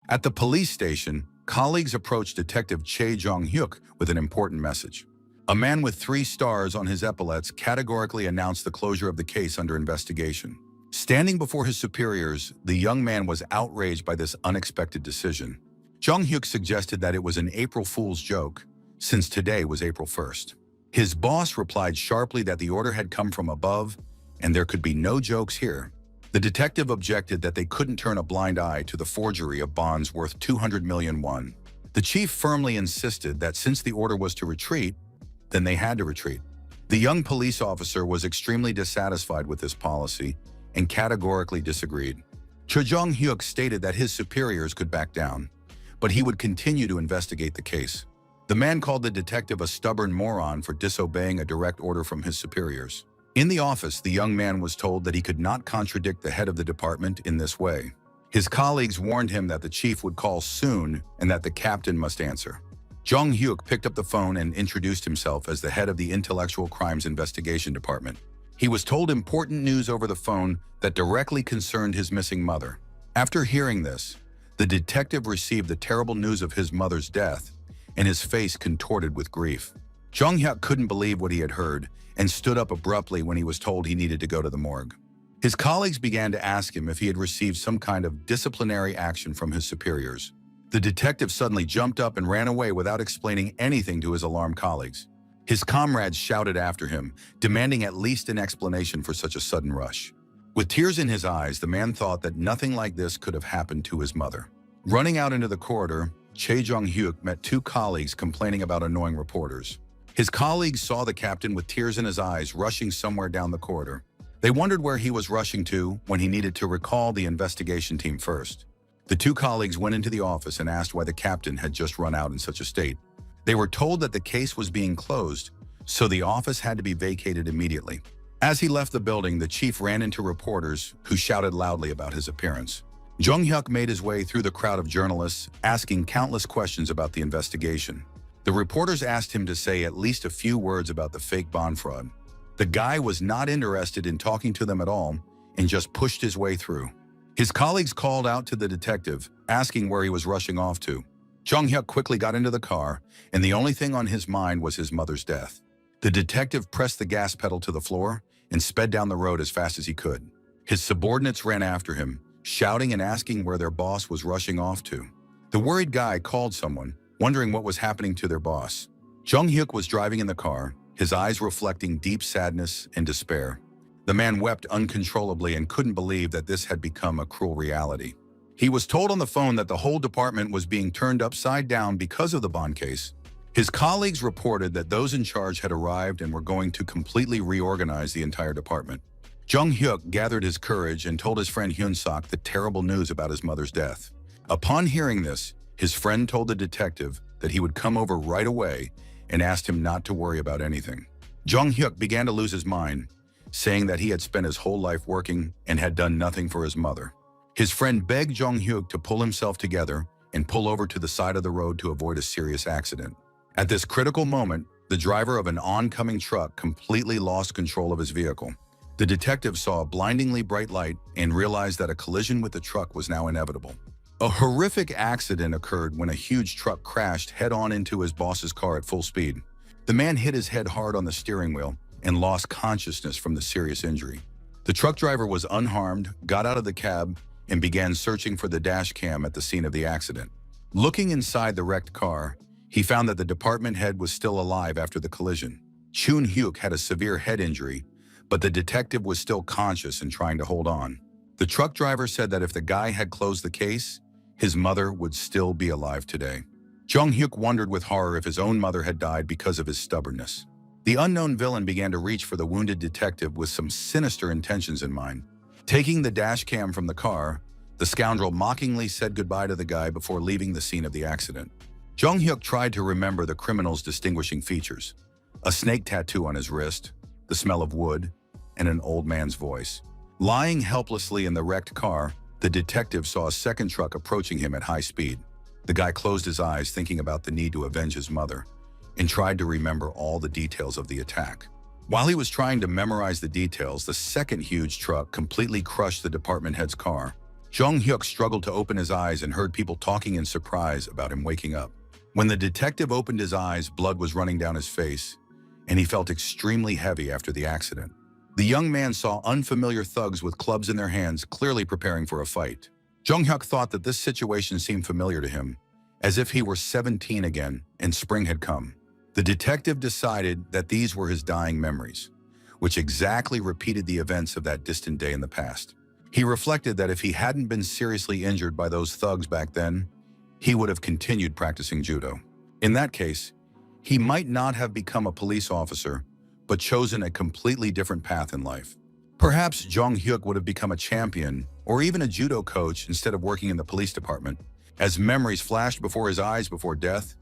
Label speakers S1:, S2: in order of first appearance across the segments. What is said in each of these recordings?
S1: At the police station, colleagues approached Detective Chae Jong-hyuk with an important message. A man with 3 stars on his epaulets categorically announced the closure of the case under investigation. Standing before his superiors, the young man was outraged by this unexpected decision. Jong-hyuk suggested that it was an April Fool's joke, since today was April 1st. His boss replied sharply that the order had come from above and there could be no jokes here. The detective objected that they couldn't turn a blind eye to the forgery of bonds worth 200 million won. The chief firmly insisted that since the order was to retreat, then they had to retreat. The young police officer was extremely dissatisfied with this policy and categorically disagreed. Chae Jong-hyuk stated that his superiors could back down, but he would continue to investigate the case. The man called the detective a stubborn moron for disobeying a direct order from his superiors. In the office, the young man was told that he could not contradict the head of the department in this way. His colleagues warned him that the chief would call soon and that the captain must answer. Jong-hyuk picked up the phone and introduced himself as the head of the Intellectual Crimes Investigation Department. He was told important news over the phone that directly concerned his missing mother. After hearing this, the detective received the terrible news of his mother's death, and his face contorted with grief. Jong-hyuk couldn't believe what he had heard and stood up abruptly when he was told he needed to go to the morgue. His colleagues began to ask him if he had received some kind of disciplinary action from his superiors. The detective suddenly jumped up and ran away without explaining anything to his alarmed colleagues. His comrades shouted after him, demanding at least an explanation for such a sudden rush. With tears in his eyes, the man thought that nothing like this could have happened to his mother. Running out into the corridor, Chae Jong-hyuk met 2 colleagues complaining about annoying reporters. His colleagues saw the captain with tears in his eyes rushing somewhere down the corridor. They wondered where he was rushing to when he needed to recall the investigation team first. The 2 colleagues went into the office and asked why the captain had just run out in such a state. They were told that the case was being closed, so the office had to be vacated immediately. As he left the building, the chief ran into reporters who shouted loudly about his appearance. Jong-hyuk made his way through the crowd of journalists, asking countless questions about the investigation. The reporters asked him to say at least a few words about the fake bond fraud. The guy was not interested in talking to them at all and just pushed his way through. His colleagues called out to the detective, asking where he was rushing off to. Jong-hyuk quickly got into the car, and the only thing on his mind was his mother's death. The detective pressed the gas pedal to the floor and sped down the road as fast as he could. His subordinates ran after him, shouting and asking where their boss was rushing off to. The worried guy called someone, wondering what was happening to their boss. Jong-hyuk was driving in the car, his eyes reflecting deep sadness and despair. The man wept uncontrollably and couldn't believe that this had become a cruel reality. He was told on the phone that the whole department was being turned upside down because of the bond case. His colleagues reported that those in charge had arrived and were going to completely reorganize the entire department. Jong-hyuk gathered his courage and told his friend Hyun-sok the terrible news about his mother's death. Upon hearing this, his friend told the detective that he would come over right away and asked him not to worry about anything. Jong-hyuk began to lose his mind, saying that he had spent his whole life working and had done nothing for his mother. His friend begged Jong-hyuk to pull himself together and pull over to the side of the road to avoid a serious accident. At this critical moment, the driver of an oncoming truck completely lost control of his vehicle. The detective saw a blindingly bright light and realized that a collision with the truck was now inevitable. A horrific accident occurred when a huge truck crashed head-on into his boss's car at full speed. The man hit his head hard on the steering wheel and lost consciousness from the serious injury. The truck driver was unharmed, got out of the cab, and began searching for the dash cam at the scene of the accident. Looking inside the wrecked car, he found that the department head was still alive after the collision. Chun-hyuk had a severe head injury, but the detective was still conscious and trying to hold on. The truck driver said that if the guy had closed the case, his mother would still be alive today. Jong-hyuk wondered with horror if his own mother had died because of his stubbornness. The unknown villain began to reach for the wounded detective with some sinister intentions in mind. Taking the dash cam from the car, the scoundrel mockingly said goodbye to the guy before leaving the scene of the accident. Jong-hyuk tried to remember the criminal's distinguishing features: a snake tattoo on his wrist, the smell of wood, and an old man's voice. Lying helplessly in the wrecked car, the detective saw a second truck approaching him at high speed. The guy closed his eyes, thinking about the need to avenge his mother, and tried to remember all the details of the attack. While he was trying to memorize the details, the second huge truck completely crushed the department head's car. Jung Hyuk struggled to open his eyes and heard people talking in surprise about him waking up. When the detective opened his eyes, blood was running down his face, and he felt extremely heavy after the accident. The young man saw unfamiliar thugs with clubs in their hands, clearly preparing for a fight. Jung Hyuk thought that this situation seemed familiar to him, as if he were 17 again and spring had come. The detective decided that these were his dying memories, which exactly repeated the events of that distant day in the past. He reflected that if he hadn't been seriously injured by those thugs back then, he would have continued practicing judo. In that case, he might not have become a police officer, but chosen a completely different path in life. Perhaps Jung Hyuk would have become a champion or even a judo coach instead of working in the police department. As memories flashed before his eyes before death,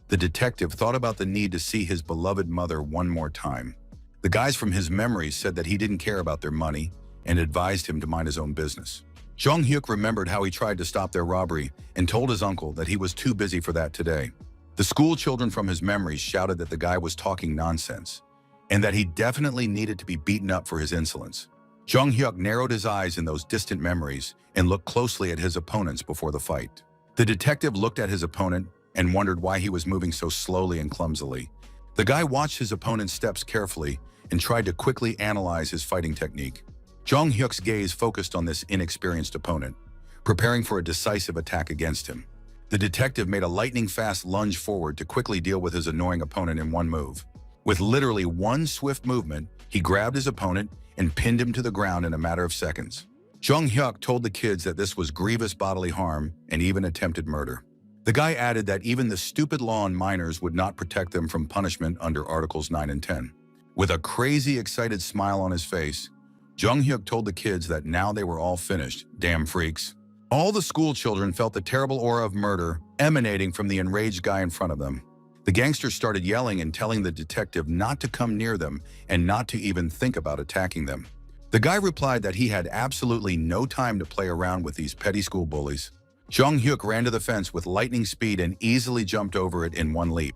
S1: the detective thought about the need to see his beloved mother one more time. The guys from his memories said that he didn't care about their money and advised him to mind his own business. Jung Hyuk remembered how he tried to stop their robbery and told his uncle that he was too busy for that today. The school children from his memories shouted that the guy was talking nonsense and that he definitely needed to be beaten up for his insolence. Jung Hyuk narrowed his eyes in those distant memories and looked closely at his opponents before the fight. The detective looked at his opponent and wondered why he was moving so slowly and clumsily. The guy watched his opponent's steps carefully and tried to quickly analyze his fighting technique. Jung Hyuk's gaze focused on this inexperienced opponent, preparing for a decisive attack against him. The detective made a lightning-fast lunge forward to quickly deal with his annoying opponent in one move. With literally one swift movement, he grabbed his opponent and pinned him to the ground in a matter of seconds. Jung Hyuk told the kids that this was grievous bodily harm and even attempted murder. The guy added that even the stupid law on minors would not protect them from punishment under Articles 9 and 10. With a crazy, excited smile on his face, Jung Hyuk told the kids that now they were all finished, damn freaks. All the school children felt the terrible aura of murder emanating from the enraged guy in front of them. The gangsters started yelling and telling the detective not to come near them and not to even think about attacking them. The guy replied that he had absolutely no time to play around with these petty school bullies. Jung Hyuk ran to the fence with lightning speed and easily jumped over it in one leap.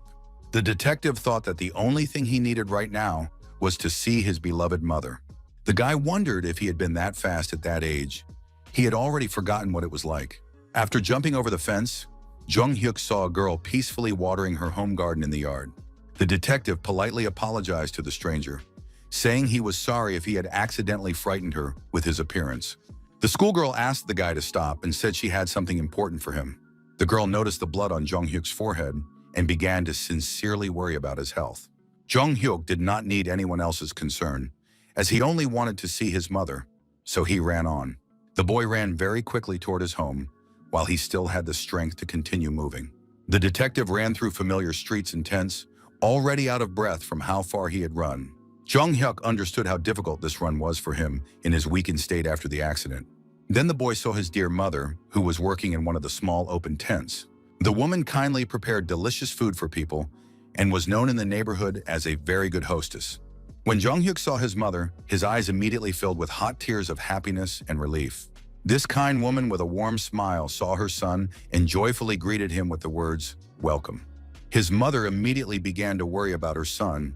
S1: The detective thought that the only thing he needed right now was to see his beloved mother. The guy wondered if he had been that fast at that age. He had already forgotten what it was like. After jumping over the fence, Jung Hyuk saw a girl peacefully watering her home garden in the yard. The detective politely apologized to the stranger, saying he was sorry if he had accidentally frightened her with his appearance. The schoolgirl asked the guy to stop and said she had something important for him. The girl noticed the blood on Jung Hyuk's forehead and began to sincerely worry about his health. Jung Hyuk did not need anyone else's concern, as he only wanted to see his mother, so he ran on. The boy ran very quickly toward his home, while he still had the strength to continue moving. The detective ran through familiar streets and tents, already out of breath from how far he had run. Jung Hyuk understood how difficult this run was for him in his weakened state after the accident. Then the boy saw his dear mother, who was working in one of the small open tents. The woman kindly prepared delicious food for people and was known in the neighborhood as a very good hostess. When Jung Hyuk saw his mother, his eyes immediately filled with hot tears of happiness and relief. This kind woman with a warm smile saw her son and joyfully greeted him with the words, "Welcome." His mother immediately began to worry about her son,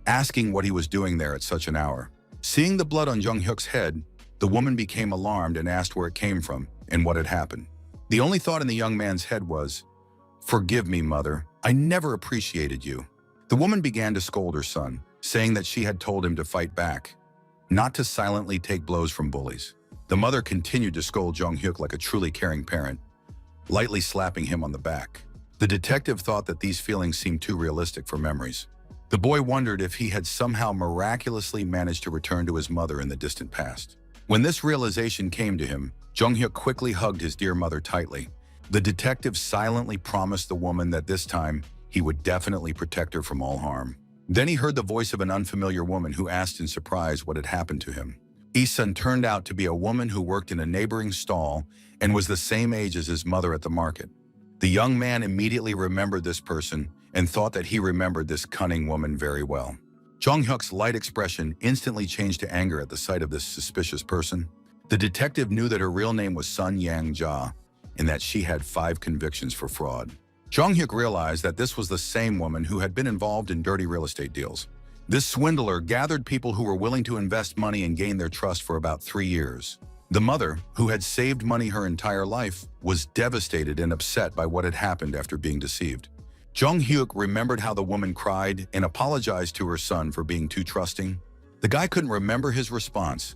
S1: asking what he was doing there at such an hour. Seeing the blood on Jung Hyuk's head, the woman became alarmed and asked where it came from and what had happened. The only thought in the young man's head was, "Forgive me, mother. I never appreciated you." The woman began to scold her son, saying that she had told him to fight back, not to silently take blows from bullies. The mother continued to scold Jung Hyuk like a truly caring parent, lightly slapping him on the back. The detective thought that these feelings seemed too realistic for memories. The boy wondered if he had somehow miraculously managed to return to his mother in the distant past. When this realization came to him, Jung Hyuk quickly hugged his dear mother tightly. The detective silently promised the woman that this time he would definitely protect her from all harm. Then he heard the voice of an unfamiliar woman who asked in surprise what had happened to him. Isun turned out to be a woman who worked in a neighboring stall and was the same age as his mother at the market. The young man immediately remembered this person and thought that he remembered this cunning woman very well. Jung Hyuk's light expression instantly changed to anger at the sight of this suspicious person. The detective knew that her real name was Sun Yang Jia and that she had 5 convictions for fraud. Jung Hyuk realized that this was the same woman who had been involved in dirty real estate deals. This swindler gathered people who were willing to invest money and gain their trust for about 3 years. The mother, who had saved money her entire life, was devastated and upset by what had happened after being deceived. Jung Hyuk remembered how the woman cried and apologized to her son for being too trusting. The guy couldn't remember his response,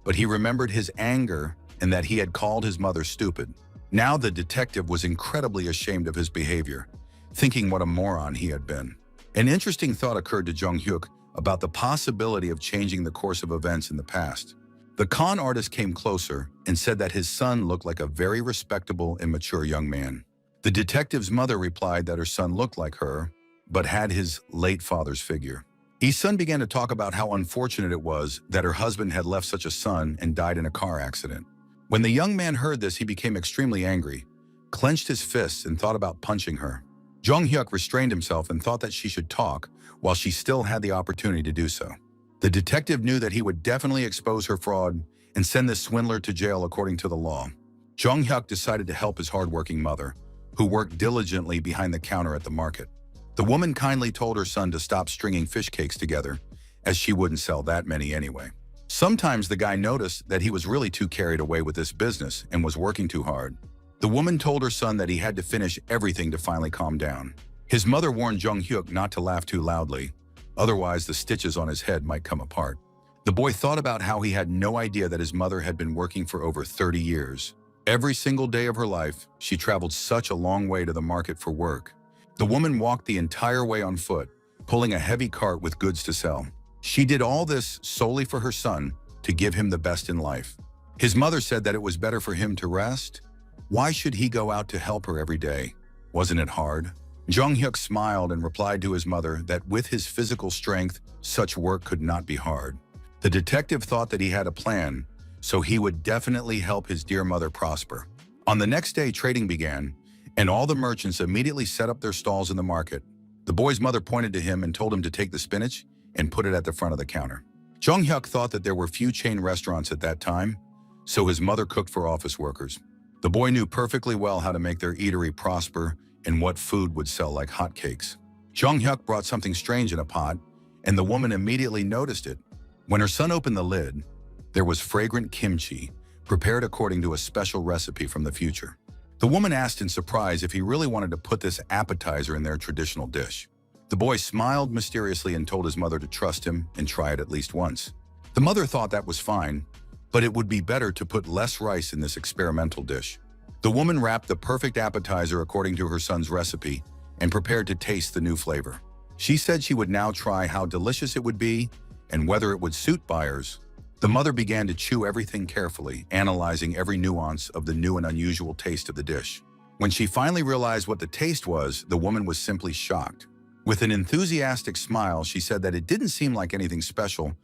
S1: but he remembered his anger and that he had called his mother stupid. Now the detective was incredibly ashamed of his behavior, thinking what a moron he had been. An interesting thought occurred to Jung Hyuk about the possibility of changing the course of events in the past. The con artist came closer and said that his son looked like a very respectable and mature young man. The detective's mother replied that her son looked like her, but had his late father's figure. Yi-sun began to talk about how unfortunate it was that her husband had left such a son and died in a car accident. When the young man heard this, he became extremely angry, clenched his fists, and thought about punching her. Jung Hyuk restrained himself and thought that she should talk while she still had the opportunity to do so. The detective knew that he would definitely expose her fraud and send this swindler to jail according to the law. Jung Hyuk decided to help his hardworking mother, who worked diligently behind the counter at the market. The woman kindly told her son to stop stringing fish cakes together, as she wouldn't sell that many anyway. Sometimes the guy noticed that he was really too carried away with this business and was working too hard. The woman told her son that he had to finish everything to finally calm down. His mother warned Jung Hyuk not to laugh too loudly, otherwise the stitches on his head might come apart. The boy thought about how he had no idea that his mother had been working for over 30 years. Every single day of her life, she traveled such a long way to the market for work. The woman walked the entire way on foot, pulling a heavy cart with goods to sell. She did all this solely for her son, to give him the best in life. His mother said that it was better for him to rest. Why should he go out to help her every day? Wasn't it hard? Jung Hyuk smiled and replied to his mother that with his physical strength, such work could not be hard. The detective thought that he had a plan, so he would definitely help his dear mother prosper. On the next day, trading began, and all the merchants immediately set up their stalls in the market. The boy's mother pointed to him and told him to take the spinach and put it at the front of the counter. Jung Hyuk thought that there were few chain restaurants at that time, so his mother cooked for office workers. The boy knew perfectly well how to make their eatery prosper and what food would sell like hotcakes. Jung Hyuk brought something strange in a pot, and the woman immediately noticed it. When her son opened the lid, there was fragrant kimchi, prepared according to a special recipe from the future. The woman asked in surprise if he really wanted to put this appetizer in their traditional dish. The boy smiled mysteriously and told his mother to trust him and try it at least once. The mother thought that was fine, but it would be better to put less rice in this experimental dish. The woman wrapped the perfect appetizer according to her son's recipe and prepared to taste the new flavor. She said she would now try how delicious it would be and whether it would suit buyers. The mother began to chew everything carefully, analyzing every nuance of the new and unusual taste of the dish. When she finally realized what the taste was, the woman was simply shocked. With an enthusiastic smile, she said that it didn't seem like anything special,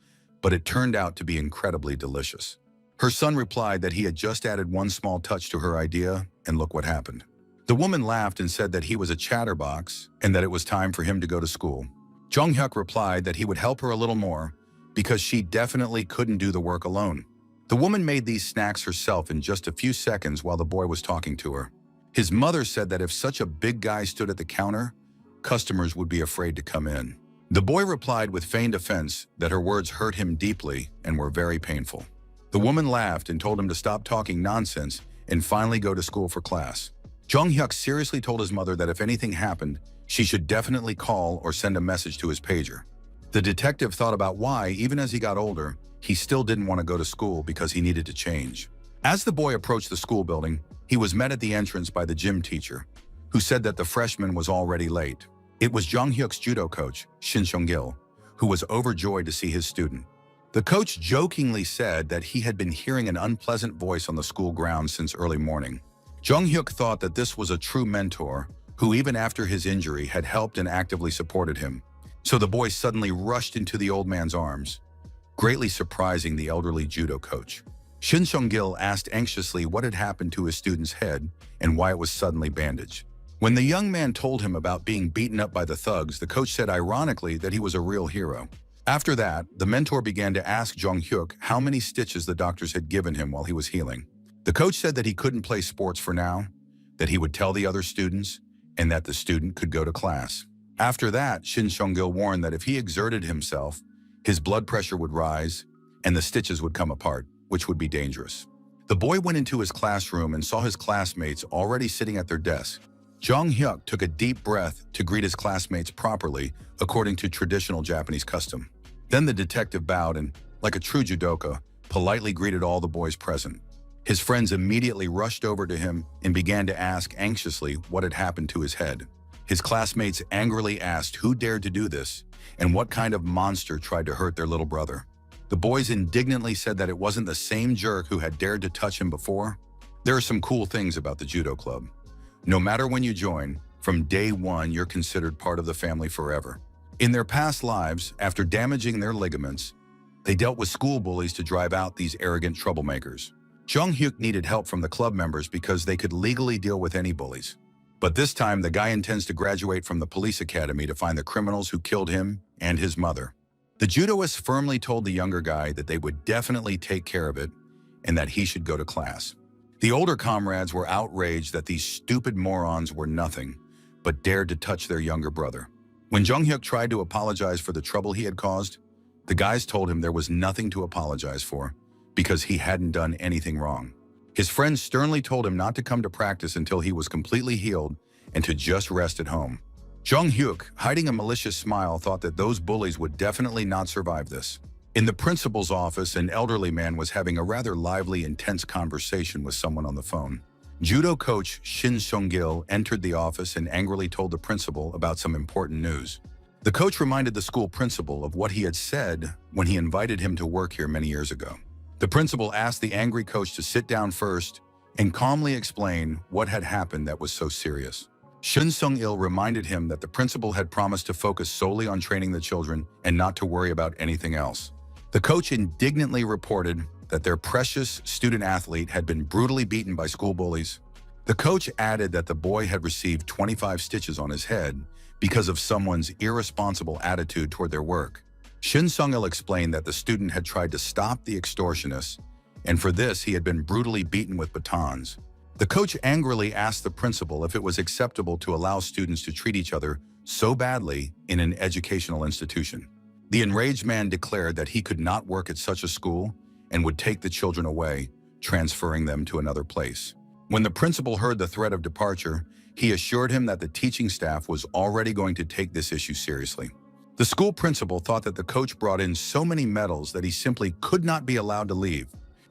S1: but it turned out to be incredibly delicious. Her son replied that he had just added one small touch to her idea, and look what happened. The woman laughed and said that he was a chatterbox and that it was time for him to go to school. Jung Hyuk replied that he would help her a little more, because she definitely couldn't do the work alone. The woman made these snacks herself in just a few seconds while the boy was talking to her. His mother said that if such a big guy stood at the counter, customers would be afraid to come in. The boy replied with feigned offense that her words hurt him deeply and were very painful. The woman laughed and told him to stop talking nonsense and finally go to school for class. Jung Hyuk seriously told his mother that if anything happened, she should definitely call or send a message to his pager. The detective thought about why, even as he got older, he still didn't want to go to school because he needed to change. As the boy approached the school building, he was met at the entrance by the gym teacher, who said that the freshman was already late. It was Jung Hyuk's judo coach, Shin Seong-gil, who was overjoyed to see his student. The coach jokingly said that he had been hearing an unpleasant voice on the school grounds since early morning. Jung Hyuk thought that this was a true mentor, who even after his injury had helped and actively supported him. So the boy suddenly rushed into the old man's arms, greatly surprising the elderly judo coach. Shin Seong-gil asked anxiously what had happened to his student's head and why it was suddenly bandaged. When the young man told him about being beaten up by the thugs, the coach said ironically that he was a real hero. After that, the mentor began to ask Jung Hyuk how many stitches the doctors had given him while he was healing. The coach said that he couldn't play sports for now, that he would tell the other students, and that the student could go to class. After that, Shin Seong-gil warned that if he exerted himself, his blood pressure would rise and the stitches would come apart, which would be dangerous. The boy went into his classroom and saw his classmates already sitting at their desk. Jung Hyuk took a deep breath to greet his classmates properly, according to traditional Japanese custom. Then the detective bowed and, like a true judoka, politely greeted all the boys present. His friends immediately rushed over to him and began to ask anxiously what had happened to his head. His classmates angrily asked who dared to do this and what kind of monster tried to hurt their little brother. The boys indignantly said that it wasn't the same jerk who had dared to touch him before. There are some cool things about the judo club. No matter when you join, from day one you're considered part of the family forever. In their past lives, after damaging their ligaments, they dealt with school bullies to drive out these arrogant troublemakers. Jung Hyuk needed help from the club members because they could legally deal with any bullies. But this time, the guy intends to graduate from the police academy to find the criminals who killed him and his mother. The judoist firmly told the younger guy that they would definitely take care of it and that he should go to class. The older comrades were outraged that these stupid morons were nothing, but dared to touch their younger brother. When Jung Hyuk tried to apologize for the trouble he had caused, the guys told him there was nothing to apologize for because he hadn't done anything wrong. His friends sternly told him not to come to practice until he was completely healed and to just rest at home. Jung Hyuk, hiding a malicious smile, thought that those bullies would definitely not survive this. In the principal's office, an elderly man was having a rather lively, intense conversation with someone on the phone. Judo coach Shin Sung-gil entered the office and angrily told the principal about some important news. The coach reminded the school principal of what he had said when he invited him to work here many years ago. The principal asked the angry coach to sit down first and calmly explain what had happened that was so serious. Shin Sung-il reminded him that the principal had promised to focus solely on training the children and not to worry about anything else. The coach indignantly reported that their precious student-athlete had been brutally beaten by school bullies. The coach added that the boy had received 25 stitches on his head because of someone's irresponsible attitude toward their work. Shin Sung-il explained that the student had tried to stop the extortionists, and for this he had been brutally beaten with batons. The coach angrily asked the principal if it was acceptable to allow students to treat each other so badly in an educational institution. The enraged man declared that he could not work at such a school and would take the children away, transferring them to another place. When the principal heard the threat of departure, he assured him that the teaching staff was already going to take this issue seriously. The school principal thought that the coach brought in so many medals that he simply could not be allowed to leave.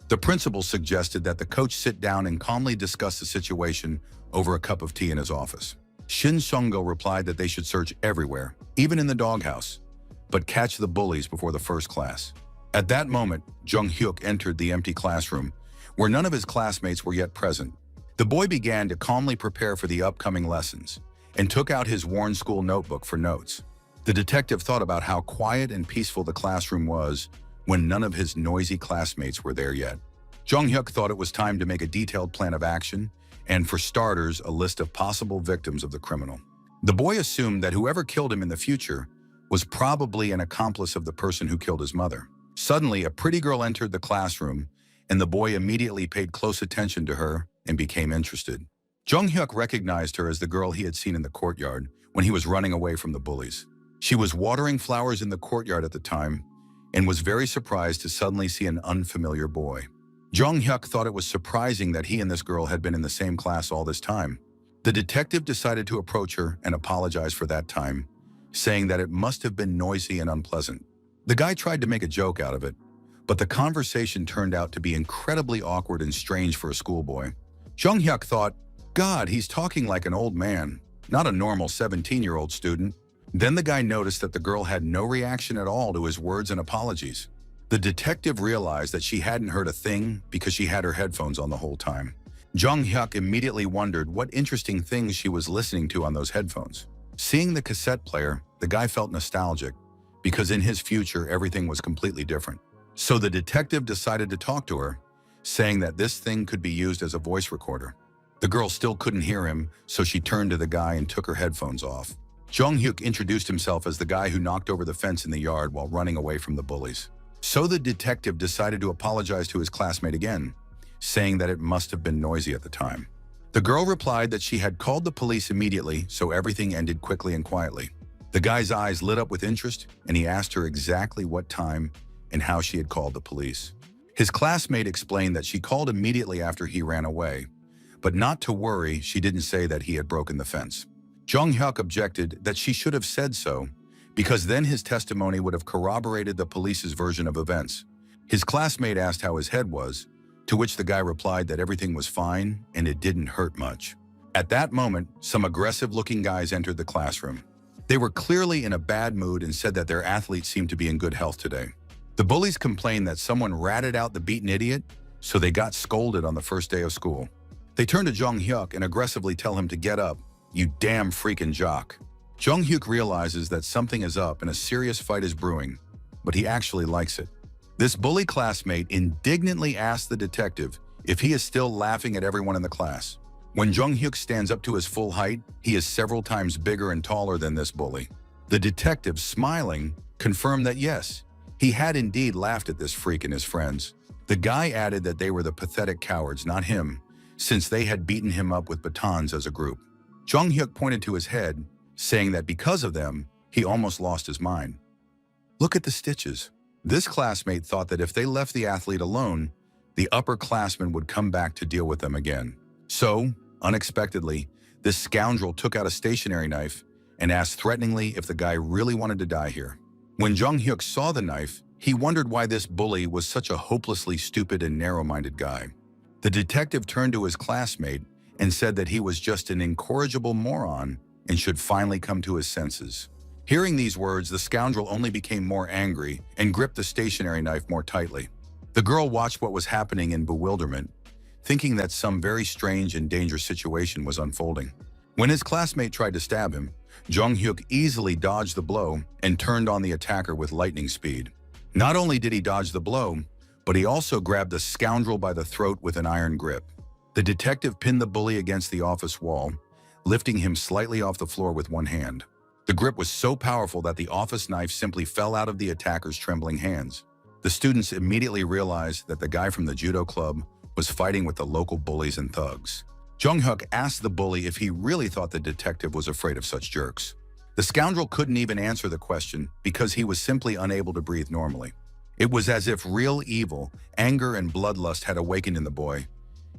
S1: The principal suggested that the coach sit down and calmly discuss the situation over a cup of tea in his office. Shin Sung-gil replied that they should search everywhere, even in the doghouse, but catch the bullies before the first class. At that moment, Jung Hyuk entered the empty classroom, where none of his classmates were yet present. The boy began to calmly prepare for the upcoming lessons and took out his worn school notebook for notes. The detective thought about how quiet and peaceful the classroom was when none of his noisy classmates were there yet. Jung Hyuk thought it was time to make a detailed plan of action and, for starters, a list of possible victims of the criminal. The boy assumed that whoever killed him in the future was probably an accomplice of the person who killed his mother. Suddenly, a pretty girl entered the classroom, and the boy immediately paid close attention to her and became interested. Jung Hyuk recognized her as the girl he had seen in the courtyard when he was running away from the bullies. She was watering flowers in the courtyard at the time and was very surprised to suddenly see an unfamiliar boy. Jung Hyuk thought it was surprising that he and this girl had been in the same class all this time. The detective decided to approach her and apologize for that time, saying that it must have been noisy and unpleasant. The guy tried to make a joke out of it, but the conversation turned out to be incredibly awkward and strange for a schoolboy. Jung Hyuk thought, God, he's talking like an old man, not a normal 17-year-old student. Then the guy noticed that the girl had no reaction at all to his words and apologies. The detective realized that she hadn't heard a thing because she had her headphones on the whole time. Jung Hyuk immediately wondered what interesting things she was listening to on those headphones. Seeing the cassette player, the guy felt nostalgic because in his future everything was completely different. So the detective decided to talk to her, saying that this thing could be used as a voice recorder. The girl still couldn't hear him, so she turned to the guy and took her headphones off. Jung Hyuk introduced himself as the guy who knocked over the fence in the yard while running away from the bullies. So the detective decided to apologize to his classmate again, saying that it must have been noisy at the time. The girl replied that she had called the police immediately, so everything ended quickly and quietly. The guy's eyes lit up with interest, and he asked her exactly what time and how she had called the police. His classmate explained that she called immediately after he ran away, but not to worry, she didn't say that he had broken the fence. Jung-hyuk objected that she should have said so, because then his testimony would have corroborated the police's version of events. His classmate asked how his head was, to which the guy replied that everything was fine and it didn't hurt much. At that moment, some aggressive-looking guys entered the classroom. They were clearly in a bad mood and said that their athletes seemed to be in good health today. The bullies complained that someone ratted out the beaten idiot, so they got scolded on the first day of school. They turn to Jung-hyuk and aggressively tell him to get up, "You damn freaking jock." Jung-hyuk realizes that something is up and a serious fight is brewing, but he actually likes it. This bully classmate indignantly asks the detective if he is still laughing at everyone in the class. When Jung-hyuk stands up to his full height, he is several times bigger and taller than this bully. The detective, smiling, confirmed that yes, he had indeed laughed at this freak and his friends. The guy added that they were the pathetic cowards, not him, since they had beaten him up with batons as a group. Jung-hyuk pointed to his head, saying that because of them, he almost lost his mind. Look at the stitches. This classmate thought that if they left the athlete alone, the upperclassmen would come back to deal with them again. So, unexpectedly, this scoundrel took out a stationery knife and asked threateningly if the guy really wanted to die here. When Jung-hyuk saw the knife, he wondered why this bully was such a hopelessly stupid and narrow-minded guy. The detective turned to his classmate and said that he was just an incorrigible moron and should finally come to his senses. Hearing these words, the scoundrel only became more angry and gripped the stationery knife more tightly. The girl watched what was happening in bewilderment, thinking that some very strange and dangerous situation was unfolding. When his classmate tried to stab him, Jung-hyuk easily dodged the blow and turned on the attacker with lightning speed. Not only did he dodge the blow, but he also grabbed the scoundrel by the throat with an iron grip. The detective pinned the bully against the office wall, lifting him slightly off the floor with one hand. The grip was so powerful that the office knife simply fell out of the attacker's trembling hands. The students immediately realized that the guy from the judo club was fighting with the local bullies and thugs. Jung-hyuk asked the bully if he really thought the detective was afraid of such jerks. The scoundrel couldn't even answer the question because he was simply unable to breathe normally. It was as if real evil, anger, and bloodlust had awakened in the boy,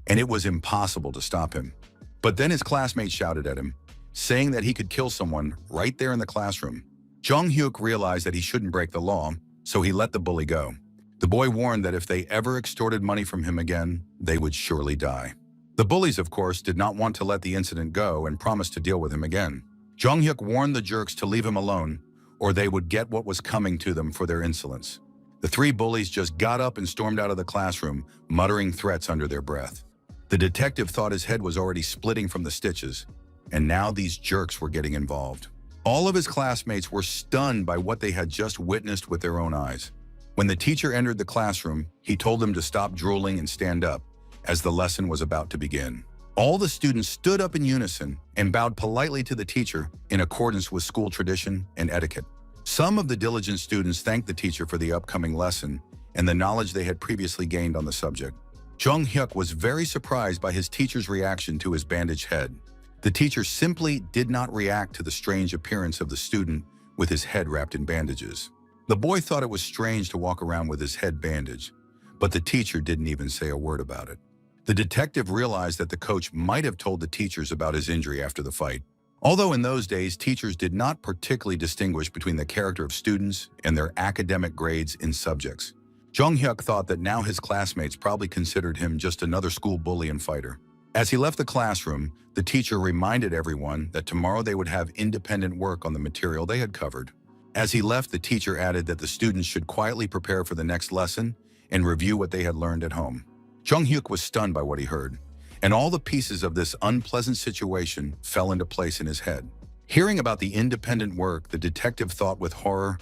S1: and it was impossible to stop him. But then his classmates shouted at him, saying that he could kill someone right there in the classroom. Jung-hyuk realized that he shouldn't break the law, so he let the bully go. The boy warned that if they ever extorted money from him again, they would surely die. The bullies, of course, did not want to let the incident go and promised to deal with him again. Jung-hyuk warned the jerks to leave him alone, or they would get what was coming to them for their insolence. The three bullies just got up and stormed out of the classroom, muttering threats under their breath. The detective thought his head was already splitting from the stitches, and now these jerks were getting involved. All of his classmates were stunned by what they had just witnessed with their own eyes. When the teacher entered the classroom, he told them to stop drooling and stand up, as the lesson was about to begin. All the students stood up in unison and bowed politely to the teacher in accordance with school tradition and etiquette. Some of the diligent students thanked the teacher for the upcoming lesson and the knowledge they had previously gained on the subject. Jung-hyuk was very surprised by his teacher's reaction to his bandaged head. The teacher simply did not react to the strange appearance of the student with his head wrapped in bandages. The boy thought it was strange to walk around with his head bandaged, but the teacher didn't even say a word about it. The detective realized that the coach might have told the teachers about his injury after the fight. Although in those days, teachers did not particularly distinguish between the character of students and their academic grades in subjects. Jung-hyuk thought that now his classmates probably considered him just another school bully and fighter. As he left the classroom, the teacher reminded everyone that tomorrow they would have independent work on the material they had covered. As he left, the teacher added that the students should quietly prepare for the next lesson and review what they had learned at home. Jung-hyuk was stunned by what he heard, and all the pieces of this unpleasant situation fell into place in his head. Hearing about the independent work, the detective thought with horror,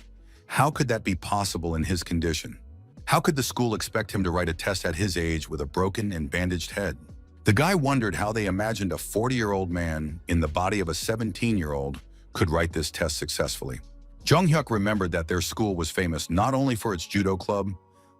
S1: how could that be possible in his condition? How could the school expect him to write a test at his age with a broken and bandaged head? The guy wondered how they imagined a 40-year-old man in the body of a 17-year-old could write this test successfully. Jung-hyuk remembered that their school was famous not only for its judo club,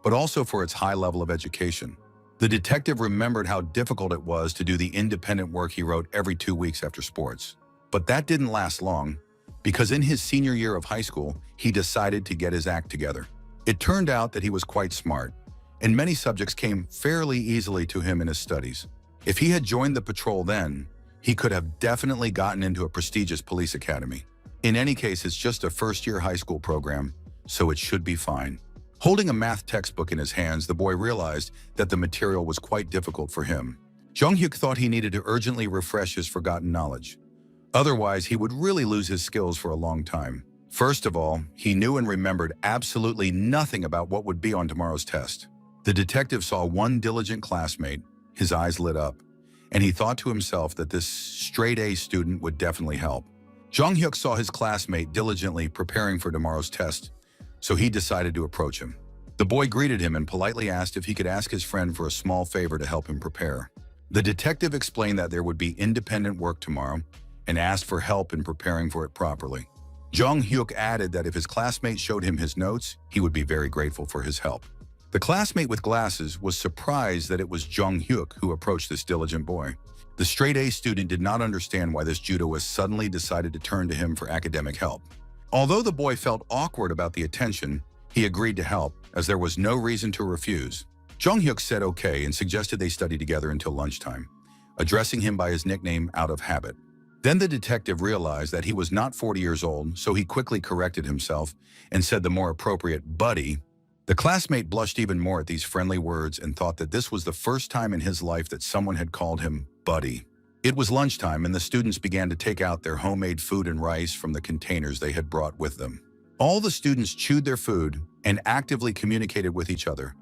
S1: but also for its high level of education. The detective remembered how difficult it was to do the independent work he wrote every 2 weeks after sports. But that didn't last long, because in his senior year of high school, he decided to get his act together. It turned out that he was quite smart, and many subjects came fairly easily to him in his studies. If he had joined the patrol then, he could have definitely gotten into a prestigious police academy. In any case, it's just a first-year high school program, so it should be fine. Holding a math textbook in his hands, the boy realized that the material was quite difficult for him. Jung-hyuk thought he needed to urgently refresh his forgotten knowledge. Otherwise, he would really lose his skills for a long time. First of all, he knew and remembered absolutely nothing about what would be on tomorrow's test. The detective saw one diligent classmate, his eyes lit up, and he thought to himself that this straight-A student would definitely help. Jung-hyuk saw his classmate diligently preparing for tomorrow's test, so he decided to approach him. The boy greeted him and politely asked if he could ask his friend for a small favor to help him prepare. The detective explained that there would be independent work tomorrow and asked for help in preparing for it properly. Jung-hyuk added that if his classmate showed him his notes, he would be very grateful for his help. The classmate with glasses was surprised that it was Jung-hyuk who approached this diligent boy. The straight-A student did not understand why this judoist suddenly decided to turn to him for academic help. Although the boy felt awkward about the attention, he agreed to help, as there was no reason to refuse. Jung-hyuk said okay and suggested they study together until lunchtime, addressing him by his nickname out of habit. Then the detective realized that he was not 40 years old, so he quickly corrected himself and said the more appropriate buddy. The classmate blushed even more at these friendly words and thought that this was the first time in his life that someone had called him buddy. It was lunchtime and the students began to take out their homemade food and rice from the containers they had brought with them. All the students chewed their food and actively communicated with each other,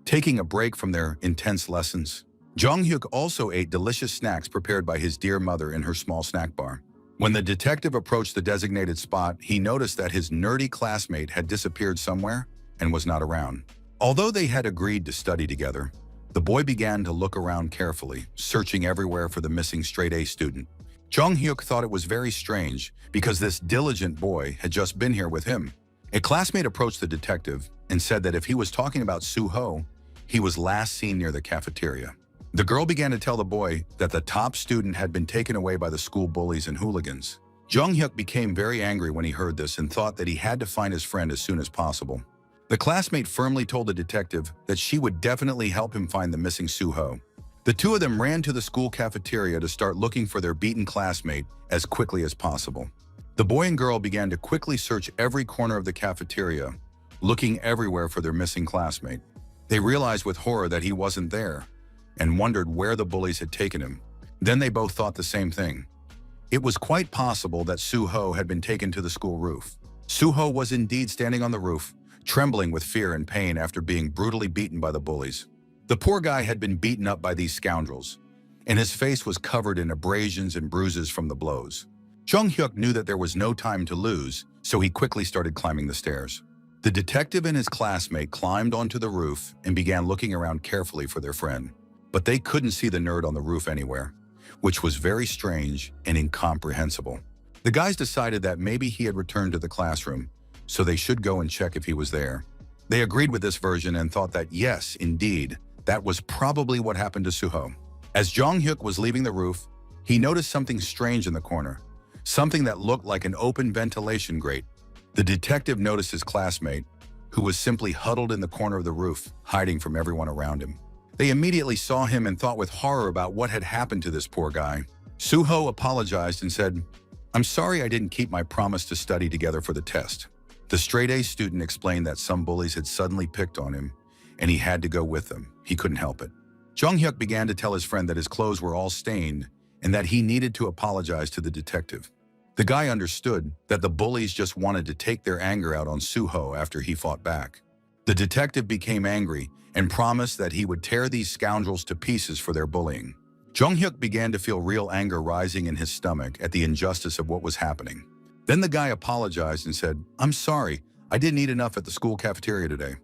S1: taking a break from their intense lessons. Jung-hyuk also ate delicious snacks prepared by his dear mother in her small snack bar. When the detective approached the designated spot, he noticed that his nerdy classmate had disappeared somewhere and was not around. Although they had agreed to study together, the boy began to look around carefully, searching everywhere for the missing straight-A student. Jung-hyuk thought it was very strange because this diligent boy had just been here with him. A classmate approached the detective and said that if he was talking about Soo-ho, he was last seen near the cafeteria. The girl began to tell the boy that the top student had been taken away by the school bullies and hooligans. Jung-hyuk became very angry when he heard this and thought that he had to find his friend as soon as possible. The classmate firmly told the detective that she would definitely help him find the missing Soo-ho. The two of them ran to the school cafeteria to start looking for their beaten classmate as quickly as possible. The boy and girl began to quickly search every corner of the cafeteria, looking everywhere for their missing classmate. They realized with horror that he wasn't there and wondered where the bullies had taken him. Then they both thought the same thing. It was quite possible that Soo-ho had been taken to the school roof. Soo-ho was indeed standing on the roof, trembling with fear and pain after being brutally beaten by the bullies. The poor guy had been beaten up by these scoundrels, and his face was covered in abrasions and bruises from the blows. Jung-hyuk knew that there was no time to lose, so he quickly started climbing the stairs. The detective and his classmate climbed onto the roof and began looking around carefully for their friend. But they couldn't see the nerd on the roof anywhere, which was very strange and incomprehensible. The guys decided that maybe he had returned to the classroom, so they should go and check if he was there. They agreed with this version and thought that yes, indeed, that was probably what happened to Soo-ho. As Jung-hyuk was leaving the roof, he noticed something strange in the corner, something that looked like an open ventilation grate. The detective noticed his classmate, who was simply huddled in the corner of the roof, hiding from everyone around him. They immediately saw him and thought with horror about what had happened to this poor guy. Soo-ho apologized and said, "I'm sorry I didn't keep my promise to study together for the test." The straight-A student explained that some bullies had suddenly picked on him, and he had to go with them. He couldn't help it. Jung-hyuk began to tell his friend that his clothes were all stained and that he needed to apologize to the detective. The guy understood that the bullies just wanted to take their anger out on Soo-ho after he fought back. The detective became angry and promised that he would tear these scoundrels to pieces for their bullying. Jung-hyuk began to feel real anger rising in his stomach at the injustice of what was happening. Then the guy apologized and said, "I'm sorry, I didn't eat enough at the school cafeteria today."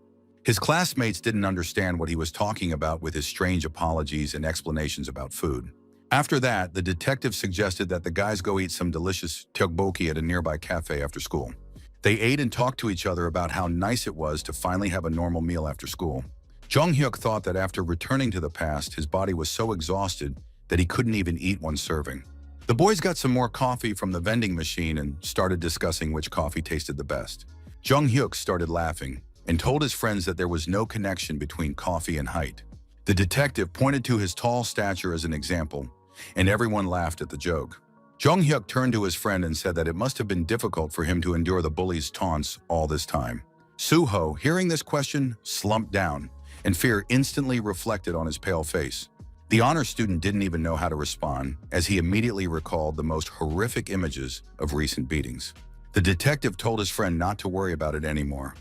S1: His classmates didn't understand what he was talking about with his strange apologies and explanations about food. After that, the detective suggested that the guys go eat some delicious tteokbokki at a nearby cafe after school. They ate and talked to each other about how nice it was to finally have a normal meal after school. Jung-hyuk thought that after returning to the past, his body was so exhausted that he couldn't even eat one serving. The boys got some more coffee from the vending machine and started discussing which coffee tasted the best. Jung-hyuk started laughing, and told his friends that there was no connection between coffee and height. The detective pointed to his tall stature as an example, and everyone laughed at the joke. Jung-hyuk turned to his friend and said that it must have been difficult for him to endure the bully's taunts all this time. Soo-ho, hearing this question, slumped down, and fear instantly reflected on his pale face. The honor student didn't even know how to respond, as he immediately recalled the most horrific images of recent beatings. The detective told his friend not to worry about it anymore,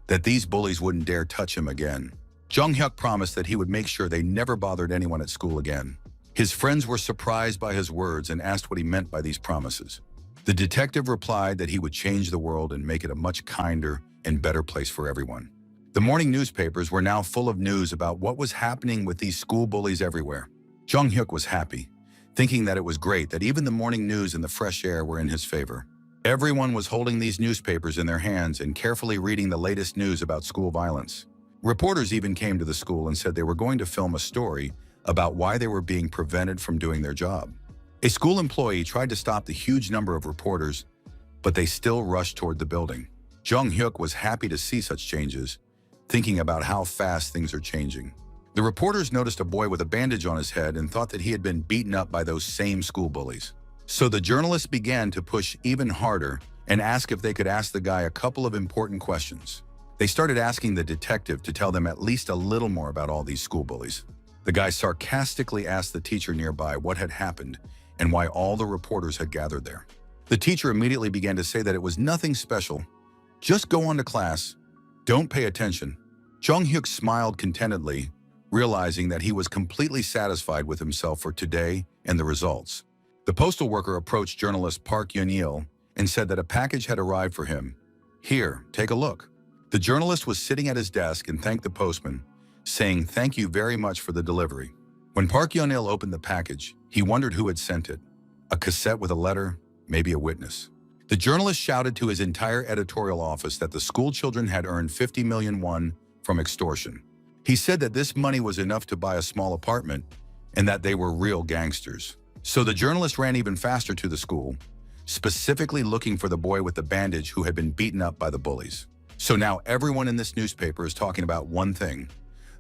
S1: that these bullies wouldn't dare touch him again. Jung-hyuk promised that he would make sure they never bothered anyone at school again. His friends were surprised by his words and asked what he meant by these promises. The detective replied that he would change the world and make it a much kinder and better place for everyone. The morning newspapers were now full of news about what was happening with these school bullies everywhere. Jung-hyuk was happy, thinking that it was great that even the morning news and the fresh air were in his favor. Everyone was holding these newspapers in their hands and carefully reading the latest news about school violence. Reporters even came to the school and said they were going to film a story about why they were being prevented from doing their job. A school employee tried to stop the huge number of reporters, but they still rushed toward the building. Jung-hyuk was happy to see such changes, thinking about how fast things are changing. The reporters noticed a boy with a bandage on his head and thought that he had been beaten up by those same school bullies. So the journalists began to push even harder and ask if they could ask the guy a couple of important questions. They started asking the detective to tell them at least a little more about all these school bullies. The guy sarcastically asked the teacher nearby what had happened and why all the reporters had gathered there. The teacher immediately began to say that it was nothing special. Just go on to class. Don't pay attention. Jung-hyuk smiled contentedly, realizing that he was completely satisfied with himself for today and the results. The postal worker approached journalist Park Yun-il and said that a package had arrived for him. Here, take a look. The journalist was sitting at his desk and thanked the postman, saying thank you very much for the delivery. When Park Yun-il opened the package, he wondered who had sent it. A cassette with a letter, maybe a witness. The journalist shouted to his entire editorial office that the school children had earned 50 million won from extortion. He said that this money was enough to buy a small apartment and that they were real gangsters. So the journalist ran even faster to the school, specifically looking for the boy with the bandage who had been beaten up by the bullies. So now everyone in this newspaper is talking about one thing: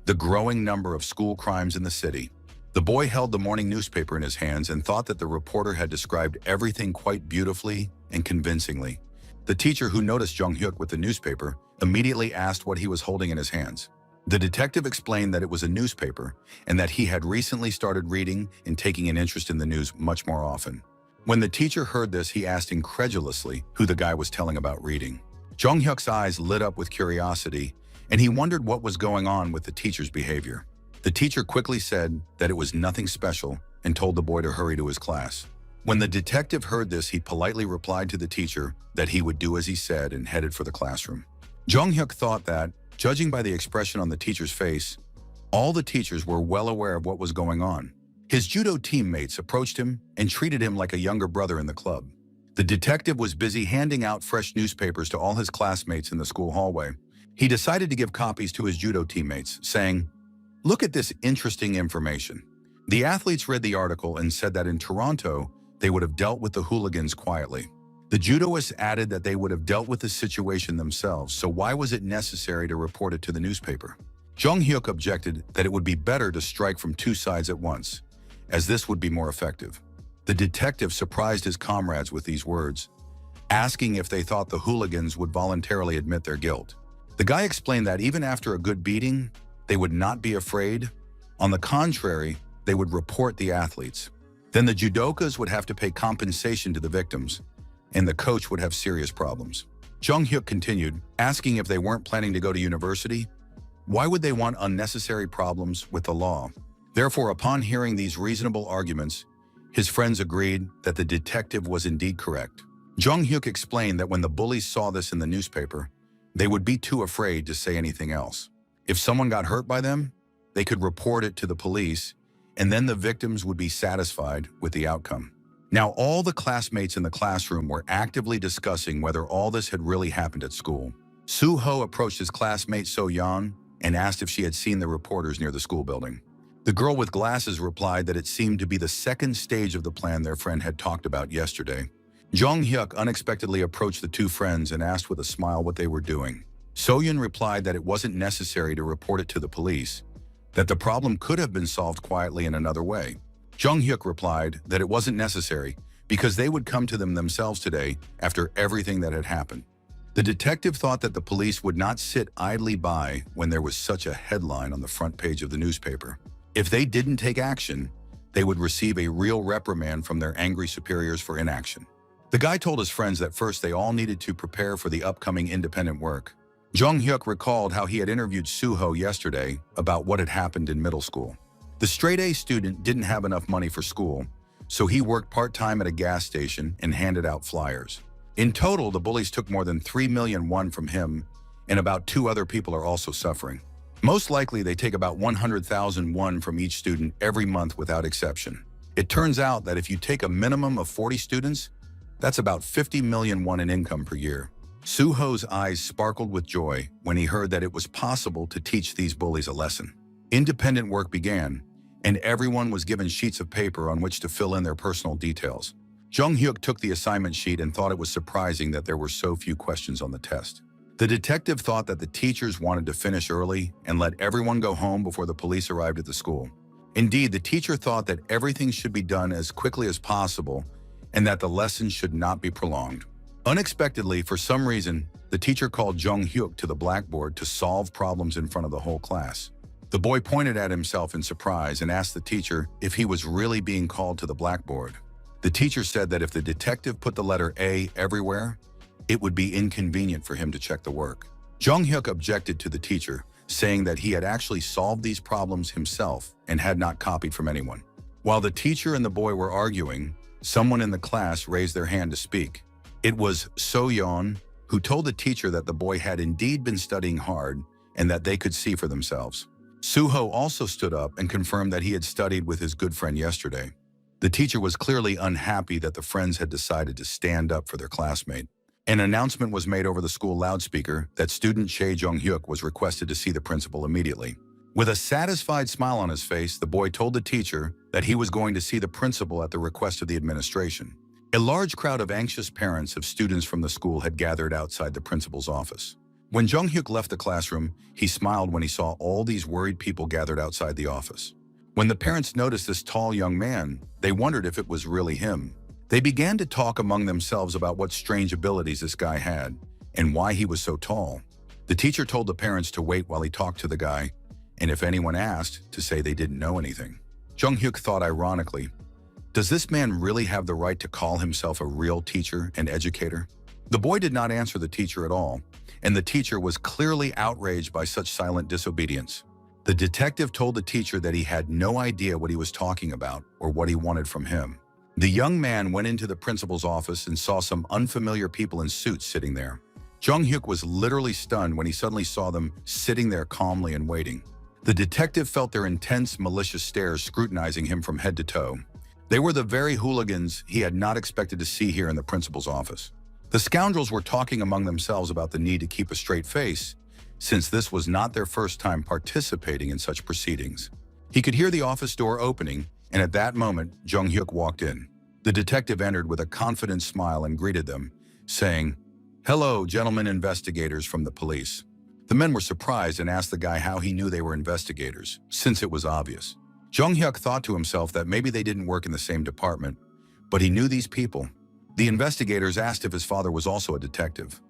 S1: the growing number of school crimes in the city. The boy held the morning newspaper in his hands and thought that the reporter had described everything quite beautifully and convincingly. The teacher, who noticed Jung-hyuk with the newspaper, immediately asked what he was holding in his hands. The detective explained that it was a newspaper and that he had recently started reading and taking an interest in the news much more often. When the teacher heard this, he asked incredulously who the guy was telling about reading. Jung-hyuk's eyes lit up with curiosity, and he wondered what was going on with the teacher's behavior. The teacher quickly said that it was nothing special and told the boy to hurry to his class. When the detective heard this, he politely replied to the teacher that he would do as he said and headed for the classroom. Jung-hyuk thought that, judging by the expression on the teacher's face, all the teachers were well aware of what was going on. His judo teammates approached him and treated him like a younger brother in the club. The detective was busy handing out fresh newspapers to all his classmates in the school hallway. He decided to give copies to his judo teammates, saying, "Look at this interesting information." The athletes read the article and said that in Toronto, they would have dealt with the hooligans quietly. The judoists added that they would have dealt with the situation themselves, so why was it necessary to report it to the newspaper? Jung-hyuk objected that it would be better to strike from two sides at once, as this would be more effective. The detective surprised his comrades with these words, asking if they thought the hooligans would voluntarily admit their guilt. The guy explained that even after a good beating, they would not be afraid. On the contrary, they would report the athletes. Then the judokas would have to pay compensation to the victims, and the coach would have serious problems. Jung-hyuk continued, asking if they weren't planning to go to university. Why would they want unnecessary problems with the law? Therefore, upon hearing these reasonable arguments, his friends agreed that the detective was indeed correct. Jung-hyuk explained that when the bullies saw this in the newspaper, they would be too afraid to say anything else. If someone got hurt by them, they could report it to the police, and then the victims would be satisfied with the outcome. Now, all the classmates in the classroom were actively discussing whether all this had really happened at school. Soo-ho approached his classmate So-yeon and asked if she had seen the reporters near the school building. The girl with glasses replied that it seemed to be the second stage of the plan their friend had talked about yesterday. Jung-hyuk unexpectedly approached the two friends and asked with a smile what they were doing. Soyun replied that it wasn't necessary to report it to the police, that the problem could have been solved quietly in another way. Jung Hyuk replied that it wasn't necessary because they would come to them themselves today after everything that had happened. The detective thought that the police would not sit idly by when there was such a headline on the front page of the newspaper. If they didn't take action, they would receive a real reprimand from their angry superiors for inaction. The guy told his friends that first they all needed to prepare for the upcoming independent work. Jung Hyuk recalled how he had interviewed Suho yesterday about what had happened in middle school. The straight-A student didn't have enough money for school, so he worked part-time at a gas station and handed out flyers. In total, the bullies took more than 3 million won from him, and about 2 other people are also suffering. Most likely, they take about 100,000 won from each student every month without exception. It turns out that if you take a minimum of 40 students, that's about 50 million won in income per year. Suho's eyes sparkled with joy when he heard that it was possible to teach these bullies a lesson. Independent work began, and everyone was given sheets of paper on which to fill in their personal details. Jung Hyuk took the assignment sheet and thought it was surprising that there were so few questions on the test. The detective thought that the teachers wanted to finish early and let everyone go home before the police arrived at the school. Indeed, the teacher thought that everything should be done as quickly as possible and that the lesson should not be prolonged. Unexpectedly, for some reason, the teacher called Jung Hyuk to the blackboard to solve problems in front of the whole class. The boy pointed at himself in surprise and asked the teacher if he was really being called to the blackboard. The teacher said that if the detective put the letter A everywhere, it would be inconvenient for him to check the work. Jung Hyuk objected to the teacher, saying that he had actually solved these problems himself and had not copied from anyone. While the teacher and the boy were arguing, someone in the class raised their hand to speak. It was So-yeon, who told the teacher that the boy had indeed been studying hard and that they could see for themselves. Suho also stood up and confirmed that he had studied with his good friend yesterday. The teacher was clearly unhappy that the friends had decided to stand up for their classmate. An announcement was made over the school loudspeaker that student Chae Jung-hyuk was requested to see the principal immediately. With a satisfied smile on his face, the boy told the teacher that he was going to see the principal at the request of the administration. A large crowd of anxious parents of students from the school had gathered outside the principal's office. When Jung Hyuk left the classroom, he smiled when he saw all these worried people gathered outside the office. When the parents noticed this tall young man, they wondered if it was really him. They began to talk among themselves about what strange abilities this guy had and why he was so tall. The teacher told the parents to wait while he talked to the guy, and if anyone asked, to say they didn't know anything. Jung Hyuk thought ironically, does this man really have the right to call himself a real teacher and educator? The boy did not answer the teacher at all, and the teacher was clearly outraged by such silent disobedience. The detective told the teacher that he had no idea what he was talking about or what he wanted from him. The young man went into the principal's office and saw some unfamiliar people in suits sitting there. Jung Hyuk was literally stunned when he suddenly saw them sitting there calmly and waiting. The detective felt their intense, malicious stares scrutinizing him from head to toe. They were the very hooligans he had not expected to see here in the principal's office. The scoundrels were talking among themselves about the need to keep a straight face, since this was not their first time participating in such proceedings. He could hear the office door opening, and at that moment, Jung Hyuk walked in. The detective entered with a confident smile and greeted them, saying, "Hello, gentlemen investigators from the police." The men were surprised and asked the guy how he knew they were investigators, since it was obvious. Jung Hyuk thought to himself that maybe they didn't work in the same department, but he knew these people. The investigators asked if his father was also a detective,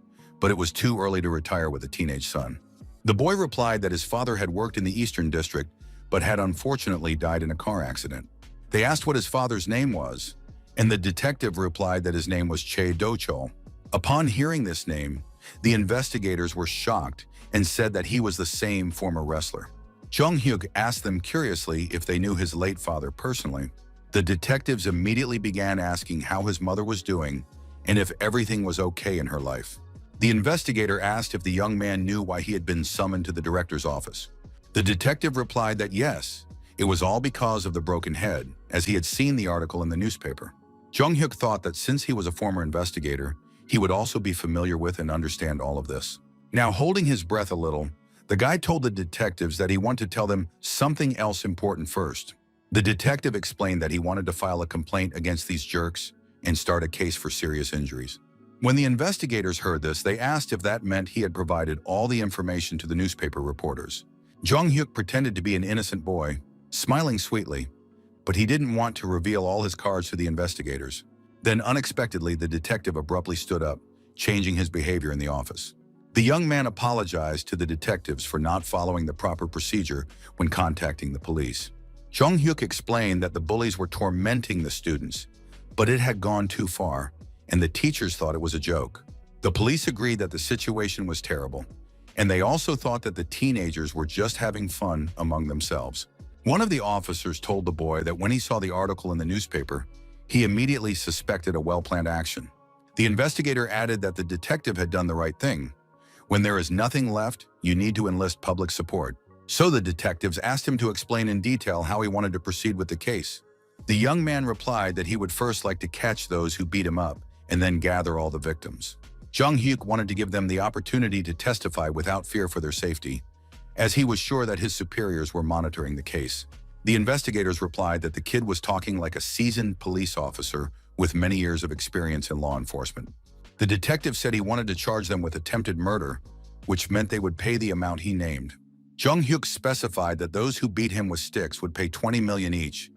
S1: but it was too early to retire with a teenage son. The boy replied that his father had worked in the Eastern District, but had unfortunately died in a car accident. They asked what his father's name was, and the detective replied that his name was Chae Do-chol. Upon hearing this name, the investigators were shocked and said that he was the same former wrestler. Jung Hyuk asked them curiously if they knew his late father personally. The detectives immediately began asking how his mother was doing and if everything was okay in her life. The investigator asked if the young man knew why he had been summoned to the director's office. The detective replied that yes, it was all because of the broken head, as he had seen the article in the newspaper. Jung Hyuk thought that since he was a former investigator, he would also be familiar with and understand all of this. Now, holding his breath a little, the guy told the detectives that he wanted to tell them something else important first. The detective explained that he wanted to file a complaint against these jerks and start a case for serious injuries. When the investigators heard this, they asked if that meant he had provided all the information to the newspaper reporters. Jong-hyuk pretended to be an innocent boy, smiling sweetly, but he didn't want to reveal all his cards to the investigators. Then unexpectedly, the detective abruptly stood up, changing his behavior in the office. The young man apologized to the detectives for not following the proper procedure when contacting the police. Jong-hyuk explained that the bullies were tormenting the students, but it had gone too far, and the teachers thought it was a joke. The police agreed that the situation was terrible, and they also thought that the teenagers were just having fun among themselves. One of the officers told the boy that when he saw the article in the newspaper, he immediately suspected a well-planned action. The investigator added that the detective had done the right thing. When there is nothing left, you need to enlist public support. So the detectives asked him to explain in detail how he wanted to proceed with the case. The young man replied that he would first like to catch those who beat him up and then gather all the victims. Jong-hyuk wanted to give them the opportunity to testify without fear for their safety, as he was sure that his superiors were monitoring the case. The investigators replied that the kid was talking like a seasoned police officer with many years of experience in law enforcement. The detective said he wanted to charge them with attempted murder, which meant they would pay the amount he named. Jong-hyuk specified that those who beat him with sticks would pay 20 million each,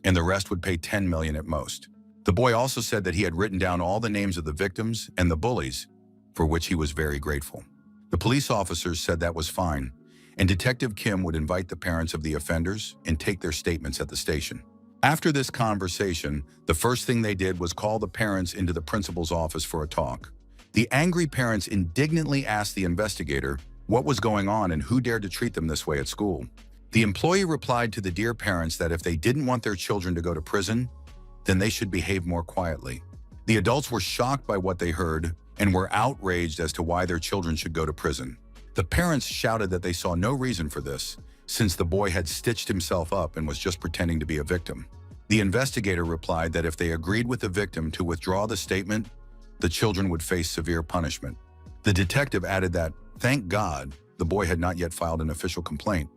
S1: and the rest would pay 10 million at most. The boy also said that he had written down all the names of the victims and the bullies, for which he was very grateful. The police officers said that was fine, and Detective Kim would invite the parents of the offenders and take their statements at the station. After this conversation, the first thing they did was call the parents into the principal's office for a talk. The angry parents indignantly asked the investigator what was going on and who dared to treat them this way at school. The employee replied to the dear parents that if they didn't want their children to go to prison, then they should behave more quietly. The adults were shocked by what they heard and were outraged as to why their children should go to prison. The parents shouted that they saw no reason for this, since the boy had stitched himself up and was just pretending to be a victim. The investigator replied that if they agreed with the victim to withdraw the statement, the children would face severe punishment. The detective added that, thank God, the boy had not yet filed an official complaint,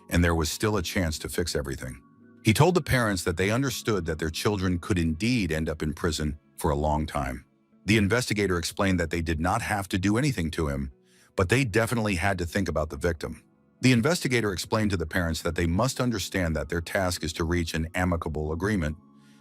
S1: and there was still a chance to fix everything. He told the parents that they understood that their children could indeed end up in prison for a long time. The investigator explained that they did not have to do anything to him, but they definitely had to think about the victim. The investigator explained to the parents that they must understand that their task is to reach an amicable agreement,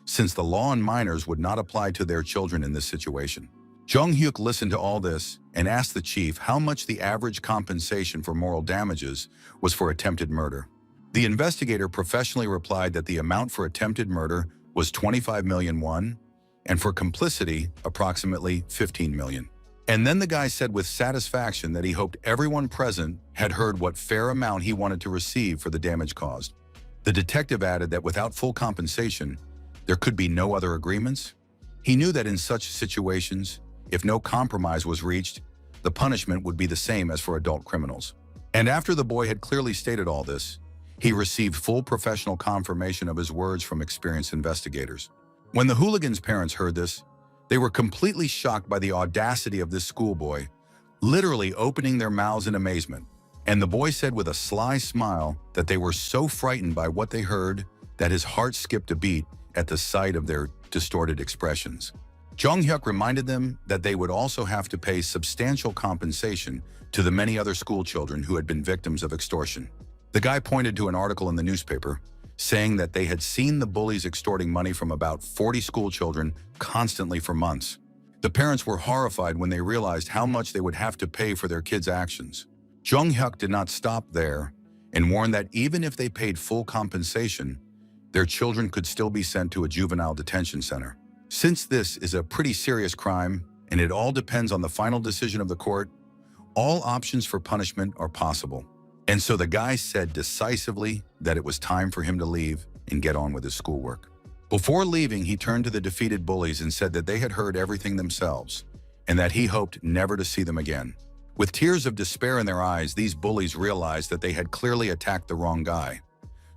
S1: since the law on minors would not apply to their children in this situation. Jong-hyuk listened to all this and asked the chief how much the average compensation for moral damages was for attempted murder. The investigator professionally replied that the amount for attempted murder was 25 million won, and for complicity, approximately 15 million. And then the guy said with satisfaction that he hoped everyone present had heard what fair amount he wanted to receive for the damage caused. The detective added that without full compensation, there could be no other agreements. He knew that in such situations, if no compromise was reached, the punishment would be the same as for adult criminals. And after the boy had clearly stated all this, he received full professional confirmation of his words from experienced investigators. When the hooligan's parents heard this, they were completely shocked by the audacity of this schoolboy, literally opening their mouths in amazement. And the boy said with a sly smile that they were so frightened by what they heard that his heart skipped a beat at the sight of their distorted expressions. Jong-hyuk reminded them that they would also have to pay substantial compensation to the many other school children who had been victims of extortion. The guy pointed to an article in the newspaper saying that they had seen the bullies extorting money from about 40 school children constantly for months. The parents were horrified when they realized how much they would have to pay for their kids' actions. Jong-hyuk did not stop there and warned that even if they paid full compensation, their children could still be sent to a juvenile detention center. Since this is a pretty serious crime and it all depends on the final decision of the court, all options for punishment are possible. And so the guy said decisively that it was time for him to leave and get on with his schoolwork. Before leaving, he turned to the defeated bullies and said that they had heard everything themselves and that he hoped never to see them again. With tears of despair in their eyes, these bullies realized that they had clearly attacked the wrong guy,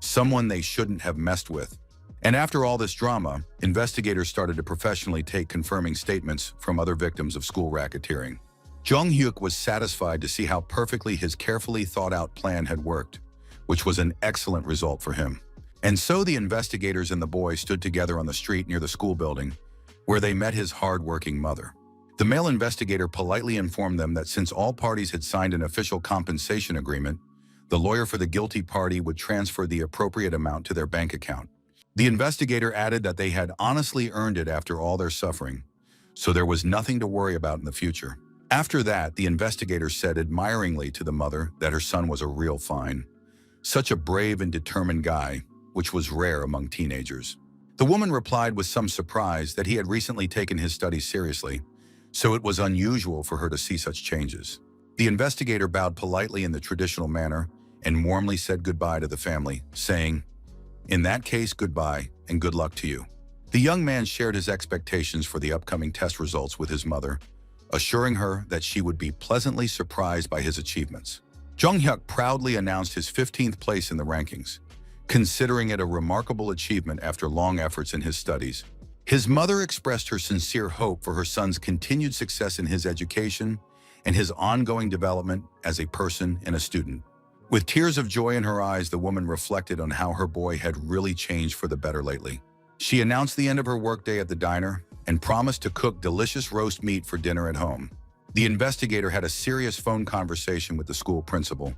S1: someone they shouldn't have messed with. And after all this drama, investigators started to professionally take confirming statements from other victims of school racketeering. Jong-hyuk was satisfied to see how perfectly his carefully thought-out plan had worked, which was an excellent result for him. And so the investigators and the boy stood together on the street near the school building, where they met his hard-working mother. The male investigator politely informed them that since all parties had signed an official compensation agreement, the lawyer for the guilty party would transfer the appropriate amount to their bank account. The investigator added that they had honestly earned it after all their suffering, so there was nothing to worry about in the future. After that, the investigator said admiringly to the mother that her son was a real find. Such a brave and determined guy, which was rare among teenagers. The woman replied with some surprise that he had recently taken his studies seriously, so it was unusual for her to see such changes. The investigator bowed politely in the traditional manner and warmly said goodbye to the family, saying, "In that case, goodbye and good luck to you." The young man shared his expectations for the upcoming test results with his mother, assuring her that she would be pleasantly surprised by his achievements. Jung-hyuk proudly announced his 15th place in the rankings, considering it a remarkable achievement after long efforts in his studies. His mother expressed her sincere hope for her son's continued success in his education and his ongoing development as a person and a student. With tears of joy in her eyes, the woman reflected on how her boy had really changed for the better lately. She announced the end of her workday at the diner and promised to cook delicious roast meat for dinner at home. The investigator had a serious phone conversation with the school principal,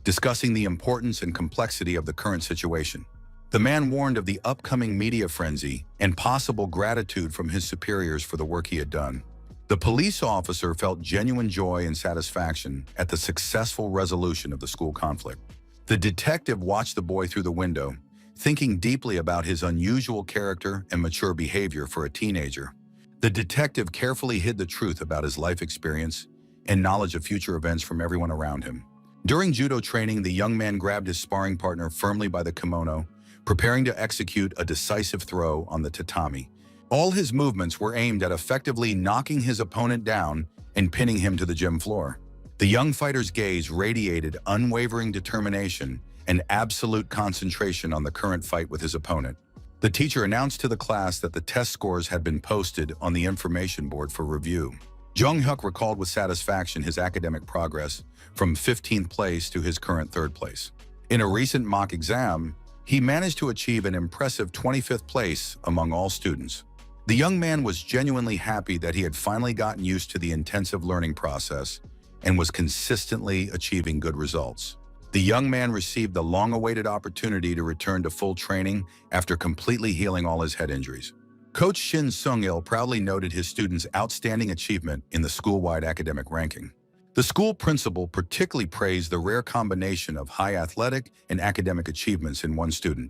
S1: discussing the importance and complexity of the current situation. The man warned of the upcoming media frenzy and possible gratitude from his superiors for the work he had done. The police officer felt genuine joy and satisfaction at the successful resolution of the school conflict. The detective watched the boy through the window, thinking deeply about his unusual character and mature behavior for a teenager. The detective carefully hid the truth about his life experience and knowledge of future events from everyone around him. During judo training, the young man grabbed his sparring partner firmly by the kimono, preparing to execute a decisive throw on the tatami. All his movements were aimed at effectively knocking his opponent down and pinning him to the gym floor. The young fighter's gaze radiated unwavering determination and absolute concentration on the current fight with his opponent. The teacher announced to the class that the test scores had been posted on the information board for review. Jung-hyuk recalled with satisfaction his academic progress from 15th place to his current 3rd place. In a recent mock exam, he managed to achieve an impressive 25th place among all students. The young man was genuinely happy that he had finally gotten used to the intensive learning process and was consistently achieving good results. The young man received the long-awaited opportunity to return to full training after completely healing all his head injuries. Coach Shin Sung-il proudly noted his students' outstanding achievement in the school-wide academic ranking. The school principal particularly praised the rare combination of high athletic and academic achievements in one student.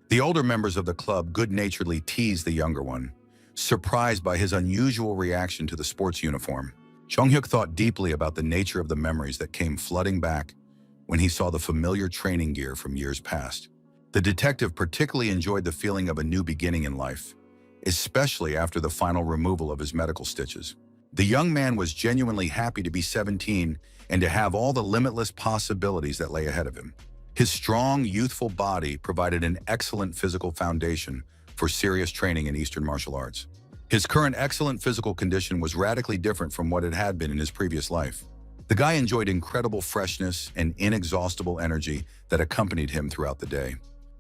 S1: The older members of the club good-naturedly teased the younger one, surprised by his unusual reaction to the sports uniform. Jung-hyuk thought deeply about the nature of the memories that came flooding back when he saw the familiar training gear from years past. The detective particularly enjoyed the feeling of a new beginning in life, especially after the final removal of his medical stitches. The young man was genuinely happy to be 17 and to have all the limitless possibilities that lay ahead of him. His strong, youthful body provided an excellent physical foundation for serious training in Eastern martial arts. His current excellent physical condition was radically different from what it had been in his previous life. The guy enjoyed incredible freshness and inexhaustible energy that accompanied him throughout the day.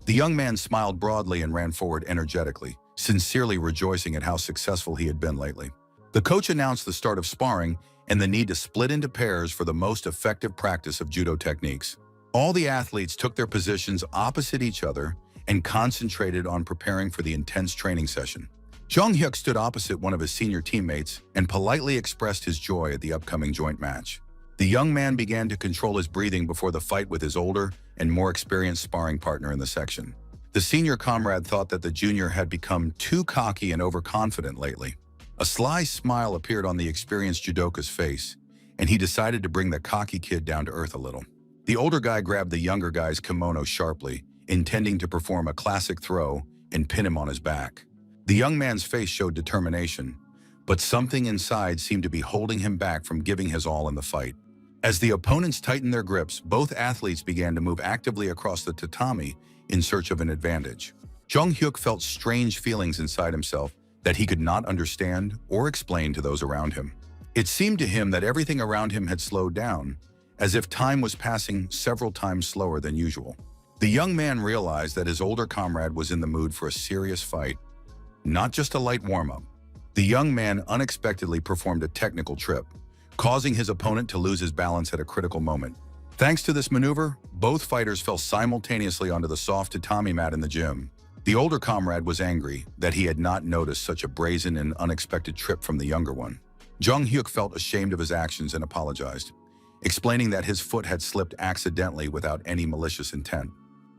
S1: The young man smiled broadly and ran forward energetically, sincerely rejoicing at how successful he had been lately. The coach announced the start of sparring and the need to split into pairs for the most effective practice of judo techniques. All the athletes took their positions opposite each other and concentrated on preparing for the intense training session. Jung-hyuk stood opposite one of his senior teammates and politely expressed his joy at the upcoming joint match. The young man began to control his breathing before the fight with his older and more experienced sparring partner in the section. The senior comrade thought that the junior had become too cocky and overconfident lately. A sly smile appeared on the experienced judoka's face, and he decided to bring the cocky kid down to earth a little. The older guy grabbed the younger guy's kimono sharply, intending to perform a classic throw and pin him on his back. The young man's face showed determination, but something inside seemed to be holding him back from giving his all in the fight. As the opponents tightened their grips, both athletes began to move actively across the tatami in search of an advantage. Jung-hyuk felt strange feelings inside himself that he could not understand or explain to those around him. It seemed to him that everything around him had slowed down, as if time was passing several times slower than usual. The young man realized that his older comrade was in the mood for a serious fight, not just a light warm-up. The young man unexpectedly performed a technical trip, causing his opponent to lose his balance at a critical moment. Thanks to this maneuver, both fighters fell simultaneously onto the soft tatami mat in the gym. The older comrade was angry that he had not noticed such a brazen and unexpected trip from the younger one. Jung Hyuk felt ashamed of his actions and apologized, explaining that his foot had slipped accidentally without any malicious intent.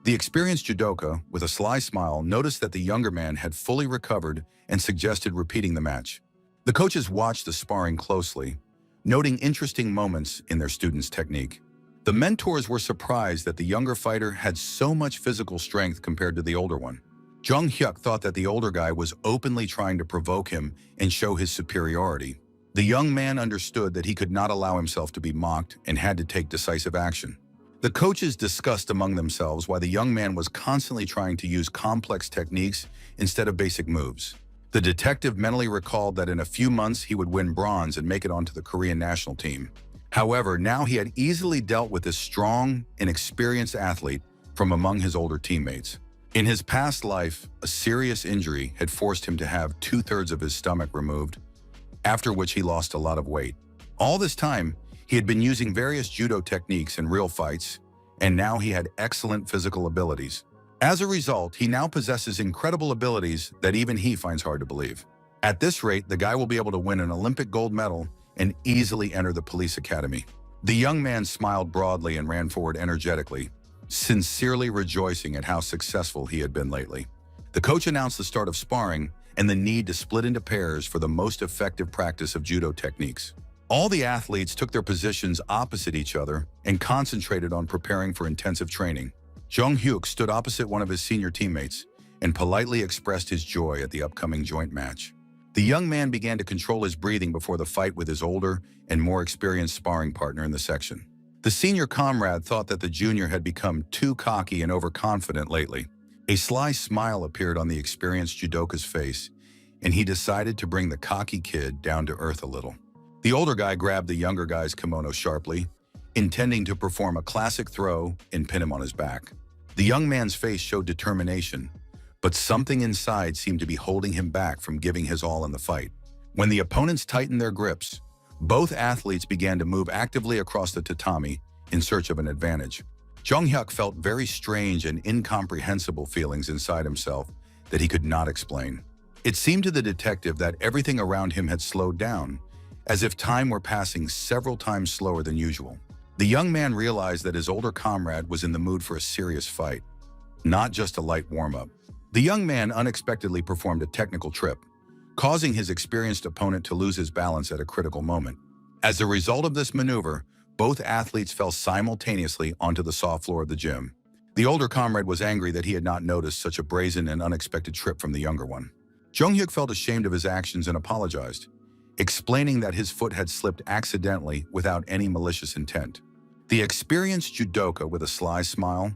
S1: The experienced judoka, with a sly smile, noticed that the younger man had fully recovered and suggested repeating the match. The coaches watched the sparring closely, noting interesting moments in their students' technique. The mentors were surprised that the younger fighter had so much physical strength compared to the older one. Jung Hyuk thought that the older guy was openly trying to provoke him and show his superiority. The young man understood that he could not allow himself to be mocked and had to take decisive action. The coaches discussed among themselves why the young man was constantly trying to use complex techniques instead of basic moves. The detective mentally recalled that in a few months he would win bronze and make it onto the Korean national team. However, now he had easily dealt with this strong and experienced athlete from among his older teammates. In his past life, a serious injury had forced him to have 2/3 of his stomach removed, after which he lost a lot of weight. All this time, he had been using various judo techniques in real fights, and now he had excellent physical abilities. As a result, he now possesses incredible abilities that even he finds hard to believe. At this rate, the guy will be able to win an Olympic gold medal and easily enter the police academy. The young man smiled broadly and ran forward energetically, sincerely rejoicing at how successful he had been lately. The coach announced the start of sparring and the need to split into pairs for the most effective practice of judo techniques. All the athletes took their positions opposite each other and concentrated on preparing for intensive training. Jung Hyuk stood opposite one of his senior teammates and politely expressed his joy at the upcoming joint match. The young man began to control his breathing before the fight with his older and more experienced sparring partner in the section. The senior comrade thought that the junior had become too cocky and overconfident lately. A sly smile appeared on the experienced judoka's face, and he decided to bring the cocky kid down to earth a little. The older guy grabbed the younger guy's kimono sharply, intending to perform a classic throw and pin him on his back. The young man's face showed determination, but something inside seemed to be holding him back from giving his all in the fight. When the opponents tightened their grips, both athletes began to move actively across the tatami in search of an advantage. Jung Hyuk felt very strange and incomprehensible feelings inside himself that he could not explain. It seemed to the detective that everything around him had slowed down, as if time were passing several times slower than usual. The young man realized that his older comrade was in the mood for a serious fight, not just a light warm-up. The young man unexpectedly performed a technical trip, causing his experienced opponent to lose his balance at a critical moment. As a result of this maneuver, both athletes fell simultaneously onto the soft floor of the gym. The older comrade was angry that he had not noticed such a brazen and unexpected trip from the younger one. Jung Hyuk felt ashamed of his actions and apologized, explaining that his foot had slipped accidentally without any malicious intent. The experienced judoka, with a sly smile,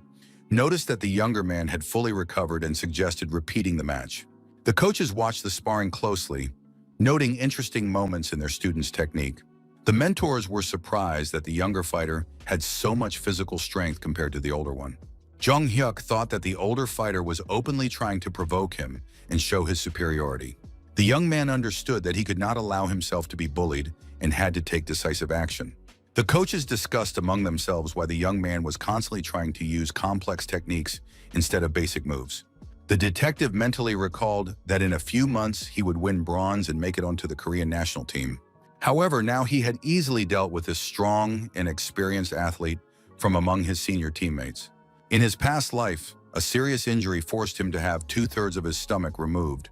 S1: noticed that the younger man had fully recovered and suggested repeating the match. The coaches watched the sparring closely, noting interesting moments in their students' technique. The mentors were surprised that the younger fighter had so much physical strength compared to the older one. Jung Hyuk thought that the older fighter was openly trying to provoke him and show his superiority. The young man understood that he could not allow himself to be bullied and had to take decisive action. The coaches discussed among themselves why the young man was constantly trying to use complex techniques instead of basic moves. The detective mentally recalled that in a few months he would win bronze and make it onto the Korean national team. However, now he had easily dealt with this strong and experienced athlete from among his senior teammates. In his past life, a serious injury forced him to have 2/3 of his stomach removed,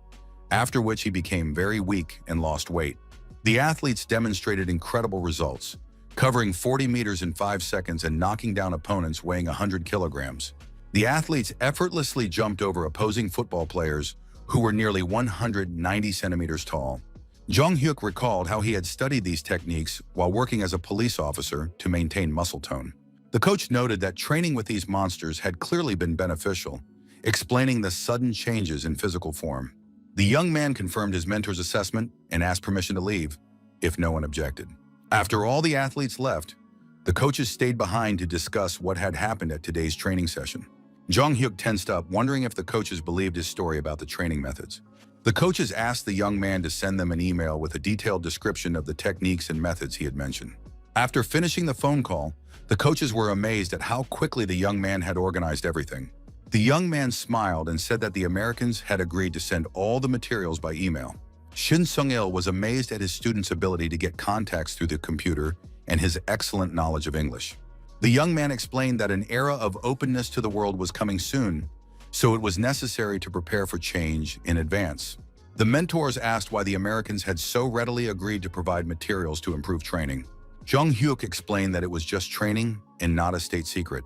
S1: after which he became very weak and lost weight. The athletes demonstrated incredible results, covering 40 meters in 5 seconds and knocking down opponents weighing 100 kilograms. The athletes effortlessly jumped over opposing football players who were nearly 190 centimeters tall. Jung Hyuk recalled how he had studied these techniques while working as a police officer to maintain muscle tone. The coach noted that training with these monsters had clearly been beneficial, explaining the sudden changes in physical form. The young man confirmed his mentor's assessment and asked permission to leave, if no one objected. After all the athletes left, the coaches stayed behind to discuss what had happened at today's training session. Jung Hyuk tensed up, wondering if the coaches believed his story about the training methods. The coaches asked the young man to send them an email with a detailed description of the techniques and methods he had mentioned. After finishing the phone call, the coaches were amazed at how quickly the young man had organized everything. The young man smiled and said that the Americans had agreed to send all the materials by email. Shin Sung-il was amazed at his student's ability to get contacts through the computer and his excellent knowledge of English. The young man explained that an era of openness to the world was coming soon, so it was necessary to prepare for change in advance. The mentors asked why the Americans had so readily agreed to provide materials to improve training. Jung Hyuk explained that it was just training and not a state secret,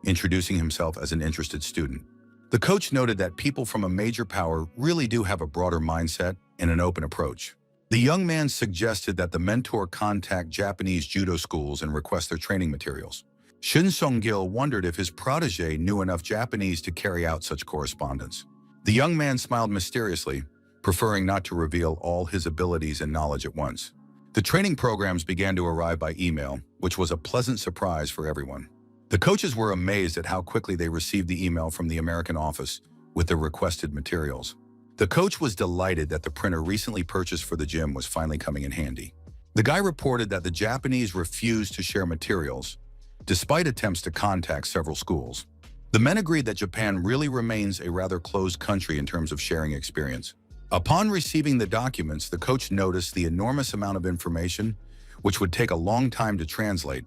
S1: introducing himself as an interested student. The coach noted that people from a major power really do have a broader mindset and an open approach. The young man suggested that the mentor contact Japanese judo schools and request their training materials. Shin Sung-gil wondered if his protege knew enough Japanese to carry out such correspondence. The young man smiled mysteriously, preferring not to reveal all his abilities and knowledge at once. The training programs began to arrive by email, which was a pleasant surprise for everyone. The coaches were amazed at how quickly they received the email from the American office with the requested materials. The coach was delighted that the printer recently purchased for the gym was finally coming in handy. The guy reported that the Japanese refused to share materials, despite attempts to contact several schools. The men agreed that Japan really remains a rather closed country in terms of sharing experience. Upon receiving the documents, the coach noticed the enormous amount of information, which would take a long time to translate.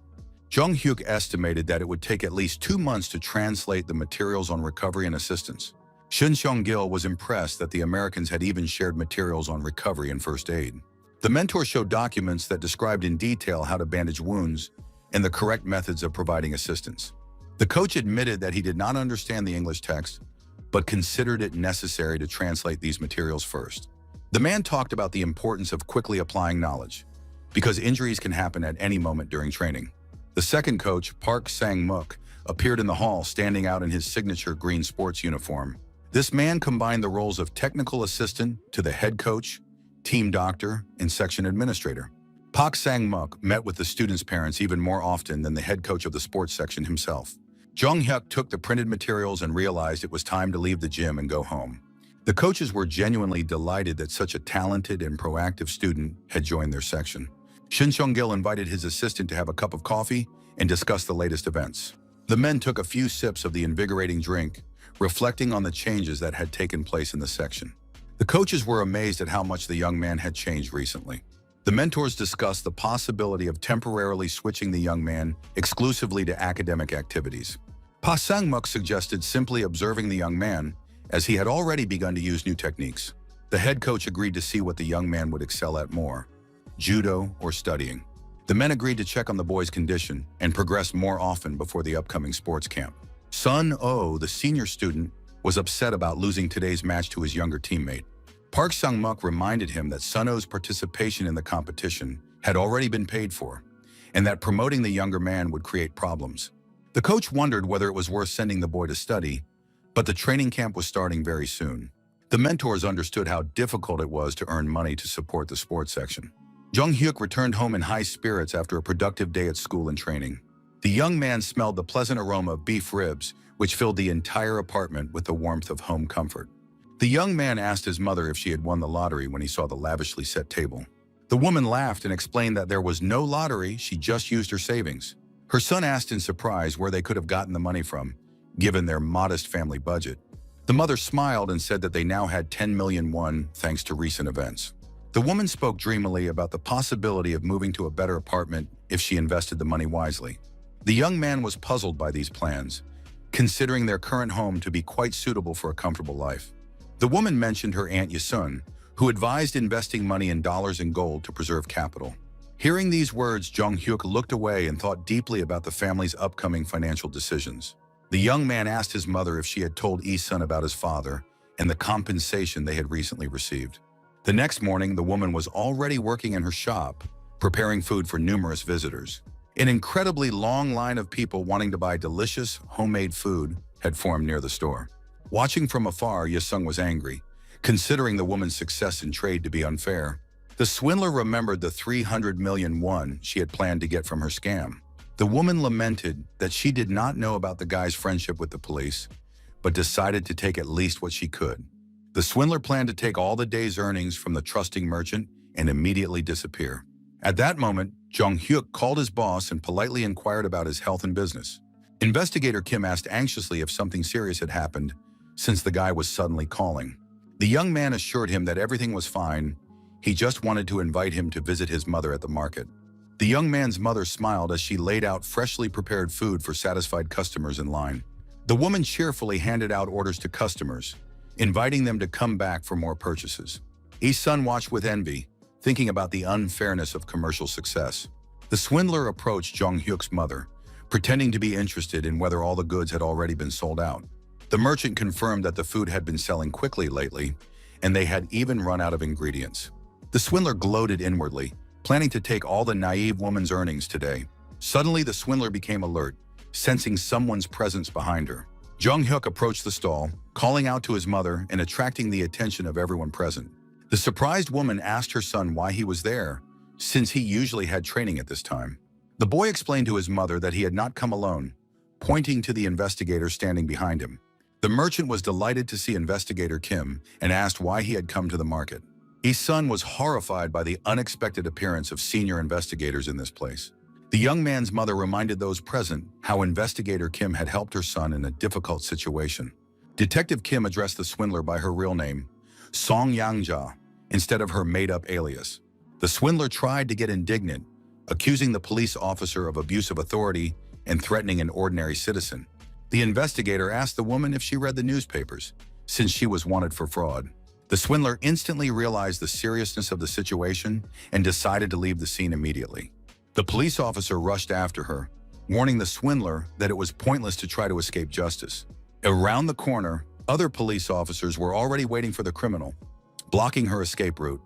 S1: Jung Hyuk estimated that it would take at least 2 months to translate the materials on recovery and assistance. Shin Sung-gil was impressed that the Americans had even shared materials on recovery and first aid. The mentor showed documents that described in detail how to bandage wounds and the correct methods of providing assistance. The coach admitted that he did not understand the English text, but considered it necessary to translate these materials first. The man talked about the importance of quickly applying knowledge, because injuries can happen at any moment during training. The second coach, Park Sang-muk, appeared in the hall standing out in his signature green sports uniform. This man combined the roles of technical assistant to the head coach, team doctor, and section administrator. Park Sang-muk met with the students' parents even more often than the head coach of the sports section himself. Jung Hyuk took the printed materials and realized it was time to leave the gym and go home. The coaches were genuinely delighted that such a talented and proactive student had joined their section. Shin Sung-gil invited his assistant to have a cup of coffee and discuss the latest events. The men took a few sips of the invigorating drink, reflecting on the changes that had taken place in the section. The coaches were amazed at how much the young man had changed recently. The mentors discussed the possibility of temporarily switching the young man exclusively to academic activities. Pa Sang-muk suggested simply observing the young man, as he had already begun to use new techniques. The head coach agreed to see what the young man would excel at more, judo or studying. The men agreed to check on the boy's condition and progress more often before the upcoming sports camp. Sun Oh, the senior student, was upset about losing today's match to his younger teammate. Park Sang-muk reminded him that Sun Oh's participation in the competition had already been paid for, and that promoting the younger man would create problems. The coach wondered whether it was worth sending the boy to study, but the training camp was starting very soon. The mentors understood how difficult it was to earn money to support the sports section. Jung Hyuk returned home in high spirits after a productive day at school and training. The young man smelled the pleasant aroma of beef ribs, which filled the entire apartment with the warmth of home comfort. The young man asked his mother if she had won the lottery when he saw the lavishly set table. The woman laughed and explained that there was no lottery, she just used her savings. Her son asked in surprise where they could have gotten the money from, given their modest family budget. The mother smiled and said that they now had 10 million won thanks to recent events. The woman spoke dreamily about the possibility of moving to a better apartment if she invested the money wisely. The young man was puzzled by these plans, considering their current home to be quite suitable for a comfortable life. The woman mentioned her Aunt Yasun, who advised investing money in dollars and gold to preserve capital. Hearing these words, Jung Hyuk looked away and thought deeply about the family's upcoming financial decisions. The young man asked his mother if she had told Yi-sun about his father and the compensation they had recently received. The next morning, the woman was already working in her shop, preparing food for numerous visitors. An incredibly long line of people wanting to buy delicious, homemade food had formed near the store. Watching from afar, Yi-sun was angry, considering the woman's success in trade to be unfair. The swindler remembered the 300 million won she had planned to get from her scam. The woman lamented that she did not know about the guy's friendship with the police, but decided to take at least what she could. The swindler planned to take all the day's earnings from the trusting merchant and immediately disappear. At that moment, Jong-hyuk called his boss and politely inquired about his health and business. Investigator Kim asked anxiously if something serious had happened, since the guy was suddenly calling. The young man assured him that everything was fine. He just wanted to invite him to visit his mother at the market. The young man's mother smiled as she laid out freshly prepared food for satisfied customers in line. The woman cheerfully handed out orders to customers, inviting them to come back for more purchases. Yi-sun watched with envy, thinking about the unfairness of commercial success. The swindler approached Jong-hyuk's mother, pretending to be interested in whether all the goods had already been sold out. The merchant confirmed that the food had been selling quickly lately, and they had even run out of ingredients. The swindler gloated inwardly, planning to take all the naive woman's earnings today. Suddenly, the swindler became alert, sensing someone's presence behind her. Jong-hyuk approached the stall, calling out to his mother and attracting the attention of everyone present. The surprised woman asked her son why he was there, since he usually had training at this time. The boy explained to his mother that he had not come alone, pointing to the investigator standing behind him. The merchant was delighted to see Investigator Kim and asked why he had come to the market. His son was horrified by the unexpected appearance of senior investigators in this place. The young man's mother reminded those present how Investigator Kim had helped her son in a difficult situation. Detective Kim addressed the swindler by her real name, Song Yang-ja, instead of her made-up alias. The swindler tried to get indignant, accusing the police officer of abuse of authority and threatening an ordinary citizen. The investigator asked the woman if she read the newspapers, since she was wanted for fraud. The swindler instantly realized the seriousness of the situation and decided to leave the scene immediately. The police officer rushed after her, warning the swindler that it was pointless to try to escape justice. Around the corner, other police officers were already waiting for the criminal, blocking her escape route.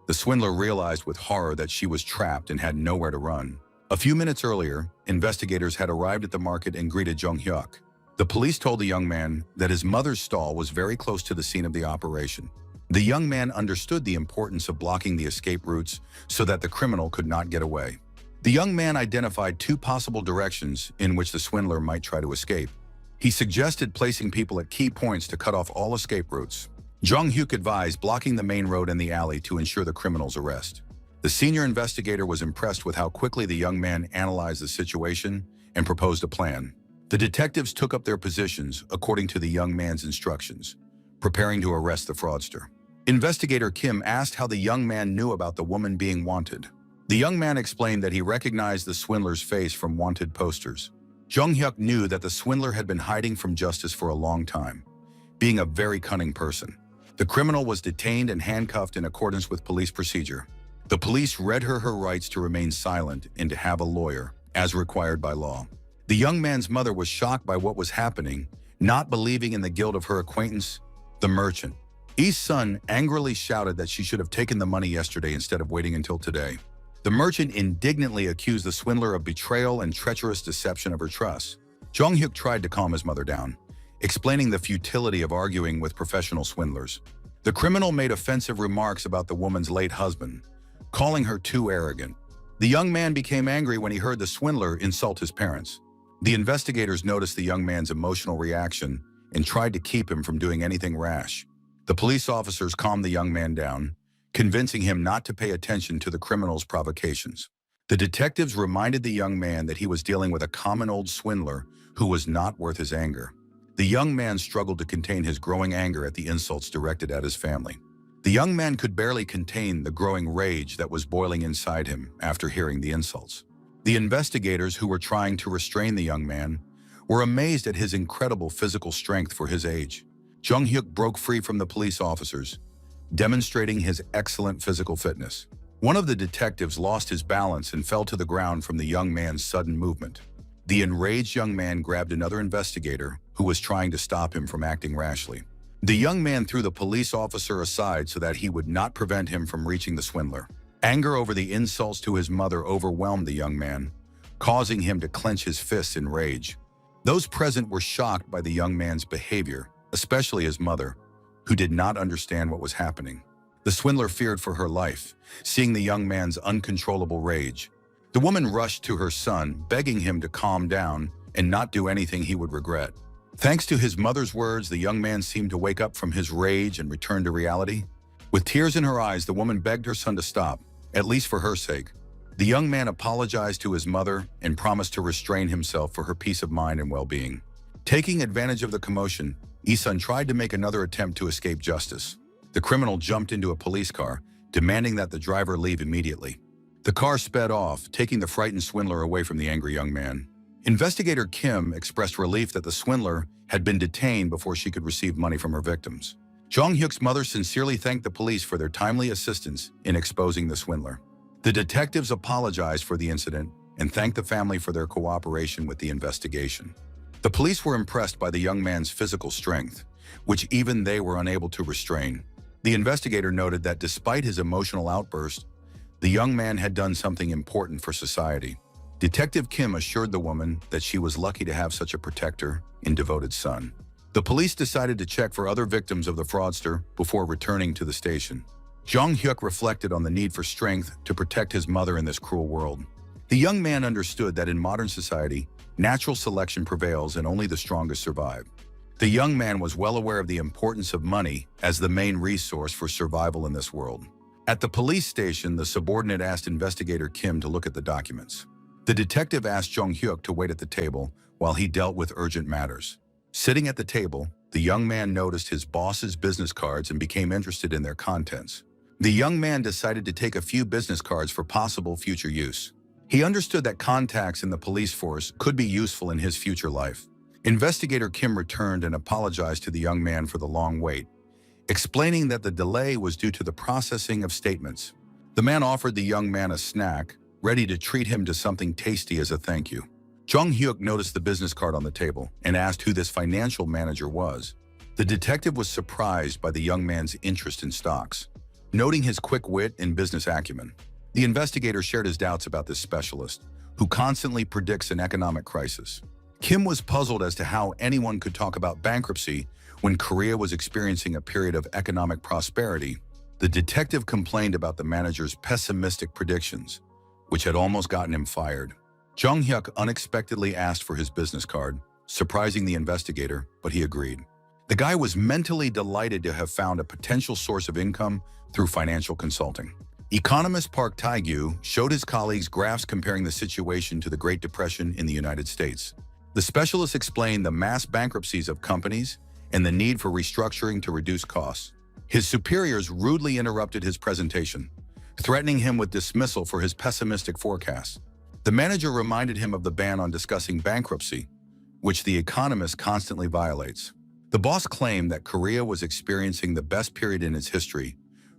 S1: The swindler realized with horror that she was trapped and had nowhere to run. A few minutes earlier, investigators had arrived at the market and greeted Jong-hyuk. The police told the young man that his mother's stall was very close to the scene of the operation. The young man understood the importance of blocking the escape routes so that the criminal could not get away. The young man identified two possible directions in which the swindler might try to escape. He suggested placing people at key points to cut off all escape routes. Jong-hyuk advised blocking the main road and the alley to ensure the criminal's arrest. The senior investigator was impressed with how quickly the young man analyzed the situation and proposed a plan. The detectives took up their positions according to the young man's instructions, preparing to arrest the fraudster. Investigator Kim asked how the young man knew about the woman being wanted. The young man explained that he recognized the swindler's face from wanted posters. Jong-hyuk knew that the swindler had been hiding from justice for a long time, being a very cunning person. The criminal was detained and handcuffed in accordance with police procedure. The police read her rights to remain silent and to have a lawyer, as required by law. The young man's mother was shocked by what was happening, not believing in the guilt of her acquaintance, the merchant. Yi's son angrily shouted that she should have taken the money yesterday instead of waiting until today. The merchant indignantly accused the swindler of betrayal and treacherous deception of her trust. Jong-hyuk tried to calm his mother down, explaining the futility of arguing with professional swindlers. The criminal made offensive remarks about the woman's late husband, calling her too arrogant. The young man became angry when he heard the swindler insult his parents. The investigators noticed the young man's emotional reaction and tried to keep him from doing anything rash. The police officers calmed the young man down, convincing him not to pay attention to the criminal's provocations. The detectives reminded the young man that he was dealing with a common old swindler who was not worth his anger. The young man struggled to contain his growing anger at the insults directed at his family. The young man could barely contain the growing rage that was boiling inside him after hearing the insults. The investigators who were trying to restrain the young man were amazed at his incredible physical strength for his age. Jong-hyuk broke free from the police officers, demonstrating his excellent physical fitness. One of the detectives lost his balance and fell to the ground from the young man's sudden movement. The enraged young man grabbed another investigator who was trying to stop him from acting rashly. The young man threw the police officer aside so that he would not prevent him from reaching the swindler. Anger over the insults to his mother overwhelmed the young man, causing him to clench his fists in rage. Those present were shocked by the young man's behavior, especially his mother, who did not understand what was happening. The swindler feared for her life, seeing the young man's uncontrollable rage. The woman rushed to her son, begging him to calm down and not do anything he would regret. Thanks to his mother's words, the young man seemed to wake up from his rage and return to reality. With tears in her eyes, the woman begged her son to stop, at least for her sake. The young man apologized to his mother and promised to restrain himself for her peace of mind and well-being. Taking advantage of the commotion, Isun tried to make another attempt to escape justice. The criminal jumped into a police car, demanding that the driver leave immediately. The car sped off, taking the frightened swindler away from the angry young man. Investigator Kim expressed relief that the swindler had been detained before she could receive money from her victims. Jong-hyuk's mother sincerely thanked the police for their timely assistance in exposing the swindler. The detectives apologized for the incident and thanked the family for their cooperation with the investigation. The police were impressed by the young man's physical strength, which even they were unable to restrain. The investigator noted that despite his emotional outburst, the young man had done something important for society. Detective Kim assured the woman that she was lucky to have such a protector and devoted son. The police decided to check for other victims of the fraudster before returning to the station. Jong-hyuk reflected on the need for strength to protect his mother in this cruel world. The young man understood that in modern society, natural selection prevails and only the strongest survive. The young man was well aware of the importance of money as the main resource for survival in this world. At the police station, the subordinate asked investigator Kim to look at the documents. The detective asked Jong-hyuk to wait at the table while he dealt with urgent matters. Sitting at the table, the young man noticed his boss's business cards and became interested in their contents. The young man decided to take a few business cards for possible future use. He understood that contacts in the police force could be useful in his future life. Investigator Kim returned and apologized to the young man for the long wait, explaining that the delay was due to the processing of statements. The man offered the young man a snack, ready to treat him to something tasty as a thank you. Jong-hyuk noticed the business card on the table and asked who this financial manager was. The detective was surprised by the young man's interest in stocks. Noting his quick wit and business acumen, the investigator shared his doubts about this specialist, who constantly predicts an economic crisis. Kim was puzzled as to how anyone could talk about bankruptcy when Korea was experiencing a period of economic prosperity. The detective complained about the manager's pessimistic predictions, which had almost gotten him fired. Jong-hyuk unexpectedly asked for his business card, surprising the investigator, but he agreed. The guy was mentally delighted to have found a potential source of income through financial consulting. Economist Park Tae-gyu showed his colleagues graphs comparing the situation to the Great Depression in the United States. The specialist explained the mass bankruptcies of companies and the need for restructuring to reduce costs. His superiors rudely interrupted his presentation, threatening him with dismissal for his pessimistic forecasts. The manager reminded him of the ban on discussing bankruptcy, which the economist constantly violates. The boss claimed that Korea was experiencing the best period in its history,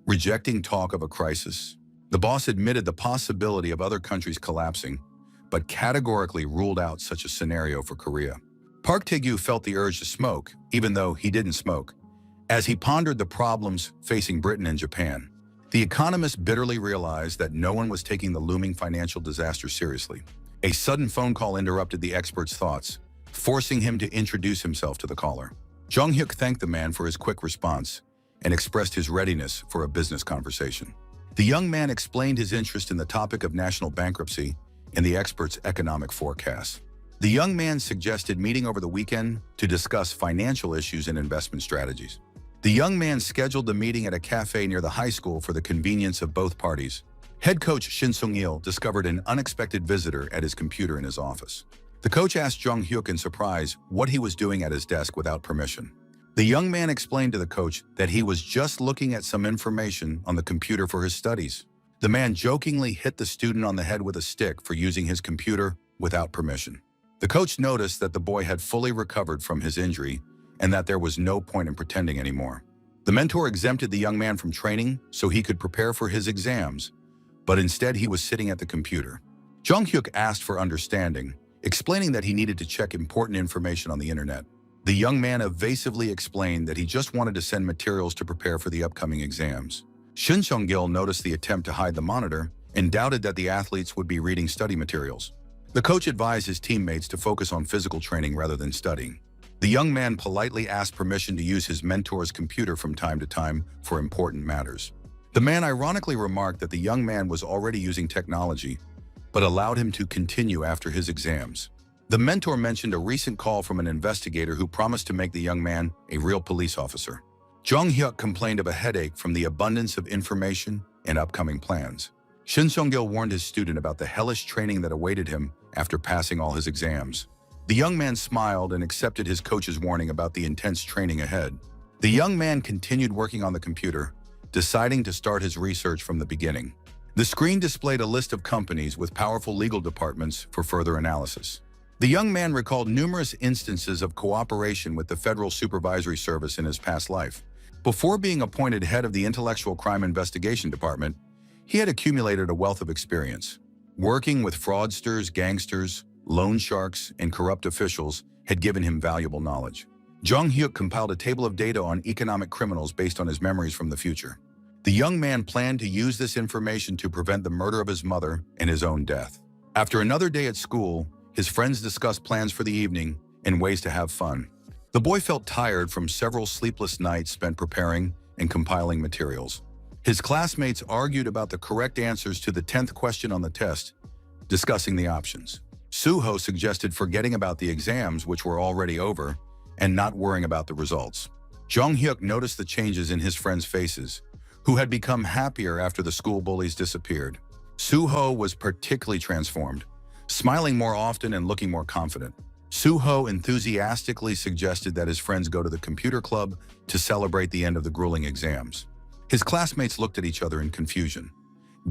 S1: rejecting talk of a crisis. The boss admitted the possibility of other countries collapsing, but categorically ruled out such a scenario for Korea. Park Tae-gyu felt the urge to smoke, even though he didn't smoke, as he pondered the problems facing Britain and Japan. The economist bitterly realized that no one was taking the looming financial disaster seriously. A sudden phone call interrupted the expert's thoughts, forcing him to introduce himself to the caller. Jong-hyuk thanked the man for his quick response and expressed his readiness for a business conversation. The young man explained his interest in the topic of national bankruptcy and the expert's economic forecasts. The young man suggested meeting over the weekend to discuss financial issues and investment strategies. The young man scheduled the meeting at a cafe near the high school for the convenience of both parties. Head coach Shin Sung-il discovered an unexpected visitor at his computer in his office. The coach asked Jong-hyuk in surprise what he was doing at his desk without permission. The young man explained to the coach that he was just looking at some information on the computer for his studies. The man jokingly hit the student on the head with a stick for using his computer without permission. The coach noticed that the boy had fully recovered from his injury and that there was no point in pretending anymore. The mentor exempted the young man from training so he could prepare for his exams, but instead he was sitting at the computer. Jong-hyuk asked for understanding, explaining that he needed to check important information on the internet. The young man evasively explained that he just wanted to send materials to prepare for the upcoming exams. Shin Sung-il noticed the attempt to hide the monitor and doubted that the athletes would be reading study materials. The coach advised his teammates to focus on physical training rather than studying. The young man politely asked permission to use his mentor's computer from time to time for important matters. The man ironically remarked that the young man was already using technology, but allowed him to continue after his exams. The mentor mentioned a recent call from an investigator who promised to make the young man a real police officer. Jong-hyuk complained of a headache from the abundance of information and upcoming plans. Shin Sung-gil warned his student about the hellish training that awaited him after passing all his exams. The young man smiled and accepted his coach's warning about the intense training ahead. The young man continued working on the computer, deciding to start his research from the beginning. The screen displayed a list of companies with powerful legal departments for further analysis. The young man recalled numerous instances of cooperation with the Federal Supervisory Service in his past life. Before being appointed head of the Intellectual Crime Investigation Department, he had accumulated a wealth of experience. Working with fraudsters, gangsters, loan sharks, and corrupt officials had given him valuable knowledge. Jong-hyuk compiled a table of data on economic criminals based on his memories from the future. The young man planned to use this information to prevent the murder of his mother and his own death. After another day at school, his friends discussed plans for the evening and ways to have fun. The boy felt tired from several sleepless nights spent preparing and compiling materials. His classmates argued about the correct answers to the 10th question on the test, discussing the options. Suho suggested forgetting about the exams, which were already over, and not worrying about the results. Jong-hyuk noticed the changes in his friends' faces, who had become happier after the school bullies disappeared. Suho was particularly transformed, smiling more often and looking more confident. Suho enthusiastically suggested that his friends go to the computer club to celebrate the end of the grueling exams. His classmates looked at each other in confusion,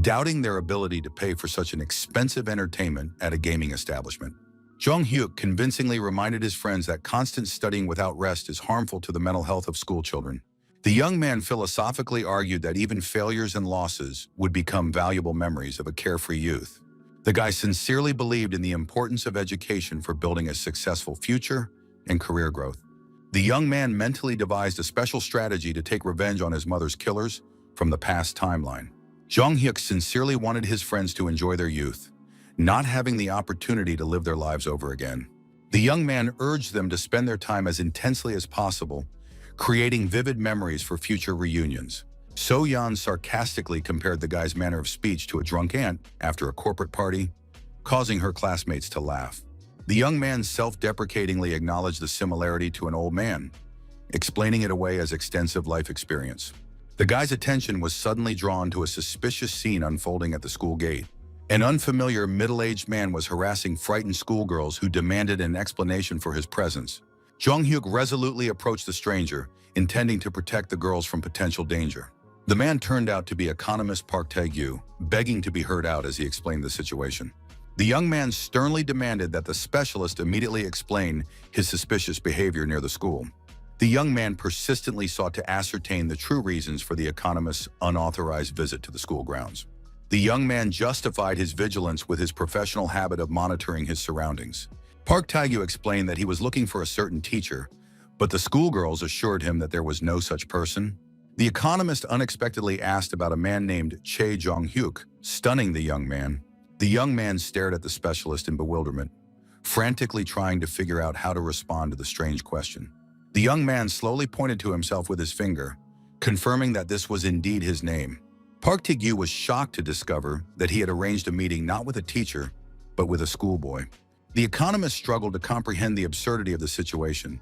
S1: doubting their ability to pay for such an expensive entertainment at a gaming establishment. Jong-hyuk convincingly reminded his friends that constant studying without rest is harmful to the mental health of school children. The young man philosophically argued that even failures and losses would become valuable memories of a carefree youth. The guy sincerely believed in the importance of education for building a successful future and career growth. The young man mentally devised a special strategy to take revenge on his mother's killers from the past timeline. Jong-hyuk sincerely wanted his friends to enjoy their youth, not having the opportunity to live their lives over again. The young man urged them to spend their time as intensely as possible, creating vivid memories for future reunions. So-yeon sarcastically compared the guy's manner of speech to a drunk aunt after a corporate party, causing her classmates to laugh. The young man self-deprecatingly acknowledged the similarity to an old man, explaining it away as extensive life experience. The guy's attention was suddenly drawn to a suspicious scene unfolding at the school gate. An unfamiliar middle-aged man was harassing frightened schoolgirls who demanded an explanation for his presence. Jong-hyuk resolutely approached the stranger, intending to protect the girls from potential danger. The man turned out to be economist Park Tae-gyu, begging to be heard out as he explained the situation. The young man sternly demanded that the specialist immediately explain his suspicious behavior near the school. The young man persistently sought to ascertain the true reasons for the economist's unauthorized visit to the school grounds. The young man justified his vigilance with his professional habit of monitoring his surroundings. Park Tae-gyu explained that he was looking for a certain teacher, but the schoolgirls assured him that there was no such person. The economist unexpectedly asked about a man named Chae Jong-hyuk, stunning the young man. The young man stared at the specialist in bewilderment, frantically trying to figure out how to respond to the strange question. The young man slowly pointed to himself with his finger, confirming that this was indeed his name. Park Tae-gyu was shocked to discover that he had arranged a meeting not with a teacher, but with a schoolboy. The economist struggled to comprehend the absurdity of the situation,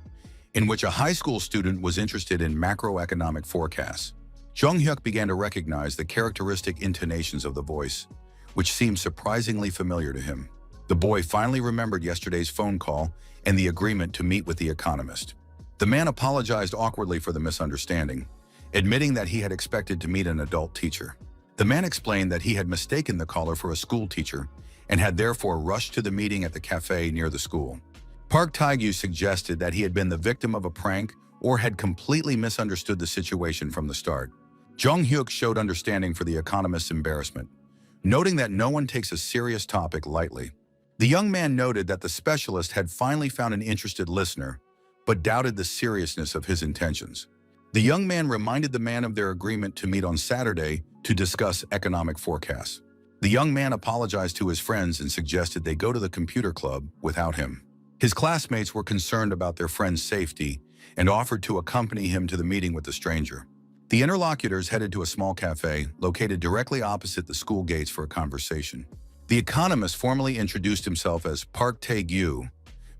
S1: in which a high school student was interested in macroeconomic forecasts. Jong-hyuk began to recognize the characteristic intonations of the voice, which seemed surprisingly familiar to him. The boy finally remembered yesterday's phone call and the agreement to meet with the economist. The man apologized awkwardly for the misunderstanding, admitting that he had expected to meet an adult teacher. The man explained that he had mistaken the caller for a school teacher and had therefore rushed to the meeting at the cafe near the school. Park Tae-gyu suggested that he had been the victim of a prank or had completely misunderstood the situation from the start. Jong-hyuk showed understanding for the economist's embarrassment, noting that no one takes a serious topic lightly. The young man noted that the specialist had finally found an interested listener, but doubted the seriousness of his intentions. The young man reminded the man of their agreement to meet on Saturday to discuss economic forecasts. The young man apologized to his friends and suggested they go to the computer club without him. His classmates were concerned about their friend's safety and offered to accompany him to the meeting with the stranger. The interlocutors headed to a small cafe located directly opposite the school gates for a conversation. The economist formally introduced himself as Park Tae-gyu,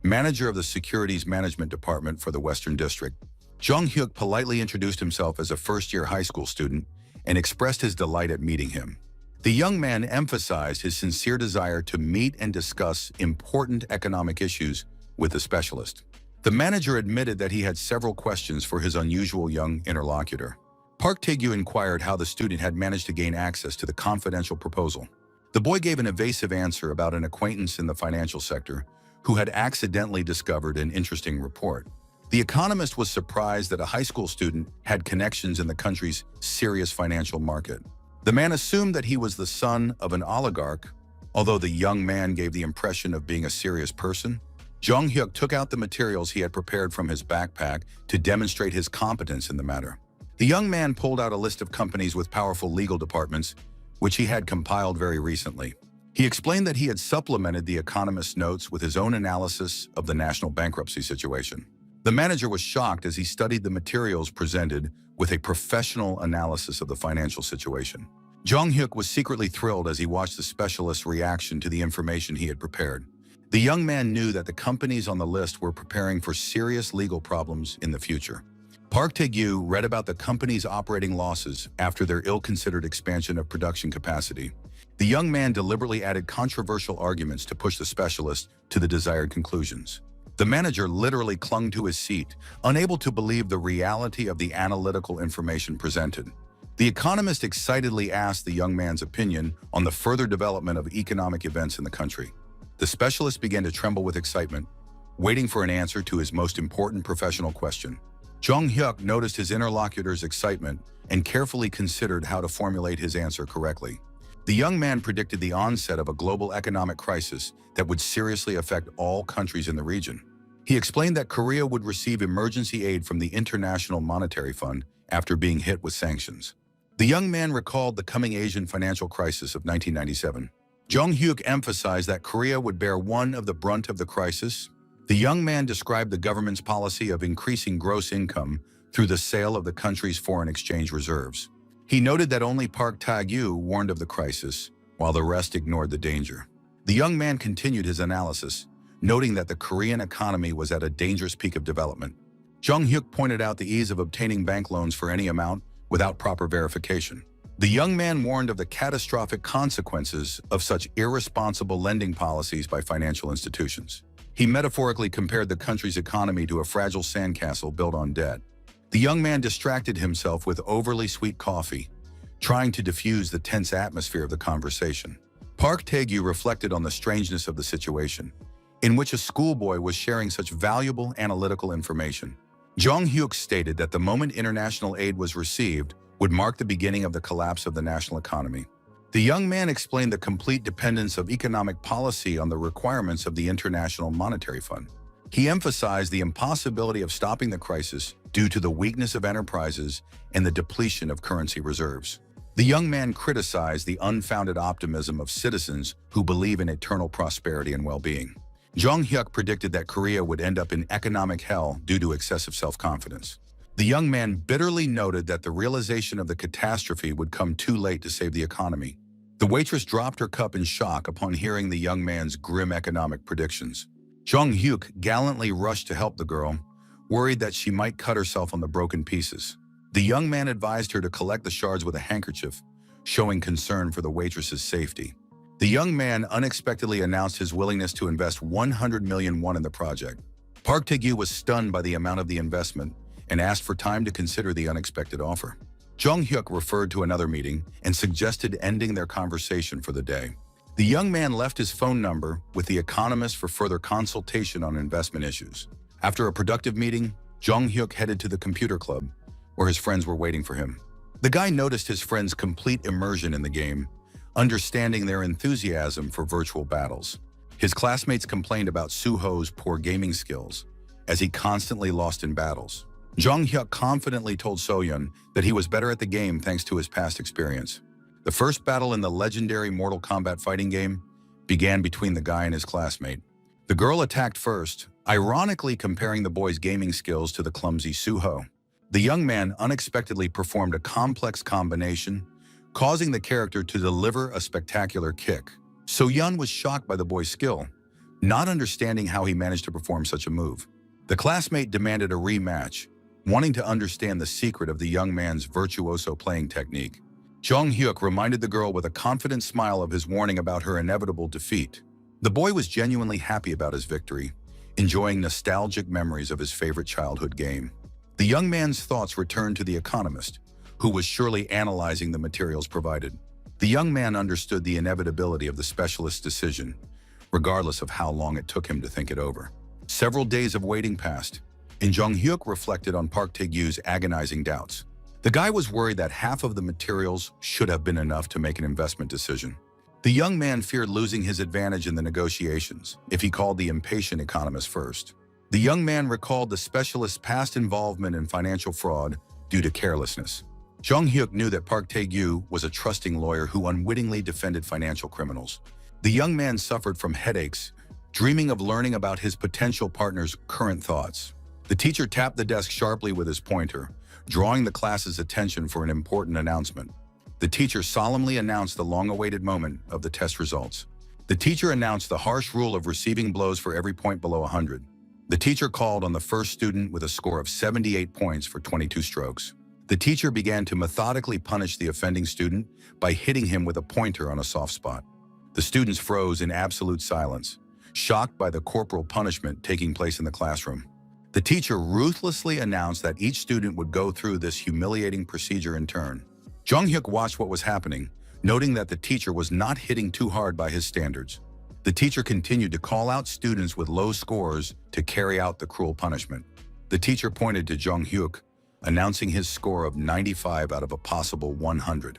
S1: manager of the Securities Management Department for the Western District. Jung Hyuk politely introduced himself as a first-year high school student and expressed his delight at meeting him. The young man emphasized his sincere desire to meet and discuss important economic issues with the specialist. The manager admitted that he had several questions for his unusual young interlocutor. Park Tae-gyu inquired how the student had managed to gain access to the confidential proposal. The boy gave an evasive answer about an acquaintance in the financial sector who had accidentally discovered an interesting report. The economist was surprised that a high school student had connections in the country's serious financial market. The man assumed that he was the son of an oligarch, although the young man gave the impression of being a serious person. Jung Hyuk took out the materials he had prepared from his backpack to demonstrate his competence in the matter. The young man pulled out a list of companies with powerful legal departments, which he had compiled very recently. He explained that he had supplemented the economist's notes with his own analysis of the national bankruptcy situation. The manager was shocked as he studied the materials presented with a professional analysis of the financial situation. Jung Hyuk was secretly thrilled as he watched the specialist's reaction to the information he had prepared. The young man knew that the companies on the list were preparing for serious legal problems in the future. Park Tae-gyu read about the company's operating losses after their ill-considered expansion of production capacity. The young man deliberately added controversial arguments to push the specialist to the desired conclusions. The manager literally clung to his seat, unable to believe the reality of the analytical information presented. The economist excitedly asked the young man's opinion on the further development of economic events in the country. The specialist began to tremble with excitement, waiting for an answer to his most important professional question. Jung Hyuk noticed his interlocutor's excitement and carefully considered how to formulate his answer correctly. The young man predicted the onset of a global economic crisis that would seriously affect all countries in the region. He explained that Korea would receive emergency aid from the International Monetary Fund after being hit with sanctions. The young man recalled the coming Asian financial crisis of 1997. Jung Hyuk emphasized that Korea would bear one of the brunt of the crisis. The young man described the government's policy of increasing gross income through the sale of the country's foreign exchange reserves. He noted that only Park Tae-gyu warned of the crisis, while the rest ignored the danger. The young man continued his analysis, noting that the Korean economy was at a dangerous peak of development. Jung Hyuk pointed out the ease of obtaining bank loans for any amount without proper verification. The young man warned of the catastrophic consequences of such irresponsible lending policies by financial institutions. He metaphorically compared the country's economy to a fragile sandcastle built on debt. The young man distracted himself with overly sweet coffee, trying to diffuse the tense atmosphere of the conversation. Park Tae-gyu reflected on the strangeness of the situation, in which a schoolboy was sharing such valuable analytical information. Jung Hyuk stated that the moment international aid was received would mark the beginning of the collapse of the national economy. The young man explained the complete dependence of economic policy on the requirements of the International Monetary Fund. He emphasized the impossibility of stopping the crisis due to the weakness of enterprises and the depletion of currency reserves. The young man criticized the unfounded optimism of citizens who believe in eternal prosperity and well-being. Jung Hyuk predicted that Korea would end up in economic hell due to excessive self-confidence. The young man bitterly noted that the realization of the catastrophe would come too late to save the economy. The waitress dropped her cup in shock upon hearing the young man's grim economic predictions. Jung Hyuk gallantly rushed to help the girl, worried that she might cut herself on the broken pieces. The young man advised her to collect the shards with a handkerchief, showing concern for the waitress's safety. The young man unexpectedly announced his willingness to invest 100 million won in the project. Park Tae-gyu was stunned by the amount of the investment and asked for time to consider the unexpected offer. Jung Hyuk referred to another meeting and suggested ending their conversation for the day. The young man left his phone number with the economist for further consultation on investment issues. After a productive meeting, Jung Hyuk headed to the computer club, where his friends were waiting for him. The guy noticed his friends' complete immersion in the game, understanding their enthusiasm for virtual battles. His classmates complained about Suho's poor gaming skills, as he constantly lost in battles. Jung Hyuk confidently told Soyeon that he was better at the game thanks to his past experience. The first battle in the legendary Mortal Kombat fighting game began between the guy and his classmate. The girl attacked first, ironically comparing the boy's gaming skills to the clumsy Suho. The young man unexpectedly performed a complex combination, causing the character to deliver a spectacular kick. Soyeon was shocked by the boy's skill, not understanding how he managed to perform such a move. The classmate demanded a rematch, wanting to understand the secret of the young man's virtuoso playing technique. Jong Hyuk reminded the girl with a confident smile of his warning about her inevitable defeat. The boy was genuinely happy about his victory, enjoying nostalgic memories of his favorite childhood game. The young man's thoughts returned to the economist, who was surely analyzing the materials provided. The young man understood the inevitability of the specialist's decision, regardless of how long it took him to think it over. Several days of waiting passed, and Jong Hyuk reflected on Park Tae-gyu's agonizing doubts. The guy was worried that half of the materials should have been enough to make an investment decision. The young man feared losing his advantage in the negotiations if he called the impatient economist first. The young man recalled the specialist's past involvement in financial fraud due to carelessness. Jong Hyuk knew that Park Tae-gyu was a trusting lawyer who unwittingly defended financial criminals. The young man suffered from headaches, dreaming of learning about his potential partner's current thoughts. The teacher tapped the desk sharply with his pointer, drawing the class's attention for an important announcement. The teacher solemnly announced the long-awaited moment of the test results. The teacher announced the harsh rule of receiving blows for every point below 100. The teacher called on the first student with a score of 78 points for 22 strokes. The teacher began to methodically punish the offending student by hitting him with a pointer on a soft spot. The students froze in absolute silence, shocked by the corporal punishment taking place in the classroom. The teacher ruthlessly announced that each student would go through this humiliating procedure in turn. Jong Hyuk watched what was happening, noting that the teacher was not hitting too hard by his standards. The teacher continued to call out students with low scores to carry out the cruel punishment. The teacher pointed to Jong Hyuk, announcing his score of 95 out of a possible 100.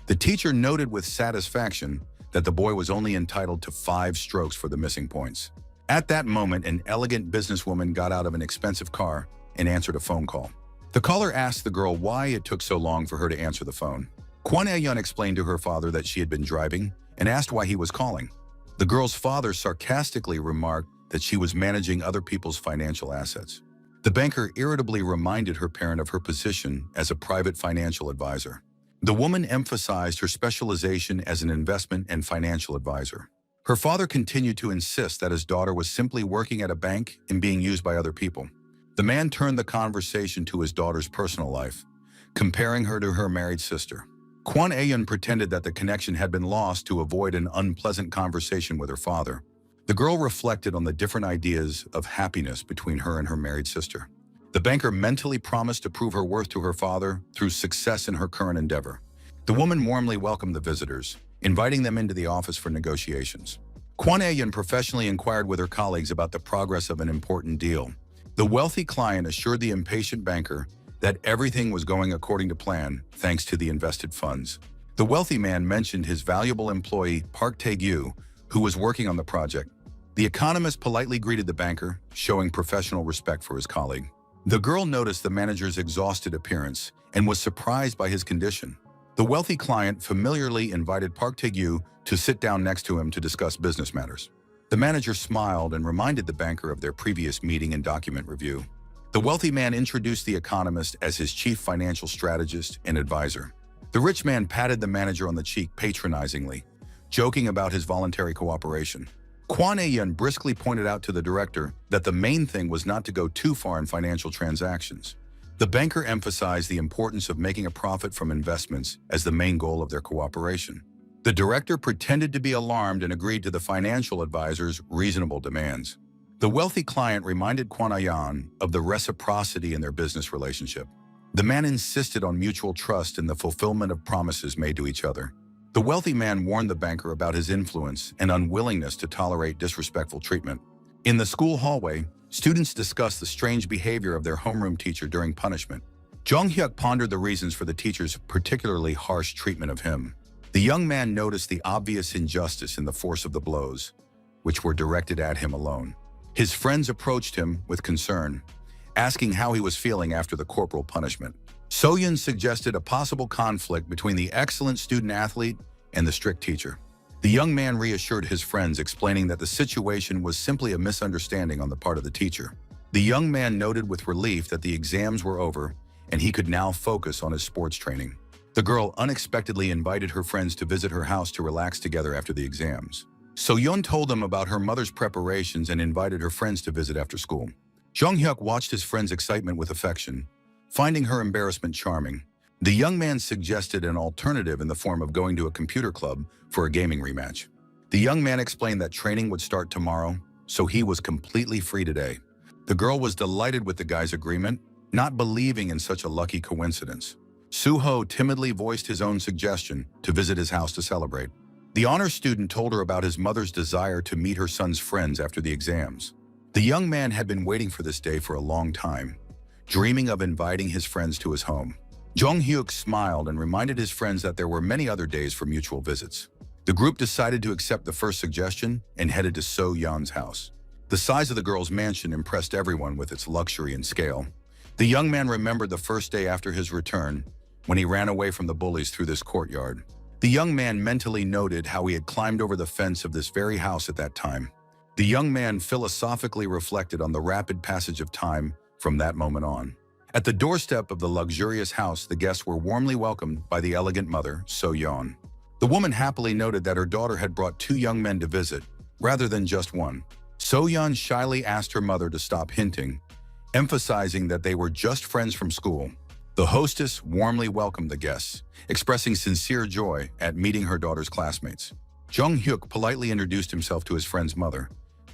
S1: The teacher noted with satisfaction that the boy was only entitled to 5 strokes for the missing points. At that moment, an elegant businesswoman got out of an expensive car and answered a phone call. The caller asked the girl why it took so long for her to answer the phone. Kwon Ae-yeon explained to her father that she had been driving and asked why he was calling. The girl's father sarcastically remarked that she was managing other people's financial assets. The banker irritably reminded her parent of her position as a private financial advisor. The woman emphasized her specialization as an investment and financial advisor. Her father continued to insist that his daughter was simply working at a bank and being used by other people. The man turned the conversation to his daughter's personal life, comparing her to her married sister. Kwon Ae-yeon pretended that the connection had been lost to avoid an unpleasant conversation with her father. The girl reflected on the different ideas of happiness between her and her married sister. The banker mentally promised to prove her worth to her father through success in her current endeavor. The woman warmly welcomed the visitors, inviting them into the office for negotiations. Kwon Ae-yeon professionally inquired with her colleagues about the progress of an important deal. The wealthy client assured the impatient banker that everything was going according to plan thanks to the invested funds. The wealthy man mentioned his valuable employee, Park Tae-gyu, who was working on the project. The economist politely greeted the banker, showing professional respect for his colleague. The girl noticed the manager's exhausted appearance and was surprised by his condition. The wealthy client familiarly invited Park Tae-gyu to sit down next to him to discuss business matters. The manager smiled and reminded the banker of their previous meeting and document review. The wealthy man introduced the economist as his chief financial strategist and advisor. The rich man patted the manager on the cheek patronizingly, joking about his voluntary cooperation. Kwon Ae-yeon briskly pointed out to the director that the main thing was not to go too far in financial transactions. The banker emphasized the importance of making a profit from investments as the main goal of their cooperation. The director pretended to be alarmed and agreed to the financial advisor's reasonable demands. The wealthy client reminded Kwon Ae-yeon of the reciprocity in their business relationship. The man insisted on mutual trust and the fulfillment of promises made to each other. The wealthy man warned the banker about his influence and unwillingness to tolerate disrespectful treatment. In the school hallway, students discussed the strange behavior of their homeroom teacher during punishment. Jong Hyuk pondered the reasons for the teacher's particularly harsh treatment of him. The young man noticed the obvious injustice in the force of the blows, which were directed at him alone. His friends approached him with concern, asking how he was feeling after the corporal punishment. So-yeon suggested a possible conflict between the excellent student-athlete and the strict teacher. The young man reassured his friends, explaining that the situation was simply a misunderstanding on the part of the teacher. The young man noted with relief that the exams were over and he could now focus on his sports training. The girl unexpectedly invited her friends to visit her house to relax together after the exams. So-yeon told them about her mother's preparations and invited her friends to visit after school. Jung-hyuk watched his friend's excitement with affection, finding her embarrassment charming. The young man suggested an alternative in the form of going to a computer club for a gaming rematch. The young man explained that training would start tomorrow, so he was completely free today. The girl was delighted with the guy's agreement, not believing in such a lucky coincidence. Suho timidly voiced his own suggestion to visit his house to celebrate. The honor student told her about his mother's desire to meet her son's friends after the exams. The young man had been waiting for this day for a long time, dreaming of inviting his friends to his home. Jung-hyuk smiled and reminded his friends that there were many other days for mutual visits. The group decided to accept the first suggestion and headed to So-yeon's house. The size of the girl's mansion impressed everyone with its luxury and scale. The young man remembered the first day after his return, when he ran away from the bullies through this courtyard. The young man mentally noted how he had climbed over the fence of this very house at that time. The young man philosophically reflected on the rapid passage of time from that moment on. At the doorstep of the luxurious house, the guests were warmly welcomed by the elegant mother, So-yeon. The woman happily noted that her daughter had brought 2 young men to visit, rather than just one. So-yeon shyly asked her mother to stop hinting, emphasizing that they were just friends from school. The hostess warmly welcomed the guests, expressing sincere joy at meeting her daughter's classmates. Jung-hyuk politely introduced himself to his friend's mother,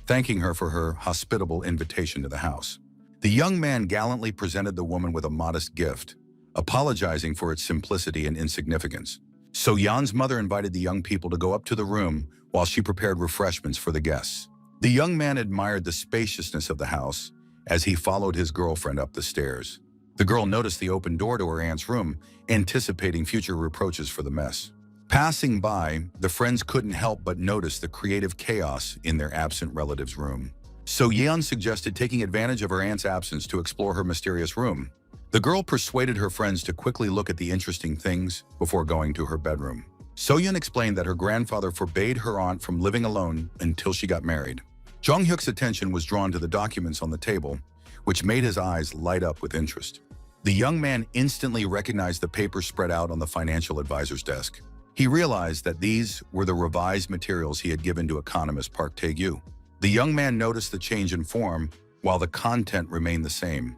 S1: thanking her for her hospitable invitation to the house. The young man gallantly presented the woman with a modest gift, apologizing for its simplicity and insignificance. So-yeon's mother invited the young people to go up to the room while she prepared refreshments for the guests. The young man admired the spaciousness of the house as he followed his girlfriend up the stairs. The girl noticed the open door to her aunt's room, anticipating future reproaches for the mess. Passing by, the friends couldn't help but notice the creative chaos in their absent relative's room. So-yeon suggested taking advantage of her aunt's absence to explore her mysterious room. The girl persuaded her friends to quickly look at the interesting things before going to her bedroom. So-yeon explained that her grandfather forbade her aunt from living alone until she got married. Jung-hyuk's attention was drawn to the documents on the table, which made his eyes light up with interest. The young man instantly recognized the papers spread out on the financial advisor's desk. He realized that these were the revised materials he had given to economist Park Tae-gyu. The young man noticed the change in form, while the content remained the same,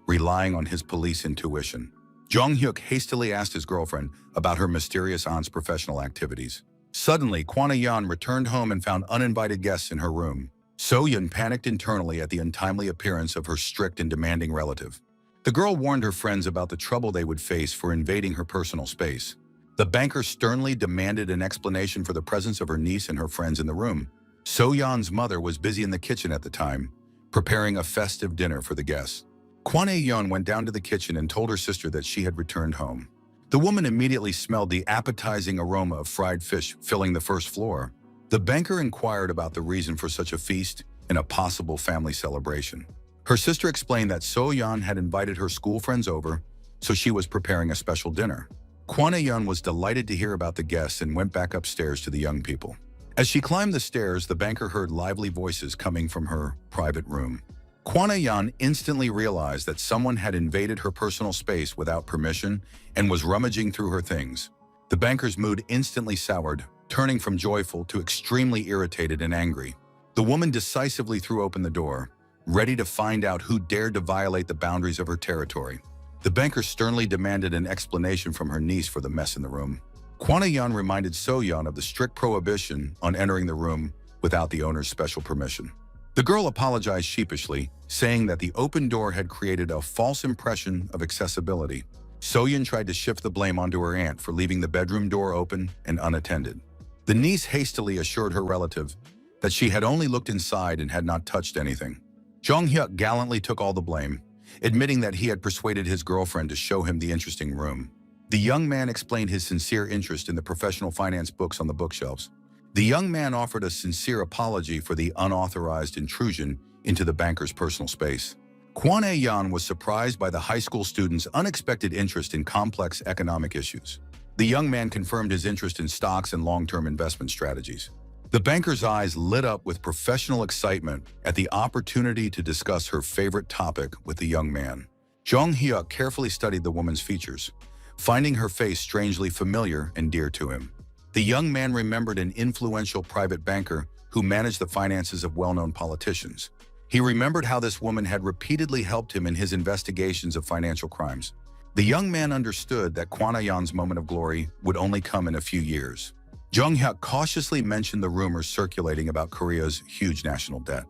S1: relying on his police intuition. Jung-hyuk hastily asked his girlfriend about her mysterious aunt's professional activities. Suddenly, Kwana-yeon returned home and found uninvited guests in her room. So-yeon panicked internally at the untimely appearance of her strict and demanding relative. The girl warned her friends about the trouble they would face for invading her personal space. The banker sternly demanded an explanation for the presence of her niece and her friends in the room. So-yeon's mother was busy in the kitchen at the time, preparing a festive dinner for the guests. Kwana-yeon went down to the kitchen and told her sister that she had returned home. The woman immediately smelled the appetizing aroma of fried fish filling the first floor. The banker inquired about the reason for such a feast and a possible family celebration. Her sister explained that So-yeon had invited her school friends over, so she was preparing a special dinner. Kwana-yeon was delighted to hear about the guests and went back upstairs to the young people. As she climbed the stairs, the banker heard lively voices coming from her private room. Kwana-yeon instantly realized that someone had invaded her personal space without permission and was rummaging through her things. The banker's mood instantly soured, turning from joyful to extremely irritated and angry. The woman decisively threw open the door, ready to find out who dared to violate the boundaries of her territory. The banker sternly demanded an explanation from her niece for the mess in the room. Kwana-yeon reminded So-yeon of the strict prohibition on entering the room without the owner's special permission. The girl apologized sheepishly, saying that the open door had created a false impression of accessibility. So-yeon tried to shift the blame onto her aunt for leaving the bedroom door open and unattended. The niece hastily assured her relative that she had only looked inside and had not touched anything. Jung-hyuk gallantly took all the blame, admitting that he had persuaded his girlfriend to show him the interesting room. The young man explained his sincere interest in the professional finance books on the bookshelves. The young man offered a sincere apology for the unauthorized intrusion into the banker's personal space. Kwana-yeon was surprised by the high school student's unexpected interest in complex economic issues. The young man confirmed his interest in stocks and long-term investment strategies. The banker's eyes lit up with professional excitement at the opportunity to discuss her favorite topic with the young man. Jung-hyuk carefully studied the woman's features, finding her face strangely familiar and dear to him. The young man remembered an influential private banker who managed the finances of well-known politicians. He remembered how this woman had repeatedly helped him in his investigations of financial crimes. The young man understood that Kwon Ah-yeon's moment of glory would only come in a few years. Jung-hyuk cautiously mentioned the rumors circulating about Korea's huge national debt.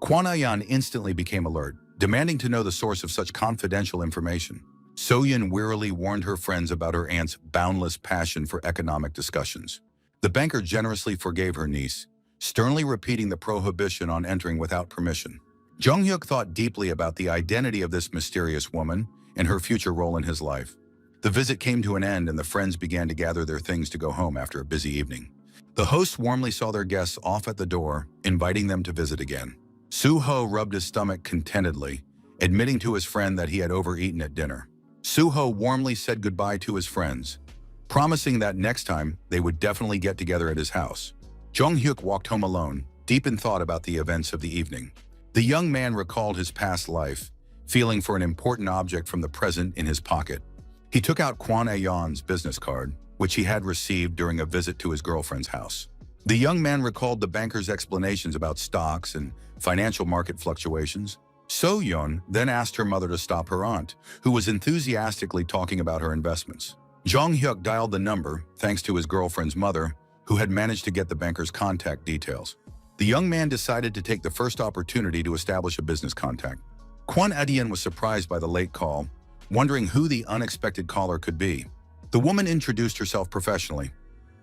S1: Kwon Ah-yeon instantly became alert, demanding to know the source of such confidential information. So-yeon wearily warned her friends about her aunt's boundless passion for economic discussions. The banker generously forgave her niece, sternly repeating the prohibition on entering without permission. Jung-hyuk thought deeply about the identity of this mysterious woman and her future role in his life. The visit came to an end and the friends began to gather their things to go home after a busy evening. The hosts warmly saw their guests off at the door, inviting them to visit again. Soo-ho rubbed his stomach contentedly, admitting to his friend that he had overeaten at dinner. Soo-ho warmly said goodbye to his friends, promising that next time they would definitely get together at his house. Jung-hyuk walked home alone, deep in thought about the events of the evening. The young man recalled his past life, feeling for an important object from the present in his pocket. He took out Kwon Ah-yeon's business card, which he had received during a visit to his girlfriend's house. The young man recalled the banker's explanations about stocks and financial market fluctuations. So-yeon then asked her mother to stop her aunt, who was enthusiastically talking about her investments. Jung-hyuk dialed the number, thanks to his girlfriend's mother, who had managed to get the banker's contact details. The young man decided to take the first opportunity to establish a business contact. Kwon Ah-yeon was surprised by the late call, wondering who the unexpected caller could be. The woman introduced herself professionally,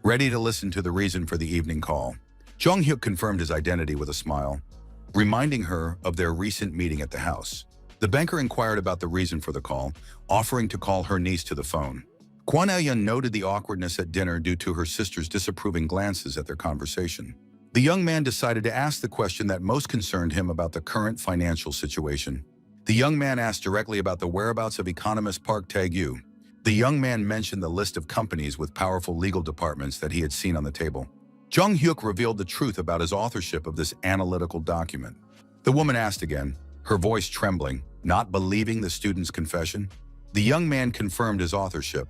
S1: ready to listen to the reason for the evening call. Jung-hyuk confirmed his identity with a smile, reminding her of their recent meeting at the house. The banker inquired about the reason for the call, offering to call her niece to the phone. Kwon Ah-yeon noted the awkwardness at dinner due to her sister's disapproving glances at their conversation. The young man decided to ask the question that most concerned him about the current financial situation. The young man asked directly about the whereabouts of economist Park Tae-gyu. The young man mentioned the list of companies with powerful legal departments that he had seen on the table. Jung-hyuk revealed the truth about his authorship of this analytical document. The woman asked again, her voice trembling, not believing the student's confession. The young man confirmed his authorship,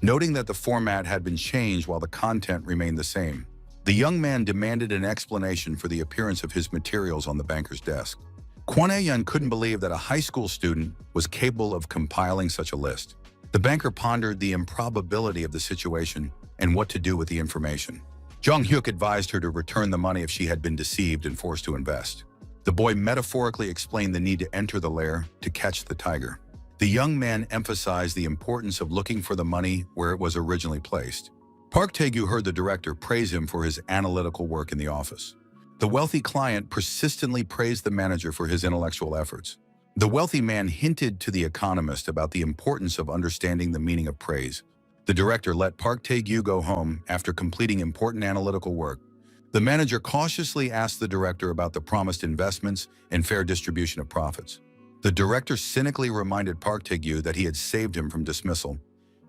S1: noting that the format had been changed while the content remained the same. The young man demanded an explanation for the appearance of his materials on the banker's desk. Kwon Ah-yeon couldn't believe that a high school student was capable of compiling such a list. The banker pondered the improbability of the situation and what to do with the information. Jung-hyuk advised her to return the money if she had been deceived and forced to invest. The boy metaphorically explained the need to enter the lair to catch the tiger. The young man emphasized the importance of looking for the money where it was originally placed. Park Tae-gyu heard the director praise him for his analytical work in the office. The wealthy client persistently praised the manager for his intellectual efforts. The wealthy man hinted to the economist about the importance of understanding the meaning of praise. The director let Park Tae-gyu go home after completing important analytical work. The manager cautiously asked the director about the promised investments and fair distribution of profits. The director cynically reminded Park Tae-gyu that he had saved him from dismissal,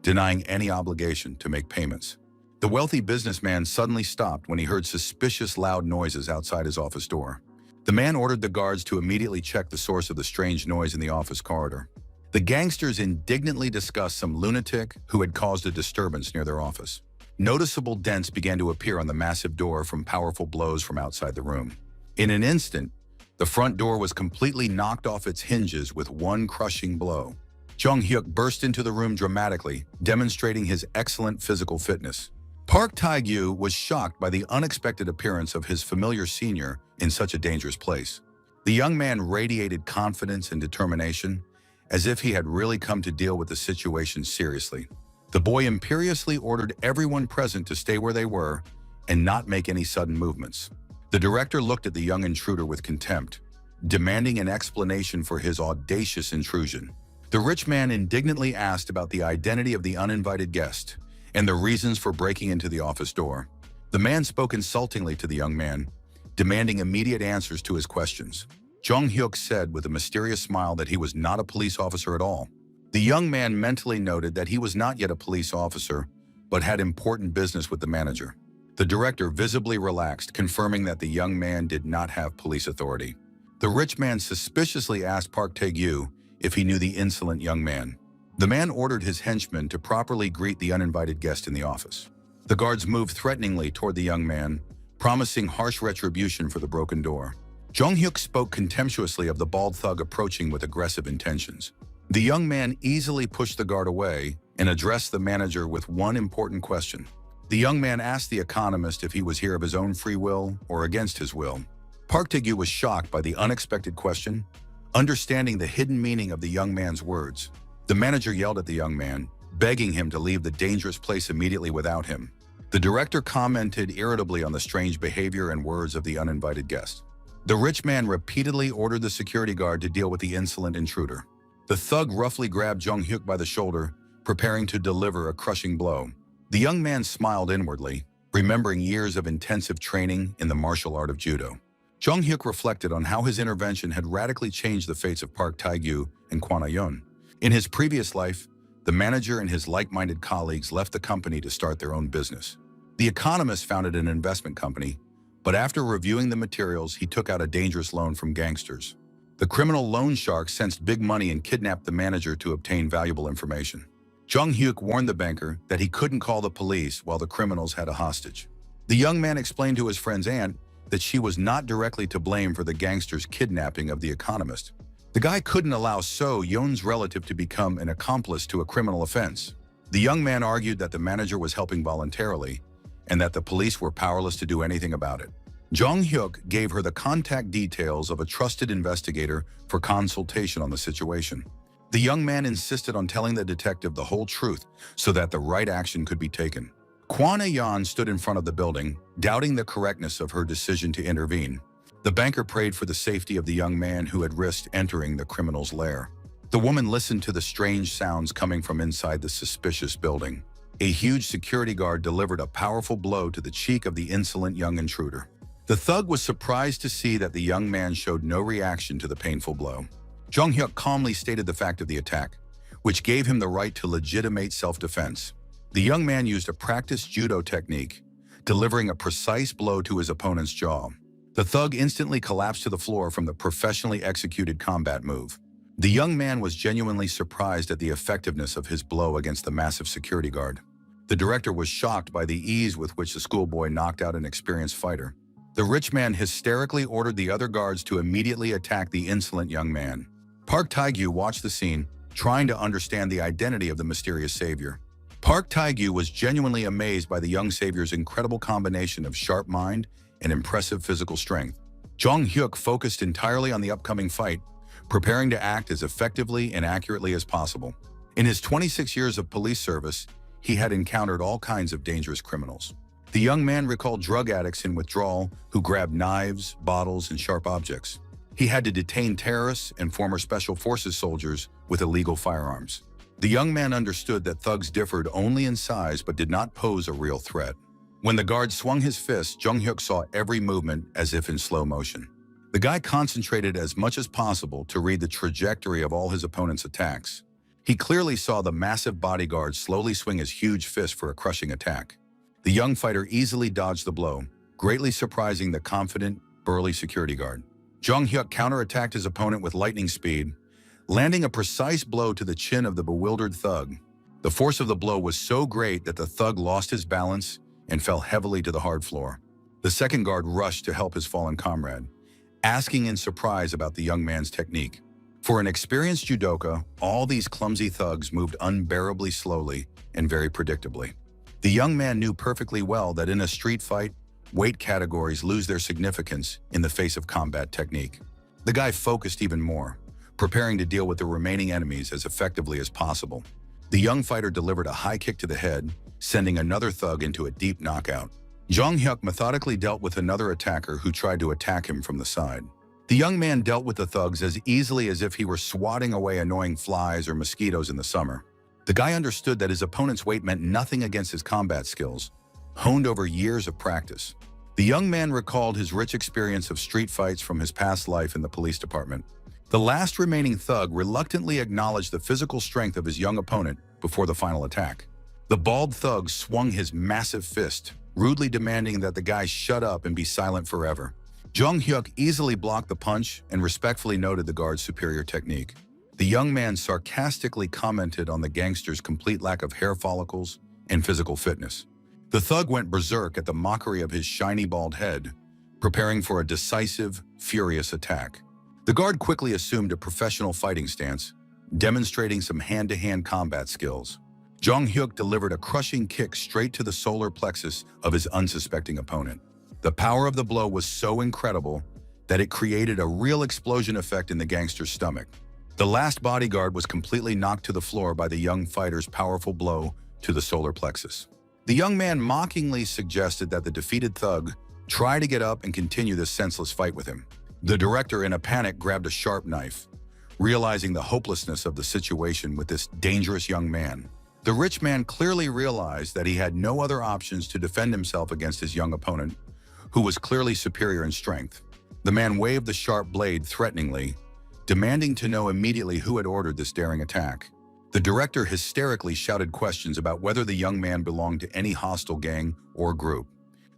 S1: denying any obligation to make payments. The wealthy businessman suddenly stopped when he heard suspicious loud noises outside his office door. The man ordered the guards to immediately check the source of the strange noise in the office corridor. The gangsters indignantly discussed some lunatic who had caused a disturbance near their office. Noticeable dents began to appear on the massive door from powerful blows from outside the room. In an instant, the front door was completely knocked off its hinges with one crushing blow. Jung-hyuk burst into the room dramatically, demonstrating his excellent physical fitness. Park Tae-gyu was shocked by the unexpected appearance of his familiar senior in such a dangerous place. The young man radiated confidence and determination, as if he had really come to deal with the situation seriously. The boy imperiously ordered everyone present to stay where they were and not make any sudden movements. The director looked at the young intruder with contempt, demanding an explanation for his audacious intrusion. The rich man indignantly asked about the identity of the uninvited guest and the reasons for breaking into the office door. The man spoke insultingly to the young man, demanding immediate answers to his questions. Jung-hyuk said with a mysterious smile that he was not a police officer at all. The young man mentally noted that he was not yet a police officer, but had important business with the manager. The director visibly relaxed, confirming that the young man did not have police authority. The rich man suspiciously asked Park Tae-gyu if he knew the insolent young man. The man ordered his henchmen to properly greet the uninvited guest in the office. The guards moved threateningly toward the young man, promising harsh retribution for the broken door. Jong-hyuk spoke contemptuously of the bald thug approaching with aggressive intentions. The young man easily pushed the guard away and addressed the manager with one important question. The young man asked the economist if he was here of his own free will or against his will. Park Tae-gyu was shocked by the unexpected question, understanding the hidden meaning of the young man's words. The manager yelled at the young man, begging him to leave the dangerous place immediately without him. The director commented irritably on the strange behavior and words of the uninvited guest. The rich man repeatedly ordered the security guard to deal with the insolent intruder. The thug roughly grabbed Jong-hyuk by the shoulder, preparing to deliver a crushing blow. The young man smiled inwardly, remembering years of intensive training in the martial art of judo. Jong-hyuk reflected on how his intervention had radically changed the fates of Park Tae-gyu and Kwon Ah-yeon. In his previous life, the manager and his like-minded colleagues left the company to start their own business. The economist founded an investment company, but after reviewing the materials, he took out a dangerous loan from gangsters. The criminal loan shark sensed big money and kidnapped the manager to obtain valuable information. Jong-hyuk warned the banker that he couldn't call the police while the criminals had a hostage. The young man explained to his friend's aunt that she was not directly to blame for the gangsters' kidnapping of the economist. The guy couldn't allow So-yeon's relative to become an accomplice to a criminal offense. The young man argued that the manager was helping voluntarily and that the police were powerless to do anything about it. Jong-hyuk gave her the contact details of a trusted investigator for consultation on the situation. The young man insisted on telling the detective the whole truth so that the right action could be taken. Kwon Ah-yeon stood in front of the building, doubting the correctness of her decision to intervene. The banker prayed for the safety of the young man who had risked entering the criminal's lair. The woman listened to the strange sounds coming from inside the suspicious building. A huge security guard delivered a powerful blow to the cheek of the insolent young intruder. The thug was surprised to see that the young man showed no reaction to the painful blow. Jong-hyuk calmly stated the fact of the attack, which gave him the right to legitimate self-defense. The young man used a practiced judo technique, delivering a precise blow to his opponent's jaw. The thug instantly collapsed to the floor from the professionally executed combat move. The young man was genuinely surprised at the effectiveness of his blow against the massive security guard. The director was shocked by the ease with which the schoolboy knocked out an experienced fighter. The rich man hysterically ordered the other guards to immediately attack the insolent young man. Park Tae-gyu watched the scene, trying to understand the identity of the mysterious savior. Park Tae-gyu was genuinely amazed by the young savior's incredible combination of sharp mind and impressive physical strength. Jong-hyuk focused entirely on the upcoming fight, preparing to act as effectively and accurately as possible. In his 26 years of police service, he had encountered all kinds of dangerous criminals. The young man recalled drug addicts in withdrawal who grabbed knives, bottles, and sharp objects. He had to detain terrorists and former special forces soldiers with illegal firearms. The young man understood that thugs differed only in size but did not pose a real threat. When the guard swung his fist, Jong-hyuk saw every movement as if in slow motion. The guy concentrated as much as possible to read the trajectory of all his opponent's attacks. He clearly saw the massive bodyguard slowly swing his huge fist for a crushing attack. The young fighter easily dodged the blow, greatly surprising the confident, burly security guard. Jong-hyuk counterattacked his opponent with lightning speed, landing a precise blow to the chin of the bewildered thug. The force of the blow was so great that the thug lost his balance and fell heavily to the hard floor. The second guard rushed to help his fallen comrade, asking in surprise about the young man's technique. For an experienced judoka, all these clumsy thugs moved unbearably slowly and very predictably. The young man knew perfectly well that in a street fight, weight categories lose their significance in the face of combat technique. The guy focused even more, preparing to deal with the remaining enemies as effectively as possible. The young fighter delivered a high kick to the head, sending another thug into a deep knockout. Jong-hyuk methodically dealt with another attacker who tried to attack him from the side. The young man dealt with the thugs as easily as if he were swatting away annoying flies or mosquitoes in the summer. The guy understood that his opponent's weight meant nothing against his combat skills, honed over years of practice. The young man recalled his rich experience of street fights from his past life in the police department. The last remaining thug reluctantly acknowledged the physical strength of his young opponent before the final attack. The bald thug swung his massive fist, rudely demanding that the guy shut up and be silent forever. Jong-hyuk easily blocked the punch and respectfully noted the guard's superior technique. The young man sarcastically commented on the gangster's complete lack of hair follicles and physical fitness. The thug went berserk at the mockery of his shiny bald head, preparing for a decisive, furious attack. The guard quickly assumed a professional fighting stance, demonstrating some hand-to-hand combat skills. Jong Hyuk delivered a crushing kick straight to the solar plexus of his unsuspecting opponent. The power of the blow was so incredible that it created a real explosion effect in the gangster's stomach. The last bodyguard was completely knocked to the floor by the young fighter's powerful blow to the solar plexus. The young man mockingly suggested that the defeated thug try to get up and continue this senseless fight with him. The director, in a panic, grabbed a sharp knife, realizing the hopelessness of the situation with this dangerous young man. The rich man clearly realized that he had no other options to defend himself against his young opponent, who was clearly superior in strength. The man waved the sharp blade threateningly, demanding to know immediately who had ordered this daring attack. The director hysterically shouted questions about whether the young man belonged to any hostile gang or group.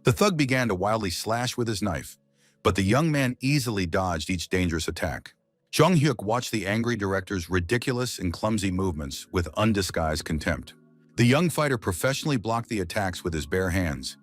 S1: The thug began to wildly slash with his knife, but the young man easily dodged each dangerous attack. Jong Hyuk watched the angry director's ridiculous and clumsy movements with undisguised contempt. The young fighter professionally blocked the attacks with his bare hands,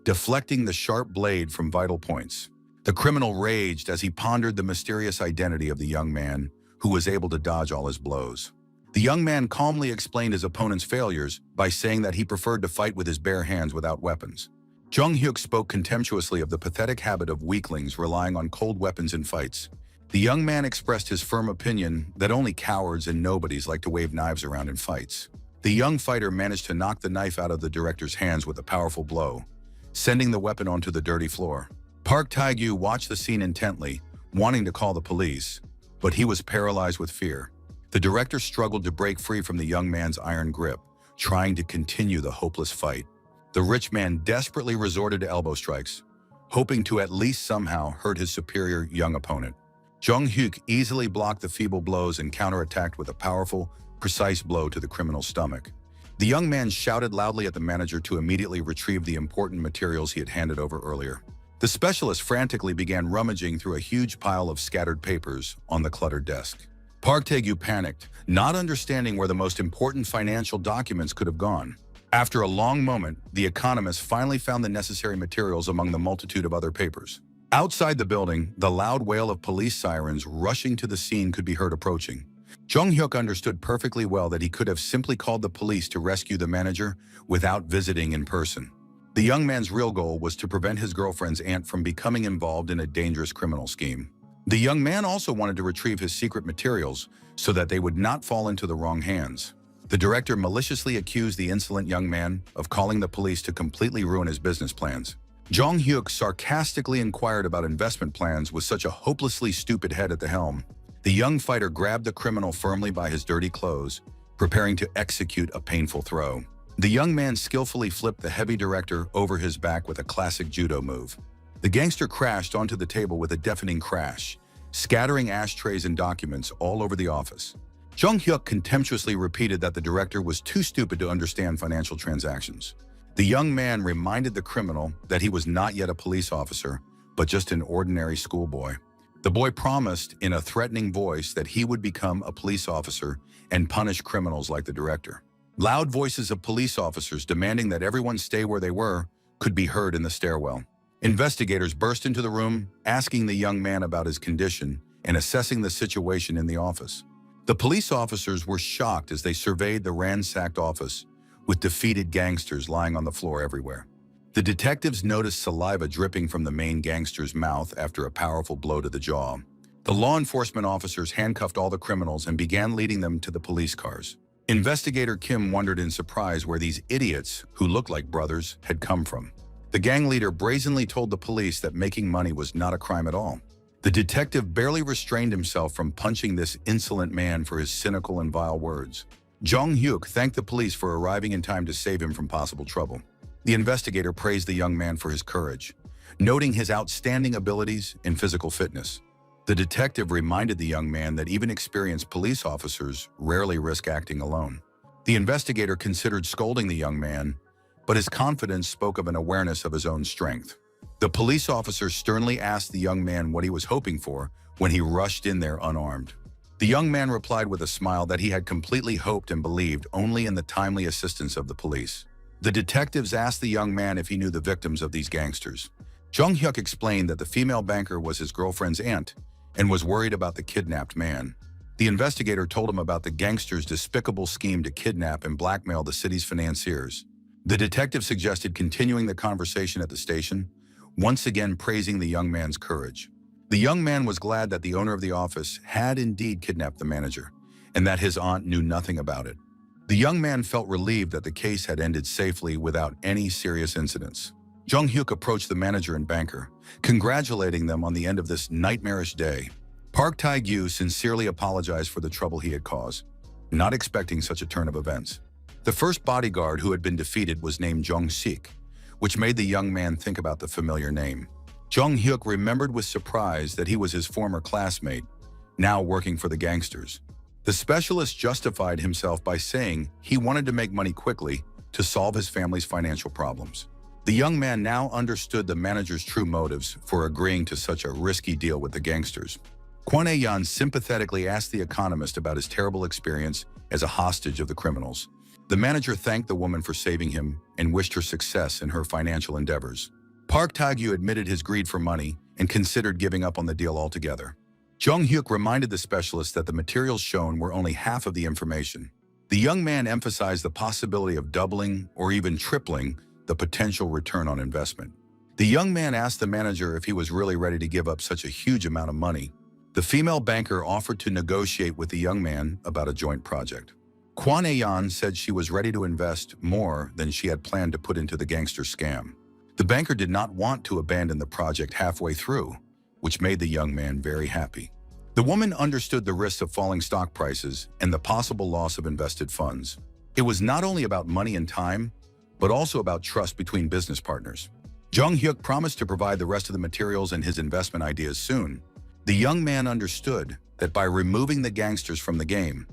S1: deflecting the sharp blade from vital points. The criminal raged as he pondered the mysterious identity of the young man, who was able to dodge all his blows. The young man calmly explained his opponent's failures by saying that he preferred to fight with his bare hands without weapons. Jong Hyuk spoke contemptuously of the pathetic habit of weaklings relying on cold weapons in fights. The young man expressed his firm opinion that only cowards and nobodies like to wave knives around in fights. The young fighter managed to knock the knife out of the director's hands with a powerful blow, sending the weapon onto the dirty floor. Park Tae-gyu watched the scene intently, wanting to call the police, but he was paralyzed with fear. The director struggled to break free from the young man's iron grip, trying to continue the hopeless fight. The rich man desperately resorted to elbow strikes, hoping to at least somehow hurt his superior young opponent. Jong Hyuk easily blocked the feeble blows and counterattacked with a powerful, precise blow to the criminal's stomach. The young man shouted loudly at the manager to immediately retrieve the important materials he had handed over earlier. The specialist frantically began rummaging through a huge pile of scattered papers on the cluttered desk. Park Tae-gyu panicked, not understanding where the most important financial documents could have gone. After a long moment, the economist finally found the necessary materials among the multitude of other papers. Outside the building, the loud wail of police sirens rushing to the scene could be heard approaching. Jong Hyuk understood perfectly well that he could have simply called the police to rescue the manager without visiting in person. The young man's real goal was to prevent his girlfriend's aunt from becoming involved in a dangerous criminal scheme. The young man also wanted to retrieve his secret materials so that they would not fall into the wrong hands. The director maliciously accused the insolent young man of calling the police to completely ruin his business plans. Jong Hyuk sarcastically inquired about investment plans with such a hopelessly stupid head at the helm. The young fighter grabbed the criminal firmly by his dirty clothes, preparing to execute a painful throw. The young man skillfully flipped the heavy director over his back with a classic judo move. The gangster crashed onto the table with a deafening crash, scattering ashtrays and documents all over the office. Jong Hyuk contemptuously repeated that the director was too stupid to understand financial transactions. The young man reminded the criminal that he was not yet a police officer, but just an ordinary schoolboy. The boy promised in a threatening voice that he would become a police officer and punish criminals like the director. Loud voices of police officers demanding that everyone stay where they were could be heard in the stairwell. Investigators burst into the room, asking the young man about his condition and assessing the situation in the office. The police officers were shocked as they surveyed the ransacked office, with defeated gangsters lying on the floor everywhere. The detectives noticed saliva dripping from the main gangster's mouth after a powerful blow to the jaw. The law enforcement officers handcuffed all the criminals and began leading them to the police cars. Investigator Kim wondered in surprise where these idiots, who looked like brothers, had come from. The gang leader brazenly told the police that making money was not a crime at all. The detective barely restrained himself from punching this insolent man for his cynical and vile words. Jong Hyuk thanked the police for arriving in time to save him from possible trouble. The investigator praised the young man for his courage, noting his outstanding abilities and physical fitness. The detective reminded the young man that even experienced police officers rarely risk acting alone. The investigator considered scolding the young man, but his confidence spoke of an awareness of his own strength. The police officer sternly asked the young man what he was hoping for when he rushed in there unarmed. The young man replied with a smile that he had completely hoped and believed only in the timely assistance of the police. The detectives asked the young man if he knew the victims of these gangsters. Jung-hyuk explained that the female banker was his girlfriend's aunt and was worried about the kidnapped man. The investigator told him about the gangsters' despicable scheme to kidnap and blackmail the city's financiers. The detective suggested continuing the conversation at the station, once again praising the young man's courage. The young man was glad that the owner of the office had indeed kidnapped the manager, and that his aunt knew nothing about it. The young man felt relieved that the case had ended safely without any serious incidents. Jung-hyuk approached the manager and banker, congratulating them on the end of this nightmarish day. Park Tae-gyu sincerely apologized for the trouble he had caused, not expecting such a turn of events. The first bodyguard who had been defeated was named Jung-sik, which made the young man think about the familiar name. Jung-hyuk remembered with surprise that he was his former classmate, now working for the gangsters. The specialist justified himself by saying he wanted to make money quickly to solve his family's financial problems. The young man now understood the manager's true motives for agreeing to such a risky deal with the gangsters. Kwon Ae-yeon sympathetically asked the economist about his terrible experience as a hostage of the criminals. The manager thanked the woman for saving him and wished her success in her financial endeavors. Park Tae-gyu admitted his greed for money and considered giving up on the deal altogether. Jung-hyuk reminded the specialist that the materials shown were only half of the information. The young man emphasized the possibility of doubling or even tripling the potential return on investment. The young man asked the manager if he was really ready to give up such a huge amount of money. The female banker offered to negotiate with the young man about a joint project. Kwon Ae-yeon said she was ready to invest more than she had planned to put into the gangster scam. The banker did not want to abandon the project halfway through, which made the young man very happy. The woman understood the risks of falling stock prices and the possible loss of invested funds. It was not only about money and time, but also about trust between business partners. Jung-hyuk promised to provide the rest of the materials and his investment ideas soon. The young man understood that by removing the gangsters from the game,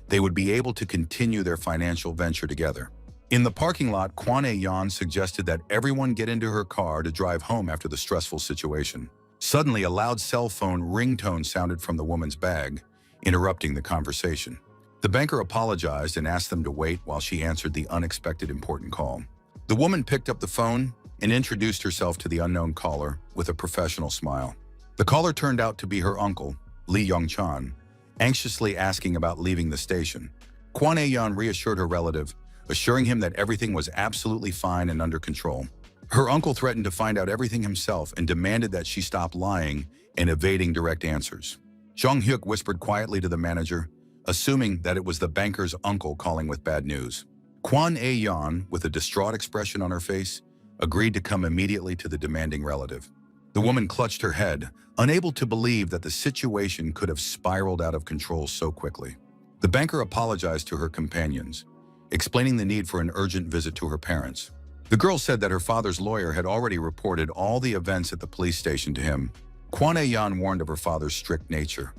S1: they would be able to continue their financial venture together. In the parking lot, Kwon Ae-yeon suggested that everyone get into her car to drive home after the stressful situation. Suddenly, a loud cell phone ringtone sounded from the woman's bag, interrupting the conversation. The banker apologized and asked them to wait while she answered the unexpected important call. The woman picked up the phone and introduced herself to the unknown caller with a professional smile. The caller turned out to be her uncle, Lee Young-chan, anxiously asking about leaving the station. Kwon Ae-yeon reassured her relative, assuring him that everything was absolutely fine and under control. Her uncle threatened to find out everything himself and demanded that she stop lying and evading direct answers. Jung-hyuk whispered quietly to the manager, assuming that it was the banker's uncle calling with bad news. Kwon Ae-yeon, with a distraught expression on her face, agreed to come immediately to the demanding relative. The woman clutched her head, unable to believe that the situation could have spiraled out of control so quickly. The banker apologized to her companions, explaining the need for an urgent visit to her parents. The girl said that her father's lawyer had already reported all the events at the police station to him. Kwon Ae-yeon warned of her father's strict nature,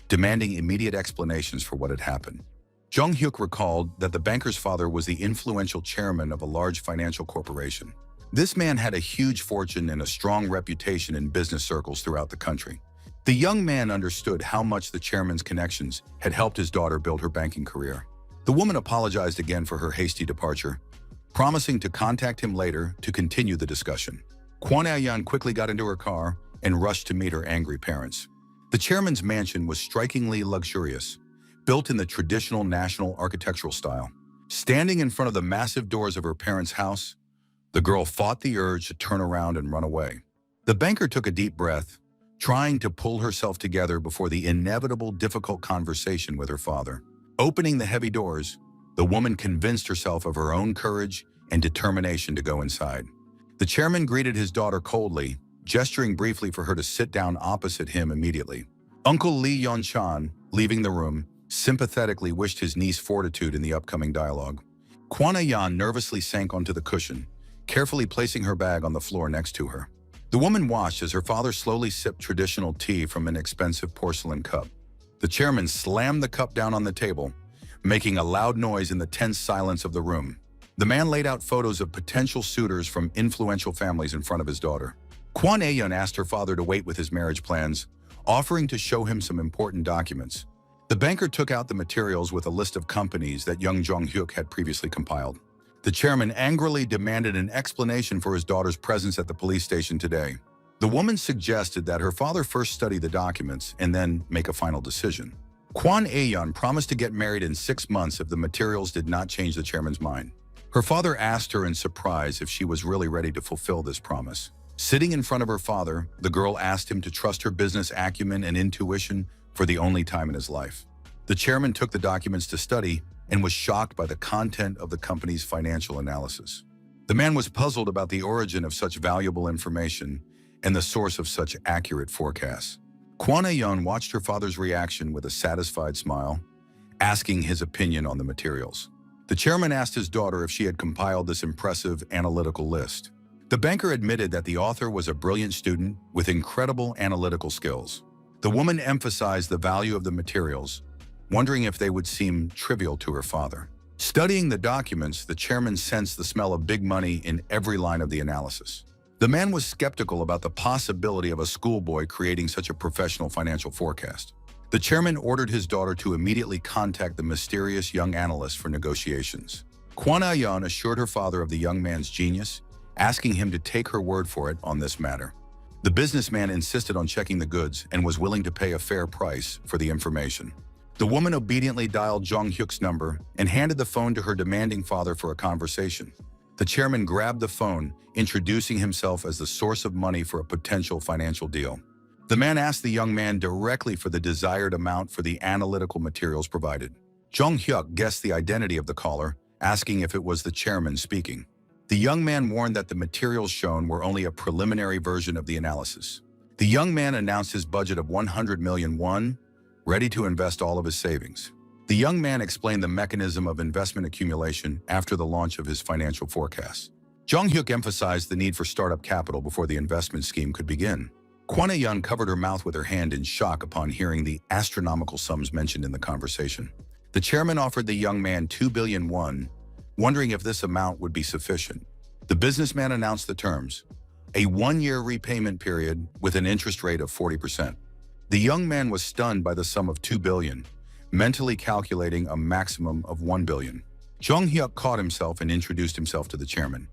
S1: demanding immediate explanations for what had happened. Jung-hyuk recalled that the banker's father was the influential chairman of a large financial corporation. This man had a huge fortune and a strong reputation in business circles throughout the country. The young man understood how much the chairman's connections had helped his daughter build her banking career. The woman apologized again for her hasty departure, promising to contact him later to continue the discussion. Kwon Ae-yeon quickly got into her car and rushed to meet her angry parents. The chairman's mansion was strikingly luxurious, built in the traditional national architectural style. Standing in front of the massive doors of her parents' house, the girl fought the urge to turn around and run away. The banker took a deep breath, trying to pull herself together before the inevitable difficult conversation with her father. Opening the heavy doors, the woman convinced herself of her own courage and determination to go inside. The chairman greeted his daughter coldly, gesturing briefly for her to sit down opposite him immediately. Uncle Lee Young-chan, leaving the room, sympathetically wished his niece fortitude in the upcoming dialogue. Kwon Ae-yeon nervously sank onto the cushion, carefully placing her bag on the floor next to her. The woman watched as her father slowly sipped traditional tea from an expensive porcelain cup. The chairman slammed the cup down on the table, making a loud noise in the tense silence of the room. The man laid out photos of potential suitors from influential families in front of his daughter. Kwon Ae-yeon asked her father to wait with his marriage plans, offering to show him some important documents. The banker took out the materials with a list of companies that young Jung-hyuk had previously compiled. The chairman angrily demanded an explanation for his daughter's presence at the police station today. The woman suggested that her father first study the documents and then make a final decision. Kwon Aeon promised to get married in 6 months if the materials did not change the chairman's mind. Her father asked her in surprise if she was really ready to fulfill this promise. Sitting in front of her father, the girl asked him to trust her business acumen and intuition for the only time in his life. The chairman took the documents to study and was shocked by the content of the company's financial analysis. The man was puzzled about the origin of such valuable information and the source of such accurate forecasts. Kwon Aeon watched her father's reaction with a satisfied smile, asking his opinion on the materials. The chairman asked his daughter if she had compiled this impressive analytical list. The banker admitted that the author was a brilliant student with incredible analytical skills. The woman emphasized the value of the materials, wondering if they would seem trivial to her father. Studying the documents, the chairman sensed the smell of big money in every line of the analysis. The man was skeptical about the possibility of a schoolboy creating such a professional financial forecast. The chairman ordered his daughter to immediately contact the mysterious young analyst for negotiations. Kwon Aeon assured her father of the young man's genius, asking him to take her word for it on this matter. The businessman insisted on checking the goods and was willing to pay a fair price for the information. The woman obediently dialed Jong Hyuk's number and handed the phone to her demanding father for a conversation. The chairman grabbed the phone, introducing himself as the source of money for a potential financial deal. The man asked the young man directly for the desired amount for the analytical materials provided. Jong Hyuk guessed the identity of the caller, asking if it was the chairman speaking. The young man warned that the materials shown were only a preliminary version of the analysis. The young man announced his budget of 100 million won, ready to invest all of his savings. The young man explained the mechanism of investment accumulation after the launch of his financial forecasts. Jong Hyuk emphasized the need for startup capital before the investment scheme could begin. Kwon Aeon covered her mouth with her hand in shock upon hearing the astronomical sums mentioned in the conversation. The chairman offered the young man 2 billion won, wondering if this amount would be sufficient. The businessman announced the terms: a 1-year repayment period with an interest rate of 40%. The young man was stunned by the sum of 2 billion, mentally calculating a maximum of 1 billion. Jong Hyuk caught himself and introduced himself to the chairman,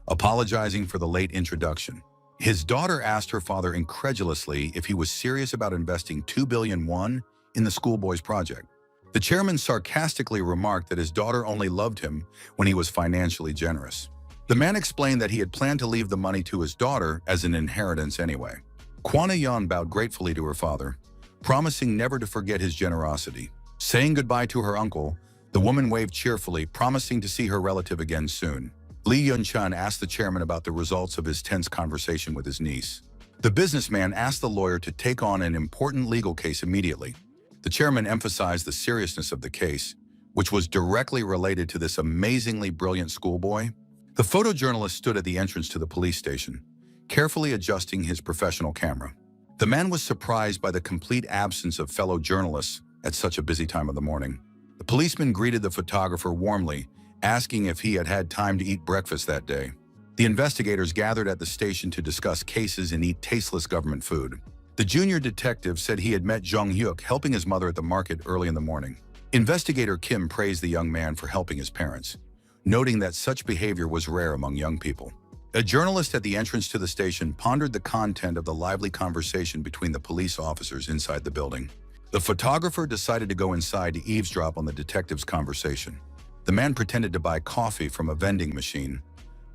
S1: apologizing for the late introduction. His daughter asked her father incredulously if he was serious about investing 2 billion won in the schoolboy's project. The chairman sarcastically remarked that his daughter only loved him when he was financially generous. The man explained that he had planned to leave the money to his daughter as an inheritance anyway. Kwon Aeon bowed gratefully to her father, promising never to forget his generosity. Saying goodbye to her uncle, the woman waved cheerfully, promising to see her relative again soon. Lee Yun-chun asked the chairman about the results of his tense conversation with his niece. The businessman asked the lawyer to take on an important legal case immediately. The chairman emphasized the seriousness of the case, which was directly related to this amazingly brilliant schoolboy. The photojournalist stood at the entrance to the police station, carefully adjusting his professional camera. The man was surprised by the complete absence of fellow journalists at such a busy time of the morning. The policeman greeted the photographer warmly, asking if he had had time to eat breakfast that day. The investigators gathered at the station to discuss cases and eat tasteless government food. The junior detective said he had met Jong Hyuk helping his mother at the market early in the morning. Investigator Kim praised the young man for helping his parents, noting that such behavior was rare among young people. A journalist at the entrance to the station pondered the content of the lively conversation between the police officers inside the building. The photographer decided to go inside to eavesdrop on the detective's conversation. The man pretended to buy coffee from a vending machine,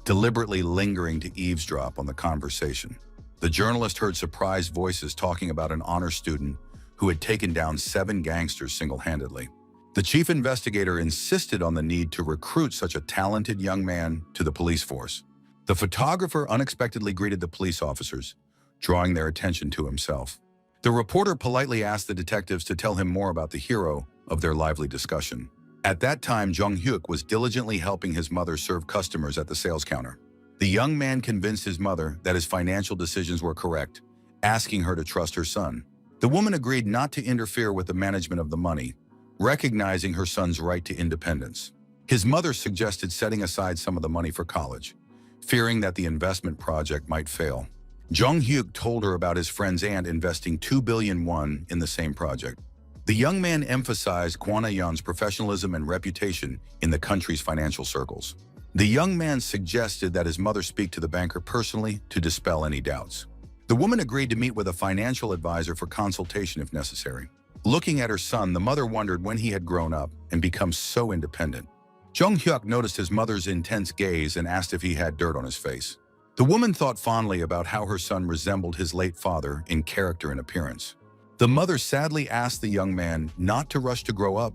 S1: deliberately lingering to eavesdrop on the conversation. The journalist heard surprised voices talking about an honor student who had taken down 7 gangsters single-handedly. The chief investigator insisted on the need to recruit such a talented young man to the police force. The photographer unexpectedly greeted the police officers, drawing their attention to himself. The reporter politely asked the detectives to tell him more about the hero of their lively discussion. At that time, Jong Hyuk was diligently helping his mother serve customers at the sales counter. The young man convinced his mother that his financial decisions were correct, asking her to trust her son. The woman agreed not to interfere with the management of the money, recognizing her son's right to independence. His mother suggested setting aside some of the money for college, fearing that the investment project might fail. Jong Hyuk told her about his friend's aunt investing 2 billion won in the same project. The young man emphasized Kwon Aeon's professionalism and reputation in the country's financial circles. The young man suggested that his mother speak to the banker personally to dispel any doubts. The woman agreed to meet with a financial advisor for consultation if necessary. Looking at her son, the mother wondered when he had grown up and become so independent. Jung Hyuk noticed his mother's intense gaze and asked if he had dirt on his face. The woman thought fondly about how her son resembled his late father in character and appearance. The mother sadly asked the young man not to rush to grow up,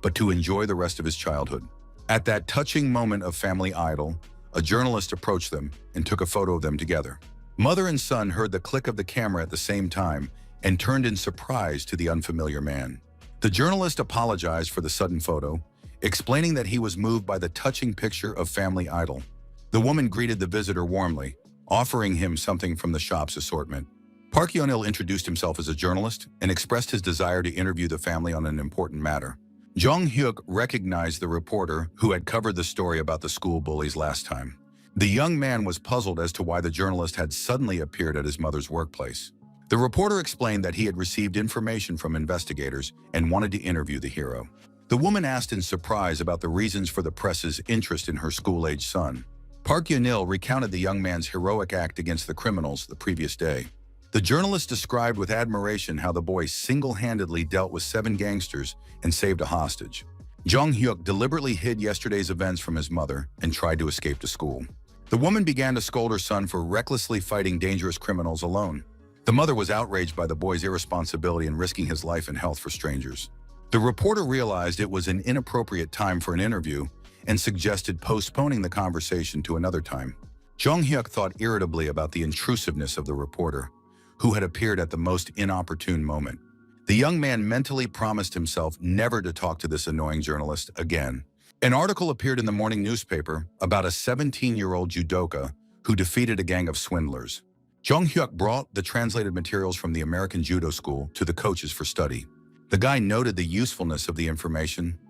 S1: but to enjoy the rest of his childhood. At that touching moment of family idyll, a journalist approached them and took a photo of them together. Mother and son heard the click of the camera at the same time and turned in surprise to the unfamiliar man. The journalist apologized for the sudden photo, explaining that he was moved by the touching picture of family idyll. The woman greeted the visitor warmly, offering him something from the shop's assortment. Park Yeon-il introduced himself as a journalist and expressed his desire to interview the family on an important matter. Jung Hyuk recognized the reporter who had covered the story about the school bullies last time. The young man was puzzled as to why the journalist had suddenly appeared at his mother's workplace. The reporter explained that he had received information from investigators and wanted to interview the hero. The woman asked in surprise about the reasons for the press's interest in her school-age son. Park Yeon-il recounted the young man's heroic act against the criminals the previous day. The journalist described with admiration how the boy single-handedly dealt with 7 gangsters and saved a hostage. Jung Hyuk deliberately hid yesterday's events from his mother and tried to escape to school. The woman began to scold her son for recklessly fighting dangerous criminals alone. The mother was outraged by the boy's irresponsibility in risking his life and health for strangers. The reporter realized it was an inappropriate time for an interview and suggested postponing the conversation to another time. Jung Hyuk thought irritably about the intrusiveness of the reporter, who had appeared at the most inopportune moment. The young man mentally promised himself never to talk to this annoying journalist again. An article appeared in the morning newspaper about a 17-year-old judoka who defeated a gang of swindlers. Jung Hyuk brought the translated materials from the American Judo School to the coaches for study. The guy noted the usefulness of the information,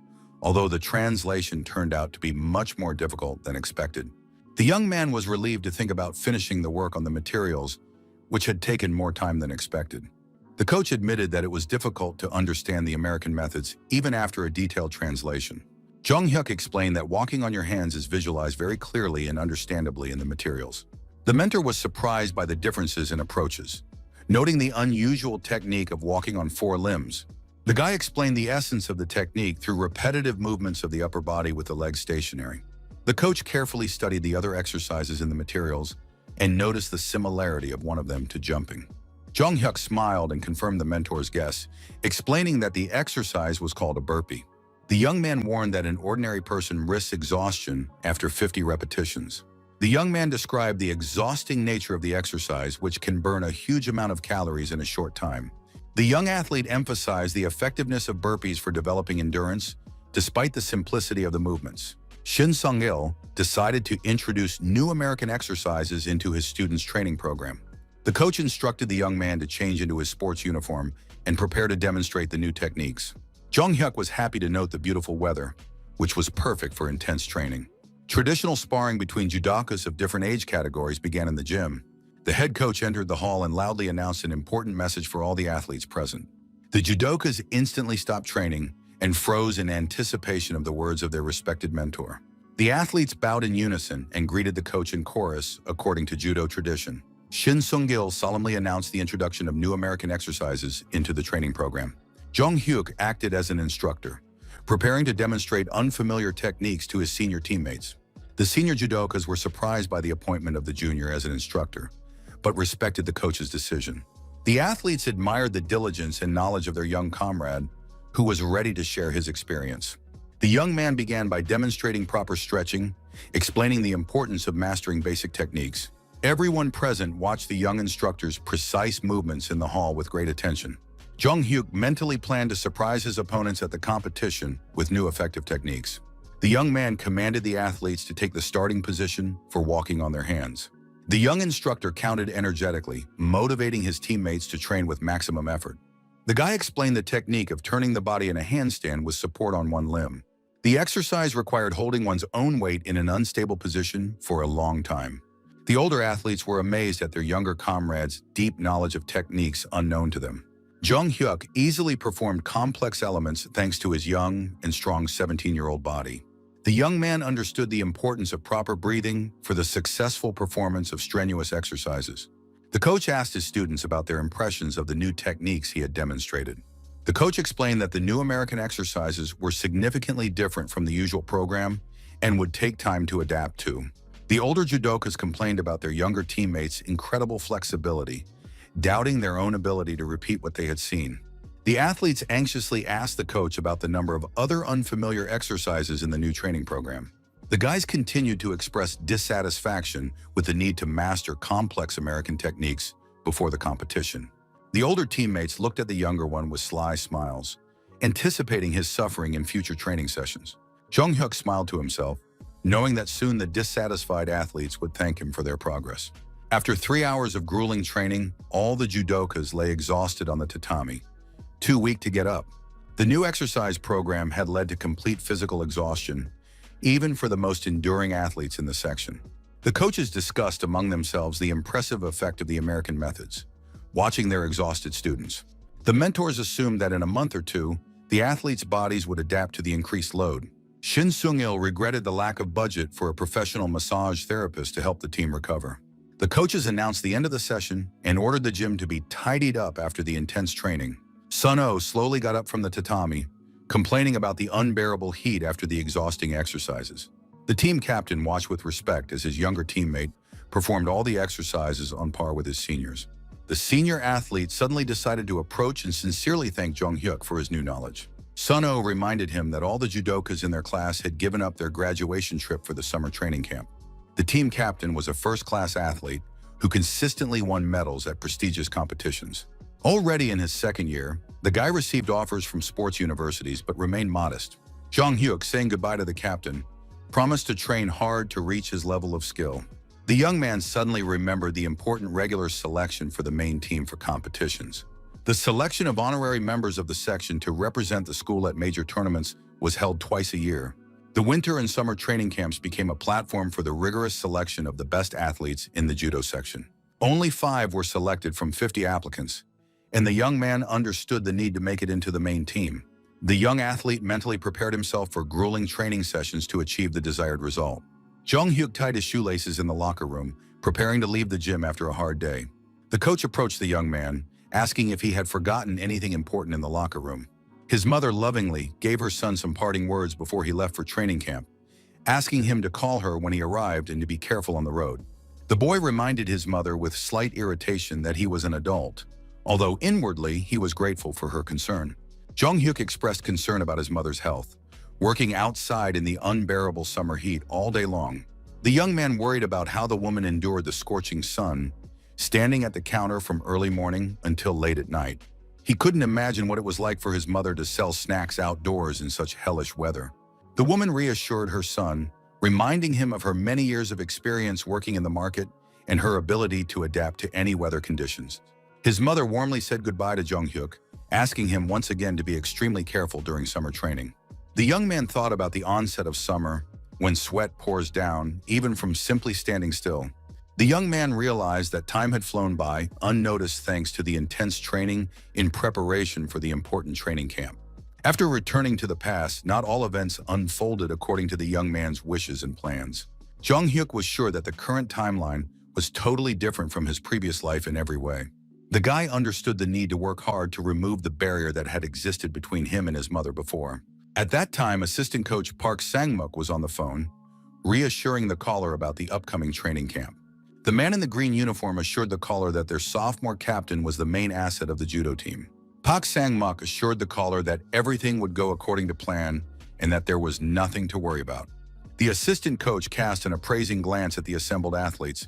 S1: although the translation turned out to be much more difficult than expected. The young man was relieved to think about finishing the work on the materials, which had taken more time than expected. The coach admitted that it was difficult to understand the American methods even after a detailed translation. Jung Hyuk explained that walking on your hands is visualized very clearly and understandably in the materials. The mentor was surprised by the differences in approaches, noting the unusual technique of walking on 4 limbs. The guy explained the essence of the technique through repetitive movements of the upper body with the legs stationary. The coach carefully studied the other exercises in the materials and noticed the similarity of one of them to jumping. Jung Hyuk smiled and confirmed the mentor's guess, explaining that the exercise was called a burpee. The young man warned that an ordinary person risks exhaustion after 50 repetitions. The young man described the exhausting nature of the exercise, which can burn a huge amount of calories in a short time. The young athlete emphasized the effectiveness of burpees for developing endurance, despite the simplicity of the movements. Shin Sung-il decided to introduce new American exercises into his students' training program. The coach instructed the young man to change into his sports uniform and prepare to demonstrate the new techniques. Jung Hyuk was happy to note the beautiful weather, which was perfect for intense training. Traditional sparring between judokas of different age categories began in the gym. The head coach entered the hall and loudly announced an important message for all the athletes present. The judokas instantly stopped training and froze in anticipation of the words of their respected mentor. The athletes bowed in unison and greeted the coach in chorus, according to judo tradition. Shin Sung-il solemnly announced the introduction of new American exercises into the training program. Jung Hyuk acted as an instructor, preparing to demonstrate unfamiliar techniques to his senior teammates. The senior judokas were surprised by the appointment of the junior as an instructor, but respected the coach's decision. The athletes admired the diligence and knowledge of their young comrade, who was ready to share his experience. The young man began by demonstrating proper stretching, explaining the importance of mastering basic techniques. Everyone present watched the young instructor's precise movements in the hall with great attention. Jung Hyuk mentally planned to surprise his opponents at the competition with new effective techniques. The young man commanded the athletes to take the starting position for walking on their hands. The young instructor counted energetically, motivating his teammates to train with maximum effort. The guy explained the technique of turning the body in a handstand with support on one limb. The exercise required holding one's own weight in an unstable position for a long time. The older athletes were amazed at their younger comrades' deep knowledge of techniques unknown to them. Jung Hyuk easily performed complex elements thanks to his young and strong 17-year-old body. The young man understood the importance of proper breathing for the successful performance of strenuous exercises. The coach asked his students about their impressions of the new techniques he had demonstrated. The coach explained that the new American exercises were significantly different from the usual program and would take time to adapt to. The older judokas complained about their younger teammates' incredible flexibility, doubting their own ability to repeat what they had seen. The athletes anxiously asked the coach about the number of other unfamiliar exercises in the new training program. The guys continued to express dissatisfaction with the need to master complex American techniques before the competition. The older teammates looked at the younger one with sly smiles, anticipating his suffering in future training sessions. Jung Hyuk smiled to himself, knowing that soon the dissatisfied athletes would thank him for their progress. After 3 hours of grueling training, all the judokas lay exhausted on the tatami, too weak to get up. The new exercise program had led to complete physical exhaustion, even for the most enduring athletes in the section. The coaches discussed among themselves the impressive effect of the American methods, watching their exhausted students. The mentors assumed that in a month or two, the athletes' bodies would adapt to the increased load. Shin Sung-il regretted the lack of budget for a professional massage therapist to help the team recover. The coaches announced the end of the session and ordered the gym to be tidied up after the intense training. Sun-oh slowly got up from the tatami, complaining about the unbearable heat after the exhausting exercises. The team captain watched with respect as his younger teammate performed all the exercises on par with his seniors. The senior athlete suddenly decided to approach and sincerely thank Jung Hyuk for his new knowledge. Sun-oh reminded him that all the judokas in their class had given up their graduation trip for the summer training camp. The team captain was a first-class athlete who consistently won medals at prestigious competitions. Already in his second year, the guy received offers from sports universities but remained modest. Jung Hyuk, saying goodbye to the captain, promised to train hard to reach his level of skill. The young man suddenly remembered the important regular selection for the main team for competitions. The selection of honorary members of the section to represent the school at major tournaments was held twice a year. The winter and summer training camps became a platform for the rigorous selection of the best athletes in the judo section. Only 5 were selected from 50 applicants, and the young man understood the need to make it into the main team. The young athlete mentally prepared himself for grueling training sessions to achieve the desired result. Jung Hyuk tied his shoelaces in the locker room, preparing to leave the gym after a hard day. The coach approached the young man, asking if he had forgotten anything important in the locker room. His mother lovingly gave her son some parting words before he left for training camp, asking him to call her when he arrived and to be careful on the road. The boy reminded his mother with slight irritation that he was an adult, although inwardly he was grateful for her concern. Jung Hyuk expressed concern about his mother's health, working outside in the unbearable summer heat all day long. The young man worried about how the woman endured the scorching sun, standing at the counter from early morning until late at night. He couldn't imagine what it was like for his mother to sell snacks outdoors in such hellish weather. The woman reassured her son, reminding him of her many years of experience working in the market and her ability to adapt to any weather conditions. His mother warmly said goodbye to Jung Hyuk, asking him once again to be extremely careful during summer training. The young man thought about the onset of summer, when sweat pours down, even from simply standing still. The young man realized that time had flown by, unnoticed thanks to the intense training in preparation for the important training camp. After returning to the past, not all events unfolded according to the young man's wishes and plans. Jung Hyuk was sure that the current timeline was totally different from his previous life in every way. The guy understood the need to work hard to remove the barrier that had existed between him and his mother before. At that time, assistant coach Park Sang-muk was on the phone, reassuring the caller about the upcoming training camp. The man in the green uniform assured the caller that their sophomore captain was the main asset of the judo team. Park Sang-muk assured the caller that everything would go according to plan and that there was nothing to worry about. The assistant coach cast an appraising glance at the assembled athletes,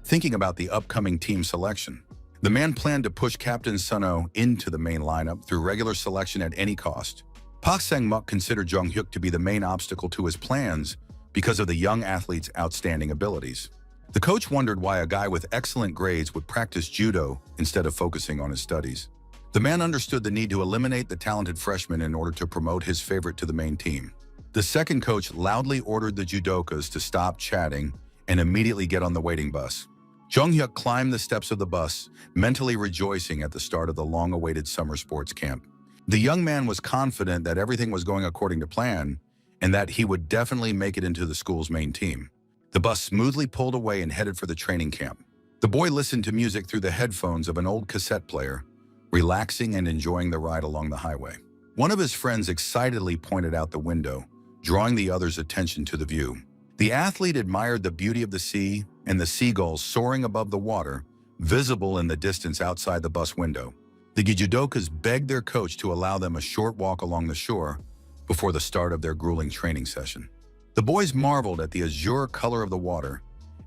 S1: thinking about the upcoming team selection. The man planned to push Captain Sun-oh into the main lineup through regular selection at any cost. Park Sang-muk considered Jung Hyuk to be the main obstacle to his plans because of the young athlete's outstanding abilities. The coach wondered why a guy with excellent grades would practice judo instead of focusing on his studies. The man understood the need to eliminate the talented freshman in order to promote his favorite to the main team. The second coach loudly ordered the judokas to stop chatting and immediately get on the waiting bus. Jung Hyuk climbed the steps of the bus, mentally rejoicing at the start of the long-awaited summer sports camp. The young man was confident that everything was going according to plan and that he would definitely make it into the school's main team. The bus smoothly pulled away and headed for the training camp. The boy listened to music through the headphones of an old cassette player, relaxing and enjoying the ride along the highway. One of his friends excitedly pointed out the window, drawing the other's attention to the view. The athlete admired the beauty of the sea and the seagulls soaring above the water, visible in the distance outside the bus window. The judokas begged their coach to allow them a short walk along the shore before the start of their grueling training session. The boys marveled at the azure color of the water,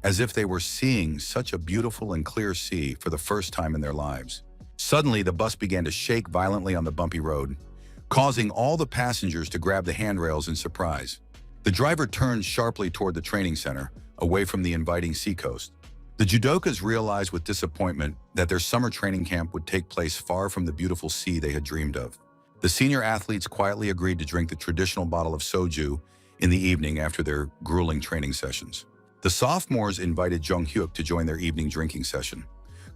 S1: as if they were seeing such a beautiful and clear sea for the first time in their lives. Suddenly, the bus began to shake violently on the bumpy road, causing all the passengers to grab the handrails in surprise. The driver turned sharply toward the training center, away from the inviting seacoast. The judokas realized with disappointment that their summer training camp would take place far from the beautiful sea they had dreamed of. The senior athletes quietly agreed to drink the traditional bottle of soju in the evening after their grueling training sessions. The sophomores invited Jung-hyuk to join their evening drinking session,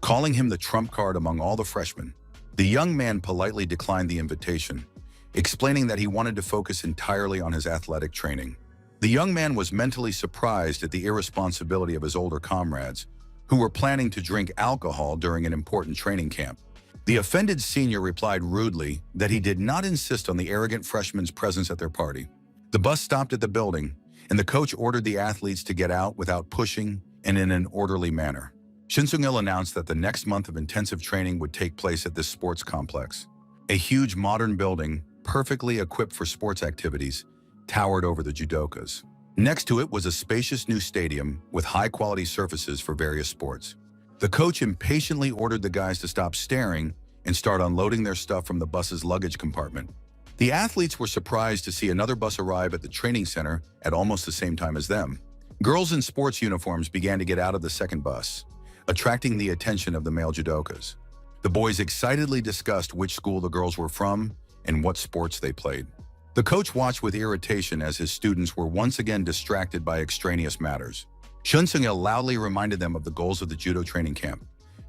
S1: calling him the trump card among all the freshmen. The young man politely declined the invitation, explaining that he wanted to focus entirely on his athletic training. The young man was mentally surprised at the irresponsibility of his older comrades, who were planning to drink alcohol during an important training camp. The offended senior replied rudely that he did not insist on the arrogant freshman's presence at their party. The bus stopped at the building, and the coach ordered the athletes to get out without pushing and in an orderly manner. Shin Sung-il announced that the next month of intensive training would take place at this sports complex. A huge modern building, perfectly equipped for sports activities, towered over the judokas. Next to it was a spacious new stadium with high-quality surfaces for various sports. The coach impatiently ordered the guys to stop staring and start unloading their stuff from the bus's luggage compartment. The athletes were surprised to see another bus arrive at the training center at almost the same time as them. Girls in sports uniforms began to get out of the second bus, attracting the attention of the male judokas. The boys excitedly discussed which school the girls were from and what sports they played. The coach watched with irritation as his students were once again distracted by extraneous matters. Shin Sung-il loudly reminded them of the goals of the judo training camp,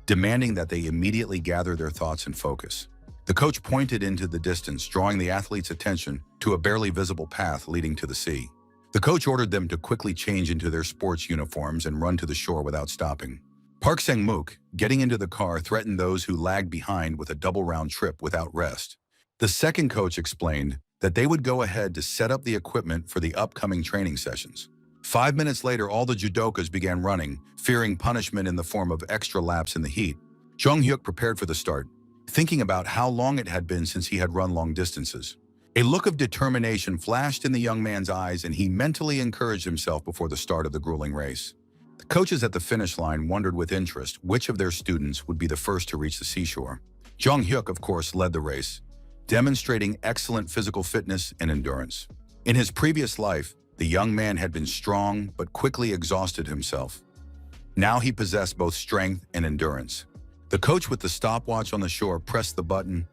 S1: demanding that they immediately gather their thoughts and focus. The coach pointed into the distance, drawing the athletes' attention to a barely visible path leading to the sea. The coach ordered them to quickly change into their sports uniforms and run to the shore without stopping. Park Sang-mook, getting into the car, threatened those who lagged behind with a double round trip without rest. The second coach explained that they would go ahead to set up the equipment for the upcoming training sessions. 5 minutes later, all the judokas began running, fearing punishment in the form of extra laps in the heat. Jung-hyuk prepared for the start, thinking about how long it had been since he had run long distances. A look of determination flashed in the young man's eyes, and he mentally encouraged himself before the start of the grueling race. The coaches at the finish line wondered with interest which of their students would be the first to reach the seashore. Jung-hyuk, of course, led the race, demonstrating excellent physical fitness and endurance. In his previous life, the young man had been strong but quickly exhausted himself. Now he possessed both strength and endurance. The coach with the stopwatch on the shore pressed the button,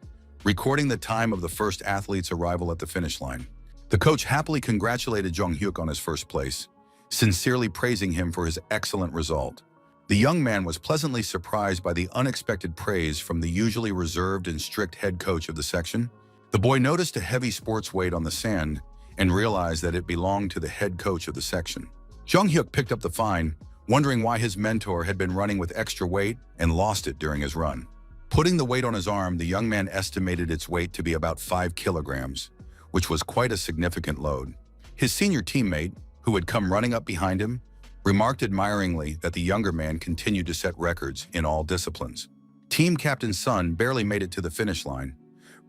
S1: recording the time of the first athlete's arrival at the finish line. The coach happily congratulated Jung-hyuk on his first place, sincerely praising him for his excellent result. The young man was pleasantly surprised by the unexpected praise from the usually reserved and strict head coach of the section. The boy noticed a heavy sports weight on the sand and realized that it belonged to the head coach of the section. Jung-hyuk picked up the fine, wondering why his mentor had been running with extra weight and lost it during his run. Putting the weight on his arm, the young man estimated its weight to be about 5 kilograms, which was quite a significant load. His senior teammate, who had come running up behind him, remarked admiringly that the younger man continued to set records in all disciplines. Team Captain Sun barely made it to the finish line,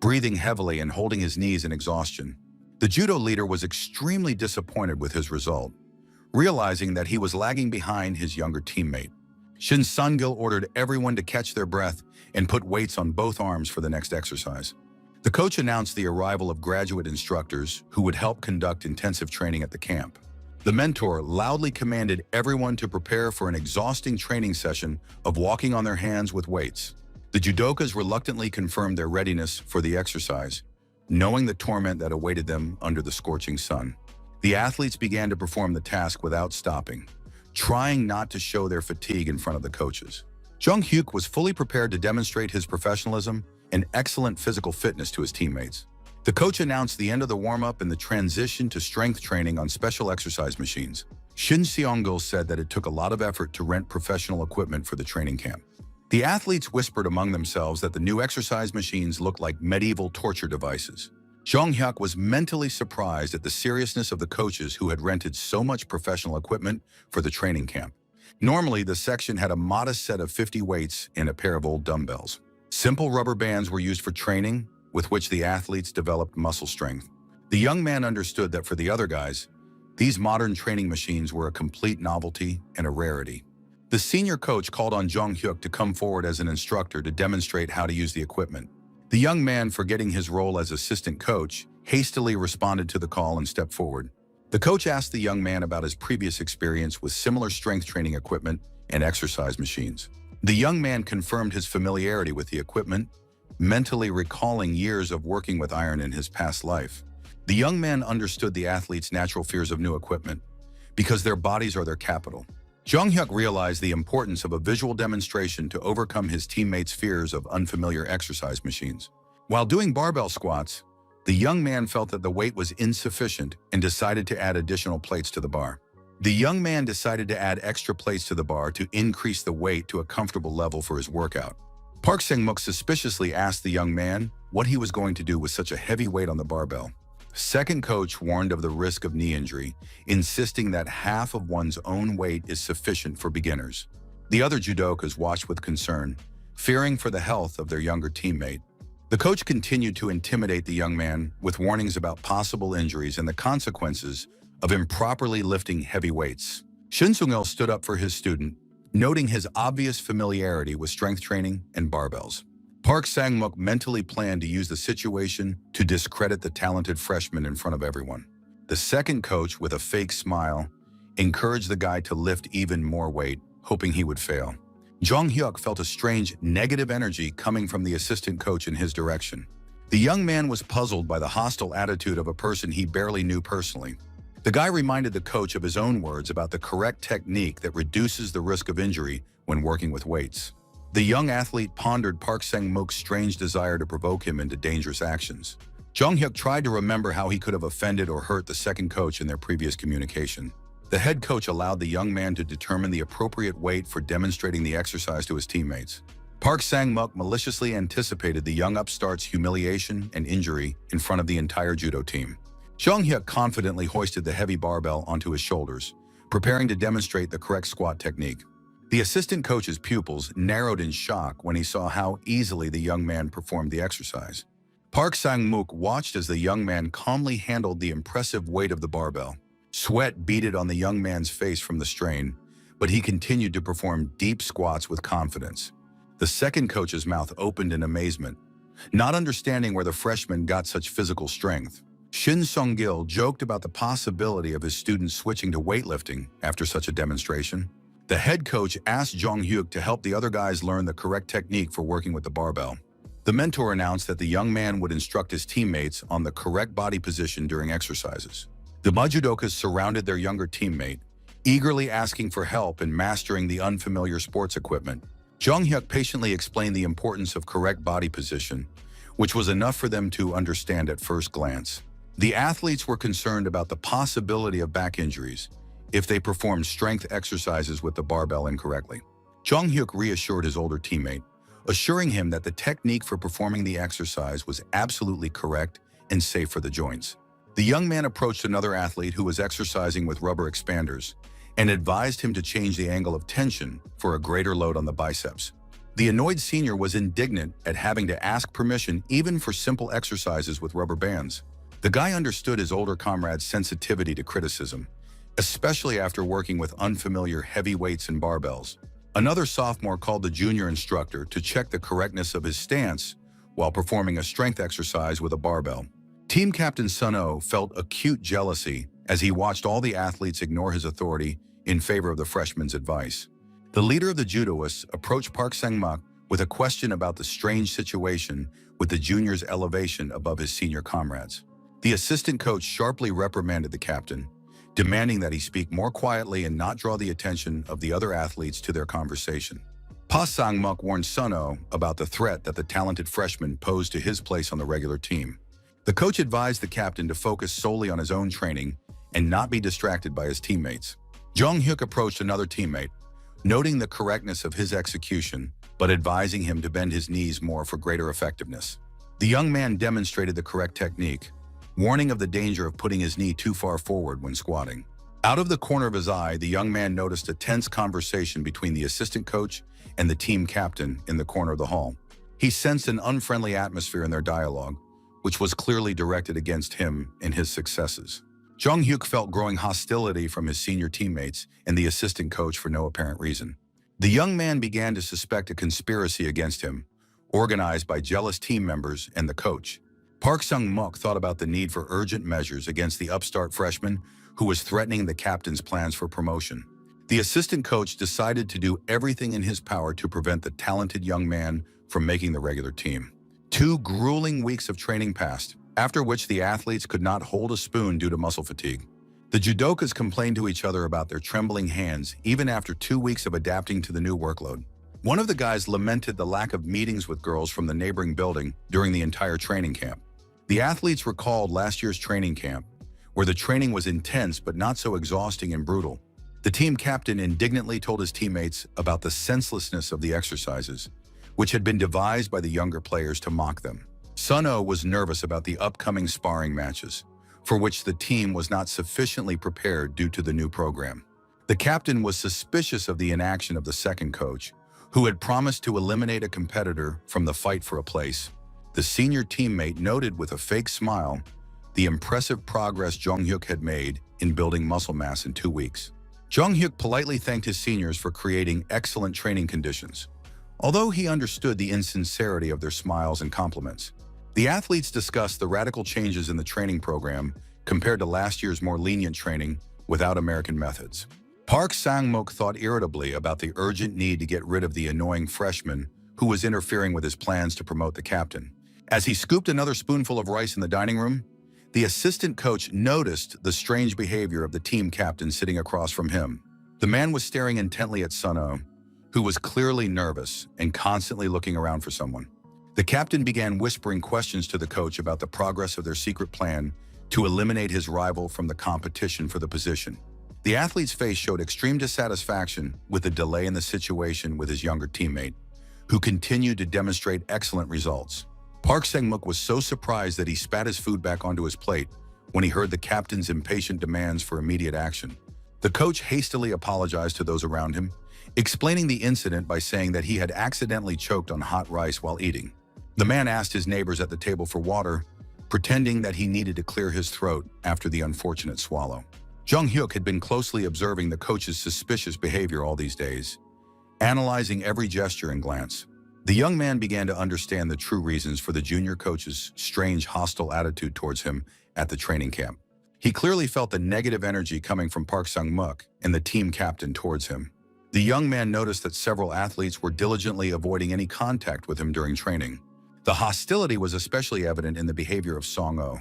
S1: breathing heavily and holding his knees in exhaustion. The judo leader was extremely disappointed with his result, realizing that he was lagging behind his younger teammate. Shin Sung-il ordered everyone to catch their breath and put weights on both arms for the next exercise. The coach announced the arrival of graduate instructors who would help conduct intensive training at the camp. The mentor loudly commanded everyone to prepare for an exhausting training session of walking on their hands with weights. The judokas reluctantly confirmed their readiness for the exercise, knowing the torment that awaited them under the scorching sun. The athletes began to perform the task without stopping, trying not to show their fatigue in front of the coaches. Jung-hyuk was fully prepared to demonstrate his professionalism and excellent physical fitness to his teammates. The coach announced the end of the warm-up and the transition to strength training on special exercise machines. Shin Seong-gil said that it took a lot of effort to rent professional equipment for the training camp. The athletes whispered among themselves that the new exercise machines looked like medieval torture devices. Jong-hyuk was mentally surprised at the seriousness of the coaches who had rented so much professional equipment for the training camp. Normally, the section had a modest set of 50 weights and a pair of old dumbbells. Simple rubber bands were used for training, with which the athletes developed muscle strength. The young man understood that for the other guys, these modern training machines were a complete novelty and a rarity. The senior coach called on Jong-hyuk to come forward as an instructor to demonstrate how to use the equipment. The young man, forgetting his role as assistant coach, hastily responded to the call and stepped forward. The coach asked the young man about his previous experience with similar strength training equipment and exercise machines. The young man confirmed his familiarity with the equipment, mentally recalling years of working with iron in his past life. The young man understood the athletes' natural fears of new equipment, because their bodies are their capital. Jong-hyuk realized the importance of a visual demonstration to overcome his teammates' fears of unfamiliar exercise machines. While doing barbell squats, the young man felt that the weight was insufficient and decided to add additional plates to the bar. The young man decided to add extra plates to the bar to increase the weight to a comfortable level for his workout. Park Sang-mook suspiciously asked the young man what he was going to do with such a heavy weight on the barbell. Second coach warned of the risk of knee injury, insisting that half of one's own weight is sufficient for beginners. The other judokas watched with concern, fearing for the health of their younger teammate. The coach continued to intimidate the young man with warnings about possible injuries and the consequences of improperly lifting heavy weights. Shin Sung-il stood up for his student, noting his obvious familiarity with strength training and barbells. Park Sang-mook mentally planned to use the situation to discredit the talented freshman in front of everyone. The second coach, with a fake smile, encouraged the guy to lift even more weight, hoping he would fail. Jong-hyuk felt a strange negative energy coming from the assistant coach in his direction. The young man was puzzled by the hostile attitude of a person he barely knew personally. The guy reminded the coach of his own words about the correct technique that reduces the risk of injury when working with weights. The young athlete pondered Park Sang-mook's strange desire to provoke him into dangerous actions. Jong-hyuk tried to remember how he could have offended or hurt the second coach in their previous communication. The head coach allowed the young man to determine the appropriate weight for demonstrating the exercise to his teammates. Park Sang-mook maliciously anticipated the young upstart's humiliation and injury in front of the entire judo team. Jong-hyuk confidently hoisted the heavy barbell onto his shoulders, preparing to demonstrate the correct squat technique. The assistant coach's pupils narrowed in shock when he saw how easily the young man performed the exercise. Park Sang-mook watched as the young man calmly handled the impressive weight of the barbell. Sweat beaded on the young man's face from the strain, but he continued to perform deep squats with confidence. The second coach's mouth opened in amazement, not understanding where the freshman got such physical strength. Shin Seong-gil joked about the possibility of his students switching to weightlifting after such a demonstration. The head coach asked Jong-hyuk to help the other guys learn the correct technique for working with the barbell. The mentor announced that the young man would instruct his teammates on the correct body position during exercises. The judokas surrounded their younger teammate, eagerly asking for help in mastering the unfamiliar sports equipment. Jong-hyuk patiently explained the importance of correct body position, which was enough for them to understand at first glance. The athletes were concerned about the possibility of back injuries if they performed strength exercises with the barbell incorrectly. Jong-hyuk reassured his older teammate, assuring him that the technique for performing the exercise was absolutely correct and safe for the joints. The young man approached another athlete who was exercising with rubber expanders and advised him to change the angle of tension for a greater load on the biceps. The annoyed senior was indignant at having to ask permission even for simple exercises with rubber bands. The guy understood his older comrade's sensitivity to criticism, especially after working with unfamiliar heavy weights and barbells. Another sophomore called the junior instructor to check the correctness of his stance while performing a strength exercise with a barbell. Team captain Sun-oh felt acute jealousy as he watched all the athletes ignore his authority in favor of the freshman's advice. The leader of the judoists approached Park Sang-mook with a question about the strange situation with the junior's elevation above his senior comrades. The assistant coach sharply reprimanded the captain, demanding that he speak more quietly and not draw the attention of the other athletes to their conversation. Pa Sang-mook warned Sun-oh about the threat that the talented freshman posed to his place on the regular team. The coach advised the captain to focus solely on his own training and not be distracted by his teammates. Jong Hyuk approached another teammate, noting the correctness of his execution, but advising him to bend his knees more for greater effectiveness. The young man demonstrated the correct technique, warning of the danger of putting his knee too far forward when squatting. Out of the corner of his eye, the young man noticed a tense conversation between the assistant coach and the team captain in the corner of the hall. He sensed an unfriendly atmosphere in their dialogue, which was clearly directed against him and his successes. Jong Hyuk felt growing hostility from his senior teammates and the assistant coach for no apparent reason. The young man began to suspect a conspiracy against him, organized by jealous team members and the coach. Park Sung-muk thought about the need for urgent measures against the upstart freshman who was threatening the captain's plans for promotion. The assistant coach decided to do everything in his power to prevent the talented young man from making the regular team. 2 grueling weeks of training passed, after which the athletes could not hold a spoon due to muscle fatigue. The judokas complained to each other about their trembling hands even after 2 weeks of adapting to the new workload. One of the guys lamented the lack of meetings with girls from the neighboring building during the entire training camp. The athletes recalled last year's training camp, where the training was intense but not so exhausting and brutal. The team captain indignantly told his teammates about the senselessness of the exercises, which had been devised by the younger players to mock them. Sun-oh was nervous about the upcoming sparring matches, for which the team was not sufficiently prepared due to the new program. The captain was suspicious of the inaction of the second coach, who had promised to eliminate a competitor from the fight for a place. The senior teammate noted with a fake smile the impressive progress Jong Hyuk had made in building muscle mass in 2 weeks. Jong Hyuk politely thanked his seniors for creating excellent training conditions, although he understood the insincerity of their smiles and compliments. The athletes discussed the radical changes in the training program compared to last year's more lenient training without American methods. Park Sang-muk thought irritably about the urgent need to get rid of the annoying freshman who was interfering with his plans to promote the captain. As he scooped another spoonful of rice in the dining room, the assistant coach noticed the strange behavior of the team captain sitting across from him. The man was staring intently at Sun-oh, who was clearly nervous and constantly looking around for someone. The captain began whispering questions to the coach about the progress of their secret plan to eliminate his rival from the competition for the position. The athlete's face showed extreme dissatisfaction with the delay in the situation with his younger teammate, who continued to demonstrate excellent results. Park Sang-muk was so surprised that he spat his food back onto his plate when he heard the captain's impatient demands for immediate action. The coach hastily apologized to those around him, explaining the incident by saying that he had accidentally choked on hot rice while eating. The man asked his neighbors at the table for water, pretending that he needed to clear his throat after the unfortunate swallow. Jong Hyuk had been closely observing the coach's suspicious behavior all these days, analyzing every gesture and glance. The young man began to understand the true reasons for the junior coach's strange hostile attitude towards him at the training camp. He clearly felt the negative energy coming from Park Sang-muk and the team captain towards him. The young man noticed that several athletes were diligently avoiding any contact with him during training. The hostility was especially evident in the behavior of Song-oh,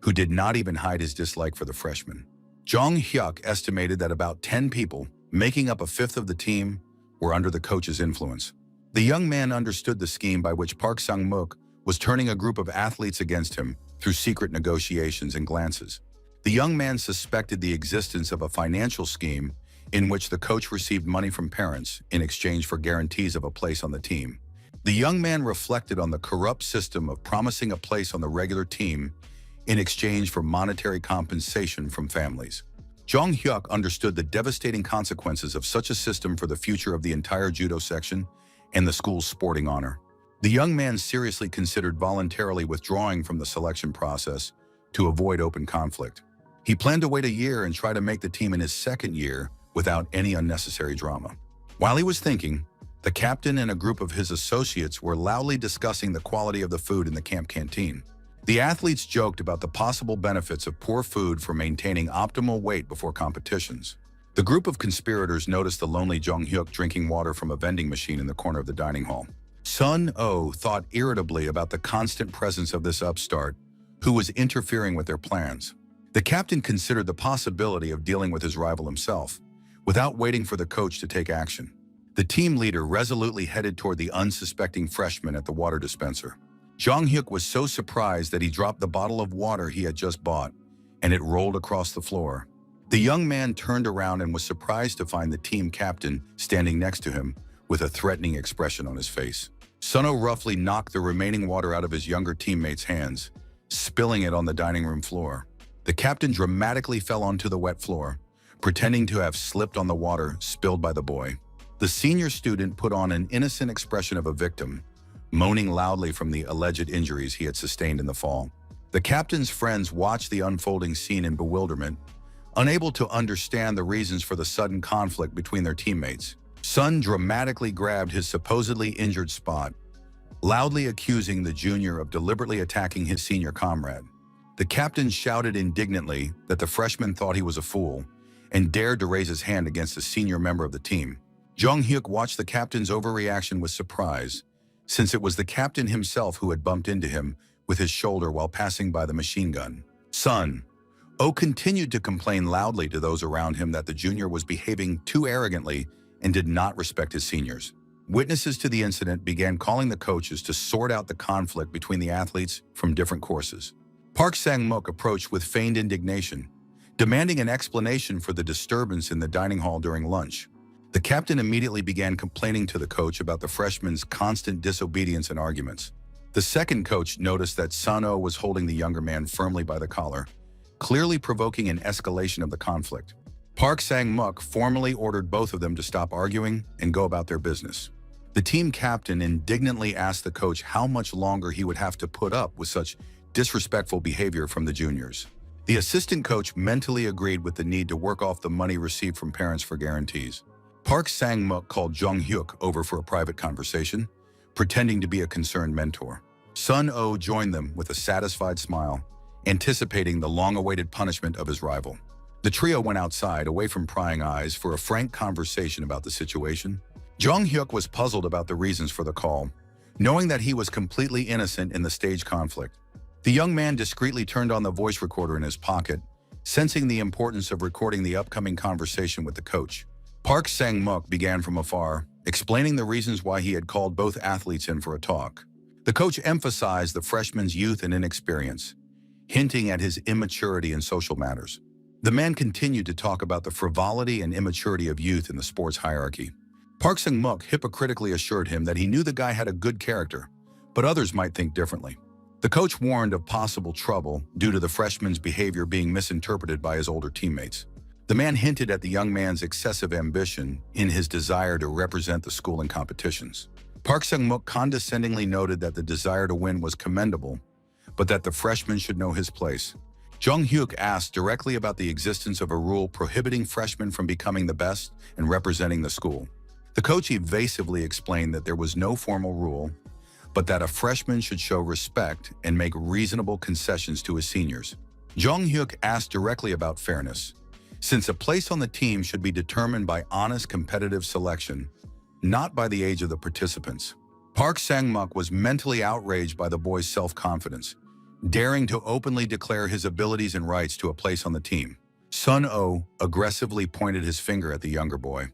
S1: who did not even hide his dislike for the freshman. Jong Hyuk estimated that about 10 people, making up a fifth of the team, were under the coach's influence. The young man understood the scheme by which Park Sang-muk was turning a group of athletes against him through secret negotiations and glances. The young man suspected the existence of a financial scheme in which the coach received money from parents in exchange for guarantees of a place on the team. The young man reflected on the corrupt system of promising a place on the regular team in exchange for monetary compensation from families. Jong Hyuk understood the devastating consequences of such a system for the future of the entire judo section and the school's sporting honor. The young man seriously considered voluntarily withdrawing from the selection process to avoid open conflict. He planned to wait a year and try to make the team in his second year without any unnecessary drama. While he was thinking, the captain and a group of his associates were loudly discussing the quality of the food in the camp canteen. The athletes joked about the possible benefits of poor food for maintaining optimal weight before competitions. The group of conspirators noticed the lonely Jong Hyuk drinking water from a vending machine in the corner of the dining hall. Sun-oh thought irritably about the constant presence of this upstart, who was interfering with their plans. The captain considered the possibility of dealing with his rival himself, without waiting for the coach to take action. The team leader resolutely headed toward the unsuspecting freshman at the water dispenser. Jong-hyuk was so surprised that he dropped the bottle of water he had just bought, and it rolled across the floor. The young man turned around and was surprised to find the team captain standing next to him with a threatening expression on his face. Sun-oh roughly knocked the remaining water out of his younger teammate's hands, spilling it on the dining room floor. The captain dramatically fell onto the wet floor, pretending to have slipped on the water spilled by the boy. The senior student put on an innocent expression of a victim, moaning loudly from the alleged injuries he had sustained in the fall. The captain's friends watched the unfolding scene in bewilderment, unable to understand the reasons for the sudden conflict between their teammates. Sun dramatically grabbed his supposedly injured spot, loudly accusing the junior of deliberately attacking his senior comrade. The captain shouted indignantly that the freshman thought he was a fool and dared to raise his hand against a senior member of the team. Jong-hyuk watched the captain's overreaction with surprise, since it was the captain himself who had bumped into him with his shoulder while passing by the machine gun. Sun-oh continued to complain loudly to those around him that the junior was behaving too arrogantly and did not respect his seniors. Witnesses to the incident began calling the coaches to sort out the conflict between the athletes from different courses. Park Sang-muk approached with feigned indignation, demanding an explanation for the disturbance in the dining hall during lunch. The captain immediately began complaining to the coach about the freshman's constant disobedience and arguments. The second coach noticed that Sun-oh was holding the younger man firmly by the collar, clearly provoking an escalation of the conflict. Park Sang-muk formally ordered both of them to stop arguing and go about their business. The team captain indignantly asked the coach how much longer he would have to put up with such disrespectful behavior from the juniors. The assistant coach mentally agreed with the need to work off the money received from parents for guarantees. Park Sang-muk called Jong-hyuk over for a private conversation, pretending to be a concerned mentor. Sun-oh joined them with a satisfied smile, anticipating the long-awaited punishment of his rival. The trio went outside, away from prying eyes, for a frank conversation about the situation. Jong-hyuk was puzzled about the reasons for the call, knowing that he was completely innocent in the staged conflict. The young man discreetly turned on the voice recorder in his pocket, sensing the importance of recording the upcoming conversation with the coach. Park Sang-muk began from afar, explaining the reasons why he had called both athletes in for a talk. The coach emphasized the freshman's youth and inexperience, hinting at his immaturity in social matters. The man continued to talk about the frivolity and immaturity of youth in the sports hierarchy. Park Sang-muk hypocritically assured him that he knew the guy had a good character, but others might think differently. The coach warned of possible trouble due to the freshman's behavior being misinterpreted by his older teammates. The man hinted at the young man's excessive ambition in his desire to represent the school in competitions. Park Sang-muk condescendingly noted that the desire to win was commendable, but that the freshman should know his place. Jong-hyuk asked directly about the existence of a rule prohibiting freshmen from becoming the best and representing the school. The coach evasively explained that there was no formal rule, but that a freshman should show respect and make reasonable concessions to his seniors. Jong-hyuk asked directly about fairness, since a place on the team should be determined by honest competitive selection, not by the age of the participants. Park Sang-muk was mentally outraged by the boy's self-confidence, daring to openly declare his abilities and rights to a place on the team. Sun-oh aggressively pointed his finger at the younger boy,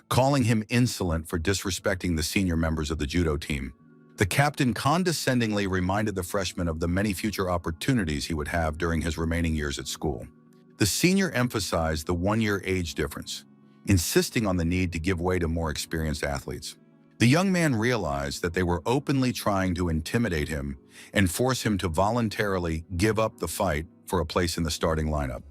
S1: calling him insolent for disrespecting the senior members of the judo team. The captain condescendingly reminded the freshman of the many future opportunities he would have during his remaining years at school. The senior emphasized the one-year age difference, insisting on the need to give way to more experienced athletes. The young man realized that they were openly trying to intimidate him and force him to voluntarily give up the fight for a place in the starting lineup.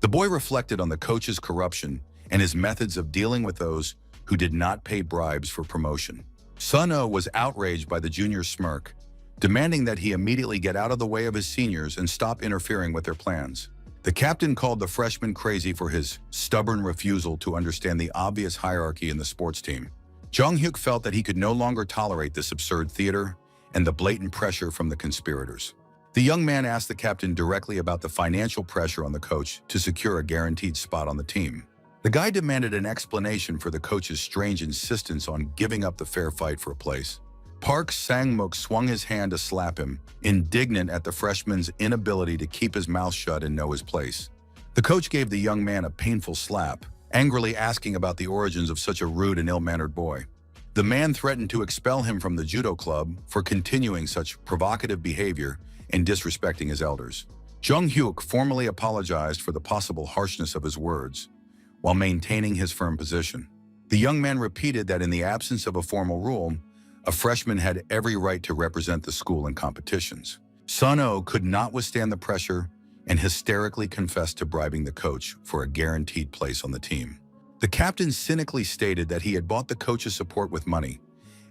S1: The boy reflected on the coach's corruption and his methods of dealing with those who did not pay bribes for promotion. Sun-oh was outraged by the junior's smirk, demanding that he immediately get out of the way of his seniors and stop interfering with their plans. The captain called the freshman crazy for his stubborn refusal to understand the obvious hierarchy in the sports team. Jong-hyuk felt that he could no longer tolerate this absurd theater and the blatant pressure from the conspirators. The young man asked the captain directly about the financial pressure on the coach to secure a guaranteed spot on the team. The guy demanded an explanation for the coach's strange insistence on giving up the fair fight for a place. Park Sang-muk swung his hand to slap him, indignant at the freshman's inability to keep his mouth shut and know his place. The coach gave the young man a painful slap, angrily asking about the origins of such a rude and ill-mannered boy. The man threatened to expel him from the judo club for continuing such provocative behavior and disrespecting his elders. Jung Hyuk formally apologized for the possible harshness of his words, while maintaining his firm position. The young man repeated that in the absence of a formal rule, a freshman had every right to represent the school in competitions. Sun-oh could not withstand the pressure and hysterically confessed to bribing the coach for a guaranteed place on the team. The captain cynically stated that he had bought the coach's support with money,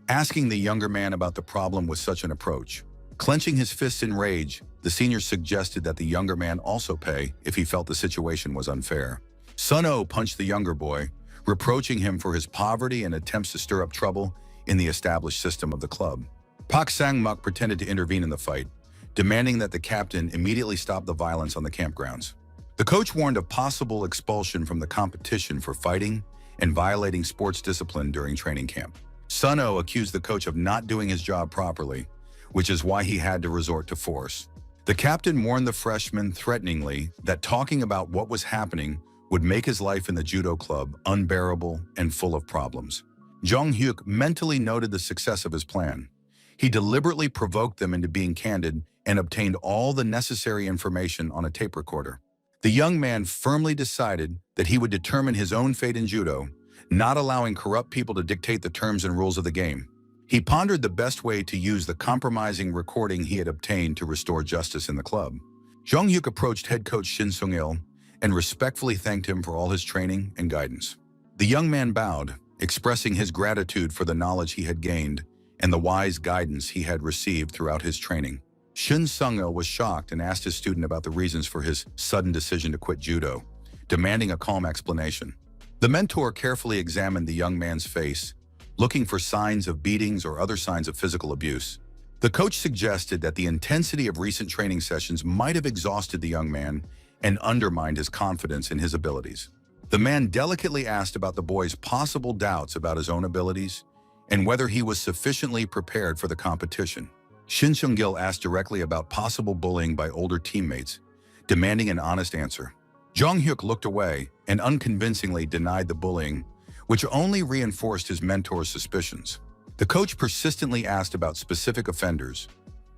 S1: asking the younger man about the problem with such an approach. Clenching his fists in rage, the senior suggested that the younger man also pay if he felt the situation was unfair. Sun-oh punched the younger boy, reproaching him for his poverty and attempts to stir up trouble in the established system of the club. Park Sang-muk pretended to intervene in the fight, demanding that the captain immediately stop the violence on the campgrounds. The coach warned of possible expulsion from the competition for fighting and violating sports discipline during training camp. Sun-oh accused the coach of not doing his job properly, which is why he had to resort to force. The captain warned the freshman threateningly that talking about what was happening would make his life in the judo club unbearable and full of problems. Jung Hyuk mentally noted the success of his plan. He deliberately provoked them into being candid and obtained all the necessary information on a tape recorder. The young man firmly decided that he would determine his own fate in judo, not allowing corrupt people to dictate the terms and rules of the game. He pondered the best way to use the compromising recording he had obtained to restore justice in the club. Jung Hyuk approached head coach Shin Sung-il and respectfully thanked him for all his training and guidance. The young man bowed, expressing his gratitude for the knowledge he had gained and the wise guidance he had received throughout his training. Shin Sung-il was shocked and asked his student about the reasons for his sudden decision to quit judo, demanding a calm explanation. The mentor carefully examined the young man's face, looking for signs of beatings or other signs of physical abuse. The coach suggested that the intensity of recent training sessions might have exhausted the young man and undermined his confidence in his abilities. The man delicately asked about the boy's possible doubts about his own abilities and whether he was sufficiently prepared for the competition. Shin Sung-il asked directly about possible bullying by older teammates, demanding an honest answer. Jung Hyuk looked away and unconvincingly denied the bullying, which only reinforced his mentor's suspicions. The coach persistently asked about specific offenders,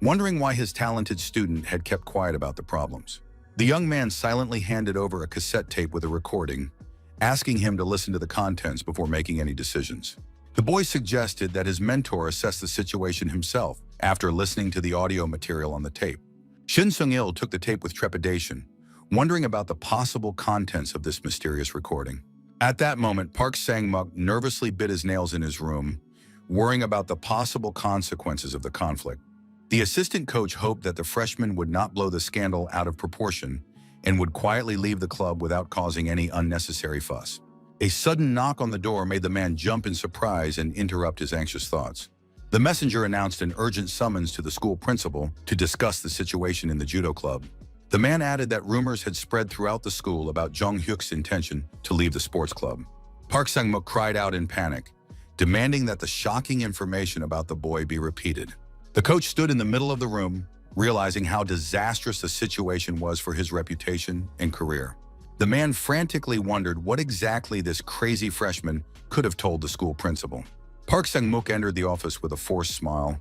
S1: wondering why his talented student had kept quiet about the problems. The young man silently handed over a cassette tape with a recording, asking him to listen to the contents before making any decisions. The boy suggested that his mentor assess the situation himself after listening to the audio material on the tape. Shin Sung-il took the tape with trepidation, wondering about the possible contents of this mysterious recording. At that moment, Park Sang-muk nervously bit his nails in his room, worrying about the possible consequences of the conflict. The assistant coach hoped that the freshman would not blow the scandal out of proportion and would quietly leave the club without causing any unnecessary fuss. A sudden knock on the door made the man jump in surprise and interrupt his anxious thoughts. The messenger announced an urgent summons to the school principal to discuss the situation in the judo club. The man added that rumors had spread throughout the school about Jung Hyuk's intention to leave the sports club. Park Sang-muk cried out in panic, demanding that the shocking information about the boy be repeated. The coach stood in the middle of the room, realizing how disastrous the situation was for his reputation and career. The man frantically wondered what exactly this crazy freshman could have told the school principal. Park Sang-muk entered the office with a forced smile,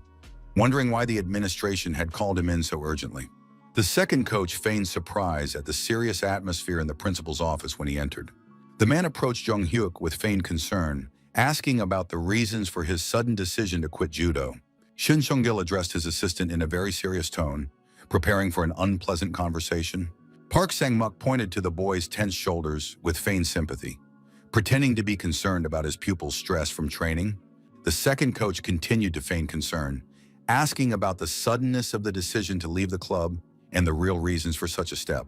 S1: wondering why the administration had called him in so urgently. The second coach feigned surprise at the serious atmosphere in the principal's office when he entered. The man approached Jung Hyuk with feigned concern, asking about the reasons for his sudden decision to quit judo. Shin Sung-il addressed his assistant in a very serious tone, preparing for an unpleasant conversation. Park Sang-muk pointed to the boy's tense shoulders with feigned sympathy, pretending to be concerned about his pupil's stress from training. The second coach continued to feign concern, asking about the suddenness of the decision to leave the club and the real reasons for such a step.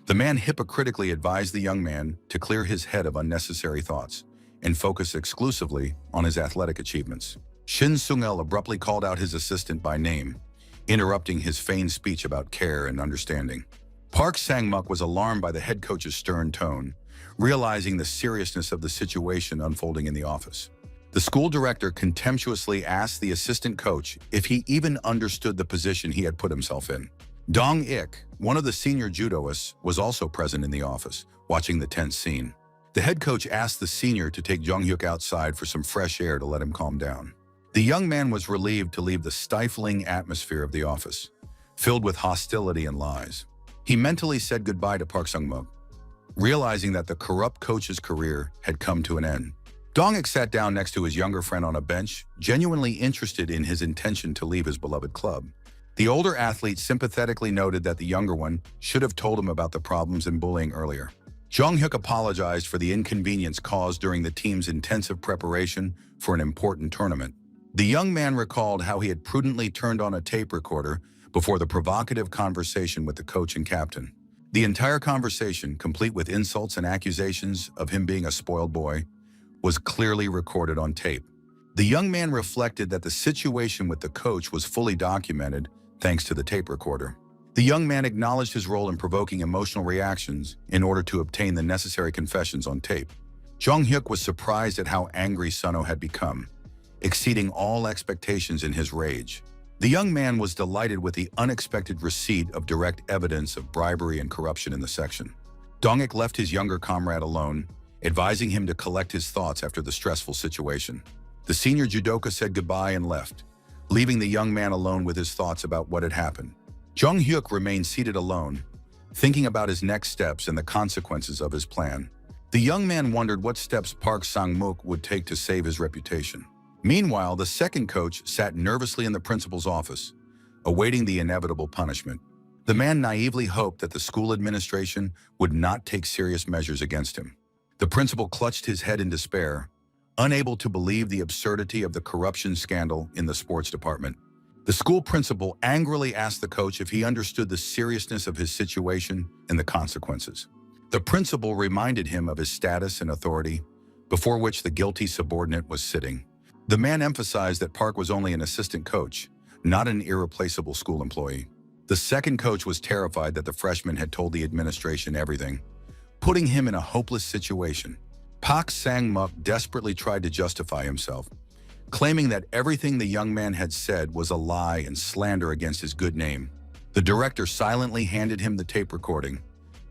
S1: The man hypocritically advised the young man to clear his head of unnecessary thoughts and focus exclusively on his athletic achievements. Shin Sung-il abruptly called out his assistant by name, interrupting his feigned speech about care and understanding. Park Sang-muk was alarmed by the head coach's stern tone, realizing the seriousness of the situation unfolding in the office. The school director contemptuously asked the assistant coach if he even understood the position he had put himself in. Dong Ik, one of the senior judoists, was also present in the office, watching the tense scene. The head coach asked the senior to take Jong-hyuk outside for some fresh air to let him calm down. The young man was relieved to leave the stifling atmosphere of the office, filled with hostility and lies. He mentally said goodbye to Park Sung-muk, realizing that the corrupt coach's career had come to an end. Dong-hyuk sat down next to his younger friend on a bench, genuinely interested in his intention to leave his beloved club. The older athlete sympathetically noted that the younger one should have told him about the problems and bullying earlier. Jong-hyuk apologized for the inconvenience caused during the team's intensive preparation for an important tournament. The young man recalled how he had prudently turned on a tape recorder before the provocative conversation with the coach and captain. The entire conversation, complete with insults and accusations of him being a spoiled boy, was clearly recorded on tape. The young man reflected that the situation with the coach was fully documented thanks to the tape recorder. The young man acknowledged his role in provoking emotional reactions in order to obtain the necessary confessions on tape. Jong-hyuk was surprised at how angry Suno had become, exceeding all expectations in his rage. The young man was delighted with the unexpected receipt of direct evidence of bribery and corruption in the section. Dong-hyuk left his younger comrade alone, advising him to collect his thoughts after the stressful situation. The senior judoka said goodbye and left, leaving the young man alone with his thoughts about what had happened. Jong-hyuk remained seated alone, thinking about his next steps and the consequences of his plan. The young man wondered what steps Park Sang-muk would take to save his reputation. Meanwhile, the second coach sat nervously in the principal's office, awaiting the inevitable punishment. The man naively hoped that the school administration would not take serious measures against him. The principal clutched his head in despair, unable to believe the absurdity of the corruption scandal in the sports department. The school principal angrily asked the coach if he understood the seriousness of his situation and the consequences. The principal reminded him of his status and authority, before which the guilty subordinate was sitting. The man emphasized that Park was only an assistant coach, not an irreplaceable school employee. The second coach was terrified that the freshman had told the administration everything, putting him in a hopeless situation. Park Sang-muk desperately tried to justify himself, claiming that everything the young man had said was a lie and slander against his good name. The director silently handed him the tape recording,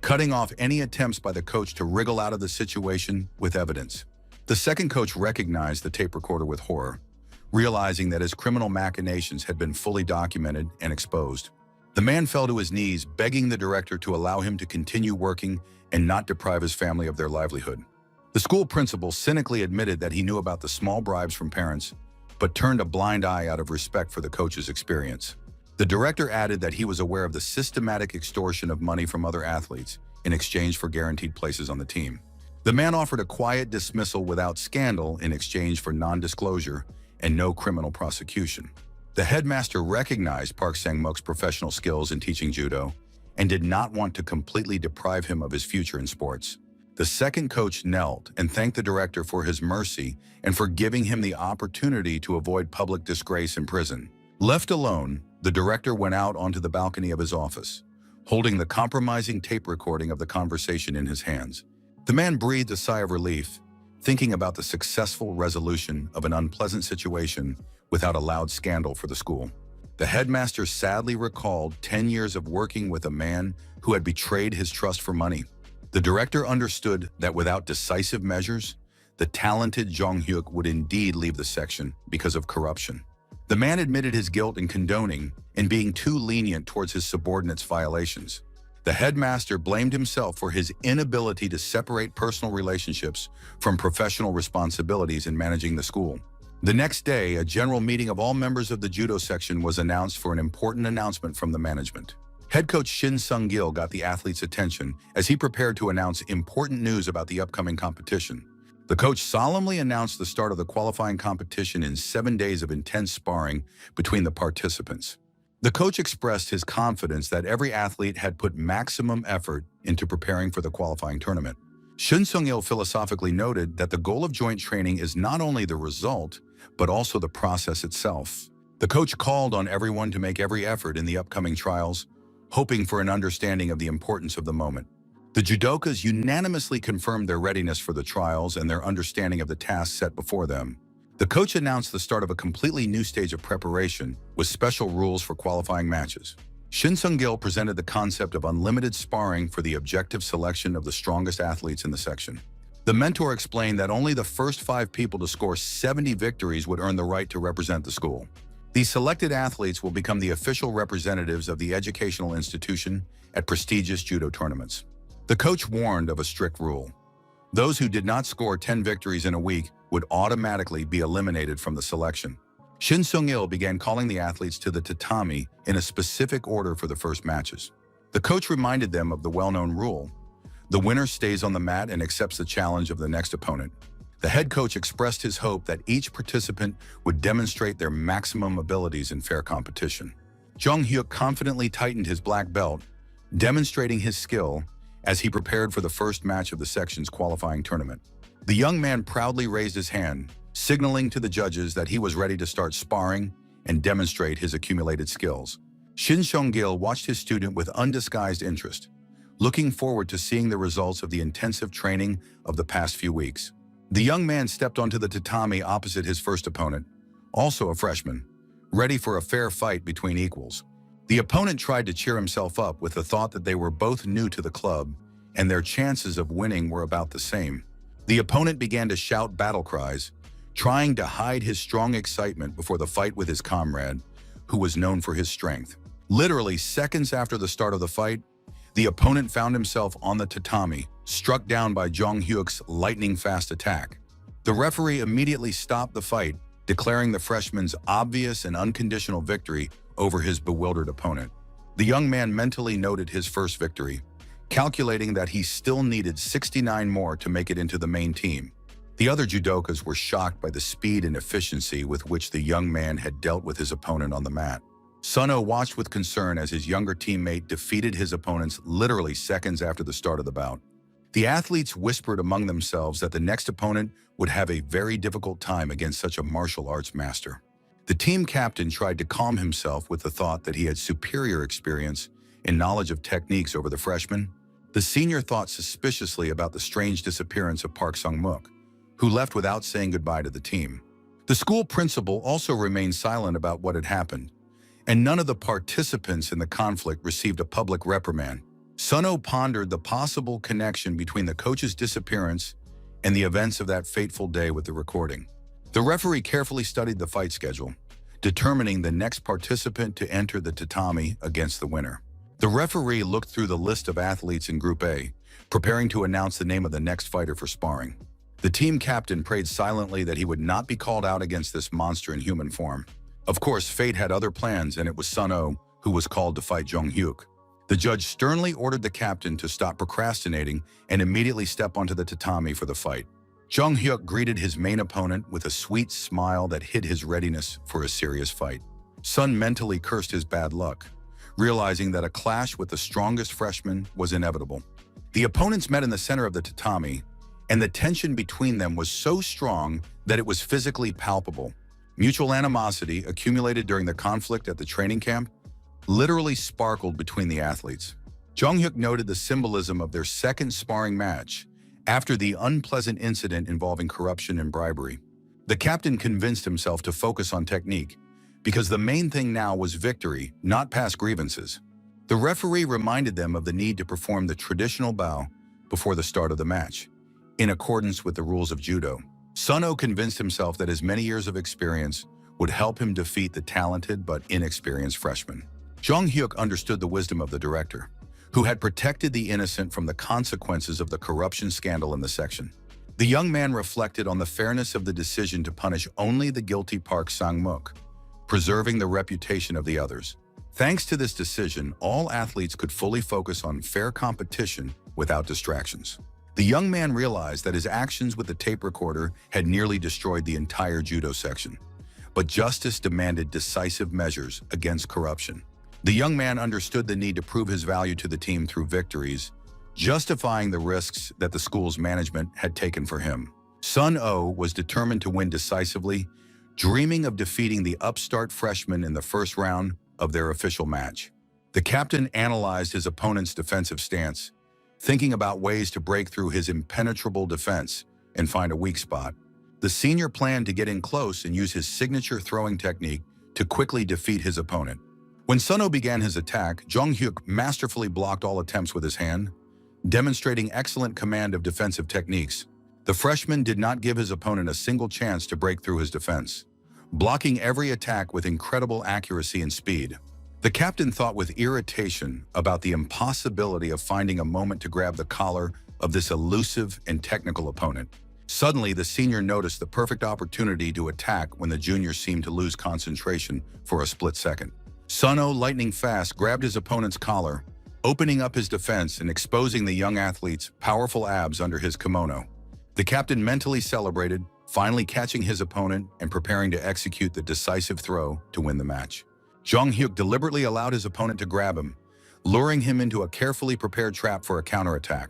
S1: cutting off any attempts by the coach to wriggle out of the situation with evidence. The second coach recognized the tape recorder with horror, realizing that his criminal machinations had been fully documented and exposed. The man fell to his knees, begging the director to allow him to continue working and not deprive his family of their livelihood. The school principal cynically admitted that he knew about the small bribes from parents, but turned a blind eye out of respect for the coach's experience. The director added that he was aware of the systematic extortion of money from other athletes in exchange for guaranteed places on the team. The man offered a quiet dismissal without scandal in exchange for non-disclosure and no criminal prosecution. The headmaster recognized Park Sang-muk's professional skills in teaching judo and did not want to completely deprive him of his future in sports. The second coach knelt and thanked the director for his mercy and for giving him the opportunity to avoid public disgrace in prison. Left alone, the director went out onto the balcony of his office, holding the compromising tape recording of the conversation in his hands. The man breathed a sigh of relief, thinking about the successful resolution of an unpleasant situation without a loud scandal for the school. The headmaster sadly recalled 10 years of working with a man who had betrayed his trust for money. The director understood that without decisive measures, the talented Jong-hyuk would indeed leave the section because of corruption. The man admitted his guilt in condoning and being too lenient towards his subordinates' violations. The headmaster blamed himself for his inability to separate personal relationships from professional responsibilities in managing the school. The next day, a general meeting of all members of the judo section was announced for an important announcement from the management. Head coach Shin Sung-gil got the athletes' attention as he prepared to announce important news about the upcoming competition. The coach solemnly announced the start of the qualifying competition in 7 days of intense sparring between the participants. The coach expressed his confidence that every athlete had put maximum effort into preparing for the qualifying tournament. Shin Sung-gil philosophically noted that the goal of joint training is not only the result, but also the process itself. The coach called on everyone to make every effort in the upcoming trials, hoping for an understanding of the importance of the moment. The judokas unanimously confirmed their readiness for the trials and their understanding of the tasks set before them. The coach announced the start of a completely new stage of preparation with special rules for qualifying matches. Shin Sung-gil presented the concept of unlimited sparring for the objective selection of the strongest athletes in the section. The mentor explained that only the first 5 people to score 70 victories would earn the right to represent the school. These selected athletes will become the official representatives of the educational institution at prestigious judo tournaments. The coach warned of a strict rule. Those who did not score 10 victories in a week would automatically be eliminated from the selection. Shin Sung-il began calling the athletes to the tatami in a specific order for the first matches. The coach reminded them of the well-known rule. The winner stays on the mat and accepts the challenge of the next opponent. The head coach expressed his hope that each participant would demonstrate their maximum abilities in fair competition. Jung Hyuk confidently tightened his black belt, demonstrating his skill as he prepared for the first match of the section's qualifying tournament. The young man proudly raised his hand, signaling to the judges that he was ready to start sparring and demonstrate his accumulated skills. Shin Sung-il watched his student with undisguised interest, looking forward to seeing the results of the intensive training of the past few weeks. The young man stepped onto the tatami opposite his first opponent, also a freshman, ready for a fair fight between equals. The opponent tried to cheer himself up with the thought that they were both new to the club and their chances of winning were about the same. The opponent began to shout battle cries, trying to hide his strong excitement before the fight with his comrade, who was known for his strength. Literally seconds after the start of the fight, the opponent found himself on the tatami, struck down by Jung Hyuk's lightning-fast attack. The referee immediately stopped the fight, declaring the freshman's obvious and unconditional victory over his bewildered opponent. The young man mentally noted his first victory, calculating that he still needed 69 more to make it into the main team. The other judokas were shocked by the speed and efficiency with which the young man had dealt with his opponent on the mat. Sun-oh watched with concern as his younger teammate defeated his opponents literally seconds after the start of the bout. The athletes whispered among themselves that the next opponent would have a very difficult time against such a martial arts master. The team captain tried to calm himself with the thought that he had superior experience and knowledge of techniques over the freshman. The senior thought suspiciously about the strange disappearance of Park Sung-mook, who left without saying goodbye to the team. The school principal also remained silent about what had happened, and none of the participants in the conflict received a public reprimand. Sun-oh pondered the possible connection between the coach's disappearance and the events of that fateful day with the recording. The referee carefully studied the fight schedule, determining the next participant to enter the tatami against the winner. The referee looked through the list of athletes in Group A, preparing to announce the name of the next fighter for sparring. The team captain prayed silently that he would not be called out against this monster in human form. Of course, fate had other plans, and it was Sun-oh who was called to fight Jung Hyuk. The judge sternly ordered the captain to stop procrastinating and immediately step onto the tatami for the fight. Jung Hyuk greeted his main opponent with a sweet smile that hid his readiness for a serious fight. Sun mentally cursed his bad luck, realizing that a clash with the strongest freshman was inevitable. The opponents met in the center of the tatami, and the tension between them was so strong that it was physically palpable. Mutual animosity accumulated during the conflict at the training camp literally sparkled between the athletes. Jung Hyuk noted the symbolism of their second sparring match after the unpleasant incident involving corruption and bribery. The captain convinced himself to focus on technique, because the main thing now was victory, not past grievances. The referee reminded them of the need to perform the traditional bow before the start of the match, in accordance with the rules of judo. Sun-oh convinced himself that his many years of experience would help him defeat the talented but inexperienced freshman. Jung Hyuk understood the wisdom of the director, who had protected the innocent from the consequences of the corruption scandal in the section. The young man reflected on the fairness of the decision to punish only the guilty Park Sang-mook, preserving the reputation of the others. Thanks to this decision, all athletes could fully focus on fair competition without distractions. The young man realized that his actions with the tape recorder had nearly destroyed the entire judo section, but justice demanded decisive measures against corruption. The young man understood the need to prove his value to the team through victories, justifying the risks that the school's management had taken for him. Sun-oh was determined to win decisively, dreaming of defeating the upstart freshman in the first round of their official match. The captain analyzed his opponent's defensive stance, thinking about ways to break through his impenetrable defense and find a weak spot. The senior planned to get in close and use his signature throwing technique to quickly defeat his opponent. When Sun-oh began his attack, Jung Hyuk masterfully blocked all attempts with his hand, demonstrating excellent command of defensive techniques. The freshman did not give his opponent a single chance to break through his defense, blocking every attack with incredible accuracy and speed. The captain thought with irritation about the impossibility of finding a moment to grab the collar of this elusive and technical opponent. Suddenly, the senior noticed the perfect opportunity to attack when the junior seemed to lose concentration for a split second. Sun-Oh, lightning fast, grabbed his opponent's collar, opening up his defense and exposing the young athlete's powerful abs under his kimono. The captain mentally celebrated, finally catching his opponent and preparing to execute the decisive throw to win the match. Jong Hyuk deliberately allowed his opponent to grab him, luring him into a carefully prepared trap for a counterattack.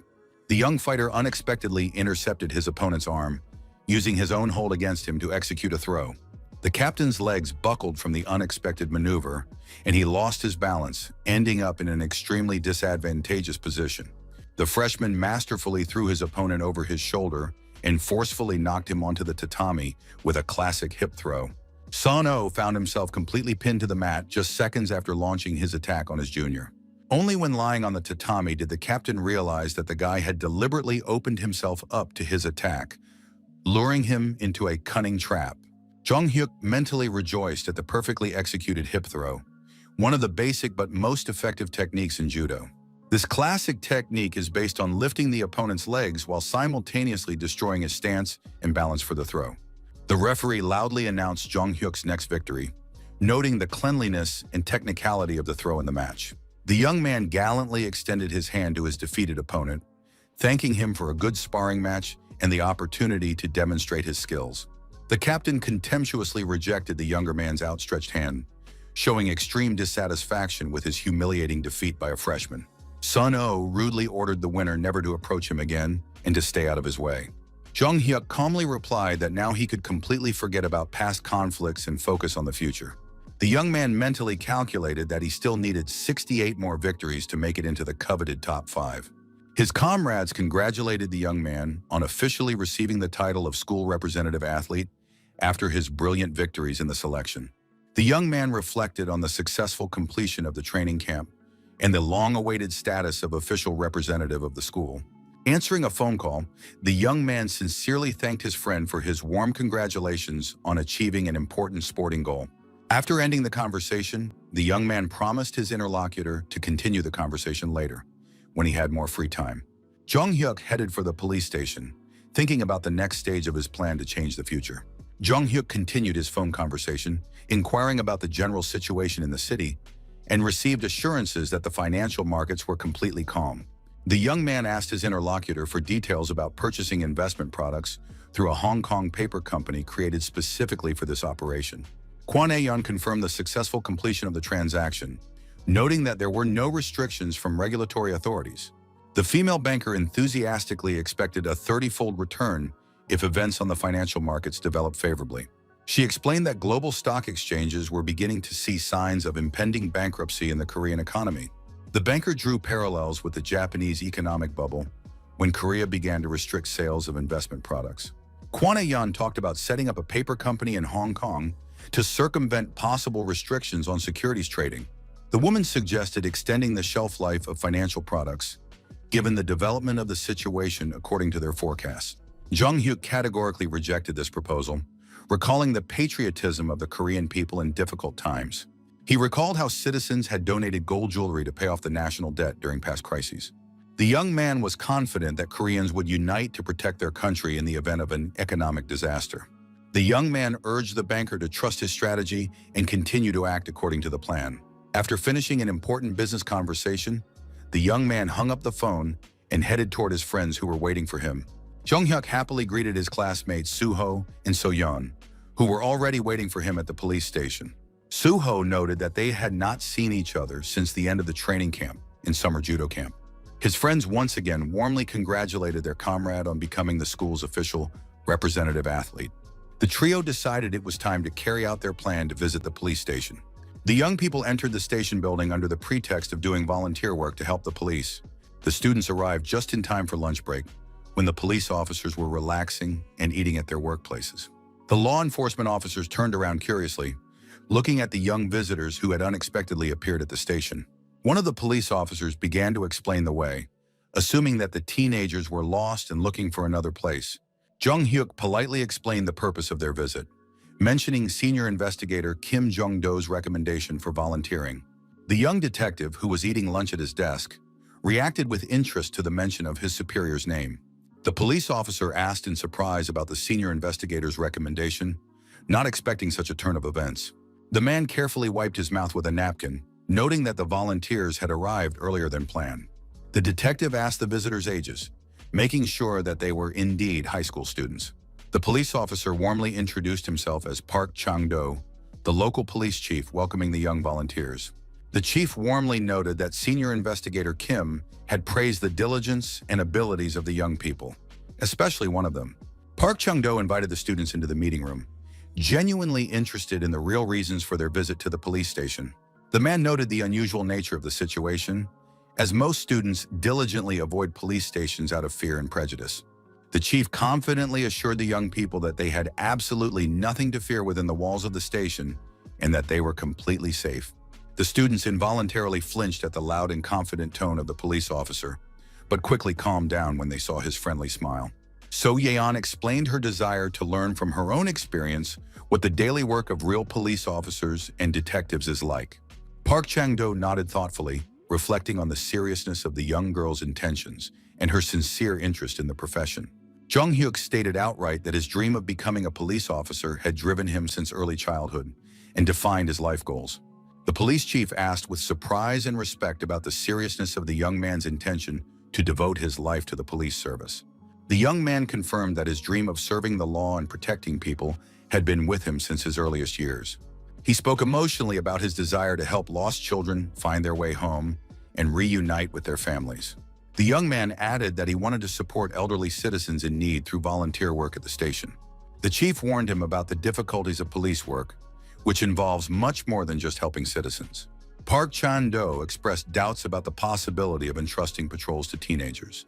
S1: The young fighter unexpectedly intercepted his opponent's arm, using his own hold against him to execute a throw. The captain's legs buckled from the unexpected maneuver, and he lost his balance, ending up in an extremely disadvantageous position. The freshman masterfully threw his opponent over his shoulder and forcefully knocked him onto the tatami with a classic hip throw. Sun-Oh found himself completely pinned to the mat just seconds after launching his attack on his junior. Only when lying on the tatami did the captain realize that the guy had deliberately opened himself up to his attack, luring him into a cunning trap. Jong Hyuk mentally rejoiced at the perfectly executed hip throw, one of the basic but most effective techniques in judo. This classic technique is based on lifting the opponent's legs while simultaneously destroying his stance and balance for the throw. The referee loudly announced Jong Hyuk's next victory, noting the cleanliness and technicality of the throw in the match. The young man gallantly extended his hand to his defeated opponent, thanking him for a good sparring match and the opportunity to demonstrate his skills. The captain contemptuously rejected the younger man's outstretched hand, showing extreme dissatisfaction with his humiliating defeat by a freshman. Sun-Oh rudely ordered the winner never to approach him again and to stay out of his way. Jong Hyuk calmly replied that now he could completely forget about past conflicts and focus on the future. The young man mentally calculated that he still needed 68 more victories to make it into the coveted top 5. His comrades congratulated the young man on officially receiving the title of school representative athlete after his brilliant victories in the selection. The young man reflected on the successful completion of the training camp and the long-awaited status of official representative of the school. Answering a phone call, the young man sincerely thanked his friend for his warm congratulations on achieving an important sporting goal. After ending the conversation, the young man promised his interlocutor to continue the conversation later, when he had more free time. Jong Hyuk headed for the police station, thinking about the next stage of his plan to change the future. Jong Hyuk continued his phone conversation, inquiring about the general situation in the city, and received assurances that the financial markets were completely calm. The young man asked his interlocutor for details about purchasing investment products through a Hong Kong paper company created specifically for this operation. Kwon Ae-yeon confirmed the successful completion of the transaction, noting that there were no restrictions from regulatory authorities. The female banker enthusiastically expected a 30-fold return if events on the financial markets developed favorably. She explained that global stock exchanges were beginning to see signs of impending bankruptcy in the Korean economy. The banker drew parallels with the Japanese economic bubble when Korea began to restrict sales of investment products. Kwon Ae-yeon talked about setting up a paper company in Hong Kong to circumvent possible restrictions on securities trading. The woman suggested extending the shelf life of financial products, given the development of the situation according to their forecasts. Jong Hyuk categorically rejected this proposal, recalling the patriotism of the Korean people in difficult times. He recalled how citizens had donated gold jewelry to pay off the national debt during past crises. The young man was confident that Koreans would unite to protect their country in the event of an economic disaster. The young man urged the banker to trust his strategy and continue to act according to the plan. After finishing an important business conversation, the young man hung up the phone and headed toward his friends who were waiting for him. Jong Hyuk happily greeted his classmates Soo-ho and So-yeon, who were already waiting for him at the police station. Soo-ho noted that they had not seen each other since the end of the training camp in summer judo camp. His friends once again warmly congratulated their comrade on becoming the school's official representative athlete. The trio decided it was time to carry out their plan to visit the police station. The young people entered the station building under the pretext of doing volunteer work to help the police. The students arrived just in time for lunch break, when the police officers were relaxing and eating at their workplaces. The law enforcement officers turned around curiously, looking at the young visitors who had unexpectedly appeared at the station. One of the police officers began to explain the way, assuming that the teenagers were lost and looking for another place. Jung-hyuk politely explained the purpose of their visit, mentioning senior investigator Kim Jong-do's recommendation for volunteering. The young detective, who was eating lunch at his desk, reacted with interest to the mention of his superior's name. The police officer asked in surprise about the senior investigator's recommendation, not expecting such a turn of events. The man carefully wiped his mouth with a napkin, noting that the volunteers had arrived earlier than planned. The detective asked the visitors' ages, making sure that they were indeed high school students. The police officer warmly introduced himself as Park Chang-do, the local police chief welcoming the young volunteers. The chief warmly noted that senior investigator Kim had praised the diligence and abilities of the young people, especially one of them. Park Chung-do invited the students into the meeting room, genuinely interested in the real reasons for their visit to the police station. The man noted the unusual nature of the situation, as most students diligently avoid police stations out of fear and prejudice. The chief confidently assured the young people that they had absolutely nothing to fear within the walls of the station and that they were completely safe. The students involuntarily flinched at the loud and confident tone of the police officer, but quickly calmed down when they saw his friendly smile. So Yeon explained her desire to learn from her own experience what the daily work of real police officers and detectives is like. Park Chang-do nodded thoughtfully, reflecting on the seriousness of the young girl's intentions and her sincere interest in the profession. Jung-hyuk stated outright that his dream of becoming a police officer had driven him since early childhood and defined his life goals. The police chief asked with surprise and respect about the seriousness of the young man's intention to devote his life to the police service. The young man confirmed that his dream of serving the law and protecting people had been with him since his earliest years. He spoke emotionally about his desire to help lost children find their way home and reunite with their families. The young man added that he wanted to support elderly citizens in need through volunteer work at the station. The chief warned him about the difficulties of police work, which involves much more than just helping citizens. Park Chan-do expressed doubts about the possibility of entrusting patrols to teenagers,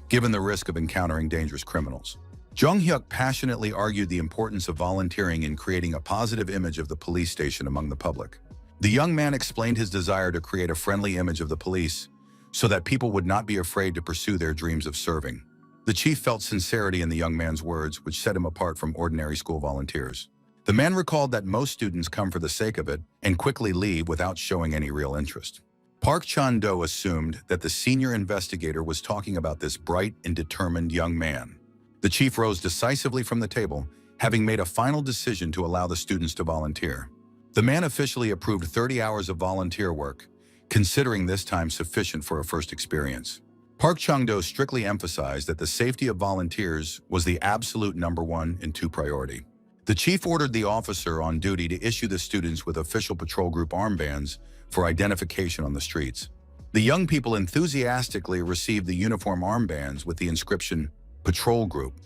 S1: given the risk of encountering dangerous criminals. Jung-hyuk passionately argued the importance of volunteering in creating a positive image of the police station among the public. The young man explained his desire to create a friendly image of the police so that people would not be afraid to pursue their dreams of serving. The chief felt sincerity in the young man's words, which set him apart from ordinary school volunteers. The man recalled that most students come for the sake of it and quickly leave without showing any real interest. Park Chan-do assumed that the senior investigator was talking about this bright and determined young man. The chief rose decisively from the table, having made a final decision to allow the students to volunteer. The man officially approved 30 hours of volunteer work, considering this time sufficient for a first experience. Park Chung-do strictly emphasized that the safety of volunteers was the absolute #1 and 2 priority. The chief ordered the officer on duty to issue the students with official patrol group armbands for identification on the streets. The young people enthusiastically received the uniform armbands with the inscription, "Patrol Group,"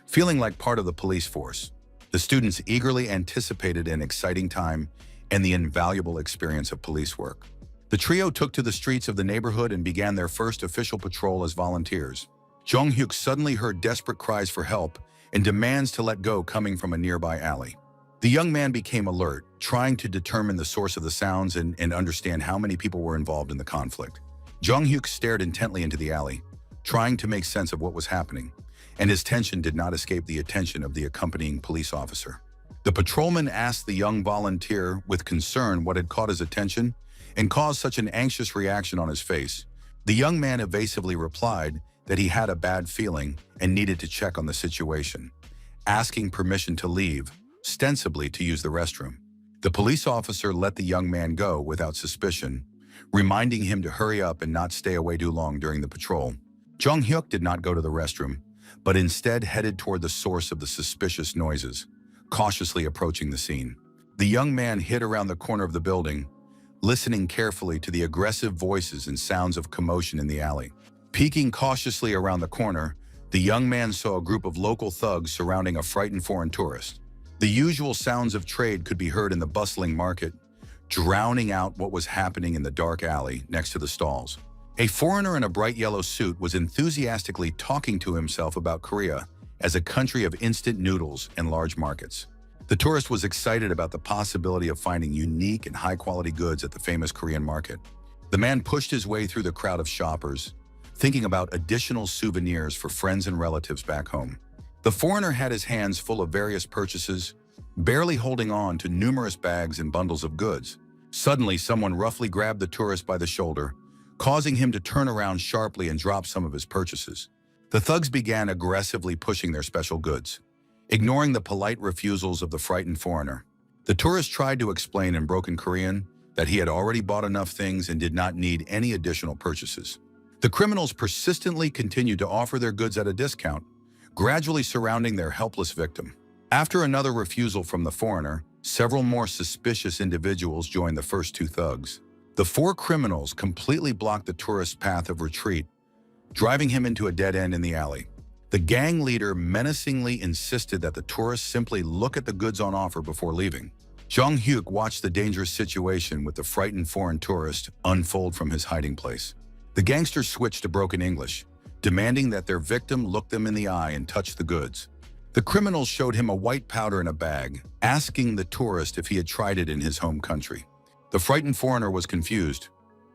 S1: feeling like part of the police force. The students eagerly anticipated an exciting time and the invaluable experience of police work. The trio took to the streets of the neighborhood and began their first official patrol as volunteers. Jung-hyuk suddenly heard desperate cries for help and demands to let go coming from a nearby alley. The young man became alert, trying to determine the source of the sounds and understand how many people were involved in the conflict. Jung-hyuk stared intently into the alley, trying to make sense of what was happening, and his tension did not escape the attention of the accompanying police officer. The patrolman asked the young volunteer with concern what had caught his attention and caused such an anxious reaction on his face. The young man evasively replied that he had a bad feeling and needed to check on the situation, asking permission to leave, ostensibly to use the restroom. The police officer let the young man go without suspicion, reminding him to hurry up and not stay away too long during the patrol. Jung-hyuk did not go to the restroom, but instead headed toward the source of the suspicious noises, cautiously approaching the scene. The young man hid around the corner of the building, listening carefully to the aggressive voices and sounds of commotion in the alley. Peeking cautiously around the corner, the young man saw a group of local thugs surrounding a frightened foreign tourist. The usual sounds of trade could be heard in the bustling market, drowning out what was happening in the dark alley next to the stalls. A foreigner in a bright yellow suit was enthusiastically talking to himself about Korea as a country of instant noodles and large markets. The tourist was excited about the possibility of finding unique and high-quality goods at the famous Korean market. The man pushed his way through the crowd of shoppers, thinking about additional souvenirs for friends and relatives back home. The foreigner had his hands full of various purchases, barely holding on to numerous bags and bundles of goods. Suddenly, someone roughly grabbed the tourist by the shoulder, causing him to turn around sharply and drop some of his purchases. The thugs began aggressively pushing their special goods, ignoring the polite refusals of the frightened foreigner. The tourist tried to explain in broken Korean that he had already bought enough things and did not need any additional purchases. The criminals persistently continued to offer their goods at a discount, gradually surrounding their helpless victim. After another refusal from the foreigner, several more suspicious individuals joined the first two thugs. The four criminals completely blocked the tourist's path of retreat, driving him into a dead end in the alley. The gang leader menacingly insisted that the tourist simply look at the goods on offer before leaving. Jung Hyuk watched the dangerous situation with the frightened foreign tourist unfold from his hiding place. The gangsters switched to broken English, demanding that their victim look them in the eye and touch the goods. The criminals showed him a white powder in a bag, asking the tourist if he had tried it in his home country. The frightened foreigner was confused,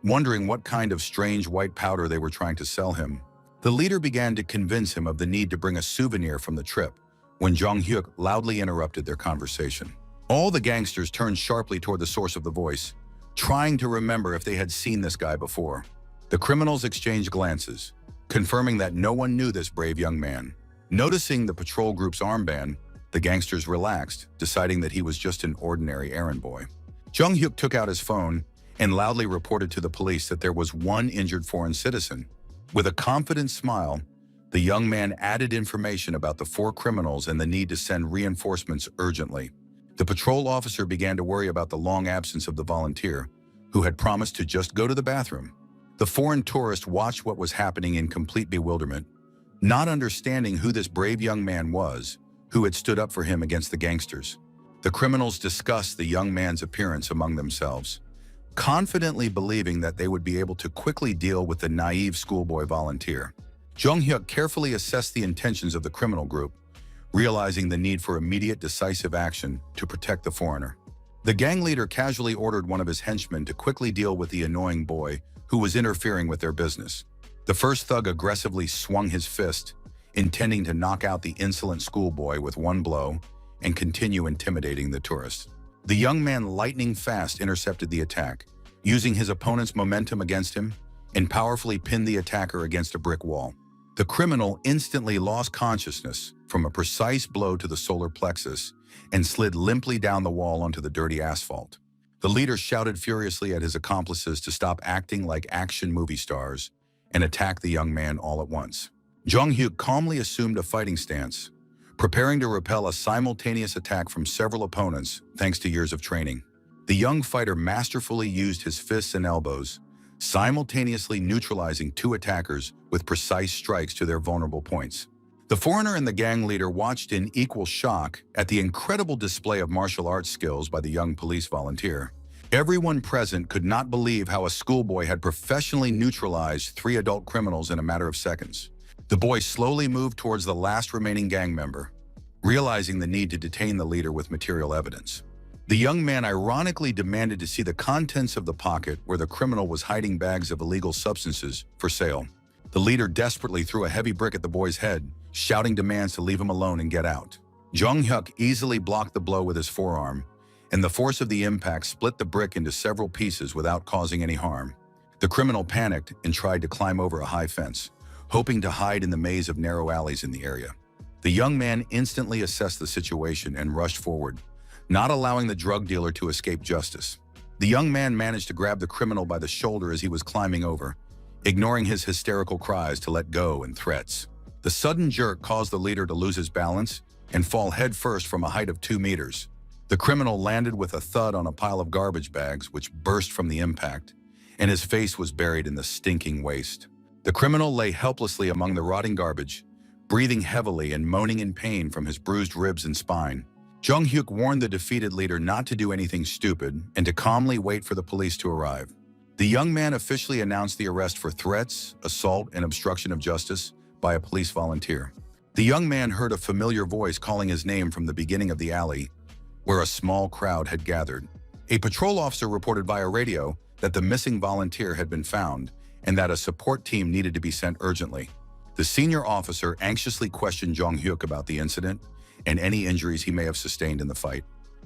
S1: wondering what kind of strange white powder they were trying to sell him. The leader began to convince him of the need to bring a souvenir from the trip, when Jung Hyuk loudly interrupted their conversation. All the gangsters turned sharply toward the source of the voice, trying to remember if they had seen this guy before. The criminals exchanged glances, confirming that no one knew this brave young man. Noticing the patrol group's armband, the gangsters relaxed, deciding that he was just an ordinary errand boy. Jung Hyuk took out his phone and loudly reported to the police that there was one injured foreign citizen. With a confident smile, the young man added information about the four criminals and the need to send reinforcements urgently. The patrol officer began to worry about the long absence of the volunteer, who had promised to just go to the bathroom. The foreign tourist watched what was happening in complete bewilderment, not understanding who this brave young man was, who had stood up for him against the gangsters. The criminals discussed the young man's appearance among themselves, confidently believing that they would be able to quickly deal with the naive schoolboy volunteer. Jung Hyuk carefully assessed the intentions of the criminal group, realizing the need for immediate decisive action to protect the foreigner. The gang leader casually ordered one of his henchmen to quickly deal with the annoying boy who was interfering with their business. The first thug aggressively swung his fist, intending to knock out the insolent schoolboy with one blow and continue intimidating the tourist. The young man lightning fast intercepted the attack, using his opponent's momentum against him, and powerfully pinned the attacker against a brick wall. The criminal instantly lost consciousness from a precise blow to the solar plexus and slid limply down the wall onto the dirty asphalt. The leader shouted furiously at his accomplices to stop acting like action movie stars and attack the young man all at once. Jung Hyuk calmly assumed a fighting stance, preparing to repel a simultaneous attack from several opponents thanks to years of training. The young fighter masterfully used his fists and elbows, simultaneously neutralizing two attackers with precise strikes to their vulnerable points. The foreigner and the gang leader watched in equal shock at the incredible display of martial arts skills by the young police volunteer. Everyone present could not believe how a schoolboy had professionally neutralized three adult criminals in a matter of seconds. The boy slowly moved towards the last remaining gang member, realizing the need to detain the leader with material evidence. The young man ironically demanded to see the contents of the pocket where the criminal was hiding bags of illegal substances for sale. The leader desperately threw a heavy brick at the boy's head, shouting demands to leave him alone and get out. Jung Hyuk easily blocked the blow with his forearm, and the force of the impact split the brick into several pieces without causing any harm. The criminal panicked and tried to climb over a high fence, hoping to hide in the maze of narrow alleys in the area. The young man instantly assessed the situation and rushed forward, not allowing the drug dealer to escape justice. The young man managed to grab the criminal by the shoulder as he was climbing over, ignoring his hysterical cries to let go and threats. The sudden jerk caused the leader to lose his balance and fall headfirst from a height of 2 meters. The criminal landed with a thud on a pile of garbage bags which burst from the impact, and his face was buried in the stinking waste. The criminal lay helplessly among the rotting garbage, breathing heavily and moaning in pain from his bruised ribs and spine. Jung Hyuk warned the defeated leader not to do anything stupid and to calmly wait for the police to arrive. The young man officially announced the arrest for threats, assault, and obstruction of justice by a police volunteer. The young man heard a familiar voice calling his name from the beginning of the alley, where a small crowd had gathered. A patrol officer reported via radio that the missing volunteer had been found and that a support team needed to be sent urgently. The The senior officer anxiously questioned Jong-hyuk about the incident and any injuries he may have sustained in the fight.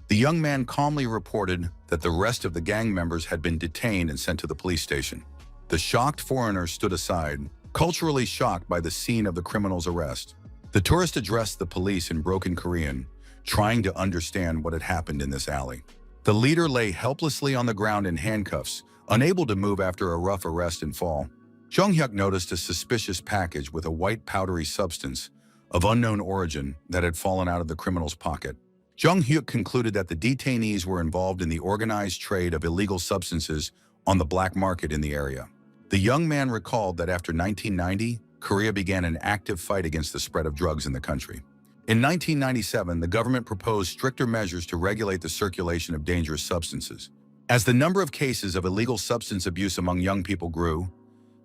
S1: The young man calmly reported that the rest of the gang members had been detained and sent to the police station. The shocked foreigner stood aside, culturally shocked by the scene of the criminal's arrest. The tourist addressed the police in broken Korean, trying to understand what had happened in this alley. The leader lay helplessly on the ground in handcuffs, unable to move after a rough arrest and fall. Jong-hyuk noticed a suspicious package with a white powdery substance of unknown origin that had fallen out of the criminal's pocket. Jong-hyuk concluded that the detainees were involved in the organized trade of illegal substances on the black market in the area. The young man recalled that after 1990, Korea began an active fight against the spread of drugs in the country. In 1997, the government proposed stricter measures to regulate the circulation of dangerous substances. As the number of cases of illegal substance abuse among young people grew,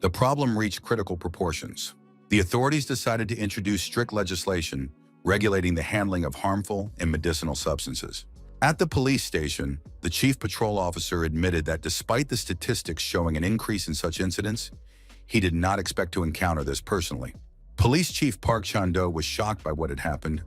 S1: the problem reached critical proportions. The authorities decided to introduce strict legislation regulating the handling of harmful and medicinal substances. At the police station, the chief patrol officer admitted that despite the statistics showing an increase in such incidents, he did not expect to encounter this personally. Police Chief Park Chan-do was shocked by what had happened,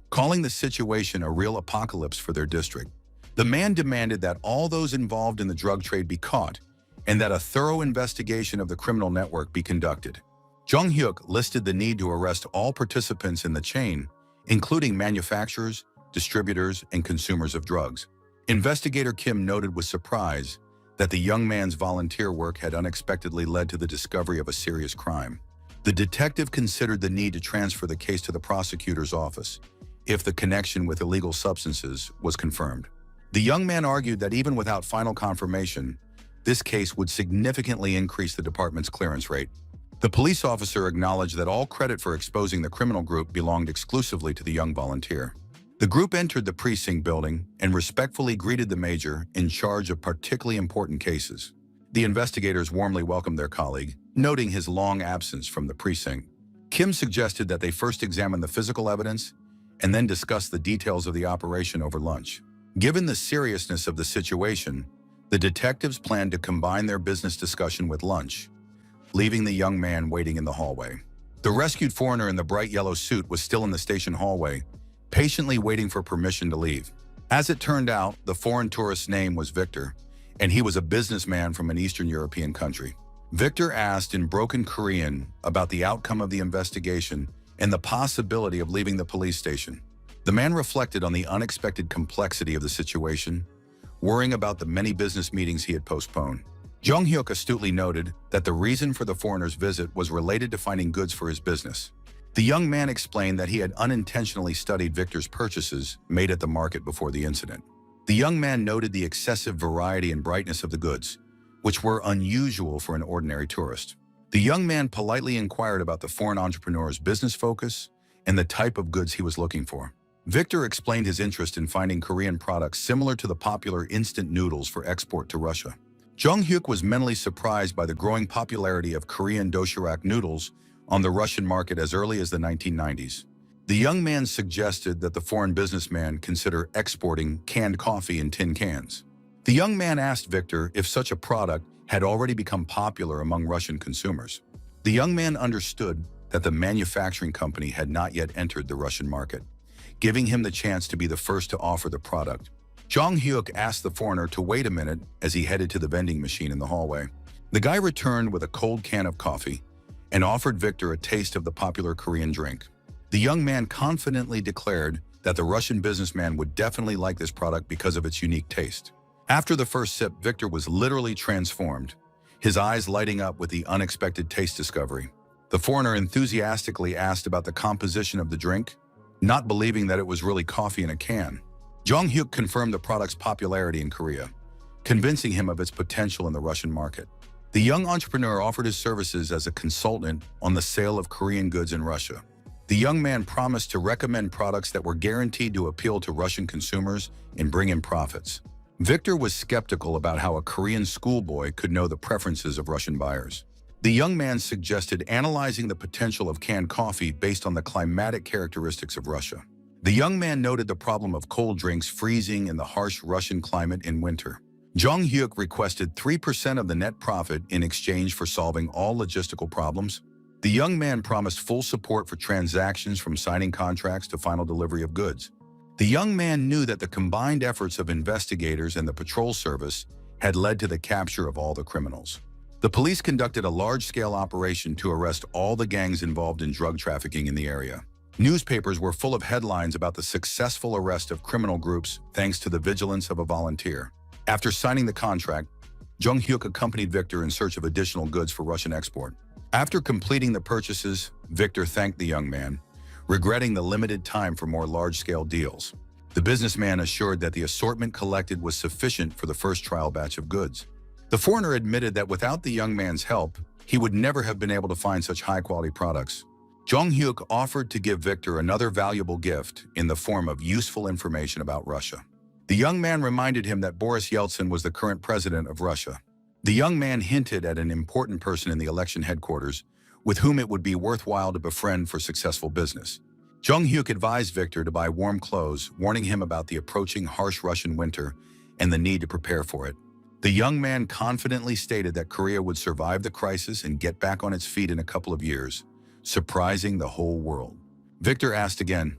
S1: calling the situation a real apocalypse for their district. The man demanded that all those involved in the drug trade be caught and that a thorough investigation of the criminal network be conducted. Jong-hyuk listed the need to arrest all participants in the chain, including manufacturers, distributors, and consumers of drugs. Investigator Kim noted with surprise that the young man's volunteer work had unexpectedly led to the discovery of a serious crime. The detective considered the need to transfer the case to the prosecutor's office if the connection with illegal substances was confirmed. The young man argued that even without final confirmation, this case would significantly increase the department's clearance rate. The police officer acknowledged that all credit for exposing the criminal group belonged exclusively to the young volunteer. The group entered the precinct building and respectfully greeted the major in charge of particularly important cases. The investigators warmly welcomed their colleague, noting his long absence from the precinct. Kim suggested that they first examine the physical evidence and then discuss the details of the operation over lunch. Given the seriousness of the situation, the detectives planned to combine their business discussion with lunch, leaving the young man waiting in the hallway. The rescued foreigner in the bright yellow suit was still in the station hallway, patiently waiting for permission to leave. As it turned out, the foreign tourist's name was Victor, and he was a businessman from an Eastern European country. Victor asked in broken Korean about the outcome of the investigation and the possibility of leaving the police station. The man reflected on the unexpected complexity of the situation, worrying about the many business meetings he had postponed. Jong-hyuk astutely noted that the reason for the foreigner's visit was related to finding goods for his business. The young man explained that he had unintentionally studied Victor's purchases made at the market before the incident. The young man noted the excessive variety and brightness of the goods, which were unusual for an ordinary tourist. The young man politely inquired about the foreign entrepreneur's business focus and the type of goods he was looking for. Victor explained his interest in finding Korean products similar to the popular instant noodles for export to Russia. Jong-hyuk was mentally surprised by the growing popularity of Korean doshirak noodles on the Russian market as early as the 1990s. The young man suggested that the foreign businessman consider exporting canned coffee in tin cans. The young man asked Victor if such a product had already become popular among Russian consumers. The young man understood that the manufacturing company had not yet entered the Russian market, giving him the chance to be the first to offer the product. Jong-hyuk asked the foreigner to wait a minute as he headed to the vending machine in the hallway. The guy returned with a cold can of coffee and offered Victor a taste of the popular Korean drink. The young man confidently declared that the Russian businessman would definitely like this product because of its unique taste. After the first sip, Victor was literally transformed, his eyes lighting up with the unexpected taste discovery. The foreigner enthusiastically asked about the composition of the drink, not believing that it was really coffee in a can. Jong-hyuk confirmed the product's popularity in Korea, convincing him of its potential in the Russian market. The young entrepreneur offered his services as a consultant on the sale of Korean goods in Russia. The young man promised to recommend products that were guaranteed to appeal to Russian consumers and bring in profits. Victor was skeptical about how a Korean schoolboy could know the preferences of Russian buyers. The young man suggested analyzing the potential of canned coffee based on the climatic characteristics of Russia. The young man noted the problem of cold drinks freezing in the harsh Russian climate in winter. Jong-hyuk requested 3% of the net profit in exchange for solving all logistical problems. The young man promised full support for transactions from signing contracts to final delivery of goods. The young man knew that the combined efforts of investigators and the patrol service had led to the capture of all the criminals. The police conducted a large-scale operation to arrest all the gangs involved in drug trafficking in the area. Newspapers were full of headlines about the successful arrest of criminal groups thanks to the vigilance of a volunteer. After signing the contract, Jung Hyuk accompanied Victor in search of additional goods for Russian export. After completing the purchases, Victor thanked the young man, regretting the limited time for more large-scale deals. The businessman assured that the assortment collected was sufficient for the first trial batch of goods. The foreigner admitted that without the young man's help, he would never have been able to find such high-quality products. Jung Hyuk offered to give Victor another valuable gift in the form of useful information about Russia. The young man reminded him that Boris Yeltsin was the current president of Russia. The young man hinted at an important person in the election headquarters with whom it would be worthwhile to befriend for successful business. Jung Hyuk advised Victor to buy warm clothes, warning him about the approaching harsh Russian winter and the need to prepare for it. The young man confidently stated that Korea would survive the crisis and get back on its feet in a couple of years, surprising the whole world. Victor asked again,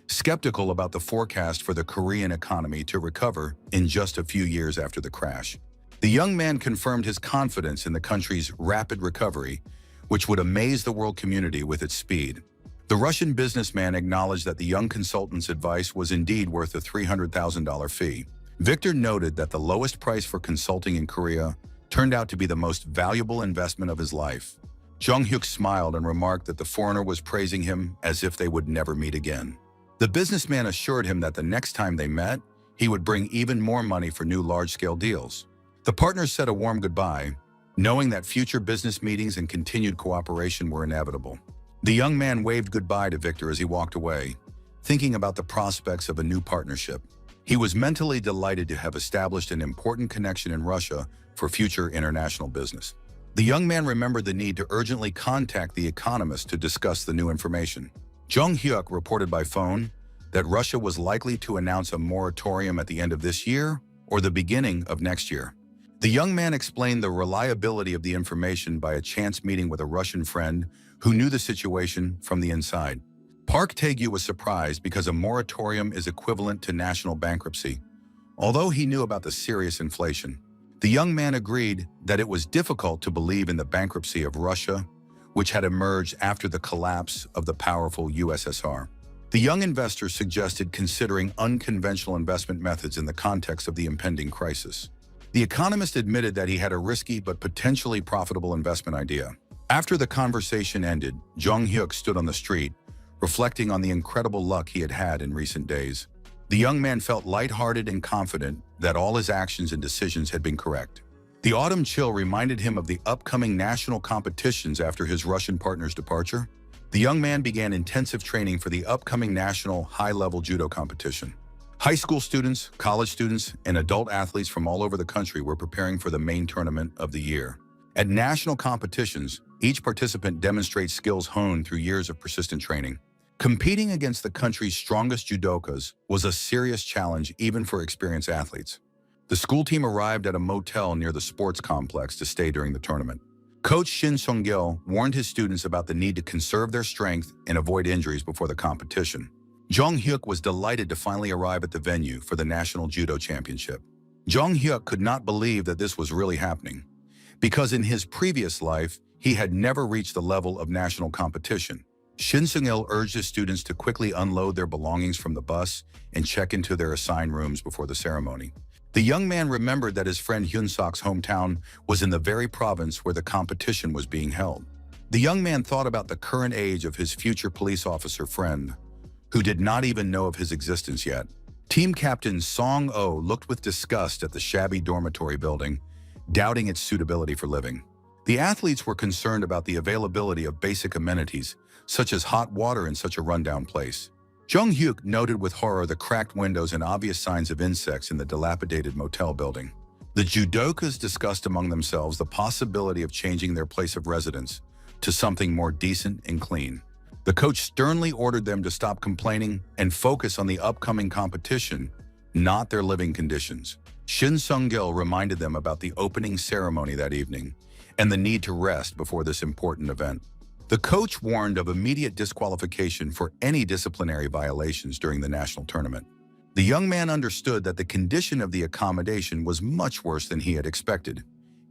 S1: skeptical about the forecast for the Korean economy to recover in just a few years after the crash. The young man confirmed his confidence in the country's rapid recovery, which would amaze the world community with its speed. The Russian businessman acknowledged that the young consultant's advice was indeed worth a $300,000 fee. Victor noted that the lowest price for consulting in Korea turned out to be the most valuable investment of his life. Jung Hyuk smiled and remarked that the foreigner was praising him as if they would never meet again. The businessman assured him that the next time they met, he would bring even more money for new large-scale deals. The partners said a warm goodbye, knowing that future business meetings and continued cooperation were inevitable. The young man waved goodbye to Victor as he walked away, thinking about the prospects of a new partnership. He was mentally delighted to have established an important connection in Russia for future international business. The young man remembered the need to urgently contact the economist to discuss the new information. Jung Hyuk reported by phone that Russia was likely to announce a moratorium at the end of this year or the beginning of next year. The young man explained the reliability of the information by a chance meeting with a Russian friend who knew the situation from the inside. Park Tae-gyu was surprised because a moratorium is equivalent to national bankruptcy. Although he knew about the serious inflation, the young man agreed that it was difficult to believe in the bankruptcy of Russia, which had emerged after the collapse of the powerful USSR. The young investor suggested considering unconventional investment methods in the context of the impending crisis. The economist admitted that he had a risky but potentially profitable investment idea. After the conversation ended, Jung Hyuk stood on the street, reflecting on the incredible luck he had had in recent days. The young man felt lighthearted and confident that all his actions and decisions had been correct. The autumn chill reminded him of the upcoming national competitions after his Russian partner's departure. The young man began intensive training for the upcoming national high-level judo competition. High school students, college students, and adult athletes from all over the country were preparing for the main tournament of the year. At national competitions, each participant demonstrates skills honed through years of persistent training. Competing against the country's strongest judokas was a serious challenge even for experienced athletes. The school team arrived at a motel near the sports complex to stay during the tournament. Coach Shin Sung-gil warned his students about the need to conserve their strength and avoid injuries before the competition. Jung Hyuk was delighted to finally arrive at the venue for the National Judo Championship. Jung Hyuk could not believe that this was really happening, because in his previous life, he had never reached the level of national competition. Shin Sung-il urged his students to quickly unload their belongings from the bus and check into their assigned rooms before the ceremony. The young man remembered that his friend Hyun-sok's hometown was in the very province where the competition was being held. The young man thought about the current age of his future police officer friend, who did not even know of his existence yet. Team captain Song Oh looked with disgust at the shabby dormitory building, doubting its suitability for living. The athletes were concerned about the availability of basic amenities, such as hot water in such a rundown place. Jung Hyuk noted with horror the cracked windows and obvious signs of insects in the dilapidated motel building. The judokas discussed among themselves the possibility of changing their place of residence to something more decent and clean. The coach sternly ordered them to stop complaining and focus on the upcoming competition, not their living conditions. Shin Sung-gil reminded them about the opening ceremony that evening and the need to rest before this important event. The coach warned of immediate disqualification for any disciplinary violations during the national tournament. The young man understood that the condition of the accommodation was much worse than he had expected,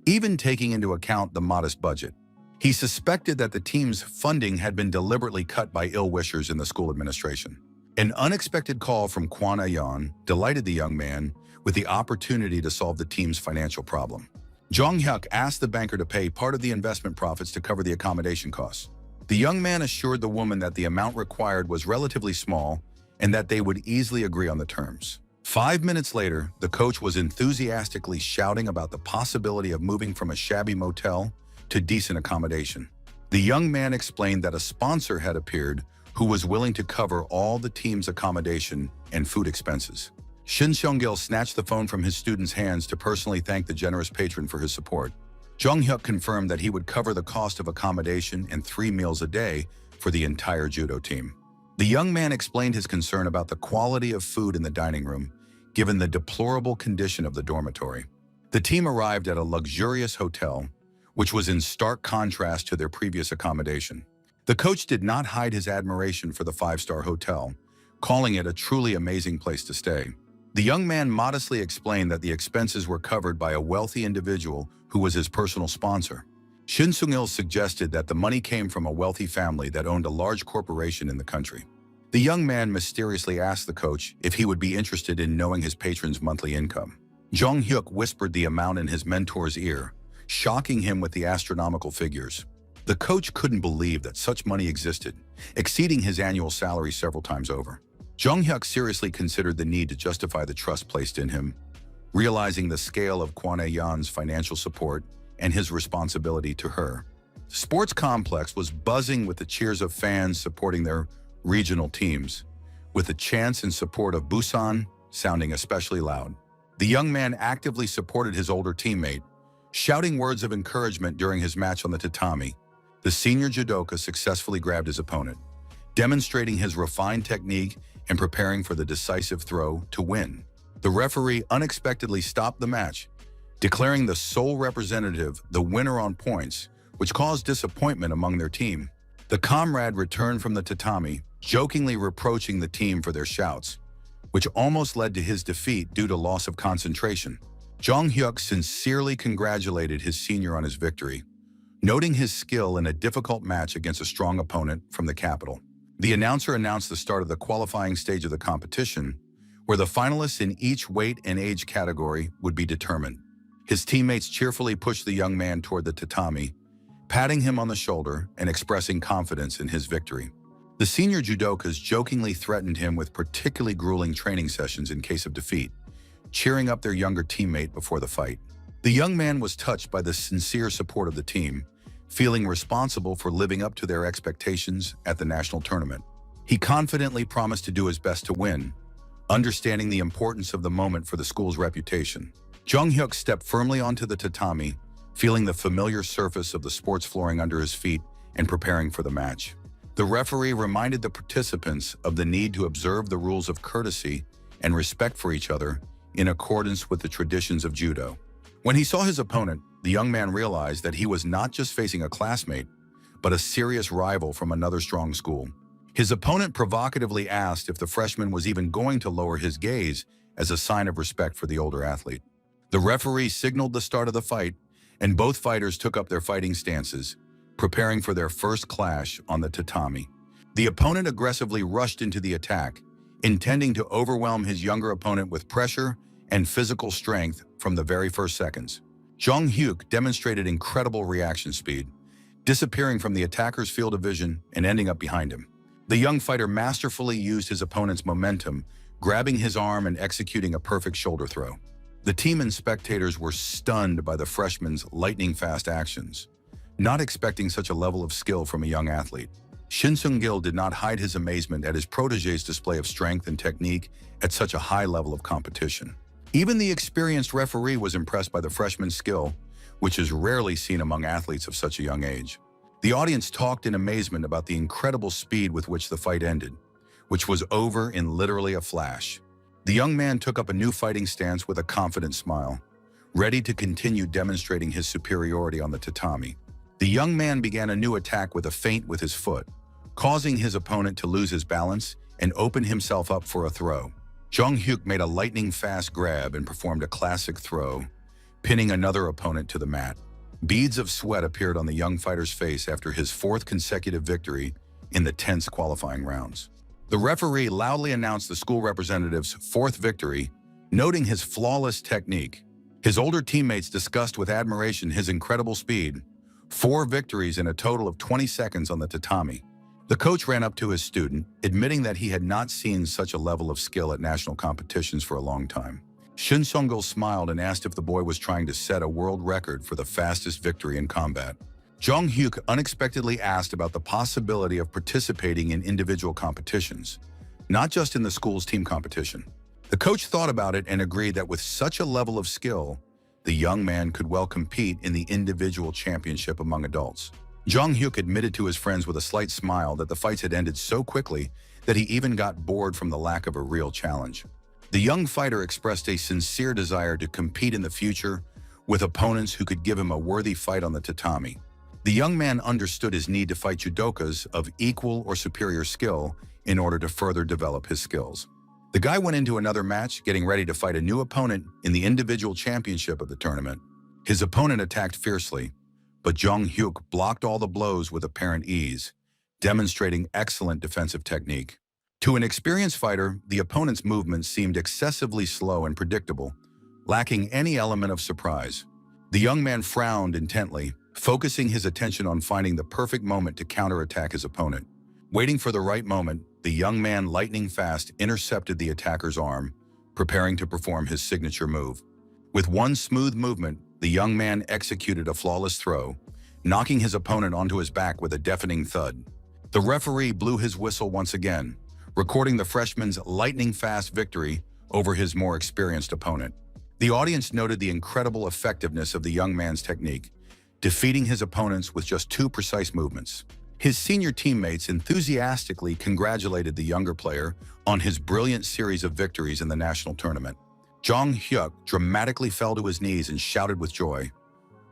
S1: even taking into account the modest budget. He suspected that the team's funding had been deliberately cut by ill-wishers in the school administration. An unexpected call from Kwon Ayon delighted the young man with the opportunity to solve the team's financial problem. Jong Hyuk asked the banker to pay part of the investment profits to cover the accommodation costs. The young man assured the woman that the amount required was relatively small and that they would easily agree on the terms. 5 minutes later, the coach was enthusiastically shouting about the possibility of moving from a shabby motel to decent accommodation. The young man explained that a sponsor had appeared who was willing to cover all the team's accommodation and food expenses. Shin Seong-gil snatched the phone from his student's hands to personally thank the generous patron for his support. Jong Hyuk confirmed that he would cover the cost of accommodation and 3 meals a day for the entire judo team. The young man explained his concern about the quality of food in the dining room, given the deplorable condition of the dormitory. The team arrived at a luxurious hotel, which was in stark contrast to their previous accommodation. The coach did not hide his admiration for the 5-star hotel, calling it a truly amazing place to stay. The young man modestly explained that the expenses were covered by a wealthy individual who was his personal sponsor. Shin Seong-il suggested that the money came from a wealthy family that owned a large corporation in the country. The young man mysteriously asked the coach if he would be interested in knowing his patron's monthly income. Jong Hyuk whispered the amount in his mentor's ear, shocking him with the astronomical figures. The coach couldn't believe that such money existed, exceeding his annual salary several times over. Jong Hyuk seriously considered the need to justify the trust placed in him, realizing the scale of Kwon Ayeon's financial support and his responsibility to her. The sports complex was buzzing with the cheers of fans supporting their regional teams, with the chants in support of Busan sounding especially loud. The young man actively supported his older teammate, shouting words of encouragement during his match on the tatami. The senior judoka successfully grabbed his opponent, demonstrating his refined technique and preparing for the decisive throw to win. The referee unexpectedly stopped the match, declaring the sole representative the winner on points, which caused disappointment among their team. The comrade returned from the tatami, jokingly reproaching the team for their shouts, which almost led to his defeat due to loss of concentration. Jong Hyuk sincerely congratulated his senior on his victory, noting his skill in a difficult match against a strong opponent from the capital. The announcer announced the start of the qualifying stage of the competition, where the finalists in each weight and age category would be determined. His teammates cheerfully pushed the young man toward the tatami, patting him on the shoulder and expressing confidence in his victory. The senior judokas jokingly threatened him with particularly grueling training sessions in case of defeat, cheering up their younger teammate before the fight. The young man was touched by the sincere support of the team, feeling responsible for living up to their expectations at the national tournament. He confidently promised to do his best to win, understanding the importance of the moment for the school's reputation. Jong Hyuk stepped firmly onto the tatami, feeling the familiar surface of the sports flooring under his feet and preparing for the match. The referee reminded the participants of the need to observe the rules of courtesy and respect for each other in accordance with the traditions of judo. When he saw his opponent, the young man realized that he was not just facing a classmate, but a serious rival from another strong school. His opponent provocatively asked if the freshman was even going to lower his gaze as a sign of respect for the older athlete. The referee signaled the start of the fight, and both fighters took up their fighting stances, preparing for their first clash on the tatami. The opponent aggressively rushed into the attack, intending to overwhelm his younger opponent with pressure and physical strength from the very first seconds. Jong Hyuk demonstrated incredible reaction speed, disappearing from the attacker's field of vision and ending up behind him. The young fighter masterfully used his opponent's momentum, grabbing his arm and executing a perfect shoulder throw. The team and spectators were stunned by the freshman's lightning-fast actions, not expecting such a level of skill from a young athlete. Shin Seong-gil did not hide his amazement at his protégé's display of strength and technique at such a high level of competition. Even the experienced referee was impressed by the freshman's skill, which is rarely seen among athletes of such a young age. The audience talked in amazement about the incredible speed with which the fight ended, which was over in literally a flash. The young man took up a new fighting stance with a confident smile, ready to continue demonstrating his superiority on the tatami. The young man began a new attack with a feint with his foot, causing his opponent to lose his balance and open himself up for a throw. Jong-hyuk made a lightning-fast grab and performed a classic throw, pinning another opponent to the mat. Beads of sweat appeared on the young fighter's face after his fourth consecutive victory in the tense qualifying rounds. The referee loudly announced the school representative's fourth victory, noting his flawless technique. His older teammates discussed with admiration his incredible speed, 4 victories in a total of 20 seconds on the tatami. The coach ran up to his student, admitting that he had not seen such a level of skill at national competitions for a long time. Shin Sung-gil smiled and asked if the boy was trying to set a world record for the fastest victory in combat. Jong-hyuk unexpectedly asked about the possibility of participating in individual competitions, not just in the school's team competition. The coach thought about it and agreed that with such a level of skill, the young man could well compete in the individual championship among adults. Jong-hyuk admitted to his friends with a slight smile that the fights had ended so quickly that he even got bored from the lack of a real challenge. The young fighter expressed a sincere desire to compete in the future with opponents who could give him a worthy fight on the tatami. The young man understood his need to fight judokas of equal or superior skill in order to further develop his skills. The guy went into another match, getting ready to fight a new opponent in the individual championship of the tournament. His opponent attacked fiercely, but Jong-hyuk blocked all the blows with apparent ease, demonstrating excellent defensive technique. To an experienced fighter, the opponent's movements seemed excessively slow and predictable, lacking any element of surprise. The young man frowned intently, focusing his attention on finding the perfect moment to counterattack his opponent. Waiting for the right moment, the young man lightning fast intercepted the attacker's arm, preparing to perform his signature move. With one smooth movement, the young man executed a flawless throw, knocking his opponent onto his back with a deafening thud. The referee blew his whistle once again, recording the freshman's lightning-fast victory over his more experienced opponent. The audience noted the incredible effectiveness of the young man's technique, defeating his opponents with just 2 precise movements. His senior teammates enthusiastically congratulated the younger player on his brilliant series of victories in the national tournament. Jong-hyuk dramatically fell to his knees and shouted with joy,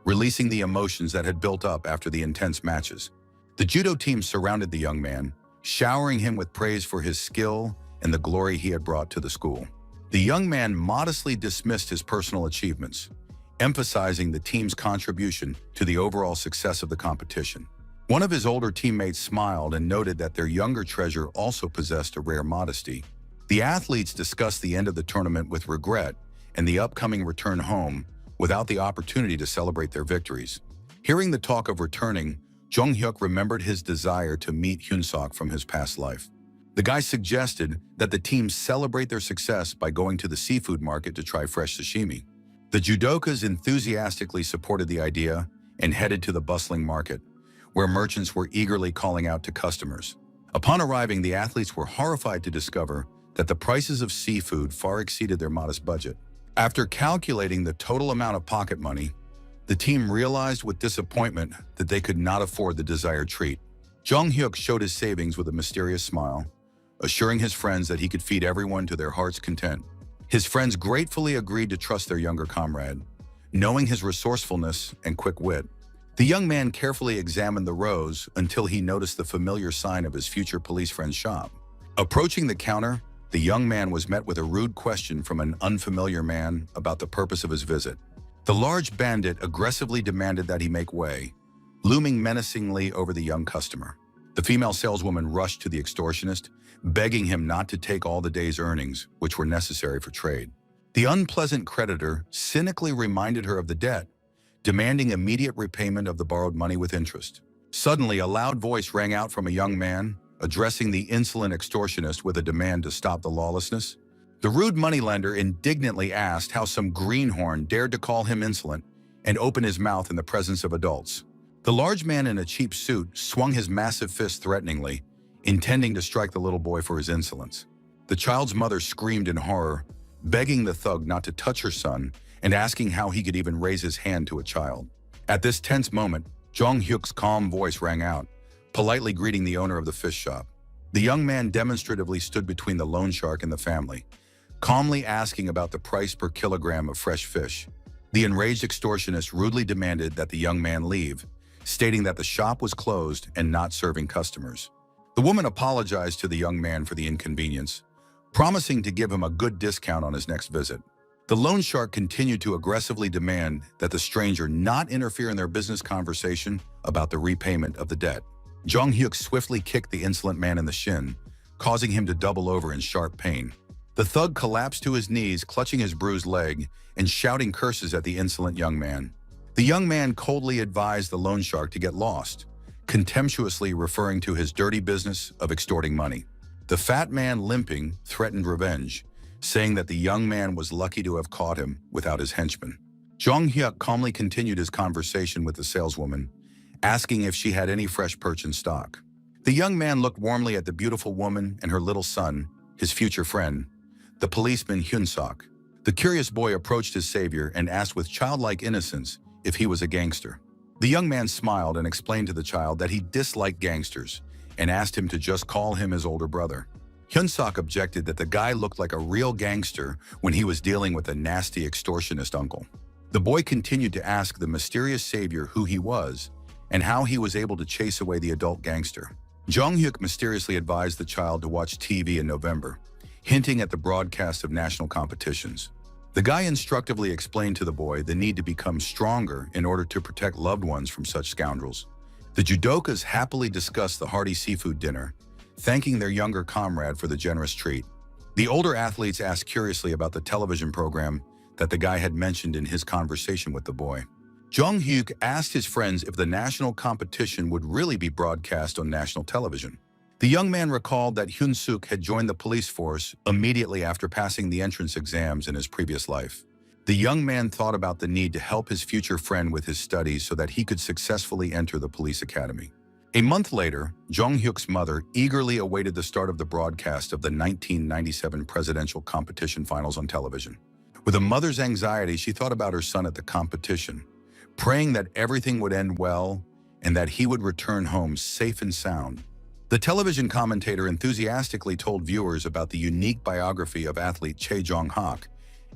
S1: releasing the emotions that had built up after the intense matches. The judo team surrounded the young man, showering him with praise for his skill and the glory he had brought to the school. The young man modestly dismissed his personal achievements, emphasizing the team's contribution to the overall success of the competition. One of his older teammates smiled and noted that their younger treasure also possessed a rare modesty. The athletes discussed the end of the tournament with regret and the upcoming return home without the opportunity to celebrate their victories. Hearing the talk of returning, Jong-hyuk remembered his desire to meet Hyun-sok from his past life. The guy suggested that the team celebrate their success by going to the seafood market to try fresh sashimi. The judokas enthusiastically supported the idea and headed to the bustling market, where merchants were eagerly calling out to customers. Upon arriving, the athletes were horrified to discover that the prices of seafood far exceeded their modest budget. After calculating the total amount of pocket money, the team realized with disappointment that they could not afford the desired treat. Jong-hyuk showed his savings with a mysterious smile, assuring his friends that he could feed everyone to their heart's content. His friends gratefully agreed to trust their younger comrade, knowing his resourcefulness and quick wit. The young man carefully examined the rows until he noticed the familiar sign of his future police friend's shop. Approaching the counter, the young man was met with a rude question from an unfamiliar man about the purpose of his visit. The large bandit aggressively demanded that he make way, looming menacingly over the young customer. The female saleswoman rushed to the extortionist, begging him not to take all the day's earnings, which were necessary for trade. The unpleasant creditor cynically reminded her of the debt, demanding immediate repayment of the borrowed money with interest. Suddenly, a loud voice rang out from a young man, addressing the insolent extortionist with a demand to stop the lawlessness. The rude moneylender indignantly asked how some greenhorn dared to call him insolent and open his mouth in the presence of adults. The large man in a cheap suit swung his massive fist threateningly, intending to strike the little boy for his insolence. The child's mother screamed in horror, begging the thug not to touch her son and asking how he could even raise his hand to a child. At this tense moment, Jong-hyuk's calm voice rang out, politely greeting the owner of the fish shop. The young man demonstratively stood between the loan shark and the family, calmly asking about the price per kilogram of fresh fish. The enraged extortionist rudely demanded that the young man leave, stating that the shop was closed and not serving customers. The woman apologized to the young man for the inconvenience, promising to give him a good discount on his next visit. The loan shark continued to aggressively demand that the stranger not interfere in their business conversation about the repayment of the debt. Jong-hyuk swiftly kicked the insolent man in the shin, causing him to double over in sharp pain. The thug collapsed to his knees, clutching his bruised leg and shouting curses at the insolent young man. The young man coldly advised the loan shark to get lost, contemptuously referring to his dirty business of extorting money. The fat man, limping, threatened revenge, saying that the young man was lucky to have caught him without his henchmen. Jong-hyuk calmly continued his conversation with the saleswoman, asking if she had any fresh perch in stock. The young man looked warmly at the beautiful woman and her little son, his future friend, the policeman Hyun-sok. The curious boy approached his savior and asked with childlike innocence if he was a gangster. The young man smiled and explained to the child that he disliked gangsters and asked him to just call him his older brother. Hyun-sok objected that the guy looked like a real gangster when he was dealing with a nasty extortionist uncle. The boy continued to ask the mysterious savior who he was and how he was able to chase away the adult gangster. Jong-hyuk mysteriously advised the child to watch TV in November, hinting at the broadcast of national competitions. The guy instructively explained to the boy the need to become stronger in order to protect loved ones from such scoundrels. The judokas happily discussed the hearty seafood dinner, thanking their younger comrade for the generous treat. The older athletes asked curiously about the television program that the guy had mentioned in his conversation with the boy. Jong-hyuk asked his friends if the national competition would really be broadcast on national television. The young man recalled that Hyun-suk had joined the police force immediately after passing the entrance exams in his previous life. The young man thought about the need to help his future friend with his studies so that he could successfully enter the police academy. A month later, Jong-hyuk's mother eagerly awaited the start of the broadcast of the 1997 presidential competition finals on television. With a mother's anxiety, she thought about her son at the competition, praying that everything would end well and that he would return home safe and sound. The television commentator enthusiastically told viewers about the unique biography of athlete Chae Jong-hak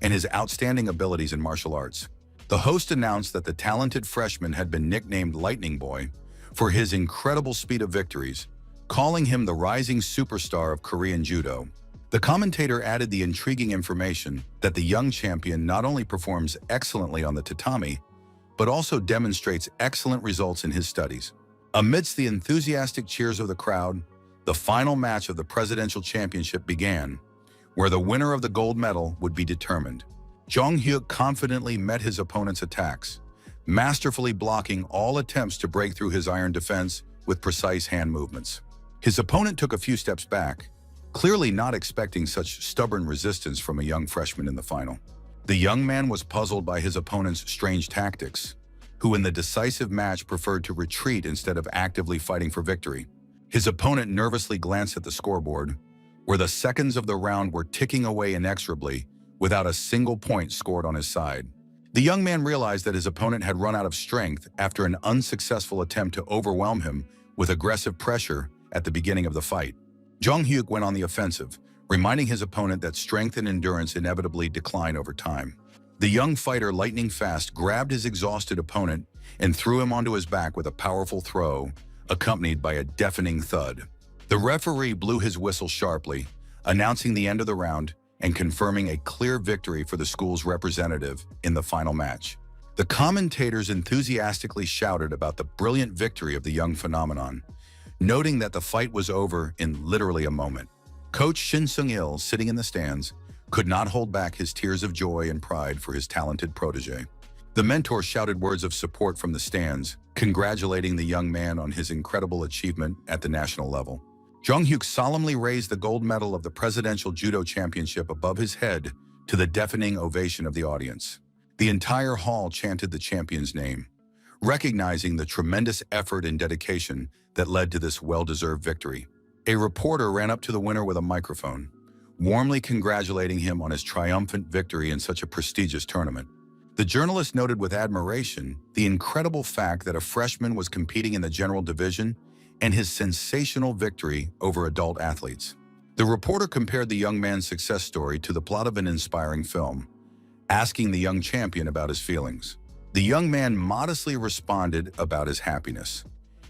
S1: and his outstanding abilities in martial arts. The host announced that the talented freshman had been nicknamed Lightning Boy for his incredible speed of victories, calling him the rising superstar of Korean judo. The commentator added the intriguing information that the young champion not only performs excellently on the tatami, but also demonstrates excellent results in his studies. Amidst the enthusiastic cheers of the crowd, the final match of the presidential championship began, where the winner of the gold medal would be determined. Jong-hyuk confidently met his opponent's attacks, masterfully blocking all attempts to break through his iron defense with precise hand movements. His opponent took a few steps back, clearly not expecting such stubborn resistance from a young freshman in the final. The young man was puzzled by his opponent's strange tactics, who in the decisive match preferred to retreat instead of actively fighting for victory. His opponent nervously glanced at the scoreboard, where the seconds of the round were ticking away inexorably without a single point scored on his side. The young man realized that his opponent had run out of strength after an unsuccessful attempt to overwhelm him with aggressive pressure at the beginning of the fight. Jong-hyuk went on the offensive, reminding his opponent that strength and endurance inevitably decline over time. The young fighter, lightning fast, grabbed his exhausted opponent and threw him onto his back with a powerful throw, accompanied by a deafening thud. The referee blew his whistle sharply, announcing the end of the round and confirming a clear victory for the school's representative in the final match. The commentators enthusiastically shouted about the brilliant victory of the young phenomenon, noting that the fight was over in literally a moment. Coach Shin Sung-il, sitting in the stands, could not hold back his tears of joy and pride for his talented protege. The mentor shouted words of support from the stands, congratulating the young man on his incredible achievement at the national level. Jong-hyuk solemnly raised the gold medal of the Presidential Judo Championship above his head to the deafening ovation of the audience. The entire hall chanted the champion's name, recognizing the tremendous effort and dedication that led to this well-deserved victory. A reporter ran up to the winner with a microphone, warmly congratulating him on his triumphant victory in such a prestigious tournament. The journalist noted with admiration the incredible fact that a freshman was competing in the general division and his sensational victory over adult athletes. The reporter compared the young man's success story to the plot of an inspiring film, asking the young champion about his feelings. The young man modestly responded about his happiness,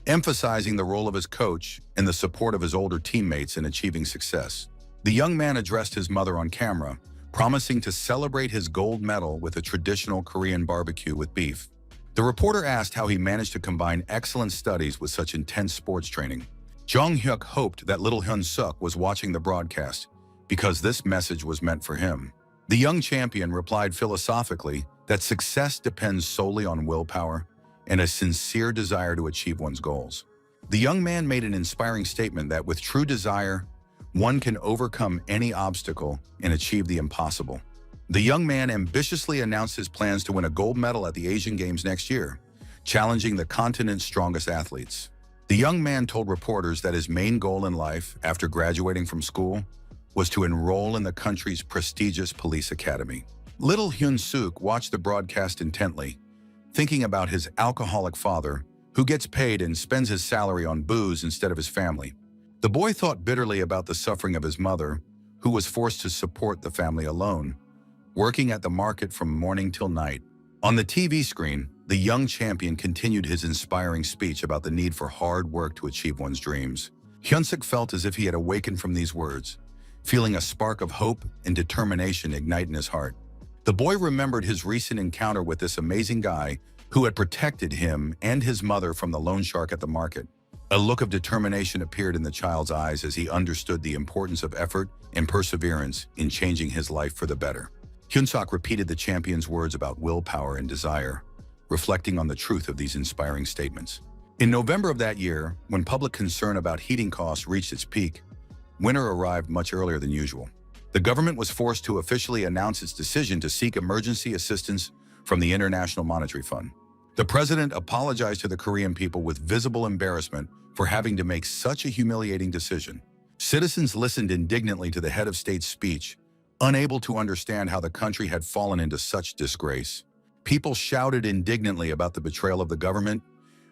S1: emphasizing the role of his coach and the support of his older teammates in achieving success. The young man addressed his mother on camera, promising to celebrate his gold medal with a traditional Korean barbecue with beef. The reporter asked how he managed to combine excellent studies with such intense sports training. Jong Hyuk hoped that little Hyun Suk was watching the broadcast, because this message was meant for him. The young champion replied philosophically that success depends solely on willpower and a sincere desire to achieve one's goals. The young man made an inspiring statement that with true desire, one can overcome any obstacle and achieve the impossible. The young man ambitiously announced his plans to win a gold medal at the Asian Games next year, challenging the continent's strongest athletes. The young man told reporters that his main goal in life, after graduating from school, was to enroll in the country's prestigious police academy. Little Hyun Suk watched the broadcast intently, thinking about his alcoholic father, who gets paid and spends his salary on booze instead of his family. The boy thought bitterly about the suffering of his mother, who was forced to support the family alone, working at the market from morning till night. On the TV screen, the young champion continued his inspiring speech about the need for hard work to achieve one's dreams. Hyunsuk felt as if he had awakened from these words, feeling a spark of hope and determination ignite in his heart. The boy remembered his recent encounter with this amazing guy who had protected him and his mother from the loan shark at the market. A look of determination appeared in the child's eyes as he understood the importance of effort and perseverance in changing his life for the better. Hyunsuk repeated the champion's words about willpower and desire, reflecting on the truth of these inspiring statements. In November of that year, when public concern about heating costs reached its peak, winter arrived much earlier than usual. The government was forced to officially announce its decision to seek emergency assistance from the International Monetary Fund. The president apologized to the Korean people with visible embarrassment for having to make such a humiliating decision. Citizens listened indignantly to the head of state's speech, unable to understand how the country had fallen into such disgrace. People shouted indignantly about the betrayal of the government,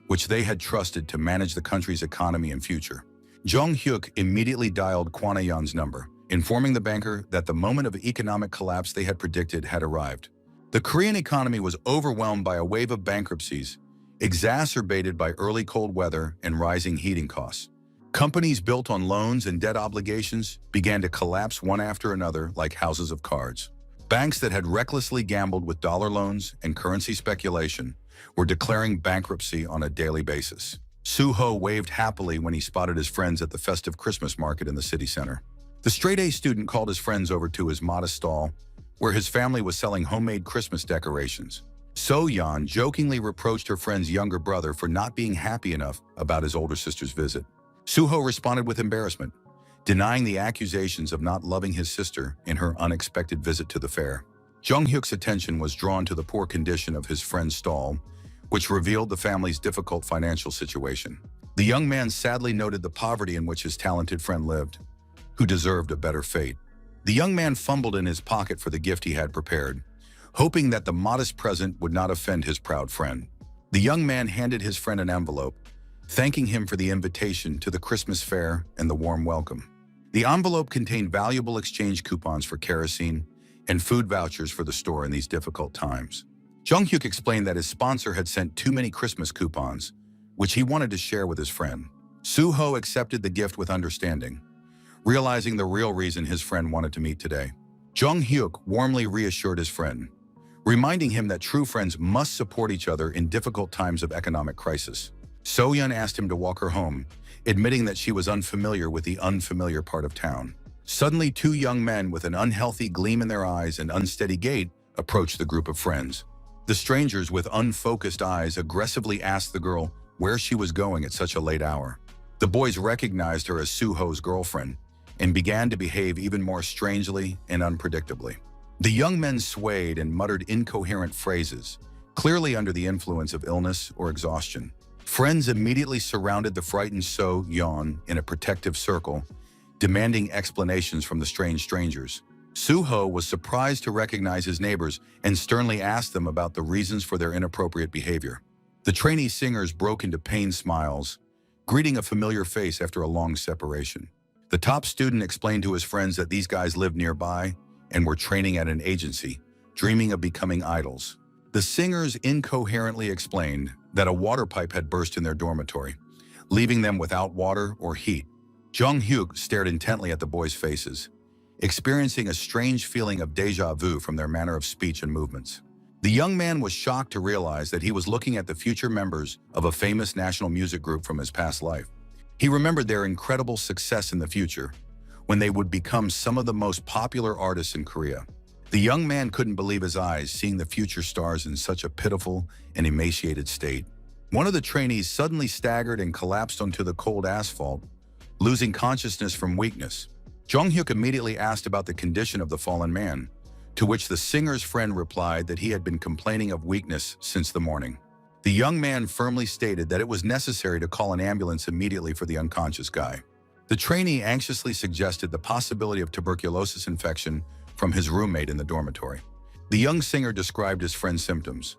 S1: which they had trusted to manage the country's economy and future. Jong Hyuk immediately dialed Kwon Ayeon's number, informing the banker that the moment of economic collapse they had predicted had arrived. The Korean economy was overwhelmed by a wave of bankruptcies, exacerbated by early cold weather and rising heating costs. Companies built on loans and debt obligations began to collapse one after another like houses of cards. Banks that had recklessly gambled with dollar loans and currency speculation were declaring bankruptcy on a daily basis. Soo-ho waved happily when he spotted his friends at the festive Christmas market in the city center. The straight-A student called his friends over to his modest stall, where his family was selling homemade Christmas decorations. So-yeon jokingly reproached her friend's younger brother for not being happy enough about his older sister's visit. Soo-ho responded with embarrassment, denying the accusations of not loving his sister in her unexpected visit to the fair. Jong Hyuk's attention was drawn to the poor condition of his friend's stall, which revealed the family's difficult financial situation. The young man sadly noted the poverty in which his talented friend lived, who deserved a better fate. The young man fumbled in his pocket for the gift he had prepared, hoping that the modest present would not offend his proud friend. The young man handed his friend an envelope, thanking him for the invitation to the Christmas fair and the warm welcome. The envelope contained valuable exchange coupons for kerosene and food vouchers for the store in these difficult times. Jong Hyuk explained that his sponsor had sent too many Christmas coupons, which he wanted to share with his friend. Soo-ho accepted the gift with understanding, realizing the real reason his friend wanted to meet today. Jong Hyuk warmly reassured his friend, reminding him that true friends must support each other in difficult times of economic crisis. So-yeon asked him to walk her home, admitting that she was unfamiliar with the unfamiliar part of town. Suddenly, two young men with an unhealthy gleam in their eyes and unsteady gait approached the group of friends. The strangers with unfocused eyes aggressively asked the girl where she was going at such a late hour. The boys recognized her as Soo-ho's girlfriend and began to behave even more strangely and unpredictably. The young men swayed and muttered incoherent phrases, clearly under the influence of illness or exhaustion. Friends immediately surrounded the frightened So-yeon in a protective circle, demanding explanations from the strange strangers. Soo-ho was surprised to recognize his neighbors and sternly asked them about the reasons for their inappropriate behavior. The trainee singers broke into pained smiles, greeting a familiar face after a long separation. The top student explained to his friends that these guys lived nearby and were training at an agency, dreaming of becoming idols. The singers incoherently explained that a water pipe had burst in their dormitory, leaving them without water or heat. Jung Hyuk stared intently at the boys' faces, experiencing a strange feeling of déjà vu from their manner of speech and movements. The young man was shocked to realize that he was looking at the future members of a famous national music group from his past life. He remembered their incredible success in the future, when they would become some of the most popular artists in Korea. The young man couldn't believe his eyes seeing the future stars in such a pitiful and emaciated state. One of the trainees suddenly staggered and collapsed onto the cold asphalt, losing consciousness from weakness. Jung Hyuk immediately asked about the condition of the fallen man, to which the singer's friend replied that he had been complaining of weakness since the morning. The young man firmly stated that it was necessary to call an ambulance immediately for the unconscious guy. The trainee anxiously suggested the possibility of tuberculosis infection from his roommate in the dormitory. The young singer described his friend's symptoms: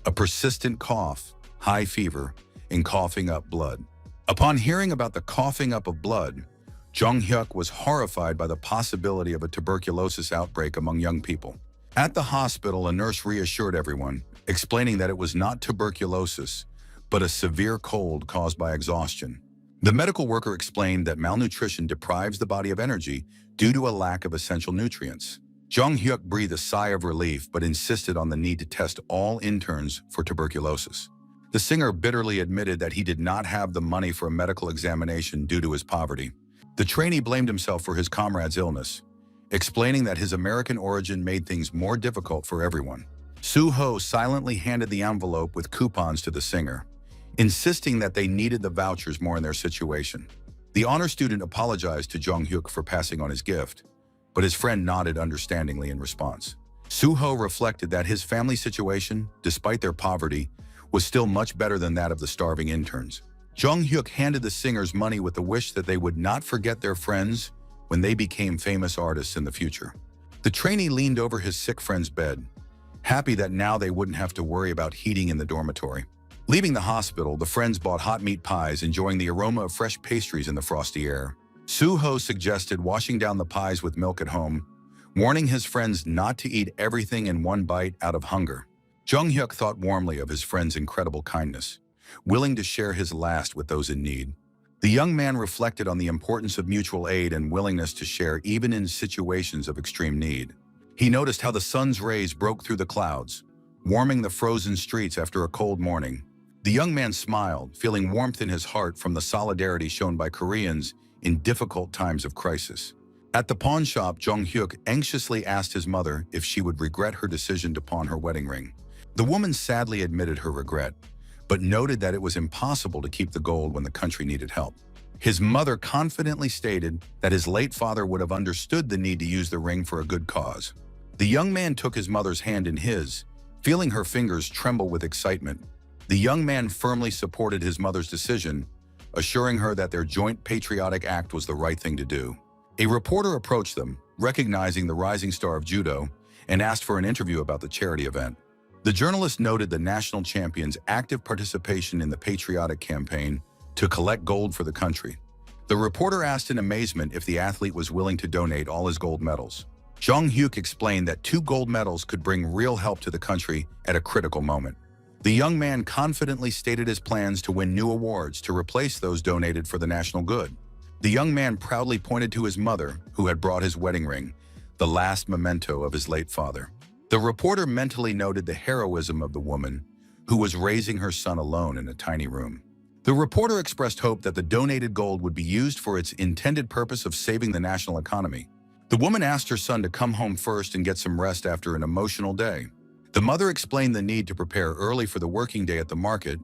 S1: a persistent cough, high fever, and coughing up blood. Upon hearing about the coughing up of blood, Jung Hyuk was horrified by the possibility of a tuberculosis outbreak among young people. At the hospital, a nurse reassured everyone, explaining that it was not tuberculosis, but a severe cold caused by exhaustion. The medical worker explained that malnutrition deprives the body of energy due to a lack of essential nutrients. Jung Hyuk breathed a sigh of relief but insisted on the need to test all interns for tuberculosis. The singer bitterly admitted that he did not have the money for a medical examination due to his poverty. The trainee blamed himself for his comrade's illness, explaining that his American origin made things more difficult for everyone. Soo-ho silently handed the envelope with coupons to the singer, insisting that they needed the vouchers more in their situation. The honor student apologized to Jung Hyuk for passing on his gift, but his friend nodded understandingly in response. Soo-ho reflected that his family situation, despite their poverty, was still much better than that of the starving interns. Jung Hyuk handed the singers money with the wish that they would not forget their friends when they became famous artists in the future. The trainee leaned over his sick friend's bed, happy that now they wouldn't have to worry about heating in the dormitory. Leaving the hospital, the friends bought hot meat pies, enjoying the aroma of fresh pastries in the frosty air. Soo-ho suggested washing down the pies with milk at home, warning his friends not to eat everything in one bite out of hunger. Jung Hyuk thought warmly of his friend's incredible kindness, willing to share his last with those in need. The young man reflected on the importance of mutual aid and willingness to share even in situations of extreme need. He noticed how the sun's rays broke through the clouds, warming the frozen streets after a cold morning. The young man smiled, feeling warmth in his heart from the solidarity shown by Koreans in difficult times of crisis. At the pawn shop, Jung Hyuk anxiously asked his mother if she would regret her decision to pawn her wedding ring. The woman sadly admitted her regret, but noted that it was impossible to keep the gold when the country needed help. His mother confidently stated that his late father would have understood the need to use the ring for a good cause. The young man took his mother's hand in his, feeling her fingers tremble with excitement. The young man firmly supported his mother's decision, assuring her that their joint patriotic act was the right thing to do. A reporter approached them, recognizing the rising star of judo, and asked for an interview about the charity event. The journalist noted the national champion's active participation in the patriotic campaign to collect gold for the country. The reporter asked in amazement if the athlete was willing to donate all his gold medals. Jung Hyuk explained that 2 gold medals could bring real help to the country at a critical moment. The young man confidently stated his plans to win new awards to replace those donated for the national good. The young man proudly pointed to his mother, who had brought his wedding ring, the last memento of his late father. The reporter mentally noted the heroism of the woman, who was raising her son alone in a tiny room. The reporter expressed hope that the donated gold would be used for its intended purpose of saving the national economy. The woman asked her son to come home first and get some rest after an emotional day. The mother explained the need to prepare early for the working day at the market,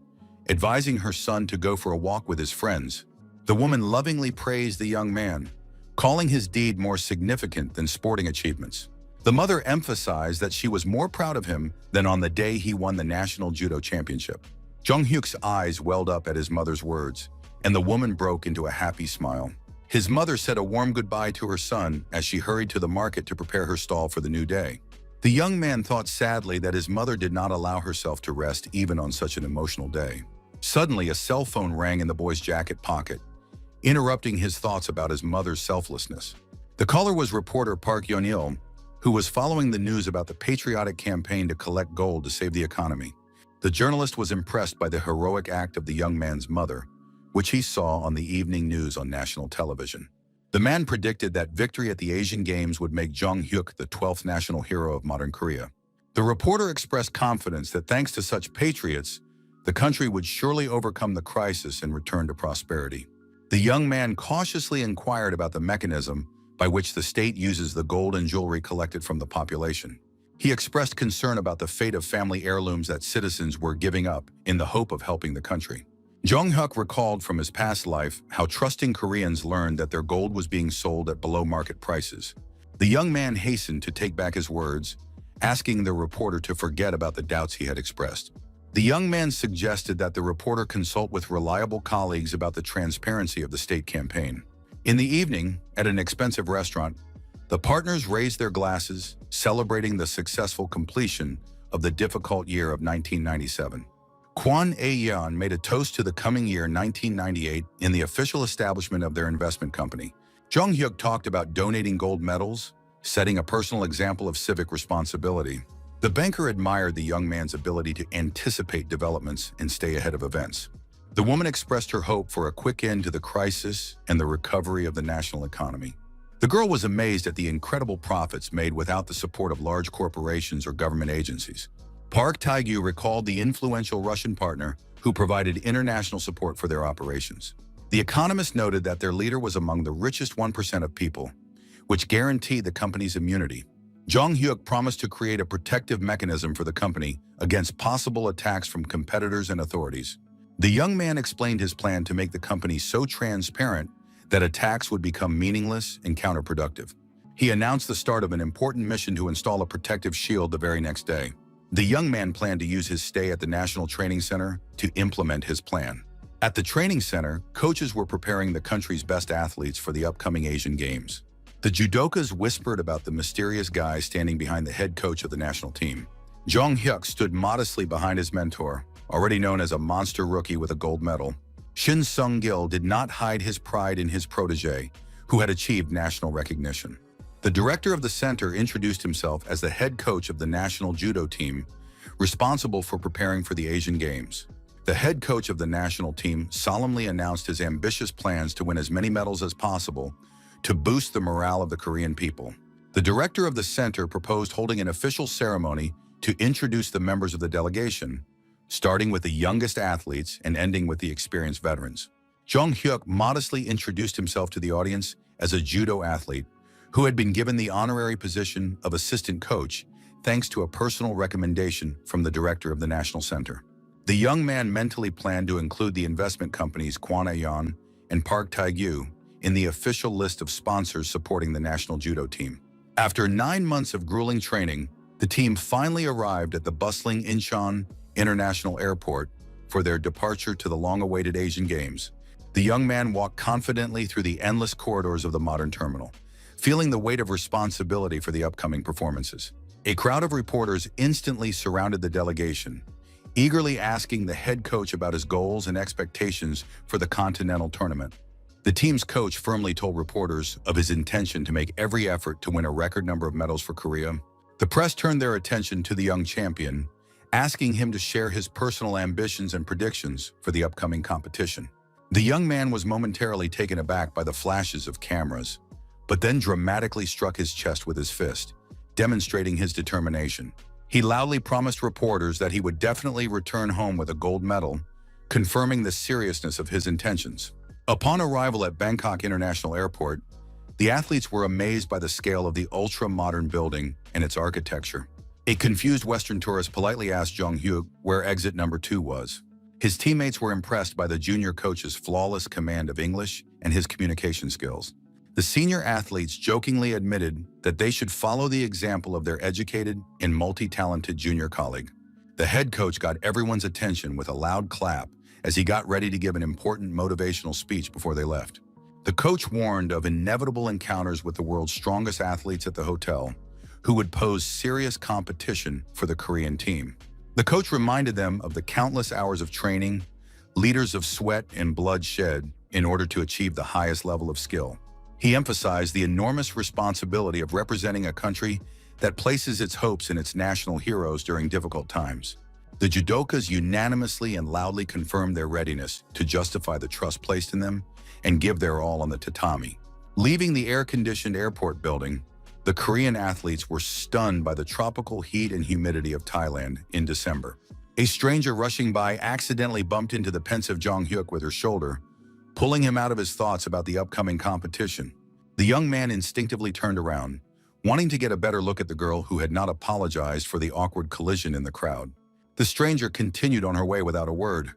S1: advising her son to go for a walk with his friends. The woman lovingly praised the young man, calling his deed more significant than sporting achievements. The mother emphasized that she was more proud of him than on the day he won the national judo championship. Jung Hyuk's eyes welled up at his mother's words, and the woman broke into a happy smile. His mother said a warm goodbye to her son as she hurried to the market to prepare her stall for the new day. The young man thought sadly that his mother did not allow herself to rest even on such an emotional day. Suddenly, a cell phone rang in the boy's jacket pocket, interrupting his thoughts about his mother's selflessness. The caller was reporter Park Yeon-il, who was following the news about the patriotic campaign to collect gold to save the economy. The journalist was impressed by the heroic act of the young man's mother, which he saw on the evening news on national television. The man predicted that victory at the Asian Games would make Jong Hyuk the 12th national hero of modern Korea. The reporter expressed confidence that thanks to such patriots, the country would surely overcome the crisis and return to prosperity. The young man cautiously inquired about the mechanism by which the state uses the gold and jewelry collected from the population. He expressed concern about the fate of family heirlooms that citizens were giving up in the hope of helping the country. Jong Hyuk recalled from his past life how trusting Koreans learned that their gold was being sold at below market prices. The young man hastened to take back his words, asking the reporter to forget about the doubts he had expressed. The young man suggested that the reporter consult with reliable colleagues about the transparency of the state campaign. In the evening, at an expensive restaurant, the partners raised their glasses, celebrating the successful completion of the difficult year of 1997. Kwon Ae-yeon made a toast to the coming year 1998 in the official establishment of their investment company. Jong Hyuk talked about donating gold medals, setting a personal example of civic responsibility. The banker admired the young man's ability to anticipate developments and stay ahead of events. The woman expressed her hope for a quick end to the crisis and the recovery of the national economy. The girl was amazed at the incredible profits made without the support of large corporations or government agencies. Park Tae-gyu recalled the influential Russian partner who provided international support for their operations. The economist noted that their leader was among the richest 1% of people, which guaranteed the company's immunity. Jong Hyuk promised to create a protective mechanism for the company against possible attacks from competitors and authorities. The young man explained his plan to make the company so transparent that attacks would become meaningless and counterproductive. He announced the start of an important mission to install a protective shield the very next day. The young man planned to use his stay at the National Training Center to implement his plan. At the training center, coaches were preparing the country's best athletes for the upcoming Asian Games. The judokas whispered about the mysterious guy standing behind the head coach of the national team. Jong Hyuk stood modestly behind his mentor, already known as a monster rookie with a gold medal. Shin Sung-gil did not hide his pride in his protege, who had achieved national recognition. The director of the center introduced himself as the head coach of the national judo team, responsible for preparing for the Asian Games. The head coach of the national team solemnly announced his ambitious plans to win as many medals as possible to boost the morale of the Korean people. The director of the center proposed holding an official ceremony to introduce the members of the delegation, starting with the youngest athletes and ending with the experienced veterans. Jong Hyuk modestly introduced himself to the audience as a judo athlete who had been given the honorary position of assistant coach thanks to a personal recommendation from the director of the national center. The young man mentally planned to include the investment companies Kwon Ae-yeon and Park Tae-gyu in the official list of sponsors supporting the national judo team. After 9 months of grueling training, the team finally arrived at the bustling Incheon International Airport for their departure to the long-awaited Asian Games. The young man walked confidently through the endless corridors of the modern terminal, feeling the weight of responsibility for the upcoming performances. A crowd of reporters instantly surrounded the delegation, eagerly asking the head coach about his goals and expectations for the continental tournament. The team's coach firmly told reporters of his intention to make every effort to win a record number of medals for Korea. The press turned their attention to the young champion, asking him to share his personal ambitions and predictions for the upcoming competition. The young man was momentarily taken aback by the flashes of cameras, but then dramatically struck his chest with his fist, demonstrating his determination. He loudly promised reporters that he would definitely return home with a gold medal, confirming the seriousness of his intentions. Upon arrival at Bangkok International Airport, the athletes were amazed by the scale of the ultra-modern building and its architecture. A confused Western tourist politely asked Jong Hyuk where exit number 2 was. His teammates were impressed by the junior coach's flawless command of English and his communication skills. The senior athletes jokingly admitted that they should follow the example of their educated and multi-talented junior colleague. The head coach got everyone's attention with a loud clap as he got ready to give an important motivational speech before they left. The coach warned of inevitable encounters with the world's strongest athletes at the hotel, who would pose serious competition for the Korean team. The coach reminded them of the countless hours of training, liters of sweat and blood shed in order to achieve the highest level of skill. He emphasized the enormous responsibility of representing a country that places its hopes in its national heroes during difficult times. The judokas unanimously and loudly confirmed their readiness to justify the trust placed in them and give their all on the tatami. Leaving the air-conditioned airport building, the Korean athletes were stunned by the tropical heat and humidity of Thailand in December. A stranger rushing by accidentally bumped into the pensive Jong-hyuk with her shoulder, pulling him out of his thoughts about the upcoming competition. The young man instinctively turned around, wanting to get a better look at the girl who had not apologized for the awkward collision in the crowd. The stranger continued on her way without a word,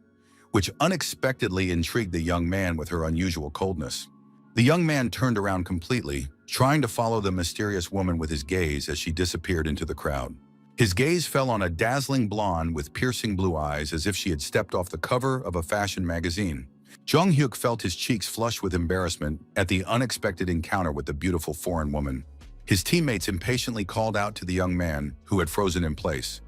S1: which unexpectedly intrigued the young man with her unusual coldness. The young man turned around completely, trying to follow the mysterious woman with his gaze as she disappeared into the crowd. His gaze fell on a dazzling blonde with piercing blue eyes as if she had stepped off the cover of a fashion magazine. Jong-hyuk felt his cheeks flush with embarrassment at the unexpected encounter with the beautiful foreign woman. His teammates impatiently called out to the young man, who had frozen in place,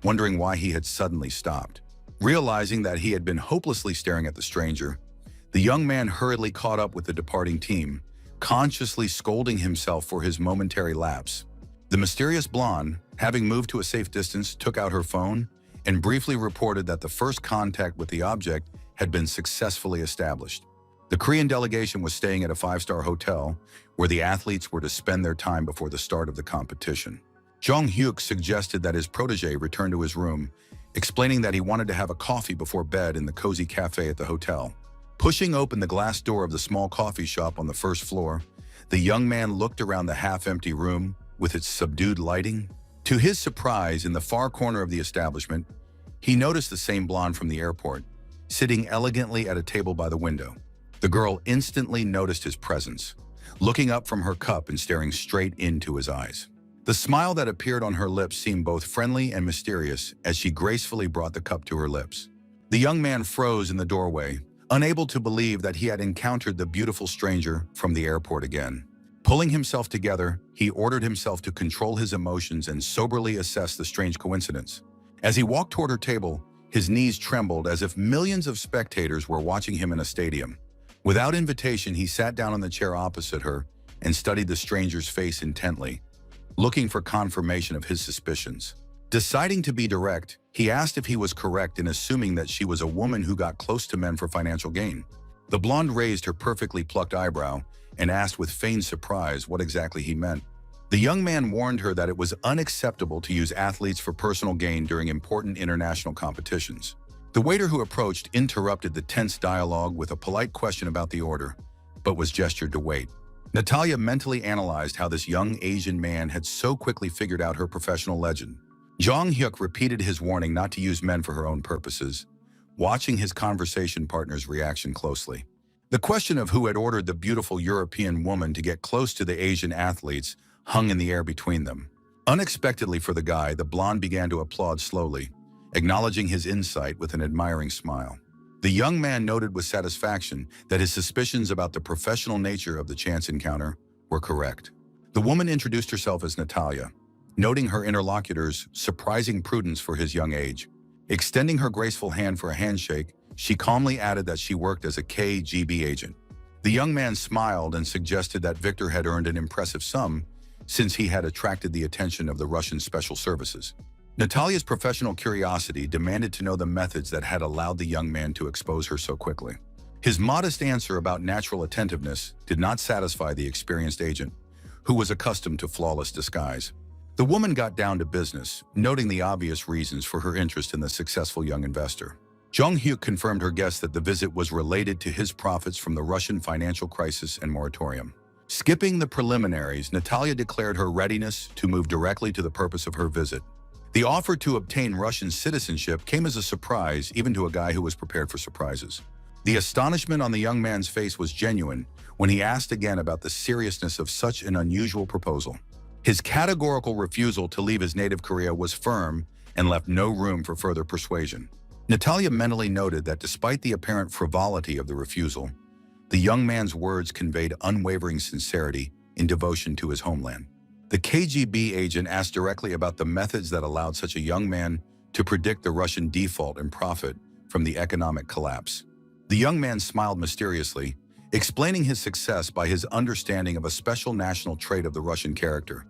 S1: wondering why he had suddenly stopped. Realizing that he had been hopelessly staring at the stranger, the young man hurriedly caught up with the departing team, consciously scolding himself for his momentary lapse. The mysterious blonde, having moved to a safe distance, took out her phone and briefly reported that the first contact with the object had been successfully established. The Korean delegation was staying at a 5-star hotel where the athletes were to spend their time before the start of the competition. Jong-hyuk suggested that his protege return to his room, explaining that he wanted to have a coffee before bed in the cozy cafe at the hotel. Pushing open the glass door of the small coffee shop on the first floor, the young man looked around the half-empty room with its subdued lighting. To his surprise, in the far corner of the establishment, he noticed the same blonde from the airport, sitting elegantly at a table by the window. The girl instantly noticed his presence, looking up from her cup and staring straight into his eyes. The smile that appeared on her lips seemed both friendly and mysterious as she gracefully brought the cup to her lips. The young man froze in the doorway, unable to believe that he had encountered the beautiful stranger from the airport again. Pulling himself together, he ordered himself to control his emotions and soberly assess the strange coincidence. As he walked toward her table, his knees trembled as if millions of spectators were watching him in a stadium. Without invitation, he sat down on the chair opposite her and studied the stranger's face intently, looking for confirmation of his suspicions. Deciding to be direct, he asked if he was correct in assuming that she was a woman who got close to men for financial gain. The blonde raised her perfectly plucked eyebrow and asked with feigned surprise what exactly he meant. The young man warned her that it was unacceptable to use athletes for personal gain during important international competitions. The waiter who approached interrupted the tense dialogue with a polite question about the order, but was gestured to wait. Natalia mentally analyzed how this young Asian man had so quickly figured out her professional legend. Jong-hyuk repeated his warning not to use men for her own purposes, watching his conversation partner's reaction closely. The question of who had ordered the beautiful European woman to get close to the Asian athletes hung in the air between them. Unexpectedly for the guy, the blonde began to applaud slowly, acknowledging his insight with an admiring smile. The young man noted with satisfaction that his suspicions about the professional nature of the chance encounter were correct. The woman introduced herself as Natalia, noting her interlocutor's surprising prudence for his young age. Extending her graceful hand for a handshake, she calmly added that she worked as a KGB agent. The young man smiled and suggested that Victor had earned an impressive sum since he had attracted the attention of the Russian special services. Natalia's professional curiosity demanded to know the methods that had allowed the young man to expose her so quickly. His modest answer about natural attentiveness did not satisfy the experienced agent, who was accustomed to flawless disguise. The woman got down to business, noting the obvious reasons for her interest in the successful young investor. Jong-hyuk confirmed her guest that the visit was related to his profits from the Russian financial crisis and moratorium. Skipping the preliminaries, Natalia declared her readiness to move directly to the purpose of her visit. The offer to obtain Russian citizenship came as a surprise even to a guy who was prepared for surprises. The astonishment on the young man's face was genuine when he asked again about the seriousness of such an unusual proposal. His categorical refusal to leave his native Korea was firm and left no room for further persuasion. Natalia mentally noted that despite the apparent frivolity of the refusal, the young man's words conveyed unwavering sincerity in devotion to his homeland. The KGB agent asked directly about the methods that allowed such a young man to predict the Russian default and profit from the economic collapse. The young man smiled mysteriously, explaining his success by his understanding of a special national trait of the Russian character,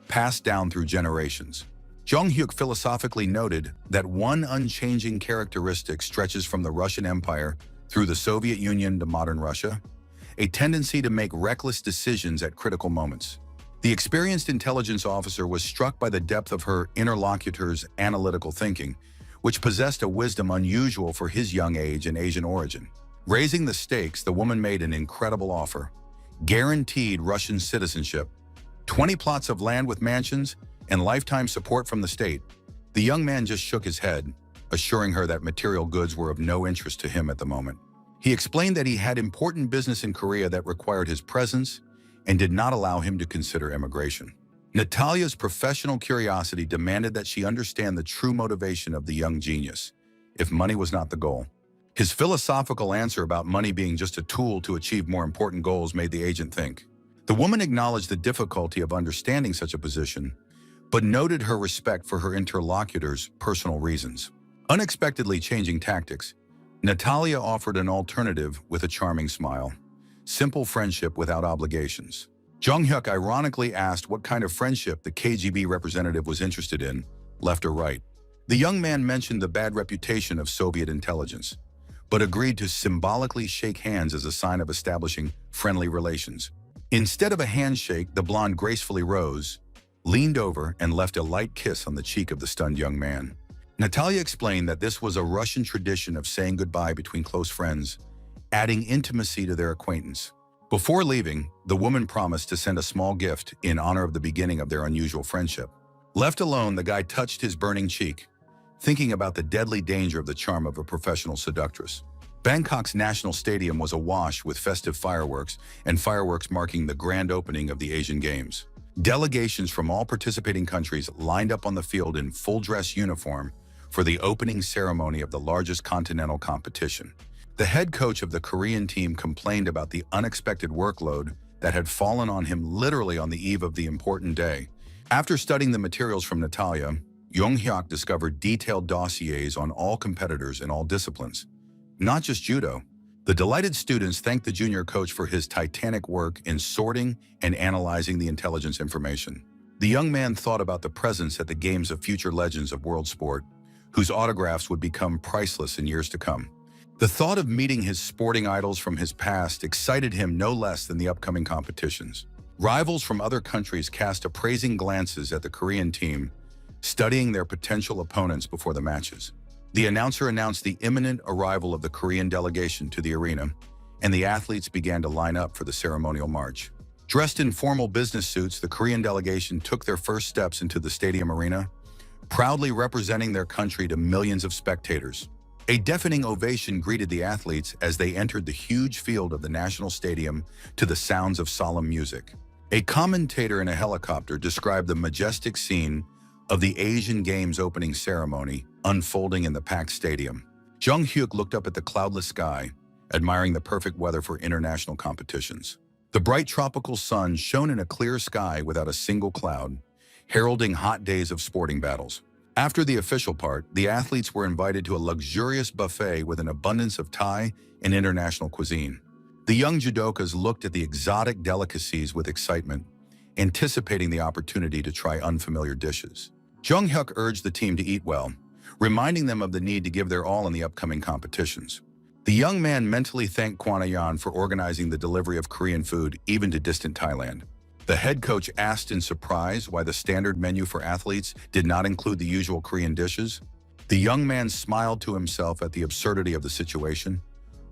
S1: passed down through generations. Jung Hyuk philosophically noted that one unchanging characteristic stretches from the Russian Empire through the Soviet Union to modern Russia, a tendency to make reckless decisions at critical moments. The experienced intelligence officer was struck by the depth of her interlocutor's analytical thinking, which possessed a wisdom unusual for his young age and Asian origin. Raising the stakes, the woman made an incredible offer: guaranteed Russian citizenship, 20 plots of land with mansions, and lifetime support from the state. The young man just shook his head, assuring her that material goods were of no interest to him at the moment. He explained that he had important business in Korea that required his presence and did not allow him to consider emigration. Natalia's professional curiosity demanded that she understand the true motivation of the young genius, if money was not the goal. His philosophical answer about money being just a tool to achieve more important goals made the agent think. The woman acknowledged the difficulty of understanding such a position, but noted her respect for her interlocutor's personal reasons. Unexpectedly changing tactics, Natalia offered an alternative with a charming smile: simple friendship without obligations. Jung Hyuk ironically asked what kind of friendship the KGB representative was interested in, left or right. The young man mentioned the bad reputation of Soviet intelligence, but agreed to symbolically shake hands as a sign of establishing friendly relations. Instead of a handshake, the blonde gracefully rose, leaned over, and left a light kiss on the cheek of the stunned young man. Natalia explained that this was a Russian tradition of saying goodbye between close friends, adding intimacy to their acquaintance. Before leaving, the woman promised to send a small gift in honor of the beginning of their unusual friendship. Left alone, the guy touched his burning cheek, thinking about the deadly danger of the charm of a professional seductress. Bangkok's National Stadium was awash with festive fireworks, and fireworks marking the grand opening of the Asian Games. Delegations from all participating countries lined up on the field in full-dress uniform for the opening ceremony of the largest continental competition. The head coach of the Korean team complained about the unexpected workload that had fallen on him literally on the eve of the important day. After studying the materials from Natalia, Jung Hyuk discovered detailed dossiers on all competitors in all disciplines, not just judo. The delighted students thanked the junior coach for his titanic work in sorting and analyzing the intelligence information. The young man thought about the presence at the games of future legends of world sport, whose autographs would become priceless in years to come. The thought of meeting his sporting idols from his past excited him no less than the upcoming competitions. Rivals from other countries cast appraising glances at the Korean team, studying their potential opponents before the matches. The announcer announced the imminent arrival of the Korean delegation to the arena, and the athletes began to line up for the ceremonial march. Dressed in formal business suits, the Korean delegation took their first steps into the stadium arena, proudly representing their country to millions of spectators. A deafening ovation greeted the athletes as they entered the huge field of the National Stadium to the sounds of solemn music. A commentator in a helicopter described the majestic scene of the Asian Games opening ceremony unfolding in the packed stadium. Jung Hyuk looked up at the cloudless sky, admiring the perfect weather for international competitions. The bright tropical sun shone in a clear sky without a single cloud, heralding hot days of sporting battles. After the official part, the athletes were invited to a luxurious buffet with an abundance of Thai and international cuisine. The young judokas looked at the exotic delicacies with excitement, anticipating the opportunity to try unfamiliar dishes. Jung Hyuk urged the team to eat well, reminding them of the need to give their all in the upcoming competitions. The young man mentally thanked Kwanayan for organizing the delivery of Korean food even to distant Thailand. The head coach asked in surprise why the standard menu for athletes did not include the usual Korean dishes. The young man smiled to himself at the absurdity of the situation,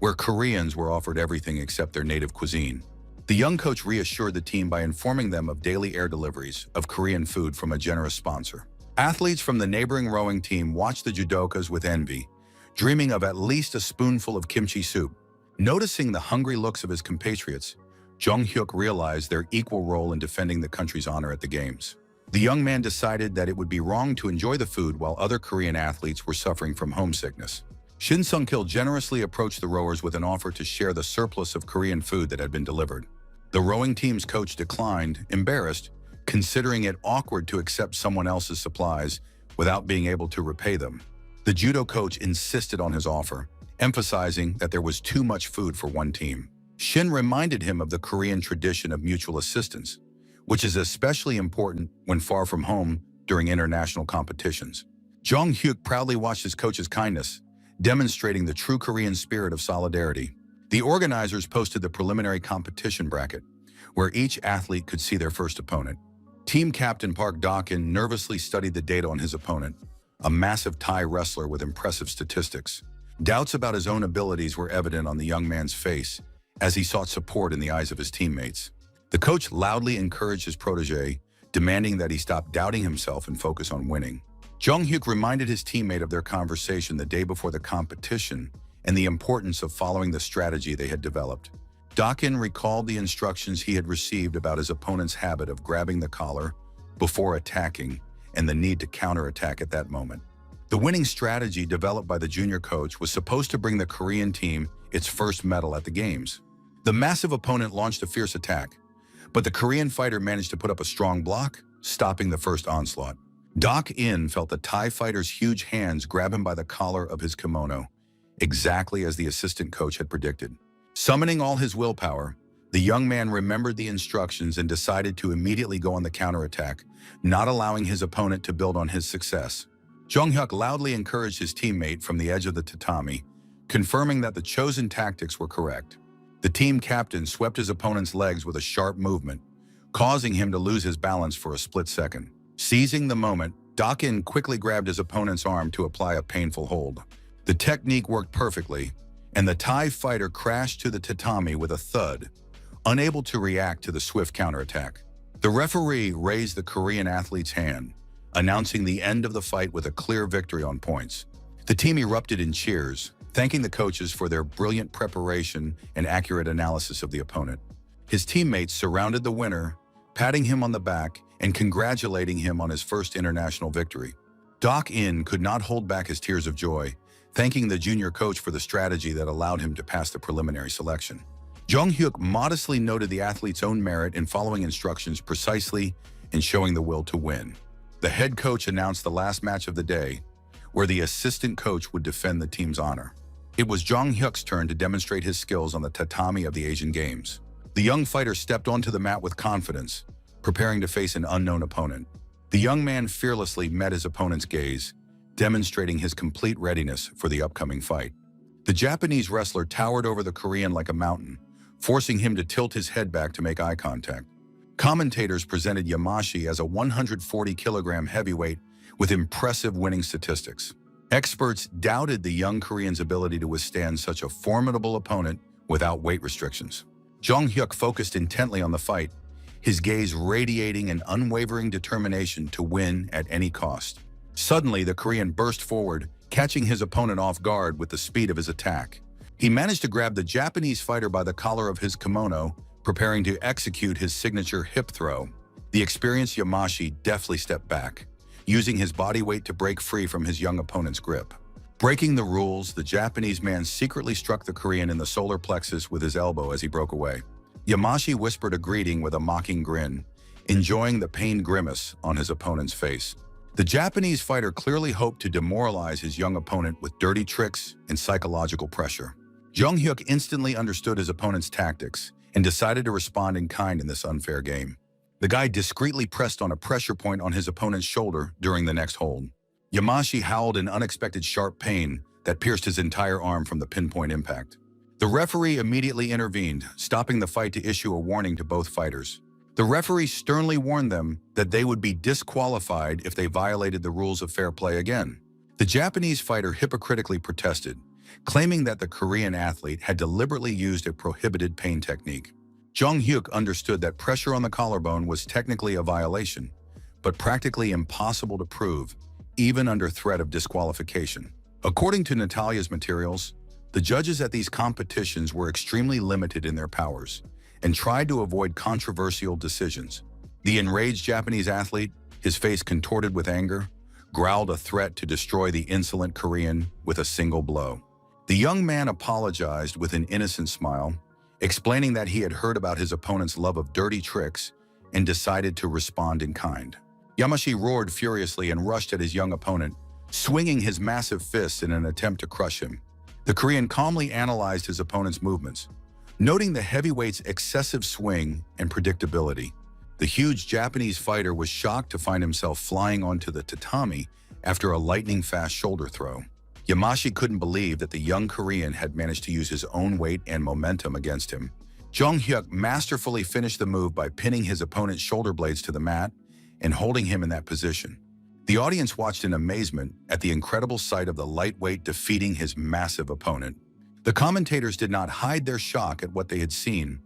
S1: where Koreans were offered everything except their native cuisine. The young coach reassured the team by informing them of daily air deliveries of Korean food from a generous sponsor. Athletes from the neighboring rowing team watched the judokas with envy, dreaming of at least a spoonful of kimchi soup. Noticing the hungry looks of his compatriots, Jung Hyuk realized their equal role in defending the country's honor at the Games. The young man decided that it would be wrong to enjoy the food while other Korean athletes were suffering from homesickness. Shin Sung-kil generously approached the rowers with an offer to share the surplus of Korean food that had been delivered. The rowing team's coach declined, embarrassed, considering it awkward to accept someone else's supplies without being able to repay them. The judo coach insisted on his offer, emphasizing that there was too much food for one team. Shin reminded him of the Korean tradition of mutual assistance, which is especially important when far from home during international competitions. Jong Hyuk proudly watched his coach's kindness, demonstrating the true Korean spirit of solidarity. The organizers posted the preliminary competition bracket, where each athlete could see their first opponent. Team captain Park Do-in nervously studied the data on his opponent, a massive Thai wrestler with impressive statistics. Doubts about his own abilities were evident on the young man's face as he sought support in the eyes of his teammates. The coach loudly encouraged his protege, demanding that he stop doubting himself and focus on winning. Jong Hyuk reminded his teammate of their conversation the day before the competition and the importance of following the strategy they had developed. Do-in recalled the instructions he had received about his opponent's habit of grabbing the collar before attacking and the need to counterattack at that moment. The winning strategy developed by the junior coach was supposed to bring the Korean team its first medal at the Games. The massive opponent launched a fierce attack, but the Korean fighter managed to put up a strong block, stopping the first onslaught. Do-in felt the Thai fighter's huge hands grab him by the collar of his kimono, exactly as the assistant coach had predicted. Summoning all his willpower, the young man remembered the instructions and decided to immediately go on the counterattack, not allowing his opponent to build on his success. Jong Hyuk loudly encouraged his teammate from the edge of the tatami, confirming that the chosen tactics were correct. The team captain swept his opponent's legs with a sharp movement, causing him to lose his balance for a split second. Seizing the moment, Do-in quickly grabbed his opponent's arm to apply a painful hold. The technique worked perfectly, and the Thai fighter crashed to the tatami with a thud, unable to react to the swift counterattack. The referee raised the Korean athlete's hand, announcing the end of the fight with a clear victory on points. The team erupted in cheers, thanking the coaches for their brilliant preparation and accurate analysis of the opponent. His teammates surrounded the winner, patting him on the back and congratulating him on his first international victory. Do-in could not hold back his tears of joy, thanking the junior coach for the strategy that allowed him to pass the preliminary selection. Jong Hyuk modestly noted the athlete's own merit in following instructions precisely and showing the will to win. The head coach announced the last match of the day, where the assistant coach would defend the team's honor. It was Jong Hyuk's turn to demonstrate his skills on the tatami of the Asian Games. The young fighter stepped onto the mat with confidence, preparing to face an unknown opponent. The young man fearlessly met his opponent's gaze, demonstrating his complete readiness for the upcoming fight. The Japanese wrestler towered over the Korean like a mountain, forcing him to tilt his head back to make eye contact. Commentators presented Yamashi as a 140-kilogram heavyweight with impressive winning statistics. Experts doubted the young Korean's ability to withstand such a formidable opponent without weight restrictions. Jong Hyuk focused intently on the fight, his gaze radiating an unwavering determination to win at any cost. Suddenly, the Korean burst forward, catching his opponent off guard with the speed of his attack. He managed to grab the Japanese fighter by the collar of his kimono, preparing to execute his signature hip throw. The experienced Yamashi deftly stepped back, using his body weight to break free from his young opponent's grip. Breaking the rules, the Japanese man secretly struck the Korean in the solar plexus with his elbow as he broke away. Yamashi whispered a greeting with a mocking grin, enjoying the pained grimace on his opponent's face. The Japanese fighter clearly hoped to demoralize his young opponent with dirty tricks and psychological pressure. Jong Hyuk instantly understood his opponent's tactics and decided to respond in kind in this unfair game. The guy discreetly pressed on a pressure point on his opponent's shoulder during the next hold. Yamashi howled in unexpected sharp pain that pierced his entire arm from the pinpoint impact. The referee immediately intervened, stopping the fight to issue a warning to both fighters. The referee sternly warned them that they would be disqualified if they violated the rules of fair play again. The Japanese fighter hypocritically protested, claiming that the Korean athlete had deliberately used a prohibited pain technique. Jong Hyuk understood that pressure on the collarbone was technically a violation, but practically impossible to prove, even under threat of disqualification. According to Natalia's materials, the judges at these competitions were extremely limited in their powers and tried to avoid controversial decisions. The enraged Japanese athlete, his face contorted with anger, growled a threat to destroy the insolent Korean with a single blow. The young man apologized with an innocent smile, explaining that he had heard about his opponent's love of dirty tricks and decided to respond in kind. Yamashi roared furiously and rushed at his young opponent, swinging his massive fists in an attempt to crush him. The Korean calmly analyzed his opponent's movements, noting the heavyweight's excessive swing and predictability. The huge Japanese fighter was shocked to find himself flying onto the tatami after a lightning-fast shoulder throw. Yamashi couldn't believe that the young Korean had managed to use his own weight and momentum against him. Jung Hyuk masterfully finished the move by pinning his opponent's shoulder blades to the mat and holding him in that position. The audience watched in amazement at the incredible sight of the lightweight defeating his massive opponent. The commentators did not hide their shock at what they had seen,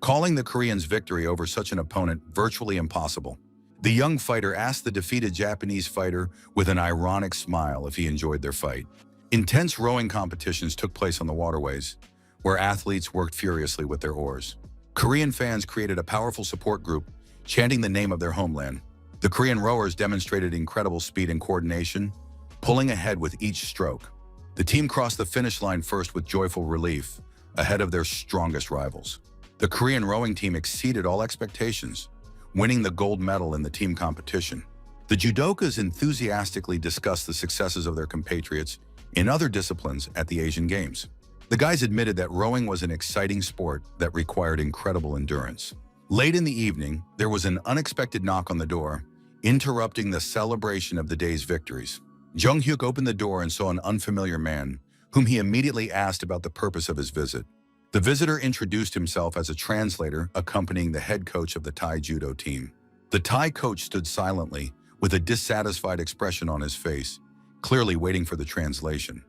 S1: calling the Koreans' victory over such an opponent virtually impossible. The young fighter asked the defeated Japanese fighter with an ironic smile if he enjoyed their fight. Intense rowing competitions took place on the waterways, where athletes worked furiously with their oars. Korean fans created a powerful support group, chanting the name of their homeland. The Korean rowers demonstrated incredible speed and coordination, pulling ahead with each stroke. The team crossed the finish line first with joyful relief, ahead of their strongest rivals. The Korean rowing team exceeded all expectations, winning the gold medal in the team competition. The judokas enthusiastically discussed the successes of their compatriots in other disciplines at the Asian Games. The guys admitted that rowing was an exciting sport that required incredible endurance. Late in the evening, there was an unexpected knock on the door, interrupting the celebration of the day's victories. Jung Hyuk opened the door and saw an unfamiliar man, whom he immediately asked about the purpose of his visit. The visitor introduced himself as a translator accompanying the head coach of the Thai judo team. The Thai coach stood silently, with a dissatisfied expression on his face, clearly waiting for the translation.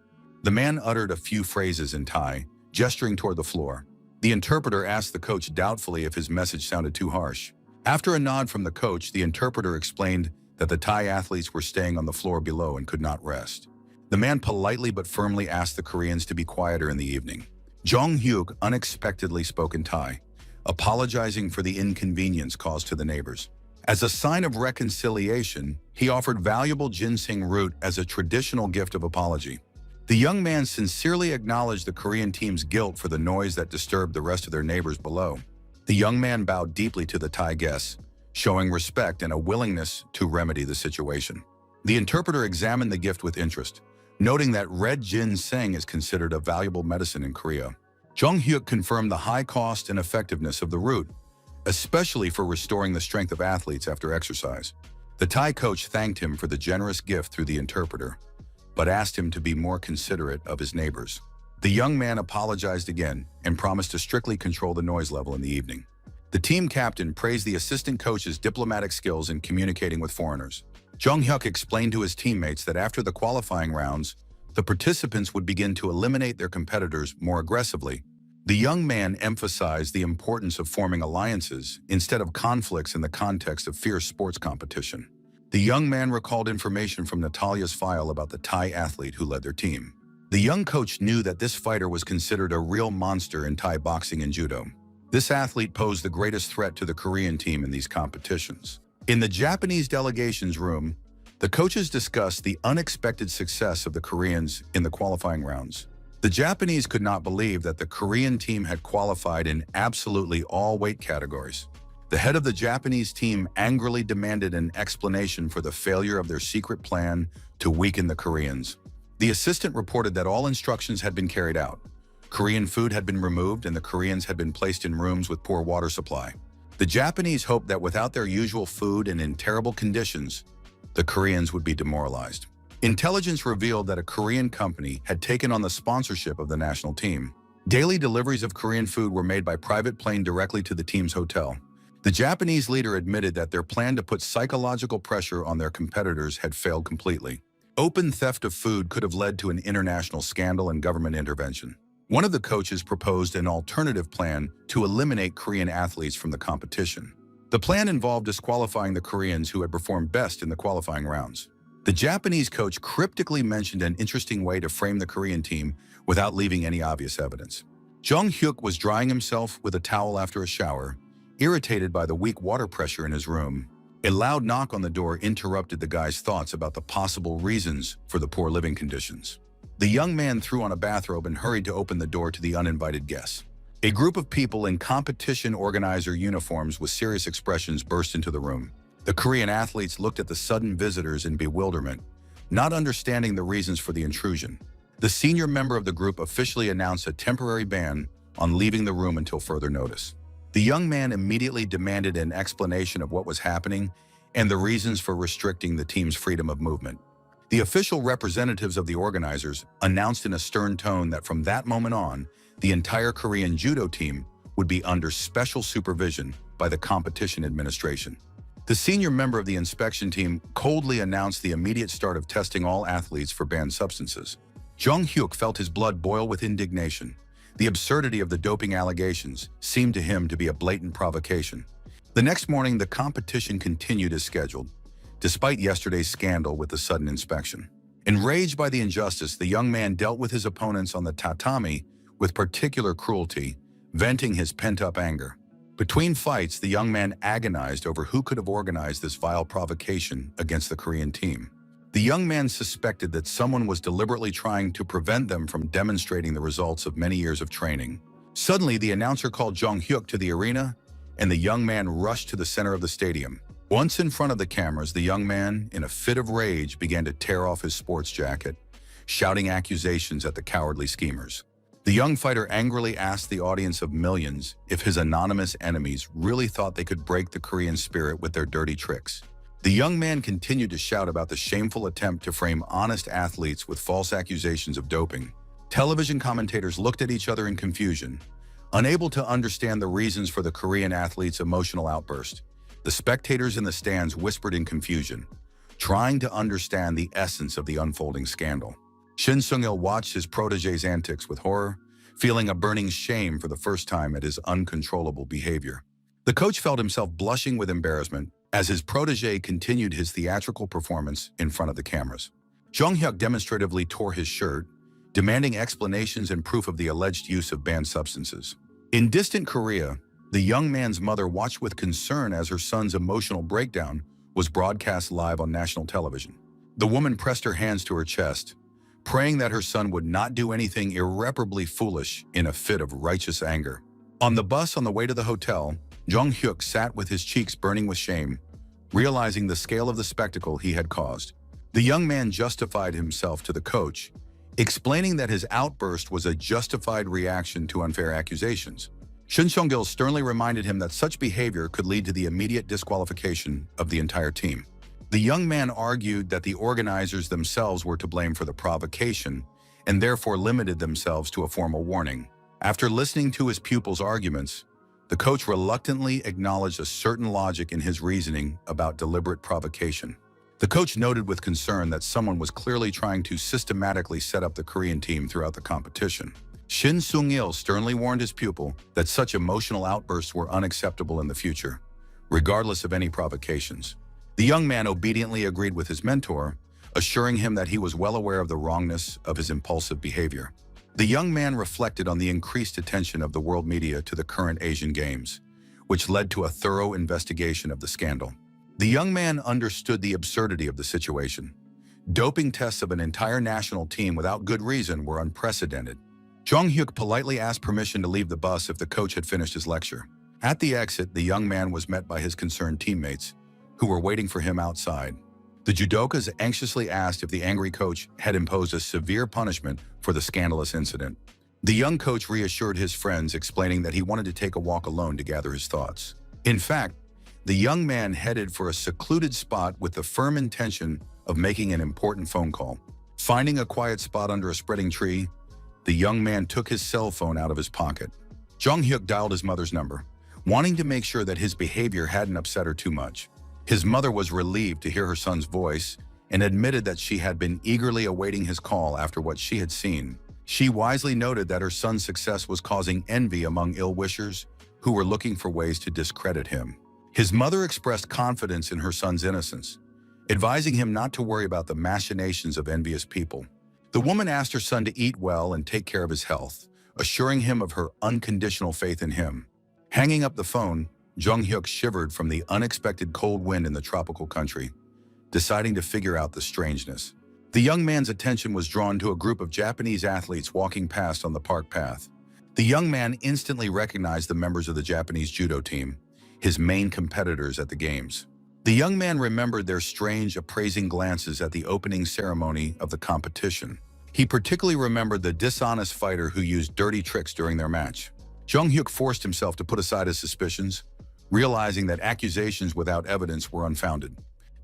S1: The man uttered a few phrases in Thai, gesturing toward the floor. The interpreter asked the coach doubtfully if his message sounded too harsh. After a nod from the coach, the interpreter explained that the Thai athletes were staying on the floor below and could not rest. The man politely but firmly asked the Koreans to be quieter in the evening. Jung Hyuk unexpectedly spoke in Thai, apologizing for the inconvenience caused to the neighbors. As a sign of reconciliation, he offered valuable ginseng root as a traditional gift of apology. The young man sincerely acknowledged the Korean team's guilt for the noise that disturbed the rest of their neighbors below. The young man bowed deeply to the Thai guests, showing respect and a willingness to remedy the situation. The interpreter examined the gift with interest, noting that red ginseng is considered a valuable medicine in Korea. Jung Hyuk confirmed the high cost and effectiveness of the root, especially for restoring the strength of athletes after exercise. The Thai coach thanked him for the generous gift through the interpreter, but asked him to be more considerate of his neighbors. The young man apologized again and promised to strictly control the noise level in the evening. The team captain praised the assistant coach's diplomatic skills in communicating with foreigners. Jung Hyuk explained to his teammates that after the qualifying rounds, the participants would begin to eliminate their competitors more aggressively. The young man emphasized the importance of forming alliances instead of conflicts in the context of fierce sports competition. The young man recalled information from Natalia's file about the Thai athlete who led their team. The young coach knew that this fighter was considered a real monster in Thai boxing and judo. This athlete posed the greatest threat to the Korean team in these competitions. In the Japanese delegation's room, the coaches discussed the unexpected success of the Koreans in the qualifying rounds. The Japanese could not believe that the Korean team had qualified in absolutely all weight categories. The head of the Japanese team angrily demanded an explanation for the failure of their secret plan to weaken the Koreans. The assistant reported that all instructions had been carried out. Korean food had been removed and the Koreans had been placed in rooms with poor water supply. The Japanese hoped that without their usual food and in terrible conditions, the Koreans would be demoralized. Intelligence revealed that a Korean company had taken on the sponsorship of the national team. Daily deliveries of Korean food were made by private plane directly to the team's hotel. The Japanese leader admitted that their plan to put psychological pressure on their competitors had failed completely. Open theft of food could have led to an international scandal and government intervention. One of the coaches proposed an alternative plan to eliminate Korean athletes from the competition. The plan involved disqualifying the Koreans who had performed best in the qualifying rounds. The Japanese coach cryptically mentioned an interesting way to frame the Korean team without leaving any obvious evidence. Jung Hyuk was drying himself with a towel after a shower, irritated by the weak water pressure in his room. A loud knock on the door interrupted the guy's thoughts about the possible reasons for the poor living conditions. The young man threw on a bathrobe and hurried to open the door to the uninvited guests. A group of people in competition organizer uniforms with serious expressions burst into the room. The Korean athletes looked at the sudden visitors in bewilderment, not understanding the reasons for the intrusion. The senior member of the group officially announced a temporary ban on leaving the room until further notice. The young man immediately demanded an explanation of what was happening and the reasons for restricting the team's freedom of movement. The official representatives of the organizers announced in a stern tone that from that moment on, the entire Korean judo team would be under special supervision by the competition administration. The senior member of the inspection team coldly announced the immediate start of testing all athletes for banned substances. Jung Hyuk felt his blood boil with indignation. The absurdity of the doping allegations seemed to him to be a blatant provocation. The next morning, the competition continued as scheduled, despite yesterday's scandal with the sudden inspection. Enraged by the injustice, the young man dealt with his opponents on the tatami with particular cruelty, venting his pent-up anger. Between fights, the young man agonized over who could have organized this vile provocation against the Korean team. The young man suspected that someone was deliberately trying to prevent them from demonstrating the results of many years of training. Suddenly, the announcer called Jung Hyuk to the arena, and the young man rushed to the center of the stadium. Once in front of the cameras, the young man, in a fit of rage, began to tear off his sports jacket, shouting accusations at the cowardly schemers. The young fighter angrily asked the audience of millions if his anonymous enemies really thought they could break the Korean spirit with their dirty tricks. The young man continued to shout about the shameful attempt to frame honest athletes with false accusations of doping. Television commentators looked at each other in confusion, unable to understand the reasons for the Korean athlete's emotional outburst. The spectators in the stands whispered in confusion, trying to understand the essence of the unfolding scandal. Shin Sung-il watched his protege's antics with horror, feeling a burning shame for the first time at his uncontrollable behavior. The coach felt himself blushing with embarrassment as his protege continued his theatrical performance in front of the cameras. Jung Hyuk demonstratively tore his shirt, demanding explanations and proof of the alleged use of banned substances. In distant Korea, the young man's mother watched with concern as her son's emotional breakdown was broadcast live on national television. The woman pressed her hands to her chest, praying that her son would not do anything irreparably foolish in a fit of righteous anger. On the bus on the way to the hotel, Jung Hyuk sat with his cheeks burning with shame, realizing the scale of the spectacle he had caused. The young man justified himself to the coach, explaining that his outburst was a justified reaction to unfair accusations. Shin Sung-il sternly reminded him that such behavior could lead to the immediate disqualification of the entire team. The young man argued that the organizers themselves were to blame for the provocation and therefore limited themselves to a formal warning. After listening to his pupil's arguments, the coach reluctantly acknowledged a certain logic in his reasoning about deliberate provocation. The coach noted with concern that someone was clearly trying to systematically set up the Korean team throughout the competition. Shin Sung-il sternly warned his pupil that such emotional outbursts were unacceptable in the future, regardless of any provocations. The young man obediently agreed with his mentor, assuring him that he was well aware of the wrongness of his impulsive behavior. The young man reflected on the increased attention of the world media to the current Asian Games, which led to a thorough investigation of the scandal. The young man understood the absurdity of the situation. Doping tests of an entire national team without good reason were unprecedented. Jung Hyuk politely asked permission to leave the bus if the coach had finished his lecture. At the exit, the young man was met by his concerned teammates, who were waiting for him outside. The judokas anxiously asked if the angry coach had imposed a severe punishment for the scandalous incident. The young coach reassured his friends, explaining that he wanted to take a walk alone to gather his thoughts. In fact, the young man headed for a secluded spot with the firm intention of making an important phone call. Finding a quiet spot under a spreading tree, the young man took his cell phone out of his pocket. Jung Hyuk dialed his mother's number, wanting to make sure that his behavior hadn't upset her too much. His mother was relieved to hear her son's voice and admitted that she had been eagerly awaiting his call after what she had seen. She wisely noted that her son's success was causing envy among ill-wishers who were looking for ways to discredit him. His mother expressed confidence in her son's innocence, advising him not to worry about the machinations of envious people. The woman asked her son to eat well and take care of his health, assuring him of her unconditional faith in him. Hanging up the phone, Jung Hyuk shivered from the unexpected cold wind in the tropical country, deciding to figure out the strangeness. The young man's attention was drawn to a group of Japanese athletes walking past on the park path. The young man instantly recognized the members of the Japanese judo team, his main competitors at the games. The young man remembered their strange, appraising glances at the opening ceremony of the competition. He particularly remembered the dishonest fighter who used dirty tricks during their match. Jung-hyuk forced himself to put aside his suspicions, realizing that accusations without evidence were unfounded.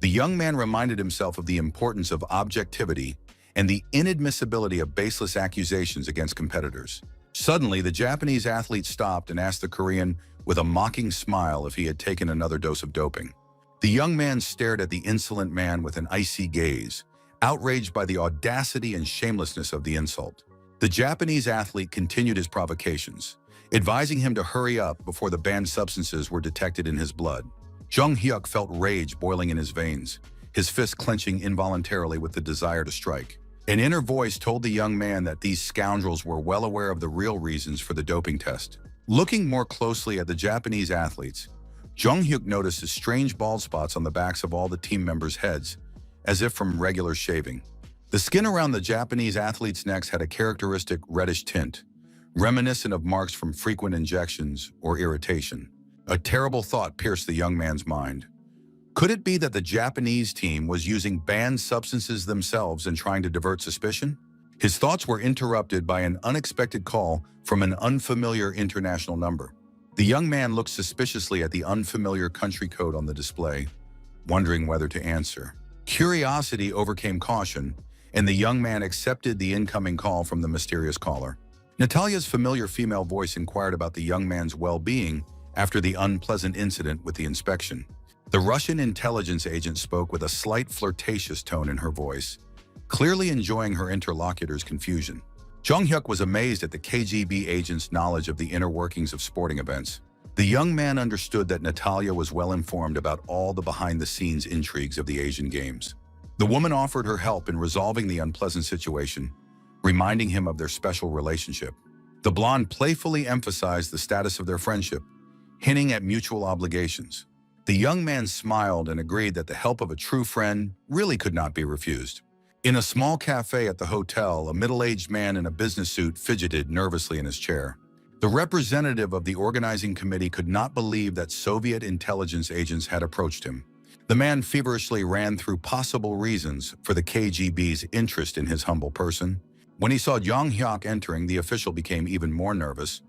S1: The young man reminded himself of the importance of objectivity and the inadmissibility of baseless accusations against competitors. Suddenly, the Japanese athlete stopped and asked the Korean with a mocking smile if he had taken another dose of doping. The young man stared at the insolent man with an icy gaze, outraged by the audacity and shamelessness of the insult. The Japanese athlete continued his provocations, advising him to hurry up before the banned substances were detected in his blood. Jung-hyuk felt rage boiling in his veins, his fist clenching involuntarily with the desire to strike. An inner voice told the young man that these scoundrels were well aware of the real reasons for the doping test. Looking more closely at the Japanese athletes, Jung-hyuk noticed strange bald spots on the backs of all the team members' heads, as if from regular shaving. The skin around the Japanese athletes' necks had a characteristic reddish tint, reminiscent of marks from frequent injections or irritation. A terrible thought pierced the young man's mind. Could it be that the Japanese team was using banned substances themselves and trying to divert suspicion? His thoughts were interrupted by an unexpected call from an unfamiliar international number. The young man looked suspiciously at the unfamiliar country code on the display, wondering whether to answer. Curiosity overcame caution, and the young man accepted the incoming call from the mysterious caller. Natalia's familiar female voice inquired about the young man's well-being after the unpleasant incident with the inspection. The Russian intelligence agent spoke with a slight flirtatious tone in her voice, clearly enjoying her interlocutor's confusion. Jung-hyuk was amazed at the KGB agent's knowledge of the inner workings of sporting events. The young man understood that Natalia was well informed about all the behind-the-scenes intrigues of the Asian Games. The woman offered her help in resolving the unpleasant situation, reminding him of their special relationship. The blonde playfully emphasized the status of their friendship, hinting at mutual obligations. The young man smiled and agreed that the help of a true friend really could not be refused. In a small cafe at the hotel, a middle-aged man in a business suit fidgeted nervously in his chair. The representative of the organizing committee could not believe that Soviet intelligence agents had approached him. The man feverishly ran through possible reasons for the KGB's interest in his humble person. When he saw Jung-hyuk entering, the official became even more nervous,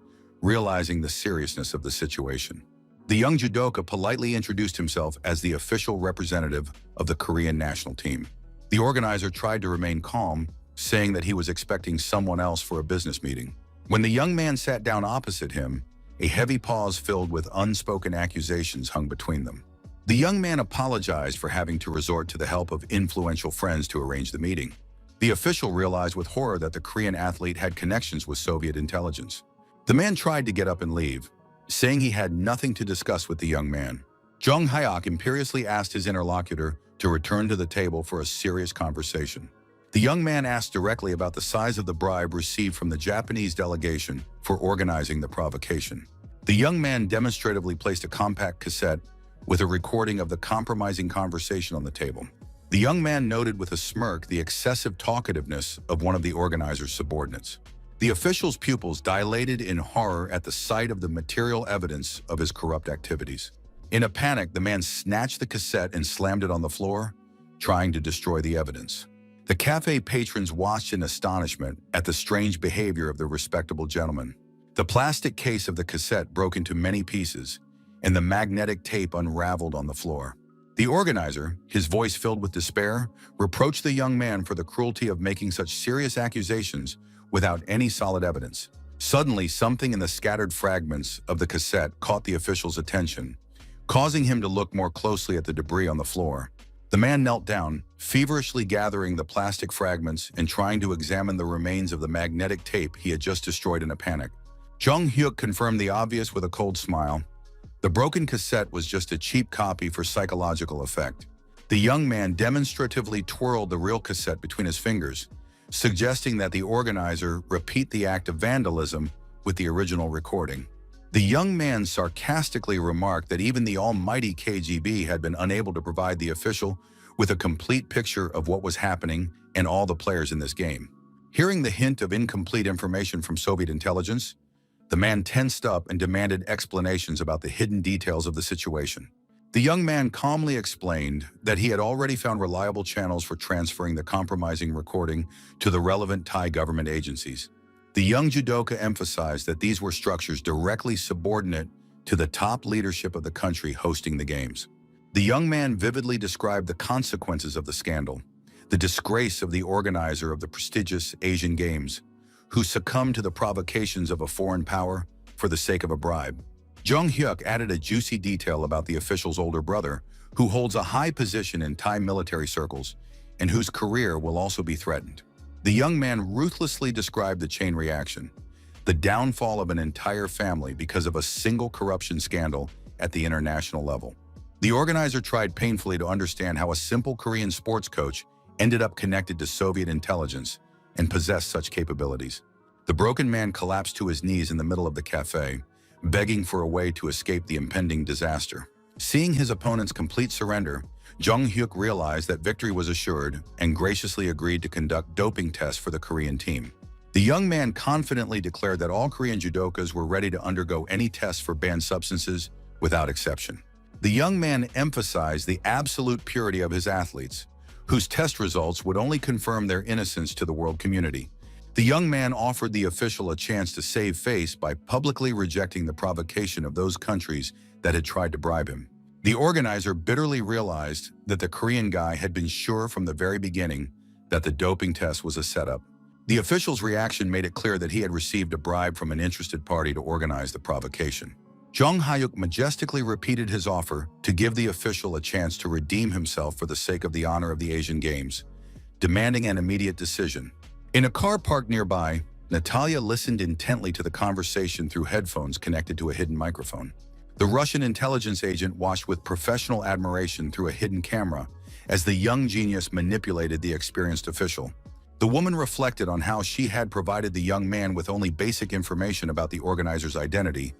S1: realizing the seriousness of the situation. The young judoka politely introduced himself as the official representative of the Korean national team. The organizer tried to remain calm, saying that he was expecting someone else for a business meeting. When the young man sat down opposite him, a heavy pause filled with unspoken accusations hung between them. The young man apologized for having to resort to the help of influential friends to arrange the meeting. The official realized with horror that the Korean athlete had connections with Soviet intelligence. The man tried to get up and leave, saying he had nothing to discuss with the young man. Jung-hyuk imperiously asked his interlocutor to return to the table for a serious conversation. The young man asked directly about the size of the bribe received from the Japanese delegation for organizing the provocation. The young man demonstratively placed a compact cassette with a recording of the compromising conversation on the table. The young man noted with a smirk the excessive talkativeness of one of the organizer's subordinates. The official's pupils dilated in horror at the sight of the material evidence of his corrupt activities. In a panic, the man snatched the cassette and slammed it on the floor, trying to destroy the evidence. The cafe patrons watched in astonishment at the strange behavior of the respectable gentleman. The plastic case of the cassette broke into many pieces, and the magnetic tape unraveled on the floor. The organizer, his voice filled with despair, reproached the young man for the cruelty of making such serious accusations without any solid evidence. Suddenly, something in the scattered fragments of the cassette caught the official's attention, causing him to look more closely at the debris on the floor. The man knelt down, feverishly gathering the plastic fragments and trying to examine the remains of the magnetic tape he had just destroyed in a panic. Jung-hyuk confirmed the obvious with a cold smile. The broken cassette was just a cheap copy for psychological effect. The young man demonstratively twirled the real cassette between his fingers, suggesting that the organizer repeat the act of vandalism with the original recording. The young man sarcastically remarked that even the almighty KGB had been unable to provide the official with a complete picture of what was happening and all the players in this game. Hearing the hint of incomplete information from Soviet intelligence, the man tensed up and demanded explanations about the hidden details of the situation. The young man calmly explained that he had already found reliable channels for transferring the compromising recording to the relevant Thai government agencies. The young judoka emphasized that these were structures directly subordinate to the top leadership of the country hosting the games. The young man vividly described the consequences of the scandal, the disgrace of the organizer of the prestigious Asian Games, who succumbed to the provocations of a foreign power for the sake of a bribe. Jung Hyuk added a juicy detail about the official's older brother, who holds a high position in Thai military circles and whose career will also be threatened. The young man ruthlessly described the chain reaction, the downfall of an entire family because of a single corruption scandal at the international level. The organizer tried painfully to understand how a simple Korean sports coach ended up connected to Soviet intelligence and possessed such capabilities. The broken man collapsed to his knees in the middle of the cafe, begging for a way to escape the impending disaster. Seeing his opponent's complete surrender, Jung Hyuk realized that victory was assured and graciously agreed to conduct doping tests for the Korean team. The young man confidently declared that all Korean judokas were ready to undergo any tests for banned substances without exception. The young man emphasized the absolute purity of his athletes, whose test results would only confirm their innocence to the world community. The young man offered the official a chance to save face by publicly rejecting the provocation of those countries that had tried to bribe him. The organizer bitterly realized that the Korean guy had been sure from the very beginning that the doping test was a setup. The official's reaction made it clear that he had received a bribe from an interested party to organize the provocation. Jung Hyuk majestically repeated his offer to give the official a chance to redeem himself for the sake of the honor of the Asian Games, demanding an immediate decision. In a car parked nearby, Natalia listened intently to the conversation through headphones connected to a hidden microphone. The Russian intelligence agent watched with professional admiration through a hidden camera as the young genius manipulated the experienced official. The woman reflected on how she had provided the young man with only basic information about the organizer's identity,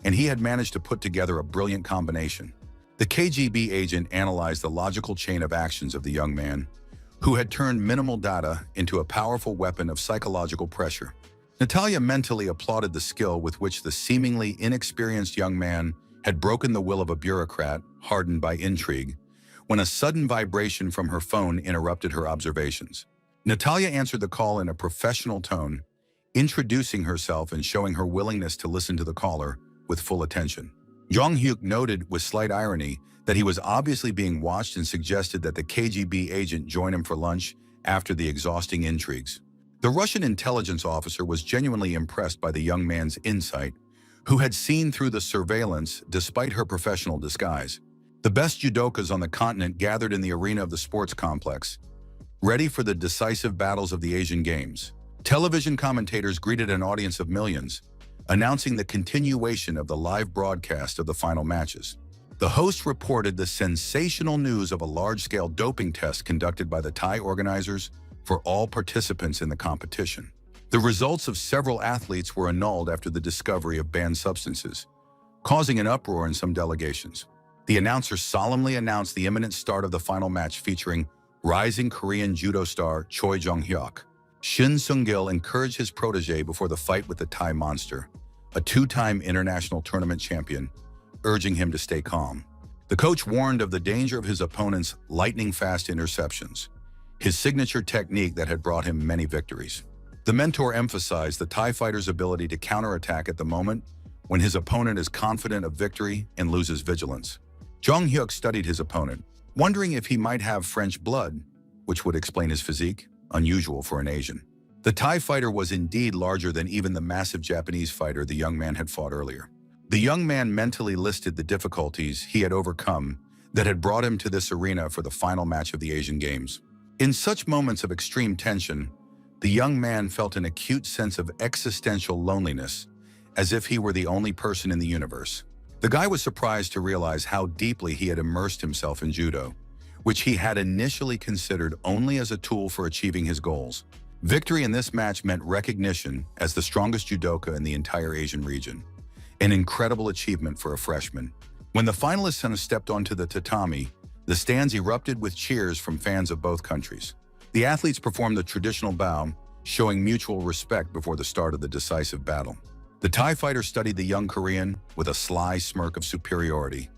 S1: and he had managed to put together a brilliant combination. The KGB agent analyzed the logical chain of actions of the young man, who had turned minimal data into a powerful weapon of psychological pressure. Natalia mentally applauded the skill with which the seemingly inexperienced young man had broken the will of a bureaucrat hardened by intrigue, when a sudden vibration from her phone interrupted her observations. Natalia answered the call in a professional tone, introducing herself and showing her willingness to listen to the caller with full attention. Jung Hyuk noted with slight irony that he was obviously being watched and suggested that the KGB agent join him for lunch after the exhausting intrigues. The Russian intelligence officer was genuinely impressed by the young man's insight, who had seen through the surveillance despite her professional disguise. The best judokas on the continent gathered in the arena of the sports complex, ready for the decisive battles of the Asian Games. Television commentators greeted an audience of millions, announcing the continuation of the live broadcast of the final matches. The host reported the sensational news of a large-scale doping test conducted by the Thai organizers for all participants in the competition. The results of several athletes were annulled after the discovery of banned substances, causing an uproar in some delegations. The announcer solemnly announced the imminent start of the final match featuring rising Korean judo star Choi Jong-hyuk. Shin Sung-gil encouraged his protege before the fight with the Thai monster, a two-time international tournament champion, urging him to stay calm. The coach warned of the danger of his opponent's lightning-fast interceptions, his signature technique that had brought him many victories. The mentor emphasized the Thai fighter's ability to counterattack at the moment when his opponent is confident of victory and loses vigilance. Jung Hyuk studied his opponent, wondering if he might have French blood, which would explain his physique, unusual for an Asian. The Thai fighter was indeed larger than even the massive Japanese fighter the young man had fought earlier. The young man mentally listed the difficulties he had overcome that had brought him to this arena for the final match of the Asian Games. In such moments of extreme tension, the young man felt an acute sense of existential loneliness, as if he were the only person in the universe. The guy was surprised to realize how deeply he had immersed himself in judo, which he had initially considered only as a tool for achieving his goals. Victory in this match meant recognition as the strongest judoka in the entire Asian region, an incredible achievement for a freshman. When the finalists stepped onto the tatami, the stands erupted with cheers from fans of both countries. The athletes performed the traditional bow, showing mutual respect before the start of the decisive battle. The Thai fighter studied the young Korean with a sly smirk of superiority,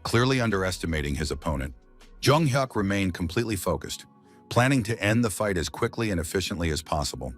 S1: clearly underestimating his opponent. Jung Hyuk remained completely focused, planning to end the fight as quickly and efficiently as possible.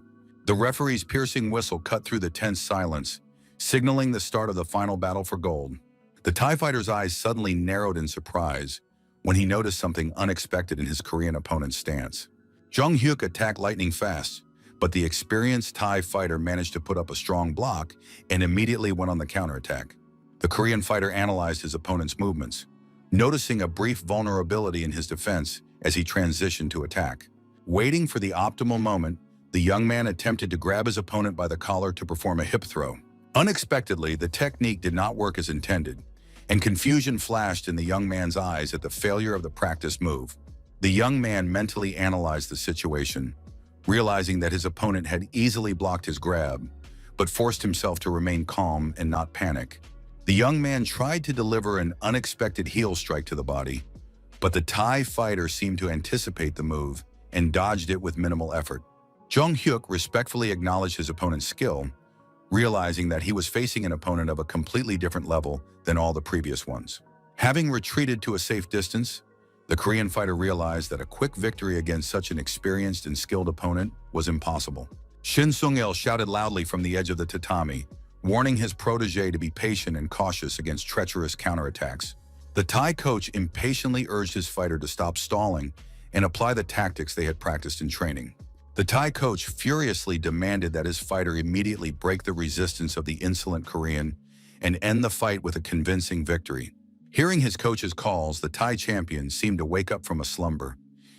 S1: The referee's piercing whistle cut through the tense silence, signaling the start of the final battle for gold. The Thai fighter's eyes suddenly narrowed in surprise when he noticed something unexpected in his Korean opponent's stance. Jung Hyuk attacked lightning fast, but the experienced Thai fighter managed to put up a strong block and immediately went on the counterattack. The Korean fighter analyzed his opponent's movements, noticing a brief vulnerability in his defense as he transitioned to attack. Waiting for the optimal moment, the young man attempted to grab his opponent by the collar to perform a hip throw. Unexpectedly, the technique did not work as intended, and confusion flashed in the young man's eyes at the failure of the practiced move. The young man mentally analyzed the situation, realizing that his opponent had easily blocked his grab, but forced himself to remain calm and not panic. The young man tried to deliver an unexpected heel strike to the body, but the Thai fighter seemed to anticipate the move and dodged it with minimal effort. Jung Hyuk respectfully acknowledged his opponent's skill, realizing that he was facing an opponent of a completely different level than all the previous ones. Having retreated to a safe distance, the Korean fighter realized that a quick victory against such an experienced and skilled opponent was impossible. Shin Sung-il shouted loudly from the edge of the tatami, warning his protege to be patient and cautious against treacherous counterattacks. The Thai coach impatiently urged his fighter to stop stalling and apply the tactics they had practiced in training. The Thai coach furiously demanded that his fighter immediately break the resistance of the insolent Korean and end the fight with a convincing victory. Hearing his coach's calls, the Thai champion seemed to wake up from a slumber,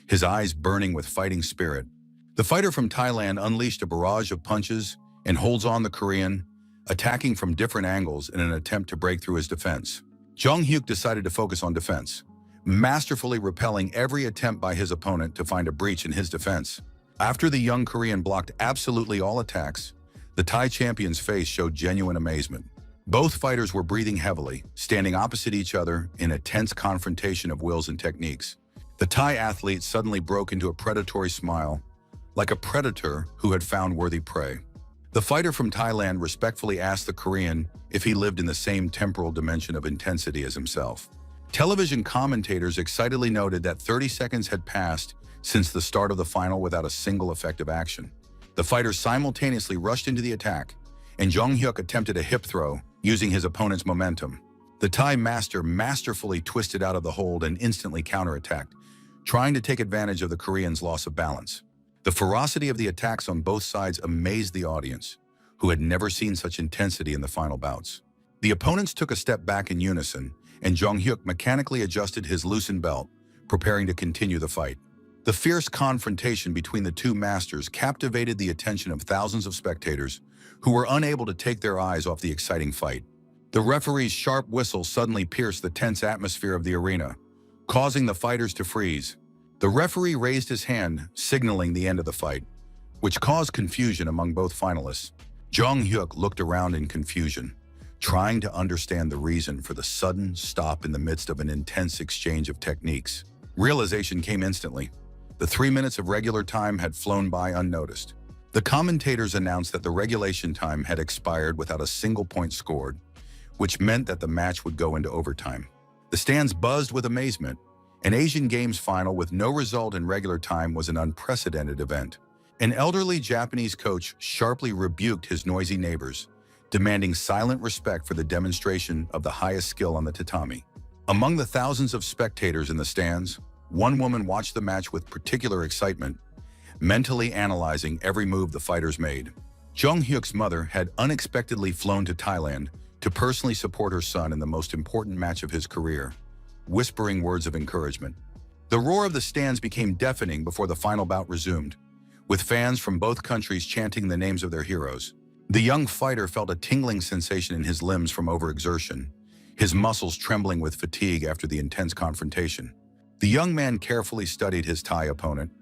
S1: his eyes burning with fighting spirit. The fighter from Thailand unleashed a barrage of punches and holds on the Korean, attacking from different angles in an attempt to break through his defense. Jung Hyuk decided to focus on defense, masterfully repelling every attempt by his opponent to find a breach in his defense. After the young Korean blocked absolutely all attacks, the Thai champion's face showed genuine amazement. Both fighters were breathing heavily, standing opposite each other in a tense confrontation of wills and techniques. The Thai athlete suddenly broke into a predatory smile, like a predator who had found worthy prey. The fighter from Thailand respectfully asked the Korean if he lived in the same temporal dimension of intensity as himself. Television commentators excitedly noted that 30 seconds had passed since the start of the final without a single effective action. The fighters simultaneously rushed into the attack, and Jung Hyuk attempted a hip throw using his opponent's momentum. The Thai master masterfully twisted out of the hold and instantly counterattacked, trying to take advantage of the Korean's loss of balance. The ferocity of the attacks on both sides amazed the audience, who had never seen such intensity in the final bouts. The opponents took a step back in unison, and Jung Hyuk mechanically adjusted his loosened belt, preparing to continue the fight. The fierce confrontation between the two masters captivated the attention of thousands of spectators who were unable to take their eyes off the exciting fight. The referee's sharp whistle suddenly pierced the tense atmosphere of the arena, causing the fighters to freeze. The referee raised his hand, signaling the end of the fight, which caused confusion among both finalists. Jung Hyuk looked around in confusion, trying to understand the reason for the sudden stop in the midst of an intense exchange of techniques. Realization came instantly. The 3 minutes of regular time had flown by unnoticed. The commentators announced that the regulation time had expired without a single point scored, which meant that the match would go into overtime. The stands buzzed with amazement. An Asian Games final with no result in regular time was an unprecedented event. An elderly Japanese coach sharply rebuked his noisy neighbors, demanding silent respect for the demonstration of the highest skill on the tatami. Among the thousands of spectators in the stands, one woman watched the match with particular excitement, mentally analyzing every move the fighters made. Jung Hyuk's mother had unexpectedly flown to Thailand to personally support her son in the most important match of his career, whispering words of encouragement. The roar of the stands became deafening before the final bout resumed, with fans from both countries chanting the names of their heroes. The young fighter felt a tingling sensation in his limbs from overexertion, his muscles trembling with fatigue after the intense confrontation. The young man carefully studied his Thai opponent,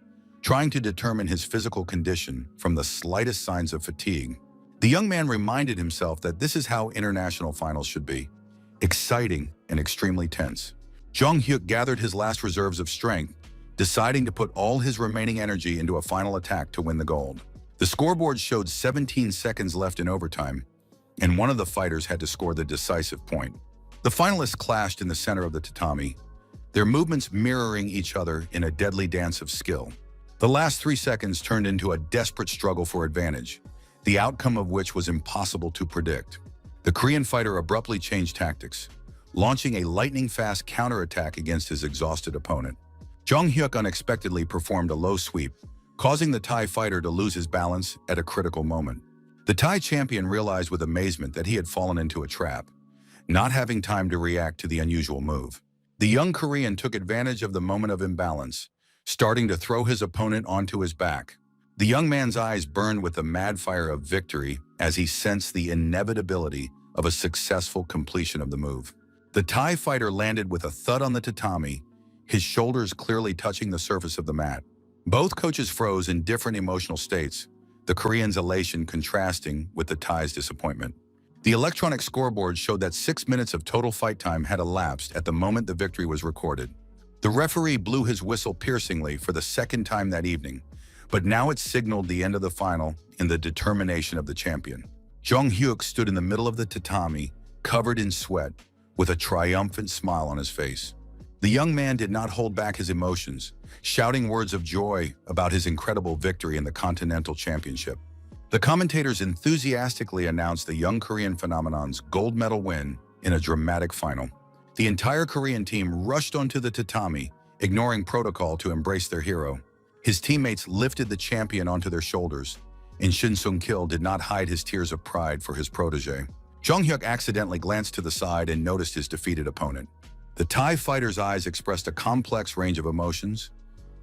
S1: trying to determine his physical condition from the slightest signs of fatigue. The young man reminded himself that this is how international finals should be: exciting and extremely tense. Jung Hyuk gathered his last reserves of strength, deciding to put all his remaining energy into a final attack to win the gold. The scoreboard showed 17 seconds left in overtime, and one of the fighters had to score the decisive point. The finalists clashed in the center of the tatami, their movements mirroring each other in a deadly dance of skill. The last 3 seconds turned into a desperate struggle for advantage, the outcome of which was impossible to predict. The Korean fighter abruptly changed tactics, launching a lightning-fast counterattack against his exhausted opponent. Jong Hyuk unexpectedly performed a low sweep, causing the Thai fighter to lose his balance at a critical moment. The Thai champion realized with amazement that he had fallen into a trap, not having time to react to the unusual move. The young Korean took advantage of the moment of imbalance, starting to throw his opponent onto his back. The young man's eyes burned with the mad fire of victory as he sensed the inevitability of a successful completion of the move. The Thai fighter landed with a thud on the tatami, his shoulders clearly touching the surface of the mat. Both coaches froze in different emotional states, the Korean's elation contrasting with the Thai's disappointment. The electronic scoreboard showed that 6 minutes of total fight time had elapsed at the moment the victory was recorded. The referee blew his whistle piercingly for the second time that evening, but now it signaled the end of the final in the determination of the champion. Jong Hyuk stood in the middle of the tatami, covered in sweat, with a triumphant smile on his face. The young man did not hold back his emotions, shouting words of joy about his incredible victory in the Continental Championship. The commentators enthusiastically announced the young Korean phenomenon's gold medal win in a dramatic final. The entire Korean team rushed onto the tatami, ignoring protocol to embrace their hero. His teammates lifted the champion onto their shoulders, and Shin Sung-kil did not hide his tears of pride for his protege. Jong Hyuk accidentally glanced to the side and noticed his defeated opponent. The Thai fighter's eyes expressed a complex range of emotions,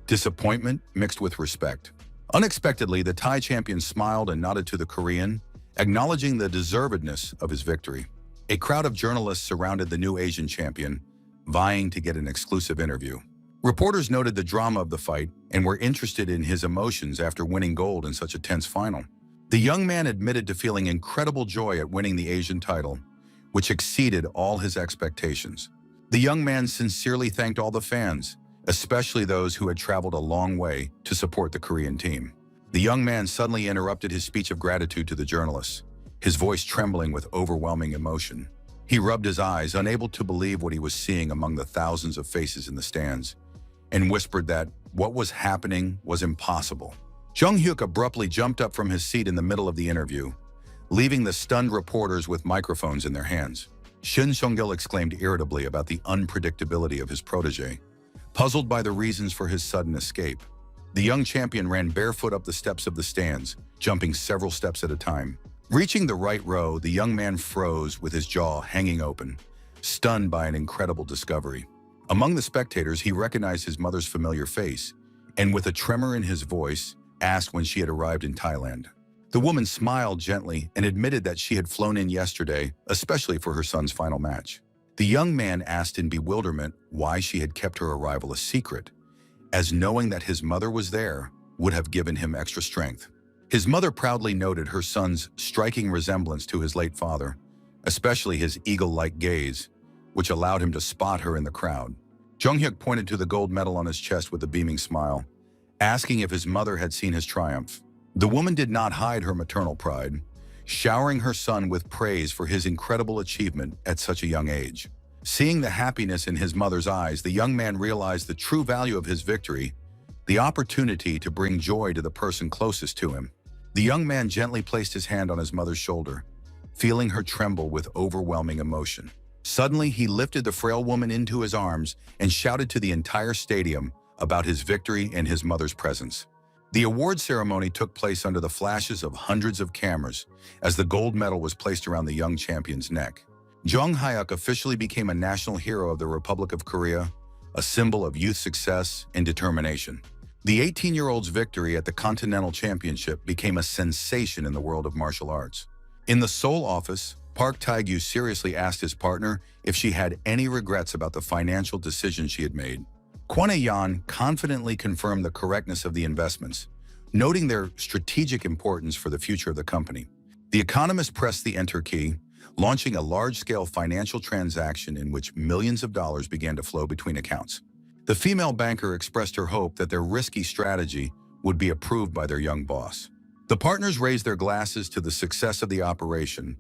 S1: disappointment mixed with respect. Unexpectedly, the Thai champion smiled and nodded to the Korean, acknowledging the deservedness of his victory. A crowd of journalists surrounded the new Asian champion, vying to get an exclusive interview. Reporters noted the drama of the fight and were interested in his emotions after winning gold in such a tense final. The young man admitted to feeling incredible joy at winning the Asian title, which exceeded all his expectations. The young man sincerely thanked all the fans, especially those who had traveled a long way to support the Korean team. The young man suddenly interrupted his speech of gratitude to the journalists, his voice trembling with overwhelming emotion. He rubbed his eyes, unable to believe what he was seeing among the thousands of faces in the stands, and whispered that what was happening was impossible. Jong Hyuk abruptly jumped up from his seat in the middle of the interview, leaving the stunned reporters with microphones in their hands. Shin Sung-kil exclaimed irritably about the unpredictability of his protege, puzzled by the reasons for his sudden escape. The young champion ran barefoot up the steps of the stands, jumping several steps at a time. Reaching the right row, the young man froze with his jaw hanging open, stunned by an incredible discovery. Among the spectators, he recognized his mother's familiar face, and with a tremor in his voice, asked when she had arrived in Thailand. The woman smiled gently and admitted that she had flown in yesterday, especially for her son's final match. The young man asked in bewilderment why she had kept her arrival a secret, as knowing that his mother was there would have given him extra strength. His mother proudly noted her son's striking resemblance to his late father, especially his eagle-like gaze, which allowed him to spot her in the crowd. Jong Hyuk pointed to the gold medal on his chest with a beaming smile, asking if his mother had seen his triumph. The woman did not hide her maternal pride, showering her son with praise for his incredible achievement at such a young age. Seeing the happiness in his mother's eyes, the young man realized the true value of his victory, the opportunity to bring joy to the person closest to him. The young man gently placed his hand on his mother's shoulder, feeling her tremble with overwhelming emotion. Suddenly, he lifted the frail woman into his arms and shouted to the entire stadium about his victory and his mother's presence. The award ceremony took place under the flashes of hundreds of cameras as the gold medal was placed around the young champion's neck. Jong Hyuk officially became a national hero of the Republic of Korea, a symbol of youth success and determination. The 18-year-old's victory at the Continental Championship became a sensation in the world of martial arts. In the Seoul office, Park Tae-gyu seriously asked his partner if she had any regrets about the financial decisions she had made. Kwon Ae-yeon confidently confirmed the correctness of the investments, noting their strategic importance for the future of the company. The Economist pressed the enter key, launching a large-scale financial transaction in which millions of dollars began to flow between accounts. The female banker expressed her hope that their risky strategy would be approved by their young boss. The partners raised their glasses to the success of the operation,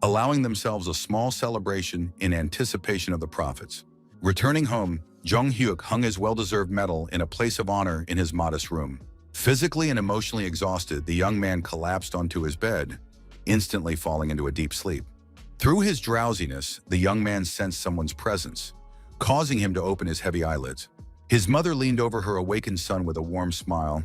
S1: allowing themselves a small celebration in anticipation of the profits. Returning home, Jong Hyuk hung his well-deserved medal in a place of honor in his modest room. Physically and emotionally exhausted, the young man collapsed onto his bed, instantly falling into a deep sleep. Through his drowsiness, the young man sensed someone's presence, causing him to open his heavy eyelids. His mother leaned over her awakened son with a warm smile,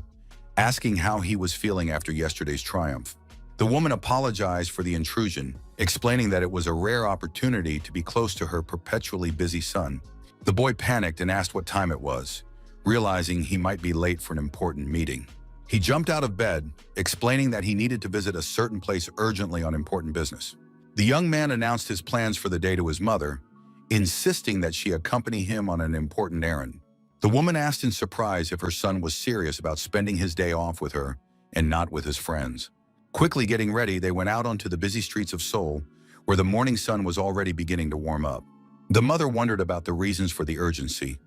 S1: asking how he was feeling after yesterday's triumph. The woman apologized for the intrusion, explaining that it was a rare opportunity to be close to her perpetually busy son. The boy panicked and asked what time it was, realizing he might be late for an important meeting. He jumped out of bed, explaining that he needed to visit a certain place urgently on important business. The young man announced his plans for the day to his mother, insisting that she accompany him on an important errand. The woman asked in surprise if her son was serious about spending his day off with her and not with his friends. Quickly getting ready, they went out onto the busy streets of Seoul, where the morning sun was already beginning to warm up. The mother wondered about the reasons for the urgency,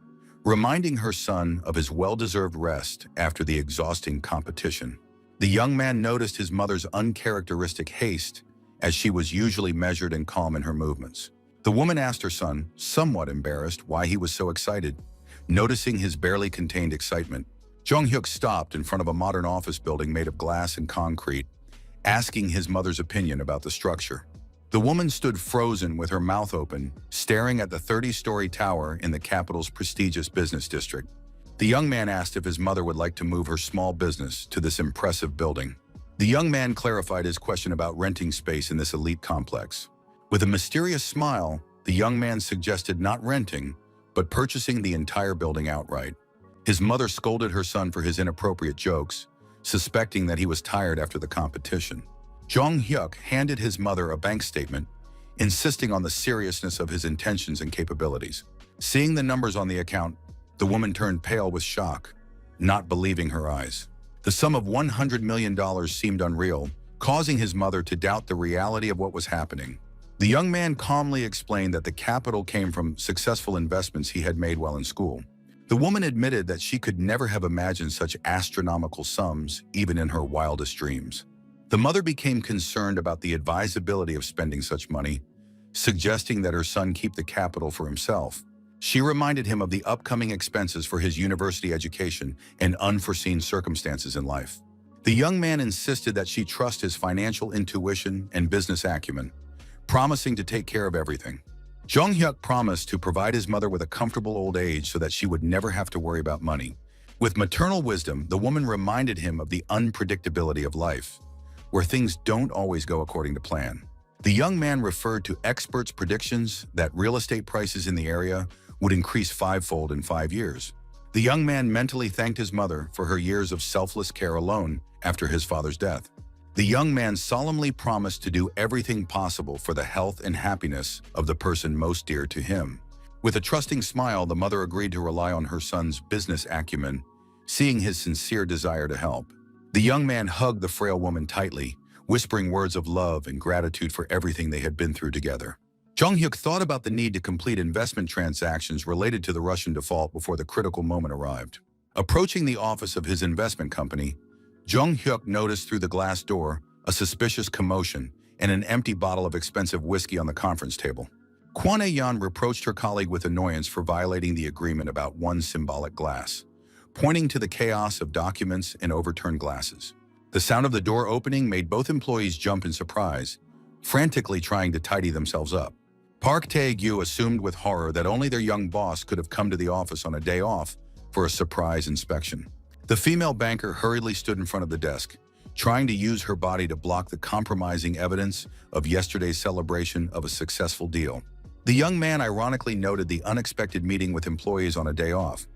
S1: reminding her son of his well-deserved rest after the exhausting competition. The young man noticed his mother's uncharacteristic haste, as she was usually measured and calm in her movements. The woman asked her son, somewhat embarrassed, why he was so excited. Noticing his barely contained excitement, Jong-hyuk stopped in front of a modern office building made of glass and concrete, asking his mother's opinion about the structure. The woman stood frozen with her mouth open, staring at the 30-story tower in the capital's prestigious business district. The young man asked if his mother would like to move her small business to this impressive building. The young man clarified his question about renting space in this elite complex. With a mysterious smile, the young man suggested not renting, but purchasing the entire building outright. His mother scolded her son for his inappropriate jokes, suspecting that he was tired after the competition. Jong-hyuk handed his mother a bank statement, insisting on the seriousness of his intentions and capabilities. Seeing the numbers on the account, the woman turned pale with shock, not believing her eyes. The sum of $100 million seemed unreal, causing his mother to doubt the reality of what was happening. The young man calmly explained that the capital came from successful investments he had made while in school. The woman admitted that she could never have imagined such astronomical sums, even in her wildest dreams. The mother became concerned about the advisability of spending such money, suggesting that her son keep the capital for himself. She reminded him of the upcoming expenses for his university education and unforeseen circumstances in life. The young man insisted that she trust his financial intuition and business acumen, promising to take care of everything. Jong-hyuk promised to provide his mother with a comfortable old age so that she would never have to worry about money. With maternal wisdom, the woman reminded him of the unpredictability of life, where things don't always go according to plan. The young man referred to experts' predictions that real estate prices in the area would increase fivefold in 5 years. The young man mentally thanked his mother for her years of selfless care alone after his father's death. The young man solemnly promised to do everything possible for the health and happiness of the person most dear to him. With a trusting smile, the mother agreed to rely on her son's business acumen, seeing his sincere desire to help. The young man hugged the frail woman tightly, whispering words of love and gratitude for everything they had been through together. Jong-hyuk thought about the need to complete investment transactions related to the Russian default before the critical moment arrived. Approaching the office of his investment company, Jong-hyuk noticed through the glass door a suspicious commotion and an empty bottle of expensive whiskey on the conference table. Kwon Ae-yeon reproached her colleague with annoyance for violating the agreement about one symbolic glass, pointing to the chaos of documents and overturned glasses. The sound of the door opening made both employees jump in surprise, frantically trying to tidy themselves up. Park Tae-gyu assumed with horror that only their young boss could have come to the office on a day off for a surprise inspection. The female banker hurriedly stood in front of the desk, trying to use her body to block the compromising evidence of yesterday's celebration of a successful deal. The young man ironically noted the unexpected meeting with employees on a day off,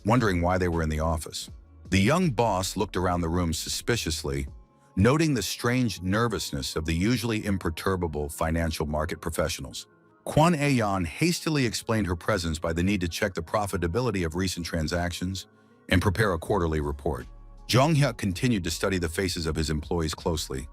S1: wondering why they were in the office. The young boss looked around the room suspiciously, noting the strange nervousness of the usually imperturbable financial market professionals. Kwon Ae-yeon hastily explained her presence by the need to check the profitability of recent transactions and prepare a quarterly report. Jong-hyuk continued to study the faces of his employees closely,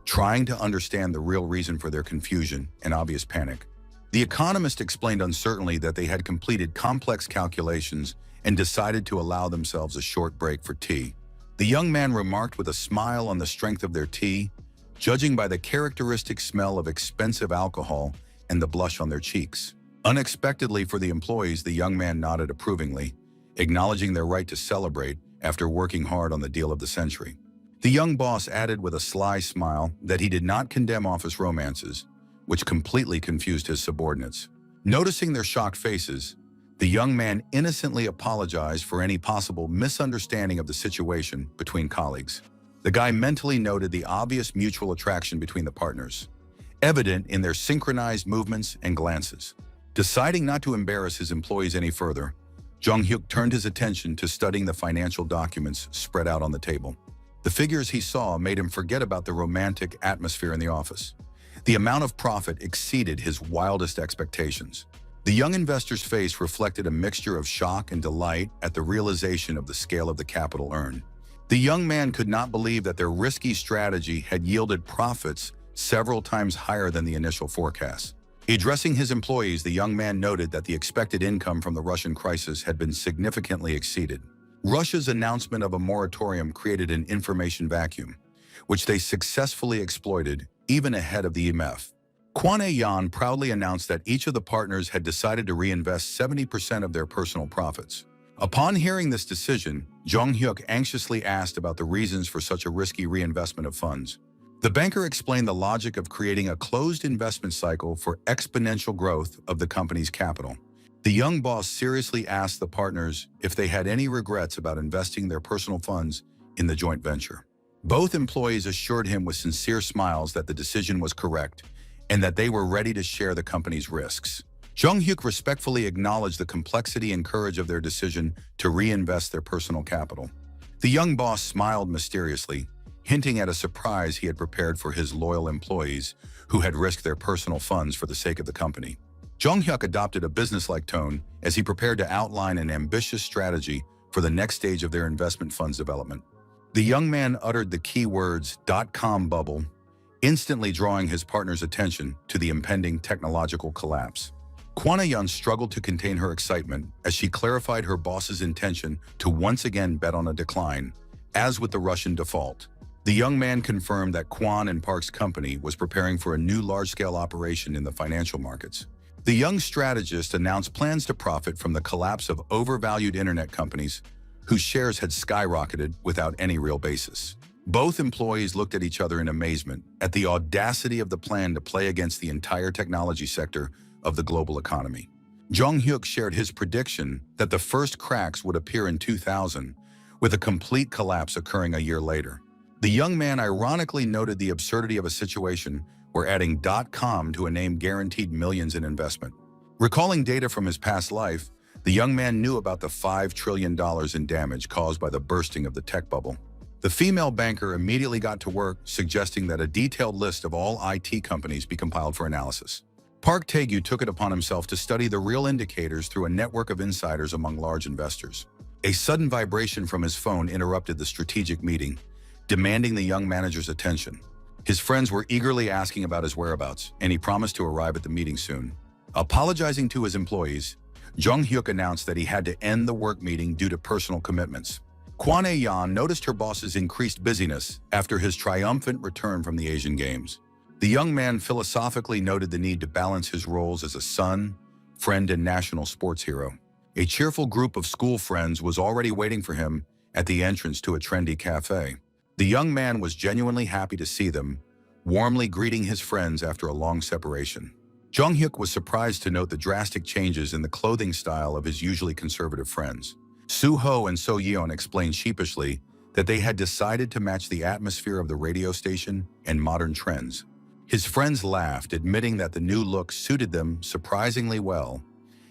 S1: trying to understand the real reason for their confusion and obvious panic. The economist explained uncertainly that they had completed complex calculations and decided to allow themselves a short break for tea. The young man remarked with a smile on the strength of their tea, judging by the characteristic smell of expensive alcohol and the blush on their cheeks. Unexpectedly for the employees, the young man nodded approvingly, acknowledging their right to celebrate after working hard on the deal of the century. The young boss added with a sly smile that he did not condemn office romances, which completely confused his subordinates. Noticing their shocked faces, the young man innocently apologized for any possible misunderstanding of the situation between colleagues. The guy mentally noted the obvious mutual attraction between the partners, evident in their synchronized movements and glances. Deciding not to embarrass his employees any further, Jong-hyuk turned his attention to studying the financial documents spread out on the table. The figures he saw made him forget about the romantic atmosphere in the office. The amount of profit exceeded his wildest expectations. The young investor's face reflected a mixture of shock and delight at the realization of the scale of the capital earned. The young man could not believe that their risky strategy had yielded profits several times higher than the initial forecast. Addressing his employees, the young man noted that the expected income from the Russian crisis had been significantly exceeded. Russia's announcement of a moratorium created an information vacuum, which they successfully exploited even ahead of the IMF. Kwon Ae-yeon proudly announced that each of the partners had decided to reinvest 70% of their personal profits. Upon hearing this decision, Jong-hyuk anxiously asked about the reasons for such a risky reinvestment of funds. The banker explained the logic of creating a closed investment cycle for exponential growth of the company's capital. The young boss seriously asked the partners if they had any regrets about investing their personal funds in the joint venture. Both employees assured him with sincere smiles that the decision was correct and that they were ready to share the company's risks. Jong-hyuk respectfully acknowledged the complexity and courage of their decision to reinvest their personal capital. The young boss smiled mysteriously, hinting at a surprise he had prepared for his loyal employees who had risked their personal funds for the sake of the company. Jong-hyuk adopted a businesslike tone as he prepared to outline an ambitious strategy for the next stage of their investment fund's development. The young man uttered the key words ".com bubble," instantly drawing his partner's attention to the impending technological collapse. Kwon Ae-yeon struggled to contain her excitement as she clarified her boss's intention to once again bet on a decline, as with the Russian default. The young man confirmed that Kwon and Park's company was preparing for a new large-scale operation in the financial markets. The young strategist announced plans to profit from the collapse of overvalued internet companies whose shares had skyrocketed without any real basis. Both employees looked at each other in amazement at the audacity of the plan to play against the entire technology sector of the global economy. Jong-hyuk shared his prediction that the first cracks would appear in 2000, with a complete collapse occurring a year later. The young man ironically noted the absurdity of a situation where adding .com to a name guaranteed millions in investment. Recalling data from his past life, the young man knew about the $5 trillion in damage caused by the bursting of the tech bubble. The female banker immediately got to work, suggesting that a detailed list of all IT companies be compiled for analysis. Park Tae-gyu took it upon himself to study the real indicators through a network of insiders among large investors. A sudden vibration from his phone interrupted the strategic meeting, demanding the young manager's attention. His friends were eagerly asking about his whereabouts, and he promised to arrive at the meeting soon. Apologizing to his employees, Jong-hyuk announced that he had to end the work meeting due to personal commitments. Kwon Ae-yeon noticed her boss's increased busyness after his triumphant return from the Asian Games. The young man philosophically noted the need to balance his roles as a son, friend, and national sports hero. A cheerful group of school friends was already waiting for him at the entrance to a trendy cafe. The young man was genuinely happy to see them, warmly greeting his friends after a long separation. Jong-hyuk was surprised to note the drastic changes in the clothing style of his usually conservative friends. Soo-ho and So-yeon explained sheepishly that they had decided to match the atmosphere of the radio station and modern trends. His friends laughed, admitting that the new look suited them surprisingly well,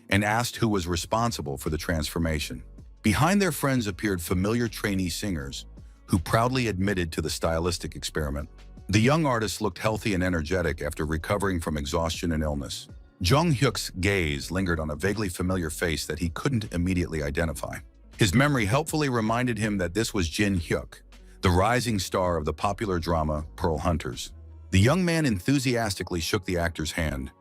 S1: and asked who was responsible for the transformation. Behind their friends appeared familiar trainee singers, who proudly admitted to the stylistic experiment. The young artist looked healthy and energetic after recovering from exhaustion and illness. Jong-hyuk's gaze lingered on a vaguely familiar face that he couldn't immediately identify. His memory helpfully reminded him that this was Jin Hyuk, the rising star of the popular drama Pearl Hunters. The young man enthusiastically shook the actor's hand,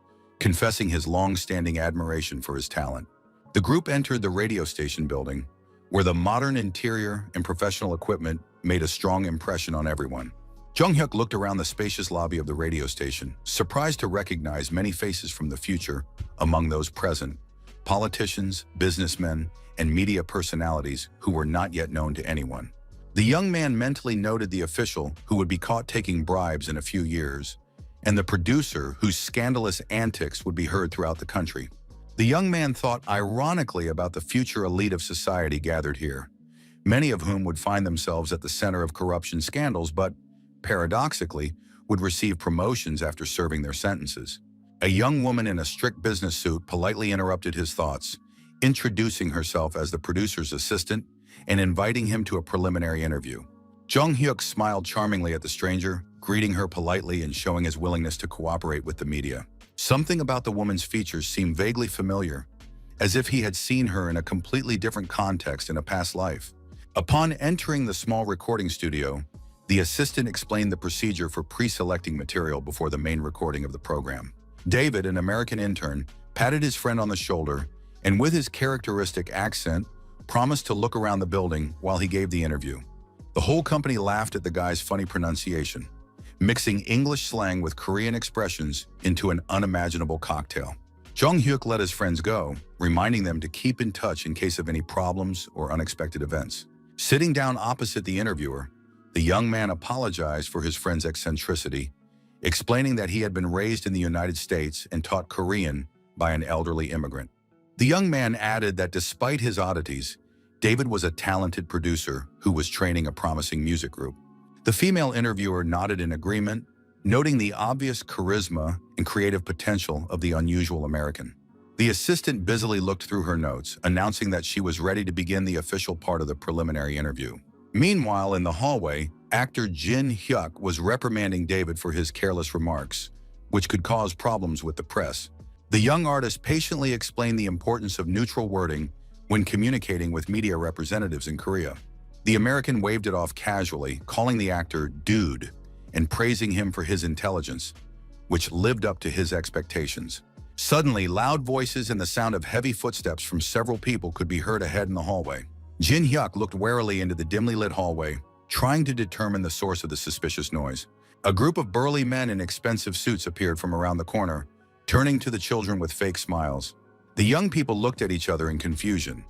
S1: confessing his long-standing admiration for his talent. The group entered the radio station building, where the modern interior and professional equipment made a strong impression on everyone. Jong-hyuk looked around the spacious lobby of the radio station, surprised to recognize many faces from the future among those present, politicians, businessmen, and media personalities who were not yet known to anyone. The young man mentally noted the official who would be caught taking bribes in a few years, and the producer whose scandalous antics would be heard throughout the country. The young man thought ironically about the future elite of society gathered here, many of whom would find themselves at the center of corruption scandals, but, paradoxically, would receive promotions after serving their sentences. A young woman in a strict business suit politely interrupted his thoughts, introducing herself as the producer's assistant and inviting him to a preliminary interview. Jung-hyuk smiled charmingly at the stranger, greeting her politely and showing his willingness to cooperate with the media. Something about the woman's features seemed vaguely familiar, as if he had seen her in a completely different context in a past life. Upon entering the small recording studio, the assistant explained the procedure for pre-selecting material before the main recording of the program. David, an American intern, patted his friend on the shoulder and with his characteristic accent, promised to look around the building while he gave the interview. The whole company laughed at the guy's funny pronunciation, mixing English slang with Korean expressions into an unimaginable cocktail. Jung-hyuk let his friends go, reminding them to keep in touch in case of any problems or unexpected events. Sitting down opposite the interviewer, the young man apologized for his friend's eccentricity, explaining that he had been raised in the United States and taught Korean by an elderly immigrant. The young man added that despite his oddities, David was a talented producer who was training a promising music group. The female interviewer nodded in agreement, noting the obvious charisma and creative potential of the unusual American. The assistant busily looked through her notes, announcing that she was ready to begin the official part of the preliminary interview. Meanwhile, in the hallway, actor Jin-hyuk was reprimanding David for his careless remarks, which could cause problems with the press. The young artist patiently explained the importance of neutral wording when communicating with media representatives in Korea. The American waved it off casually, calling the actor "dude" and praising him for his intelligence, which lived up to his expectations. Suddenly, loud voices and the sound of heavy footsteps from several people could be heard ahead in the hallway. Jin-hyuk looked warily into the dimly lit hallway, trying to determine the source of the suspicious noise. A group of burly men in expensive suits appeared from around the corner, turning to the children with fake smiles. The young people looked at each other in confusion,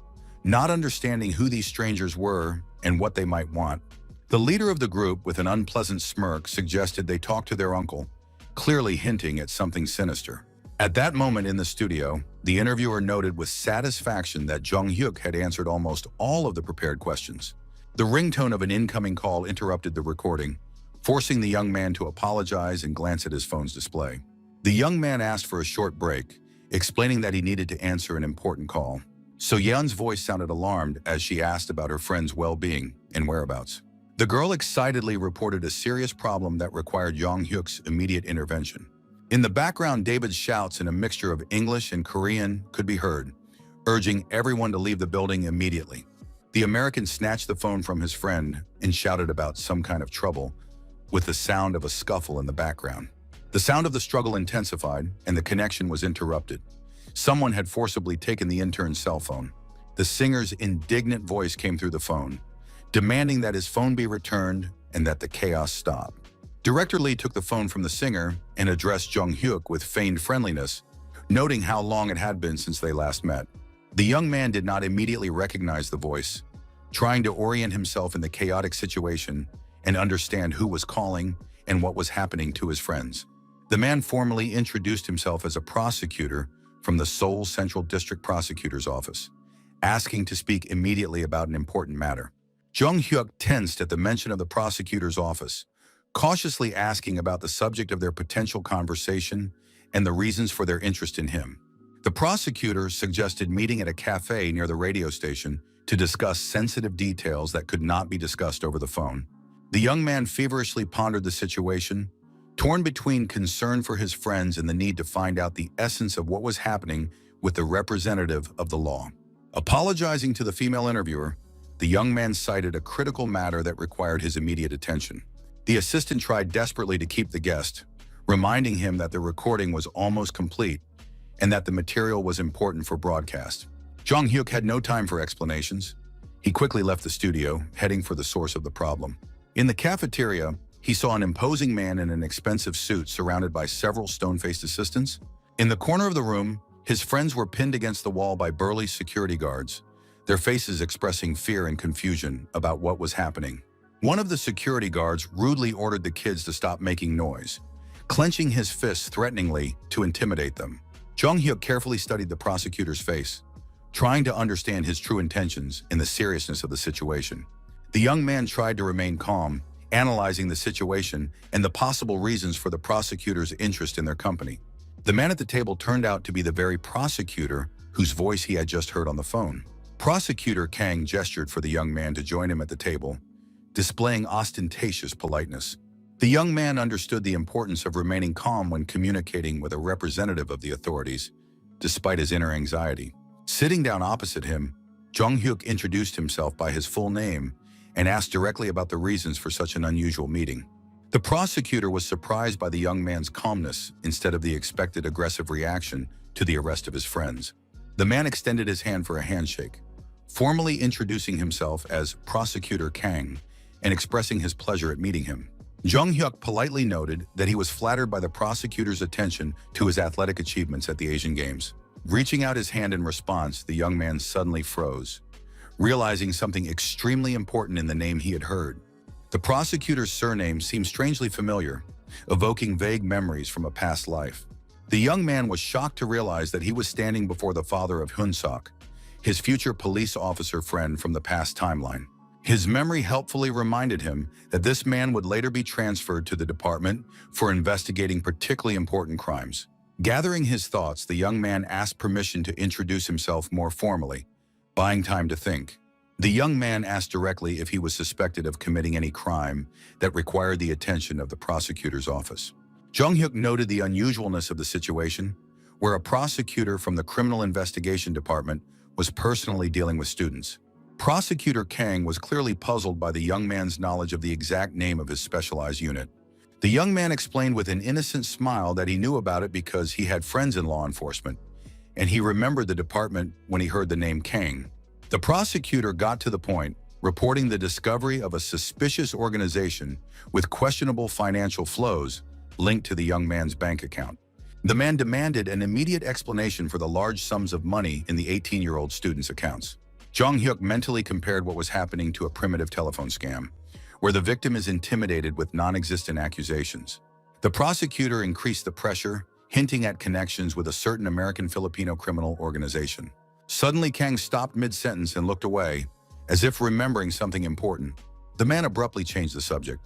S1: not understanding who these strangers were and what they might want. The leader of the group, with an unpleasant smirk, suggested they talk to their uncle, clearly hinting at something sinister. At that moment in the studio, the interviewer noted with satisfaction that Jung-hyuk had answered almost all of the prepared questions. The ringtone of an incoming call interrupted the recording, forcing the young man to apologize and glance at his phone's display. The young man asked for a short break, explaining that he needed to answer an important call. So Yeon's voice sounded alarmed as she asked about her friend's well-being and whereabouts. The girl excitedly reported a serious problem that required Jung-hyuk's immediate intervention. In the background, David's shouts in a mixture of English and Korean could be heard, urging everyone to leave the building immediately. The American snatched the phone from his friend and shouted about some kind of trouble, with the sound of a scuffle in the background. The sound of the struggle intensified, and the connection was interrupted. Someone had forcibly taken the intern's cell phone. The singer's indignant voice came through the phone, demanding that his phone be returned and that the chaos stop. Director Lee took the phone from the singer and addressed Jung-hyuk with feigned friendliness, noting how long it had been since they last met. The young man did not immediately recognize the voice, trying to orient himself in the chaotic situation and understand who was calling and what was happening to his friends. The man formally introduced himself as a prosecutor from the Seoul Central District Prosecutor's Office, asking to speak immediately about an important matter. Jung-hyuk tensed at the mention of the prosecutor's office, cautiously asking about the subject of their potential conversation and the reasons for their interest in him. The prosecutor suggested meeting at a cafe near the radio station to discuss sensitive details that could not be discussed over the phone. The young man feverishly pondered the situation, torn between concern for his friends and the need to find out the essence of what was happening with the representative of the law. Apologizing to the female interviewer, the young man cited a critical matter that required his immediate attention. The assistant tried desperately to keep the guest, reminding him that the recording was almost complete and that the material was important for broadcast. Jung-hyuk had no time for explanations. He quickly left the studio, heading for the source of the problem. In the cafeteria, he saw an imposing man in an expensive suit surrounded by several stone-faced assistants. In the corner of the room, His friends were pinned against the wall by burly security guards, their faces expressing fear and confusion about what was happening. One of the security guards rudely ordered the kids to stop making noise, clenching his fists threateningly to intimidate them. Jung Hyuk carefully studied the prosecutor's face, trying to understand his true intentions and the seriousness of the situation. The young man tried to remain calm, analyzing the situation and the possible reasons for the prosecutor's interest in their company. The man at the table turned out to be the very prosecutor whose voice he had just heard on the phone. Prosecutor Kang gestured for the young man to join him at the table, displaying ostentatious politeness. The young man understood the importance of remaining calm when communicating with a representative of the authorities, despite his inner anxiety. Sitting down opposite him, Jung Hyuk introduced himself by his full name and asked directly about the reasons for such an unusual meeting. The prosecutor was surprised by the young man's calmness instead of the expected aggressive reaction to the arrest of his friends. The man extended his hand for a handshake, formally introducing himself as Prosecutor Kang and expressing his pleasure at meeting him. Jung Hyuk politely noted that he was flattered by the prosecutor's attention to his athletic achievements at the Asian Games. Reaching out his hand in response, the young man suddenly froze, realizing something extremely important in the name he had heard. The prosecutor's surname seemed strangely familiar, evoking vague memories from a past life. The young man was shocked to realize that he was standing before the father of Hyun-sok, his future police officer friend from the past timeline. His memory helpfully reminded him that this man would later be transferred to the department for investigating particularly important crimes. Gathering his thoughts, the young man asked permission to introduce himself more formally, buying time to think. The young man asked directly if he was suspected of committing any crime that required the attention of the prosecutor's office. Jung Hyuk noted the unusualness of the situation, where a prosecutor from the Criminal Investigation Department was personally dealing with students. Prosecutor Kang was clearly puzzled by the young man's knowledge of the exact name of his specialized unit. The young man explained with an innocent smile that he knew about it because he had friends in law enforcement, and he remembered the department when he heard the name Kang. The prosecutor got to the point, reporting the discovery of a suspicious organization with questionable financial flows linked to the young man's bank account. The man demanded an immediate explanation for the large sums of money in the 18-year-old student's accounts. Jung Hyuk mentally compared what was happening to a primitive telephone scam, where the victim is intimidated with non-existent accusations. The prosecutor increased the pressure, hinting at connections with a certain American-Filipino criminal organization. Suddenly, Kang stopped mid-sentence and looked away, as if remembering something important. The man abruptly changed the subject,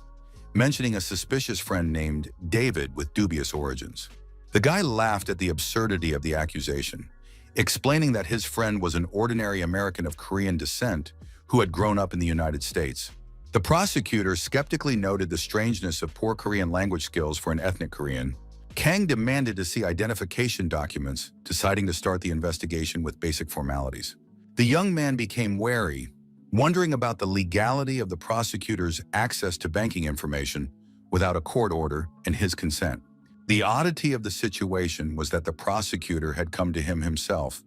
S1: mentioning a suspicious friend named David with dubious origins. The guy laughed at the absurdity of the accusation, explaining that his friend was an ordinary American of Korean descent who had grown up in the United States. The prosecutor skeptically noted the strangeness of poor Korean language skills for an ethnic Korean. Kang demanded to see identification documents, deciding to start the investigation with basic formalities. The young man became wary, wondering about the legality of the prosecutor's access to banking information without a court order and his consent. The oddity of the situation was that the prosecutor had come to him himself,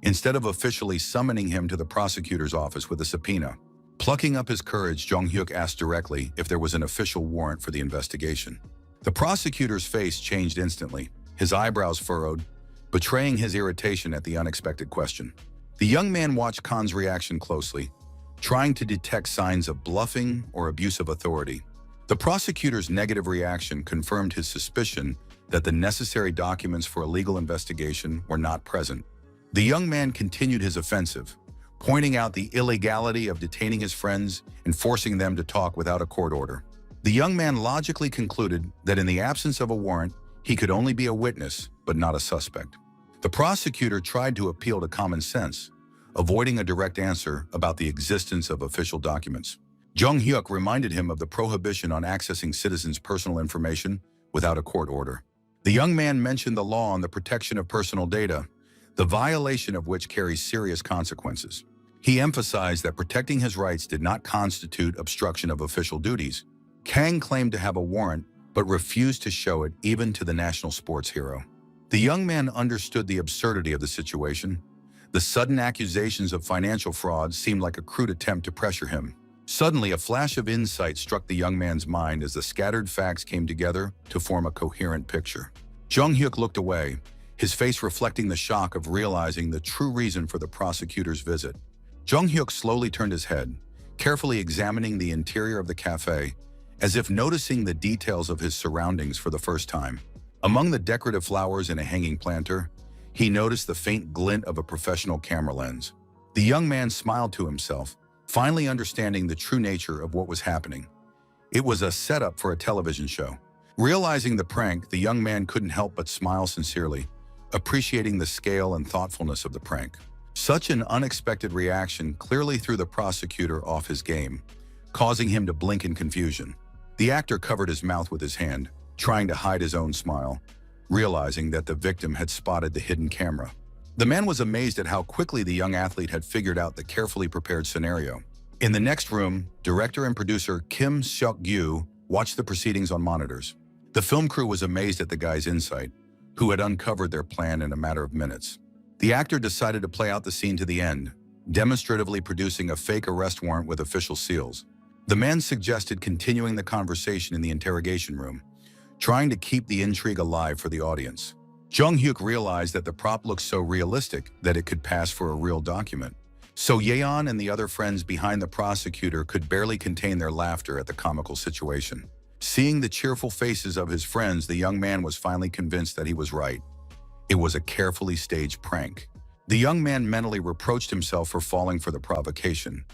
S1: instead of officially summoning him to the prosecutor's office with a subpoena. Plucking up his courage, Jung Hyuk asked directly if there was an official warrant for the investigation. The prosecutor's face changed instantly, his eyebrows furrowed, betraying his irritation at the unexpected question. The young man watched Khan's reaction closely, trying to detect signs of bluffing or abuse of authority. The prosecutor's negative reaction confirmed his suspicion that the necessary documents for a legal investigation were not present. The young man continued his offensive, pointing out the illegality of detaining his friends and forcing them to talk without a court order. The young man logically concluded that in the absence of a warrant, he could only be a witness, but not a suspect. The prosecutor tried to appeal to common sense, avoiding a direct answer about the existence of official documents. Jung Hyuk reminded him of the prohibition on accessing citizens' personal information without a court order. The young man mentioned the law on the protection of personal data, the violation of which carries serious consequences. He emphasized that protecting his rights did not constitute obstruction of official duties. Kang claimed to have a warrant, but refused to show it even to the national sports hero. The young man understood the absurdity of the situation. The sudden accusations of financial fraud seemed like a crude attempt to pressure him. Suddenly, a flash of insight struck the young man's mind as the scattered facts came together to form a coherent picture. Jung Hyuk looked away, his face reflecting the shock of realizing the true reason for the prosecutor's visit. Jung-hyuk slowly turned his head, carefully examining the interior of the cafe, as if noticing the details of his surroundings for the first time. Among the decorative flowers in a hanging planter, he noticed the faint glint of a professional camera lens. The young man smiled to himself, finally understanding the true nature of what was happening. It was a setup for a television show. Realizing the prank, the young man couldn't help but smile sincerely, appreciating the scale and thoughtfulness of the prank. Such an unexpected reaction clearly threw the prosecutor off his game, causing him to blink in confusion. The actor covered his mouth with his hand, trying to hide his own smile, realizing that the victim had spotted the hidden camera. The man was amazed at how quickly the young athlete had figured out the carefully prepared scenario. In the next room, director and producer Kim Seok-gyu watched the proceedings on monitors. The film crew was amazed at the guy's insight, who had uncovered their plan in a matter of minutes. The actor decided to play out the scene to the end, demonstratively producing a fake arrest warrant with official seals. The man suggested continuing the conversation in the interrogation room, trying to keep the intrigue alive for the audience. Jung-hyuk realized that the prop looked so realistic that it could pass for a real document. So Yeon and the other friends behind the prosecutor could barely contain their laughter at the comical situation. Seeing the cheerful faces of his friends, the young man was finally convinced that he was right. It was a carefully staged prank. The young man mentally reproached himself for falling for the provocation,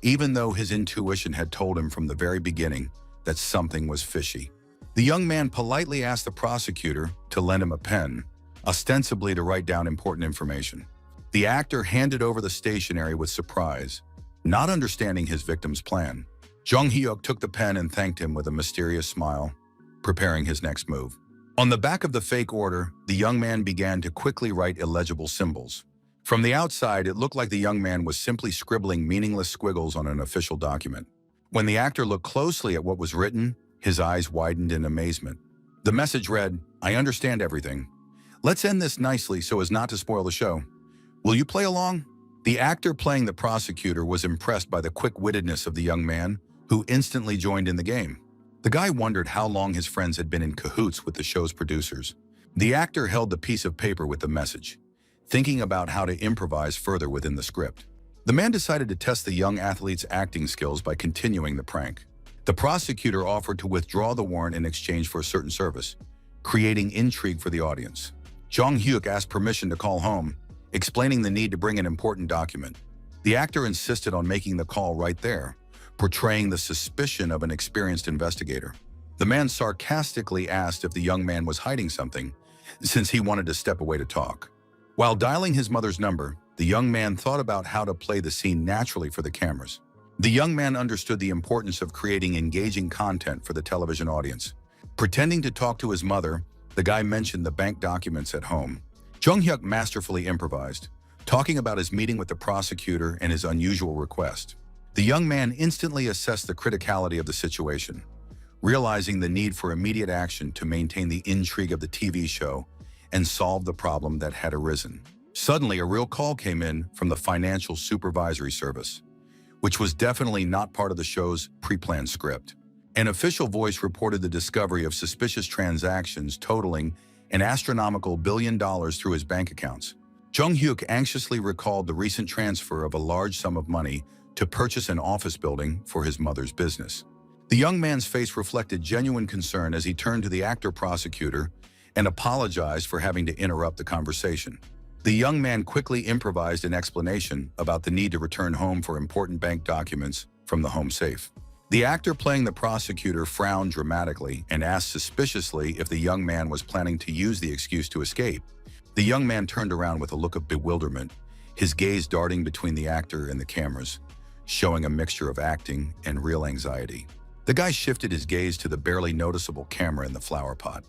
S1: even though his intuition had told him from the very beginning that something was fishy. The young man politely asked the prosecutor to lend him a pen, ostensibly to write down important information. The actor handed over the stationery with surprise, not understanding his victim's plan. Jung-hyuk took the pen and thanked him with a mysterious smile, preparing his next move. On the back of the fake order, the young man began to quickly write illegible symbols. From the outside, it looked like the young man was simply scribbling meaningless squiggles on an official document. When the actor looked closely at what was written, his eyes widened in amazement. The message read, "I understand everything. Let's end this nicely so as not to spoil the show. Will you play along?" The actor playing the prosecutor was impressed by the quick-wittedness of the young man, who instantly joined in the game. The guy wondered how long his friends had been in cahoots with the show's producers. The actor held the piece of paper with the message, thinking about how to improvise further within the script. The man decided to test the young athlete's acting skills by continuing the prank. The prosecutor offered to withdraw the warrant in exchange for a certain service, creating intrigue for the audience. Jung-hyuk asked permission to call home, explaining the need to bring an important document. The actor insisted on making the call right there, portraying the suspicion of an experienced investigator. The man sarcastically asked if the young man was hiding something, since he wanted to step away to talk. While dialing his mother's number, the young man thought about how to play the scene naturally for the cameras. The young man understood the importance of creating engaging content for the television audience. Pretending to talk to his mother, the guy mentioned the bank documents at home. Jung-hyuk masterfully improvised, talking about his meeting with the prosecutor and his unusual request. The young man instantly assessed the criticality of the situation, realizing the need for immediate action to maintain the intrigue of the TV show and solve the problem that had arisen. Suddenly, a real call came in from the Financial Supervisory Service, which was definitely not part of the show's pre-planned script. An official voice reported the discovery of suspicious transactions totaling an astronomical $1 billion through his bank accounts. Jung-hyuk anxiously recalled the recent transfer of a large sum of money to purchase an office building for his mother's business. The young man's face reflected genuine concern as he turned to the actor prosecutor and apologized for having to interrupt the conversation. The young man quickly improvised an explanation about the need to return home for important bank documents from the home safe. The actor playing the prosecutor frowned dramatically and asked suspiciously if the young man was planning to use the excuse to escape. The young man turned around with a look of bewilderment, his gaze darting between the actor and the cameras, showing a mixture of acting and real anxiety. The guy shifted his gaze to the barely noticeable camera in the flower pot.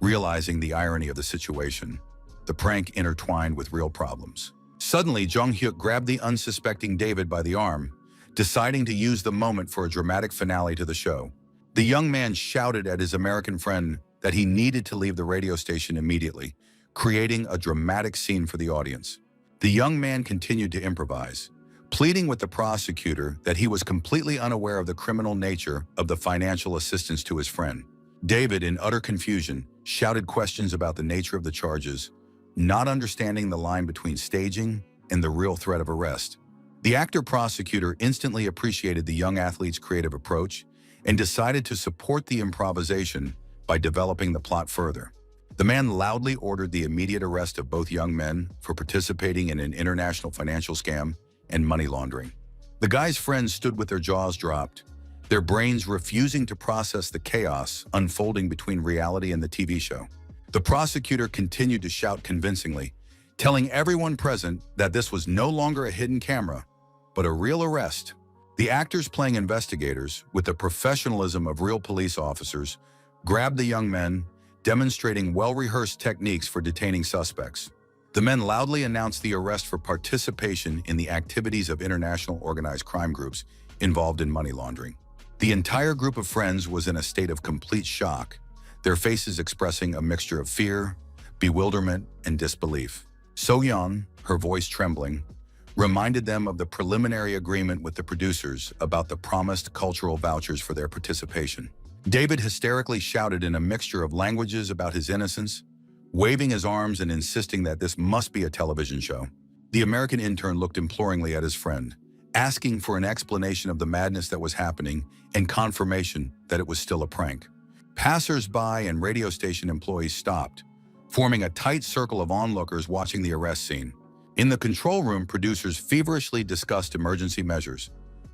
S1: Realizing the irony of the situation, the prank intertwined with real problems. Suddenly, Jung-hyuk grabbed the unsuspecting David by the arm, deciding to use the moment for a dramatic finale to the show. The young man shouted at his American friend that he needed to leave the radio station immediately, creating a dramatic scene for the audience. The young man continued to improvise, pleading with the prosecutor that he was completely unaware of the criminal nature of the financial assistance to his friend. David, in utter confusion, shouted questions about the nature of the charges, not understanding the line between staging and the real threat of arrest. The actor-prosecutor instantly appreciated the young athlete's creative approach and decided to support the improvisation by developing the plot further. The man loudly ordered the immediate arrest of both young men for participating in an international financial scam and money laundering. The guy's friends stood with their jaws dropped, their brains refusing to process the chaos unfolding between reality and the TV show. The prosecutor continued to shout convincingly, telling everyone present that this was no longer a hidden camera, but a real arrest. The actors playing investigators, with the professionalism of real police officers, grabbed the young men, demonstrating well-rehearsed techniques for detaining suspects. The men loudly announced the arrest for participation in the activities of international organized crime groups involved in money laundering. The entire group of friends was in a state of complete shock, their faces expressing a mixture of fear, bewilderment, and disbelief. So-yeon, her voice trembling, reminded them of the preliminary agreement with the producers about the promised cultural vouchers for their participation. David hysterically shouted in a mixture of languages about his innocence, waving his arms and insisting that this must be a television show. The American intern looked imploringly at his friend, asking for an explanation of the madness that was happening and confirmation that it was still a prank. Passers-by and radio station employees stopped, forming a tight circle of onlookers watching the arrest scene. In the control room, producers feverishly discussed emergency measures,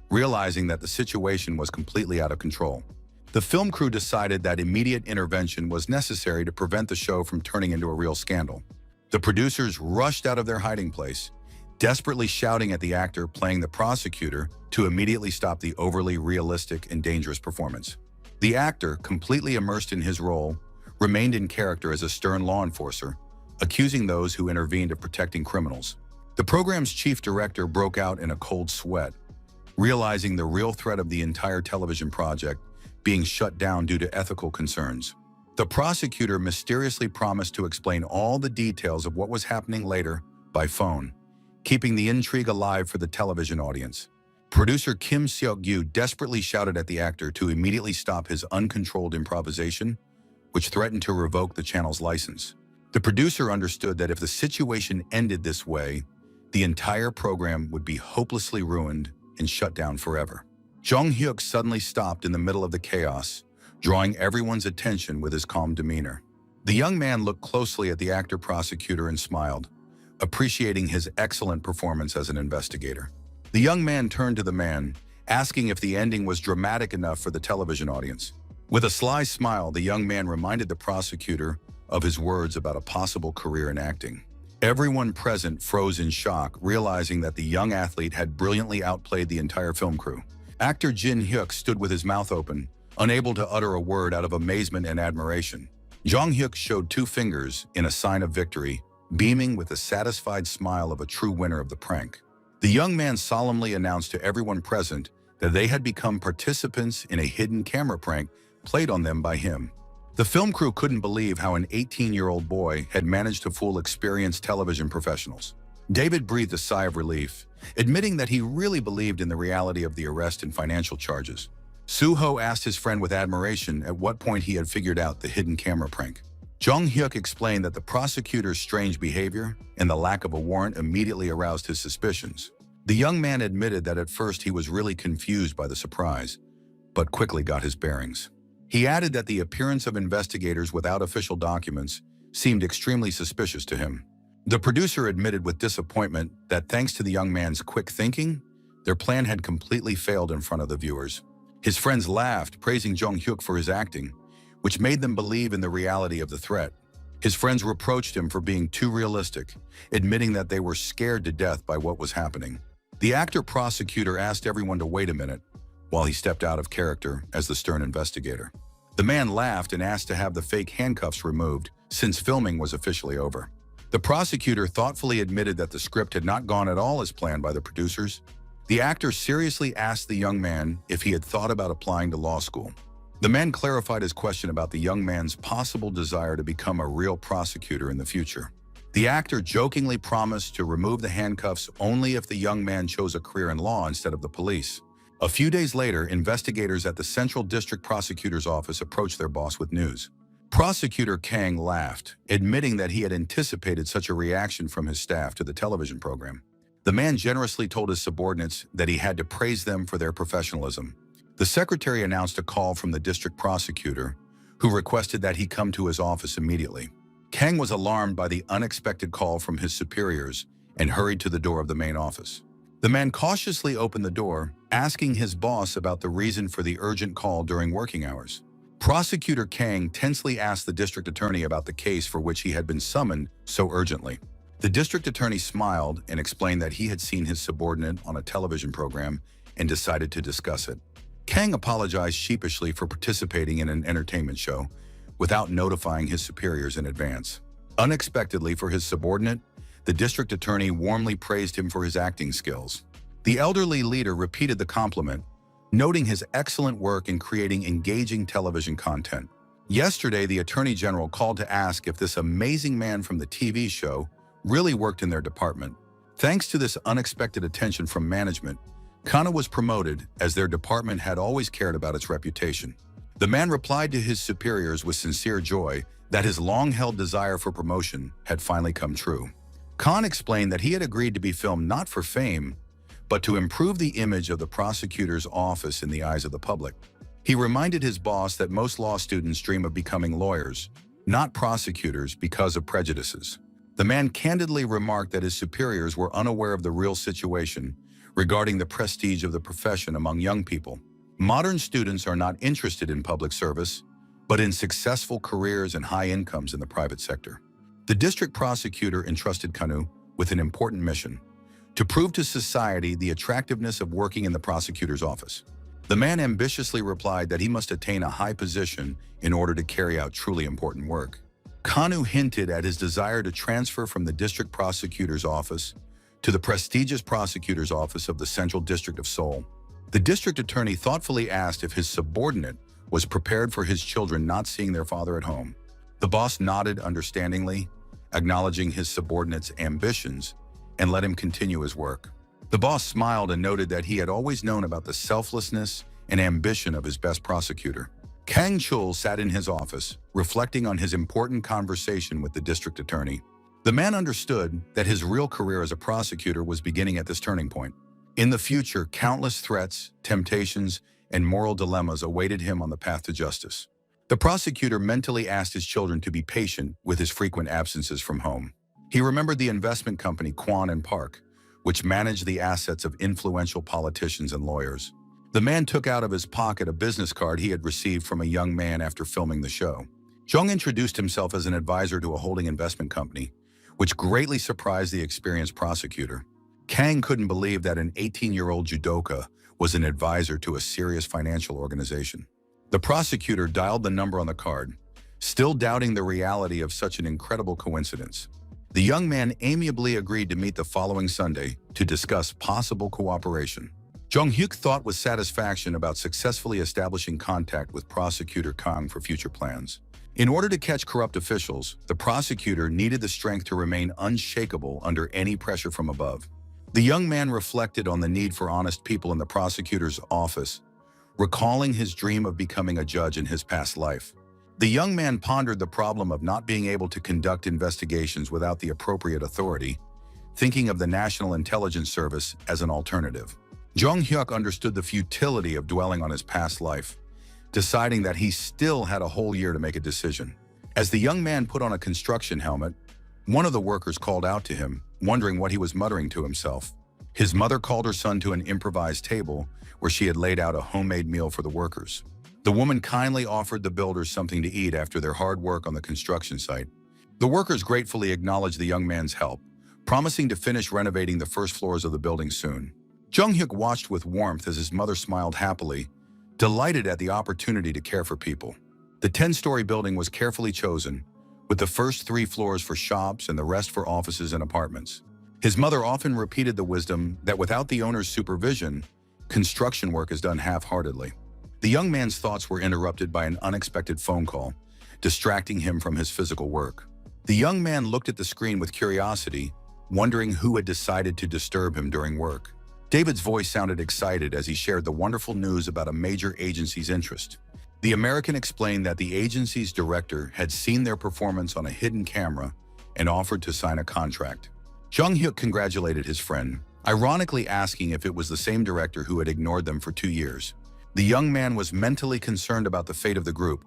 S1: realizing that the situation was completely out of control. The film crew decided that immediate intervention was necessary to prevent the show from turning into a real scandal. The producers rushed out of their hiding place, desperately shouting at the actor playing the prosecutor to immediately stop the overly realistic and dangerous performance. The actor, completely immersed in his role, remained in character as a stern law enforcer, accusing those who intervened of protecting criminals. The program's chief director broke out in a cold sweat, realizing the real threat of the entire television project being shut down due to ethical concerns. The prosecutor mysteriously promised to explain all the details of what was happening later by phone, keeping the intrigue alive for the television audience. Producer Kim Seok-gyu desperately shouted at the actor to immediately stop his uncontrolled improvisation, which threatened to revoke the channel's license. The producer understood that if the situation ended this way, the entire program would be hopelessly ruined and shut down forever. Jong-hyuk suddenly stopped in the middle of the chaos, drawing everyone's attention with his calm demeanor. The young man looked closely at the actor-prosecutor and smiled, appreciating his excellent performance as an investigator. The young man turned to the man, asking if the ending was dramatic enough for the television audience. With a sly smile, the young man reminded the prosecutor of his words about a possible career in acting. Everyone present froze in shock, realizing that the young athlete had brilliantly outplayed the entire film crew. Actor Jin-hyuk stood with his mouth open, unable to utter a word out of amazement and admiration. Jong-hyuk showed 2 fingers in a sign of victory, beaming with the satisfied smile of a true winner of the prank. The young man solemnly announced to everyone present that they had become participants in a hidden camera prank played on them by him. The film crew couldn't believe how an 18-year-old boy had managed to fool experienced television professionals. David breathed a sigh of relief, admitting that he really believed in the reality of the arrest and financial charges. Soo-ho asked his friend with admiration at what point he had figured out the hidden camera prank. Jong-hyuk explained that the prosecutor's strange behavior and the lack of a warrant immediately aroused his suspicions. The young man admitted that at first he was really confused by the surprise, but quickly got his bearings. He added that the appearance of investigators without official documents seemed extremely suspicious to him. The producer admitted with disappointment that thanks to the young man's quick thinking, their plan had completely failed in front of the viewers. His friends laughed, praising Jong-hyuk for his acting, which made them believe in the reality of the threat. His friends reproached him for being too realistic, admitting that they were scared to death by what was happening. The actor-prosecutor asked everyone to wait a minute, while he stepped out of character as the stern investigator. The man laughed and asked to have the fake handcuffs removed, since filming was officially over. The prosecutor thoughtfully admitted that the script had not gone at all as planned by the producers. The actor seriously asked the young man if he had thought about applying to law school. The man clarified his question about the young man's possible desire to become a real prosecutor in the future. The actor jokingly promised to remove the handcuffs only if the young man chose a career in law instead of the police. A few days later, investigators at the Central District Prosecutor's Office approached their boss with news. Prosecutor Kang laughed, admitting that he had anticipated such a reaction from his staff to the television program. The man generously told his subordinates that he had to praise them for their professionalism. The secretary announced a call from the district prosecutor, who requested that he come to his office immediately. Kang was alarmed by the unexpected call from his superiors and hurried to the door of the main office. The man cautiously opened the door, asking his boss about the reason for the urgent call during working hours. Prosecutor Kang tensely asked the district attorney about the case for which he had been summoned so urgently. The district attorney smiled and explained that he had seen his subordinate on a television program and decided to discuss it. Kang apologized sheepishly for participating in an entertainment show without notifying his superiors in advance. Unexpectedly for his subordinate, the district attorney warmly praised him for his acting skills. The elderly leader repeated the compliment, noting his excellent work in creating engaging television content. Yesterday, the Attorney General called to ask if this amazing man from the TV show really worked in their department. Thanks to this unexpected attention from management, Kana was promoted, as their department had always cared about its reputation. The man replied to his superiors with sincere joy that his long-held desire for promotion had finally come true. Khan explained that he had agreed to be filmed not for fame, but to improve the image of the prosecutor's office in the eyes of the public. He reminded his boss that most law students dream of becoming lawyers, not prosecutors, because of prejudices. The man candidly remarked that his superiors were unaware of the real situation regarding the prestige of the profession among young people. Modern students are not interested in public service, but in successful careers and high incomes in the private sector. The district prosecutor entrusted Kanu with an important mission: to prove to society the attractiveness of working in the prosecutor's office. The man ambitiously replied that he must attain a high position in order to carry out truly important work. Kanu hinted at his desire to transfer from the district prosecutor's office to the prestigious prosecutor's office of the Central District of Seoul. The district attorney thoughtfully asked if his subordinate was prepared for his children not seeing their father at home. The boss nodded understandingly, acknowledging his subordinate's ambitions, and let him continue his work. The boss smiled and noted that he had always known about the selflessness and ambition of his best prosecutor. Kang Chul sat in his office, reflecting on his important conversation with the district attorney. The man understood that his real career as a prosecutor was beginning at this turning point. In the future, countless threats, temptations, and moral dilemmas awaited him on the path to justice. The prosecutor mentally asked his children to be patient with his frequent absences from home. He remembered the investment company Kwan and Park, which managed the assets of influential politicians and lawyers. The man took out of his pocket a business card he had received from a young man after filming the show. Jung introduced himself as an advisor to a holding investment company, which greatly surprised the experienced prosecutor. Kang couldn't believe that an 18-year-old judoka was an advisor to a serious financial organization. The prosecutor dialed the number on the card, still doubting the reality of such an incredible coincidence. The young man amiably agreed to meet the following Sunday to discuss possible cooperation. Jung-hyuk thought with satisfaction about successfully establishing contact with Prosecutor Kang for future plans. In order to catch corrupt officials, the prosecutor needed the strength to remain unshakable under any pressure from above. The young man reflected on the need for honest people in the prosecutor's office, recalling his dream of becoming a judge in his past life. The young man pondered the problem of not being able to conduct investigations without the appropriate authority, thinking of the National Intelligence Service as an alternative. Jung-hyuk understood the futility of dwelling on his past life, deciding that he still had a whole year to make a decision. As the young man put on a construction helmet, one of the workers called out to him, wondering what he was muttering to himself. His mother called her son to an improvised table where she had laid out a homemade meal for the workers. The woman kindly offered the builders something to eat after their hard work on the construction site. The workers gratefully acknowledged the young man's help, promising to finish renovating the first floors of the building soon. Jung-hyuk watched with warmth as his mother smiled happily, delighted at the opportunity to care for people. The 10-story building was carefully chosen, with the first 3 floors for shops and the rest for offices and apartments. His mother often repeated the wisdom that without the owner's supervision, construction work is done half-heartedly. The young man's thoughts were interrupted by an unexpected phone call, distracting him from his physical work. The young man looked at the screen with curiosity, wondering who had decided to disturb him during work. David's voice sounded excited as he shared the wonderful news about a major agency's interest. The American explained that the agency's director had seen their performance on a hidden camera and offered to sign a contract. Jung Hyuk congratulated his friend, ironically asking if it was the same director who had ignored them for 2 years. The young man was mentally concerned about the fate of the group,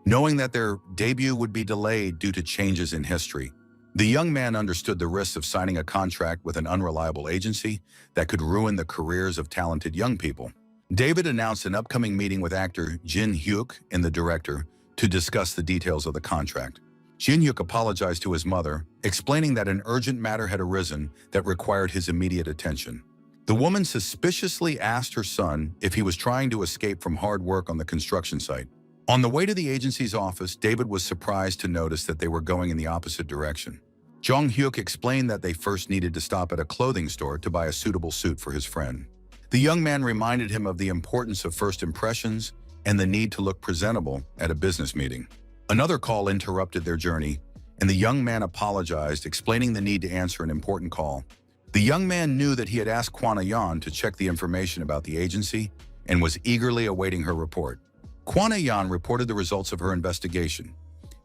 S1: knowing that their debut would be delayed due to changes in history. The young man understood the risks of signing a contract with an unreliable agency that could ruin the careers of talented young people. David announced an upcoming meeting with actor Jin Hyuk and the director to discuss the details of the contract. Jin Hyuk apologized to his mother, explaining that an urgent matter had arisen that required his immediate attention. The woman suspiciously asked her son if he was trying to escape from hard work on the construction site. On the way to the agency's office, David was surprised to notice that they were going in the opposite direction. Jung Hyuk explained that they first needed to stop at a clothing store to buy a suitable suit for his friend. The young man reminded him of the importance of first impressions and the need to look presentable at a business meeting. Another call interrupted their journey, and the young man apologized, explaining the need to answer an important call. The young man knew that he had asked Kwana Yan to check the information about the agency and was eagerly awaiting her report. Kwana Yan reported the results of her investigation.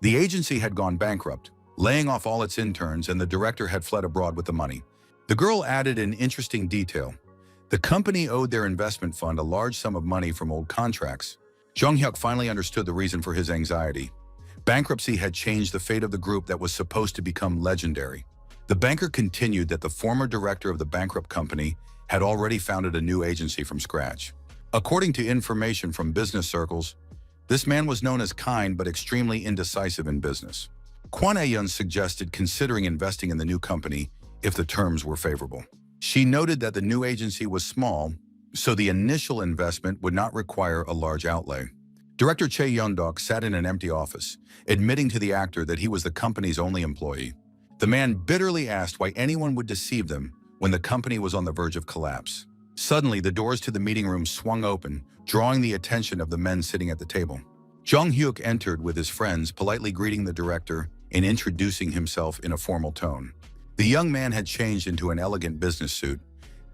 S1: The agency had gone bankrupt, laying off all its interns, and the director had fled abroad with the money. The girl added an interesting detail. The company owed their investment fund a large sum of money from old contracts. Jung Hyuk finally understood the reason for his anxiety. Bankruptcy had changed the fate of the group that was supposed to become legendary. The banker continued that the former director of the bankrupt company had already founded a new agency from scratch. According to information from business circles, this man was known as kind but extremely indecisive in business. Kwan Ae-yeon suggested considering investing in the new company if the terms were favorable. She noted that the new agency was small, so the initial investment would not require a large outlay. Director Chae Yeon-dok sat in an empty office, admitting to the actor that he was the company's only employee. The man bitterly asked why anyone would deceive them when the company was on the verge of collapse. Suddenly, the doors to the meeting room swung open, drawing the attention of the men sitting at the table. Jung Hyuk entered with his friends, politely greeting the director and introducing himself in a formal tone. The young man had changed into an elegant business suit,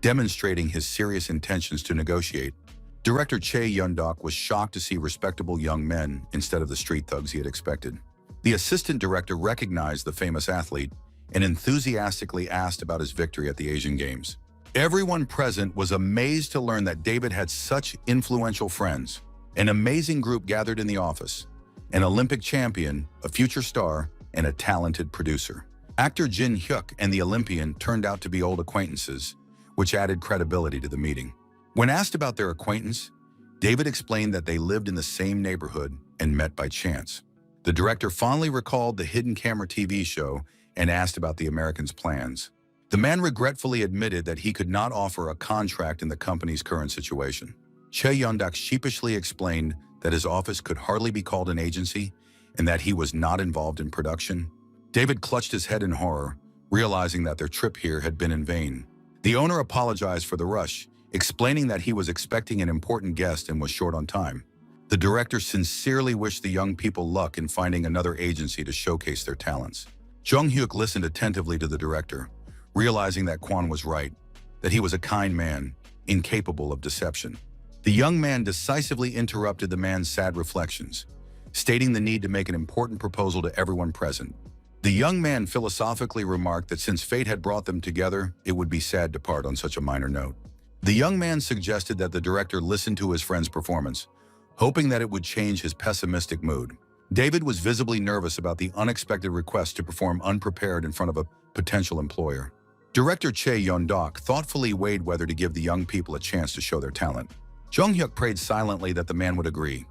S1: demonstrating his serious intentions to negotiate. Director Chae Yeon-dok was shocked to see respectable young men instead of the street thugs he had expected. The assistant director recognized the famous athlete and enthusiastically asked about his victory at the Asian Games. Everyone present was amazed to learn that David had such influential friends. An amazing group gathered in the office: an Olympic champion, a future star, and a talented producer. Actor Jin Hyuk and the Olympian turned out to be old acquaintances, which added credibility to the meeting. When asked about their acquaintance, David explained that they lived in the same neighborhood and met by chance. The director fondly recalled the hidden camera TV show and asked about the Americans' plans. The man regretfully admitted that he could not offer a contract in the company's current situation. Chae Yeon-dok sheepishly explained that his office could hardly be called an agency and that he was not involved in production. David clutched his head in horror, realizing that their trip here had been in vain. The owner apologized for the rush, explaining that he was expecting an important guest and was short on time. The director sincerely wished the young people luck in finding another agency to showcase their talents. Jung Hyuk listened attentively to the director, realizing that Kwan was right, that he was a kind man, incapable of deception. The young man decisively interrupted the man's sad reflections, stating the need to make an important proposal to everyone present. The young man philosophically remarked that since fate had brought them together, it would be sad to part on such a minor note. The young man suggested that the director listen to his friend's performance, hoping that it would change his pessimistic mood. David was visibly nervous about the unexpected request to perform unprepared in front of a potential employer. Director Chae Yeon-dok thoughtfully weighed whether to give the young people a chance to show their talent. Jung Hyuk prayed silently that the man would agree,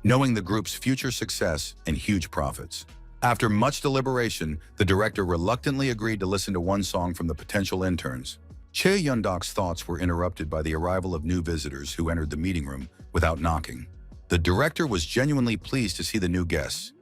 S1: knowing the group's future success and huge profits. After much deliberation, the director reluctantly agreed to listen to one song from the potential interns. Chae Yeon-dok's thoughts were interrupted by the arrival of new visitors who entered the meeting room without knocking. The director was genuinely pleased to see the new guests,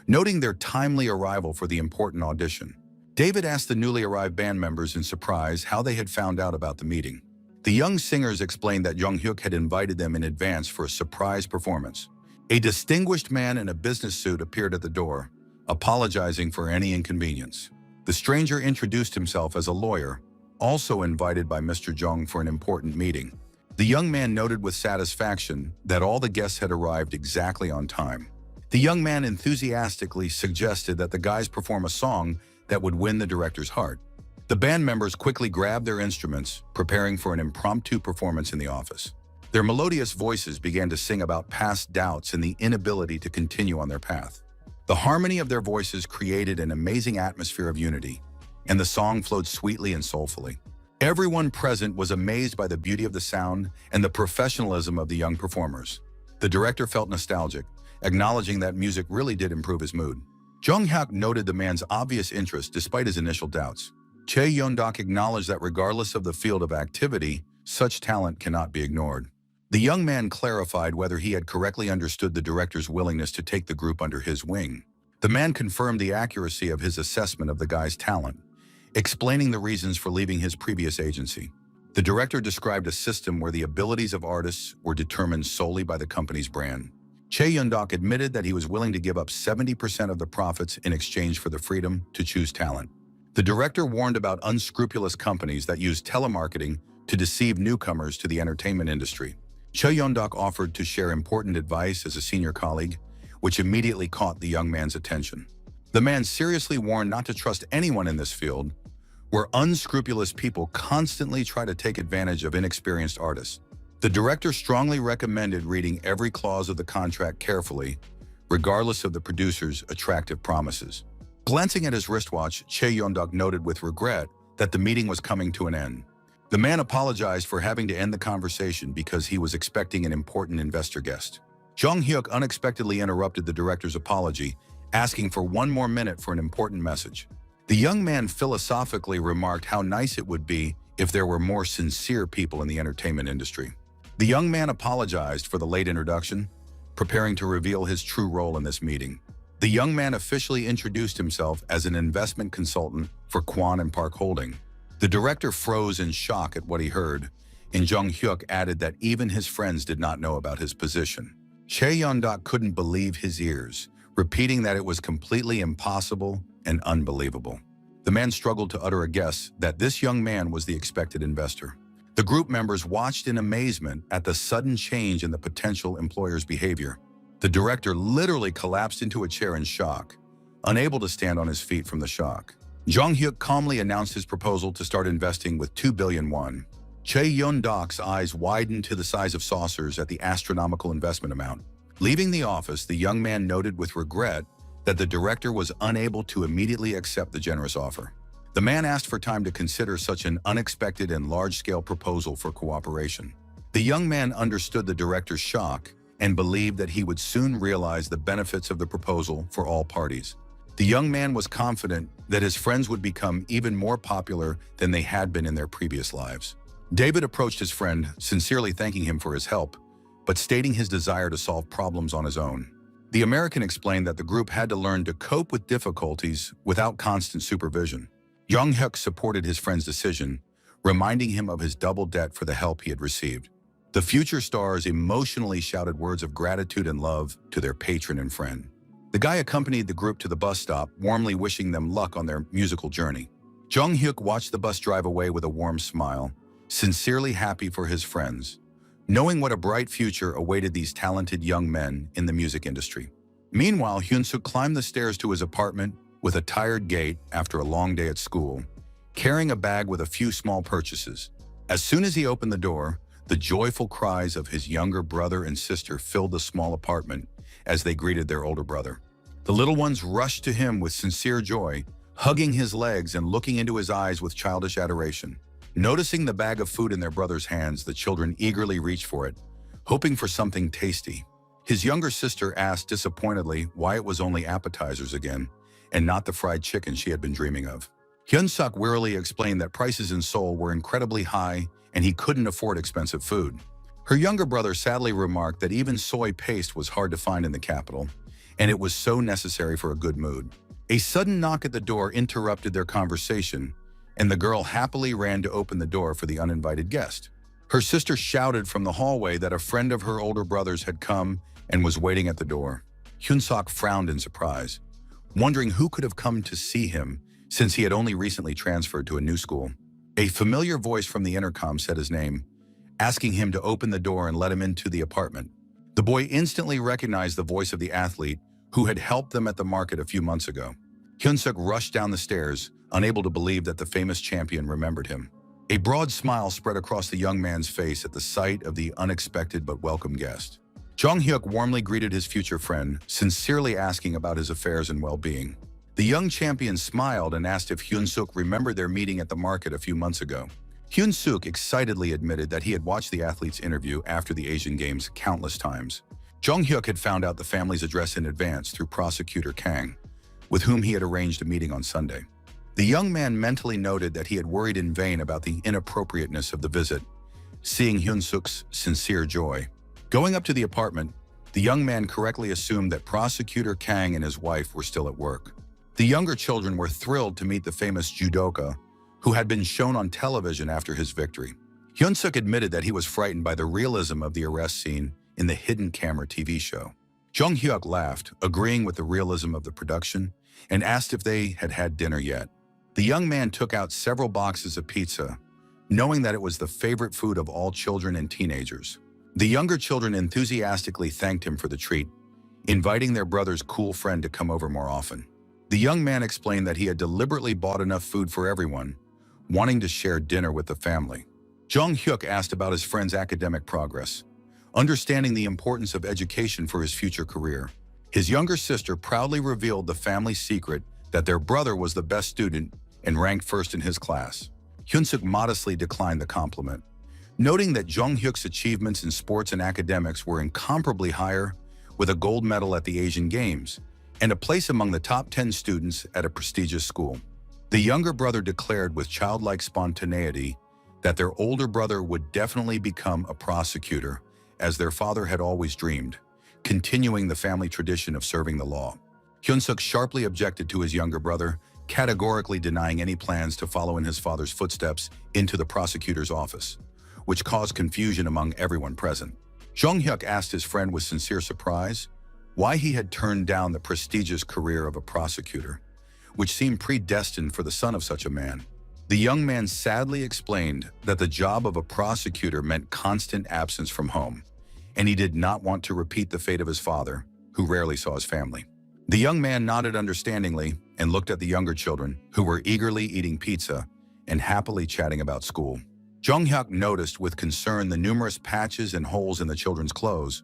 S1: noting their timely arrival for the important audition. David asked the newly arrived band members in surprise how they had found out about the meeting. The young singers explained that Jung Hyuk had invited them in advance for a surprise performance. A distinguished man in a business suit appeared at the door, apologizing for any inconvenience. The stranger introduced himself as a lawyer, also invited by Mr. Jung for an important meeting. The young man noted with satisfaction that all the guests had arrived exactly on time. The young man enthusiastically suggested that the guys perform a song that would win the director's heart. The band members quickly grabbed their instruments, preparing for an impromptu performance in the office. Their melodious voices began to sing about past doubts and the inability to continue on their path. The harmony of their voices created an amazing atmosphere of unity, and the song flowed sweetly and soulfully. Everyone present was amazed by the beauty of the sound and the professionalism of the young performers. The director felt nostalgic, acknowledging that music really did improve his mood. Jung Hyuk noted the man's obvious interest despite his initial doubts. Chae Yeon-dok acknowledged that regardless of the field of activity, such talent cannot be ignored. The young man clarified whether he had correctly understood the director's willingness to take the group under his wing. The man confirmed the accuracy of his assessment of the guy's talent, explaining the reasons for leaving his previous agency. The director described a system where the abilities of artists were determined solely by the company's brand. Chae Yeon-dok admitted that he was willing to give up 70% of the profits in exchange for the freedom to choose talent. The director warned about unscrupulous companies that use telemarketing to deceive newcomers to the entertainment industry. Chae Yeon-dok offered to share important advice as a senior colleague, which immediately caught the young man's attention. The man seriously warned not to trust anyone in this field, where unscrupulous people constantly try to take advantage of inexperienced artists. The director strongly recommended reading every clause of the contract carefully, regardless of the producer's attractive promises. Glancing at his wristwatch, Chae Yeon-dok noted with regret that the meeting was coming to an end. The man apologized for having to end the conversation because he was expecting an important investor guest. Jung Hyuk unexpectedly interrupted the director's apology, asking for one more minute for an important message. The young man philosophically remarked how nice it would be if there were more sincere people in the entertainment industry. The young man apologized for the late introduction, preparing to reveal his true role in this meeting. The young man officially introduced himself as an investment consultant for Kwon and Park Holding. The director froze in shock at what he heard, and Jung Hyuk added that even his friends did not know about his position. Chae Yeon-dok couldn't believe his ears, repeating that it was completely impossible and unbelievable. The man struggled to utter a guess that this young man was the expected investor. The group members watched in amazement at the sudden change in the potential employer's behavior. The director literally collapsed into a chair in shock, unable to stand on his feet from the shock. Jung Hyuk calmly announced his proposal to start investing with 2 billion won. Chae Yeon-dok's eyes widened to the size of saucers at the astronomical investment amount. Leaving the office, the young man noted with regret that the director was unable to immediately accept the generous offer. The man asked for time to consider such an unexpected and large-scale proposal for cooperation. The young man understood the director's shock and believed that he would soon realize the benefits of the proposal for all parties. The young man was confident that his friends would become even more popular than they had been in their previous lives. David approached his friend, sincerely thanking him for his help, but stating his desire to solve problems on his own. The American explained that the group had to learn to cope with difficulties without constant supervision. Jung Hyuk supported his friend's decision, reminding him of his double debt for the help he had received. The future stars emotionally shouted words of gratitude and love to their patron and friend. The guy accompanied the group to the bus stop, warmly wishing them luck on their musical journey. Jung Hyuk watched the bus drive away with a warm smile, sincerely happy for his friends, knowing what a bright future awaited these talented young men in the music industry. Meanwhile, Hyun-suk climbed the stairs to his apartment with a tired gait after a long day at school, carrying a bag with a few small purchases. As soon as he opened the door, the joyful cries of his younger brother and sister filled the small apartment as they greeted their older brother. The little ones rushed to him with sincere joy, hugging his legs and looking into his eyes with childish adoration. Noticing the bag of food in their brother's hands, the children eagerly reached for it, hoping for something tasty. His younger sister asked disappointedly why it was only appetizers again, and not the fried chicken she had been dreaming of. Hyun-suk wearily explained that prices in Seoul were incredibly high and he couldn't afford expensive food. Her younger brother sadly remarked that even soy paste was hard to find in the capital, and it was so necessary for a good mood. A sudden knock at the door interrupted their conversation, and the girl happily ran to open the door for the uninvited guest. Her sister shouted from the hallway that a friend of her older brother's had come and was waiting at the door. Hyun-suk frowned in surprise, wondering who could have come to see him since he had only recently transferred to a new school. A familiar voice from the intercom said his name, asking him to open the door and let him into the apartment. The boy instantly recognized the voice of the athlete who had helped them at the market a few months ago. Hyun-suk rushed down the stairs, unable to believe that the famous champion remembered him. A broad smile spread across the young man's face at the sight of the unexpected but welcome guest. Jong-hyuk warmly greeted his future friend, sincerely asking about his affairs and well-being. The young champion smiled and asked if Hyun-suk remembered their meeting at the market a few months ago. Hyun-suk excitedly admitted that he had watched the athlete's interview after the Asian Games countless times. Jong-hyuk had found out the family's address in advance through prosecutor Kang, with whom he had arranged a meeting on Sunday. The young man mentally noted that he had worried in vain about the inappropriateness of the visit, seeing Hyun-suk's sincere joy. Going up to the apartment, the young man correctly assumed that prosecutor Kang and his wife were still at work. The younger children were thrilled to meet the famous judoka, who had been shown on television after his victory. Hyun-suk admitted that he was frightened by the realism of the arrest scene in the hidden camera TV show. Jong-hyuk laughed, agreeing with the realism of the production, and asked if they had had dinner yet. The young man took out several boxes of pizza, knowing that it was the favorite food of all children and teenagers. The younger children enthusiastically thanked him for the treat, inviting their brother's cool friend to come over more often. The young man explained that he had deliberately bought enough food for everyone, wanting to share dinner with the family. Jong-hyuk asked about his friend's academic progress, understanding the importance of education for his future career. His younger sister proudly revealed the family secret that their brother was the best student and ranked first in his class. Hyun-suk modestly declined the compliment, noting that Jong-hyuk's achievements in sports and academics were incomparably higher, with a gold medal at the Asian Games and a place among the top 10 students at a prestigious school. The younger brother declared with childlike spontaneity that their older brother would definitely become a prosecutor, as their father had always dreamed, continuing the family tradition of serving the law. Hyun-suk sharply objected to his younger brother, categorically denying any plans to follow in his father's footsteps into the prosecutor's office, which caused confusion among everyone present. Jong-hyuk asked his friend with sincere surprise why he had turned down the prestigious career of a prosecutor, which seemed predestined for the son of such a man. The young man sadly explained that the job of a prosecutor meant constant absence from home, and he did not want to repeat the fate of his father, who rarely saw his family. The young man nodded understandingly and looked at the younger children, who were eagerly eating pizza and happily chatting about school. Jong-hyuk noticed with concern the numerous patches and holes in the children's clothes,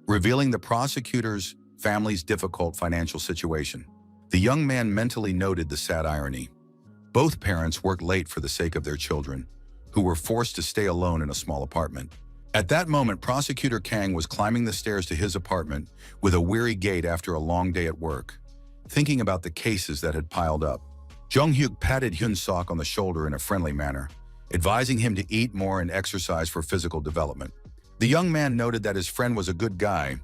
S1: revealing the prosecutor's family's difficult financial situation. The young man mentally noted the sad irony. Both parents worked late for the sake of their children, who were forced to stay alone in a small apartment. At that moment, Prosecutor Kang was climbing the stairs to his apartment with a weary gait after a long day at work, thinking about the cases that had piled up. Jong-hyuk patted Hyun-suk on the shoulder in a friendly manner, advising him to eat more and exercise for physical development. The young man noted that his friend was a good guy,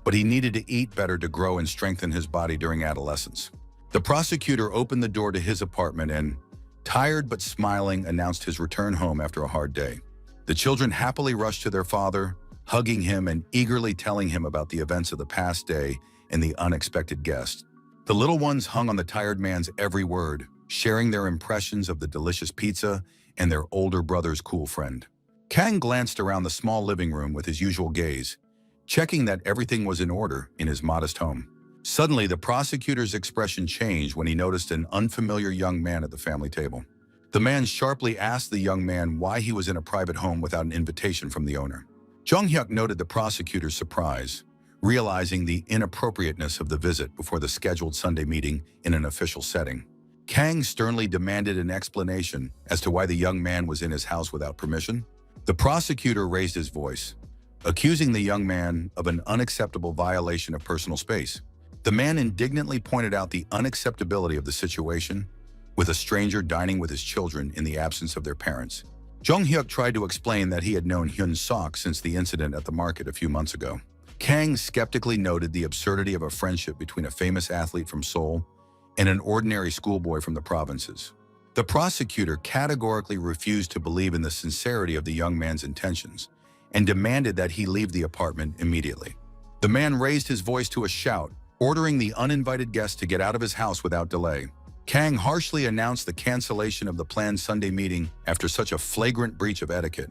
S1: but he needed to eat better to grow and strengthen his body during adolescence. The prosecutor opened the door to his apartment and, tired but smiling, announced his return home after a hard day. The children happily rushed to their father, hugging him and eagerly telling him about the events of the past day and the unexpected guest. The little ones hung on the tired man's every word, sharing their impressions of the delicious pizza and their older brother's cool friend. Kang glanced around the small living room with his usual gaze, checking that everything was in order in his modest home. Suddenly, the prosecutor's expression changed when he noticed an unfamiliar young man at the family table. The man sharply asked the young man why he was in a private home without an invitation from the owner. Jong-hyuk noted the prosecutor's surprise, realizing the inappropriateness of the visit before the scheduled Sunday meeting in an official setting. Kang sternly demanded an explanation as to why the young man was in his house without permission. The prosecutor raised his voice, accusing the young man of an unacceptable violation of personal space. The man indignantly pointed out the unacceptability of the situation, with a stranger dining with his children in the absence of their parents. Jong-hyuk tried to explain that he had known Hyun-suk since the incident at the market a few months ago. Kang skeptically noted the absurdity of a friendship between a famous athlete from Seoul and an ordinary schoolboy from the provinces. The prosecutor categorically refused to believe in the sincerity of the young man's intentions and demanded that he leave the apartment immediately. The man raised his voice to a shout, ordering the uninvited guest to get out of his house without delay. Kang harshly announced the cancellation of the planned Sunday meeting after such a flagrant breach of etiquette.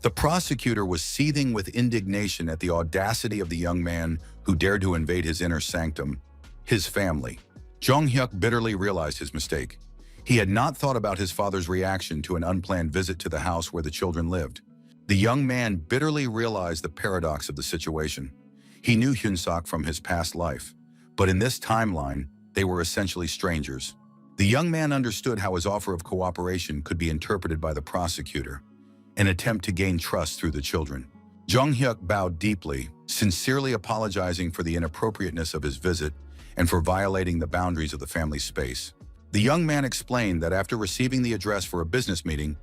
S1: The prosecutor was seething with indignation at the audacity of the young man who dared to invade his inner sanctum, his family. Jong-hyuk bitterly realized his mistake. He had not thought about his father's reaction to an unplanned visit to the house where the children lived. The young man bitterly realized the paradox of the situation. He knew Hyun-sok from his past life, but in this timeline, they were essentially strangers. The young man understood how his offer of cooperation could be interpreted by the prosecutor, an attempt to gain trust through the children. Jong-hyuk bowed deeply, sincerely apologizing for the inappropriateness of his visit and for violating the boundaries of the family space. The young man explained that after receiving the address for a business meeting,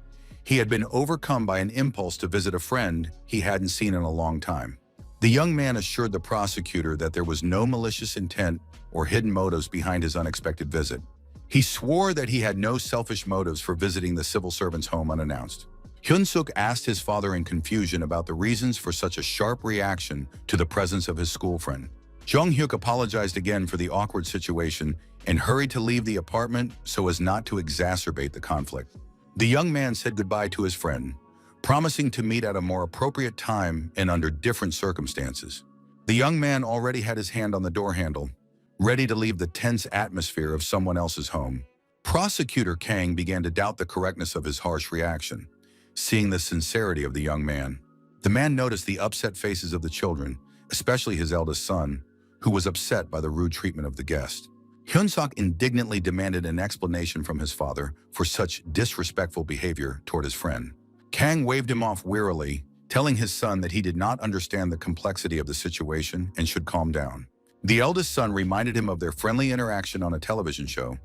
S1: he had been overcome by an impulse to visit a friend he hadn't seen in a long time. The young man assured the prosecutor that there was no malicious intent or hidden motives behind his unexpected visit. He swore that he had no selfish motives for visiting the civil servant's home unannounced. Hyun-suk asked his father in confusion about the reasons for such a sharp reaction to the presence of his school friend. Jong-hyuk apologized again for the awkward situation and hurried to leave the apartment so as not to exacerbate the conflict. The young man said goodbye to his friend, promising to meet at a more appropriate time and under different circumstances. The young man already had his hand on the door handle, ready to leave the tense atmosphere of someone else's home. Prosecutor Kang began to doubt the correctness of his harsh reaction, seeing the sincerity of the young man. The man noticed the upset faces of the children, especially his eldest son, who was upset by the rude treatment of the guest. Hyun-sok indignantly demanded an explanation from his father for such disrespectful behavior toward his friend. Kang waved him off wearily, telling his son that he did not understand the complexity of the situation and should calm down. The eldest son reminded him of their friendly interaction on a television show,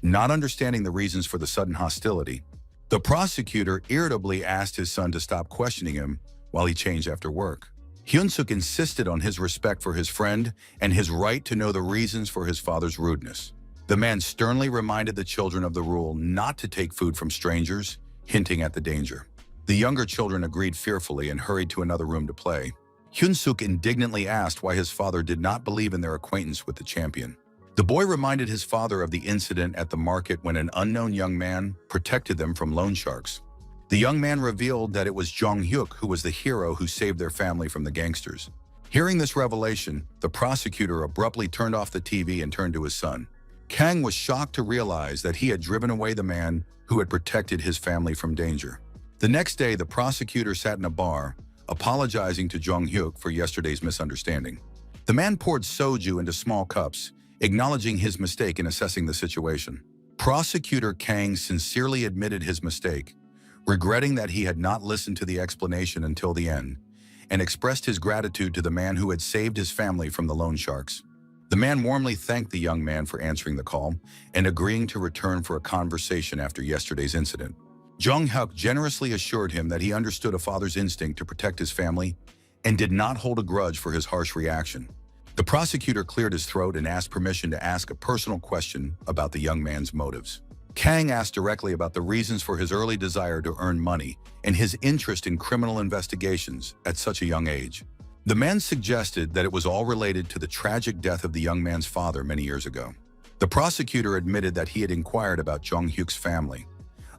S1: not understanding the reasons for the sudden hostility. The prosecutor irritably asked his son to stop questioning him while he changed after work. Hyun-suk insisted on his respect for his friend and his right to know the reasons for his father's rudeness. The man sternly reminded the children of the rule not to take food from strangers, hinting at the danger. The younger children agreed fearfully and hurried to another room to play. Hyun-suk indignantly asked why his father did not believe in their acquaintance with the champion. The boy reminded his father of the incident at the market when an unknown young man protected them from loan sharks. The young man revealed that it was Jong-hyuk who was the hero who saved their family from the gangsters. Hearing this revelation, the prosecutor abruptly turned off the TV and turned to his son. Kang was shocked to realize that he had driven away the man who had protected his family from danger. The next day, the prosecutor sat in a bar, apologizing to Jong-hyuk for yesterday's misunderstanding. The man poured soju into small cups, acknowledging his mistake in assessing the situation. Prosecutor Kang sincerely admitted his mistake, regretting that he had not listened to the explanation until the end, and expressed his gratitude to the man who had saved his family from the loan sharks. The man warmly thanked the young man for answering the call and agreeing to return for a conversation after yesterday's incident. Jong-hyuk generously assured him that he understood a father's instinct to protect his family and did not hold a grudge for his harsh reaction. The prosecutor cleared his throat and asked permission to ask a personal question about the young man's motives. Kang asked directly about the reasons for his early desire to earn money and his interest in criminal investigations at such a young age. The man suggested that it was all related to the tragic death of the young man's father many years ago. The prosecutor admitted that he had inquired about Jong-hyuk's family,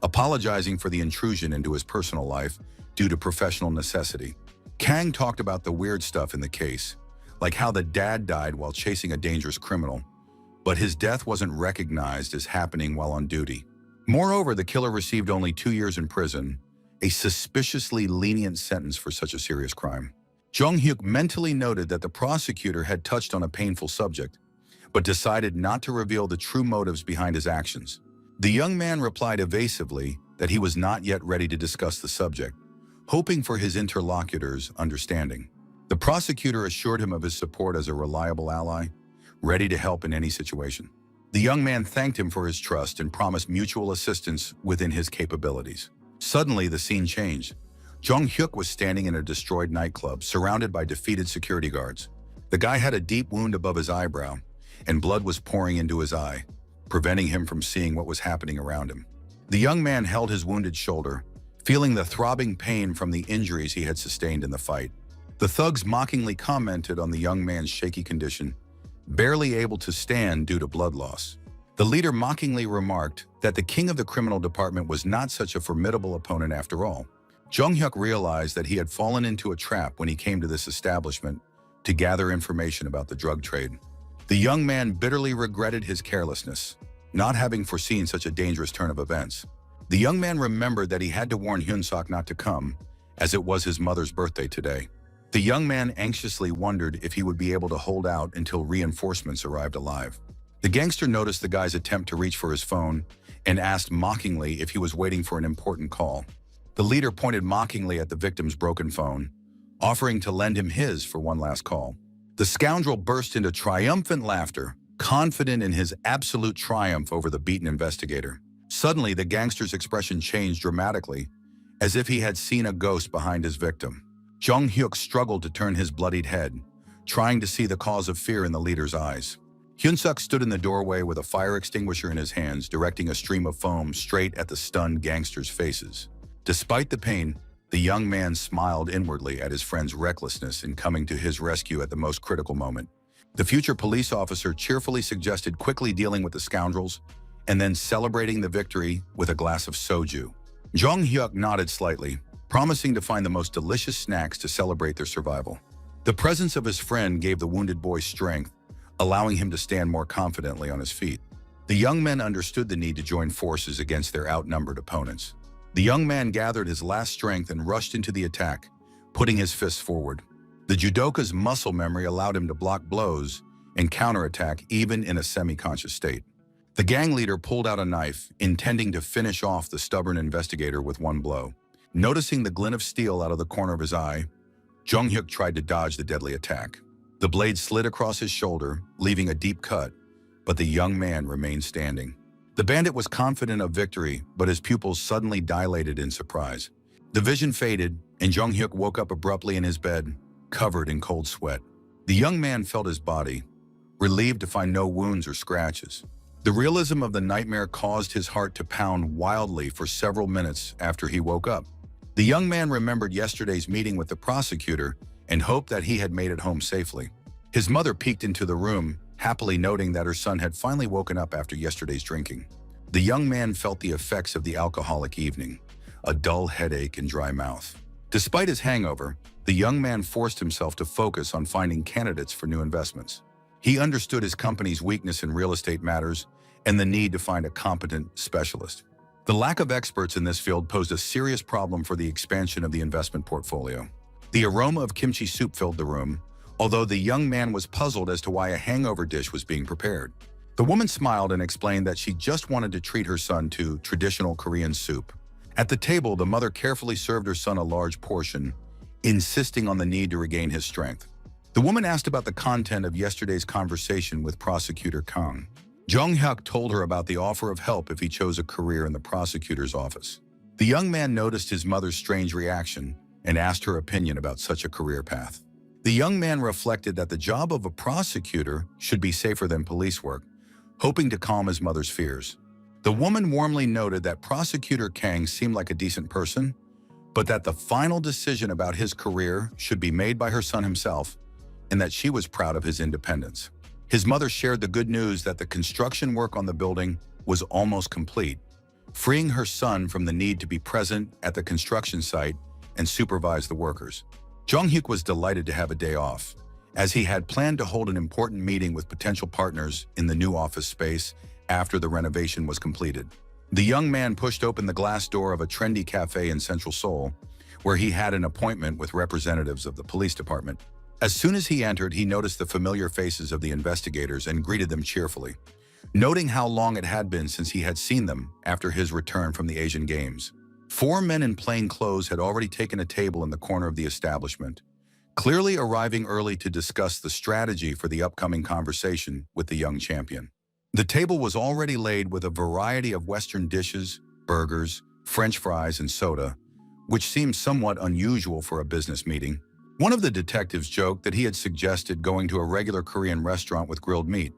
S1: apologizing for the intrusion into his personal life due to professional necessity. Kang talked about the weird stuff in the case, like how the dad died while chasing a dangerous criminal, but his death wasn't recognized as happening while on duty. Moreover, the killer received only 2 years in prison, a suspiciously lenient sentence for such a serious crime. Jong-hyuk mentally noted that the prosecutor had touched on a painful subject, but decided not to reveal the true motives behind his actions. The young man replied evasively that he was not yet ready to discuss the subject, hoping for his interlocutor's understanding. The prosecutor assured him of his support as a reliable ally, ready to help in any situation. The young man thanked him for his trust and promised mutual assistance within his capabilities. Suddenly, the scene changed. Jong-hyuk was standing in a destroyed nightclub, surrounded by defeated security guards. The guy had a deep wound above his eyebrow, and blood was pouring into his eye, preventing him from seeing what was happening around him. The young man held his wounded shoulder, feeling the throbbing pain from the injuries he had sustained in the fight. The thugs mockingly commented on the young man's shaky condition, barely able to stand due to blood loss. The leader mockingly remarked that the king of the criminal department was not such a formidable opponent after all. Jung-hyuk realized that he had fallen into a trap when he came to this establishment to gather information about the drug trade. The young man bitterly regretted his carelessness, not having foreseen such a dangerous turn of events. The young man remembered that he had to warn Hyun-suk not to come, as it was his mother's birthday today. The young man anxiously wondered if he would be able to hold out until reinforcements arrived alive. The gangster noticed the guy's attempt to reach for his phone and asked mockingly if he was waiting for an important call. The leader pointed mockingly at the victim's broken phone, offering to lend him his for one last call. The scoundrel burst into triumphant laughter, confident in his absolute triumph over the beaten investigator. Suddenly, the gangster's expression changed dramatically, as if he had seen a ghost behind his victim. Jung-hyuk struggled to turn his bloodied head, trying to see the cause of fear in the leader's eyes. Hyun-suk stood in the doorway with a fire extinguisher in his hands, directing a stream of foam straight at the stunned gangsters' faces. Despite the pain, the young man smiled inwardly at his friend's recklessness in coming to his rescue at the most critical moment. The future police officer cheerfully suggested quickly dealing with the scoundrels and then celebrating the victory with a glass of soju. Jung-hyuk nodded slightly, promising to find the most delicious snacks to celebrate their survival. The presence of his friend gave the wounded boy strength, allowing him to stand more confidently on his feet. The young men understood the need to join forces against their outnumbered opponents. The young man gathered his last strength and rushed into the attack, putting his fists forward. The judoka's muscle memory allowed him to block blows and counterattack even in a semi-conscious state. The gang leader pulled out a knife, intending to finish off the stubborn investigator with one blow. Noticing the glint of steel out of the corner of his eye, Jung-hyuk tried to dodge the deadly attack. The blade slid across his shoulder, leaving a deep cut, but the young man remained standing. The bandit was confident of victory, but his pupils suddenly dilated in surprise. The vision faded, and Jung-hyuk woke up abruptly in his bed, covered in cold sweat. The young man felt his body, relieved to find no wounds or scratches. The realism of the nightmare caused his heart to pound wildly for several minutes after he woke up. The young man remembered yesterday's meeting with the prosecutor and hoped that he had made it home safely. His mother peeked into the room, happily noting that her son had finally woken up after yesterday's drinking. The young man felt the effects of the alcoholic evening, a dull headache and dry mouth. Despite his hangover, the young man forced himself to focus on finding candidates for new investments. He understood his company's weakness in real estate matters and the need to find a competent specialist. The lack of experts in this field posed a serious problem for the expansion of the investment portfolio. The aroma of kimchi soup filled the room, although the young man was puzzled as to why a hangover dish was being prepared. The woman smiled and explained that she just wanted to treat her son to traditional Korean soup. At the table, the mother carefully served her son a large portion, insisting on the need to regain his strength. The woman asked about the content of yesterday's conversation with Prosecutor Kang. Jung-hyuk told her about the offer of help if he chose a career in the prosecutor's office. The young man noticed his mother's strange reaction and asked her opinion about such a career path. The young man reflected that the job of a prosecutor should be safer than police work, hoping to calm his mother's fears. The woman warmly noted that Prosecutor Kang seemed like a decent person, but that the final decision about his career should be made by her son himself, and that she was proud of his independence. His mother shared the good news that the construction work on the building was almost complete, freeing her son from the need to be present at the construction site and supervise the workers. Jung-hyuk was delighted to have a day off, as he had planned to hold an important meeting with potential partners in the new office space after the renovation was completed. The young man pushed open the glass door of a trendy cafe in Central Seoul, where he had an appointment with representatives of the police department. As soon as he entered, he noticed the familiar faces of the investigators and greeted them cheerfully, noting how long it had been since he had seen them after his return from the Asian Games. 4 men in plain clothes had already taken a table in the corner of the establishment, clearly arriving early to discuss the strategy for the upcoming conversation with the young champion. The table was already laid with a variety of Western dishes, burgers, French fries, and soda, which seemed somewhat unusual for a business meeting. One of the detectives joked that he had suggested going to a regular Korean restaurant with grilled meat,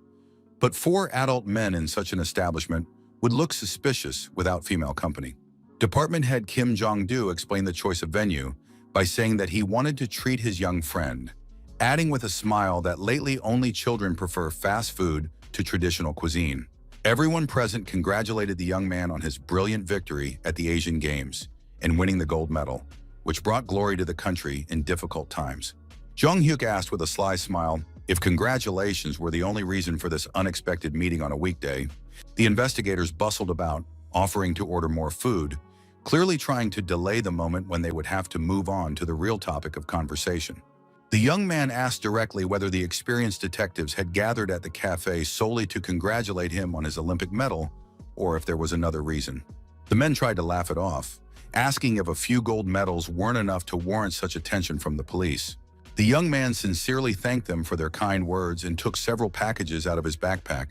S1: but 4 adult men in such an establishment would look suspicious without female company. Department head Kim Jong-do explained the choice of venue by saying that he wanted to treat his young friend, adding with a smile that lately only children prefer fast food to traditional cuisine. Everyone present congratulated the young man on his brilliant victory at the Asian Games and winning the gold medal, which brought glory to the country in difficult times. Jung Hyuk asked with a sly smile if congratulations were the only reason for this unexpected meeting on a weekday. The investigators bustled about, offering to order more food, clearly trying to delay the moment when they would have to move on to the real topic of conversation. The young man asked directly whether the experienced detectives had gathered at the cafe solely to congratulate him on his Olympic medal, or if there was another reason. The men tried to laugh it off, asking if a few gold medals weren't enough to warrant such attention from the police. The young man sincerely thanked them for their kind words and took several packages out of his backpack,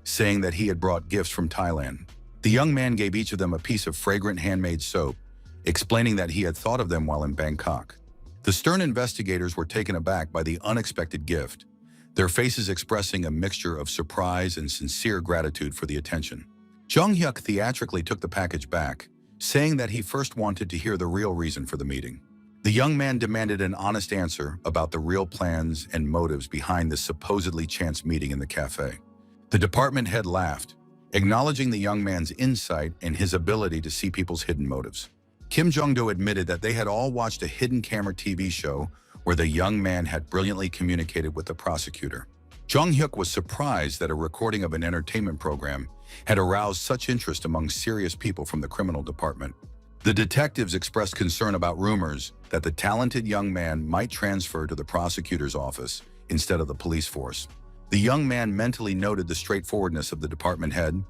S1: saying that he had brought gifts from Thailand. The young man gave each of them a piece of fragrant handmade soap, explaining that he had thought of them while in Bangkok. The stern investigators were taken aback by the unexpected gift, their faces expressing a mixture of surprise and sincere gratitude for the attention. Jung Hyuk theatrically took the package back, saying that he first wanted to hear the real reason for the meeting. The young man demanded an honest answer about the real plans and motives behind this supposedly chance meeting in the cafe. The department head laughed, acknowledging the young man's insight and his ability to see people's hidden motives. Kim Jong-do admitted that they had all watched a hidden camera TV show where the young man had brilliantly communicated with the prosecutor. Jung Hyuk was surprised that a recording of an entertainment program had aroused such interest among serious people from the criminal department. The detectives expressed concern about rumors that the talented young man might transfer to the prosecutor's office instead of the police force. The young man mentally noted the straightforwardness of the department head,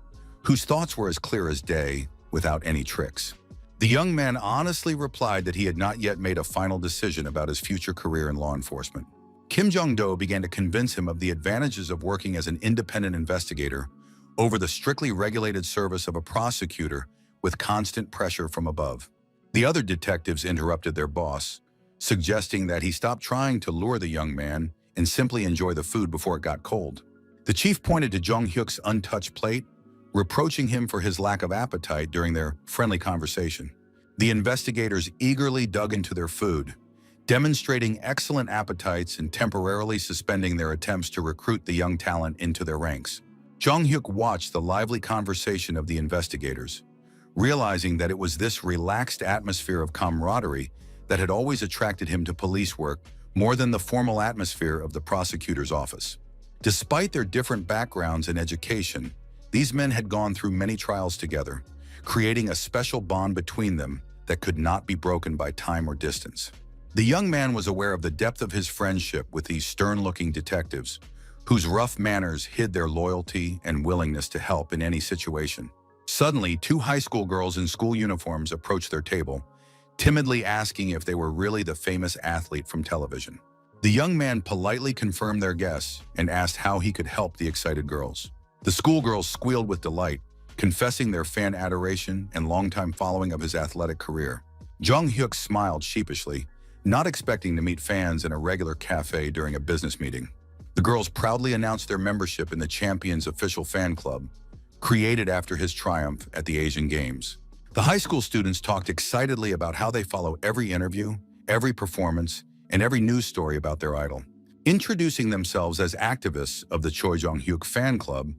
S1: whose thoughts were as clear as day, without any tricks. The young man honestly replied that he had not yet made a final decision about his future career in law enforcement. Kim Jong-do began to convince him of the advantages of working as an independent investigator over the strictly regulated service of a prosecutor with constant pressure from above. The other detectives interrupted their boss, suggesting that he stop trying to lure the young man and simply enjoy the food before it got cold. The chief pointed to Jung Hyuk's untouched plate, reproaching him for his lack of appetite during their friendly conversation. The investigators eagerly dug into their food, demonstrating excellent appetites and temporarily suspending their attempts to recruit the young talent into their ranks. Jung Hyuk watched the lively conversation of the investigators, realizing that it was this relaxed atmosphere of camaraderie that had always attracted him to police work more than the formal atmosphere of the prosecutor's office. Despite their different backgrounds and education, these men had gone through many trials together, creating a special bond between them that could not be broken by time or distance. The young man was aware of the depth of his friendship with these stern-looking detectives, whose rough manners hid their loyalty and willingness to help in any situation. Suddenly, two high school girls in school uniforms approached their table, timidly asking if they were really the famous athlete from television. The young man politely confirmed their guess and asked how he could help the excited girls. The schoolgirls squealed with delight, confessing their fan adoration and longtime following of his athletic career. Jung Hyuk smiled sheepishly, not expecting to meet fans in a regular cafe during a business meeting. The girls proudly announced their membership in the champion's official fan club, created after his triumph at the Asian Games. The high school students talked excitedly about how they follow every interview, every performance, and every news story about their idol. Introducing themselves as activists of the Choi Jong-hyuk fan club,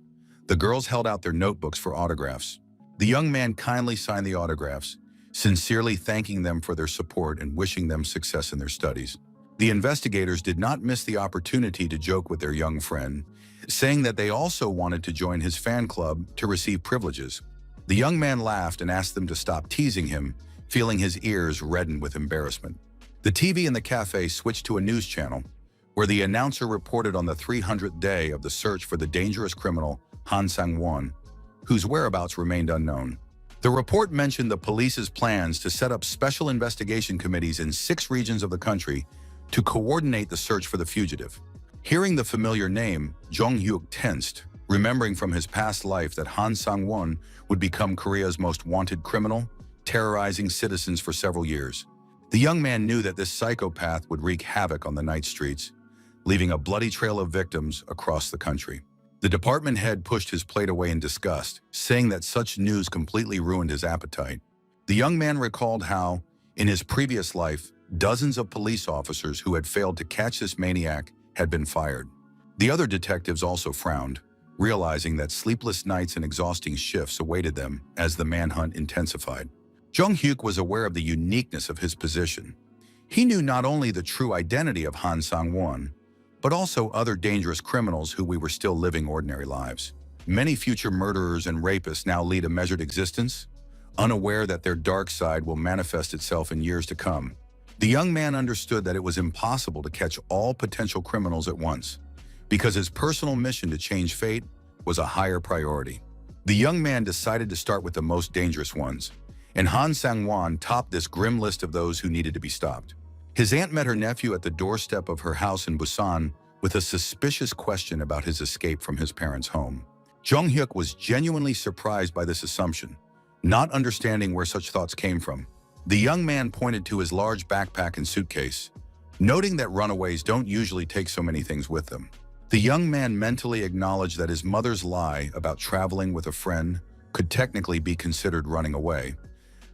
S1: the girls held out their notebooks for autographs. The young man kindly signed the autographs, sincerely thanking them for their support and wishing them success in their studies. The investigators did not miss the opportunity to joke with their young friend, saying that they also wanted to join his fan club to receive privileges. The young man laughed and asked them to stop teasing him, feeling his ears redden with embarrassment. The TV in the cafe switched to a news channel, where the announcer reported on the 300th day of the search for the dangerous criminal Han Sang-won, whose whereabouts remained unknown. The report mentioned the police's plans to set up special investigation committees in 6 regions of the country to coordinate the search for the fugitive. Hearing the familiar name, Jung Hyuk tensed, remembering from his past life that Han Sang-won would become Korea's most wanted criminal, terrorizing citizens for several years. The young man knew that this psychopath would wreak havoc on the night streets, leaving a bloody trail of victims across the country. The department head pushed his plate away in disgust, saying that such news completely ruined his appetite. The young man recalled how, in his previous life, dozens of police officers who had failed to catch this maniac had been fired. The other detectives also frowned, realizing that sleepless nights and exhausting shifts awaited them as the manhunt intensified. Jung-hyuk was aware of the uniqueness of his position. He knew not only the true identity of Han Sang-won, but also other dangerous criminals who were still living ordinary lives. Many future murderers and rapists now lead a measured existence, unaware that their dark side will manifest itself in years to come. The young man understood that it was impossible to catch all potential criminals at once, because his personal mission to change fate was a higher priority. The young man decided to start with the most dangerous ones, and Han Sang-won topped this grim list of those who needed to be stopped. His aunt met her nephew at the doorstep of her house in Busan with a suspicious question about his escape from his parents' home. Jung-hyuk was genuinely surprised by this assumption, not understanding where such thoughts came from. The young man pointed to his large backpack and suitcase, noting that runaways don't usually take so many things with them. The young man mentally acknowledged that his mother's lie about traveling with a friend could technically be considered running away,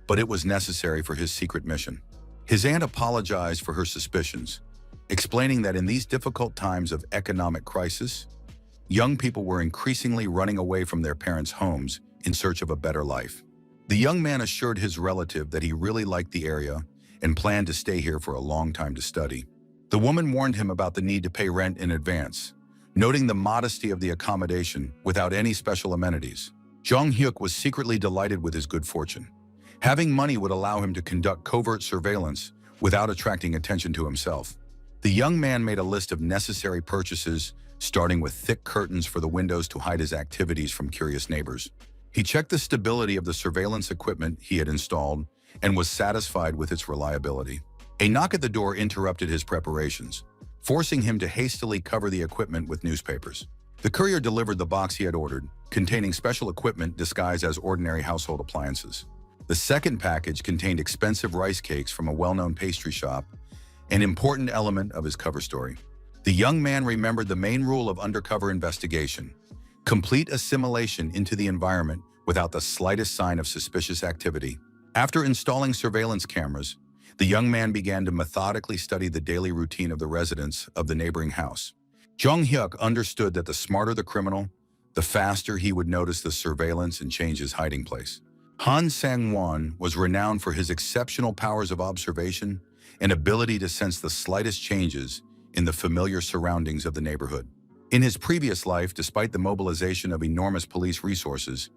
S1: but it was necessary for his secret mission. His aunt apologized for her suspicions, explaining that in these difficult times of economic crisis, young people were increasingly running away from their parents' homes in search of a better life. The young man assured his relative that he really liked the area and planned to stay here for a long time to study. The woman warned him about the need to pay rent in advance, noting the modesty of the accommodation without any special amenities. Jung-hyuk was secretly delighted with his good fortune. Having money would allow him to conduct covert surveillance without attracting attention to himself. The young man made a list of necessary purchases, starting with thick curtains for the windows to hide his activities from curious neighbors. He checked the stability of the surveillance equipment he had installed and was satisfied with its reliability. A knock at the door interrupted his preparations, forcing him to hastily cover the equipment with newspapers. The courier delivered the box he had ordered, containing special equipment disguised as ordinary household appliances. The second package contained expensive rice cakes from a well-known pastry shop, an important element of his cover story. The young man remembered the main rule of undercover investigation: complete assimilation into the environment without the slightest sign of suspicious activity. After installing surveillance cameras, the young man began to methodically study the daily routine of the residents of the neighboring house. Jung-hyuk understood that the smarter the criminal, the faster he would notice the surveillance and change his hiding place. Han Sang-won was renowned for his exceptional powers of observation and ability to sense the slightest changes in the familiar surroundings of the neighborhood. In his previous life, despite the mobilization of enormous police resources,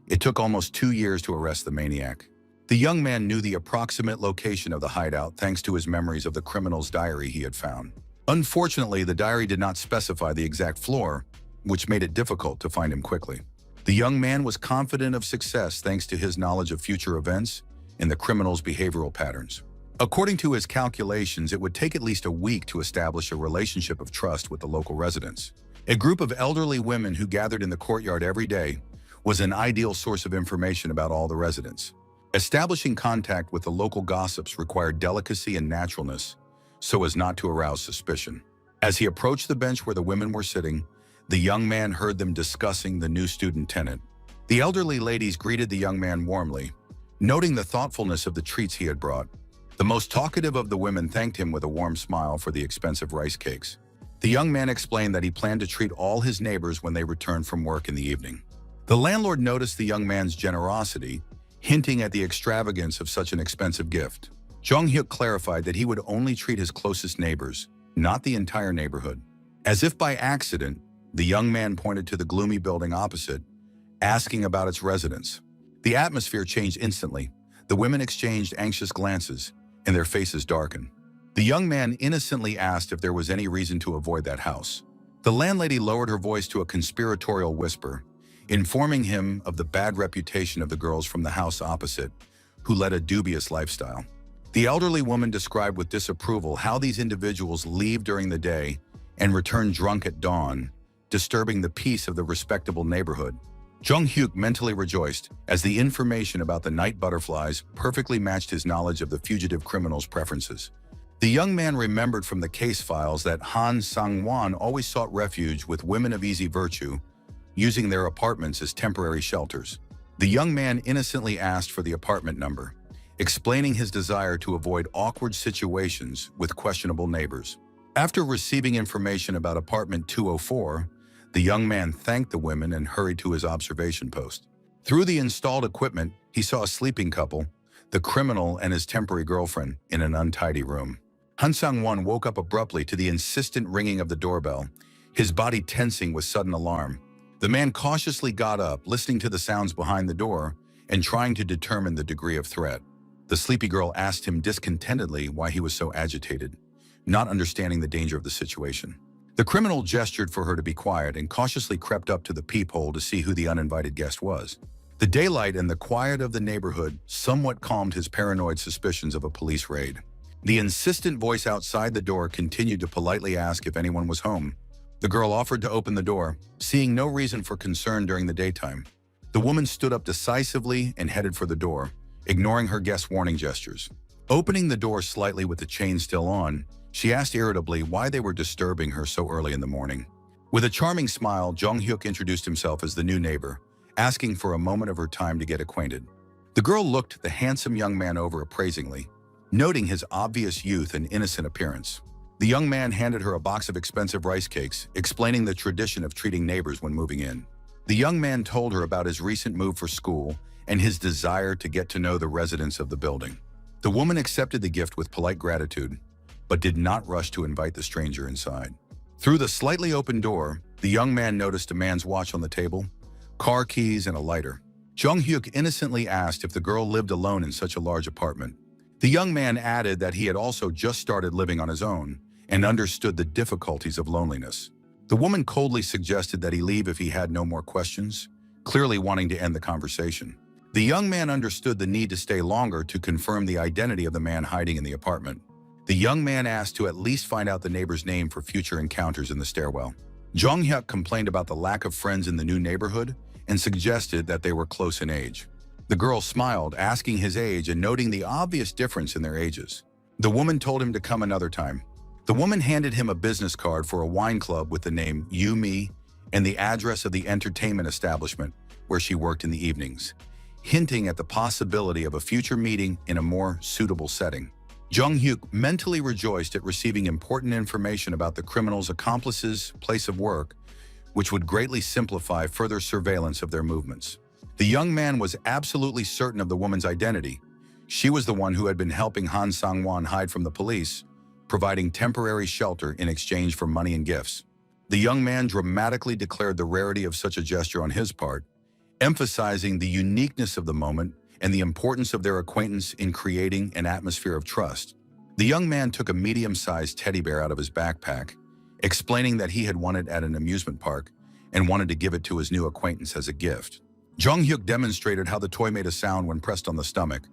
S1: it took almost 2 years to arrest the maniac. The young man knew the approximate location of the hideout thanks to his memories of the criminal's diary he had found. Unfortunately, the diary did not specify the exact floor, which made it difficult to find him quickly. The young man was confident of success thanks to his knowledge of future events and the criminal's behavioral patterns. According to his calculations, it would take at least a week to establish a relationship of trust with the local residents. A group of elderly women who gathered in the courtyard every day was an ideal source of information about all the residents. Establishing contact with the local gossips required delicacy and naturalness so as not to arouse suspicion. As he approached the bench where the women were sitting, the young man heard them discussing the new student tenant. The elderly ladies greeted the young man warmly, noting the thoughtfulness of the treats he had brought. The most talkative of the women thanked him with a warm smile for the expensive rice cakes. The young man explained that he planned to treat all his neighbors when they returned from work in the evening. The landlord noticed the young man's generosity, hinting at the extravagance of such an expensive gift. Jung-hyuk clarified that he would only treat his closest neighbors, not the entire neighborhood. As if by accident, the young man pointed to the gloomy building opposite, asking about its residents. The atmosphere changed instantly. The women exchanged anxious glances, and their faces darkened. The young man innocently asked if there was any reason to avoid that house. The landlady lowered her voice to a conspiratorial whisper, informing him of the bad reputation of the girls from the house opposite, who led a dubious lifestyle. The elderly woman described with disapproval how these individuals leave during the day and return drunk at dawn, disturbing the peace of the respectable neighborhood. Jung-hyuk mentally rejoiced, as the information about the night butterflies perfectly matched his knowledge of the fugitive criminal's preferences. The young man remembered from the case files that Han Sang-won always sought refuge with women of easy virtue, using their apartments as temporary shelters. The young man innocently asked for the apartment number, explaining his desire to avoid awkward situations with questionable neighbors. After receiving information about apartment 204, the young man thanked the women and hurried to his observation post. Through the installed equipment, he saw a sleeping couple, the criminal and his temporary girlfriend in an untidy room. Han Sang-won woke up abruptly to the insistent ringing of the doorbell, his body tensing with sudden alarm. The man cautiously got up, listening to the sounds behind the door and trying to determine the degree of threat. The sleepy girl asked him discontentedly why he was so agitated, not understanding the danger of the situation. The criminal gestured for her to be quiet and cautiously crept up to the peephole to see who the uninvited guest was. The daylight and the quiet of the neighborhood somewhat calmed his paranoid suspicions of a police raid. The insistent voice outside the door continued to politely ask if anyone was home. The girl offered to open the door, seeing no reason for concern during the daytime. The woman stood up decisively and headed for the door, ignoring her guest's warning gestures. Opening the door slightly with the chain still on, she asked irritably why they were disturbing her so early in the morning. With a charming smile, Jong-hyuk introduced himself as the new neighbor, asking for a moment of her time to get acquainted. The girl looked the handsome young man over appraisingly, noting his obvious youth and innocent appearance. The young man handed her a box of expensive rice cakes, explaining the tradition of treating neighbors when moving in. The young man told her about his recent move for school and his desire to get to know the residents of the building. The woman accepted the gift with polite gratitude, but did not rush to invite the stranger inside. Through the slightly open door, the young man noticed a man's watch on the table, car keys, and a lighter. Jong-hyuk innocently asked if the girl lived alone in such a large apartment. The young man added that he had also just started living on his own and understood the difficulties of loneliness. The woman coldly suggested that he leave if he had no more questions, clearly wanting to end the conversation. The young man understood the need to stay longer to confirm the identity of the man hiding in the apartment. The young man asked to at least find out the neighbor's name for future encounters in the stairwell. Jong-hyuk complained about the lack of friends in the new neighborhood and suggested that they were close in age. The girl smiled, asking his age and noting the obvious difference in their ages. The woman told him to come another time. The woman handed him a business card for a wine club with the name Yumi and the address of the entertainment establishment where she worked in the evenings, hinting at the possibility of a future meeting in a more suitable setting. Jong-hyuk mentally rejoiced at receiving important information about the criminal's accomplices' place of work, which would greatly simplify further surveillance of their movements. The young man was absolutely certain of the woman's identity. She was the one who had been helping Han Sang-won hide from the police, providing temporary shelter in exchange for money and gifts. The young man dramatically declared the rarity of such a gesture on his part, emphasizing the uniqueness of the moment and the importance of their acquaintance in creating an atmosphere of trust. The young man took a medium-sized teddy bear out of his backpack, explaining that he had won it at an amusement park and wanted to give it to his new acquaintance as a gift. Jong-hyuk demonstrated how the toy made a sound when pressed on the stomach,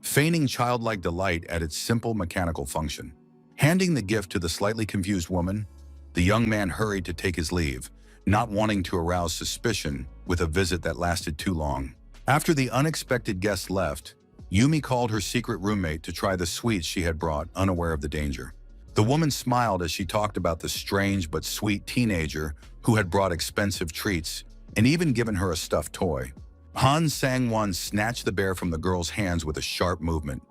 S1: feigning childlike delight at its simple mechanical function. Handing the gift to the slightly confused woman, the young man hurried to take his leave, not wanting to arouse suspicion with a visit that lasted too long. After the unexpected guest left, Yumi called her secret roommate to try the sweets she had brought, unaware of the danger. The woman smiled as she talked about the strange but sweet teenager who had brought expensive treats and even given her a stuffed toy. Han Sang-won snatched the bear from the girl's hands with a sharp movement,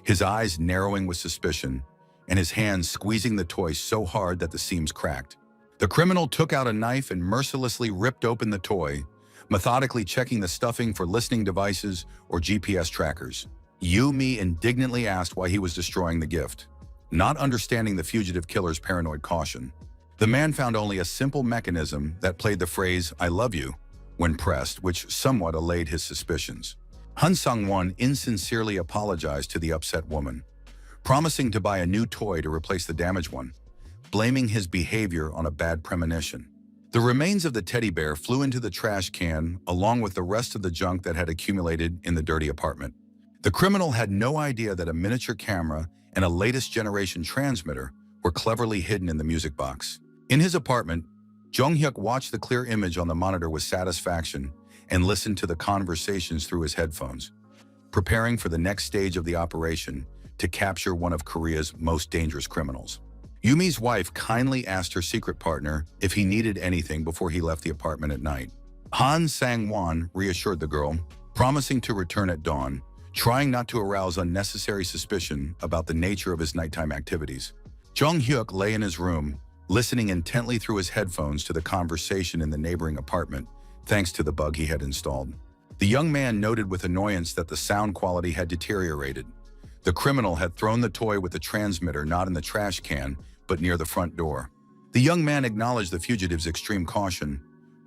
S1: his eyes narrowing with suspicion, and his hands squeezing the toy so hard that the seams cracked. The criminal took out a knife and mercilessly ripped open the toy, methodically checking the stuffing for listening devices or GPS trackers. Yumi indignantly asked why he was destroying the gift, not understanding the fugitive killer's paranoid caution. The man found only a simple mechanism that played the phrase, "I love you," when pressed, which somewhat allayed his suspicions. Han Sang-won insincerely apologized to the upset woman, promising to buy a new toy to replace the damaged one, blaming his behavior on a bad premonition. The remains of the teddy bear flew into the trash can along with the rest of the junk that had accumulated in the dirty apartment. The criminal had no idea that a miniature camera and a latest generation transmitter were cleverly hidden in the music box. In his apartment, Jong-hyuk watched the clear image on the monitor with satisfaction and listened to the conversations through his headphones, preparing for the next stage of the operation to capture one of Korea's most dangerous criminals. Yumi's wife kindly asked her secret partner if he needed anything before he left the apartment at night. Han Sang-won reassured the girl, promising to return at dawn, trying not to arouse unnecessary suspicion about the nature of his nighttime activities. Jong-hyuk lay in his room, listening intently through his headphones to the conversation in the neighboring apartment, thanks to the bug he had installed. The young man noted with annoyance that the sound quality had deteriorated. The criminal had thrown the toy with the transmitter not in the trash can, but near the front door. The young man acknowledged the fugitive's extreme caution,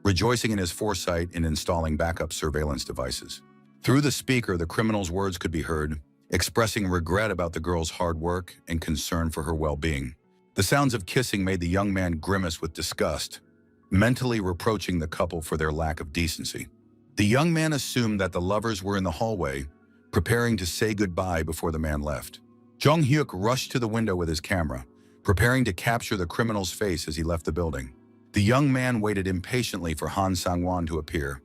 S1: rejoicing in his foresight in installing backup surveillance devices. Through the speaker, the criminal's words could be heard, expressing regret about the girl's hard work and concern for her well-being. The sounds of kissing made the young man grimace with disgust, mentally reproaching the couple for their lack of decency. The young man assumed that the lovers were in the hallway, preparing to say goodbye before the man left. Jong-hyuk rushed to the window with his camera, preparing to capture the criminal's face as he left the building. The young man waited impatiently for Han Sang-won to appear,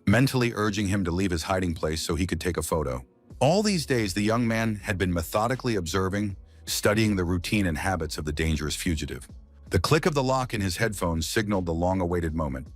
S1: mentally urging him to leave his hiding place so he could take a photo. All these days, the young man had been methodically observing, studying the routine and habits of the dangerous fugitive. The click of the lock in his headphones signaled the long-awaited moment.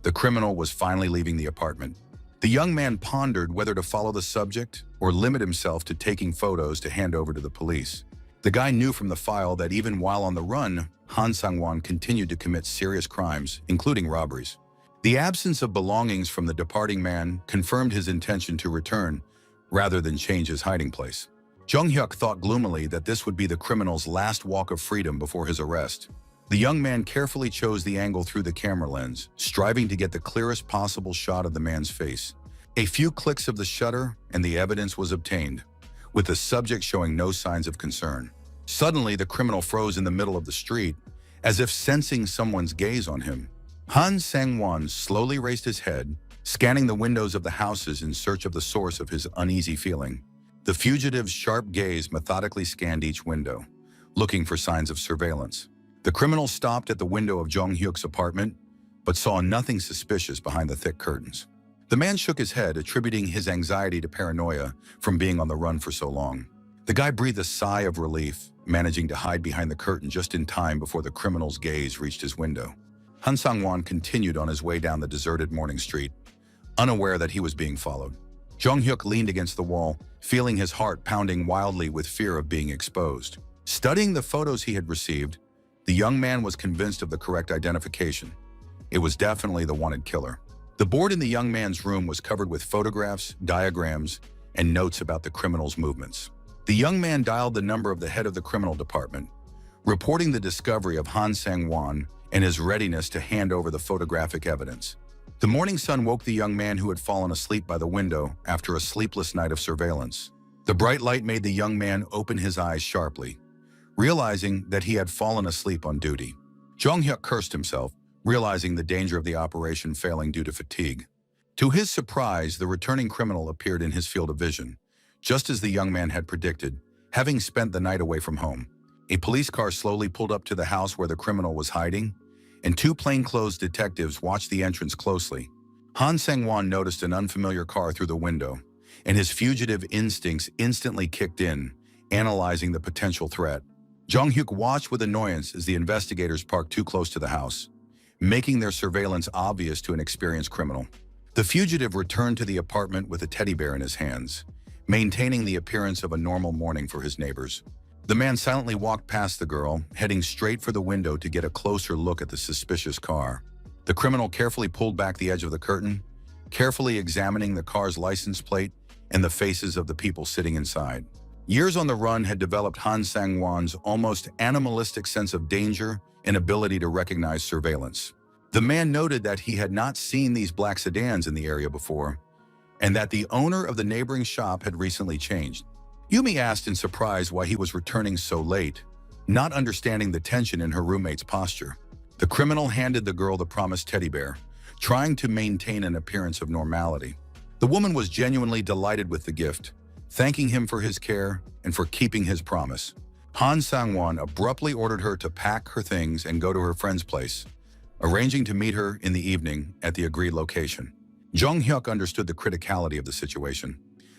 S1: The criminal was finally leaving the apartment. The young man pondered whether to follow the subject or limit himself to taking photos to hand over to the police. The guy knew from the file that even while on the run, Han Sang-won continued to commit serious crimes, including robberies. The absence of belongings from the departing man confirmed his intention to return, rather than change his hiding place. Jong-hyuk thought gloomily that this would be the criminal's last walk of freedom before his arrest. The young man carefully chose the angle through the camera lens, striving to get the clearest possible shot of the man's face. A few clicks of the shutter and the evidence was obtained, with the subject showing no signs of concern. Suddenly, the criminal froze in the middle of the street, as if sensing someone's gaze on him. Han Sang-won slowly raised his head, scanning the windows of the houses in search of the source of his uneasy feeling. The fugitive's sharp gaze methodically scanned each window, looking for signs of surveillance. The criminal stopped at the window of Jong-hyuk's apartment, but saw nothing suspicious behind the thick curtains. The man shook his head, attributing his anxiety to paranoia from being on the run for so long. The guy breathed a sigh of relief, managing to hide behind the curtain just in time before the criminal's gaze reached his window. Han Sang-won continued on his way down the deserted morning street, unaware that he was being followed. Jong-hyuk leaned against the wall, feeling his heart pounding wildly with fear of being exposed. Studying the photos he had received, the young man was convinced of the correct identification. It was definitely the wanted killer. The board in the young man's room was covered with photographs, diagrams, and notes about the criminal's movements. The young man dialed the number of the head of the criminal department, reporting the discovery of Han Sang-won and his readiness to hand over the photographic evidence. The morning sun woke the young man who had fallen asleep by the window after a sleepless night of surveillance. The bright light made the young man open his eyes sharply, realizing that he had fallen asleep on duty. Jong-hyuk cursed himself, realizing the danger of the operation failing due to fatigue. To his surprise, the returning criminal appeared in his field of vision, just as the young man had predicted, having spent the night away from home. A police car slowly pulled up to the house where the criminal was hiding, and two plainclothes detectives watched the entrance closely. Han Sang-won noticed an unfamiliar car through the window, and his fugitive instincts instantly kicked in, analyzing the potential threat. Jong-hyuk watched with annoyance as the investigators parked too close to the house, making their surveillance obvious to an experienced criminal. The fugitive returned to the apartment with a teddy bear in his hands, maintaining the appearance of a normal morning for his neighbors. The man silently walked past the girl, heading straight for the window to get a closer look at the suspicious car. The criminal carefully pulled back the edge of the curtain, carefully examining the car's license plate and the faces of the people sitting inside. Years on the run had developed Han Sang-won's almost animalistic sense of danger and ability to recognize surveillance. The man noted that he had not seen these black sedans in the area before, and that the owner of the neighboring shop had recently changed. Yumi asked in surprise why he was returning so late, not understanding the tension in her roommate's posture. The criminal handed the girl the promised teddy bear, trying to maintain an appearance of normality. The woman was genuinely delighted with the gift, thanking him for his care and for keeping his promise. Han Sang-won abruptly ordered her to pack her things and go to her friend's place, arranging to meet her in the evening at the agreed location. Jong-hyuk understood the criticality of the situation.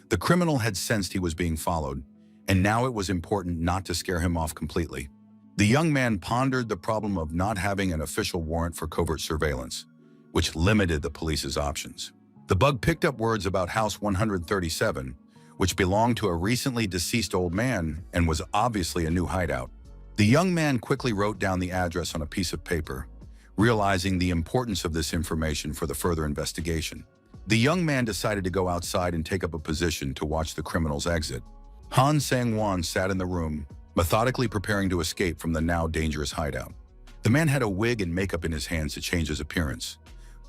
S1: The criminal had sensed he was being followed, and now it was important not to scare him off completely. The young man pondered the problem of not having an official warrant for covert surveillance, which limited the police's options. The bug picked up words about House 137, which belonged to a recently deceased old man and was obviously a new hideout. The young man quickly wrote down the address on a piece of paper, realizing the importance of this information for the further investigation. The young man decided to go outside and take up a position to watch the criminals exit. Han Sang-won sat in the room, methodically preparing to escape from the now dangerous hideout. The man had a wig and makeup in his hands to change his appearance,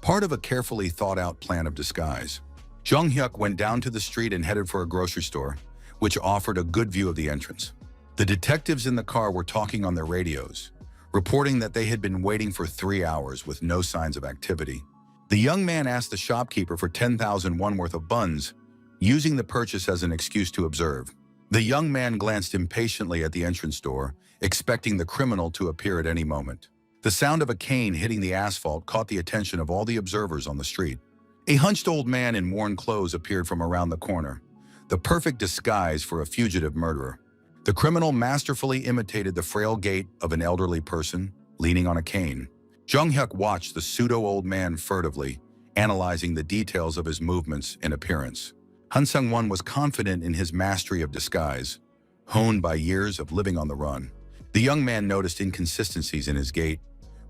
S1: part of a carefully thought-out plan of disguise. Jung Hyuk went down to the street and headed for a grocery store, which offered a good view of the entrance. The detectives in the car were talking on their radios, reporting that they had been waiting for 3 hours with no signs of activity. The young man asked the shopkeeper for 10,000 won worth of buns, using the purchase as an excuse to observe. The young man glanced impatiently at the entrance door, expecting the criminal to appear at any moment. The sound of a cane hitting the asphalt caught the attention of all the observers on the street. A hunched old man in worn clothes appeared from around the corner, the perfect disguise for a fugitive murderer. The criminal masterfully imitated the frail gait of an elderly person, leaning on a cane. Jung Hyuk watched the pseudo-old man furtively, analyzing the details of his movements and appearance. Han Sang-won was confident in his mastery of disguise, honed by years of living on the run. The young man noticed inconsistencies in his gait,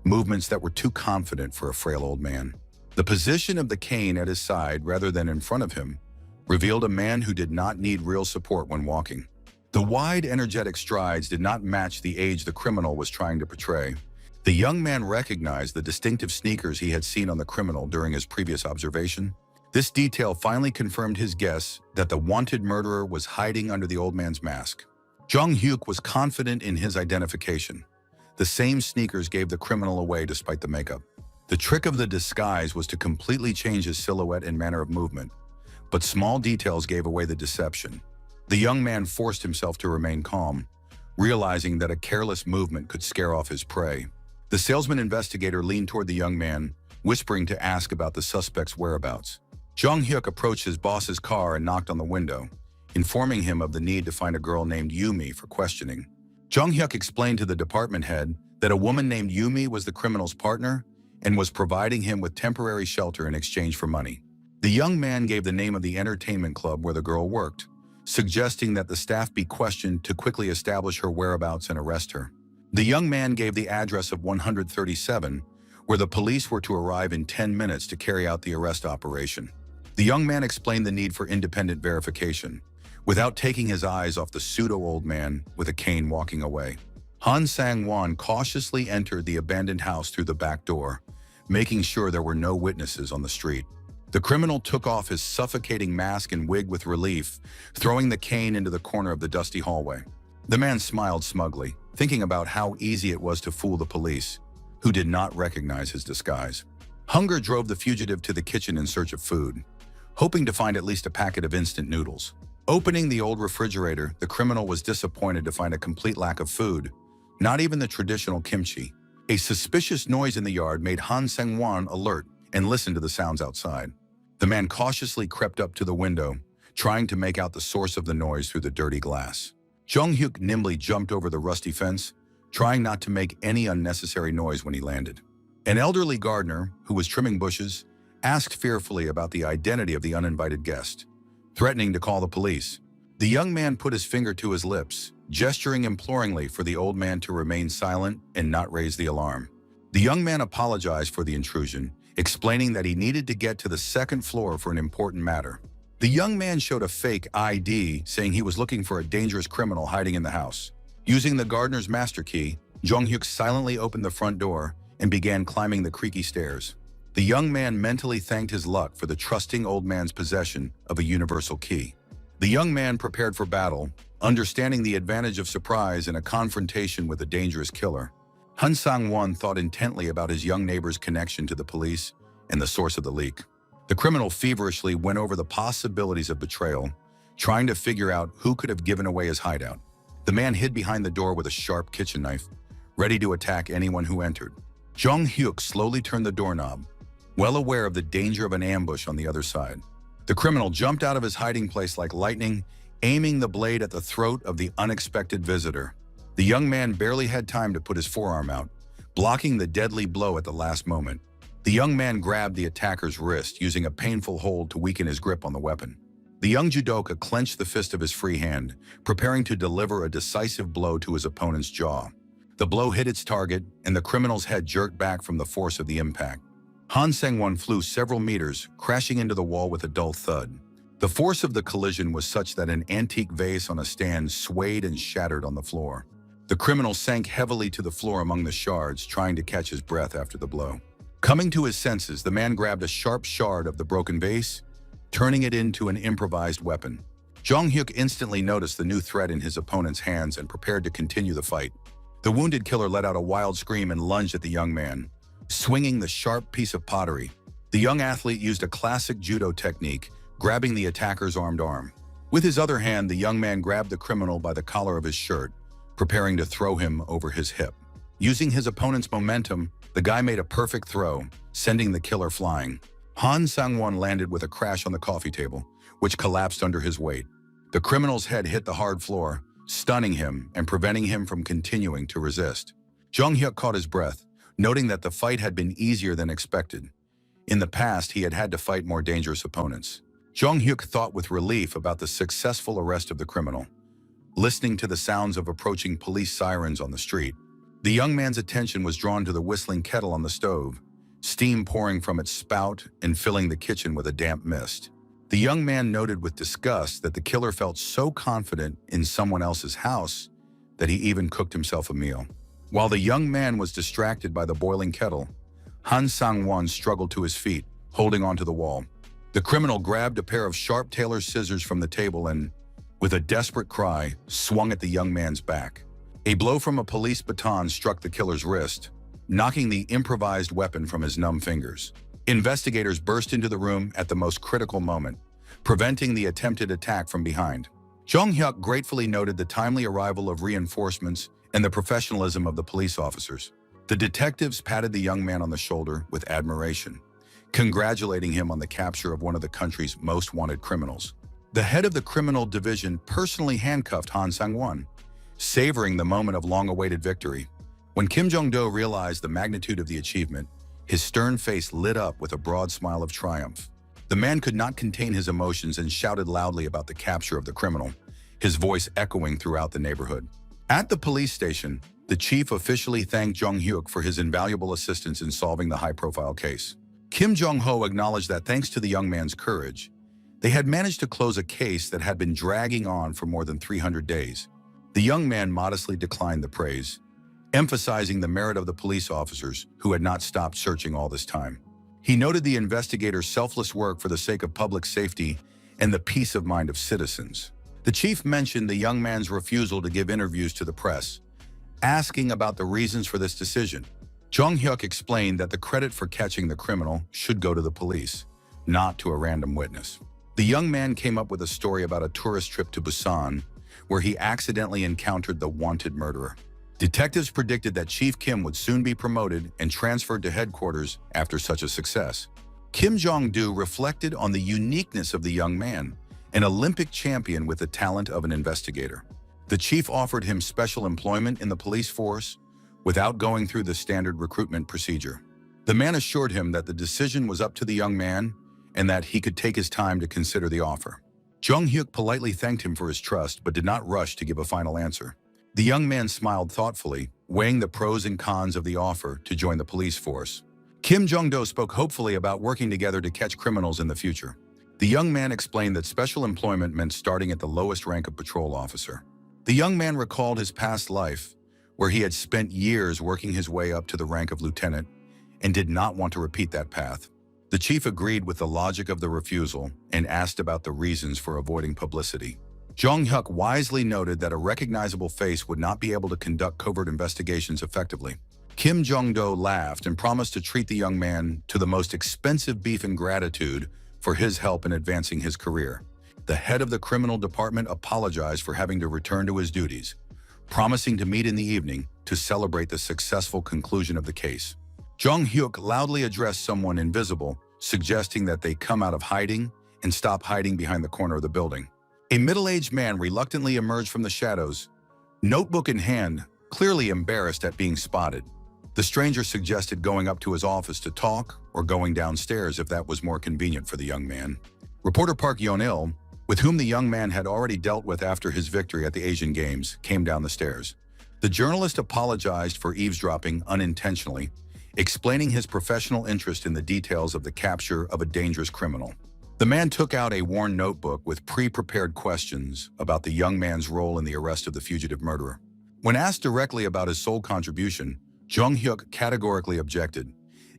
S1: movements that were too confident for a frail old man. The position of the cane at his side rather than in front of him revealed a man who did not need real support when walking. The wide, energetic strides did not match the age the criminal was trying to portray. The young man recognized the distinctive sneakers he had seen on the criminal during his previous observation. This detail finally confirmed his guess that the wanted murderer was hiding under the old man's mask. Jung Hyuk was confident in his identification. The same sneakers gave the criminal away despite the makeup. The trick of the disguise was to completely change his silhouette and manner of movement, but small details gave away the deception. The young man forced himself to remain calm, realizing that a careless movement could scare off his prey. The salesman investigator leaned toward the young man, whispering to ask about the suspect's whereabouts. Jung Hyuk approached his boss's car and knocked on the window, informing him of the need to find a girl named Yumi for questioning. Jung Hyuk explained to the department head that a woman named Yumi was the criminal's partner and was providing him with temporary shelter in exchange for money. The young man gave the name of the entertainment club where the girl worked, suggesting that the staff be questioned to quickly establish her whereabouts and arrest her. The young man gave the address of 137, where the police were to arrive in 10 minutes to carry out the arrest operation. The young man explained the need for independent verification, without taking his eyes off the pseudo-old man with a cane walking away. Han Sang-won cautiously entered the abandoned house through the back door, making sure there were no witnesses on the street. The criminal took off his suffocating mask and wig with relief, throwing the cane into the corner of the dusty hallway. The man smiled smugly, thinking about how easy it was to fool the police, who did not recognize his disguise. Hunger drove the fugitive to the kitchen in search of food, hoping to find at least a packet of instant noodles. Opening the old refrigerator, the criminal was disappointed to find a complete lack of food, not even the traditional kimchi. A suspicious noise in the yard made Han Sang-won alert and listen to the sounds outside. The man cautiously crept up to the window, trying to make out the source of the noise through the dirty glass. Jung Hyuk nimbly jumped over the rusty fence, trying not to make any unnecessary noise when he landed. An elderly gardener, who was trimming bushes, asked fearfully about the identity of the uninvited guest, threatening to call the police. The young man put his finger to his lips, gesturing imploringly for the old man to remain silent and not raise the alarm. The young man apologized for the intrusion, explaining that he needed to get to the second floor for an important matter. The young man showed a fake ID, saying he was looking for a dangerous criminal hiding in the house. Using the gardener's master key, Jung Hyuk silently opened the front door and began climbing the creaky stairs. The young man mentally thanked his luck for the trusting old man's possession of a universal key. The young man prepared for battle, understanding the advantage of surprise in a confrontation with a dangerous killer. Han Sang-won thought intently about his young neighbor's connection to the police and the source of the leak. The criminal feverishly went over the possibilities of betrayal, trying to figure out who could have given away his hideout. The man hid behind the door with a sharp kitchen knife, ready to attack anyone who entered. Jung Hyuk slowly turned the doorknob, well aware of the danger of an ambush on the other side. The criminal jumped out of his hiding place like lightning, aiming the blade at the throat of the unexpected visitor. The young man barely had time to put his forearm out, blocking the deadly blow at the last moment. The young man grabbed the attacker's wrist, using a painful hold to weaken his grip on the weapon. The young judoka clenched the fist of his free hand, preparing to deliver a decisive blow to his opponent's jaw. The blow hit its target, and the criminal's head jerked back from the force of the impact. Han Sang-won flew several meters, crashing into the wall with a dull thud. The force of the collision was such that an antique vase on a stand swayed and shattered on the floor. The criminal sank heavily to the floor among the shards, trying to catch his breath after the blow. Coming to his senses, the man grabbed a sharp shard of the broken vase, turning it into an improvised weapon. Jong-hyuk instantly noticed the new threat in his opponent's hands and prepared to continue the fight. The wounded killer let out a wild scream and lunged at the young man, swinging the sharp piece of pottery. The young athlete used a classic judo technique, grabbing the attacker's armed arm. With his other hand, the young man grabbed the criminal by the collar of his shirt, preparing to throw him over his hip. Using his opponent's momentum, the guy made a perfect throw, sending the killer flying. Han Sang-won landed with a crash on the coffee table, which collapsed under his weight. The criminal's head hit the hard floor, stunning him and preventing him from continuing to resist. Jong-hyuk caught his breath, noting that the fight had been easier than expected. In the past, he had had to fight more dangerous opponents. Jong-hyuk thought with relief about the successful arrest of the criminal. Listening to the sounds of approaching police sirens on the street, the young man's attention was drawn to the whistling kettle on the stove, steam pouring from its spout and filling the kitchen with a damp mist. The young man noted with disgust that the killer felt so confident in someone else's house that he even cooked himself a meal. While the young man was distracted by the boiling kettle, Han Sang-won struggled to his feet, holding onto the wall. The criminal grabbed a pair of sharp tailor's scissors from the table and, with a desperate cry, swung at the young man's back. A blow from a police baton struck the killer's wrist, knocking the improvised weapon from his numb fingers. Investigators burst into the room at the most critical moment, preventing the attempted attack from behind. Jong-hyuk gratefully noted the timely arrival of reinforcements and the professionalism of the police officers. The detectives patted the young man on the shoulder with admiration, congratulating him on the capture of one of the country's most wanted criminals. The head of the criminal division personally handcuffed Han Sang-won, savoring the moment of long-awaited victory. When Kim Jong-do realized the magnitude of the achievement, his stern face lit up with a broad smile of triumph. The man could not contain his emotions and shouted loudly about the capture of the criminal, his voice echoing throughout the neighborhood. At the police station, the chief officially thanked Jong-hyuk for his invaluable assistance in solving the high-profile case. Kim Jong-ho acknowledged that thanks to the young man's courage, they had managed to close a case that had been dragging on for more than 300 days. The young man modestly declined the praise, emphasizing the merit of the police officers who had not stopped searching all this time. He noted the investigators' selfless work for the sake of public safety and the peace of mind of citizens. The chief mentioned the young man's refusal to give interviews to the press, asking about the reasons for this decision. Jong-hyuk explained that the credit for catching the criminal should go to the police, not to a random witness. The young man came up with a story about a tourist trip to Busan, where he accidentally encountered the wanted murderer. Detectives predicted that Chief Kim would soon be promoted and transferred to headquarters after such a success. Kim Jong-do reflected on the uniqueness of the young man, an Olympic champion with the talent of an investigator. The chief offered him special employment in the police force without going through the standard recruitment procedure. The man assured him that the decision was up to the young man and that he could take his time to consider the offer. Jong-hyuk politely thanked him for his trust but did not rush to give a final answer. The young man smiled thoughtfully, weighing the pros and cons of the offer to join the police force. Kim Jong-do spoke hopefully about working together to catch criminals in the future. The young man explained that special employment meant starting at the lowest rank of patrol officer. The young man recalled his past life, where he had spent years working his way up to the rank of lieutenant and did not want to repeat that path. The chief agreed with the logic of the refusal and asked about the reasons for avoiding publicity. Jong-hyuk wisely noted that a recognizable face would not be able to conduct covert investigations effectively. Kim Jong-do laughed and promised to treat the young man to the most expensive beef in gratitude for his help in advancing his career. The head of the criminal department apologized for having to return to his duties, promising to meet in the evening to celebrate the successful conclusion of the case. Jong-hyuk loudly addressed someone invisible, suggesting that they come out of hiding and stop hiding behind the corner of the building. A middle-aged man reluctantly emerged from the shadows, notebook in hand, clearly embarrassed at being spotted. The stranger suggested going up to his office to talk or going downstairs if that was more convenient for the young man. Reporter Park Yeon-il, with whom the young man had already dealt with after his victory at the Asian Games, came down the stairs. The journalist apologized for eavesdropping unintentionally explaining his professional interest in the details of the capture of a dangerous criminal. The man took out a worn notebook with pre-prepared questions about the young man's role in the arrest of the fugitive murderer. When asked directly about his sole contribution, Jung-hyuk categorically objected,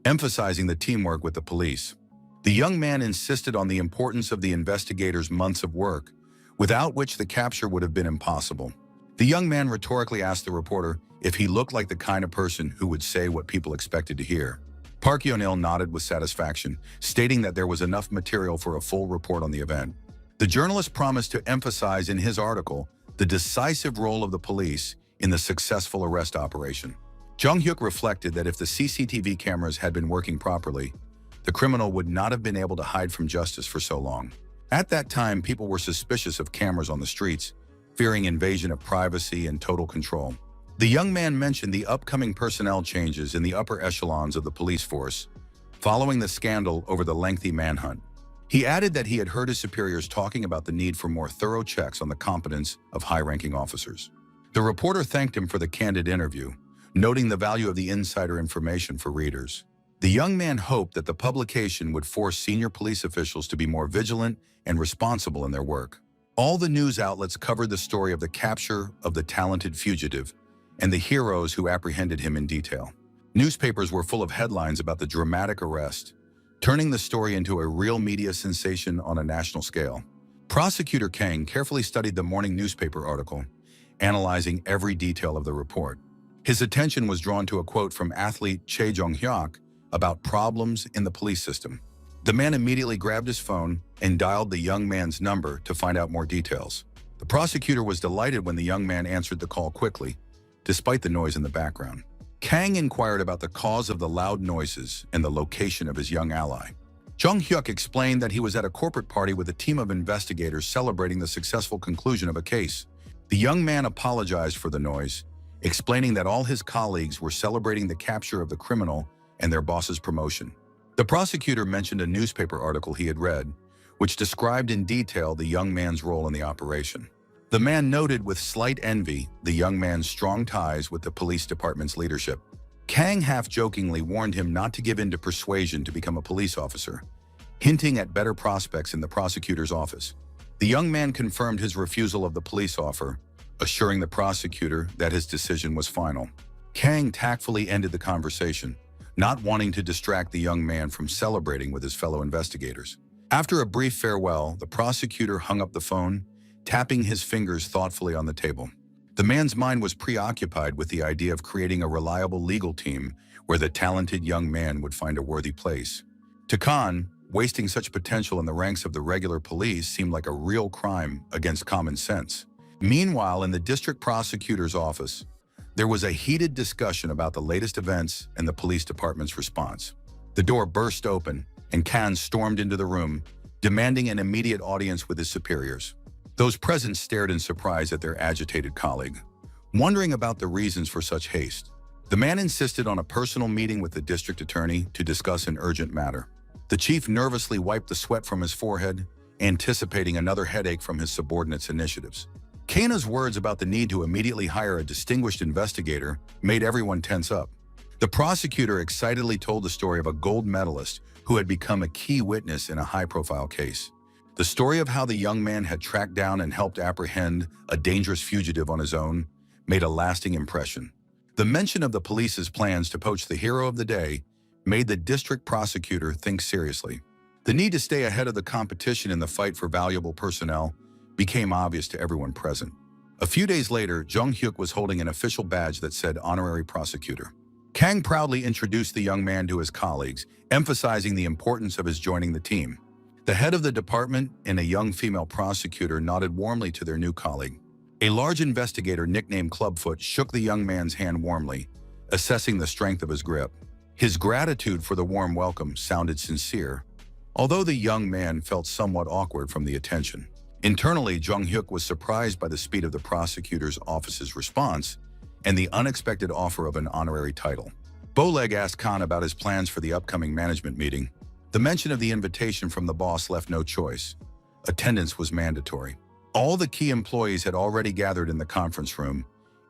S1: emphasizing the teamwork with the police. The young man insisted on the importance of the investigators' months of work, without which the capture would have been impossible. The young man rhetorically asked the reporter if he looked like the kind of person who would say what people expected to hear. Park Yeon-il nodded with satisfaction, stating that there was enough material for a full report on the event. The journalist promised to emphasize in his article the decisive role of the police in the successful arrest operation. Jung-hyuk reflected that if the CCTV cameras had been working properly, the criminal would not have been able to hide from justice for so long. At that time, people were suspicious of cameras on the streets, fearing invasion of privacy and total control. The young man mentioned the upcoming personnel changes in the upper echelons of the police force, following the scandal over the lengthy manhunt. He added that he had heard his superiors talking about the need for more thorough checks on the competence of high-ranking officers. The reporter thanked him for the candid interview, noting the value of the insider information for readers. The young man hoped that the publication would force senior police officials to be more vigilant and responsible in their work. All the news outlets covered the story of the capture of the talented fugitive and the heroes who apprehended him in detail. Newspapers were full of headlines about the dramatic arrest, turning the story into a real media sensation on a national scale. Prosecutor Kang carefully studied the morning newspaper article, analyzing every detail of the report. His attention was drawn to a quote from athlete Chae Jong-hyuk about problems in the police system. The man immediately grabbed his phone and dialed the young man's number to find out more details. The prosecutor was delighted when the young man answered the call quickly, despite the noise in the background. Kang inquired about the cause of the loud noises and the location of his young ally. Jung-hyuk explained that he was at a corporate party with a team of investigators celebrating the successful conclusion of a case. The young man apologized for the noise, explaining that all his colleagues were celebrating the capture of the criminal and their boss's promotion. The prosecutor mentioned a newspaper article he had read, which described in detail the young man's role in the operation. The man noted with slight envy the young man's strong ties with the police department's leadership. Kang half-jokingly warned him not to give in to persuasion to become a police officer, hinting at better prospects in the prosecutor's office. The young man confirmed his refusal of the police offer, assuring the prosecutor that his decision was final. Kang tactfully ended the conversation, not wanting to distract the young man from celebrating with his fellow investigators. After a brief farewell, the prosecutor hung up the phone, tapping his fingers thoughtfully on the table. The man's mind was preoccupied with the idea of creating a reliable legal team where the talented young man would find a worthy place. To Khan, wasting such potential in the ranks of the regular police seemed like a real crime against common sense. Meanwhile, in the district prosecutor's office, there was a heated discussion about the latest events and the police department's response. The door burst open, and Khan stormed into the room, demanding an immediate audience with his superiors. Those present stared in surprise at their agitated colleague, wondering about the reasons for such haste. The man insisted on a personal meeting with the district attorney to discuss an urgent matter. The chief nervously wiped the sweat from his forehead, anticipating another headache from his subordinates' initiatives. Kana's words about the need to immediately hire a distinguished investigator made everyone tense up. The prosecutor excitedly told the story of a gold medalist who had become a key witness in a high-profile case. The story of how the young man had tracked down and helped apprehend a dangerous fugitive on his own made a lasting impression. The mention of the police's plans to poach the hero of the day made the district prosecutor think seriously. The need to stay ahead of the competition in the fight for valuable personnel became obvious to everyone present. A few days later, Jung-hyuk was holding an official badge that said Honorary Prosecutor. Kang proudly introduced the young man to his colleagues, emphasizing the importance of his joining the team. The head of the department and a young female prosecutor nodded warmly to their new colleague. A large investigator nicknamed Clubfoot shook the young man's hand warmly, assessing the strength of his grip. His gratitude for the warm welcome sounded sincere, although the young man felt somewhat awkward from the attention. Internally, Jung-hyuk was surprised by the speed of the prosecutor's office's response and the unexpected offer of an honorary title. Boleg asked Khan about his plans for the upcoming management meeting. The mention of the invitation from the boss left no choice. Attendance was mandatory. All the key employees had already gathered in the conference room,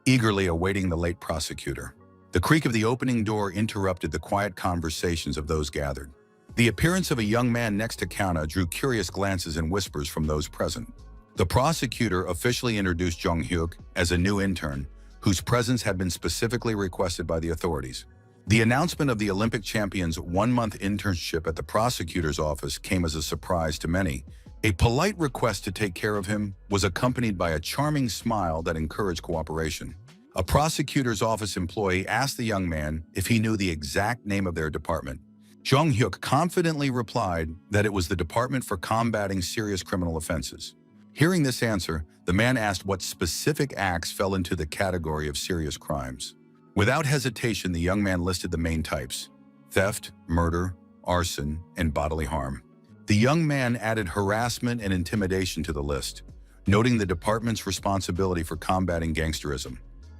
S1: eagerly awaiting the late prosecutor. The creak of the opening door interrupted the quiet conversations of those gathered. The appearance of a young man next to Kauna drew curious glances and whispers from those present. The prosecutor officially introduced Jung Hyuk as a new intern, whose presence had been specifically requested by the authorities. The announcement of the Olympic champion's one-month internship at the prosecutor's office came as a surprise to many. A polite request to take care of him was accompanied by a charming smile that encouraged cooperation. A prosecutor's office employee asked the young man if he knew the exact name of their department. Jung Hyuk confidently replied that it was the Department for Combating Serious Criminal Offenses. Hearing this answer, the man asked what specific acts fell into the category of serious crimes. Without hesitation, the young man listed the main types: theft, murder, arson, and bodily harm. The young man added harassment and intimidation to the list, noting the department's responsibility for combating gangsterism.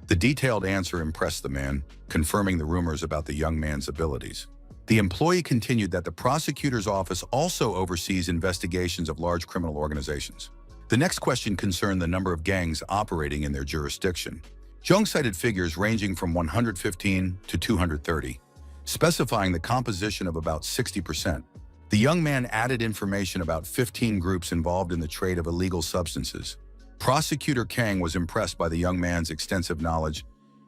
S1: The detailed answer impressed the man, confirming the rumors about the young man's abilities. The employee continued that the prosecutor's office also oversees investigations of large criminal organizations. The next question concerned the number of gangs operating in their jurisdiction. Jung cited figures ranging from 115 to 230, specifying the composition of about 60%. The young man added information about 15 groups involved in the trade of illegal substances. Prosecutor Kang was impressed by the young man's extensive knowledge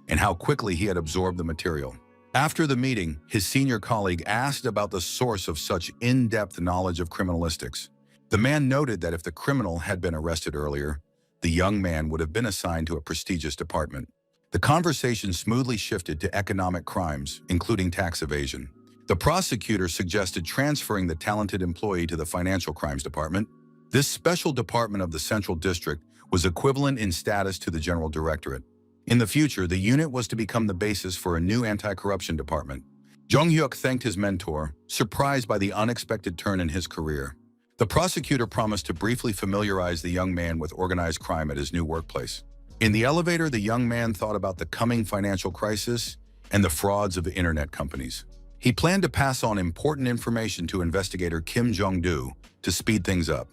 S1: and how quickly he had absorbed the material. After the meeting, his senior colleague asked about the source of such in-depth knowledge of criminalistics. The man noted that if the criminal had been arrested earlier, the young man would have been assigned to a prestigious department. The conversation smoothly shifted to economic crimes, including tax evasion. The prosecutor suggested transferring the talented employee to the Financial Crimes Department. This special department of the Central District was equivalent in status to the General Directorate. In the future, the unit was to become the basis for a new anti-corruption department. Jung Hyuk thanked his mentor, surprised by the unexpected turn in his career. The prosecutor promised to briefly familiarize the young man with organized crime at his new workplace. In the elevator, the young man thought about the coming financial crisis and the frauds of the internet companies. He planned to pass on important information to investigator Kim Jong-do to speed things up.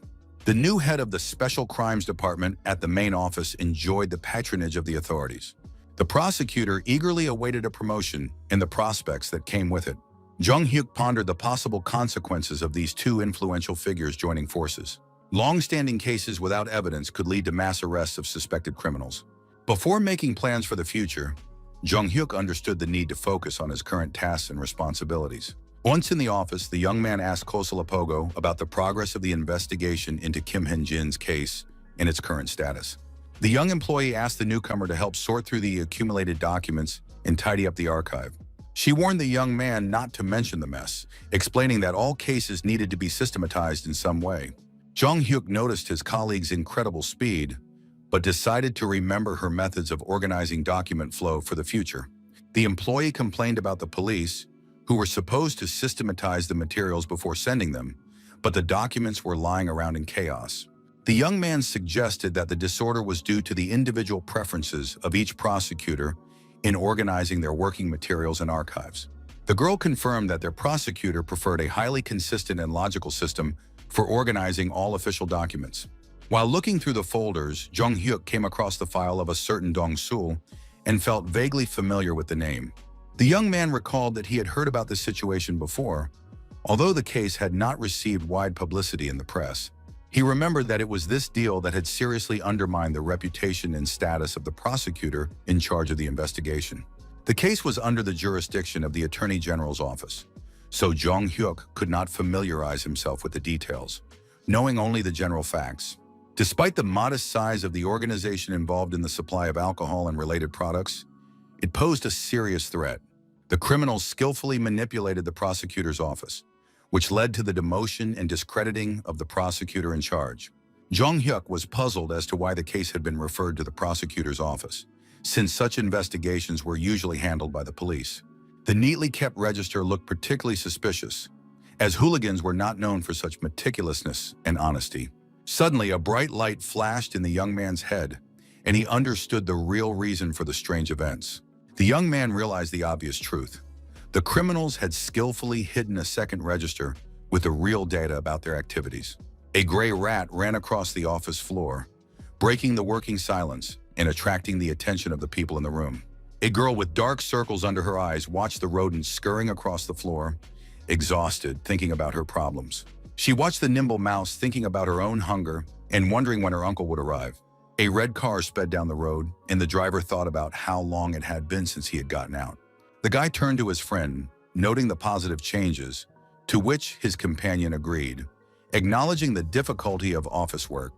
S1: The new head of the Special Crimes Department at the main office enjoyed the patronage of the authorities. The prosecutor eagerly awaited a promotion and the prospects that came with it. Jung Hyuk pondered the possible consequences of these two influential figures joining forces. Long-standing cases without evidence could lead to mass arrests of suspected criminals. Before making plans for the future, Jung Hyuk understood the need to focus on his current tasks and responsibilities. Once in the office, the young man asked Kosalapogo about the progress of the investigation into Kim Hyun-jin's case and its current status. The young employee asked the newcomer to help sort through the accumulated documents and tidy up the archive. She warned the young man not to mention the mess, explaining that all cases needed to be systematized in some way. Jung Hyuk noticed his colleague's incredible speed, but decided to remember her methods of organizing document flow for the future. The employee complained about the police, who were supposed to systematize the materials before sending them, but the documents were lying around in chaos. The young man suggested that the disorder was due to the individual preferences of each prosecutor in organizing their working materials and archives. The girl confirmed that their prosecutor preferred a highly consistent and logical system for organizing all official documents. While looking through the folders, Jung Hyuk came across the file of a certain Dong Sul and felt vaguely familiar with the name. The young man recalled that he had heard about this situation before, although the case had not received wide publicity in the press. He remembered that it was this deal that had seriously undermined the reputation and status of the prosecutor in charge of the investigation. The case was under the jurisdiction of the Attorney General's office, so Jung Hyuk could not familiarize himself with the details, knowing only the general facts. Despite the modest size of the organization involved in the supply of alcohol and related products, it posed a serious threat. The criminals skillfully manipulated the prosecutor's office, which led to the demotion and discrediting of the prosecutor in charge. Jung Hyuk was puzzled as to why the case had been referred to the prosecutor's office, since such investigations were usually handled by the police. The neatly kept register looked particularly suspicious, as hooligans were not known for such meticulousness and honesty. Suddenly, a bright light flashed in the young man's head, and he understood the real reason for the strange events. The young man realized the obvious truth. The criminals had skillfully hidden a second register with the real data about their activities. A gray rat ran across the office floor, breaking the working silence and attracting the attention of the people in the room. A girl with dark circles under her eyes watched the rodents scurrying across the floor, exhausted, thinking about her problems. She watched the nimble mouse thinking about her own hunger and wondering when her uncle would arrive. A red car sped down the road, and the driver thought about how long it had been since he had gotten out. The guy turned to his friend, noting the positive changes, to which his companion agreed, acknowledging the difficulty of office work.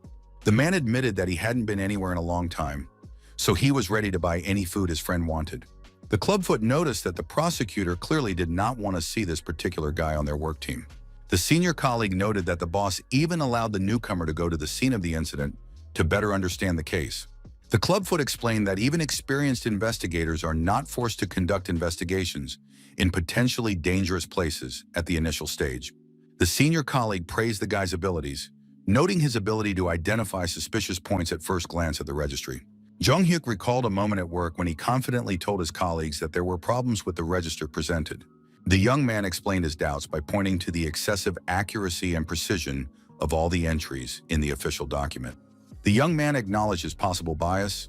S1: The man admitted that he hadn't been anywhere in a long time, so he was ready to buy any food his friend wanted. The clubfoot noticed that the prosecutor clearly did not want to see this particular guy on their work team. The senior colleague noted that the boss even allowed the newcomer to go to the scene of the incident to better understand the case. The clubfoot explained that even experienced investigators are not forced to conduct investigations in potentially dangerous places at the initial stage. The senior colleague praised the guy's abilities, noting his ability to identify suspicious points at first glance at the registry. Jung-hyuk recalled a moment at work when he confidently told his colleagues that there were problems with the register presented. The young man explained his doubts by pointing to the excessive accuracy and precision of all the entries in the official document. The young man acknowledged his possible bias,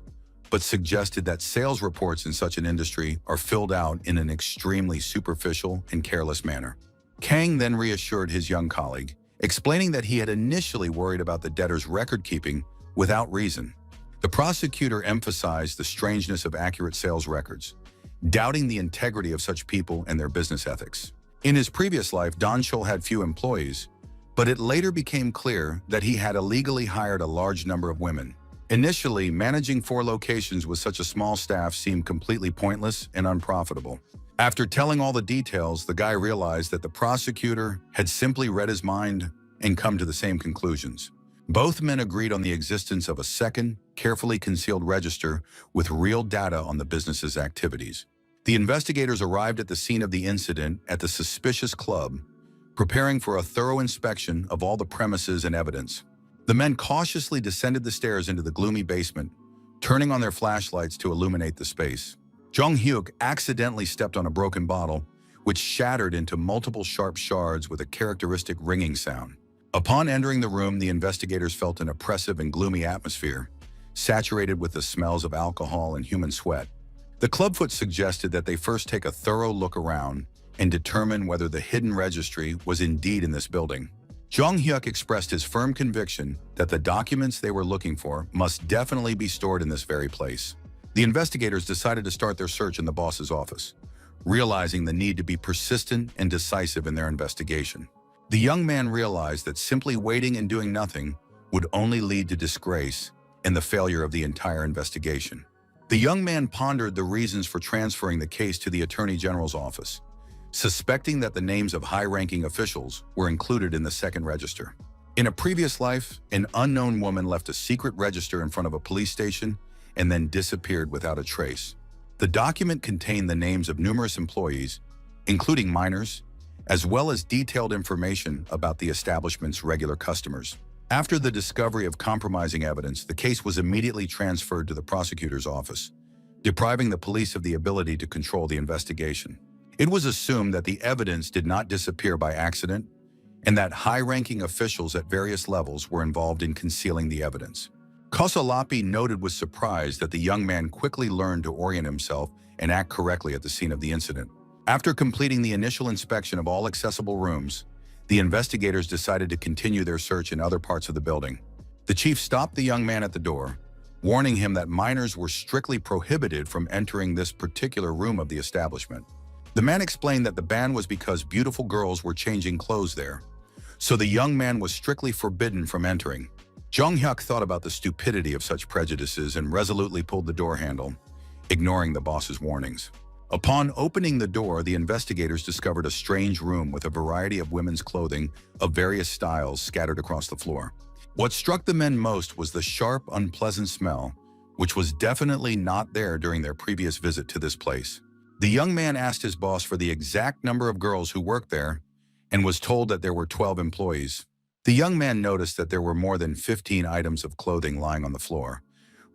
S1: but suggested that sales reports in such an industry are filled out in an extremely superficial and careless manner. Kang then reassured his young colleague, explaining that he had initially worried about the debtor's record-keeping without reason. The prosecutor emphasized the strangeness of accurate sales records, doubting the integrity of such people and their business ethics. In his previous life, Don Chol had few employees, but it later became clear that he had illegally hired a large number of women. Initially, managing 4 locations with such a small staff seemed completely pointless and unprofitable. After telling all the details, the guy realized that the prosecutor had simply read his mind and come to the same conclusions. Both men agreed on the existence of a second, carefully concealed register with real data on the business's activities. The investigators arrived at the scene of the incident at the suspicious club, preparing for a thorough inspection of all the premises and evidence. The men cautiously descended the stairs into the gloomy basement, turning on their flashlights to illuminate the space. Jung-hyuk accidentally stepped on a broken bottle, which shattered into multiple sharp shards with a characteristic ringing sound. Upon entering the room, the investigators felt an oppressive and gloomy atmosphere, saturated with the smells of alcohol and human sweat. The clubfoot suggested that they first take a thorough look around and determine whether the hidden registry was indeed in this building. Jung-hyuk expressed his firm conviction that the documents they were looking for must definitely be stored in this very place. The investigators decided to start their search in the boss's office, realizing the need to be persistent and decisive in their investigation. The young man realized that simply waiting and doing nothing would only lead to disgrace and the failure of the entire investigation. The young man pondered the reasons for transferring the case to the Attorney General's office, suspecting that the names of high-ranking officials were included in the second register. In a previous life, an unknown woman left a secret register in front of a police station and then disappeared without a trace. The document contained the names of numerous employees, including minors, as well as detailed information about the establishment's regular customers. After the discovery of compromising evidence, the case was immediately transferred to the prosecutor's office, depriving the police of the ability to control the investigation. It was assumed that the evidence did not disappear by accident and that high-ranking officials at various levels were involved in concealing the evidence. Kosolapi noted with surprise that the young man quickly learned to orient himself and act correctly at the scene of the incident. After completing the initial inspection of all accessible rooms, the investigators decided to continue their search in other parts of the building. The chief stopped the young man at the door, warning him that minors were strictly prohibited from entering this particular room of the establishment. The man explained that the ban was because beautiful girls were changing clothes there, so the young man was strictly forbidden from entering. Jung-hyuk thought about the stupidity of such prejudices and resolutely pulled the door handle, ignoring the boss's warnings. Upon opening the door, the investigators discovered a strange room with a variety of women's clothing of various styles scattered across the floor. What struck the men most was the sharp, unpleasant smell, which was definitely not there during their previous visit to this place. The young man asked his boss for the exact number of girls who worked there and was told that there were 12 employees. The young man noticed that there were more than 15 items of clothing lying on the floor,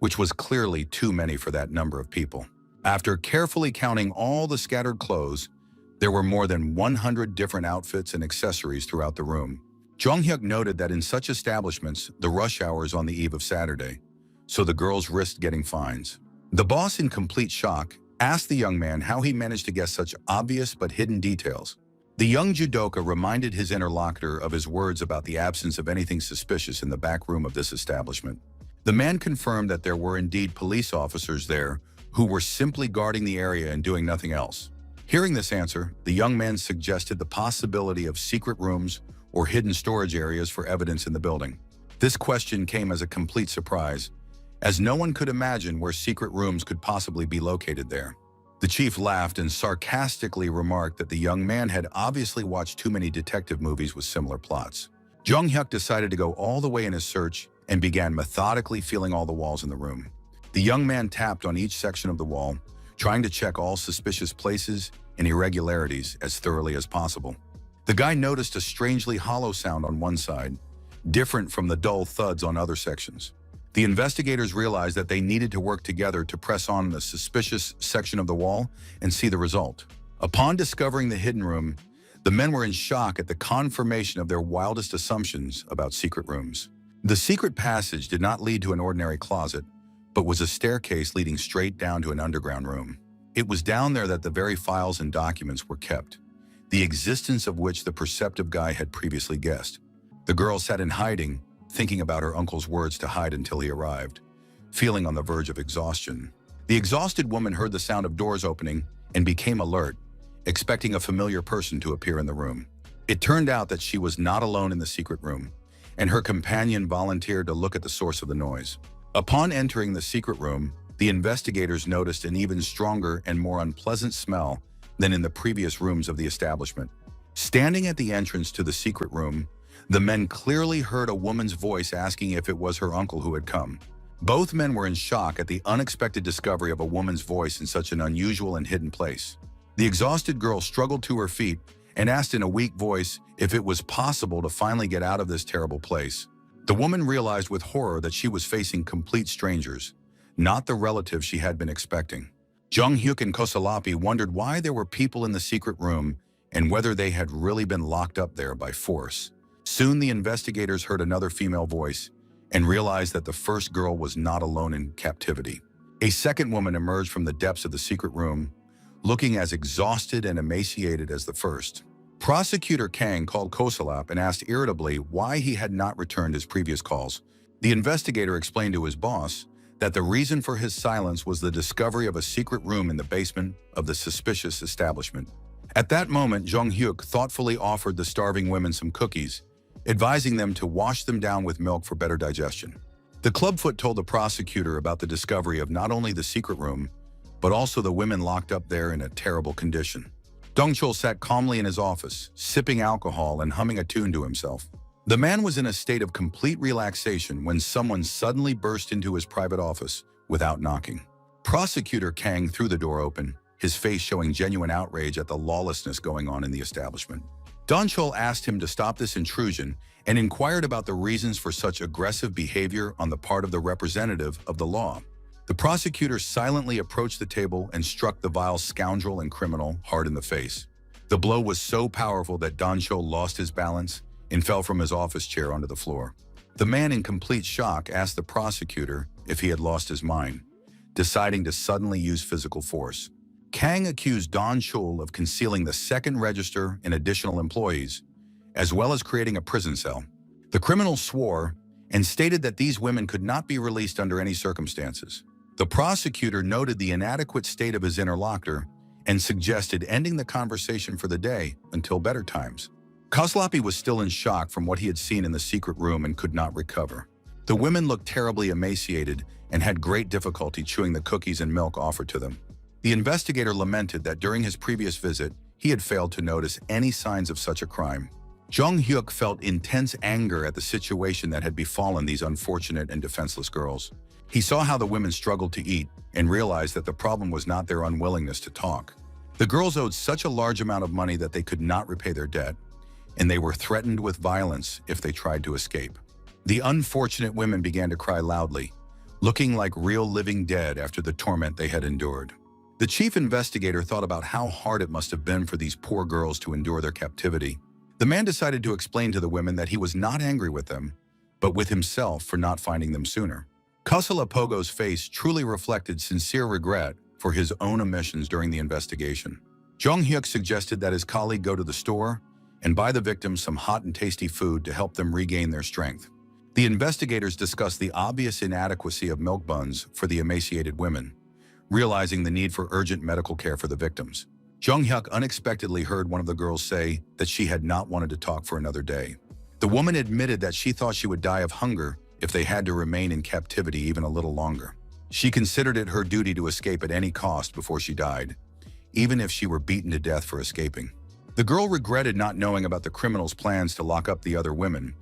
S1: which was clearly too many for that number of people. After carefully counting all the scattered clothes, there were more than 100 different outfits and accessories throughout the room. Jung-hyuk noted that in such establishments, the rush hour is on the eve of Saturday, so the girls risked getting fines. The boss, in complete shock, asked the young man how he managed to guess such obvious but hidden details. The young judoka reminded his interlocutor of his words about the absence of anything suspicious in the back room of this establishment. The man confirmed that there were indeed police officers there who were simply guarding the area and doing nothing else. Hearing this answer, the young man suggested the possibility of secret rooms or hidden storage areas for evidence in the building. This question came as a complete surprise, as no one could imagine where secret rooms could possibly be located there. The chief laughed and sarcastically remarked that the young man had obviously watched too many detective movies with similar plots. Jung Hyuk decided to go all the way in his search and began methodically feeling all the walls in the room. The young man tapped on each section of the wall, trying to check all suspicious places and irregularities as thoroughly as possible. The guy noticed a strangely hollow sound on one side, different from the dull thuds on other sections. The investigators realized that they needed to work together to press on the suspicious section of the wall and see the result. Upon discovering the hidden room, the men were in shock at the confirmation of their wildest assumptions about secret rooms. The secret passage did not lead to an ordinary closet, but was a staircase leading straight down to an underground room. It was down there that the very files and documents were kept, the existence of which the perceptive guy had previously guessed. The girl sat in hiding, thinking about her uncle's words to hide until he arrived, feeling on the verge of exhaustion. The exhausted woman heard the sound of doors opening and became alert, expecting a familiar person to appear in the room. It turned out that she was not alone in the secret room, and her companion volunteered to look at the source of the noise. Upon entering the secret room, the investigators noticed an even stronger and more unpleasant smell than in the previous rooms of the establishment. Standing at the entrance to the secret room, the men clearly heard a woman's voice asking if it was her uncle who had come. Both men were in shock at the unexpected discovery of a woman's voice in such an unusual and hidden place. The exhausted girl struggled to her feet and asked in a weak voice if it was possible to finally get out of this terrible place. The woman realized with horror that she was facing complete strangers, not the relatives she had been expecting. Jung Hyuk and Kosalapi wondered why there were people in the secret room and whether they had really been locked up there by force. Soon the investigators heard another female voice and realized that the first girl was not alone in captivity. A second woman emerged from the depths of the secret room, looking as exhausted and emaciated as the first. Prosecutor Kang called Kosalap and asked irritably why he had not returned his previous calls. The investigator explained to his boss that the reason for his silence was the discovery of a secret room in the basement of the suspicious establishment. At that moment, Jung Hyuk thoughtfully offered the starving women some cookies, advising them to wash them down with milk for better digestion. The clubfoot told the prosecutor about the discovery of not only the secret room, but also the women locked up there in a terrible condition. Dong-chul sat calmly in his office, sipping alcohol and humming a tune to himself. The man was in a state of complete relaxation when someone suddenly burst into his private office without knocking. Prosecutor Kang threw the door open, his face showing genuine outrage at the lawlessness going on in the establishment. Dong-chul asked him to stop this intrusion and inquired about the reasons for such aggressive behavior on the part of the representative of the law. The prosecutor silently approached the table and struck the vile scoundrel and criminal hard in the face. The blow was so powerful that Dong-chul lost his balance and fell from his office chair onto the floor. The man, in complete shock, asked the prosecutor if he had lost his mind, deciding to suddenly use physical force. Kang accused Dong-chul of concealing the second register and additional employees, as well as creating a prison cell. The criminal swore and stated that these women could not be released under any circumstances. The prosecutor noted the inadequate state of his interlocutor and suggested ending the conversation for the day until better times. Koslapi was still in shock from what he had seen in the secret room and could not recover. The women looked terribly emaciated and had great difficulty chewing the cookies and milk offered to them. The investigator lamented that during his previous visit, he had failed to notice any signs of such a crime. Jung Hyuk felt intense anger at the situation that had befallen these unfortunate and defenseless girls. He saw how the women struggled to eat and realized that the problem was not their unwillingness to talk. The girls owed such a large amount of money that they could not repay their debt, and they were threatened with violence if they tried to escape. The unfortunate women began to cry loudly, looking like real living dead after the torment they had endured. The chief investigator thought about how hard it must have been for these poor girls to endure their captivity. The man decided to explain to the women that he was not angry with them, but with himself for not finding them sooner. Kusala Pogo's face truly reflected sincere regret for his own omissions during the investigation. Jung Hyuk suggested that his colleague go to the store and buy the victims some hot and tasty food to help them regain their strength. The investigators discussed the obvious inadequacy of milk buns for the emaciated women, realizing the need for urgent medical care for the victims. Jung Hyuk unexpectedly heard one of the girls say that she had not wanted to talk for another day. The woman admitted that she thought she would die of hunger if they had to remain in captivity even a little longer. She considered it her duty to escape at any cost before she died, even if she were beaten to death for escaping. The girl regretted not knowing about the criminals' plans to lock up the other women.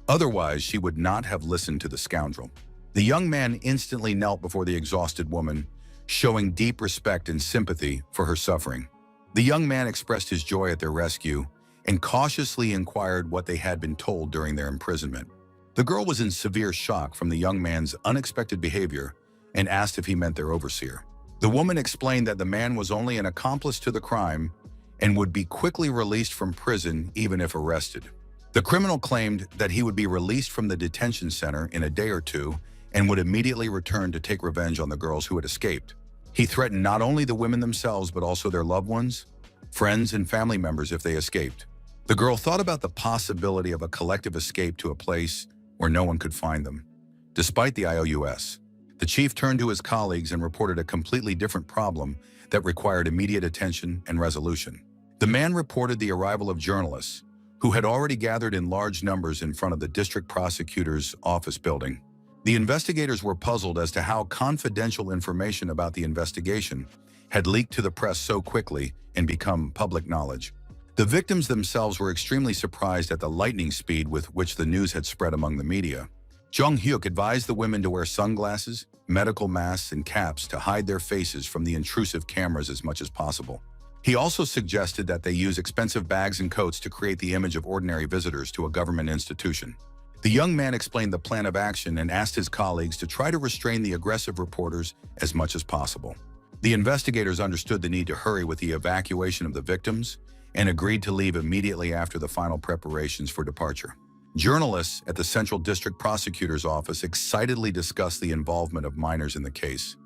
S1: Otherwise, she would not have listened to the scoundrel. The young man instantly knelt before the exhausted woman, showing deep respect and sympathy for her suffering. The young man expressed his joy at their rescue and cautiously inquired what they had been told during their imprisonment. The girl was in severe shock from the young man's unexpected behavior and asked if he meant their overseer. The woman explained that the man was only an accomplice to the crime and would be quickly released from prison even if arrested. The criminal claimed that he would be released from the detention center in a day or two and would immediately return to take revenge on the girls who had escaped. He threatened not only the women themselves but also their loved ones, friends, and family members if they escaped. The girl thought about the possibility of a collective escape to a place where no one could find them. Despite the IOUS, the chief turned to his colleagues and reported a completely different problem that required immediate attention and resolution. The man reported the arrival of journalists, who had already gathered in large numbers in front of the district prosecutor's office building. The investigators were puzzled as to how confidential information about the investigation had leaked to the press so quickly and become public knowledge. The victims themselves were extremely surprised at the lightning speed with which the news had spread among the media. Jung Hyuk advised the women to wear sunglasses, medical masks, and caps to hide their faces from the intrusive cameras as much as possible. He also suggested that they use expensive bags and coats to create the image of ordinary visitors to a government institution. The young man explained the plan of action and asked his colleagues to try to restrain the aggressive reporters as much as possible. The investigators understood the need to hurry with the evacuation of the victims and agreed to leave immediately after the final preparations for departure. Journalists at the Central District Prosecutor's Office excitedly discussed the involvement of minors in the case,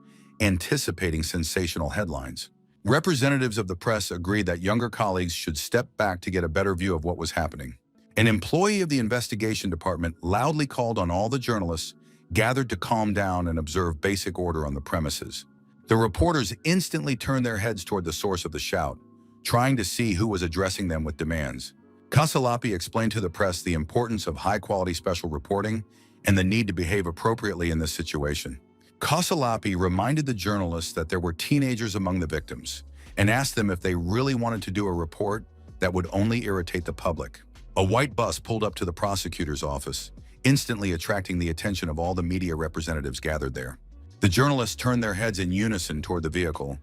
S1: anticipating sensational headlines. Representatives of the press agreed that younger colleagues should step back to get a better view of what was happening. An employee of the investigation department loudly called on all the journalists gathered to calm down and observe basic order on the premises. The reporters instantly turned their heads toward the source of the shout, trying to see who was addressing them with demands. Kasalapi explained to the press the importance of high-quality special reporting and the need to behave appropriately in this situation. Kasalapi reminded the journalists that there were teenagers among the victims and asked them if they really wanted to do a report that would only irritate the public. A white bus pulled up to the prosecutor's office, instantly attracting the attention of all the media representatives gathered there. The journalists turned their heads in unison toward the vehicle,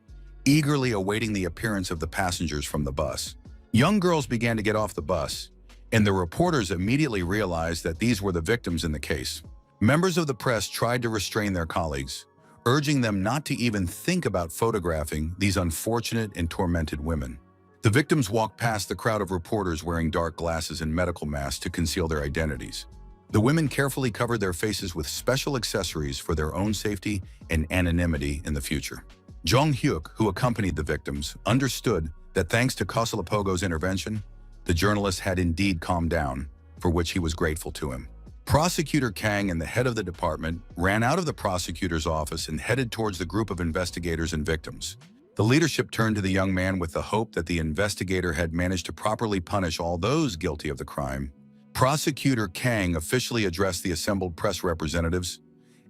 S1: eagerly awaiting the appearance of the passengers from the bus. Young girls began to get off the bus, and the reporters immediately realized that these were the victims in the case. Members of the press tried to restrain their colleagues, urging them not to even think about photographing these unfortunate and tormented women. The victims walked past the crowd of reporters wearing dark glasses and medical masks to conceal their identities. The women carefully covered their faces with special accessories for their own safety and anonymity in the future. Jung Hyuk, who accompanied the victims, understood that thanks to Kosalapogo's intervention, the journalist had indeed calmed down, for which he was grateful to him. Prosecutor Kang and the head of the department ran out of the prosecutor's office and headed towards the group of investigators and victims. The leadership turned to the young man with the hope that the investigator had managed to properly punish all those guilty of the crime. Prosecutor Kang officially addressed the assembled press representatives,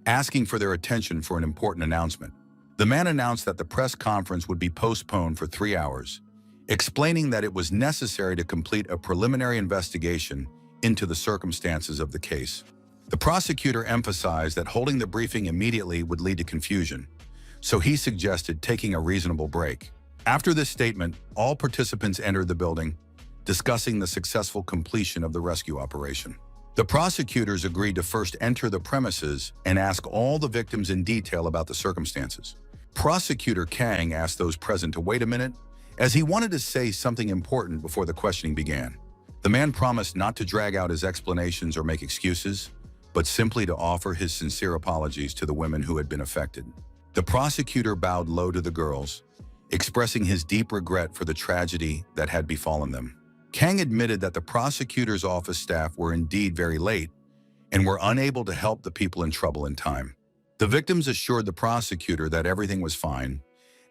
S1: asking for their attention for an important announcement. The man announced that the press conference would be postponed for 3 hours, explaining that it was necessary to complete a preliminary investigation into the circumstances of the case. The prosecutor emphasized that holding the briefing immediately would lead to confusion, so he suggested taking a reasonable break. After this statement, all participants entered the building, discussing the successful completion of the rescue operation. The prosecutors agreed to first enter the premises and ask all the victims in detail about the circumstances. Prosecutor Kang asked those present to wait a minute, as he wanted to say something important before the questioning began. The man promised not to drag out his explanations or make excuses, but simply to offer his sincere apologies to the women who had been affected. The prosecutor bowed low to the girls, expressing his deep regret for the tragedy that had befallen them. Kang admitted that the prosecutor's office staff were indeed very late and were unable to help the people in trouble in time. The victims assured the prosecutor that everything was fine,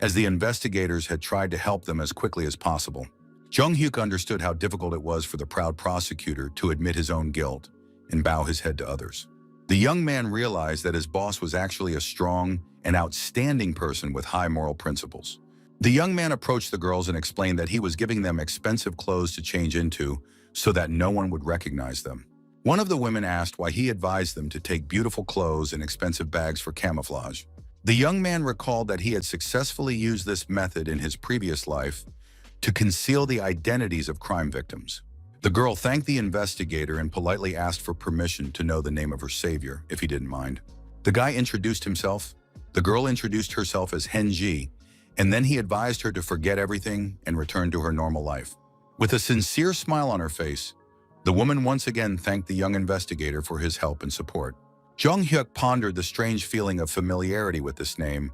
S1: as the investigators had tried to help them as quickly as possible. Jung-hyuk understood how difficult it was for the proud prosecutor to admit his own guilt and bow his head to others. The young man realized that his boss was actually a strong and outstanding person with high moral principles. The young man approached the girls and explained that he was giving them expensive clothes to change into so that no one would recognize them. One of the women asked why he advised them to take beautiful clothes and expensive bags for camouflage. The young man recalled that he had successfully used this method in his previous life to conceal the identities of crime victims. The girl thanked the investigator and politely asked for permission to know the name of her savior, if he didn't mind. The guy introduced himself. The girl introduced herself as Henji, and then he advised her to forget everything and return to her normal life. With a sincere smile on her face, the woman once again thanked the young investigator for his help and support. Jung-hyuk pondered the strange feeling of familiarity with this name,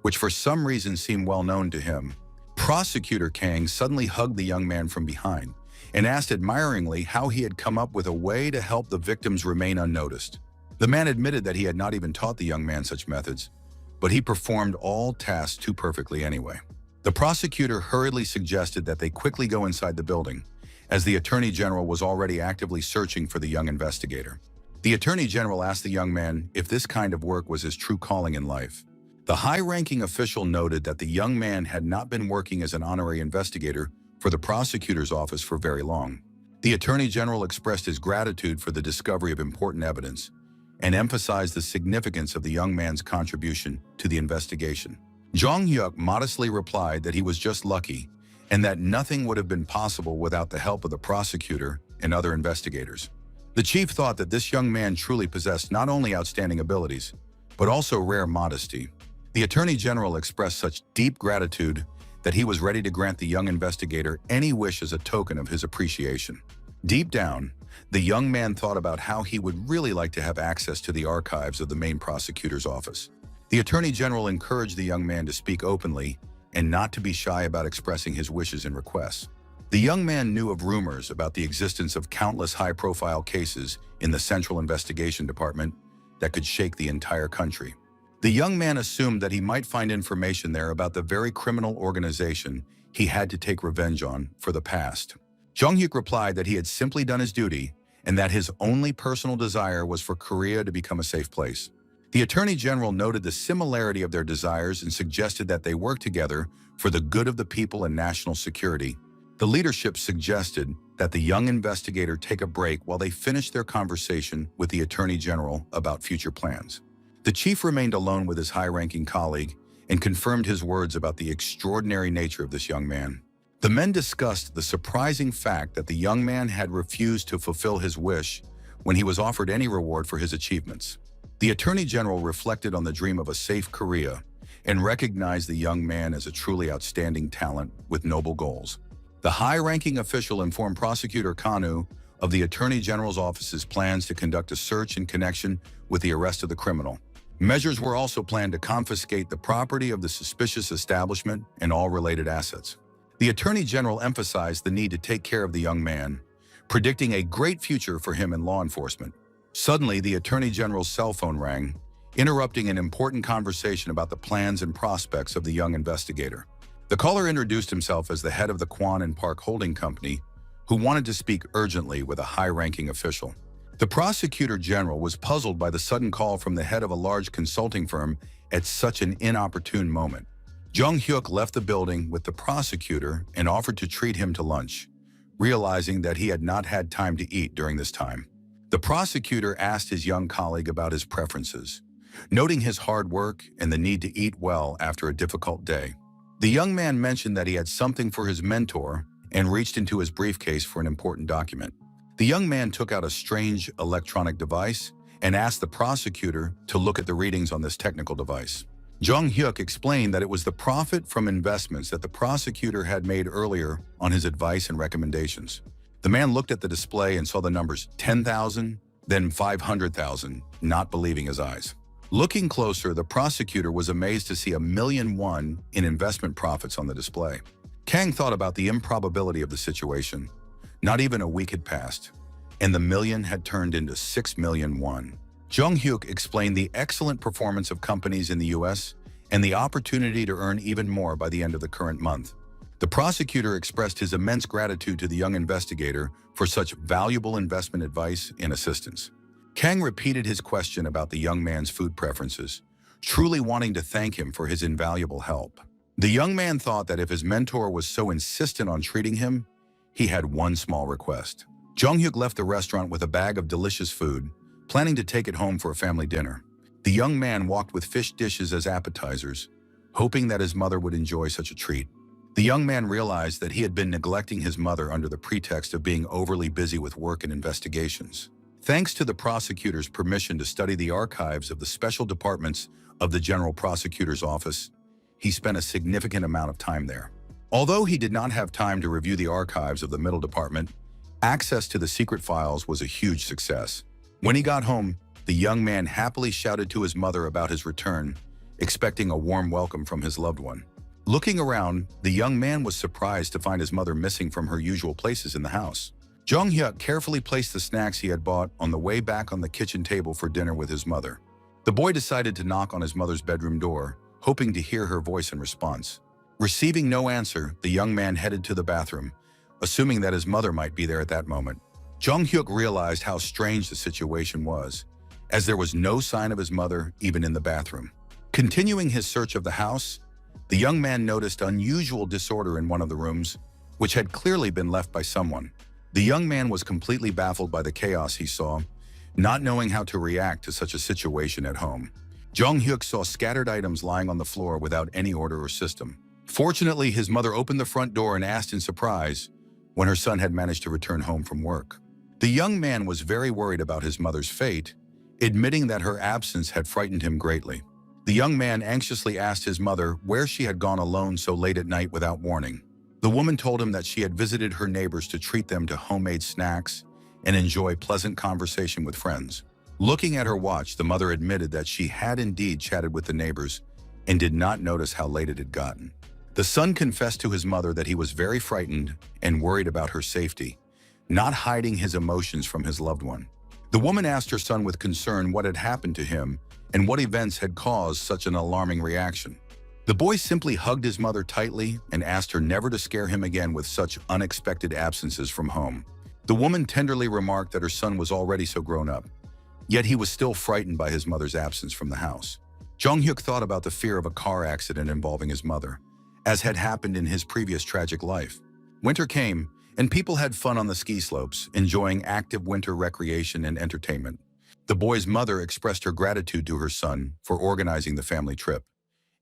S1: which for some reason seemed well known to him. Prosecutor Kang suddenly hugged the young man from behind and asked admiringly how he had come up with a way to help the victims remain unnoticed. The man admitted that he had not even taught the young man such methods, but he performed all tasks too perfectly anyway. The prosecutor hurriedly suggested that they quickly go inside the building, as the Attorney General was already actively searching for the young investigator. The Attorney General asked the young man if this kind of work was his true calling in life. The high-ranking official noted that the young man had not been working as an honorary investigator for the prosecutor's office for very long. The Attorney General expressed his gratitude for the discovery of important evidence and emphasized the significance of the young man's contribution to the investigation. Jung-hyuk modestly replied that he was just lucky and that nothing would have been possible without the help of the prosecutor and other investigators. The chief thought that this young man truly possessed not only outstanding abilities, but also rare modesty. The Attorney General expressed such deep gratitude that he was ready to grant the young investigator any wish as a token of his appreciation. Deep down, the young man thought about how he would really like to have access to the archives of the main prosecutor's office. The Attorney General encouraged the young man to speak openly and not to be shy about expressing his wishes and requests. The young man knew of rumors about the existence of countless high-profile cases in the Central Investigation Department that could shake the entire country. The young man assumed that he might find information there about the very criminal organization he had to take revenge on for the past. Jung-hyuk replied that he had simply done his duty and that his only personal desire was for Korea to become a safe place. The Attorney General noted the similarity of their desires and suggested that they work together for the good of the people and national security. The leadership suggested that the young investigator take a break while they finished their conversation with the Attorney General about future plans. The chief remained alone with his high-ranking colleague and confirmed his words about the extraordinary nature of this young man. The men discussed the surprising fact that the young man had refused to fulfill his wish when he was offered any reward for his achievements. The Attorney General reflected on the dream of a safe Korea and recognized the young man as a truly outstanding talent with noble goals. The high-ranking official informed Prosecutor Kanu of the Attorney General's office's plans to conduct a search in connection with the arrest of the criminal. Measures were also planned to confiscate the property of the suspicious establishment and all related assets. The Attorney General emphasized the need to take care of the young man, predicting a great future for him in law enforcement. Suddenly, the Attorney General's cell phone rang, interrupting an important conversation about the plans and prospects of the young investigator. The caller introduced himself as the head of the Kwan and Park Holding Company, who wanted to speak urgently with a high-ranking official. The Prosecutor General was puzzled by the sudden call from the head of a large consulting firm at such an inopportune moment. Jung-hyuk left the building with the prosecutor and offered to treat him to lunch, realizing that he had not had time to eat during this time. The prosecutor asked his young colleague about his preferences, noting his hard work and the need to eat well after a difficult day. The young man mentioned that he had something for his mentor and reached into his briefcase for an important document. The young man took out a strange electronic device and asked the prosecutor to look at the readings on this technical device. Jung-hyuk explained that it was the profit from investments that the prosecutor had made earlier on his advice and recommendations. The man looked at the display and saw the numbers 10,000, then 500,000, not believing his eyes. Looking closer, the prosecutor was amazed to see $1,000,000 in investment profits on the display. Kang thought about the improbability of the situation. Not even a week had passed, and the million had turned into $6,000,000. Jung Hyuk explained the excellent performance of companies in the US and the opportunity to earn even more by the end of the current month. The prosecutor expressed his immense gratitude to the young investigator for such valuable investment advice and assistance. Kang repeated his question about the young man's food preferences, truly wanting to thank him for his invaluable help. The young man thought that if his mentor was so insistent on treating him, he had one small request. Jung Hyuk left the restaurant with a bag of delicious food, planning to take it home for a family dinner. The young man walked with fish dishes as appetizers, hoping that his mother would enjoy such a treat. The young man realized that he had been neglecting his mother under the pretext of being overly busy with work and investigations. Thanks to the prosecutor's permission to study the archives of the special departments of the General Prosecutor's Office, he spent a significant amount of time there. Although he did not have time to review the archives of the Middle Department, access to the secret files was a huge success. When he got home, the young man happily shouted to his mother about his return, expecting a warm welcome from his loved one. Looking around, the young man was surprised to find his mother missing from her usual places in the house. Jung Hyuk carefully placed the snacks he had bought on the way back on the kitchen table for dinner with his mother. The boy decided to knock on his mother's bedroom door, hoping to hear her voice in response. Receiving no answer, the young man headed to the bathroom, assuming that his mother might be there at that moment. Jung Hyuk realized how strange the situation was, as there was no sign of his mother even in the bathroom. Continuing his search of the house, the young man noticed unusual disorder in one of the rooms, which had clearly been left by someone. The young man was completely baffled by the chaos he saw, not knowing how to react to such a situation at home. Jung Hyuk saw scattered items lying on the floor without any order or system. Fortunately, his mother opened the front door and asked in surprise when her son had managed to return home from work. The young man was very worried about his mother's fate, admitting that her absence had frightened him greatly. The young man anxiously asked his mother where she had gone alone so late at night without warning. The woman told him that she had visited her neighbors to treat them to homemade snacks and enjoy pleasant conversation with friends. Looking at her watch, the mother admitted that she had indeed chatted with the neighbors and did not notice how late it had gotten. The son confessed to his mother that he was very frightened and worried about her safety, not hiding his emotions from his loved one. The woman asked her son with concern what had happened to him and what events had caused such an alarming reaction. The boy simply hugged his mother tightly and asked her never to scare him again with such unexpected absences from home. The woman tenderly remarked that her son was already so grown up, yet he was still frightened by his mother's absence from the house. Jung Hyuk thought about the fear of a car accident involving his mother, as had happened in his previous tragic life. Winter came, and people had fun on the ski slopes, enjoying active winter recreation and entertainment. The boy's mother expressed her gratitude to her son for organizing the family trip,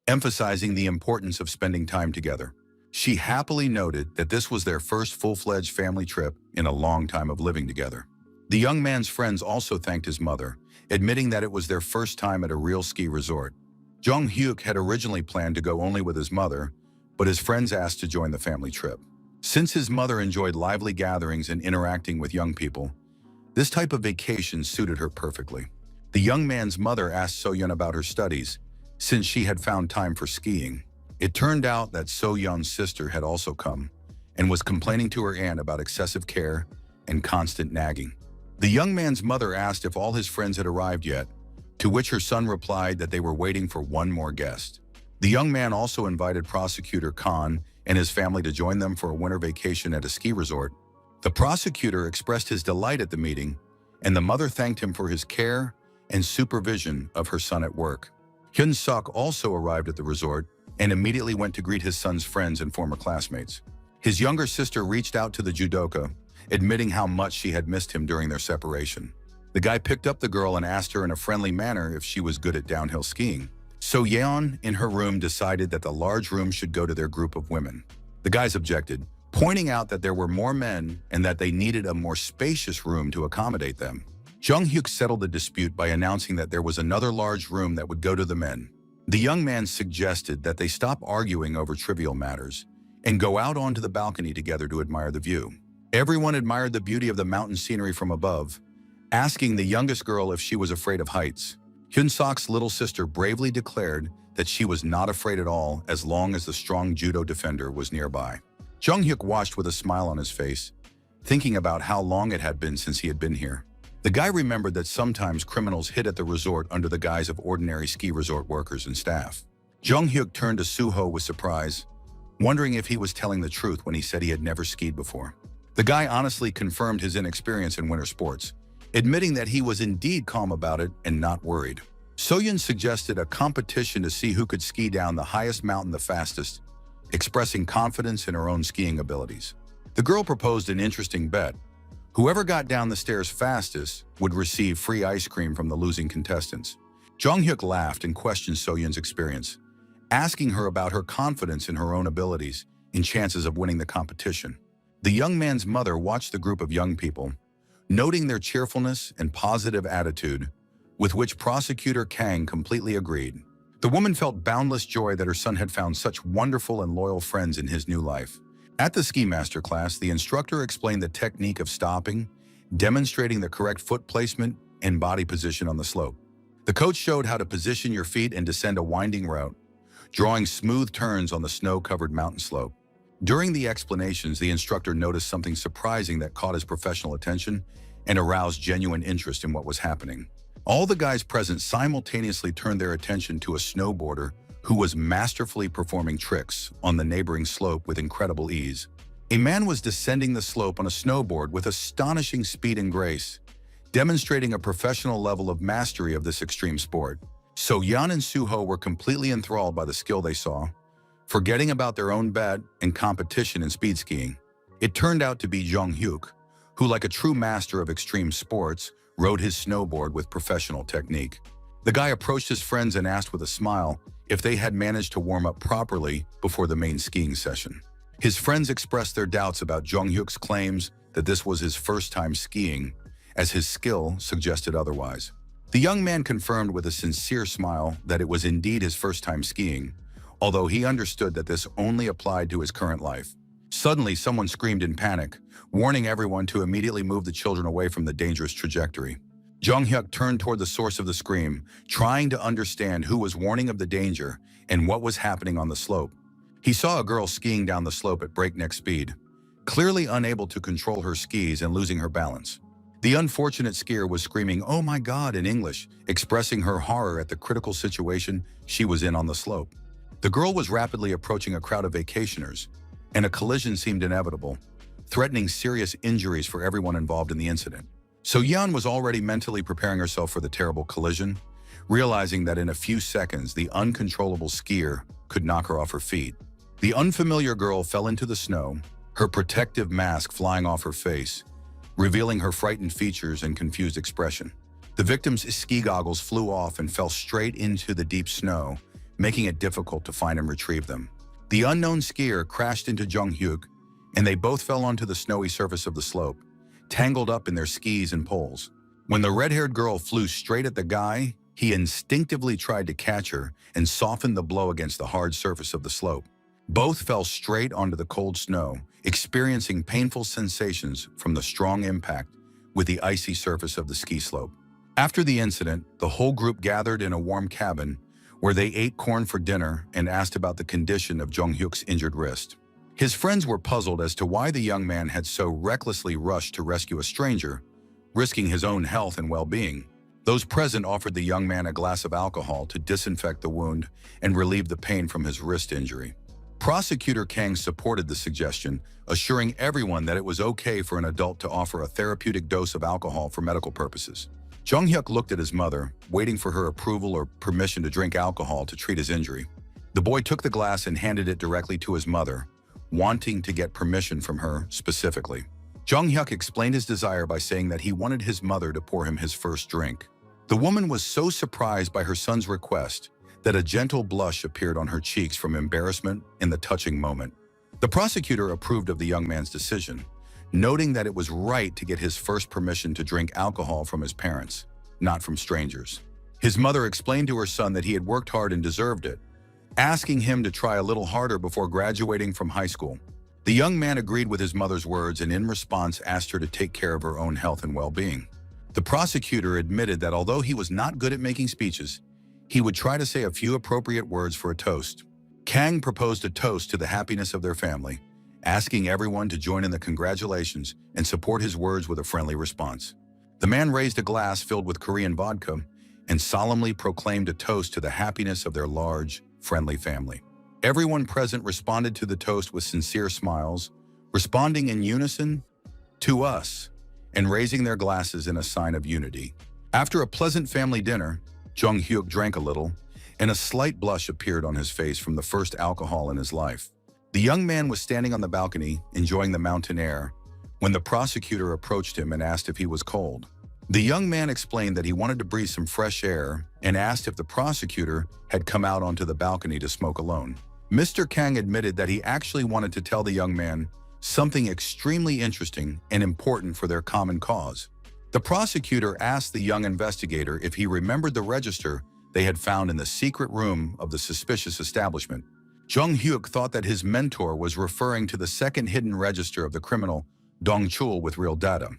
S1: emphasizing the importance of spending time together. She happily noted that this was their first full-fledged family trip in a long time of living together. The young man's friends also thanked his mother, admitting that it was their first time at a real ski resort. Jung Hyuk had originally planned to go only with his mother, but his friends asked to join the family trip. Since his mother enjoyed lively gatherings and interacting with young people, this type of vacation suited her perfectly. The young man's mother asked So-yeon about her studies, since she had found time for skiing. It turned out that So-yeon's sister had also come and was complaining to her aunt about excessive care and constant nagging. The young man's mother asked if all his friends had arrived yet, to which her son replied that they were waiting for one more guest. The young man also invited prosecutor Khan and his family to join them for a winter vacation at a ski resort. The prosecutor expressed his delight at the meeting, and the mother thanked him for his care and supervision of her son at work. Hyun-suk also arrived at the resort and immediately went to greet his son's friends and former classmates. His younger sister reached out to the judoka, admitting how much she had missed him during their separation. The guy picked up the girl and asked her in a friendly manner if she was good at downhill skiing. So Yeon, in her room, decided that the large room should go to their group of women. The guys objected, pointing out that there were more men and that they needed a more spacious room to accommodate them. Jung Hyuk settled the dispute by announcing that there was another large room that would go to the men. The young man suggested that they stop arguing over trivial matters and go out onto the balcony together to admire the view. Everyone admired the beauty of the mountain scenery from above, asking the youngest girl if she was afraid of heights. Hyun-sok's little sister bravely declared that she was not afraid at all as long as the strong judo defender was nearby. Jung-hyuk watched with a smile on his face, thinking about how long it had been since he had been here. The guy remembered that sometimes criminals hid at the resort under the guise of ordinary ski resort workers and staff. Jung-hyuk turned to Suho with surprise, wondering if he was telling the truth when he said he had never skied before. The guy honestly confirmed his inexperience in winter sports, admitting that he was indeed calm about it and not worried. Soyun suggested a competition to see who could ski down the highest mountain the fastest, expressing confidence in her own skiing abilities. The girl proposed an interesting bet. Whoever got down the stairs fastest would receive free ice cream from the losing contestants. Jung-hyuk laughed and questioned Soyun's experience, asking her about her confidence in her own abilities and chances of winning the competition. The young man's mother watched the group of young people, noting their cheerfulness and positive attitude, with which Prosecutor Kang completely agreed. The woman felt boundless joy that her son had found such wonderful and loyal friends in his new life. At the ski master class, the instructor explained the technique of stopping, demonstrating the correct foot placement and body position on the slope. The coach showed how to position your feet and descend a winding route, drawing smooth turns on the snow-covered mountain slope. During the explanations, the instructor noticed something surprising that caught his professional attention and aroused genuine interest in what was happening. All the guys present simultaneously turned their attention to a snowboarder who was masterfully performing tricks on the neighboring slope with incredible ease. A man was descending the slope on a snowboard with astonishing speed and grace, demonstrating a professional level of mastery of this extreme sport. So Yan and Suho were completely enthralled by the skill they saw, forgetting about their own bet and competition in speed skiing. It turned out to be Jung-hyuk, who, like a true master of extreme sports, rode his snowboard with professional technique. The guy approached his friends and asked with a smile if they had managed to warm up properly before the main skiing session. His friends expressed their doubts about Jung-hyuk's claims that this was his first time skiing, as his skill suggested otherwise. The young man confirmed with a sincere smile that it was indeed his first time skiing, although he understood that this only applied to his current life. Suddenly, someone screamed in panic, warning everyone to immediately move the children away from the dangerous trajectory. Jung-hyuk turned toward the source of the scream, trying to understand who was warning of the danger and what was happening on the slope. He saw a girl skiing down the slope at breakneck speed, clearly unable to control her skis and losing her balance. The unfortunate skier was screaming, "Oh my God," in English, expressing her horror at the critical situation she was in on the slope. The girl was rapidly approaching a crowd of vacationers, and a collision seemed inevitable, threatening serious injuries for everyone involved in the incident. So Yan was already mentally preparing herself for the terrible collision, realizing that in a few seconds the uncontrollable skier could knock her off her feet. The unfamiliar girl fell into the snow, her protective mask flying off her face, revealing her frightened features and confused expression. The victim's ski goggles flew off and fell straight into the deep snow, making it difficult to find and retrieve them. The unknown skier crashed into Jung-hyuk, and they both fell onto the snowy surface of the slope, tangled up in their skis and poles. When the red-haired girl flew straight at the guy, he instinctively tried to catch her and softened the blow against the hard surface of the slope. Both fell straight onto the cold snow, experiencing painful sensations from the strong impact with the icy surface of the ski slope. After the incident, the whole group gathered in a warm cabin where they ate corn for dinner and asked about the condition of Jung-hyuk's injured wrist. His friends were puzzled as to why the young man had so recklessly rushed to rescue a stranger, risking his own health and well-being. Those present offered the young man a glass of alcohol to disinfect the wound and relieve the pain from his wrist injury. Prosecutor Kang supported the suggestion, assuring everyone that it was okay for an adult to offer a therapeutic dose of alcohol for medical purposes. Jung-hyuk looked at his mother, waiting for her approval or permission to drink alcohol to treat his injury. The boy took the glass and handed it directly to his mother, wanting to get permission from her specifically. Jung-hyuk explained his desire by saying that he wanted his mother to pour him his first drink. The woman was so surprised by her son's request that a gentle blush appeared on her cheeks from embarrassment in the touching moment. The prosecutor approved of the young man's decision, noting that it was right to get his first permission to drink alcohol from his parents, not from strangers. His mother explained to her son that he had worked hard and deserved it, asking him to try a little harder before graduating from high school. The young man agreed with his mother's words and in response asked her to take care of her own health and well-being. The prosecutor admitted that although he was not good at making speeches, he would try to say a few appropriate words for a toast. Kang proposed a toast to the happiness of their family, asking everyone to join in the congratulations and support his words with a friendly response. The man raised a glass filled with Korean vodka and solemnly proclaimed a toast to the happiness of their large, friendly family. Everyone present responded to the toast with sincere smiles, responding in unison, "To us," and raising their glasses in a sign of unity. After a pleasant family dinner, Jung-hyuk drank a little, and a slight blush appeared on his face from the first alcohol in his life. The young man was standing on the balcony, enjoying the mountain air, when the prosecutor approached him and asked if he was cold. The young man explained that he wanted to breathe some fresh air and asked if the prosecutor had come out onto the balcony to smoke alone. Mr. Kang admitted that he actually wanted to tell the young man something extremely interesting and important for their common cause. The prosecutor asked the young investigator if he remembered the register they had found in the secret room of the suspicious establishment. Jung-hyuk thought that his mentor was referring to the second hidden register of the criminal Dong-chul with real data.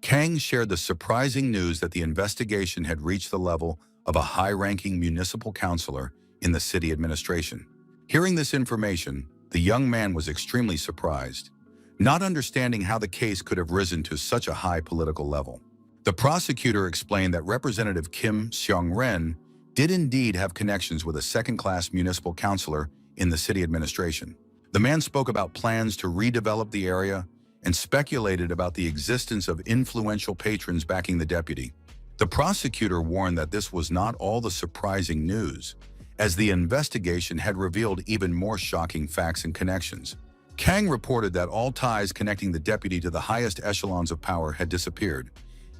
S1: Kang shared the surprising news that the investigation had reached the level of a high-ranking municipal councilor in the city administration. Hearing this information, the young man was extremely surprised, not understanding how the case could have risen to such a high political level. The prosecutor explained that Representative Kim Seong-ren did indeed have connections with a second-class municipal councilor in the city administration. The man spoke about plans to redevelop the area and speculated about the existence of influential patrons backing the deputy. The prosecutor warned that this was not all the surprising news, as the investigation had revealed even more shocking facts and connections. Kang reported that all ties connecting the deputy to the highest echelons of power had disappeared,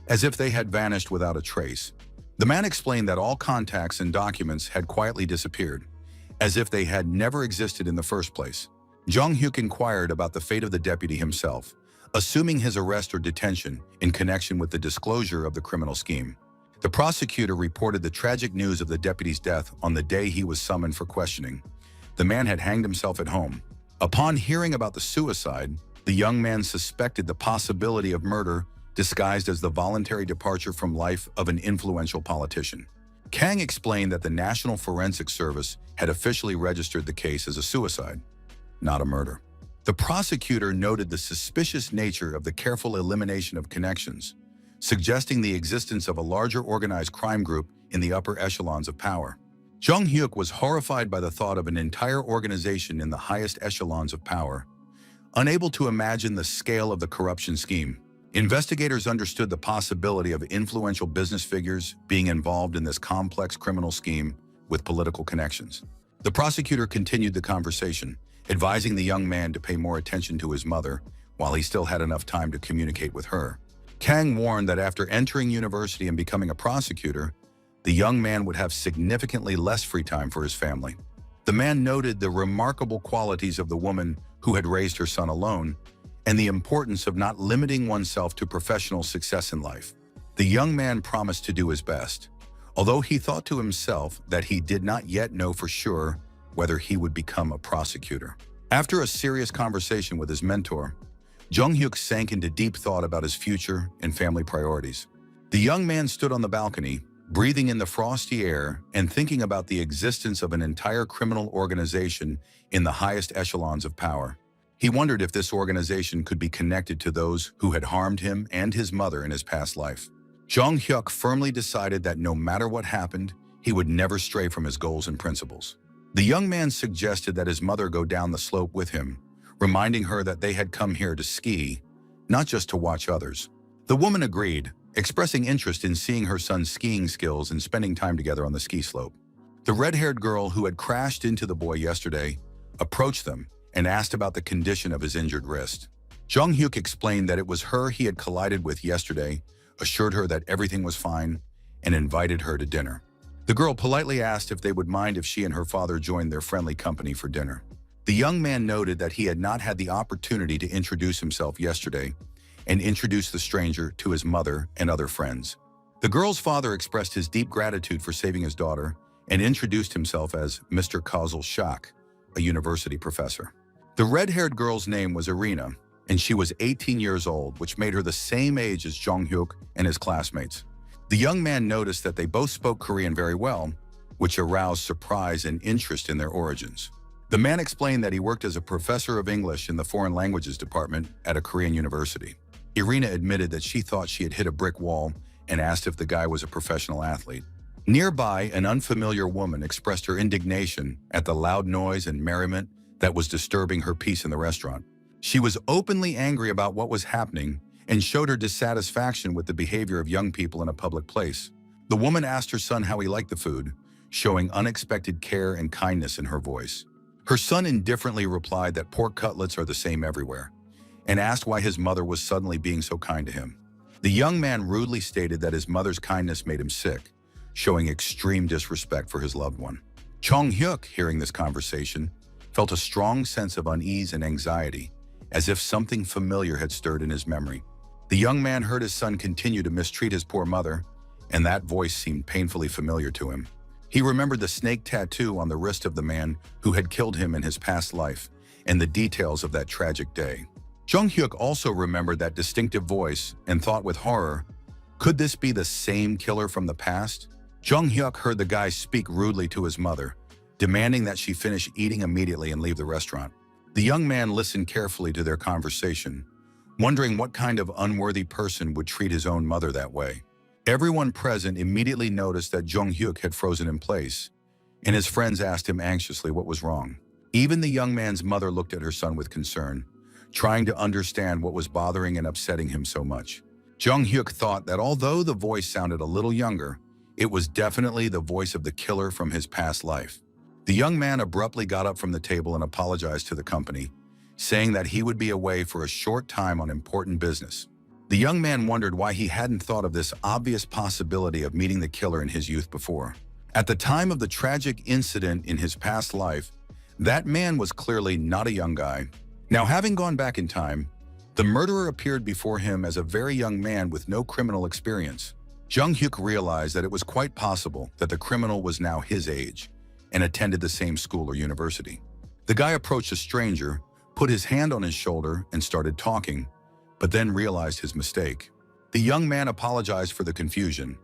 S1: as if they had vanished without a trace. The man explained that all contacts and documents had quietly disappeared, as if they had never existed in the first place. Jung-hyuk inquired about the fate of the deputy himself, assuming his arrest or detention in connection with the disclosure of the criminal scheme. The prosecutor reported the tragic news of the deputy's death on the day he was summoned for questioning. The man had hanged himself at home. Upon hearing about the suicide, the young man suspected the possibility of murder disguised as the voluntary departure from life of an influential politician. Kang explained that the National Forensic Service had officially registered the case as a suicide, not a murder. The prosecutor noted the suspicious nature of the careful elimination of connections, suggesting the existence of a larger organized crime group in the upper echelons of power. Jung-hyuk was horrified by the thought of an entire organization in the highest echelons of power. Unable to imagine the scale of the corruption scheme, investigators understood the possibility of influential business figures being involved in this complex criminal scheme with political connections. The prosecutor continued the conversation, advising the young man to pay more attention to his mother while he still had enough time to communicate with her. Kang warned that after entering university and becoming a prosecutor, the young man would have significantly less free time for his family. The man noted the remarkable qualities of the woman who had raised her son alone and the importance of not limiting oneself to professional success in life. The young man promised to do his best, although he thought to himself that he did not yet know for sure whether he would become a prosecutor. After a serious conversation with his mentor, Jung-hyuk sank into deep thought about his future and family priorities. The young man stood on the balcony, breathing in the frosty air and thinking about the existence of an entire criminal organization in the highest echelons of power. He wondered if this organization could be connected to those who had harmed him and his mother in his past life. Jung-hyuk firmly decided that no matter what happened, he would never stray from his goals and principles. The young man suggested that his mother go down the slope with him, reminding her that they had come here to ski, not just to watch others. The woman agreed, expressing interest in seeing her son's skiing skills and spending time together on the ski slope. The red-haired girl who had crashed into the boy yesterday approached them and asked about the condition of his injured wrist. Jung-hyuk explained that it was her he had collided with yesterday, assured her that everything was fine, and invited her to dinner. The girl politely asked if they would mind if she and her father joined their friendly company for dinner. The young man noted that he had not had the opportunity to introduce himself yesterday and introduce the stranger to his mother and other friends. The girl's father expressed his deep gratitude for saving his daughter and introduced himself as Mr. Kazel Shak, a university professor. The red-haired girl's name was Irina, and she was 18 years old, which made her the same age as Jong-hyuk and his classmates. The young man noticed that they both spoke Korean very well, which aroused surprise and interest in their origins. The man explained that he worked as a professor of English in the foreign languages department at a Korean university. Irina admitted that she thought she had hit a brick wall and asked if the guy was a professional athlete. Nearby, an unfamiliar woman expressed her indignation at the loud noise and merriment that was disturbing her peace in the restaurant. She was openly angry about what was happening and showed her dissatisfaction with the behavior of young people in a public place. The woman asked her son how he liked the food, showing unexpected care and kindness in her voice. Her son indifferently replied that pork cutlets are the same everywhere, and asked why his mother was suddenly being so kind to him. The young man rudely stated that his mother's kindness made him sick, showing extreme disrespect for his loved one. Jong-hyuk, hearing this conversation, felt a strong sense of unease and anxiety, as if something familiar had stirred in his memory. The young man heard his son continue to mistreat his poor mother, and that voice seemed painfully familiar to him. He remembered the snake tattoo on the wrist of the man who had killed him in his past life, and the details of that tragic day. Jong-hyuk also remembered that distinctive voice and thought with horror, could this be the same killer from the past? Jong-hyuk heard the guy speak rudely to his mother, demanding that she finish eating immediately and leave the restaurant. The young man listened carefully to their conversation, wondering what kind of unworthy person would treat his own mother that way. Everyone present immediately noticed that Jong-hyuk had frozen in place, and his friends asked him anxiously what was wrong. Even the young man's mother looked at her son with concern, trying to understand what was bothering and upsetting him so much. Jong-hyuk thought that although the voice sounded a little younger, it was definitely the voice of the killer from his past life. The young man abruptly got up from the table and apologized to the company, saying that he would be away for a short time on important business. The young man wondered why he hadn't thought of this obvious possibility of meeting the killer in his youth before. At the time of the tragic incident in his past life, that man was clearly not a young guy. Now, having gone back in time, the murderer appeared before him as a very young man with no criminal experience. Jong-hyuk realized that it was quite possible that the criminal was now his age and attended the same school or university. The guy approached a stranger, put his hand on his shoulder, and started talking, but then realized his mistake. The young man apologized for the confusion,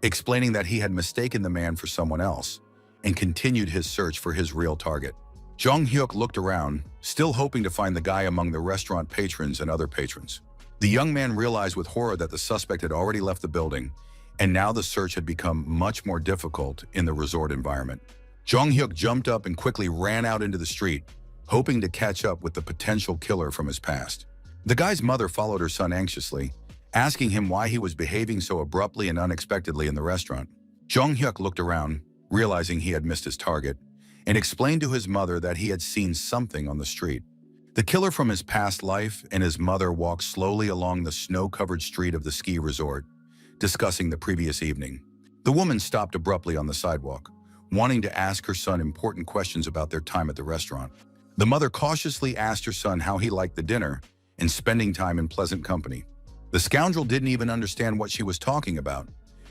S1: explaining that he had mistaken the man for someone else, and continued his search for his real target. Jong-hyuk looked around, still hoping to find the guy among the restaurant patrons and other patrons. The young man realized with horror that the suspect had already left the building, and now the search had become much more difficult in the resort environment. Jong-hyuk jumped up and quickly ran out into the street, hoping to catch up with the potential killer from his past. The guy's mother followed her son anxiously, asking him why he was behaving so abruptly and unexpectedly in the restaurant. Jong-hyuk looked around, realizing he had missed his target, and explained to his mother that he had seen something on the street. The killer from his past life and his mother walked slowly along the snow-covered street of the ski resort, discussing the previous evening. The woman stopped abruptly on the sidewalk, wanting to ask her son important questions about their time at the restaurant. The mother cautiously asked her son how he liked the dinner and spending time in pleasant company. The scoundrel didn't even understand what she was talking about,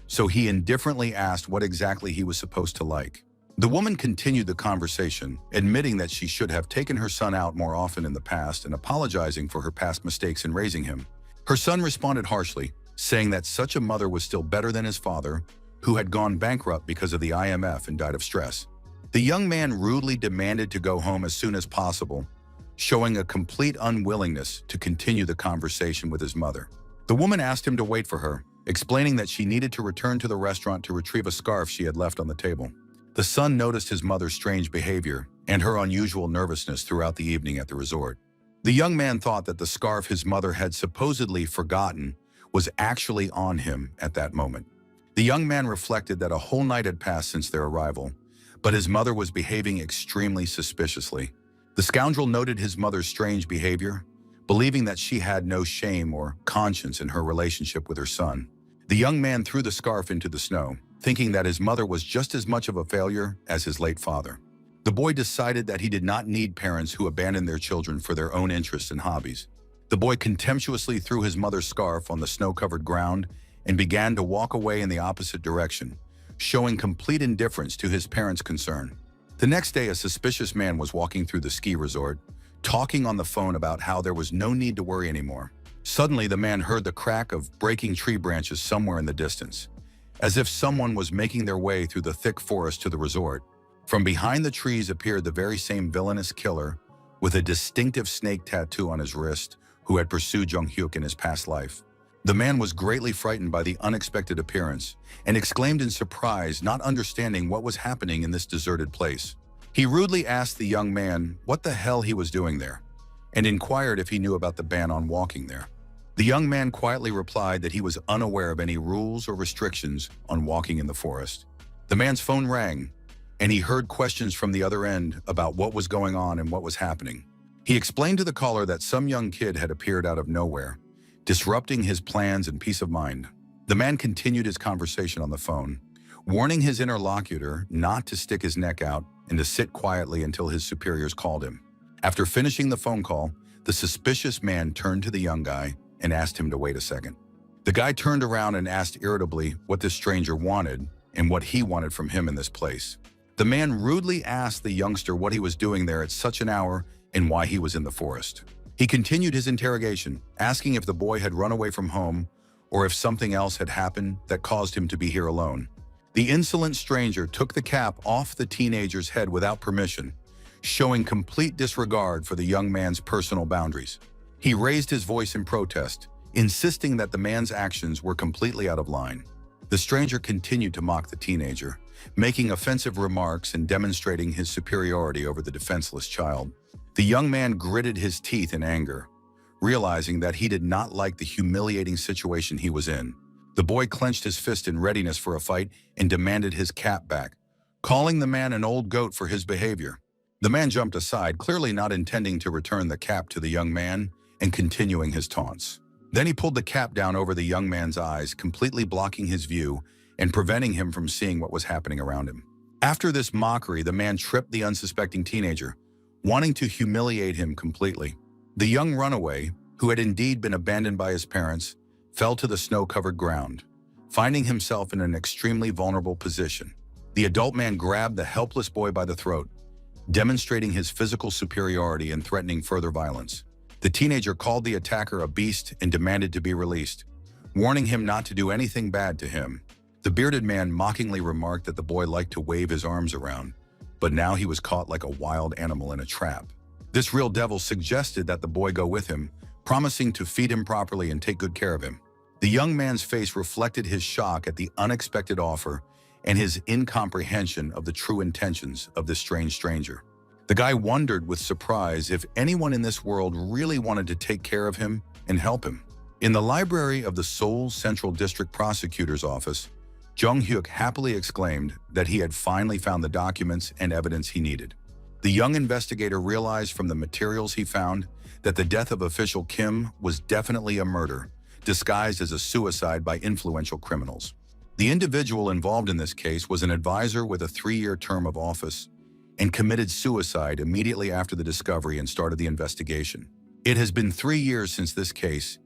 S1: so he indifferently asked what exactly he was supposed to like. The woman continued the conversation, admitting that she should have taken her son out more often in the past and apologizing for her past mistakes in raising him. Her son responded harshly, saying that such a mother was still better than his father, who had gone bankrupt because of the IMF and died of stress. The young man rudely demanded to go home as soon as possible, showing a complete unwillingness to continue the conversation with his mother. The woman asked him to wait for her, explaining that she needed to return to the restaurant to retrieve a scarf she had left on the table. The son noticed his mother's strange behavior and her unusual nervousness throughout the evening at the resort. The young man thought that the scarf his mother had supposedly forgotten was actually on him at that moment. The young man reflected that a whole night had passed since their arrival, but his mother was behaving extremely suspiciously. The scoundrel noted his mother's strange behavior, believing that she had no shame or conscience in her relationship with her son. The young man threw the scarf into the snow, thinking that his mother was just as much of a failure as his late father. The boy decided that he did not need parents who abandoned their children for their own interests and hobbies. The boy contemptuously threw his mother's scarf on the snow-covered ground and began to walk away in the opposite direction, showing complete indifference to his parents' concern. The next day, a suspicious man was walking through the ski resort, talking on the phone about how there was no need to worry anymore. Suddenly, the man heard the crack of breaking tree branches somewhere in the distance, as if someone was making their way through the thick forest to the resort. From behind the trees appeared the very same villainous killer with a distinctive snake tattoo on his wrist who had pursued Jung-hyuk in his past life. The man was greatly frightened by the unexpected appearance and exclaimed in surprise, not understanding what was happening in this deserted place. He rudely asked the young man what the hell he was doing there and inquired if he knew about the ban on walking there. The young man quietly replied that he was unaware of any rules or restrictions on walking in the forest. The man's phone rang, and he heard questions from the other end about what was going on and what was happening. He explained to the caller that some young kid had appeared out of nowhere, disrupting his plans and peace of mind. The man continued his conversation on the phone, warning his interlocutor not to stick his neck out and to sit quietly until his superiors called him. After finishing the phone call, the suspicious man turned to the young guy and asked him to wait a second. The guy turned around and asked irritably what this stranger wanted and what he wanted from him in this place. The man rudely asked the youngster what he was doing there at such an hour and why he was in the forest. He continued his interrogation, asking if the boy had run away from home or if something else had happened that caused him to be here alone. The insolent stranger took the cap off the teenager's head without permission, showing complete disregard for the young man's personal boundaries. He raised his voice in protest, insisting that the man's actions were completely out of line. The stranger continued to mock the teenager, making offensive remarks and demonstrating his superiority over the defenseless child. The young man gritted his teeth in anger, realizing that he did not like the humiliating situation he was in. The boy clenched his fist in readiness for a fight and demanded his cap back, calling the man an old goat for his behavior. The man jumped aside, clearly not intending to return the cap to the young man and continuing his taunts. Then he pulled the cap down over the young man's eyes, completely blocking his view and preventing him from seeing what was happening around him. After this mockery, the man tripped the unsuspecting teenager, wanting to humiliate him completely. The young runaway, who had indeed been abandoned by his parents, fell to the snow-covered ground, finding himself in an extremely vulnerable position. The adult man grabbed the helpless boy by the throat, demonstrating his physical superiority and threatening further violence. The teenager called the attacker a beast and demanded to be released, warning him not to do anything bad to him. The bearded man mockingly remarked that the boy liked to wave his arms around, but now he was caught like a wild animal in a trap. This real devil suggested that the boy go with him, promising to feed him properly and take good care of him. The young man's face reflected his shock at the unexpected offer and his incomprehension of the true intentions of this strange stranger. The guy wondered with surprise if anyone in this world really wanted to take care of him and help him. In the library of the Seoul Central District Prosecutor's Office, Jung-hyuk happily exclaimed that he had finally found the documents and evidence he needed. The young investigator realized from the materials he found that the death of official Kim was definitely a murder, disguised as a suicide by influential criminals. The individual involved in this case was an advisor with a 3-year term of office and committed suicide immediately after the discovery and started the investigation. It has been 3 years since this case,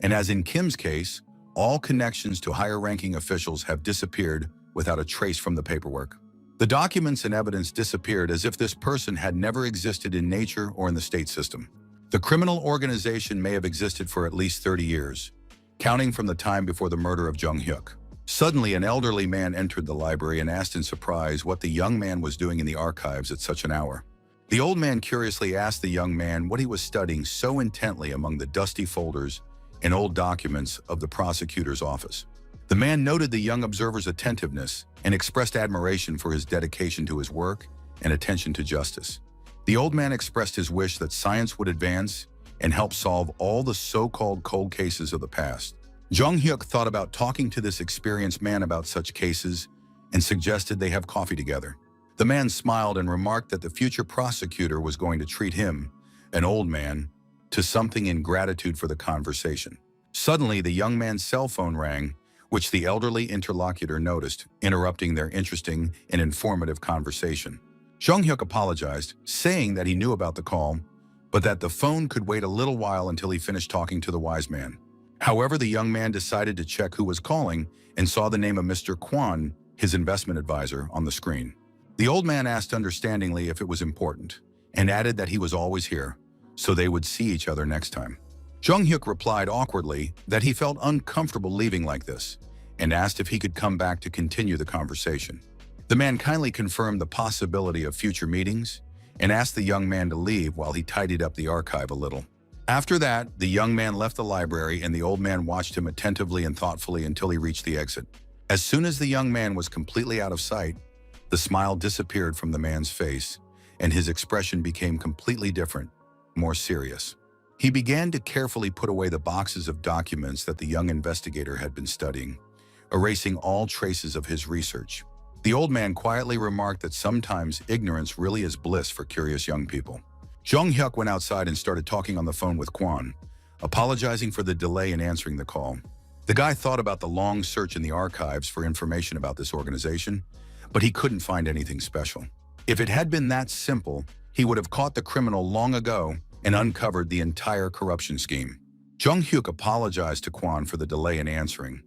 S1: and as in Kim's case, all connections to higher-ranking officials have disappeared without a trace from the paperwork. The documents and evidence disappeared as if this person had never existed in nature or in the state system. The criminal organization may have existed for at least 30 years, counting from the time before the murder of Jung-hyuk. Suddenly, an elderly man entered the library and asked in surprise what the young man was doing in the archives at such an hour. The old man curiously asked the young man what he was studying so intently among the dusty folders and old documents of the prosecutor's office. The man noted the young observer's attentiveness and expressed admiration for his dedication to his work and attention to justice. The old man expressed his wish that science would advance and help solve all the so-called cold cases of the past. Jung-hyuk thought about talking to this experienced man about such cases and suggested they have coffee together. The man smiled and remarked that the future prosecutor was going to treat him, an old man, to something in gratitude for the conversation. Suddenly, the young man's cell phone rang, which the elderly interlocutor noticed, interrupting their interesting and informative conversation. Jung-hyuk apologized, saying that he knew about the call, but that the phone could wait a little while until he finished talking to the wise man. However, the young man decided to check who was calling and saw the name of Mr. Kwon, his investment advisor, on the screen. The old man asked understandingly if it was important and added that he was always here, so they would see each other next time. Jung Hyuk replied awkwardly that he felt uncomfortable leaving like this and asked if he could come back to continue the conversation. The man kindly confirmed the possibility of future meetings and asked the young man to leave while he tidied up the archive a little. After that, the young man left the library and the old man watched him attentively and thoughtfully until he reached the exit. As soon as the young man was completely out of sight, the smile disappeared from the man's face and his expression became completely different, more serious. He began to carefully put away the boxes of documents that the young investigator had been studying, erasing all traces of his research. The old man quietly remarked that sometimes ignorance really is bliss for curious young people. Jung Hyuk went outside and started talking on the phone with Kwon, apologizing for the delay in answering the call. The guy thought about the long search in the archives for information about this organization, but he couldn't find anything special. If it had been that simple, he would have caught the criminal long ago and uncovered the entire corruption scheme. Jung Hyuk apologized to Kwon for the delay in answering,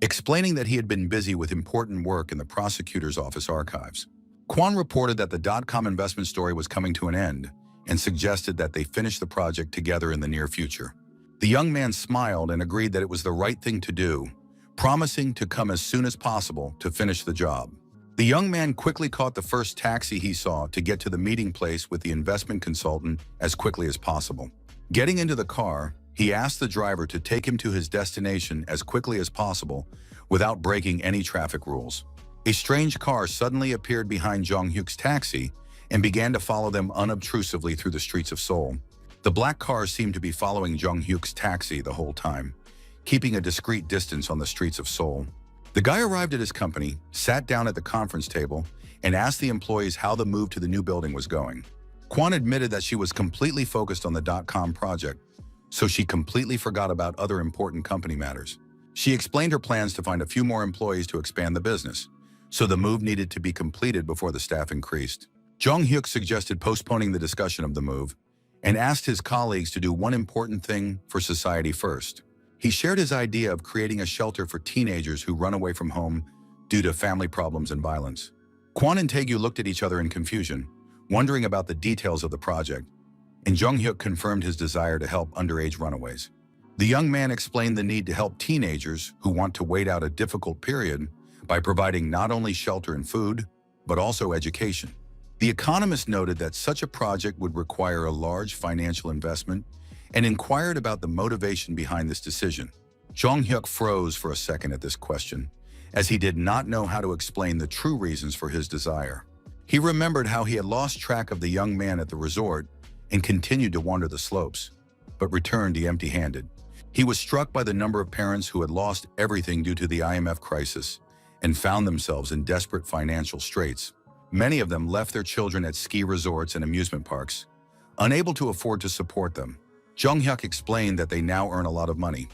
S1: explaining that he had been busy with important work in the prosecutor's office archives. Kwon reported that the .com investment story was coming to an end and suggested that they finish the project together in the near future. The young man smiled and agreed that it was the right thing to do, promising to come as soon as possible to finish the job. The young man quickly caught the first taxi he saw to get to the meeting place with the investment consultant as quickly as possible. Getting into the car, he asked the driver to take him to his destination as quickly as possible without breaking any traffic rules. A strange car suddenly appeared behind Jung Hyuk's taxi and began to follow them unobtrusively through the streets of Seoul. The black car seemed to be following Jung Hyuk's taxi the whole time, keeping a discreet distance on the streets of Seoul. The guy arrived at his company, sat down at the conference table, and asked the employees how the move to the new building was going. Kwon admitted that she was completely focused on the .com project, so she completely forgot about other important company matters. She explained her plans to find a few more employees to expand the business, so the move needed to be completed before the staff increased. Jung Hyuk suggested postponing the discussion of the move and asked his colleagues to do one important thing for society first. He shared his idea of creating a shelter for teenagers who run away from home due to family problems and violence. Kwon and Taegu looked at each other in confusion, wondering about the details of the project, and Jung Hyuk confirmed his desire to help underage runaways. The young man explained the need to help teenagers who want to wait out a difficult period by providing not only shelter and food, but also education. The economist noted that such a project would require a large financial investment and inquired about the motivation behind this decision. Jung Hyuk froze for a second at this question, as he did not know how to explain the true reasons for his desire. He remembered how he had lost track of the young man at the resort and continued to wander the slopes, but returned empty-handed. He was struck by the number of parents who had lost everything due to the IMF crisis and found themselves in desperate financial straits. Many of them left their children at ski resorts and amusement parks, unable to afford to support them. Jung Hyuk explained that they now earn a lot of money.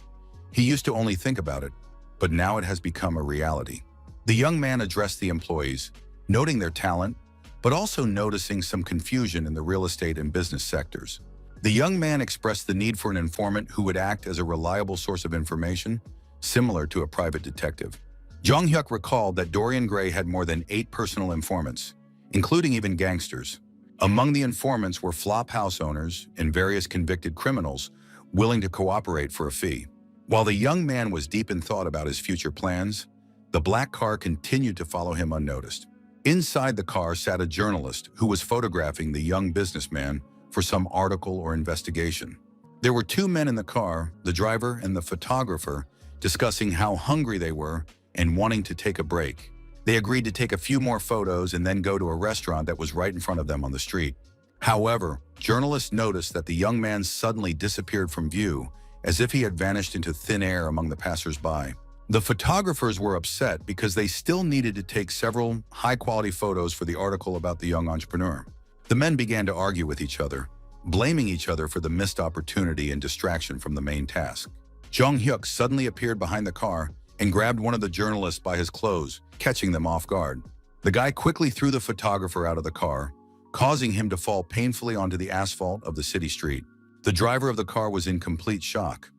S1: He used to only think about it, but now it has become a reality. The young man addressed the employees, noting their talent, but also noticing some confusion in the real estate and business sectors. The young man expressed the need for an informant who would act as a reliable source of information, similar to a private detective. Jung Hyuk recalled that Dorian Gray had more than 8 personal informants, including even gangsters. Among the informants were flop house owners and various convicted criminals willing to cooperate for a fee. While the young man was deep in thought about his future plans, the black car continued to follow him unnoticed. Inside the car sat a journalist who was photographing the young businessman for some article or investigation. There were 2 men in the car, the driver and the photographer, discussing how hungry they were and wanting to take a break. They agreed to take a few more photos and then go to a restaurant that was right in front of them on the street. However, journalists noticed that the young man suddenly disappeared from view, as if he had vanished into thin air among the passers-by. The photographers were upset because they still needed to take several high-quality photos for the article about the young entrepreneur. The men began to argue with each other, blaming each other for the missed opportunity and distraction from the main task. Jung Hyuk suddenly appeared behind the car and grabbed one of the journalists by his clothes, catching them off guard. The guy quickly threw the photographer out of the car, causing him to fall painfully onto the asphalt of the city street. The driver of the car was in complete shock,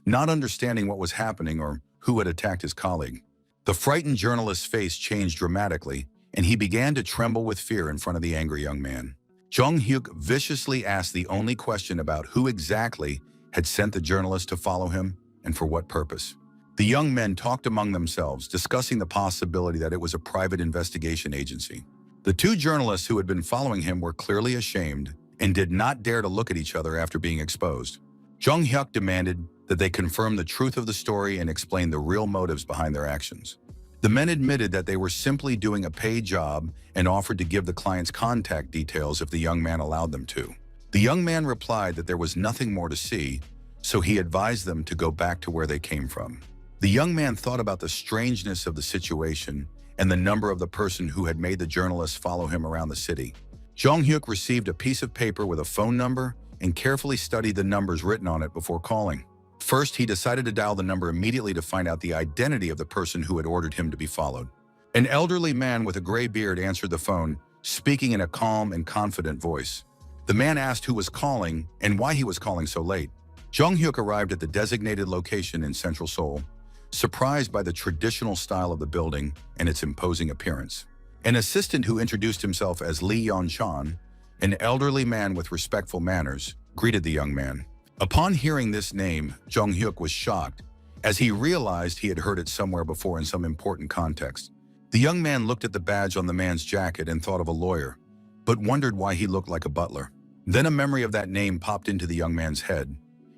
S1: not understanding what was happening or who had attacked his colleague. The frightened journalist's face changed dramatically, and he began to tremble with fear in front of the angry young man. Jong-hyuk viciously asked the only question about who exactly had sent the journalist to follow him and for what purpose. The young men talked among themselves, discussing the possibility that it was a private investigation agency. The two journalists who had been following him were clearly ashamed and did not dare to look at each other after being exposed. Jong-hyuk demanded that they confirm the truth of the story and explain the real motives behind their actions. The men admitted that they were simply doing a paid job and offered to give the client's contact details if the young man allowed them to. The young man replied that there was nothing more to see, so he advised them to go back to where they came from. The young man thought about the strangeness of the situation and the number of the person who had made the journalist follow him around the city. Jong-hyuk received a piece of paper with a phone number and carefully studied the numbers written on it before calling. First, he decided to dial the number immediately to find out the identity of the person who had ordered him to be followed. An elderly man with a gray beard answered the phone, speaking in a calm and confident voice. The man asked who was calling and why he was calling so late. Jong-hyuk arrived at the designated location in central Seoul, surprised by the traditional style of the building and its imposing appearance. An assistant who introduced himself as Lee Yeon-chan, an elderly man with respectful manners, greeted the young man. Upon hearing this name, Jong-hyuk was shocked, as he realized he had heard it somewhere before in some important context. The young man looked at the badge on the man's jacket and thought of a lawyer, but wondered why he looked like a butler. Then a memory of that name popped into the young man's head.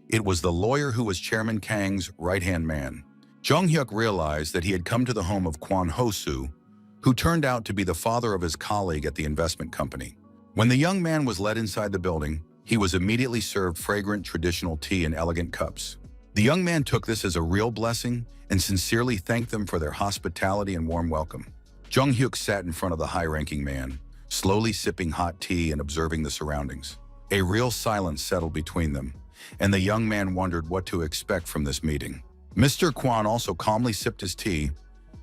S1: It was the lawyer who was Chairman Kang's right-hand man. Jong-hyuk realized that he had come to the home of Kwon Ho-soo, who turned out to be the father of his colleague at the investment company. When the young man was led inside the building, he was immediately served fragrant traditional tea in elegant cups. The young man took this as a real blessing and sincerely thanked them for their hospitality and warm welcome. Jong-hyuk sat in front of the high-ranking man, slowly sipping hot tea and observing the surroundings. A real silence settled between them, and the young man wondered what to expect from this meeting. Mr. Kwon also calmly sipped his tea,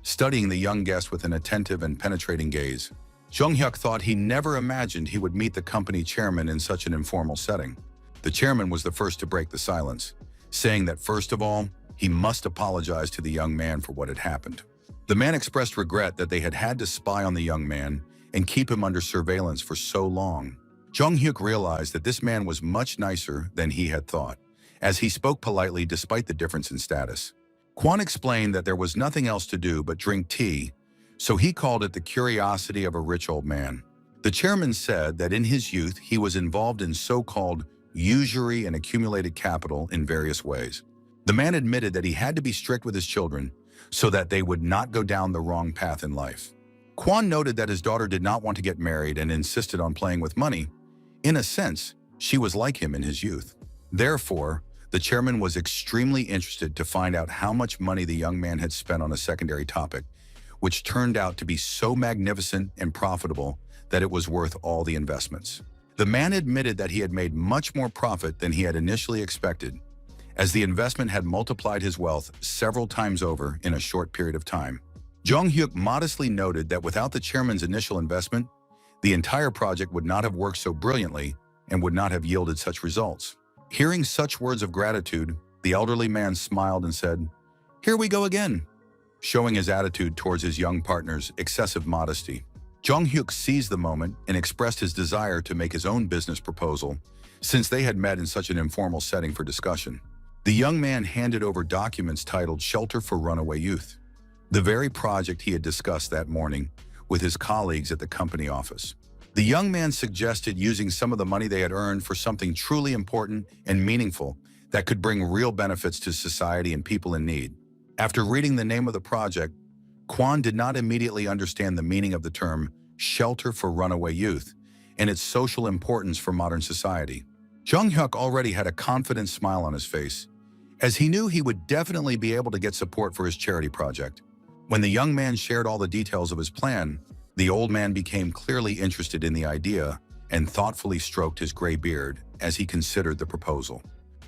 S1: studying the young guest with an attentive and penetrating gaze. Jong-hyuk thought he never imagined he would meet the company chairman in such an informal setting. The chairman was the first to break the silence, saying that first of all, he must apologize to the young man for what had happened. The man expressed regret that they had had to spy on the young man and keep him under surveillance for so long. Jong-hyuk realized that this man was much nicer than he had thought, as he spoke politely despite the difference in status. Kwon explained that there was nothing else to do but drink tea, so he called it the curiosity of a rich old man. The chairman said that in his youth he was involved in so-called usury and accumulated capital in various ways. The man admitted that he had to be strict with his children so that they would not go down the wrong path in life. Kwon noted that his daughter did not want to get married and insisted on playing with money. In a sense, she was like him in his youth. Therefore, the chairman was extremely interested to find out how much money the young man had spent on a secondary topic, which turned out to be so magnificent and profitable that it was worth all the investments. The man admitted that he had made much more profit than he had initially expected, as the investment had multiplied his wealth several times over in a short period of time. Jong-hyuk modestly noted that without the chairman's initial investment, the entire project would not have worked so brilliantly and would not have yielded such results. Hearing such words of gratitude, the elderly man smiled and said, "Here we go again," showing his attitude towards his young partner's excessive modesty. Jong-hyuk seized the moment and expressed his desire to make his own business proposal, since they had met in such an informal setting for discussion. The young man handed over documents titled Shelter for Runaway Youth, the very project he had discussed that morning with his colleagues at the company office. The young man suggested using some of the money they had earned for something truly important and meaningful that could bring real benefits to society and people in need. After reading the name of the project, Kwon did not immediately understand the meaning of the term Shelter for Runaway Youth and its social importance for modern society. Jong-hyuk already had a confident smile on his face, as he knew he would definitely be able to get support for his charity project. When the young man shared all the details of his plan, the old man became clearly interested in the idea and thoughtfully stroked his gray beard as he considered the proposal.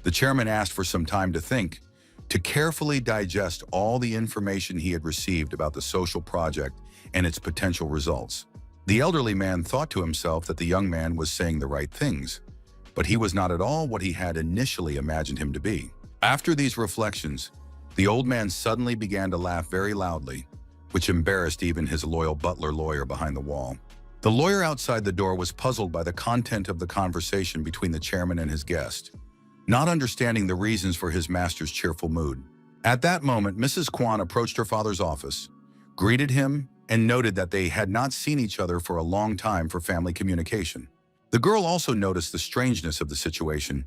S1: The chairman asked for some time to think, to carefully digest all the information he had received about the social project and its potential results. The elderly man thought to himself that the young man was saying the right things, but he was not at all what he had initially imagined him to be. After these reflections, the old man suddenly began to laugh very loudly, which embarrassed even his loyal butler lawyer behind the wall. The lawyer outside the door was puzzled by the content of the conversation between the chairman and his guest, not understanding the reasons for his master's cheerful mood. At that moment, Mrs. Kwan approached her father's office, greeted him, and noted that they had not seen each other for a long time for family communication. The girl also noticed the strangeness of the situation,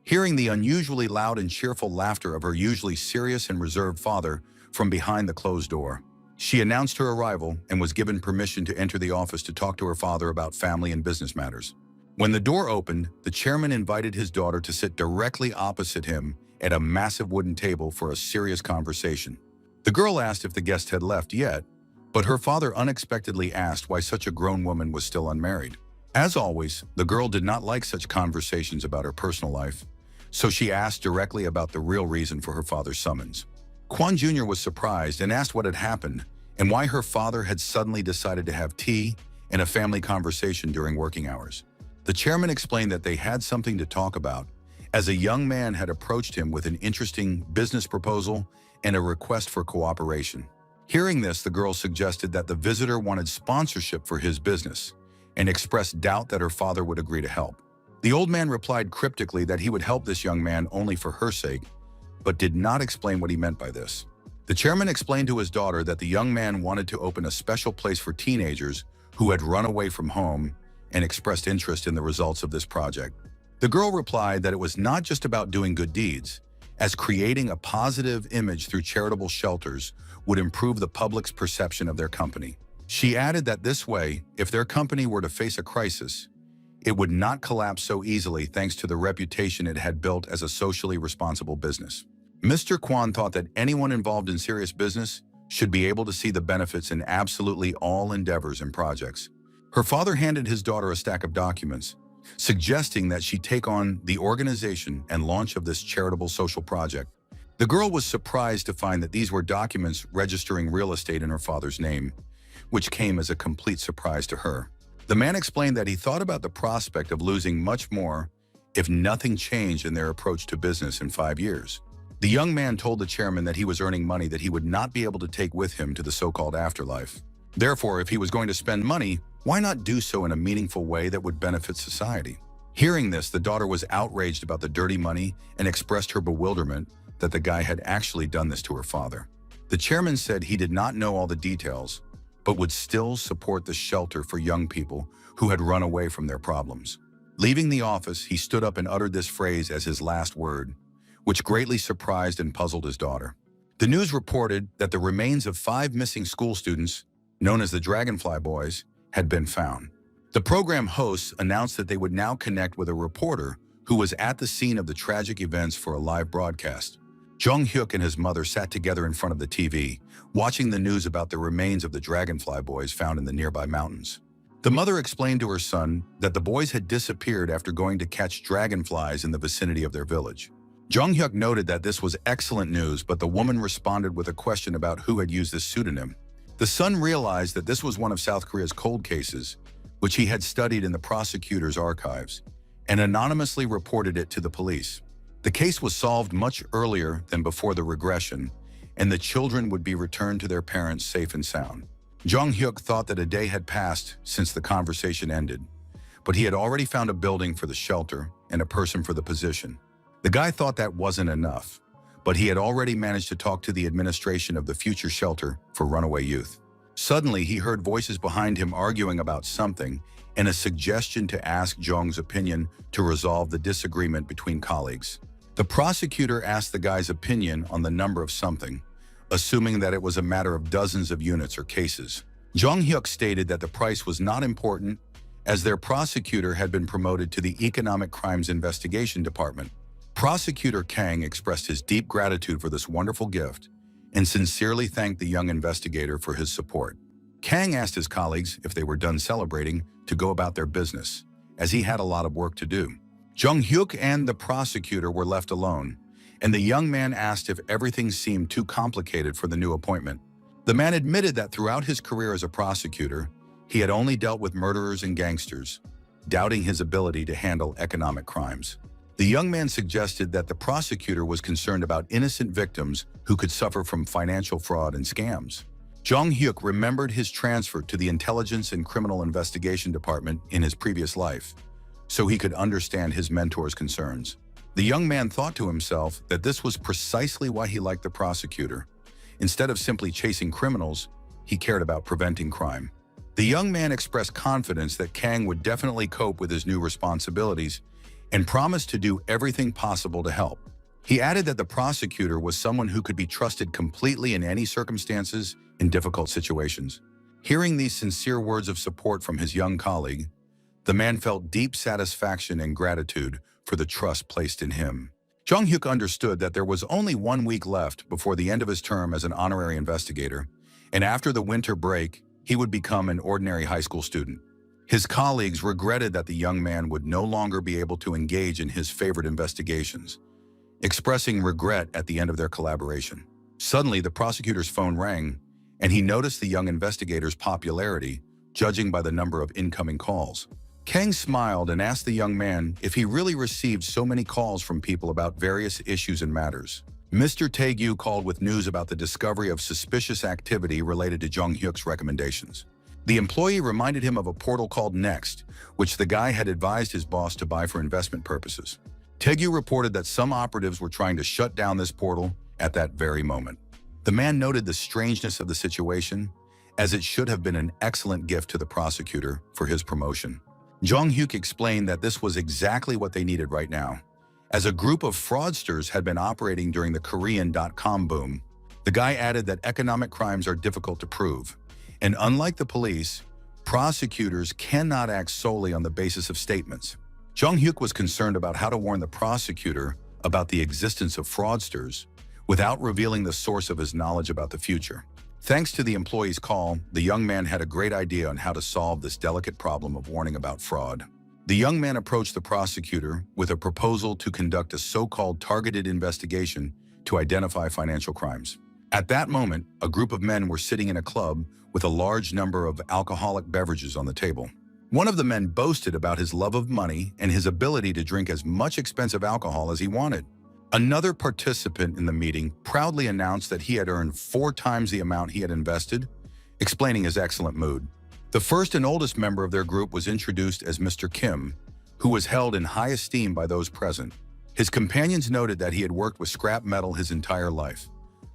S1: hearing the unusually loud and cheerful laughter of her usually serious and reserved father from behind the closed door. She announced her arrival and was given permission to enter the office to talk to her father about family and business matters. When the door opened, the chairman invited his daughter to sit directly opposite him at a massive wooden table for a serious conversation. The girl asked if the guest had left yet, but her father unexpectedly asked why such a grown woman was still unmarried. As always, the girl did not like such conversations about her personal life, so she asked directly about the real reason for her father's summons. Kwan Jr. was surprised and asked what had happened and why her father had suddenly decided to have tea and a family conversation during working hours. The chairman explained that they had something to talk about, as a young man had approached him with an interesting business proposal and a request for cooperation. Hearing this, the girl suggested that the visitor wanted sponsorship for his business and expressed doubt that her father would agree to help. The old man replied cryptically that he would help this young man only for her sake, but did not explain what he meant by this. The chairman explained to his daughter that the young man wanted to open a special place for teenagers who had run away from home and expressed interest in the results of this project. The girl replied that it was not just about doing good deeds, as creating a positive image through charitable shelters would improve the public's perception of their company. She added that this way, if their company were to face a crisis, it would not collapse so easily thanks to the reputation it had built as a socially responsible business. Mr. Kwan thought that anyone involved in serious business should be able to see the benefits in absolutely all endeavors and projects. Her father handed his daughter a stack of documents, suggesting that she take on the organization and launch of this charitable social project. The girl was surprised to find that these were documents registering real estate in her father's name, which came as a complete surprise to her. The man explained that he thought about the prospect of losing much more if nothing changed in their approach to business in 5 years. The young man told the chairman that he was earning money that he would not be able to take with him to the so-called afterlife. Therefore, if he was going to spend money, why not do so in a meaningful way that would benefit society? Hearing this, the daughter was outraged about the dirty money and expressed her bewilderment that the guy had actually done this to her father. The chairman said he did not know all the details, but would still support the shelter for young people who had run away from their problems. Leaving the office, he stood up and uttered this phrase as his last word, which greatly surprised and puzzled his daughter. The news reported that the remains of 5 missing school students, known as the Dragonfly Boys, had been found. The program hosts announced that they would now connect with a reporter who was at the scene of the tragic events for a live broadcast. Jung Hyuk and his mother sat together in front of the TV, watching the news about the remains of the Dragonfly Boys found in the nearby mountains. The mother explained to her son that the boys had disappeared after going to catch dragonflies in the vicinity of their village. Jung Hyuk noted that this was excellent news, but the woman responded with a question about who had used this pseudonym. The son realized that this was one of South Korea's cold cases, which he had studied in the prosecutor's archives, and anonymously reported it to the police. The case was solved much earlier than before the regression, and the children would be returned to their parents safe and sound. Jung Hyuk thought that a day had passed since the conversation ended, but he had already found a building for the shelter and a person for the position. The guy thought that wasn't enough, but he had already managed to talk to the administration of the future shelter for runaway youth. Suddenly, he heard voices behind him arguing about something and a suggestion to ask Jung's opinion to resolve the disagreement between colleagues. The prosecutor asked the guy's opinion on the number of something, assuming that it was a matter of dozens of units or cases. Jung Hyuk stated that the price was not important, as their prosecutor had been promoted to the Economic Crimes Investigation Department. Prosecutor Kang expressed his deep gratitude for this wonderful gift and sincerely thanked the young investigator for his support. Kang asked his colleagues if they were done celebrating to go about their business, as he had a lot of work to do. Jung Hyuk and the prosecutor were left alone, and the young man asked if everything seemed too complicated for the new appointment. The man admitted that throughout his career as a prosecutor, he had only dealt with murderers and gangsters, doubting his ability to handle economic crimes. The young man suggested that the prosecutor was concerned about innocent victims who could suffer from financial fraud and scams. Jong Hyuk remembered his transfer to the Intelligence and Criminal Investigation Department in his previous life, so he could understand his mentor's concerns. The young man thought to himself that this was precisely why he liked the prosecutor. Instead of simply chasing criminals, he cared about preventing crime. The young man expressed confidence that Kang would definitely cope with his new responsibilities and promised to do everything possible to help. He added that the prosecutor was someone who could be trusted completely in any circumstances in difficult situations. Hearing these sincere words of support from his young colleague, the man felt deep satisfaction and gratitude for the trust placed in him. Jong Hyuk understood that there was only 1 week left before the end of his term as an honorary investigator, and after the winter break, he would become an ordinary high school student. His colleagues regretted that the young man would no longer be able to engage in his favorite investigations, expressing regret at the end of their collaboration. Suddenly, the prosecutor's phone rang, and he noticed the young investigator's popularity, judging by the number of incoming calls. Kang smiled and asked the young man if he really received so many calls from people about various issues and matters. Mr. Taegyu called with news about the discovery of suspicious activity related to Jong Hyuk's recommendations. The employee reminded him of a portal called Next, which the guy had advised his boss to buy for investment purposes. Taegyu reported that some operatives were trying to shut down this portal at that very moment. The man noted the strangeness of the situation, as it should have been an excellent gift to the prosecutor for his promotion. Jong Hyuk explained that this was exactly what they needed right now. As a group of fraudsters had been operating during the Korean.com boom, the guy added that economic crimes are difficult to prove, and unlike the police, prosecutors cannot act solely on the basis of statements. Jong Hyuk was concerned about how to warn the prosecutor about the existence of fraudsters without revealing the source of his knowledge about the future. Thanks to the employee's call, the young man had a great idea on how to solve this delicate problem of warning about fraud. The young man approached the prosecutor with a proposal to conduct a so-called targeted investigation to identify financial crimes. At that moment, a group of men were sitting in a club with a large number of alcoholic beverages on the table. One of the men boasted about his love of money and his ability to drink as much expensive alcohol as he wanted. Another participant in the meeting proudly announced that he had earned 4 times the amount he had invested, explaining his excellent mood. The first and oldest member of their group was introduced as Mr. Kim, who was held in high esteem by those present. His companions noted that he had worked with scrap metal his entire life,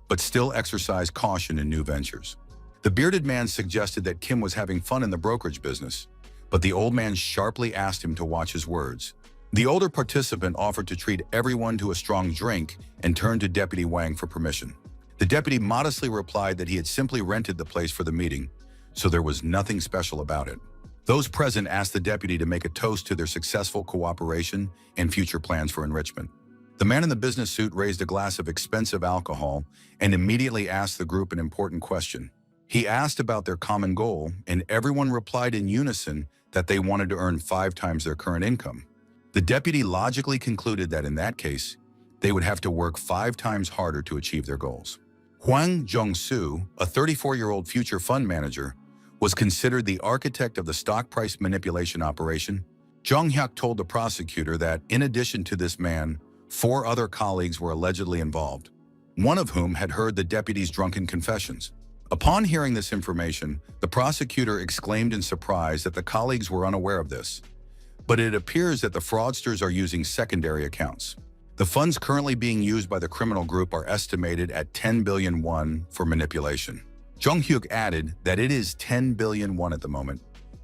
S1: but still exercised caution in new ventures. The bearded man suggested that Kim was having fun in the brokerage business, but the old man sharply asked him to watch his words. The older participant offered to treat everyone to a strong drink and turned to Deputy Wang for permission. The deputy modestly replied that he had simply rented the place for the meeting, so there was nothing special about it. Those present asked the deputy to make a toast to their successful cooperation and future plans for enrichment. The man in the business suit raised a glass of expensive alcohol and immediately asked the group an important question. He asked about their common goal, and everyone replied in unison that they wanted to earn 5 times their current income. The deputy logically concluded that in that case, they would have to work 5 times harder to achieve their goals. Hwang Jong-soo, a 34-year-old future fund manager, was considered the architect of the stock price manipulation operation. Jong Hyuk told the prosecutor that, in addition to this man, 4 other colleagues were allegedly involved, one of whom had heard the deputy's drunken confessions. Upon hearing this information, the prosecutor exclaimed in surprise that the colleagues were unaware of this. But it appears that the fraudsters are using secondary accounts. The funds currently being used by the criminal group are estimated at 10 billion won for manipulation. Jong Hyuk added that it is 10 billion won at the moment,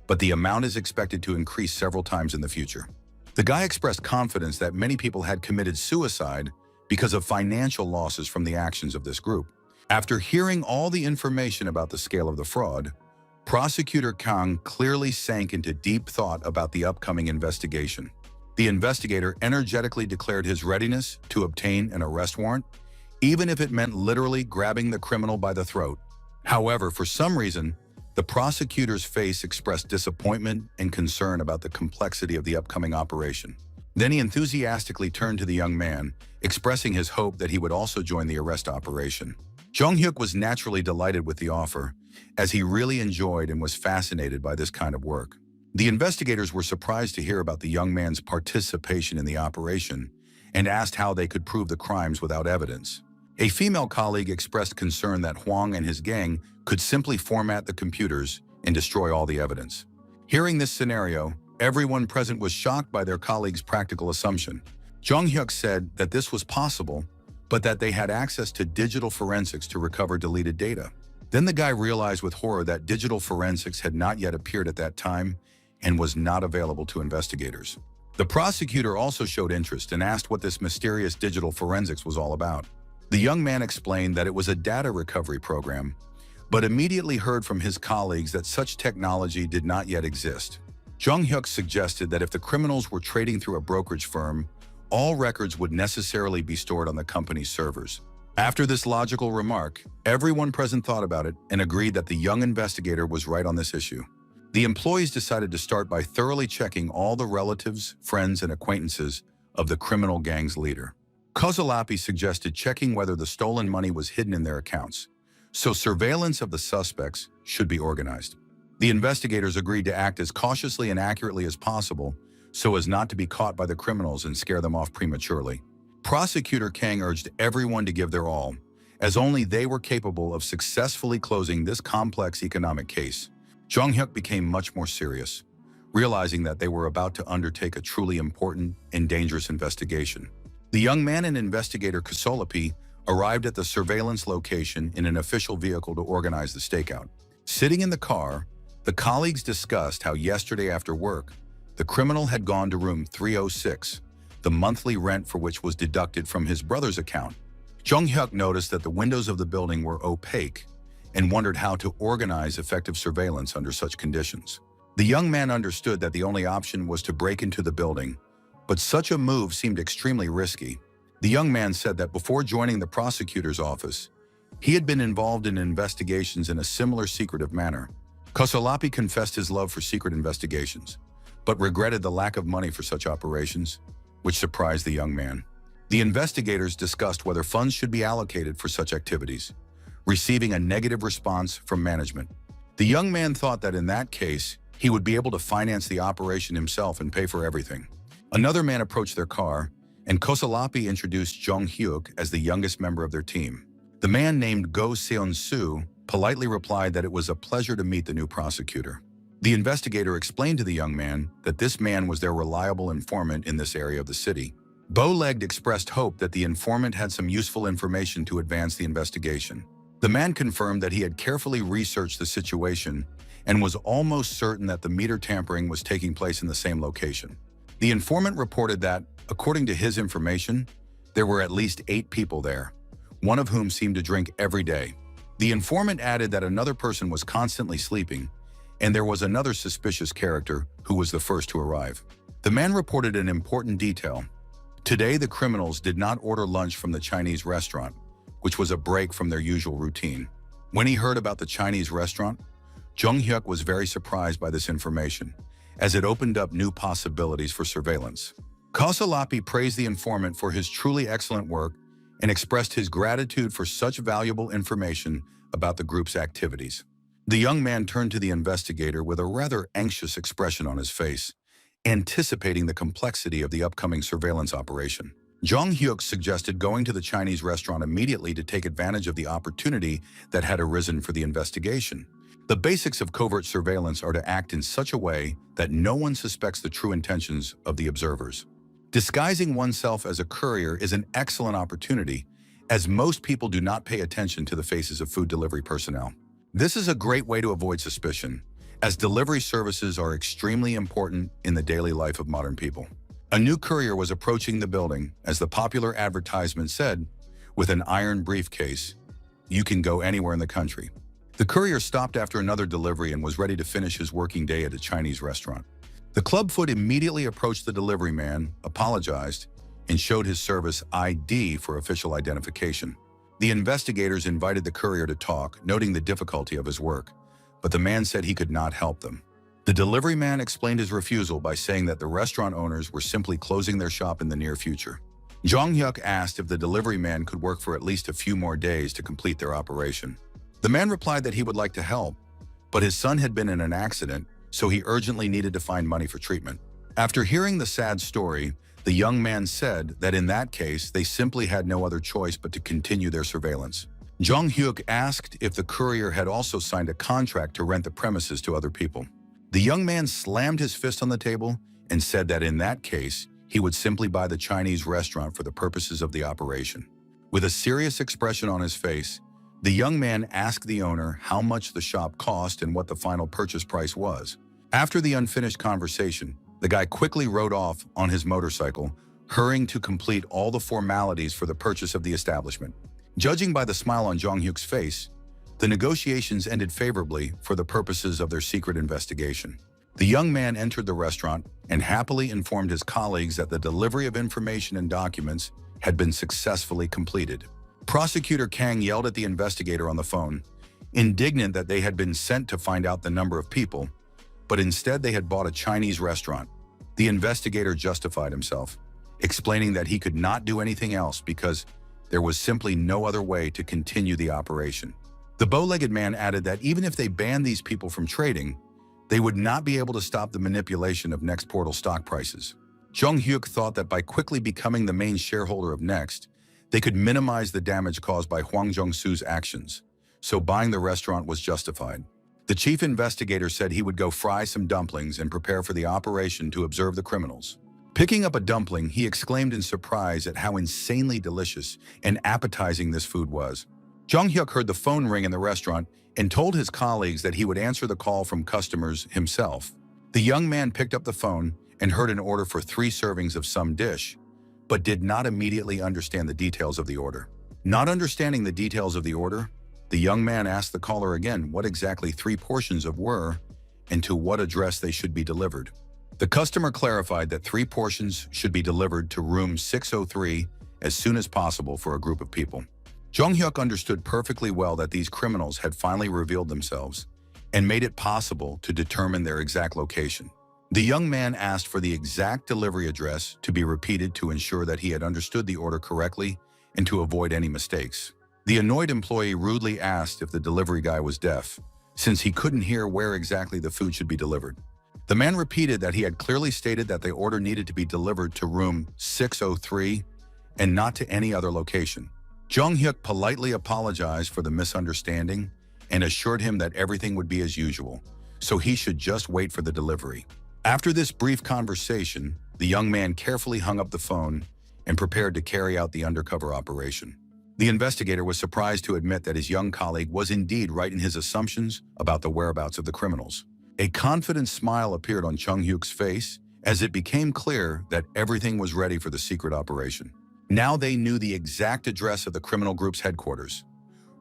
S1: but the amount is expected to increase several times in the future. The guy expressed confidence that many people had committed suicide because of financial losses from the actions of this group. After hearing all the information about the scale of the fraud, Prosecutor Kang clearly sank into deep thought about the upcoming investigation. The investigator energetically declared his readiness to obtain an arrest warrant, even if it meant literally grabbing the criminal by the throat. However, for some reason, the prosecutor's face expressed disappointment and concern about the complexity of the upcoming operation. Then he enthusiastically turned to the young man, expressing his hope that he would also join the arrest operation. Jong Hyuk was naturally delighted with the offer, as he really enjoyed and was fascinated by this kind of work. The investigators were surprised to hear about the young man's participation in the operation and asked how they could prove the crimes without evidence. A female colleague expressed concern that Huang and his gang could simply format the computers and destroy all the evidence. Hearing this scenario, everyone present was shocked by their colleague's practical assumption. Jung Hyuk said that this was possible, but that they had access to digital forensics to recover deleted data. Then the guy realized with horror that digital forensics had not yet appeared at that time and was not available to investigators. The prosecutor also showed interest and asked what this mysterious digital forensics was all about. The young man explained that it was a data recovery program, but immediately heard from his colleagues that such technology did not yet exist. Jung Hyuk suggested that if the criminals were trading through a brokerage firm, all records would necessarily be stored on the company's servers. After this logical remark, everyone present thought about it and agreed that the young investigator was right on this issue. The employees decided to start by thoroughly checking all the relatives, friends, and acquaintances of the criminal gang's leader. Kozolapi suggested checking whether the stolen money was hidden in their accounts, so surveillance of the suspects should be organized. The investigators agreed to act as cautiously and accurately as possible so as not to be caught by the criminals and scare them off prematurely. Prosecutor Kang urged everyone to give their all, as only they were capable of successfully closing this complex economic case. Jung Hyuk became much more serious, realizing that they were about to undertake a truly important and dangerous investigation. The young man and investigator Kozolapi arrived at the surveillance location in an official vehicle to organize the stakeout. Sitting in the car, the colleagues discussed how yesterday after work, the criminal had gone to room 306, the monthly rent for which was deducted from his brother's account. Jung Hyuk noticed that the windows of the building were opaque and wondered how to organize effective surveillance under such conditions. The young man understood that the only option was to break into the building, but such a move seemed extremely risky. The young man said that before joining the prosecutor's office, he had been involved in investigations in a similar secretive manner. Kozolapi confessed his love for secret investigations, but regretted the lack of money for such operations, which surprised the young man. The investigators discussed whether funds should be allocated for such activities, receiving a negative response from management. The young man thought that in that case, he would be able to finance the operation himself and pay for everything. Another man approached their car, and Kozolapi introduced Jung Hyuk as the youngest member of their team. The man named Go Seon-soo politely replied that it was a pleasure to meet the new prosecutor. The investigator explained to the young man that this man was their reliable informant in this area of the city. Bow-legged expressed hope that the informant had some useful information to advance the investigation. The man confirmed that he had carefully researched the situation and was almost certain that the meter tampering was taking place in the same location. The informant reported that, according to his information, there were at least 8 people there, one of whom seemed to drink every day. The informant added that another person was constantly sleeping, and there was another suspicious character who was the first to arrive. The man reported an important detail. Today, the criminals did not order lunch from the Chinese restaurant, which was a break from their usual routine. When he heard about the Chinese restaurant, Jung Hyuk was very surprised by this information, as it opened up new possibilities for surveillance. Kozolapi praised the informant for his truly excellent work and expressed his gratitude for such valuable information about the group's activities. The young man turned to the investigator with a rather anxious expression on his face, anticipating the complexity of the upcoming surveillance operation. Jung Hyuk suggested going to the Chinese restaurant immediately to take advantage of the opportunity that had arisen for the investigation. The basics of covert surveillance are to act in such a way that no one suspects the true intentions of the observers. Disguising oneself as a courier is an excellent opportunity, as most people do not pay attention to the faces of food delivery personnel. This is a great way to avoid suspicion, as delivery services are extremely important in the daily life of modern people. A new courier was approaching the building, as the popular advertisement said, with an iron briefcase, "You can go anywhere in the country." The courier stopped after another delivery and was ready to finish his working day at a Chinese restaurant. The clubfoot immediately approached the delivery man, apologized, and showed his service ID for official identification. The investigators invited the courier to talk, noting the difficulty of his work, but the man said he could not help them. The delivery man explained his refusal by saying that the restaurant owners were simply closing their shop in the near future. Jung Hyuk asked if the delivery man could work for at least a few more days to complete their operation. The man replied that he would like to help, but his son had been in an accident, so he urgently needed to find money for treatment. After hearing the sad story, The young man said that in that case, they simply had no other choice but to continue their surveillance. Jung Hyuk asked if the courier had also signed a contract to rent the premises to other people. The young man slammed his fist on the table and said that in that case, he would simply buy the Chinese restaurant for the purposes of the operation. With a serious expression on his face, the young man asked the owner how much the shop cost and what the final purchase price was. After the unfinished conversation, the guy quickly rode off on his motorcycle, hurrying to complete all the formalities for the purchase of the establishment. Judging by the smile on Jung Hyuk's face, the negotiations ended favorably for the purposes of their secret investigation. The young man entered the restaurant and happily informed his colleagues that the delivery of information and documents had been successfully completed. Prosecutor Kang yelled at the investigator on the phone, indignant that they had been sent to find out the number of people, but instead they had bought a Chinese restaurant. The investigator justified himself, explaining that he could not do anything else because there was simply no other way to continue the operation. The bow-legged man added that even if they banned these people from trading, they would not be able to stop the manipulation of Next Portal stock prices. Jung Hyuk thought that by quickly becoming the main shareholder of Next, they could minimize the damage caused by Hwang Jung-soo's actions, so buying the restaurant was justified. The chief investigator said he would go fry some dumplings and prepare for the operation to observe the criminals. Picking up a dumpling, he exclaimed in surprise at how insanely delicious and appetizing this food was. Jung Hyuk heard the phone ring in the restaurant and told his colleagues that he would answer the call from customers himself. The young man picked up the phone and heard an order for 3 servings of some dish, but did not immediately understand the details of the order. Not understanding the details of the order, the young man asked the caller again what exactly 3 portions of were and to what address they should be delivered. The customer clarified that 3 portions should be delivered to room 603 as soon as possible for a group of people. Jung Hyuk understood perfectly well that these criminals had finally revealed themselves and made it possible to determine their exact location. The young man asked for the exact delivery address to be repeated to ensure that he had understood the order correctly and to avoid any mistakes. The annoyed employee rudely asked if the delivery guy was deaf, since he couldn't hear where exactly the food should be delivered. The man repeated that he had clearly stated that the order needed to be delivered to room 603 and not to any other location. Jung Hyuk politely apologized for the misunderstanding and assured him that everything would be as usual, so he should just wait for the delivery. After this brief conversation, the young man carefully hung up the phone and prepared to carry out the undercover operation. The investigator was surprised to admit that his young colleague was indeed right in his assumptions about the whereabouts of the criminals. A confident smile appeared on Jung Hyuk's face as it became clear that everything was ready for the secret operation. Now they knew the exact address of the criminal group's headquarters,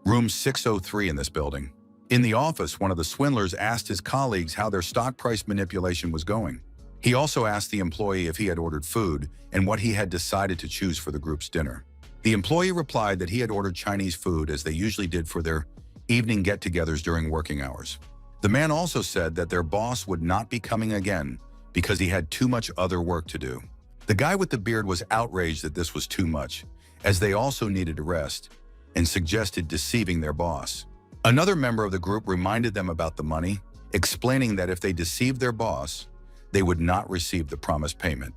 S1: room 603 in this building. In the office, one of the swindlers asked his colleagues how their stock price manipulation was going. He also asked the employee if he had ordered food and what he had decided to choose for the group's dinner. The employee replied that he had ordered Chinese food as they usually did for their evening get-togethers during working hours. The man also said that their boss would not be coming again because he had too much other work to do. The guy with the beard was outraged that this was too much, as they also needed to rest, and suggested deceiving their boss. Another member of the group reminded them about the money, explaining that if they deceived their boss, they would not receive the promised payment.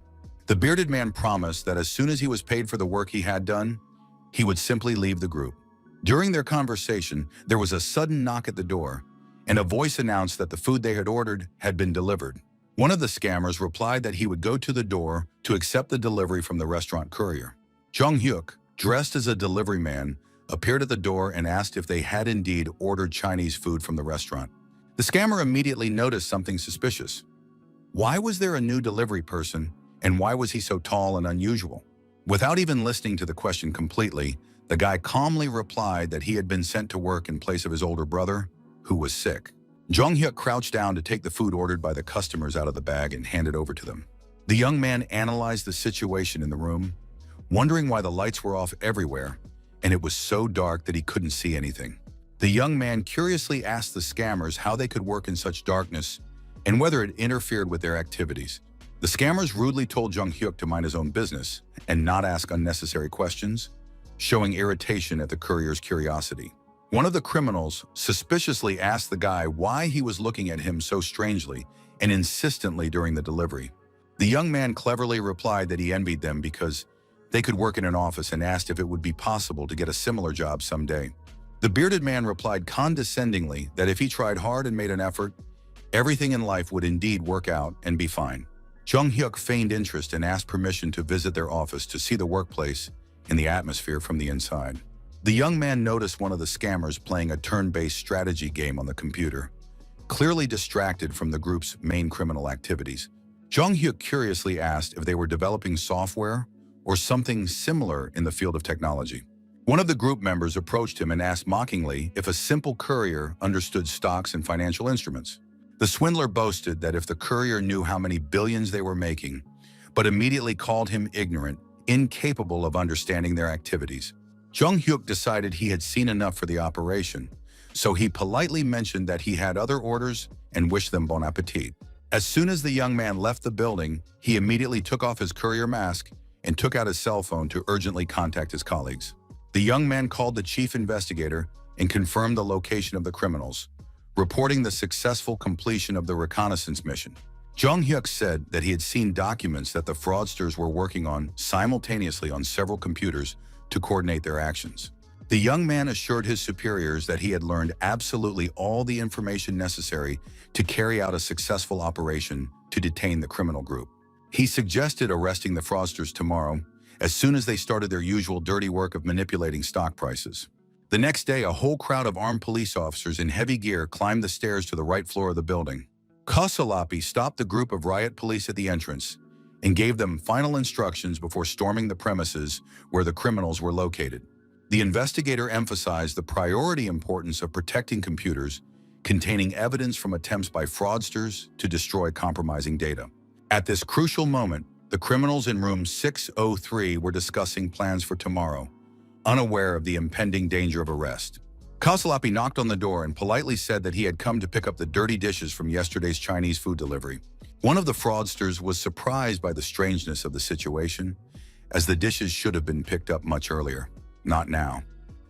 S1: The bearded man promised that as soon as he was paid for the work he had done, he would simply leave the group. During their conversation, there was a sudden knock at the door, and a voice announced that the food they had ordered had been delivered. One of the scammers replied that he would go to the door to accept the delivery from the restaurant courier. Jung Hyuk, dressed as a delivery man, appeared at the door and asked if they had indeed ordered Chinese food from the restaurant. The scammer immediately noticed something suspicious. Why was there a new delivery person, and why was he so tall and unusual? Without even listening to the question completely, the guy calmly replied that he had been sent to work in place of his older brother, who was sick. Jung Hyuk crouched down to take the food ordered by the customers out of the bag and hand it over to them. The young man analyzed the situation in the room, wondering why the lights were off everywhere, and it was so dark that he couldn't see anything. The young man curiously asked the scammers how they could work in such darkness and whether it interfered with their activities. The scammers rudely told Jung Hyuk to mind his own business and not ask unnecessary questions, showing irritation at the courier's curiosity. One of the criminals suspiciously asked the guy why he was looking at him so strangely and insistently during the delivery. The young man cleverly replied that he envied them because they could work in an office and asked if it would be possible to get a similar job someday. The bearded man replied condescendingly that if he tried hard and made an effort, everything in life would indeed work out and be fine. Jung Hyuk feigned interest and asked permission to visit their office to see the workplace and the atmosphere from the inside. The young man noticed one of the scammers playing a turn-based strategy game on the computer, clearly distracted from the group's main criminal activities. Jung Hyuk curiously asked if they were developing software or something similar in the field of technology. One of the group members approached him and asked mockingly if a simple courier understood stocks and financial instruments. The swindler boasted that if the courier knew how many billions they were making, but immediately called him ignorant, incapable of understanding their activities. Jung Hyuk decided he had seen enough for the operation, so he politely mentioned that he had other orders and wished them bon appetit. As soon as the young man left the building, he immediately took off his courier mask and took out his cell phone to urgently contact his colleagues. The young man called the chief investigator and confirmed the location of the criminals, reporting the successful completion of the reconnaissance mission. Jung Hyuk said that he had seen documents that the fraudsters were working on simultaneously on several computers to coordinate their actions. The young man assured his superiors that he had learned absolutely all the information necessary to carry out a successful operation to detain the criminal group. He suggested arresting the fraudsters tomorrow, as soon as they started their usual dirty work of manipulating stock prices. The next day, a whole crowd of armed police officers in heavy gear climbed the stairs to the right floor of the building. Kasalapi stopped the group of riot police at the entrance and gave them final instructions before storming the premises where the criminals were located. The investigator emphasized the priority importance of protecting computers containing evidence from attempts by fraudsters to destroy compromising data. At this crucial moment, the criminals in room 603 were discussing plans for tomorrow, unaware of the impending danger of arrest. Kasalapi knocked on the door and politely said that he had come to pick up the dirty dishes from yesterday's Chinese food delivery. One of the fraudsters was surprised by the strangeness of the situation, as the dishes should have been picked up much earlier, not now.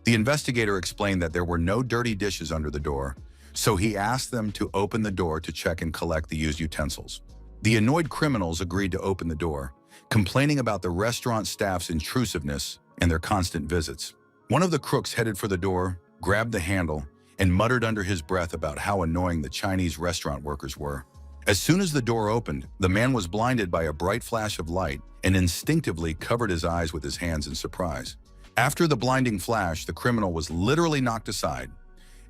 S1: The investigator explained that there were no dirty dishes under the door, so he asked them to open the door to check and collect the used utensils. The annoyed criminals agreed to open the door, complaining about the restaurant staff's intrusiveness and their constant visits. One of the crooks headed for the door, grabbed the handle, and muttered under his breath about how annoying the Chinese restaurant workers were. As soon as the door opened, the man was blinded by a bright flash of light and instinctively covered his eyes with his hands in surprise. After the blinding flash, the criminal was literally knocked aside,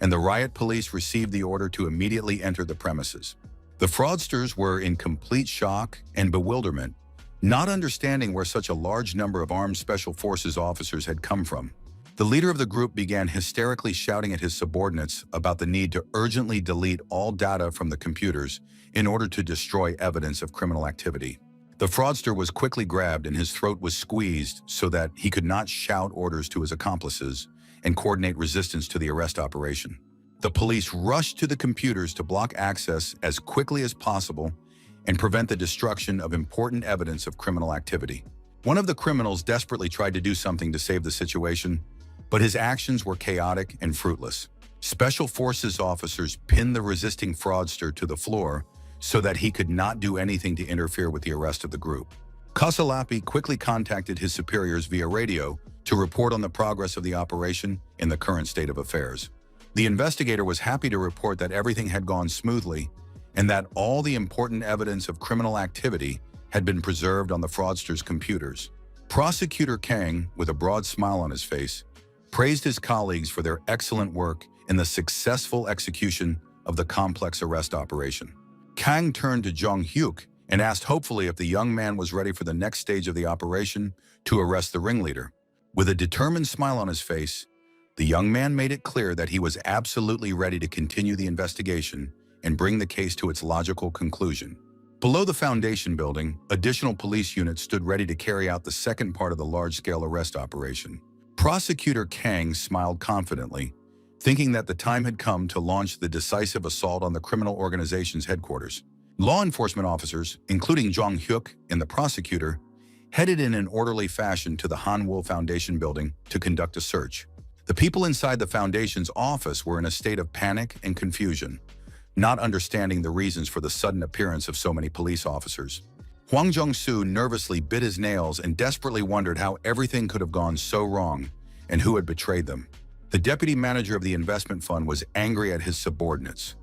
S1: and the riot police received the order to immediately enter the premises. The fraudsters were in complete shock and bewilderment, not understanding where such a large number of armed special forces officers had come from. The leader of the group began hysterically shouting at his subordinates about the need to urgently delete all data from the computers in order to destroy evidence of criminal activity. The fraudster was quickly grabbed and his throat was squeezed so that he could not shout orders to his accomplices and coordinate resistance to the arrest operation. The police rushed to the computers to block access as quickly as possible and prevent the destruction of important evidence of criminal activity. One of the criminals desperately tried to do something to save the situation, but his actions were chaotic and fruitless. Special forces officers pinned the resisting fraudster to the floor so that he could not do anything to interfere with the arrest of the group. Kasalapi quickly contacted his superiors via radio to report on the progress of the operation and the current state of affairs. The investigator was happy to report that everything had gone smoothly and that all the important evidence of criminal activity had been preserved on the fraudster's computers. Prosecutor Kang, with a broad smile on his face, praised his colleagues for their excellent work in the successful execution of the complex arrest operation. Kang turned to Jung Hyuk and asked hopefully if the young man was ready for the next stage of the operation to arrest the ringleader. With a determined smile on his face, the young man made it clear that he was absolutely ready to continue the investigation and bring the case to its logical conclusion. Below the foundation building, additional police units stood ready to carry out the second part of the large-scale arrest operation. Prosecutor Kang smiled confidently, thinking that the time had come to launch the decisive assault on the criminal organization's headquarters. Law enforcement officers, including Jung Hyuk and the prosecutor, headed in an orderly fashion to the Hanwoo Foundation building to conduct a search. The people inside the foundation's office were in a state of panic and confusion, not understanding the reasons for the sudden appearance of so many police officers. Hwang Jong-soo nervously bit his nails and desperately wondered how everything could have gone so wrong and who had betrayed them. The deputy manager of the investment fund was angry at his subordinates,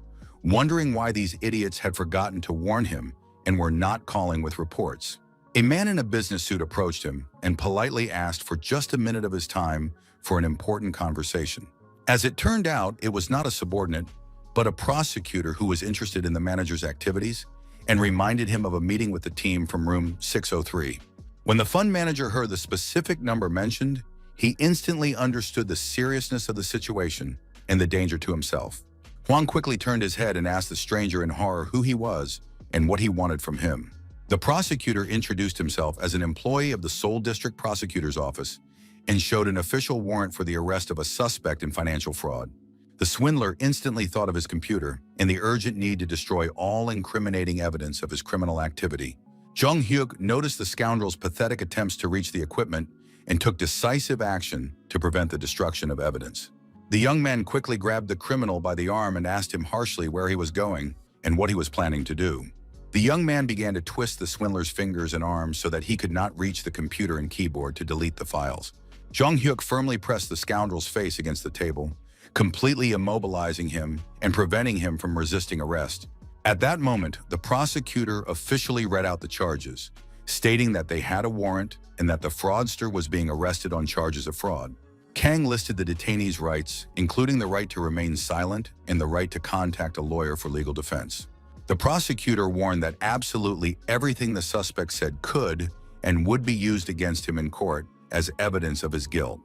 S1: wondering why these idiots had forgotten to warn him and were not calling with reports. A man in a business suit approached him and politely asked for just a minute of his time for an important conversation. As it turned out, it was not a subordinate, but a prosecutor who was interested in the manager's activities and reminded him of a meeting with the team from room 603. When the fund manager heard the specific number mentioned, he instantly understood the seriousness of the situation and the danger to himself. Hwang quickly turned his head and asked the stranger in horror who he was and what he wanted from him. The prosecutor introduced himself as an employee of the Seoul District Prosecutor's Office and showed an official warrant for the arrest of a suspect in financial fraud. The swindler instantly thought of his computer and the urgent need to destroy all incriminating evidence of his criminal activity. Jung Hyuk noticed the scoundrel's pathetic attempts to reach the equipment and took decisive action to prevent the destruction of evidence. The young man quickly grabbed the criminal by the arm and asked him harshly where he was going and what he was planning to do. The young man began to twist the swindler's fingers and arms so that he could not reach the computer and keyboard to delete the files. Jung Hyuk firmly pressed the scoundrel's face against the table, completely immobilizing him and preventing him from resisting arrest. At that moment, the prosecutor officially read out the charges, stating that they had a warrant and that the fraudster was being arrested on charges of fraud. Kang listed the detainee's rights, including the right to remain silent and the right to contact a lawyer for legal defense. The prosecutor warned that absolutely everything the suspect said could and would be used against him in court as evidence of his guilt.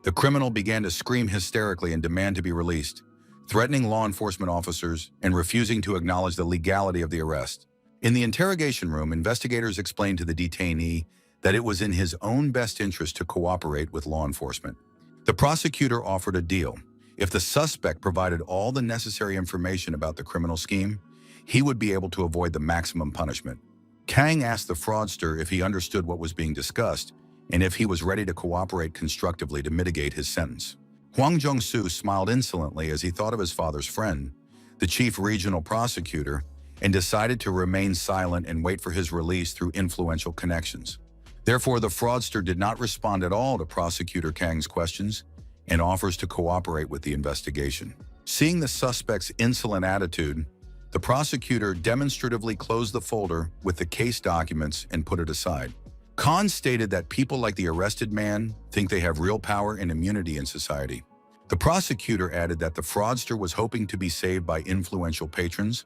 S1: The criminal began to scream hysterically and demand to be released, threatening law enforcement officers and refusing to acknowledge the legality of the arrest. In the interrogation room, investigators explained to the detainee that it was in his own best interest to cooperate with law enforcement. The prosecutor offered a deal. If the suspect provided all the necessary information about the criminal scheme, he would be able to avoid the maximum punishment. Kang asked the fraudster if he understood what was being discussed and if he was ready to cooperate constructively to mitigate his sentence. Hwang Jong-soo smiled insolently as he thought of his father's friend, the chief regional prosecutor, and decided to remain silent and wait for his release through influential connections. Therefore, the fraudster did not respond at all to Prosecutor Kang's questions and offers to cooperate with the investigation. Seeing the suspect's insolent attitude, the prosecutor demonstratively closed the folder with the case documents and put it aside. Khan stated that people like the arrested man think they have real power and immunity in society. The prosecutor added that the fraudster was hoping to be saved by influential patrons,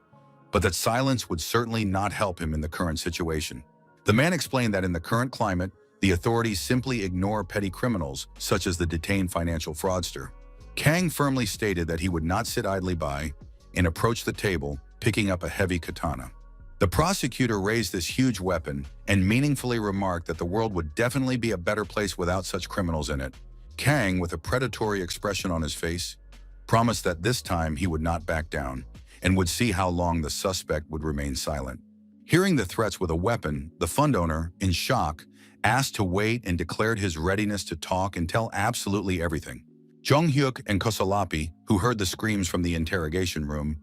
S1: but that silence would certainly not help him in the current situation. The man explained that in the current climate, the authorities simply ignore petty criminals, such as the detained financial fraudster. Kang firmly stated that he would not sit idly by and approached the table, picking up a heavy katana. The prosecutor raised this huge weapon and meaningfully remarked that the world would definitely be a better place without such criminals in it. Kang, with a predatory expression on his face, promised that this time he would not back down and would see how long the suspect would remain silent. Hearing the threats with a weapon, the fund owner, in shock, asked to wait and declared his readiness to talk and tell absolutely everything. Jung Hyuk and Kosolapi, who heard the screams from the interrogation room,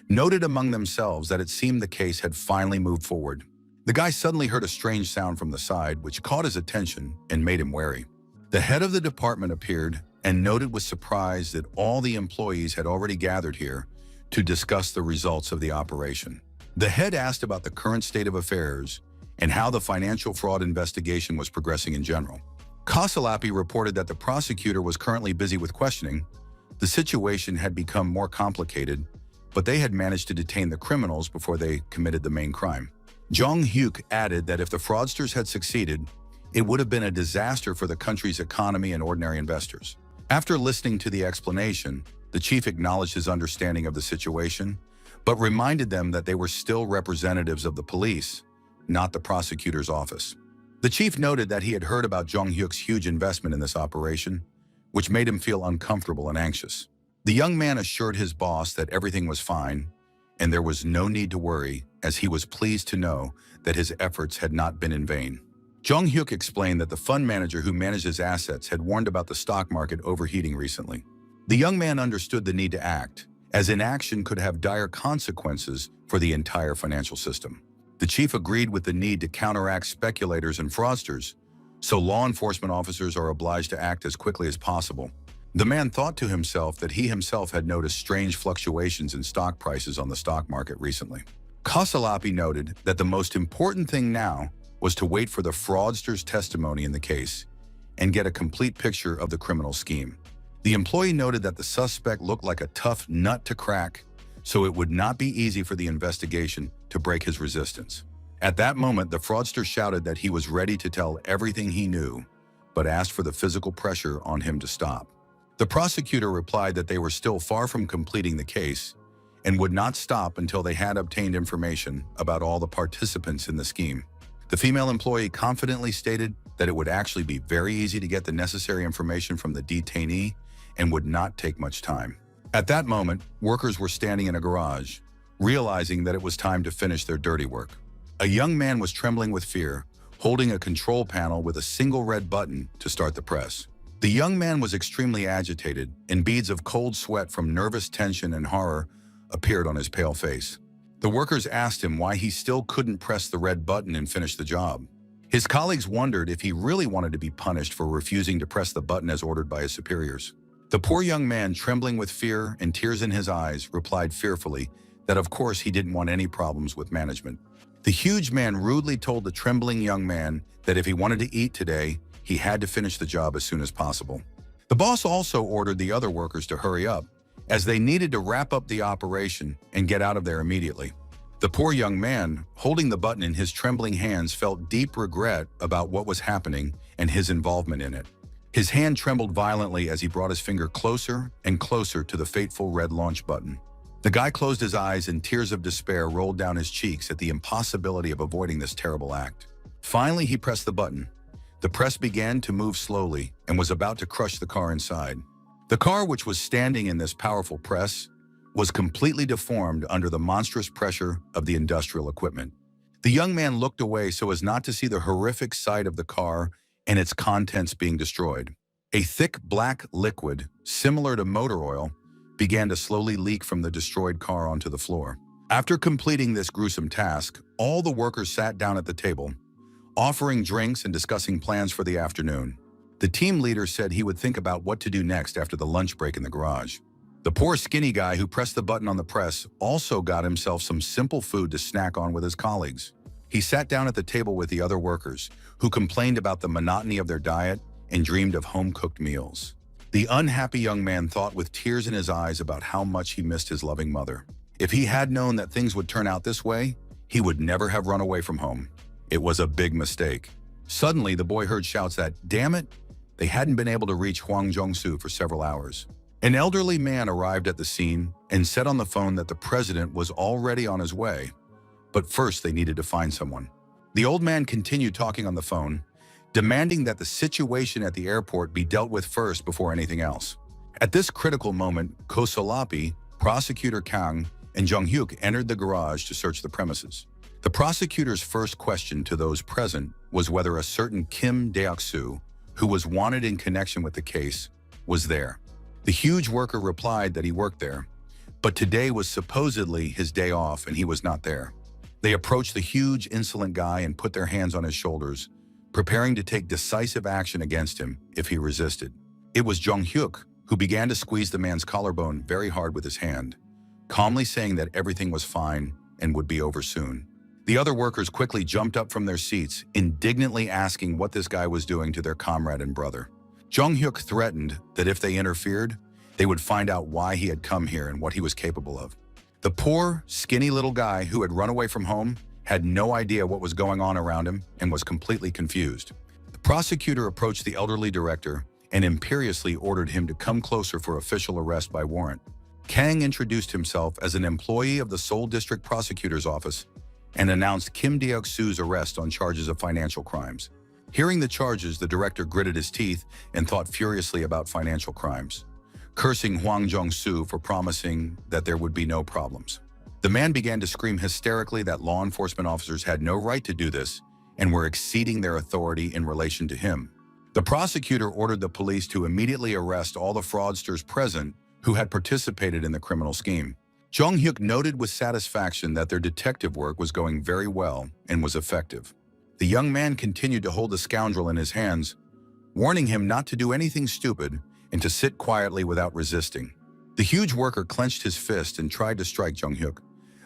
S1: noted among themselves that it seemed the case had finally moved forward. The guy suddenly heard a strange sound from the side, which caught his attention and made him wary. The head of the department appeared and noted with surprise that all the employees had already gathered here to discuss the results of the operation. The head asked about the current state of affairs and how the financial fraud investigation was progressing in general. Kosolapi reported that the prosecutor was currently busy with questioning. The situation had become more complicated, but they had managed to detain the criminals before they committed the main crime. Jung Hyuk added that if the fraudsters had succeeded, it would have been a disaster for the country's economy and ordinary investors. After listening to the explanation, the chief acknowledged his understanding of the situation, but reminded them that they were still representatives of the police, not the prosecutor's office. The chief noted that he had heard about Jung Hyuk's huge investment in this operation, which made him feel uncomfortable and anxious. The young man assured his boss that everything was fine, and there was no need to worry, as he was pleased to know that his efforts had not been in vain. Jung Hyuk explained that the fund manager who managed his assets had warned about the stock market overheating recently. The young man understood the need to act, as inaction could have dire consequences for the entire financial system. The chief agreed with the need to counteract speculators and fraudsters, so law enforcement officers are obliged to act as quickly as possible. The man thought to himself that he himself had noticed strange fluctuations in stock prices on the stock market recently. Kosalapi noted that the most important thing now was to wait for the fraudster's testimony in the case and get a complete picture of the criminal scheme. The employee noted that the suspect looked like a tough nut to crack, so it would not be easy for the investigation to break his resistance. At that moment, the fraudster shouted that he was ready to tell everything he knew, but asked for the physical pressure on him to stop. The prosecutor replied that they were still far from completing the case and would not stop until they had obtained information about all the participants in the scheme. The female employee confidently stated that it would actually be very easy to get the necessary information from the detainee and would not take much time. At that moment, workers were standing in a garage, realizing that it was time to finish their dirty work. A young man was trembling with fear, holding a control panel with a single red button to start the press. The young man was extremely agitated, and beads of cold sweat from nervous tension and horror appeared on his pale face. The workers asked him why he still couldn't press the red button and finish the job. His colleagues wondered if he really wanted to be punished for refusing to press the button as ordered by his superiors. The poor young man, trembling with fear and tears in his eyes, replied fearfully that of course he didn't want any problems with management. The huge man rudely told the trembling young man that if he wanted to eat today, he had to finish the job as soon as possible. The boss also ordered the other workers to hurry up, as they needed to wrap up the operation and get out of there immediately. The poor young man, holding the button in his trembling hands, felt deep regret about what was happening and his involvement in it. His hand trembled violently as he brought his finger closer and closer to the fateful red launch button. The guy closed his eyes and tears of despair rolled down his cheeks at the impossibility of avoiding this terrible act. Finally, he pressed the button. The press began to move slowly and was about to crush the car inside. The car, which was standing in this powerful press, was completely deformed under the monstrous pressure of the industrial equipment. The young man looked away so as not to see the horrific sight of the car and its contents being destroyed. A thick black liquid, similar to motor oil, began to slowly leak from the destroyed car onto the floor. After completing this gruesome task, all the workers sat down at the table, offering drinks and discussing plans for the afternoon. The team leader said he would think about what to do next after the lunch break in the garage. The poor skinny guy who pressed the button on the press also got himself some simple food to snack on with his colleagues. He sat down at the table with the other workers, who complained about the monotony of their diet and dreamed of home-cooked meals. The unhappy young man thought with tears in his eyes about how much he missed his loving mother. If he had known that things would turn out this way, he would never have run away from home. It was a big mistake. Suddenly, the boy heard shouts that, "Damn it!" They hadn't been able to reach Hwang Jong-soo for several hours. An elderly man arrived at the scene and said on the phone that the president was already on his way, but first they needed to find someone. The old man continued talking on the phone, demanding that the situation at the airport be dealt with first before anything else. At this critical moment, Kosalapi, Prosecutor Kang, and Jung-hyuk entered the garage to search the premises. The prosecutor's first question to those present was whether a certain Kim Dae-soo, who was wanted in connection with the case, was there. The huge worker replied that he worked there, but today was supposedly his day off and he was not there. They approached the huge, insolent guy and put their hands on his shoulders, preparing to take decisive action against him if he resisted. It was Jung-hyuk who began to squeeze the man's collarbone very hard with his hand, calmly saying that everything was fine and would be over soon. The other workers quickly jumped up from their seats, indignantly asking what this guy was doing to their comrade and brother. Jung-hyuk threatened that if they interfered, they would find out why he had come here and what he was capable of. The poor, skinny little guy who had run away from home had no idea what was going on around him and was completely confused. The prosecutor approached the elderly director and imperiously ordered him to come closer for official arrest by warrant. Kang introduced himself as an employee of the Seoul District Prosecutor's Office and announced Kim Dae-soo's arrest on charges of financial crimes. Hearing the charges, the director gritted his teeth and thought furiously about financial crimes, cursing Hwang Jong-soo for promising that there would be no problems. The man began to scream hysterically that law enforcement officers had no right to do this and were exceeding their authority in relation to him. The prosecutor ordered the police to immediately arrest all the fraudsters present who had participated in the criminal scheme. Jong-hyuk noted with satisfaction that their detective work was going very well and was effective. The young man continued to hold the scoundrel in his hands, warning him not to do anything stupid and to sit quietly without resisting. The huge worker clenched his fist and tried to strike Jong-hyuk,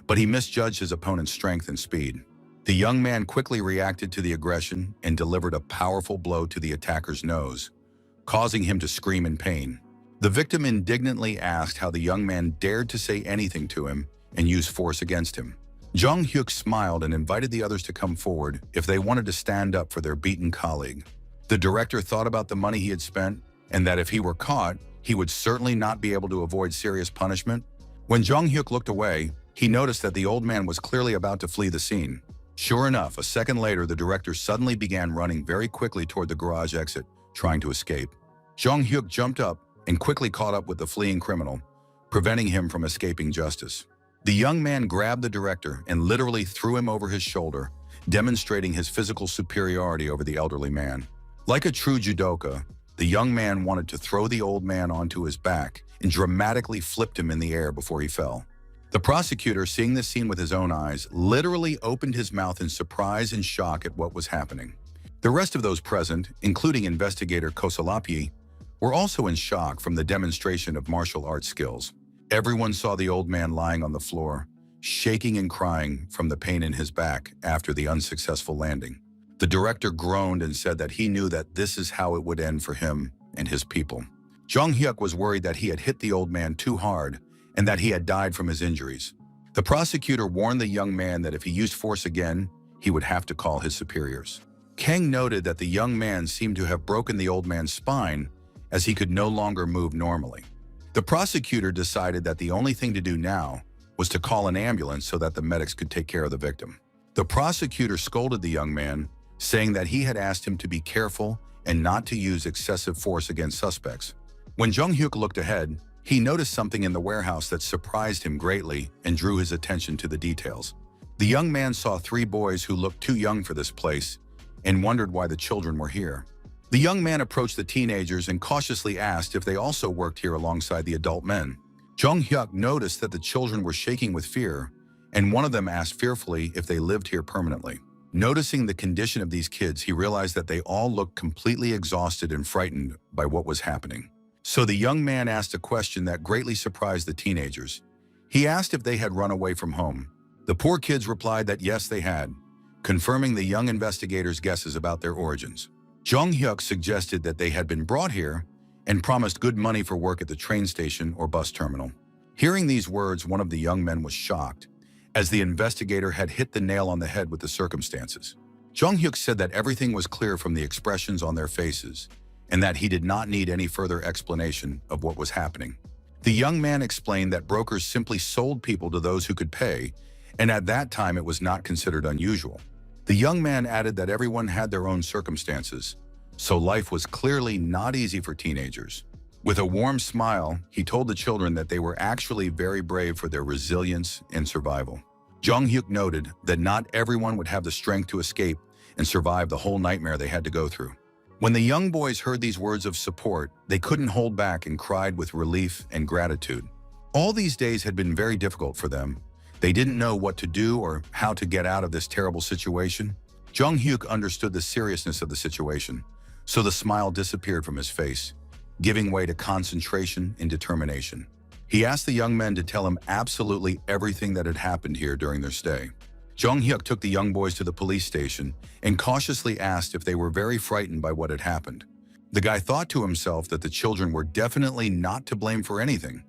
S1: but he misjudged his opponent's strength and speed. The young man quickly reacted to the aggression and delivered a powerful blow to the attacker's nose, causing him to scream in pain. The victim indignantly asked how the young man dared to say anything to him and use force against him. Jong-hyuk smiled and invited the others to come forward if they wanted to stand up for their beaten colleague. The director thought about the money he had spent and that if he were caught, he would certainly not be able to avoid serious punishment. When Jong-hyuk looked away, he noticed that the old man was clearly about to flee the scene. Sure enough, a second later, the director suddenly began running very quickly toward the garage exit, trying to escape. Jong-hyuk jumped up and quickly caught up with the fleeing criminal, preventing him from escaping justice. The young man grabbed the director and literally threw him over his shoulder, demonstrating his physical superiority over the elderly man. Like a true judoka, the young man wanted to throw the old man onto his back and dramatically flipped him in the air before he fell. The prosecutor, seeing this scene with his own eyes, literally opened his mouth in surprise and shock at what was happening. The rest of those present, including investigator Kosalapyi, were also in shock from the demonstration of martial arts skills. Everyone saw the old man lying on the floor, shaking and crying from the pain in his back after the unsuccessful landing. The director groaned and said that he knew that this is how it would end for him and his people. Jong-hyuk was worried that he had hit the old man too hard and that he had died from his injuries. The prosecutor warned the young man that if he used force again, he would have to call his superiors. Kang noted that the young man seemed to have broken the old man's spine as he could no longer move normally. The prosecutor decided that the only thing to do now was to call an ambulance so that the medics could take care of the victim. The prosecutor scolded the young man, saying that he had asked him to be careful and not to use excessive force against suspects. When Jong-hyuk looked ahead, he noticed something in the warehouse that surprised him greatly and drew his attention to the details. The young man saw 3 boys who looked too young for this place and wondered why the children were here. The young man approached the teenagers and cautiously asked if they also worked here alongside the adult men. Jong-hyuk noticed that the children were shaking with fear, and one of them asked fearfully if they lived here permanently. Noticing the condition of these kids, he realized that they all looked completely exhausted and frightened by what was happening. So the young man asked a question that greatly surprised the teenagers. He asked if they had run away from home. The poor kids replied that yes, they had, confirming the young investigators' guesses about their origins. Jong-hyuk suggested that they had been brought here and promised good money for work at the train station or bus terminal. Hearing these words, one of the young men was shocked, as the investigator had hit the nail on the head with the circumstances. Jong-hyuk said that everything was clear from the expressions on their faces, and that he did not need any further explanation of what was happening. The young man explained that brokers simply sold people to those who could pay, and at that time it was not considered unusual. The young man added that everyone had their own circumstances, so life was clearly not easy for teenagers. With a warm smile, he told the children that they were actually very brave for their resilience and survival. Jong-hyuk noted that not everyone would have the strength to escape and survive the whole nightmare they had to go through. When the young boys heard these words of support, they couldn't hold back and cried with relief and gratitude. All these days had been very difficult for them. They didn't know what to do or how to get out of this terrible situation. Jong-hyuk understood the seriousness of the situation, so the smile disappeared from his face, giving way to concentration and determination. He asked the young men to tell him absolutely everything that had happened here during their stay. Jong-hyuk took the young boys to the police station and cautiously asked if they were very frightened by what had happened. The guy thought to himself that the children were definitely not to blame for anything,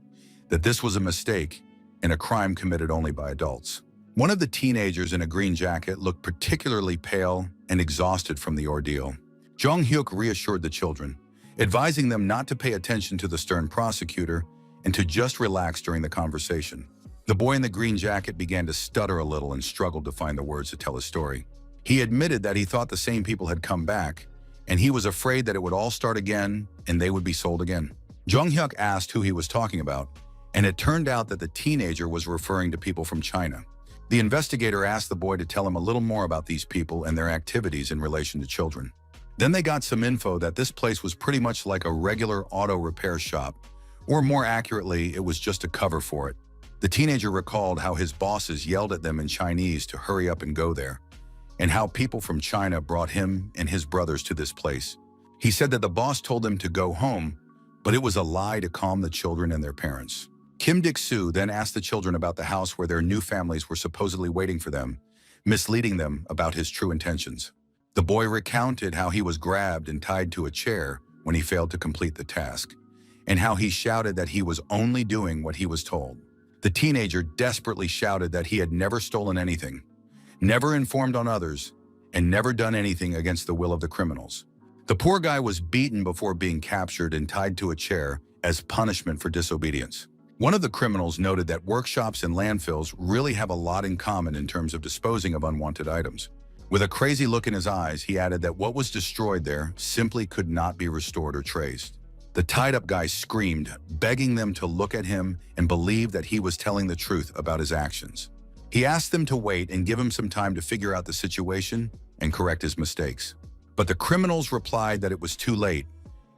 S1: that this was a mistake and a crime committed only by adults. One of the teenagers in a green jacket looked particularly pale and exhausted from the ordeal. Jong-hyuk reassured the children, advising them not to pay attention to the stern prosecutor and to just relax during the conversation. The boy in the green jacket began to stutter a little and struggled to find the words to tell his story. He admitted that he thought the same people had come back, and he was afraid that it would all start again and they would be sold again. Jong-hyuk asked who he was talking about, and it turned out that the teenager was referring to people from China. The investigator asked the boy to tell him a little more about these people and their activities in relation to children. Then they got some info that this place was pretty much like a regular auto repair shop, or more accurately, it was just a cover for it. The teenager recalled how his bosses yelled at them in Chinese to hurry up and go there, and how people from China brought him and his brothers to this place. He said that the boss told them to go home, but it was a lie to calm the children and their parents. Kim Dik-soo then asked the children about the house where their new families were supposedly waiting for them, misleading them about his true intentions. The boy recounted how he was grabbed and tied to a chair when he failed to complete the task, and how he shouted that he was only doing what he was told. The teenager desperately shouted that he had never stolen anything, never informed on others, and never done anything against the will of the criminals. The poor guy was beaten before being captured and tied to a chair as punishment for disobedience. One of the criminals noted that workshops and landfills really have a lot in common in terms of disposing of unwanted items. With a crazy look in his eyes, he added that what was destroyed there simply could not be restored or traced. The tied-up guy screamed, begging them to look at him and believe that he was telling the truth about his actions. He asked them to wait and give him some time to figure out the situation and correct his mistakes. But the criminals replied that it was too late,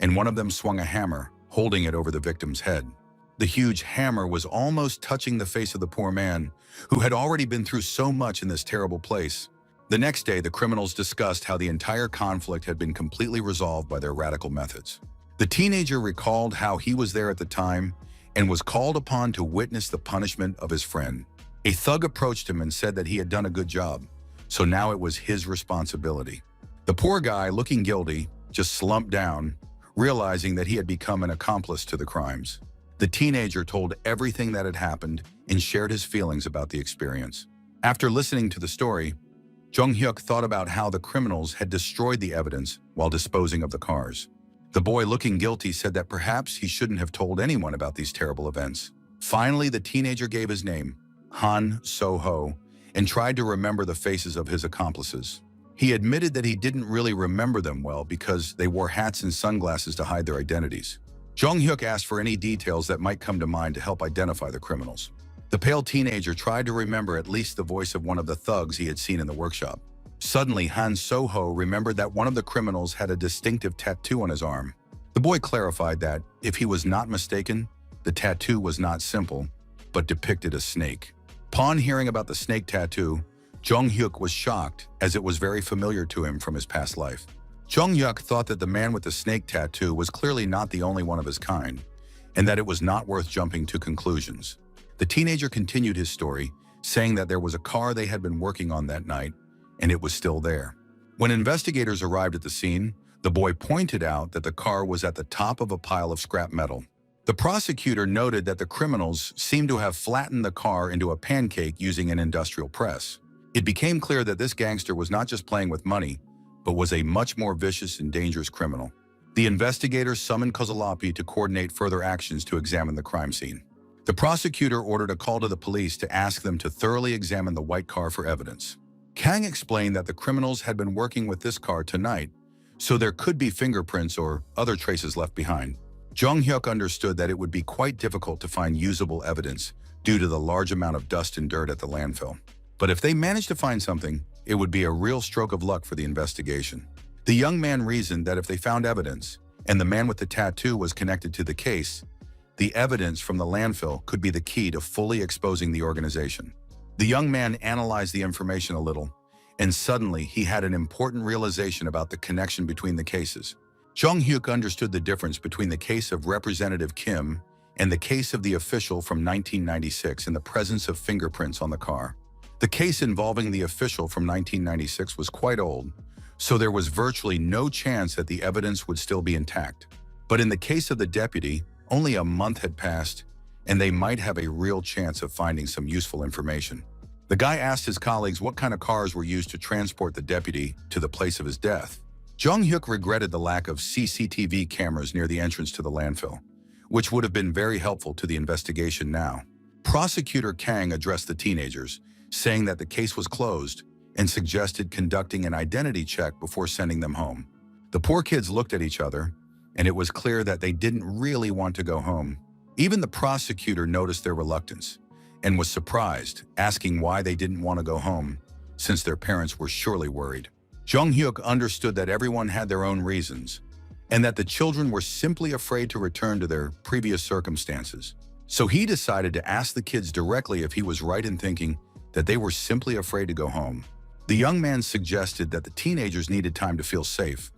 S1: and one of them swung a hammer, holding it over the victim's head. The huge hammer was almost touching the face of the poor man, who had already been through so much in this terrible place. The next day, the criminals discussed how the entire conflict had been completely resolved by their radical methods. The teenager recalled how he was there at the time and was called upon to witness the punishment of his friend. A thug approached him and said that he had done a good job, so now it was his responsibility. The poor guy, looking guilty, just slumped down, realizing that he had become an accomplice to the crimes. The teenager told everything that had happened and shared his feelings about the experience. After listening to the story, Jung-hyuk thought about how the criminals had destroyed the evidence while disposing of the cars. The boy, looking guilty, said that perhaps he shouldn't have told anyone about these terrible events. Finally, the teenager gave his name, Han So-ho, and tried to remember the faces of his accomplices. He admitted that he didn't really remember them well because they wore hats and sunglasses to hide their identities. Jung-hyuk asked for any details that might come to mind to help identify the criminals. The pale teenager tried to remember at least the voice of one of the thugs he had seen in the workshop. Suddenly, Han So-ho remembered that one of the criminals had a distinctive tattoo on his arm. The boy clarified that, if he was not mistaken, the tattoo was not simple, but depicted a snake. Upon hearing about the snake tattoo, Jung-hyuk was shocked, as it was very familiar to him from his past life. Jung-hyuk thought that the man with the snake tattoo was clearly not the only one of his kind, and that it was not worth jumping to conclusions. The teenager continued his story, saying that there was a car they had been working on that night, and it was still there. When investigators arrived at the scene, the boy pointed out that the car was at the top of a pile of scrap metal. The prosecutor noted that the criminals seemed to have flattened the car into a pancake using an industrial press. It became clear that this gangster was not just playing with money, but was a much more vicious and dangerous criminal. The investigators summoned Kozolapi to coordinate further actions to examine the crime scene. The prosecutor ordered a call to the police to ask them to thoroughly examine the white car for evidence. Kang explained that the criminals had been working with this car tonight, so there could be fingerprints or other traces left behind. Jung-hyuk understood that it would be quite difficult to find usable evidence due to the large amount of dust and dirt at the landfill. But if they managed to find something, it would be a real stroke of luck for the investigation. The young man reasoned that if they found evidence, and the man with the tattoo was connected to the case, the evidence from the landfill could be the key to fully exposing the organization. The young man analyzed the information a little, and suddenly he had an important realization about the connection between the cases. Jung-hyuk understood the difference between the case of Representative Kim and the case of the official from 1996 in the presence of fingerprints on the car. The case involving the official from 1996 was quite old, so there was virtually no chance that the evidence would still be intact. But in the case of the deputy, only a month had passed, and they might have a real chance of finding some useful information. The guy asked his colleagues what kind of cars were used to transport the deputy to the place of his death. Jung-hyuk regretted the lack of CCTV cameras near the entrance to the landfill, which would have been very helpful to the investigation now. Prosecutor Kang addressed the teenagers, saying that the case was closed and suggested conducting an identity check before sending them home. The poor kids looked at each other, and it was clear that they didn't really want to go home. Even the prosecutor noticed their reluctance and was surprised, asking why they didn't want to go home, since their parents were surely worried. Jung-hyuk understood that everyone had their own reasons, and that the children were simply afraid to return to their previous circumstances. So he decided to ask the kids directly if he was right in thinking that they were simply afraid to go home. The young man suggested that the teenagers needed time to feel safe,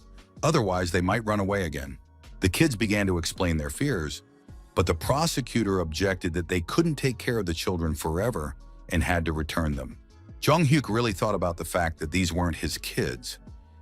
S1: otherwise they might run away again. The kids began to explain their fears, but the prosecutor objected that they couldn't take care of the children forever and had to return them. Jong-hyuk really thought about the fact that these weren't his kids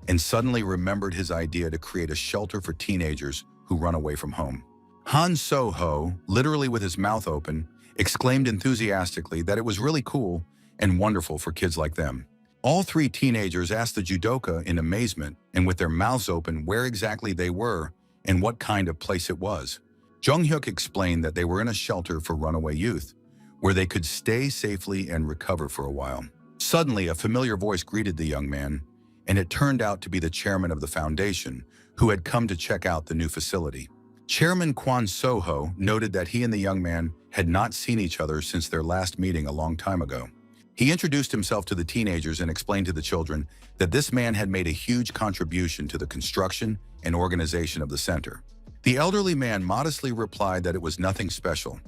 S1: and suddenly remembered his idea to create a shelter for teenagers who run away from home. Han So-ho, literally with his mouth open, exclaimed enthusiastically that it was really cool and wonderful for kids like them. All three teenagers asked the judoka in amazement and with their mouths open where exactly they were and what kind of place it was. Jong-hyuk explained that they were in a shelter for runaway youth, where they could stay safely and recover for a while. Suddenly, a familiar voice greeted the young man, and it turned out to be the chairman of the foundation, who had come to check out the new facility. Chairman Kwon So-ho noted that he and the young man had not seen each other since their last meeting a long time ago. He introduced himself to the teenagers and explained to the children that this man had made a huge contribution to the construction and organization of the center. The elderly man modestly replied that it was nothing special,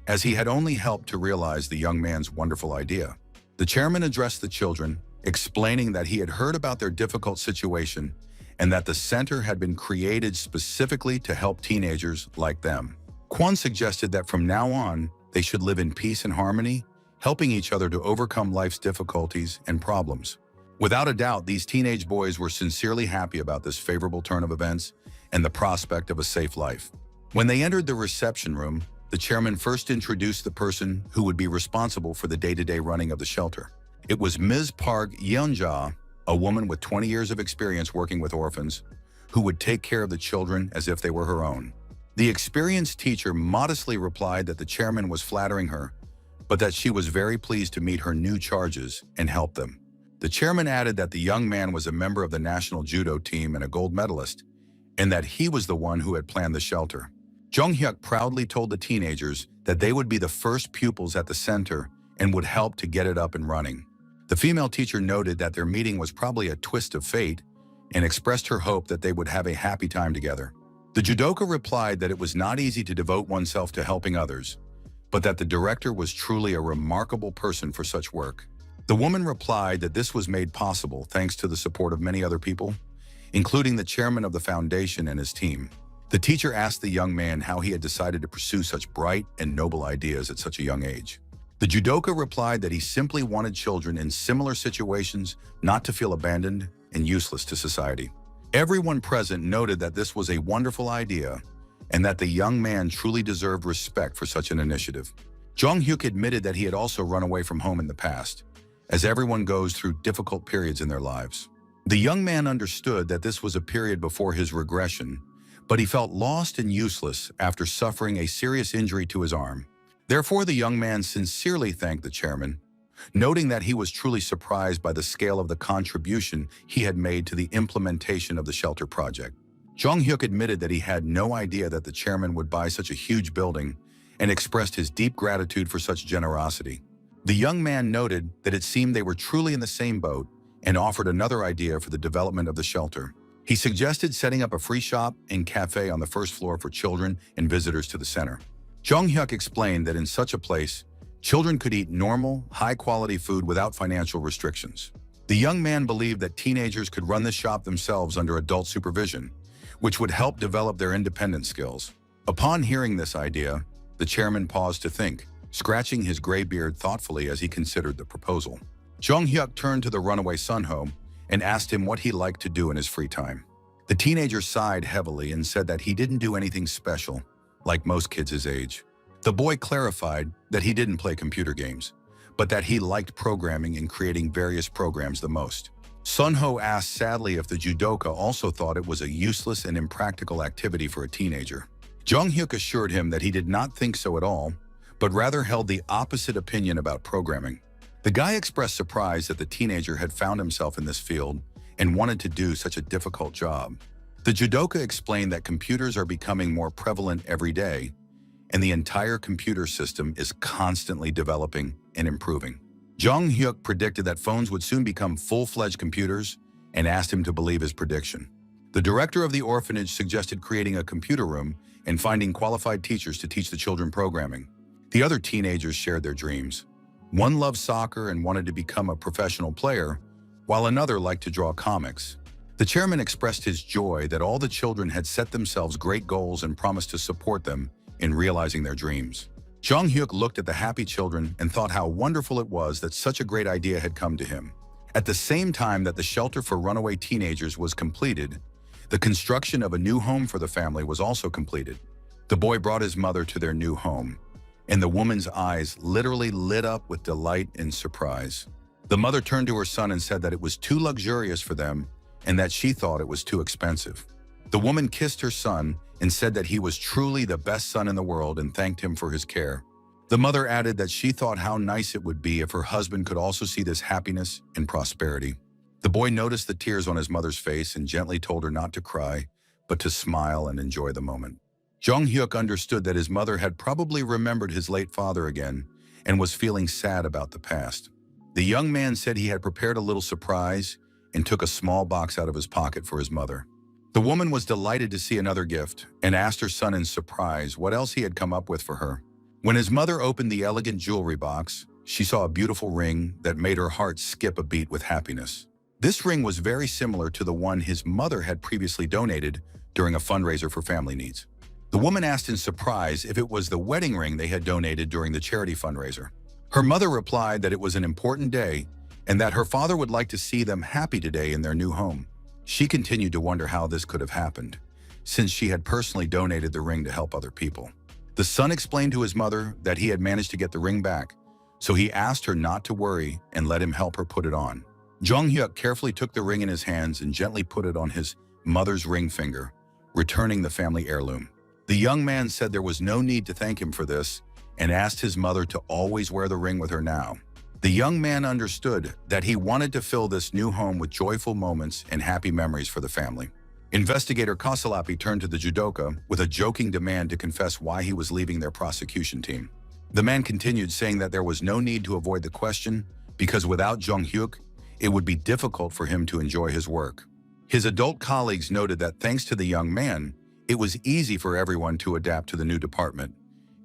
S1: as he had only helped to realize the young man's wonderful idea. The chairman addressed the children, explaining that he had heard about their difficult situation and that the center had been created specifically to help teenagers like them. Kwon suggested that from now on, they should live in peace and harmony, helping each other to overcome life's difficulties and problems. Without a doubt, these teenage boys were sincerely happy about this favorable turn of events and the prospect of a safe life. When they entered the reception room, the chairman first introduced the person who would be responsible for the day-to-day running of the shelter. It was Ms. Park Yeonja, a woman with 20 years of experience working with orphans, who would take care of the children as if they were her own. The experienced teacher modestly replied that the chairman was flattering her, but that she was very pleased to meet her new charges and help them. The chairman added that the young man was a member of the national judo team and a gold medalist, and that he was the one who had planned the shelter. Jong-hyuk proudly told the teenagers that they would be the first pupils at the center and would help to get it up and running. The female teacher noted that their meeting was probably a twist of fate and expressed her hope that they would have a happy time together. The judoka replied that it was not easy to devote oneself to helping others, but that the director was truly a remarkable person for such work. The woman replied that this was made possible thanks to the support of many other people, including the chairman of the foundation and his team. The teacher asked the young man how he had decided to pursue such bright and noble ideas at such a young age. The judoka replied that he simply wanted children in similar situations not to feel abandoned and useless to society. Everyone present noted that this was a wonderful idea and that the young man truly deserved respect for such an initiative. Jong-hyuk admitted that he had also run away from home in the past, as everyone goes through difficult periods in their lives. The young man understood that this was a period before his regression, but he felt lost and useless after suffering a serious injury to his arm. Therefore, the young man sincerely thanked the chairman, noting that he was truly surprised by the scale of the contribution he had made to the implementation of the shelter project. Jong-hyuk admitted that he had no idea that the chairman would buy such a huge building and expressed his deep gratitude for such generosity. The young man noted that it seemed they were truly in the same boat and offered another idea for the development of the shelter. He suggested setting up a free shop and cafe on the first floor for children and visitors to the center. Jong-hyuk explained that in such a place, children could eat normal, high-quality food without financial restrictions. The young man believed that teenagers could run the shop themselves under adult supervision, which would help develop their independent skills. Upon hearing this idea, the chairman paused to think, scratching his gray beard thoughtfully as he considered the proposal. Jong-hyuk turned to the runaway Sun-ho and asked him what he liked to do in his free time. The teenager sighed heavily and said that he didn't do anything special, like most kids his age. The boy clarified that he didn't play computer games, but that he liked programming and creating various programs the most. Sun-ho asked sadly if the judoka also thought it was a useless and impractical activity for a teenager. Jong-hyuk assured him that he did not think so at all, but rather held the opposite opinion about programming. The guy expressed surprise that the teenager had found himself in this field and wanted to do such a difficult job. The judoka explained that computers are becoming more prevalent every day, and the entire computer system is constantly developing and improving. Jong-hyuk predicted that phones would soon become full-fledged computers and asked him to believe his prediction. The director of the orphanage suggested creating a computer room and finding qualified teachers to teach the children programming. The other teenagers shared their dreams. One loved soccer and wanted to become a professional player, while another liked to draw comics. The chairman expressed his joy that all the children had set themselves great goals and promised to support them in realizing their dreams. Jong-hyuk looked at the happy children and thought how wonderful it was that such a great idea had come to him. At the same time that the shelter for runaway teenagers was completed, the construction of a new home for the family was also completed. The boy brought his mother to their new home, and the woman's eyes literally lit up with delight and surprise. The mother turned to her son and said that it was too luxurious for them and that she thought it was too expensive. The woman kissed her son and said that he was truly the best son in the world and thanked him for his care. The mother added that she thought how nice it would be if her husband could also see this happiness and prosperity. The boy noticed the tears on his mother's face and gently told her not to cry, but to smile and enjoy the moment. Jong-hyuk understood that his mother had probably remembered his late father again and was feeling sad about the past. The young man said he had prepared a little surprise and took a small box out of his pocket for his mother. The woman was delighted to see another gift and asked her son in surprise what else he had come up with for her. When his mother opened the elegant jewelry box, she saw a beautiful ring that made her heart skip a beat with happiness. This ring was very similar to the one his mother had previously donated during a fundraiser for family needs. The woman asked in surprise if it was the wedding ring they had donated during the charity fundraiser. Her mother replied that it was an important day and that her father would like to see them happy today in their new home. She continued to wonder how this could have happened, since she had personally donated the ring to help other people. The son explained to his mother that he had managed to get the ring back, so he asked her not to worry and let him help her put it on. Jong-hyuk carefully took the ring in his hands and gently put it on his mother's ring finger, returning the family heirloom. The young man said there was no need to thank him for this and asked his mother to always wear the ring with her now. The young man understood that he wanted to fill this new home with joyful moments and happy memories for the family. Investigator Kasalapi turned to the judoka with a joking demand to confess why he was leaving their prosecution team. The man continued, saying that there was no need to avoid the question because without Jong-hyuk, it would be difficult for him to enjoy his work. His adult colleagues noted that thanks to the young man, it was easy for everyone to adapt to the new department,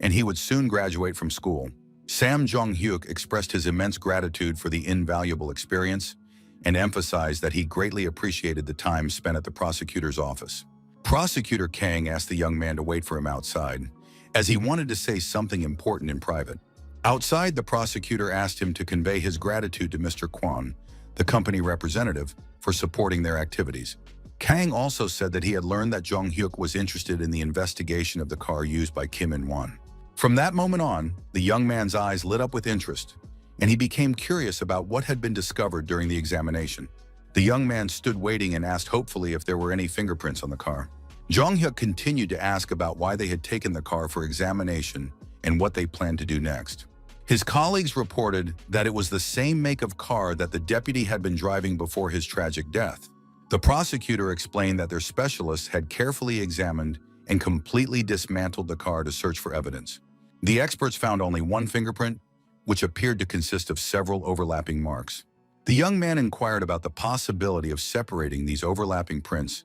S1: and he would soon graduate from school. Sam Jong-hyuk expressed his immense gratitude for the invaluable experience and emphasized that he greatly appreciated the time spent at the prosecutor's office. Prosecutor Kang asked the young man to wait for him outside, as he wanted to say something important in private. Outside, the prosecutor asked him to convey his gratitude to Mr. Kwon, the company representative, for supporting their activities. Kang also said that he had learned that Jong-hyuk was interested in the investigation of the car used by Kim In-won. From that moment on, the young man's eyes lit up with interest, and he became curious about what had been discovered during the examination. The young man stood waiting and asked hopefully if there were any fingerprints on the car. Jong-hyuk continued to ask about why they had taken the car for examination and what they planned to do next. His colleagues reported that it was the same make of car that the deputy had been driving before his tragic death. The prosecutor explained that their specialists had carefully examined and completely dismantled the car to search for evidence. The experts found only one fingerprint, which appeared to consist of several overlapping marks. The young man inquired about the possibility of separating these overlapping prints,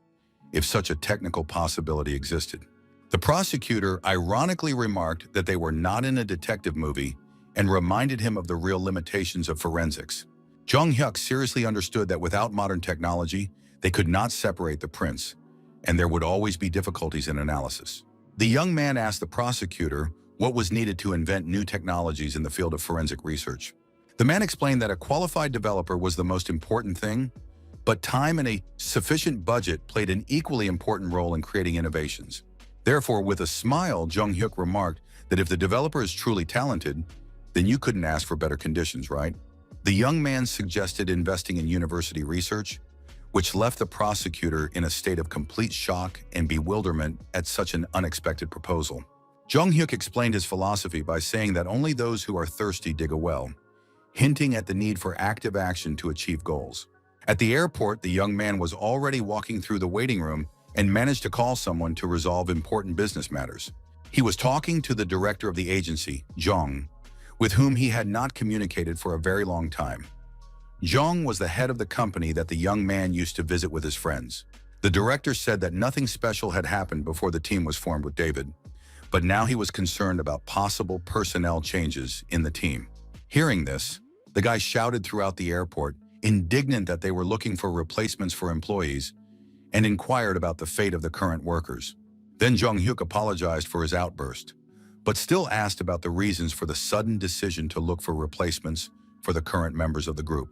S1: if such a technical possibility existed. The prosecutor ironically remarked that they were not in a detective movie and reminded him of the real limitations of forensics. Jong-hyuk seriously understood that without modern technology, they could not separate the prints, and there would always be difficulties in analysis. The young man asked the prosecutor what was needed to invent new technologies in the field of forensic research. The man explained that a qualified developer was the most important thing, but time and a sufficient budget played an equally important role in creating innovations. Therefore, with a smile, Jong-hyuk remarked that if the developer is truly talented, then you couldn't ask for better conditions, right? The young man suggested investing in university research, which left the prosecutor in a state of complete shock and bewilderment at such an unexpected proposal. Jong-hyuk explained his philosophy by saying that only those who are thirsty dig a well, hinting at the need for active action to achieve goals. At the airport, the young man was already walking through the waiting room and managed to call someone to resolve important business matters. He was talking to the director of the agency, Jong, with whom he had not communicated for a very long time. Jong was the head of the company that the young man used to visit with his friends. The director said that nothing special had happened before the team was formed with David, but now he was concerned about possible personnel changes in the team. Hearing this, the guy shouted throughout the airport, indignant that they were looking for replacements for employees, and inquired about the fate of the current workers. Then Jong-hyuk apologized for his outburst, but still asked about the reasons for the sudden decision to look for replacements for the current members of the group.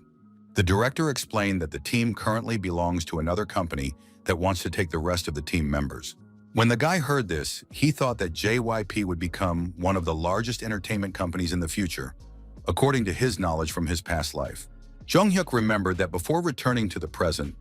S1: The director explained that the team currently belongs to another company that wants to take the rest of the team members. When the guy heard this, he thought that JYP would become one of the largest entertainment companies in the future, according to his knowledge from his past life. Jong-hyuk remembered that before returning to the present,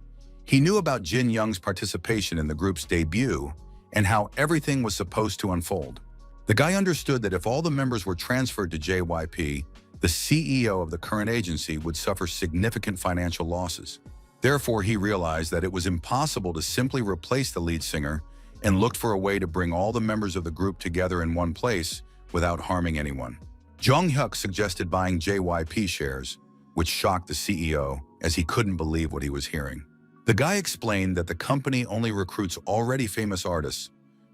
S1: he knew about Jin Young's participation in the group's debut and how everything was supposed to unfold. The guy understood that if all the members were transferred to JYP, the CEO of the current agency would suffer significant financial losses. Therefore, he realized that it was impossible to simply replace the lead singer and looked for a way to bring all the members of the group together in one place without harming anyone. Jong-hyuk suggested buying JYP shares, which shocked the CEO as he couldn't believe what he was hearing. The guy explained that the company only recruits already famous artists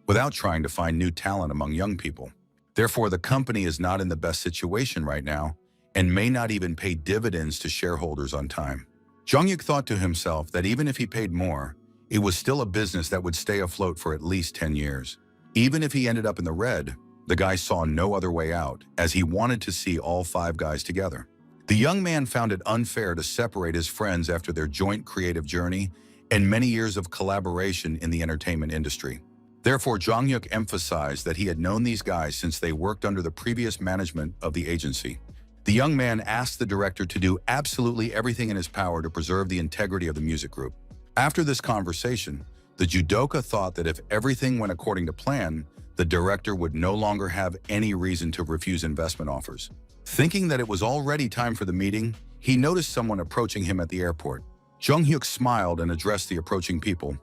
S1: without trying to find new talent among young people. Therefore, the company is not in the best situation right now and may not even pay dividends to shareholders on time. Jong-hyuk thought to himself that even if he paid more, it was still a business that would stay afloat for at least 10 years. Even if he ended up in the red, the guy saw no other way out, as he wanted to see all 5 guys together. The young man found it unfair to separate his friends after their joint creative journey and many years of collaboration in the entertainment industry. Therefore, Jong-hyuk emphasized that he had known these guys since they worked under the previous management of the agency. The young man asked the director to do absolutely everything in his power to preserve the integrity of the music group. After this conversation, the judoka thought that if everything went according to plan, the director would no longer have any reason to refuse investment offers. Thinking that it was already time for the meeting, he noticed someone approaching him at the airport. Jong-hyuk smiled and addressed the approaching people,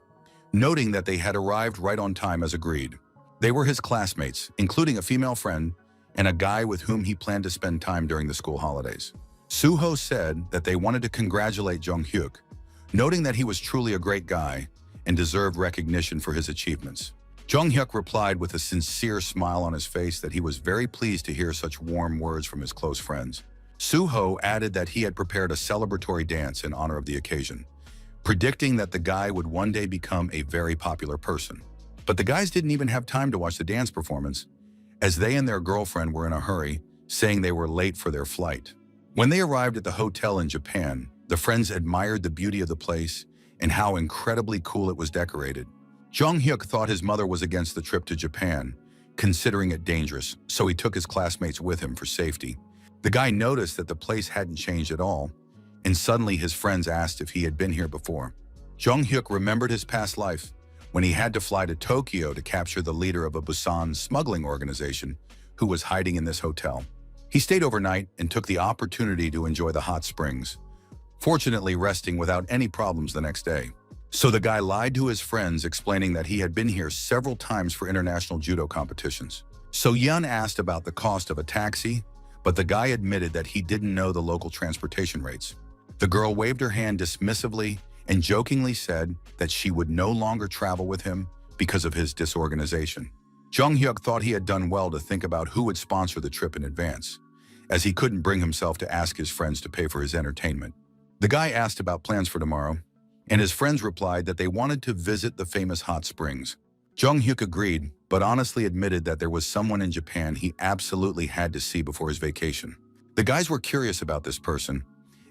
S1: noting that they had arrived right on time as agreed. They were his classmates, including a female friend and a guy with whom he planned to spend time during the school holidays. Suho said that they wanted to congratulate Jong-hyuk, noting that he was truly a great guy and deserved recognition for his achievements. Jong-hyuk replied with a sincere smile on his face that he was very pleased to hear such warm words from his close friends. Suho added that he had prepared a celebratory dance in honor of the occasion, predicting that the guy would one day become a very popular person. But the guys didn't even have time to watch the dance performance, as they and their girlfriend were in a hurry, saying they were late for their flight. When they arrived at the hotel in Japan, the friends admired the beauty of the place and how incredibly cool it was decorated. Jong-hyuk thought his mother was against the trip to Japan, considering it dangerous, so he took his classmates with him for safety. The guy noticed that the place hadn't changed at all, and suddenly his friends asked if he had been here before. Jong-hyuk remembered his past life when he had to fly to Tokyo to capture the leader of a Busan smuggling organization who was hiding in this hotel. He stayed overnight and took the opportunity to enjoy the hot springs, fortunately resting without any problems the next day. So the guy lied to his friends, explaining that he had been here several times for international judo competitions. So Yun asked about the cost of a taxi, but the guy admitted that he didn't know the local transportation rates. The girl waved her hand dismissively and jokingly said that she would no longer travel with him because of his disorganization. Jong-hyuk thought he had done well to think about who would sponsor the trip in advance, as he couldn't bring himself to ask his friends to pay for his entertainment. The guy asked about plans for tomorrow, and his friends replied that they wanted to visit the famous hot springs. Jong-hyuk agreed, but honestly admitted that there was someone in Japan he absolutely had to see before his vacation. The guys were curious about this person,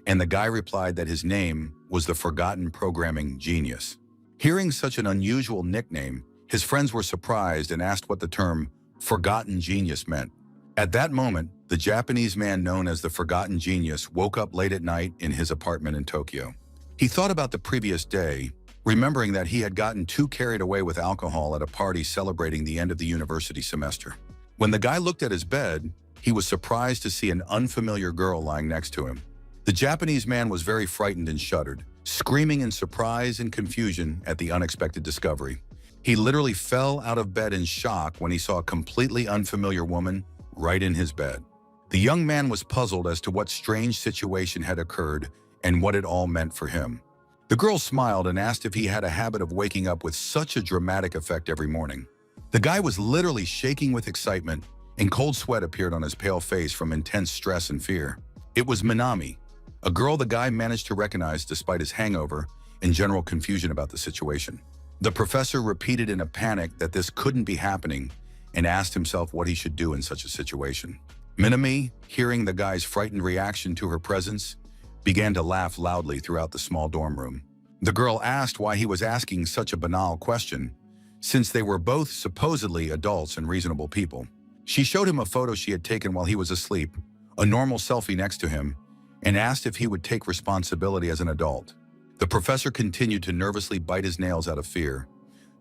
S1: and the guy replied that his name was the Forgotten Programming Genius. Hearing such an unusual nickname, his friends were surprised and asked what the term Forgotten Genius meant. At that moment, the Japanese man known as the Forgotten Genius woke up late at night in his apartment in Tokyo. He thought about the previous day, remembering that he had gotten too carried away with alcohol at a party celebrating the end of the university semester. When the guy looked at his bed, he was surprised to see an unfamiliar girl lying next to him. The Japanese man was very frightened and shuddered, screaming in surprise and confusion at the unexpected discovery. He literally fell out of bed in shock when he saw a completely unfamiliar woman right in his bed. The young man was puzzled as to what strange situation had occurred and what it all meant for him. The girl smiled and asked if he had a habit of waking up with such a dramatic effect every morning. The guy was literally shaking with excitement, and cold sweat appeared on his pale face from intense stress and fear. It was Minami, a girl the guy managed to recognize despite his hangover and general confusion about the situation. The professor repeated in a panic that this couldn't be happening and asked himself what he should do in such a situation. Minami, hearing the guy's frightened reaction to her presence, began to laugh loudly throughout the small dorm room. The girl asked why he was asking such a banal question, since they were both supposedly adults and reasonable people. She showed him a photo she had taken while he was asleep, a normal selfie next to him, and asked if he would take responsibility as an adult. The professor continued to nervously bite his nails out of fear,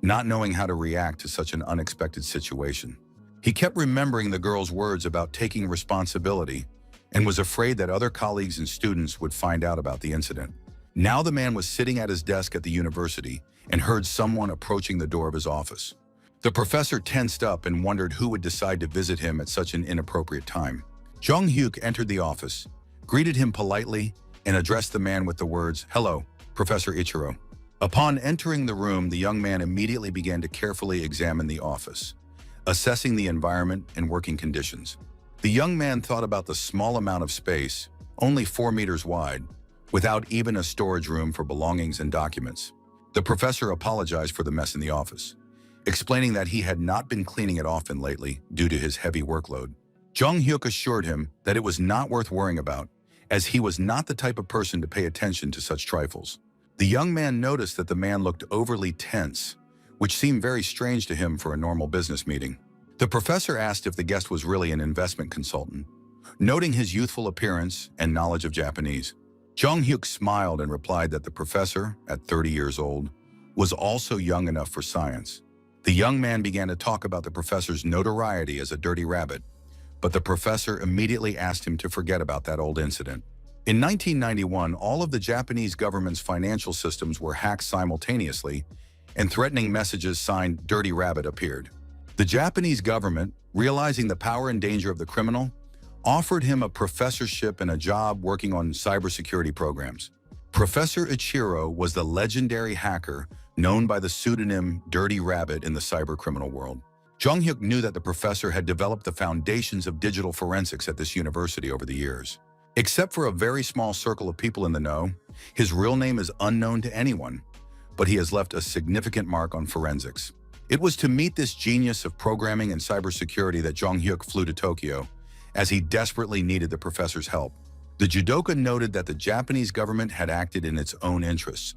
S1: not knowing how to react to such an unexpected situation. He kept remembering the girl's words about taking responsibility and was afraid that other colleagues and students would find out about the incident. Now the man was sitting at his desk at the university and heard someone approaching the door of his office. The professor tensed up and wondered who would decide to visit him at such an inappropriate time. Jung Hyuk entered the office, greeted him politely, and addressed the man with the words, "Hello, Professor Ichiro." Upon entering the room, the young man immediately began to carefully examine the office, assessing the environment and working conditions. The young man thought about the small amount of space, only 4 meters wide, without even a storage room for belongings and documents. The professor apologized for the mess in the office, explaining that he had not been cleaning it often lately due to his heavy workload. Jung Hyuk assured him that it was not worth worrying about, as he was not the type of person to pay attention to such trifles. The young man noticed that the man looked overly tense, which seemed very strange to him for a normal business meeting. The professor asked if the guest was really an investment consultant, noting his youthful appearance and knowledge of Japanese. Jung Hyuk smiled and replied that the professor, at 30 years old, was also young enough for science. The young man began to talk about the professor's notoriety as a dirty rabbit, but the professor immediately asked him to forget about that old incident. In 1991, all of the Japanese government's financial systems were hacked simultaneously, and threatening messages signed "Dirty Rabbit" appeared. The Japanese government, realizing the power and danger of the criminal, offered him a professorship and a job working on cybersecurity programs. Professor Ichiro was the legendary hacker known by the pseudonym Dirty Rabbit in the cybercriminal world. Jung Hyuk knew that the professor had developed the foundations of digital forensics at this university over the years. Except for a very small circle of people in the know, his real name is unknown to anyone, but he has left a significant mark on forensics. It was to meet this genius of programming and cybersecurity that Jung Hyuk flew to Tokyo, as he desperately needed the professor's help. The judoka noted that the Japanese government had acted in its own interests,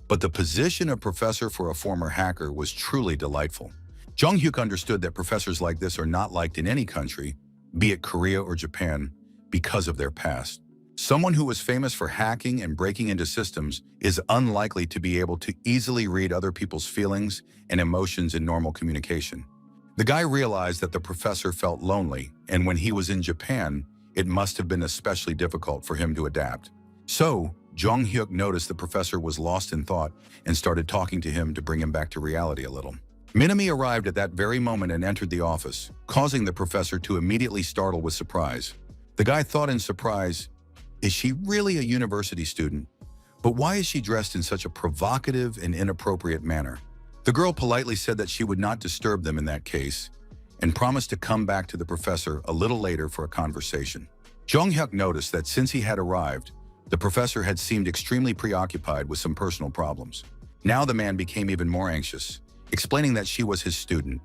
S1: but the position of professor for a former hacker was truly delightful. Jung Hyuk understood that professors like this are not liked in any country, be it Korea or Japan, because of their past. Someone who was famous for hacking and breaking into systems is unlikely to be able to easily read other people's feelings and emotions in normal communication. The guy realized that the professor felt lonely, and when he was in Japan, it must have been especially difficult for him to adapt. So, Jung Hyuk noticed the professor was lost in thought and started talking to him to bring him back to reality a little. Minami arrived at that very moment and entered the office, causing the professor to immediately startle with surprise. The guy thought in surprise, is she really a university student? But why is she dressed in such a provocative and inappropriate manner? The girl politely said that she would not disturb them in that case, and promised to come back to the professor a little later for a conversation. Jung Hyuk noticed that since he had arrived, the professor had seemed extremely preoccupied with some personal problems. Now the man became even more anxious, explaining that she was his student,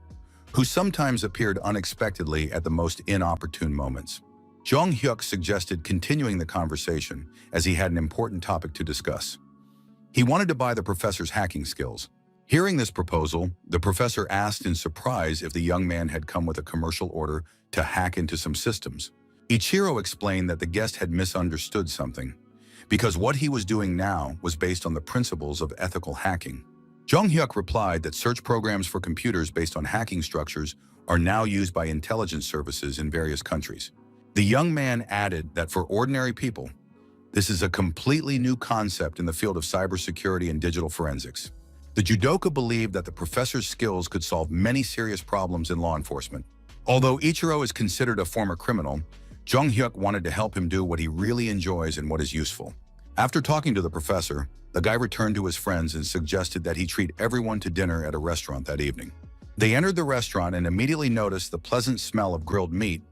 S1: who sometimes appeared unexpectedly at the most inopportune moments. Jung Hyuk suggested continuing the conversation as he had an important topic to discuss. He wanted to buy the professor's hacking skills. Hearing this proposal, the professor asked in surprise if the young man had come with a commercial order to hack into some systems. Ichiro explained that the guest had misunderstood something, because what he was doing now was based on the principles of ethical hacking. Jung Hyuk replied that search programs for computers based on hacking structures are now used by intelligence services in various countries. The young man added that for ordinary people, this is a completely new concept in the field of cybersecurity and digital forensics. The judoka believed that the professor's skills could solve many serious problems in law enforcement. Although Ichiro is considered a former criminal, Jung Hyuk wanted to help him do what he really enjoys and what is useful. After talking to the professor, the guy returned to his friends and suggested that he treat everyone to dinner at a restaurant that evening. They entered the restaurant and immediately noticed the pleasant smell of grilled meat,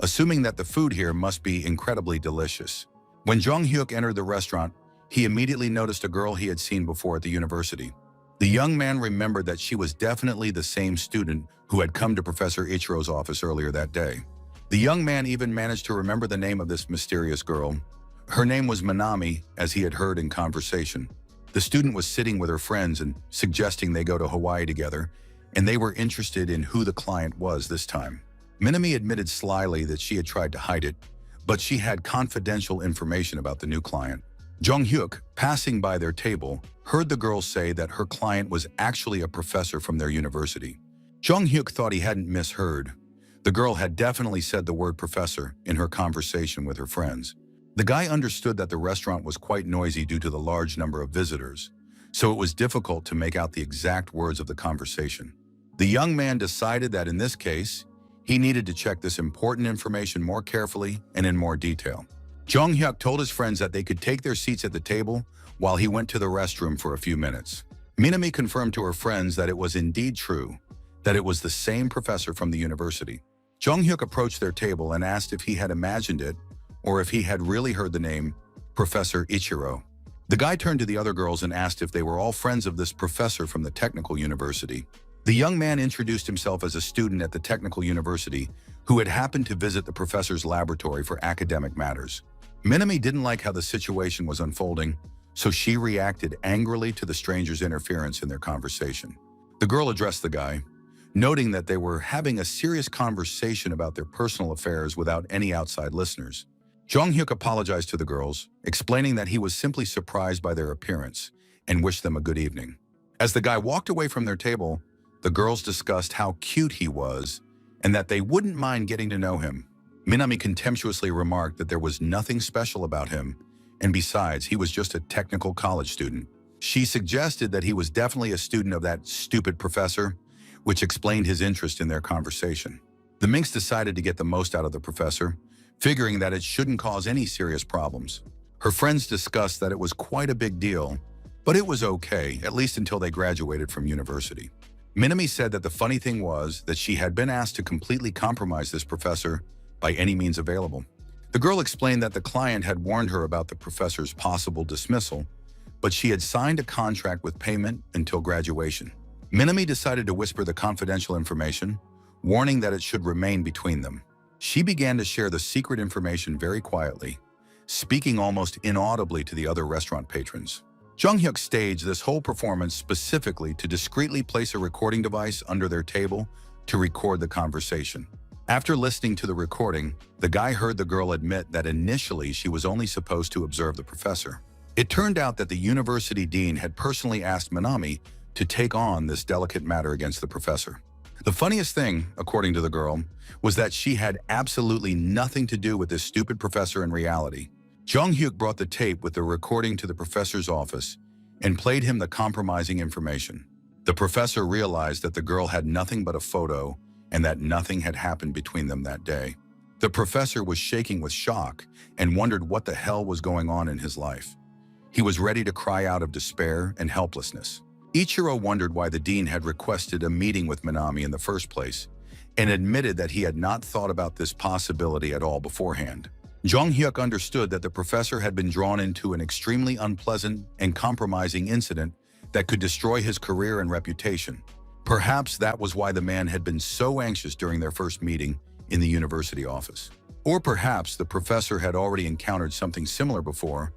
S1: assuming that the food here must be incredibly delicious. When Jong-hyuk entered the restaurant, he immediately noticed a girl he had seen before at the university. The young man remembered that she was definitely the same student who had come to Professor Ichiro's office earlier that day. The young man even managed to remember the name of this mysterious girl. Her name was Manami, as he had heard in conversation. The student was sitting with her friends and suggesting they go to Hawaii together, and they were interested in who the client was this time. Minami admitted slyly that she had tried to hide it, but she had confidential information about the new client. Jong-hyuk, passing by their table, heard the girl say that her client was actually a professor from their university. Jong-hyuk thought he hadn't misheard. The girl had definitely said the word professor in her conversation with her friends. The guy understood that the restaurant was quite noisy due to the large number of visitors, so it was difficult to make out the exact words of the conversation. The young man decided that in this case, he needed to check this important information more carefully and in more detail. Jong-hyuk told his friends that they could take their seats at the table while he went to the restroom for a few minutes. Minami confirmed to her friends that it was indeed true, that it was the same professor from the university. Jong-hyuk approached their table and asked if he had imagined it or if he had really heard the name Professor Ichiro. The guy turned to the other girls and asked if they were all friends of this professor from the technical university. The young man introduced himself as a student at the technical university who had happened to visit the professor's laboratory for academic matters. Minami didn't like how the situation was unfolding, so she reacted angrily to the stranger's interference in their conversation. The girl addressed the guy, noting that they were having a serious conversation about their personal affairs without any outside listeners. Jong-hyuk apologized to the girls, explaining that he was simply surprised by their appearance and wished them a good evening. As the guy walked away from their table, the girls discussed how cute he was and that they wouldn't mind getting to know him. Minami contemptuously remarked that there was nothing special about him, and besides, he was just a technical college student. She suggested that he was definitely a student of that stupid professor, which explained his interest in their conversation. The minx decided to get the most out of the professor, figuring that it shouldn't cause any serious problems. Her friends discussed that it was quite a big deal, but it was okay, at least until they graduated from university. Minami said that the funny thing was that she had been asked to completely compromise this professor by any means available. The girl explained that the client had warned her about the professor's possible dismissal, but she had signed a contract with payment until graduation. Minami decided to whisper the confidential information, warning that it should remain between them. She began to share the secret information very quietly, speaking almost inaudibly to the other restaurant patrons. Jong-hyuk staged this whole performance specifically to discreetly place a recording device under their table to record the conversation. After listening to the recording, the guy heard the girl admit that initially she was only supposed to observe the professor. It turned out that the university dean had personally asked Minami to take on this delicate matter against the professor. The funniest thing, according to the girl, was that she had absolutely nothing to do with this stupid professor in reality. Jong-hyuk brought the tape with the recording to the professor's office and played him the compromising information. The professor realized that the girl had nothing but a photo and that nothing had happened between them that day. The professor was shaking with shock and wondered what the hell was going on in his life. He was ready to cry out of despair and helplessness. Ichiro wondered why the dean had requested a meeting with Minami in the first place and admitted that he had not thought about this possibility at all beforehand. Jong-hyuk understood that the professor had been drawn into an extremely unpleasant and compromising incident that could destroy his career and reputation. Perhaps that was why the man had been so anxious during their first meeting in the university office. Or perhaps the professor had already encountered something similar before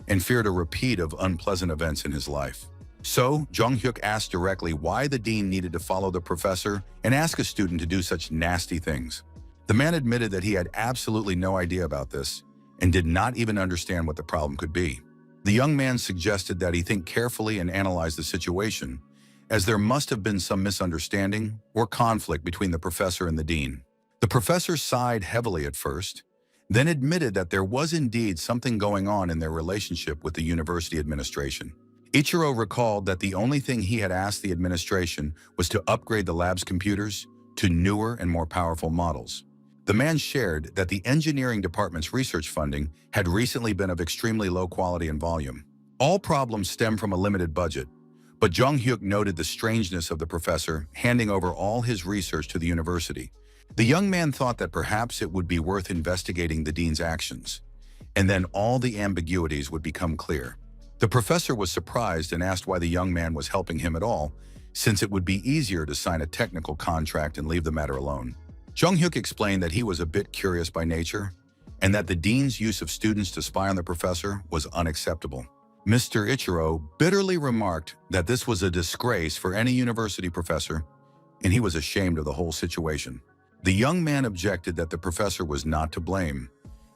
S1: and feared a repeat of unpleasant events in his life. So, Jong-hyuk asked directly why the dean needed to follow the professor and ask a student to do such nasty things. The man admitted that he had absolutely no idea about this and did not even understand what the problem could be. The young man suggested that he think carefully and analyze the situation, as there must have been some misunderstanding or conflict between the professor and the dean. The professor sighed heavily at first, then admitted that there was indeed something going on in their relationship with the university administration. Ichiro recalled that the only thing he had asked the administration was to upgrade the lab's computers to newer and more powerful models. The man shared that the engineering department's research funding had recently been of extremely low quality and volume. All problems stem from a limited budget, But Jung Hyuk noted the strangeness of the professor handing over all his research to the university. The young man thought that perhaps it would be worth investigating the dean's actions, and then all the ambiguities would become clear. The professor was surprised and asked why the young man was helping him at all, since it would be easier to sign a technical contract and leave the matter alone. Jung Hyuk explained that he was a bit curious by nature, and that the dean's use of students to spy on the professor was unacceptable. Mr. Ichiro bitterly remarked that this was a disgrace for any university professor, and he was ashamed of the whole situation. The young man objected that the professor was not to blame,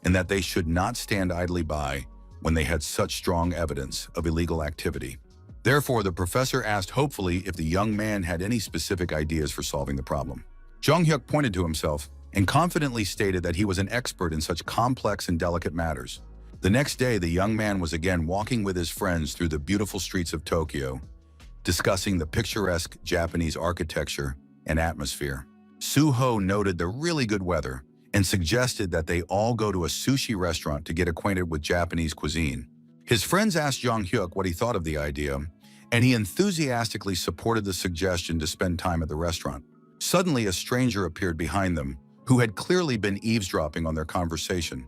S1: and that they should not stand idly by when they had such strong evidence of illegal activity. Therefore, the professor asked hopefully if the young man had any specific ideas for solving the problem. Jung Hyuk pointed to himself and confidently stated that he was an expert in such complex and delicate matters. The next day, the young man was again walking with his friends through the beautiful streets of Tokyo, discussing the picturesque Japanese architecture and atmosphere. Suho noted the really good weather and suggested that they all go to a sushi restaurant to get acquainted with Japanese cuisine. His friends asked Jung Hyuk what he thought of the idea, and he enthusiastically supported the suggestion to spend time at the restaurant. Suddenly, a stranger appeared behind them, who had clearly been eavesdropping on their conversation,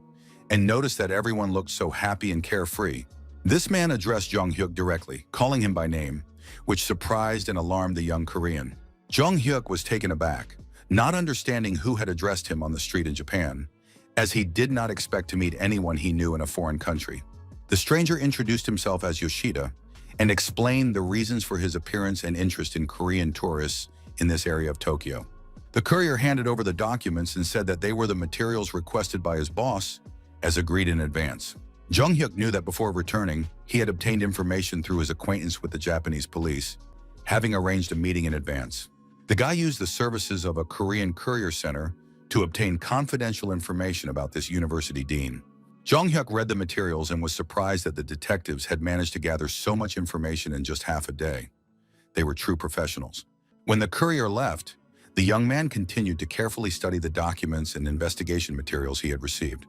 S1: and noticed that everyone looked so happy and carefree. This man addressed Jung Hyuk directly, calling him by name, which surprised and alarmed the young Korean. Jung Hyuk was taken aback, not understanding who had addressed him on the street in Japan, as he did not expect to meet anyone he knew in a foreign country. The stranger introduced himself as Yoshida and explained the reasons for his appearance and interest in Korean tourists in this area of Tokyo. The courier handed over the documents and said that they were the materials requested by his boss, as agreed in advance. Jung Hyuk knew that before returning, he had obtained information through his acquaintance with the Japanese police, having arranged a meeting in advance. The guy used the services of a Korean courier center to obtain confidential information about this university dean. Jung Hyuk read the materials and was surprised that the detectives had managed to gather so much information in just half a day. They were true professionals. When the courier left, the young man continued to carefully study the documents and investigation materials he had received.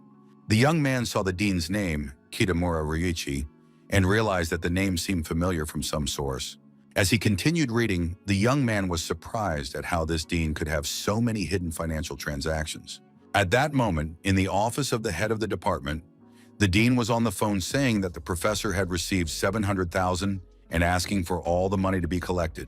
S1: The young man saw the dean's name, Kitamura Ryuichi, and realized that the name seemed familiar from some source. As he continued reading, the young man was surprised at how this dean could have so many hidden financial transactions. At that moment, in the office of the head of the department, the dean was on the phone saying that the professor had received $700,000 and asking for all the money to be collected.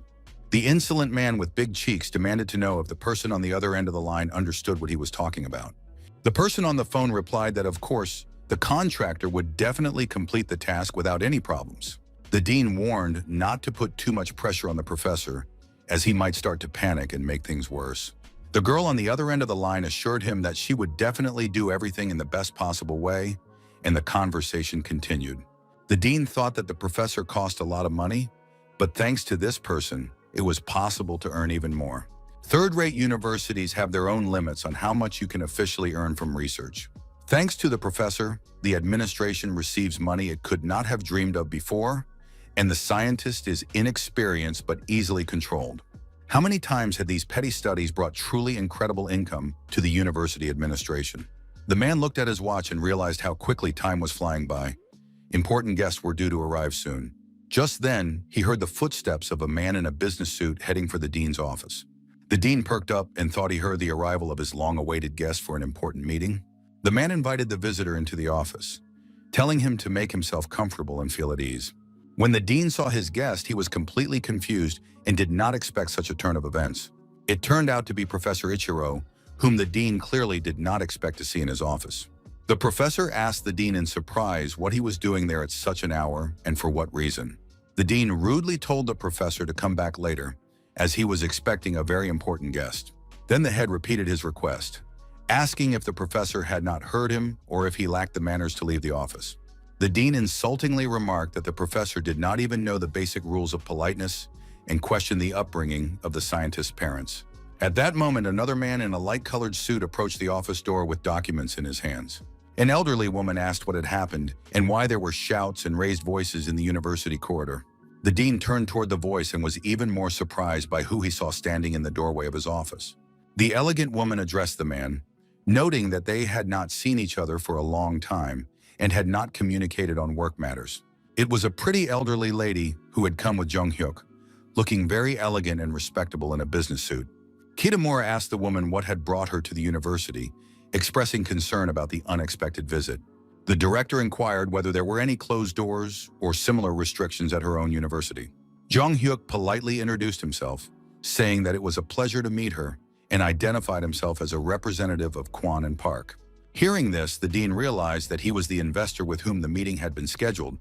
S1: The insolent man with big cheeks demanded to know if the person on the other end of the line understood what he was talking about. The person on the phone replied that, of course, the contractor would definitely complete the task without any problems. The dean warned not to put too much pressure on the professor, as he might start to panic and make things worse. The girl on the other end of the line assured him that she would definitely do everything in the best possible way, and the conversation continued. The dean thought that the professor cost a lot of money, but thanks to this person, it was possible to earn even more. Third-rate universities have their own limits on how much you can officially earn from research. Thanks to the professor, the administration receives money it could not have dreamed of before, and the scientist is inexperienced but easily controlled. How many times had these petty studies brought truly incredible income to the university administration? The man looked at his watch and realized how quickly time was flying by. Important guests were due to arrive soon. Just then, he heard the footsteps of a man in a business suit heading for the dean's office. The dean perked up and thought he heard the arrival of his long-awaited guest for an important meeting. The man invited the visitor into the office, telling him to make himself comfortable and feel at ease. When the dean saw his guest, he was completely confused and did not expect such a turn of events. It turned out to be Professor Ichiro, whom the dean clearly did not expect to see in his office. The professor asked the dean in surprise what he was doing there at such an hour and for what reason. The dean rudely told the professor to come back later, as he was expecting a very important guest. Then the head repeated his request, asking if the professor had not heard him or if he lacked the manners to leave the office. The dean insultingly remarked that the professor did not even know the basic rules of politeness and questioned the upbringing of the scientist's parents. At that moment, another man in a light-colored suit approached the office door with documents in his hands. An elderly woman asked what had happened and why there were shouts and raised voices in the university corridor. The dean turned toward the voice and was even more surprised by who he saw standing in the doorway of his office. The elegant woman addressed the man, noting that they had not seen each other for a long time and had not communicated on work matters. It was a pretty elderly lady who had come with Jung-hyuk, looking very elegant and respectable in a business suit. Kitamura asked the woman what had brought her to the university, expressing concern about the unexpected visit. The director inquired whether there were any closed doors or similar restrictions at her own university. Jung-hyuk politely introduced himself, saying that it was a pleasure to meet her, and identified himself as a representative of Kwon and Park. Hearing this, the dean realized that he was the investor with whom the meeting had been scheduled,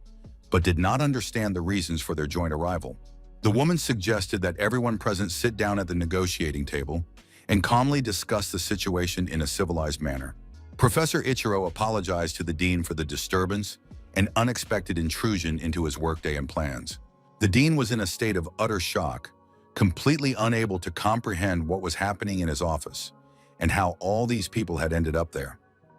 S1: but did not understand the reasons for their joint arrival. The woman suggested that everyone present sit down at the negotiating table and calmly discuss the situation in a civilized manner. Professor Ichiro apologized to the dean for the disturbance and unexpected intrusion into his workday and plans. The dean was in a state of utter shock, completely unable to comprehend what was happening in his office and how all these people had ended up there.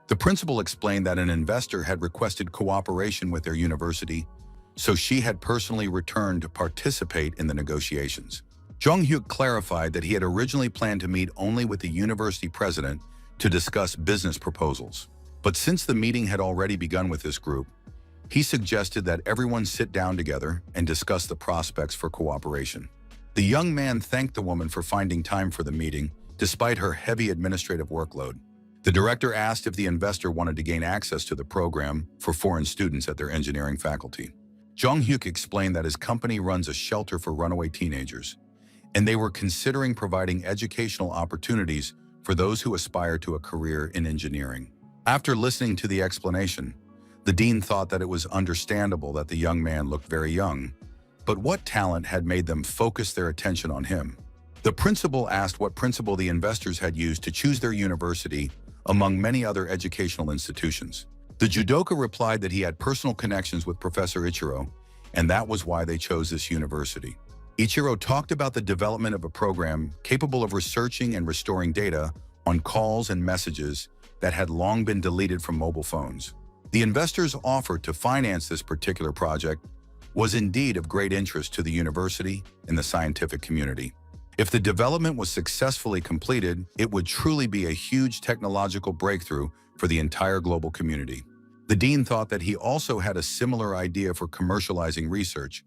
S1: The principal explained that an investor had requested cooperation with their university, so she had personally returned to participate in the negotiations. Jung-hyuk clarified that he had originally planned to meet only with the university president to discuss business proposals. But since the meeting had already begun with this group, he suggested that everyone sit down together and discuss the prospects for cooperation. The young man thanked the woman for finding time for the meeting, despite her heavy administrative workload. The director asked if the investor wanted to gain access to the program for foreign students at their engineering faculty. Jung-hyuk explained that his company runs a shelter for runaway teenagers, and they were considering providing educational opportunities for those who aspire to a career in engineering. After listening to the explanation, the dean thought that it was understandable that the young man looked very young, but what talent had made them focus their attention on him? The principal asked what principle the investors had used to choose their university among many other educational institutions. The judoka replied that he had personal connections with Professor Ichiro, and that was why they chose this university. Ichiro talked about the development of a program capable of researching and restoring data on calls and messages that had long been deleted from mobile phones. The investors' offer to finance this particular project was indeed of great interest to the university and the scientific community. If the development was successfully completed, it would truly be a huge technological breakthrough for the entire global community. The dean thought that he also had a similar idea for commercializing research,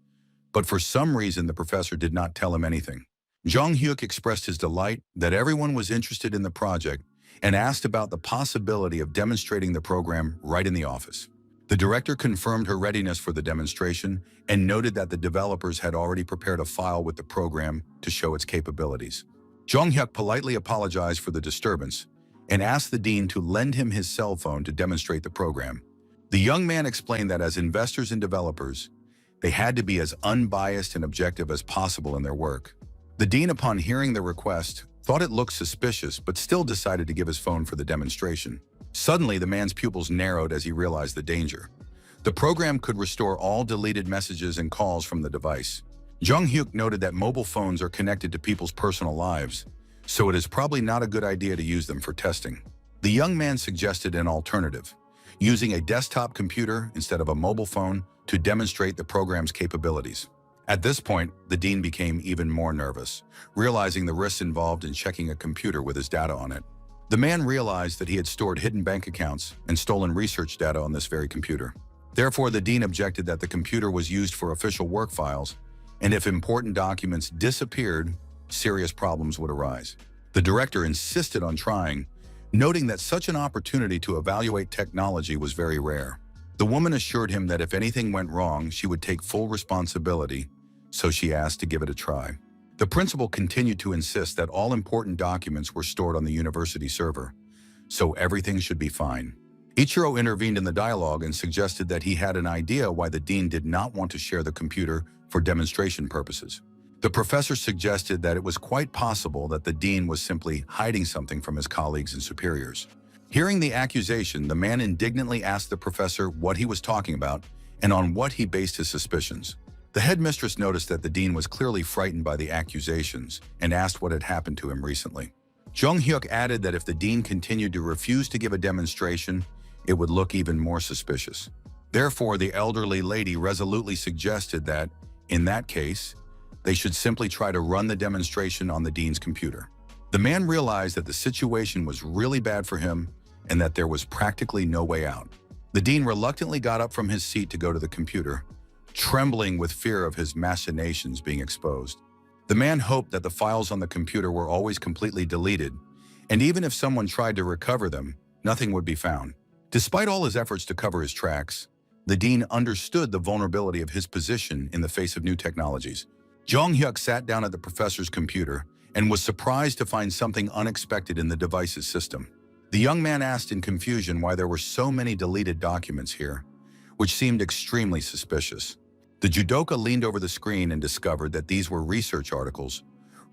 S1: but for some reason the professor did not tell him anything. Jung-hyuk expressed his delight that everyone was interested in the project and asked about the possibility of demonstrating the program right in the office. The director confirmed her readiness for the demonstration and noted that the developers had already prepared a file with the program to show its capabilities. Jung-hyuk politely apologized for the disturbance and asked the dean to lend him his cell phone to demonstrate the program. The young man explained that as investors and developers, they had to be as unbiased and objective as possible in their work. The dean, upon hearing the request, thought it looked suspicious but still decided to give his phone for the demonstration. Suddenly, the man's pupils narrowed as he realized the danger. The program could restore all deleted messages and calls from the device. Jung-hyuk noted that mobile phones are connected to people's personal lives, so it is probably not a good idea to use them for testing. The young man suggested an alternative, using a desktop computer instead of a mobile phone to demonstrate the program's capabilities. At this point, the dean became even more nervous, realizing the risks involved in checking a computer with his data on it. The man realized that he had stored hidden bank accounts and stolen research data on this very computer. Therefore, the dean objected that the computer was used for official work files, and if important documents disappeared, serious problems would arise. The director insisted on trying, noting that such an opportunity to evaluate technology was very rare. The woman assured him that if anything went wrong, she would take full responsibility, so she asked to give it a try. The principal continued to insist that all important documents were stored on the university server, so everything should be fine. Ichiro intervened in the dialogue and suggested that he had an idea why the dean did not want to share the computer for demonstration purposes. The professor suggested that it was quite possible that the dean was simply hiding something from his colleagues and superiors. Hearing the accusation, the man indignantly asked the professor what he was talking about and on what he based his suspicions. The headmistress noticed that the dean was clearly frightened by the accusations and asked what had happened to him recently. Jung-hyuk added that if the dean continued to refuse to give a demonstration, it would look even more suspicious. Therefore, the elderly lady resolutely suggested that, in that case, they should simply try to run the demonstration on the dean's computer. The man realized that the situation was really bad for him and that there was practically no way out. The dean reluctantly got up from his seat to go to the computer, trembling with fear of his machinations being exposed. The man hoped that the files on the computer were always completely deleted, and even if someone tried to recover them, nothing would be found. Despite all his efforts to cover his tracks, the dean understood the vulnerability of his position in the face of new technologies. Jong-hyuk sat down at the professor's computer and was surprised to find something unexpected in the device's system. The young man asked in confusion why there were so many deleted documents here, which seemed extremely suspicious. The judoka leaned over the screen and discovered that these were research articles,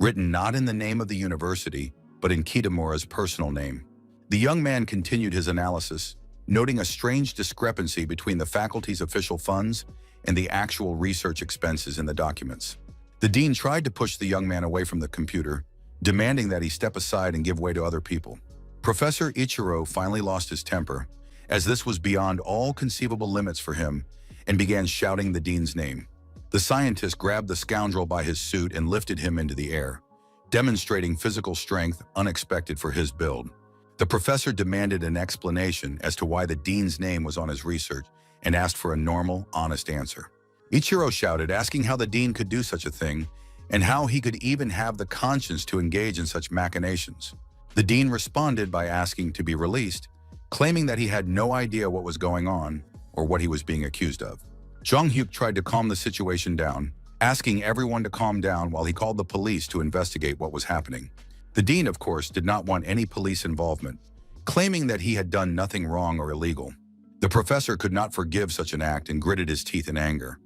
S1: written not in the name of the university, but in Kitamura's personal name. The young man continued his analysis, noting a strange discrepancy between the faculty's official funds and the actual research expenses in the documents. The dean tried to push the young man away from the computer, demanding that he step aside and give way to other people. Professor Ichiro finally lost his temper, as this was beyond all conceivable limits for him, and began shouting the dean's name. The scientist grabbed the scoundrel by his suit and lifted him into the air, demonstrating physical strength unexpected for his build. The professor demanded an explanation as to why the dean's name was on his research and asked for a normal, honest answer. Ichiro shouted, asking how the dean could do such a thing and how he could even have the conscience to engage in such machinations. The dean responded by asking to be released, claiming that he had no idea what was going on or what he was being accused of. Jong-hyuk tried to calm the situation down, asking everyone to calm down while he called the police to investigate what was happening. The dean, of course, did not want any police involvement, claiming that he had done nothing wrong or illegal. The professor could not forgive such an act and gritted his teeth in anger,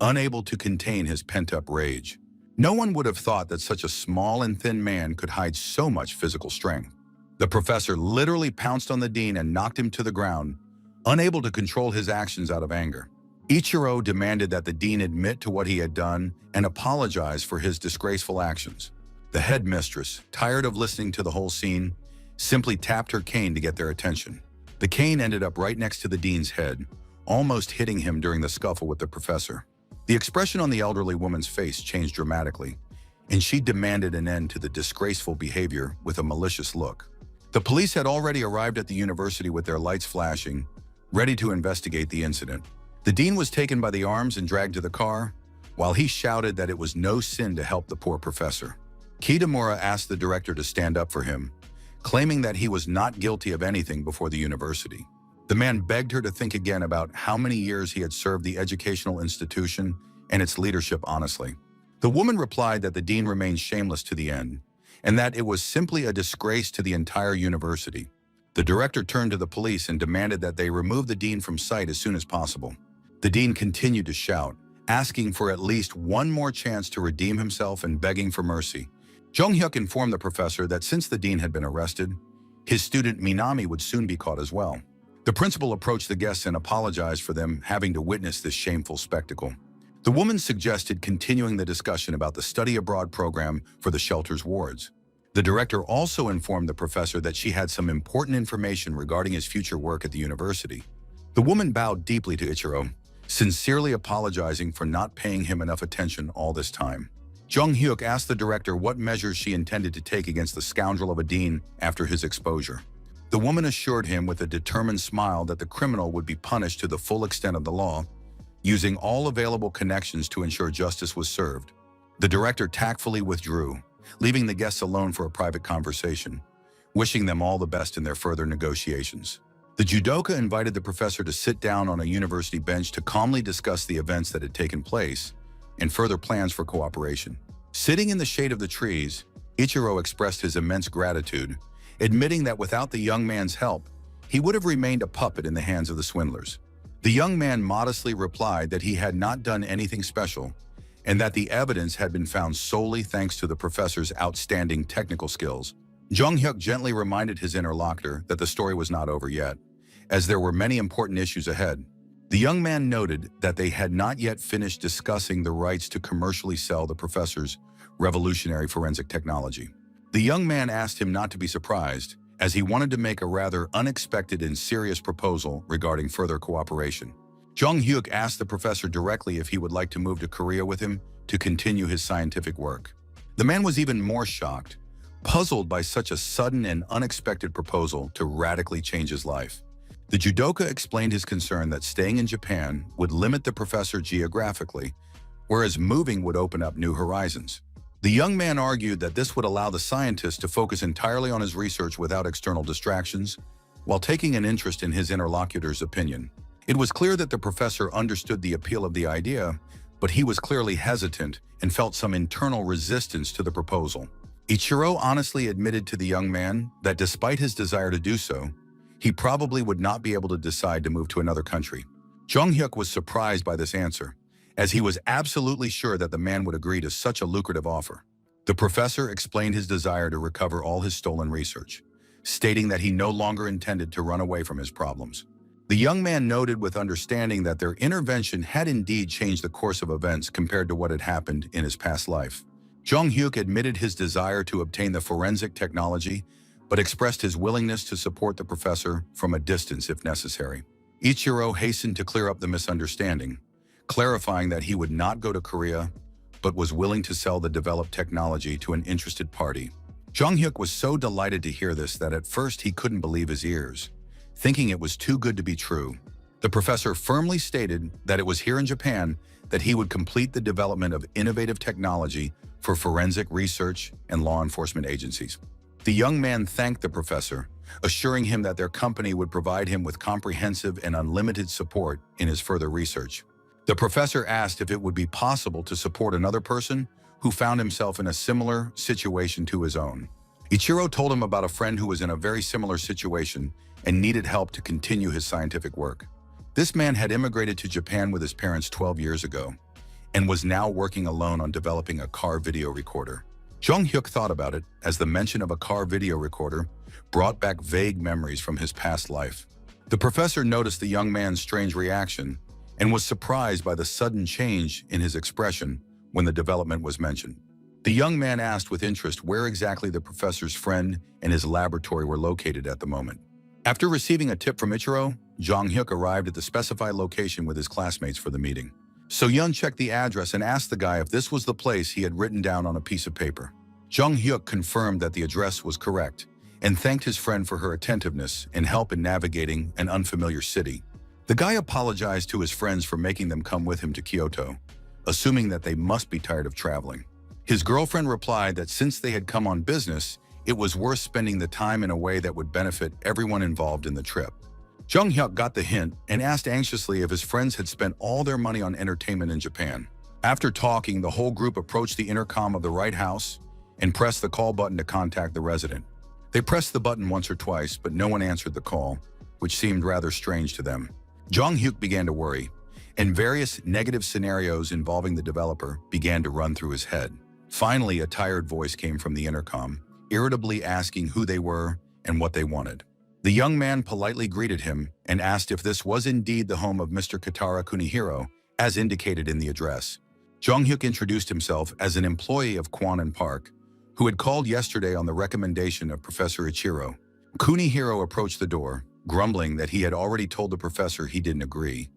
S1: unable to contain his pent-up rage. No one would have thought that such a small and thin man could hide so much physical strength. The professor literally pounced on the dean and knocked him to the ground, unable to control his actions out of anger. Ichiro demanded that the dean admit to what he had done and apologize for his disgraceful actions. The headmistress, tired of listening to the whole scene, simply tapped her cane to get their attention. The cane ended up right next to the dean's head, almost hitting him during the scuffle with the professor. The expression on the elderly woman's face changed dramatically, and she demanded an end to the disgraceful behavior with a malicious look. The police had already arrived at the university with their lights flashing, ready to investigate the incident. The dean was taken by the arms and dragged to the car, while he shouted that it was no sin to help the poor professor. Kitamura asked the director to stand up for him, claiming that he was not guilty of anything before the university. The man begged her to think again about how many years he had served the educational institution and its leadership honestly. The woman replied that the dean remained shameless to the end, and that it was simply a disgrace to the entire university. The director turned to the police and demanded that they remove the dean from sight as soon as possible. The dean continued to shout, asking for at least one more chance to redeem himself and begging for mercy. Jong-hyuk informed the professor that since the dean had been arrested, his student Minami would soon be caught as well. The principal approached the guests and apologized for them having to witness this shameful spectacle. The woman suggested continuing the discussion about the study abroad program for the shelter's wards. The director also informed the professor that she had some important information regarding his future work at the university. The woman bowed deeply to Ichiro, sincerely apologizing for not paying him enough attention all this time. Jong-hyuk asked the director what measures she intended to take against the scoundrel of a dean after his exposure. The woman assured him with a determined smile that the criminal would be punished to the full extent of the law, using all available connections to ensure justice was served. The director tactfully withdrew, leaving the guests alone for a private conversation, wishing them all the best in their further negotiations. The judoka invited the professor to sit down on a university bench to calmly discuss the events that had taken place and further plans for cooperation. Sitting in the shade of the trees, Ichiro expressed his immense gratitude, admitting that without the young man's help, he would have remained a puppet in the hands of the swindlers. The young man modestly replied that he had not done anything special and that the evidence had been found solely thanks to the professor's outstanding technical skills. Jong-hyuk gently reminded his interlocutor that the story was not over yet, as there were many important issues ahead. The young man noted that they had not yet finished discussing the rights to commercially sell the professor's revolutionary forensic technology. The young man asked him not to be surprised, as he wanted to make a rather unexpected and serious proposal regarding further cooperation. Jong-hyuk asked the professor directly if he would like to move to Korea with him to continue his scientific work. The man was even more shocked, puzzled by such a sudden and unexpected proposal to radically change his life. The judoka explained his concern that staying in Japan would limit the professor geographically, whereas moving would open up new horizons. The young man argued that this would allow the scientist to focus entirely on his research without external distractions, while taking an interest in his interlocutor's opinion. It was clear that the professor understood the appeal of the idea, but he was clearly hesitant and felt some internal resistance to the proposal. Ichiro honestly admitted to the young man that despite his desire to do so, he probably would not be able to decide to move to another country. Jung-hyuk was surprised by this answer, as he was absolutely sure that the man would agree to such a lucrative offer. The professor explained his desire to recover all his stolen research, stating that he no longer intended to run away from his problems. The young man noted with understanding that their intervention had indeed changed the course of events compared to what had happened in his past life. Jung-hyuk admitted his desire to obtain the forensic technology, but expressed his willingness to support the professor from a distance if necessary. Ichiro hastened to clear up the misunderstanding, clarifying that he would not go to Korea, but was willing to sell the developed technology to an interested party. Jung-hyuk was so delighted to hear this that at first he couldn't believe his ears, thinking it was too good to be true. The professor firmly stated that it was here in Japan that he would complete the development of innovative technology for forensic research and law enforcement agencies. The young man thanked the professor, assuring him that their company would provide him with comprehensive and unlimited support in his further research. The professor asked if it would be possible to support another person who found himself in a similar situation to his own. Ichiro told him about a friend who was in a very similar situation and needed help to continue his scientific work. This man had immigrated to Japan with his parents 12 years ago and was now working alone on developing a car video recorder. Jung-hyuk thought about it as the mention of a car video recorder brought back vague memories from his past life. The professor noticed the young man's strange reaction and was surprised by the sudden change in his expression when the development was mentioned. The young man asked with interest where exactly the professor's friend and his laboratory were located at the moment. After receiving a tip from Ichiro, Jung-hyuk arrived at the specified location with his classmates for the meeting. So-yeon checked the address and asked the guy if this was the place he had written down on a piece of paper. Jung-hyuk confirmed that the address was correct and thanked his friend for her attentiveness and help in navigating an unfamiliar city. The guy apologized to his friends for making them come with him to Kyoto, assuming that they must be tired of traveling. His girlfriend replied that since they had come on business, it was worth spending the time in a way that would benefit everyone involved in the trip. Jung-hyuk got the hint and asked anxiously if his friends had spent all their money on entertainment in Japan. After talking, the whole group approached the intercom of the right house and pressed the call button to contact the resident. They pressed the button once or twice, but no one answered the call, which seemed rather strange to them. Jung-hyuk began to worry, and various negative scenarios involving the developer began to run through his head. Finally, a tired voice came from the intercom, irritably asking who they were and what they wanted. The young man politely greeted him and asked if this was indeed the home of Mr. Katara Kunihiro, as indicated in the address. Jung-hyuk introduced himself as an employee of Kwannon Park, who had called yesterday on the recommendation of Professor Ichiro. Kunihiro approached the door, grumbling that he had already told the professor he didn't agree,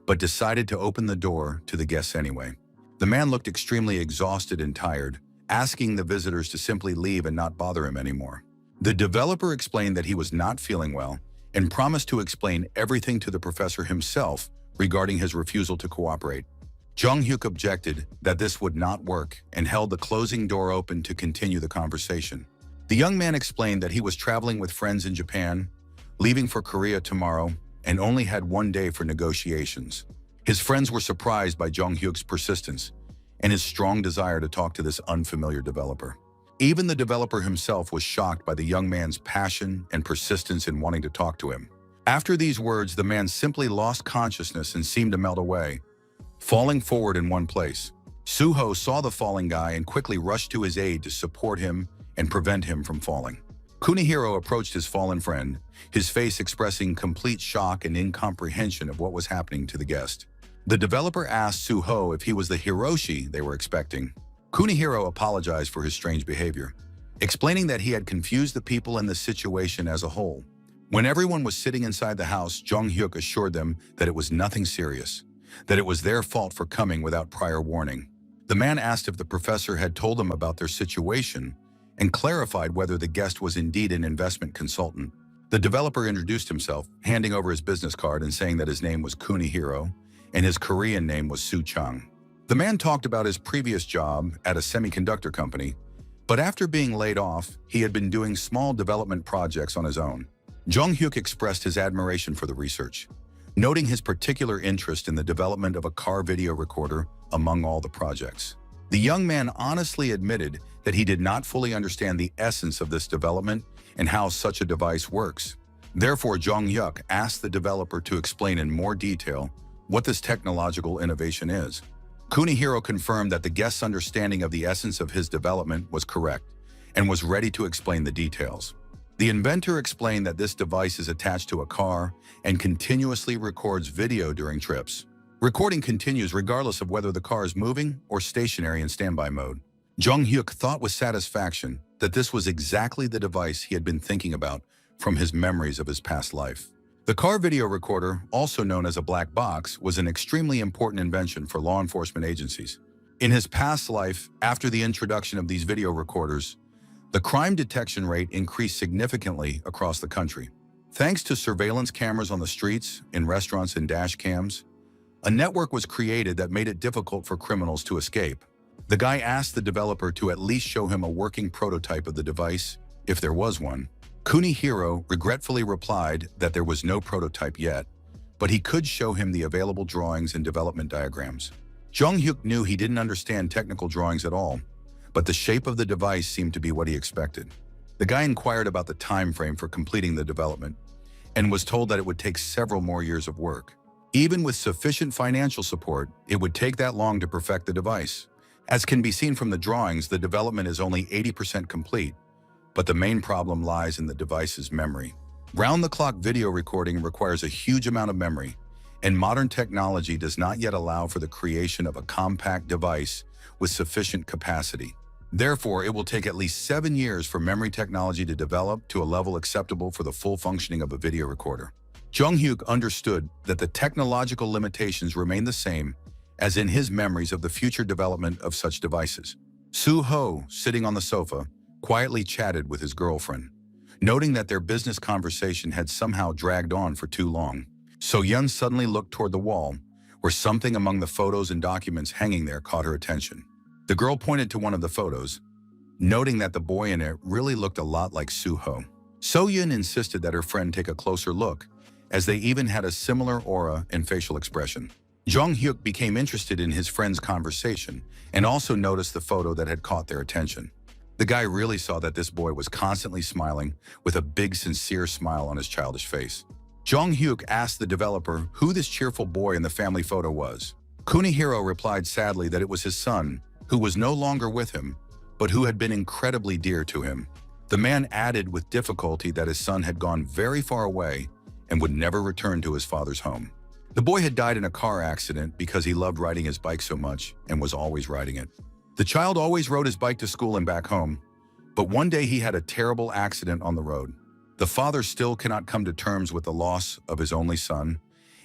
S1: but decided to open the door to the guests anyway. The man looked extremely exhausted and tired, asking the visitors to simply leave and not bother him anymore. The developer explained that he was not feeling well and promised to explain everything to the professor himself regarding his refusal to cooperate. Jung-hyuk objected that this would not work and held the closing door open to continue the conversation. The young man explained that he was traveling with friends in Japan, leaving for Korea tomorrow, and only had one day for negotiations. His friends were surprised by Jung-hyuk's persistence and his strong desire to talk to this unfamiliar developer. Even the developer himself was shocked by the young man's passion and persistence in wanting to talk to him. After these words, the man simply lost consciousness and seemed to melt away, falling forward in one place. Suho saw the falling guy and quickly rushed to his aid to support him and prevent him from falling. Kunihiro approached his fallen friend, his face expressing complete shock and incomprehension of what was happening to the guest. The developer asked Suho if he was the Hiroshi they were expecting. Kunihiro apologized for his strange behavior, explaining that he had confused the people in the situation as a whole. When everyone was sitting inside the house, Jung-hyuk assured them that it was nothing serious, that it was their fault for coming without prior warning. The man asked if the professor had told them about their situation and clarified whether the guest was indeed an investment consultant. The developer introduced himself, handing over his business card and saying that his name was Kunihiro and his Korean name was Soo Chang. The man talked about his previous job at a semiconductor company, but after being laid off, he had been doing small development projects on his own. Jung Hyuk expressed his admiration for the research, noting his particular interest in the development of a car video recorder among all the projects. The young man honestly admitted that he did not fully understand the essence of this development and how such a device works. Therefore, Jung Hyuk asked the developer to explain in more detail what this technological innovation is. Kunihiro confirmed that the guest's understanding of the essence of his development was correct and was ready to explain the details. The inventor explained that this device is attached to a car and continuously records video during trips. Recording continues regardless of whether the car is moving or stationary in standby mode. Jung Hyuk thought with satisfaction that this was exactly the device he had been thinking about from his memories of his past life. The car video recorder, also known as a black box, was an extremely important invention for law enforcement agencies. In his past life, after the introduction of these video recorders, the crime detection rate increased significantly across the country. Thanks to surveillance cameras on the streets, in restaurants, and dash cams, a network was created that made it difficult for criminals to escape. The guy asked the developer to at least show him a working prototype of the device, if there was one. Kunihiro regretfully replied that there was no prototype yet, but he could show him the available drawings and development diagrams. Jung Hyuk knew he didn't understand technical drawings at all, but the shape of the device seemed to be what he expected. The guy inquired about the time frame for completing the development and was told that it would take several more years of work. Even with sufficient financial support, it would take that long to perfect the device. As can be seen from the drawings, the development is only 80% complete, but the main problem lies in the device's memory. Round-the-clock video recording requires a huge amount of memory, and modern technology does not yet allow for the creation of a compact device with sufficient capacity. Therefore, it will take at least 7 years for memory technology to develop to a level acceptable for the full functioning of a video recorder. Jung Hyuk understood that the technological limitations remain the same as in his memories of the future development of such devices. Soo Ho, sitting on the sofa, quietly chatted with his girlfriend. Noting that their business conversation had somehow dragged on for too long, So-yeon suddenly looked toward the wall, where something among the photos and documents hanging there caught her attention. The girl pointed to one of the photos, noting that the boy in it really looked a lot like Soo Ho. So-yeon insisted that her friend take a closer look, as they even had a similar aura and facial expression. Jung Hyuk became interested in his friend's conversation and also noticed the photo that had caught their attention. The guy really saw that this boy was constantly smiling with a big, sincere smile on his childish face. Jung Hyuk asked the developer who this cheerful boy in the family photo was. Kunihiro replied sadly that it was his son, who was no longer with him, but who had been incredibly dear to him. The man added with difficulty that his son had gone very far away and would never return to his father's home. The boy had died in a car accident because he loved riding his bike so much and was always riding it. The child always rode his bike to school and back home, but one day he had a terrible accident on the road. The father still cannot come to terms with the loss of his only son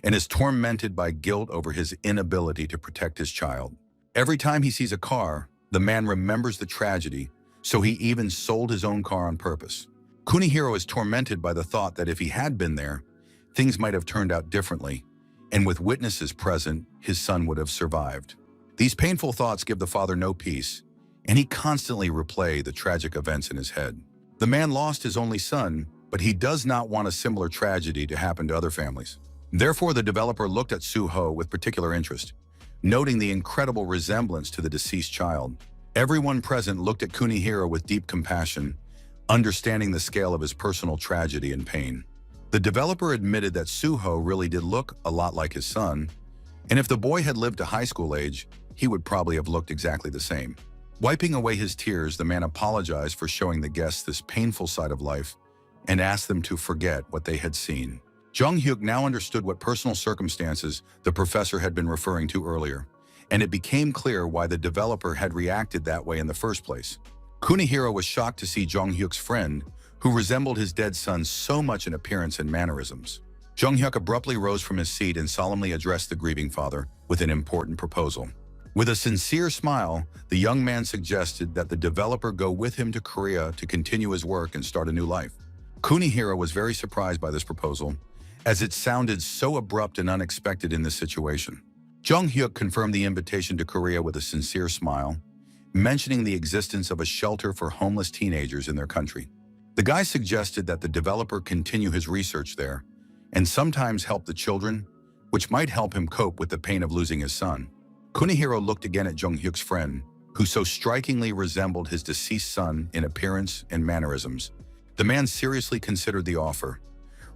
S1: and is tormented by guilt over his inability to protect his child. Every time he sees a car, the man remembers the tragedy, so he even sold his own car on purpose. Kunihiro is tormented by the thought that if he had been there, things might have turned out differently, and with witnesses present, his son would have survived. These painful thoughts give the father no peace, and he constantly replays the tragic events in his head. The man lost his only son, but he does not want a similar tragedy to happen to other families. Therefore, the developer looked at Soo Ho with particular interest, noting the incredible resemblance to the deceased child. Everyone present looked at Kunihiro with deep compassion, understanding the scale of his personal tragedy and pain. The developer admitted that Soo Ho really did look a lot like his son, and if the boy had lived to high school age, he would probably have looked exactly the same. Wiping away his tears, the man apologized for showing the guests this painful side of life and asked them to forget what they had seen. Jung Hyuk now understood what personal circumstances the professor had been referring to earlier, and it became clear why the developer had reacted that way in the first place. Kunihiro was shocked to see Jung Hyuk's friend, who resembled his dead son so much in appearance and mannerisms. Jung Hyuk abruptly rose from his seat and solemnly addressed the grieving father with an important proposal. With a sincere smile, the young man suggested that the developer go with him to Korea to continue his work and start a new life. Kunihiro was very surprised by this proposal, as it sounded so abrupt and unexpected in this situation. Jung Hyuk confirmed the invitation to Korea with a sincere smile, mentioning the existence of a shelter for homeless teenagers in their country. The guy suggested that the developer continue his research there and sometimes help the children, which might help him cope with the pain of losing his son. Kunihiro looked again at Jung Hyuk's friend, who so strikingly resembled his deceased son in appearance and mannerisms. The man seriously considered the offer,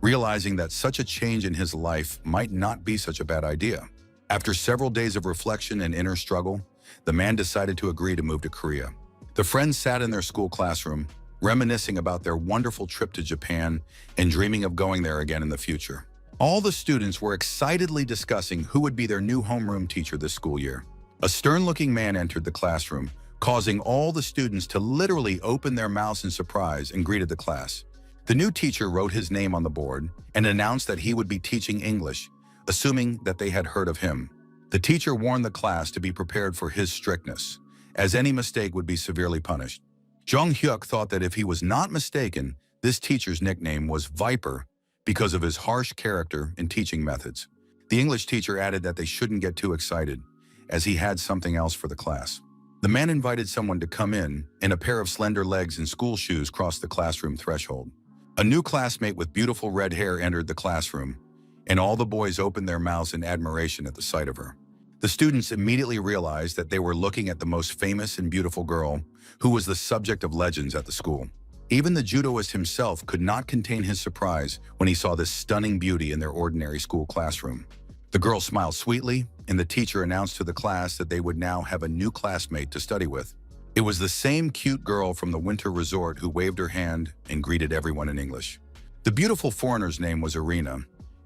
S1: realizing that such a change in his life might not be such a bad idea. After several days of reflection and inner struggle, the man decided to agree to move to Korea. The friends sat in their school classroom, reminiscing about their wonderful trip to Japan and dreaming of going there again in the future. All the students were excitedly discussing who would be their new homeroom teacher this school year. A stern-looking man entered the classroom, causing all the students to literally open their mouths in surprise and greeted the class. The new teacher wrote his name on the board and announced that he would be teaching English, assuming that they had heard of him. The teacher warned the class to be prepared for his strictness, as any mistake would be severely punished. Jung Hyuk thought that if he was not mistaken, this teacher's nickname was Viper because of his harsh character and teaching methods. The English teacher added that they shouldn't get too excited, as he had something else for the class. The man invited someone to come in, and a pair of slender legs and school shoes crossed the classroom threshold. A new classmate with beautiful red hair entered the classroom, and all the boys opened their mouths in admiration at the sight of her. The students immediately realized that they were looking at the most famous and beautiful girl, who was the subject of legends at the school. Even the judoist himself could not contain his surprise when he saw this stunning beauty in their ordinary school classroom. The girl smiled sweetly, and the teacher announced to the class that they would now have a new classmate to study with. It was the same cute girl from the winter resort who waved her hand and greeted everyone in English. The beautiful foreigner's name was Irina,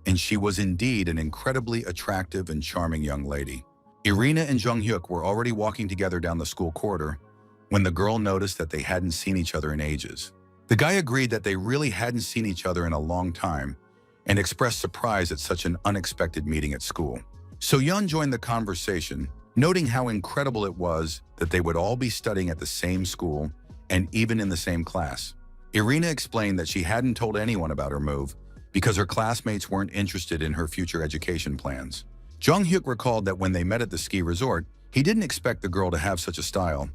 S1: and she was indeed an incredibly attractive and charming young lady. Irina and Jung Hyuk were already walking together down the school corridor when the girl noticed that they hadn't seen each other in ages. The guy agreed that they really hadn't seen each other in a long time and expressed surprise at such an unexpected meeting at school. So Yeon joined the conversation, noting how incredible it was that they would all be studying at the same school and even in the same class. Irina explained that she hadn't told anyone about her move because her classmates weren't interested in her future education plans. Jung Hyuk recalled that when they met at the ski resort, he didn't expect the girl to have such a style,